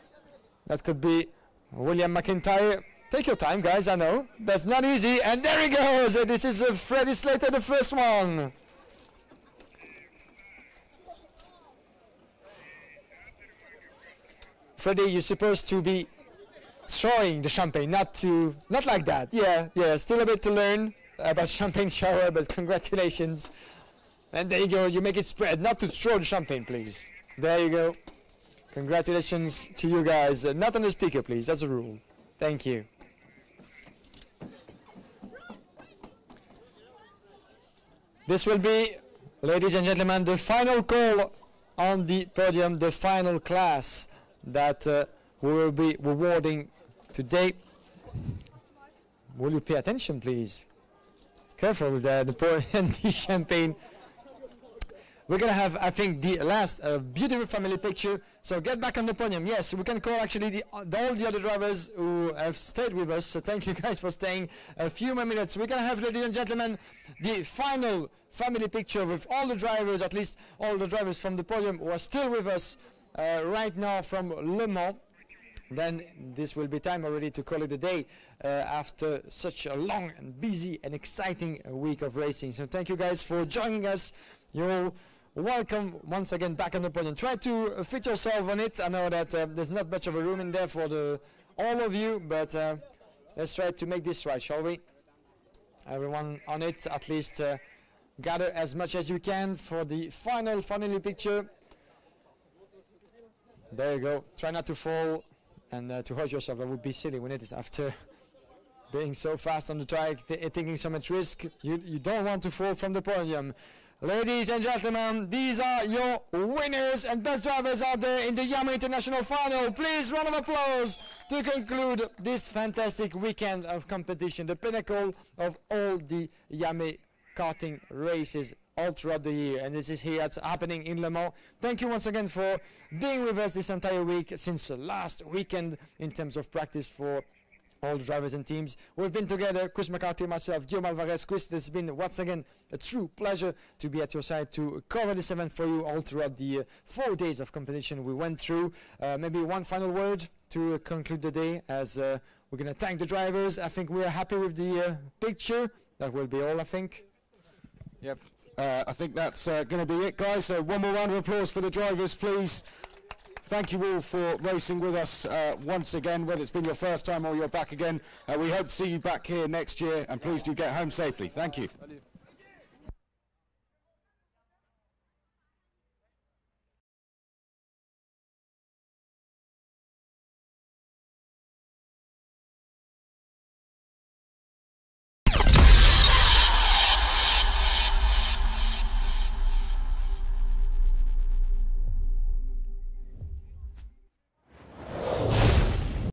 F: That could be William McIntyre. Take your time, guys, I know. That's not easy. And there he goes. This is Freddie Slater, the first one. Freddie, you're supposed to be throwing the champagne, not like that. Yeah, still a bit to learn about champagne shower, but congratulations. And there you go, you make it spread, not to throw the champagne, please. There you go. Congratulations to you guys. Not on the speaker, please, that's a rule. Thank you. This will be, ladies and gentlemen, the final call on the podium, the final class that we will be rewarding today. Will you pay attention, please? Careful with the pour and the champagne. We're going to have, I think, the last beautiful family picture. So get back on the podium. Yes, we can call actually all the other drivers who have stayed with us. So thank you guys for staying a few more minutes. We're going to have, ladies and gentlemen, the final family picture with all the drivers, at least all the drivers from the podium who are still with us right now from Le Mans. Then this will be time already to call it a day after such a long and busy and exciting week of racing. So thank you guys for joining us. You're all welcome once again back on the podium. Try to fit yourself on it. I know that there's not much of a room in there for all of you, but let's try to make this right, shall we? Everyone on it, at least gather as much as you can for the finally picture. There you go. Try not to fall and to hurt yourself. That would be silly, wouldn't it? After being so fast on the track, taking so much risk, you don't want to fall from the podium. Ladies and gentlemen, these are your winners and best drivers out there in the IAME International Final. Please, round of applause to conclude this fantastic weekend of competition, the pinnacle of all the IAME karting races all throughout the year. And this is here, it's happening in Le Mans. Thank you once again for being with us this entire week since last weekend in terms of practice for all the drivers and teams. We've been together, Chris McCarthy, myself, Guillaume Alvarez. Chris, it's been once again a true pleasure to be at your side to cover this event for you all throughout the 4 days of competition we went through. Maybe one final word to conclude the day, as we're going to thank the drivers. I think we are happy with the picture. That will be all, I think.
E: Yep. I think that's going to be it, guys. So one more round of applause for the drivers, please. Thank you all for racing with us once again, whether it's been your first time or you're back again. We hope to see you back here next year, and please do get home safely. Thank you.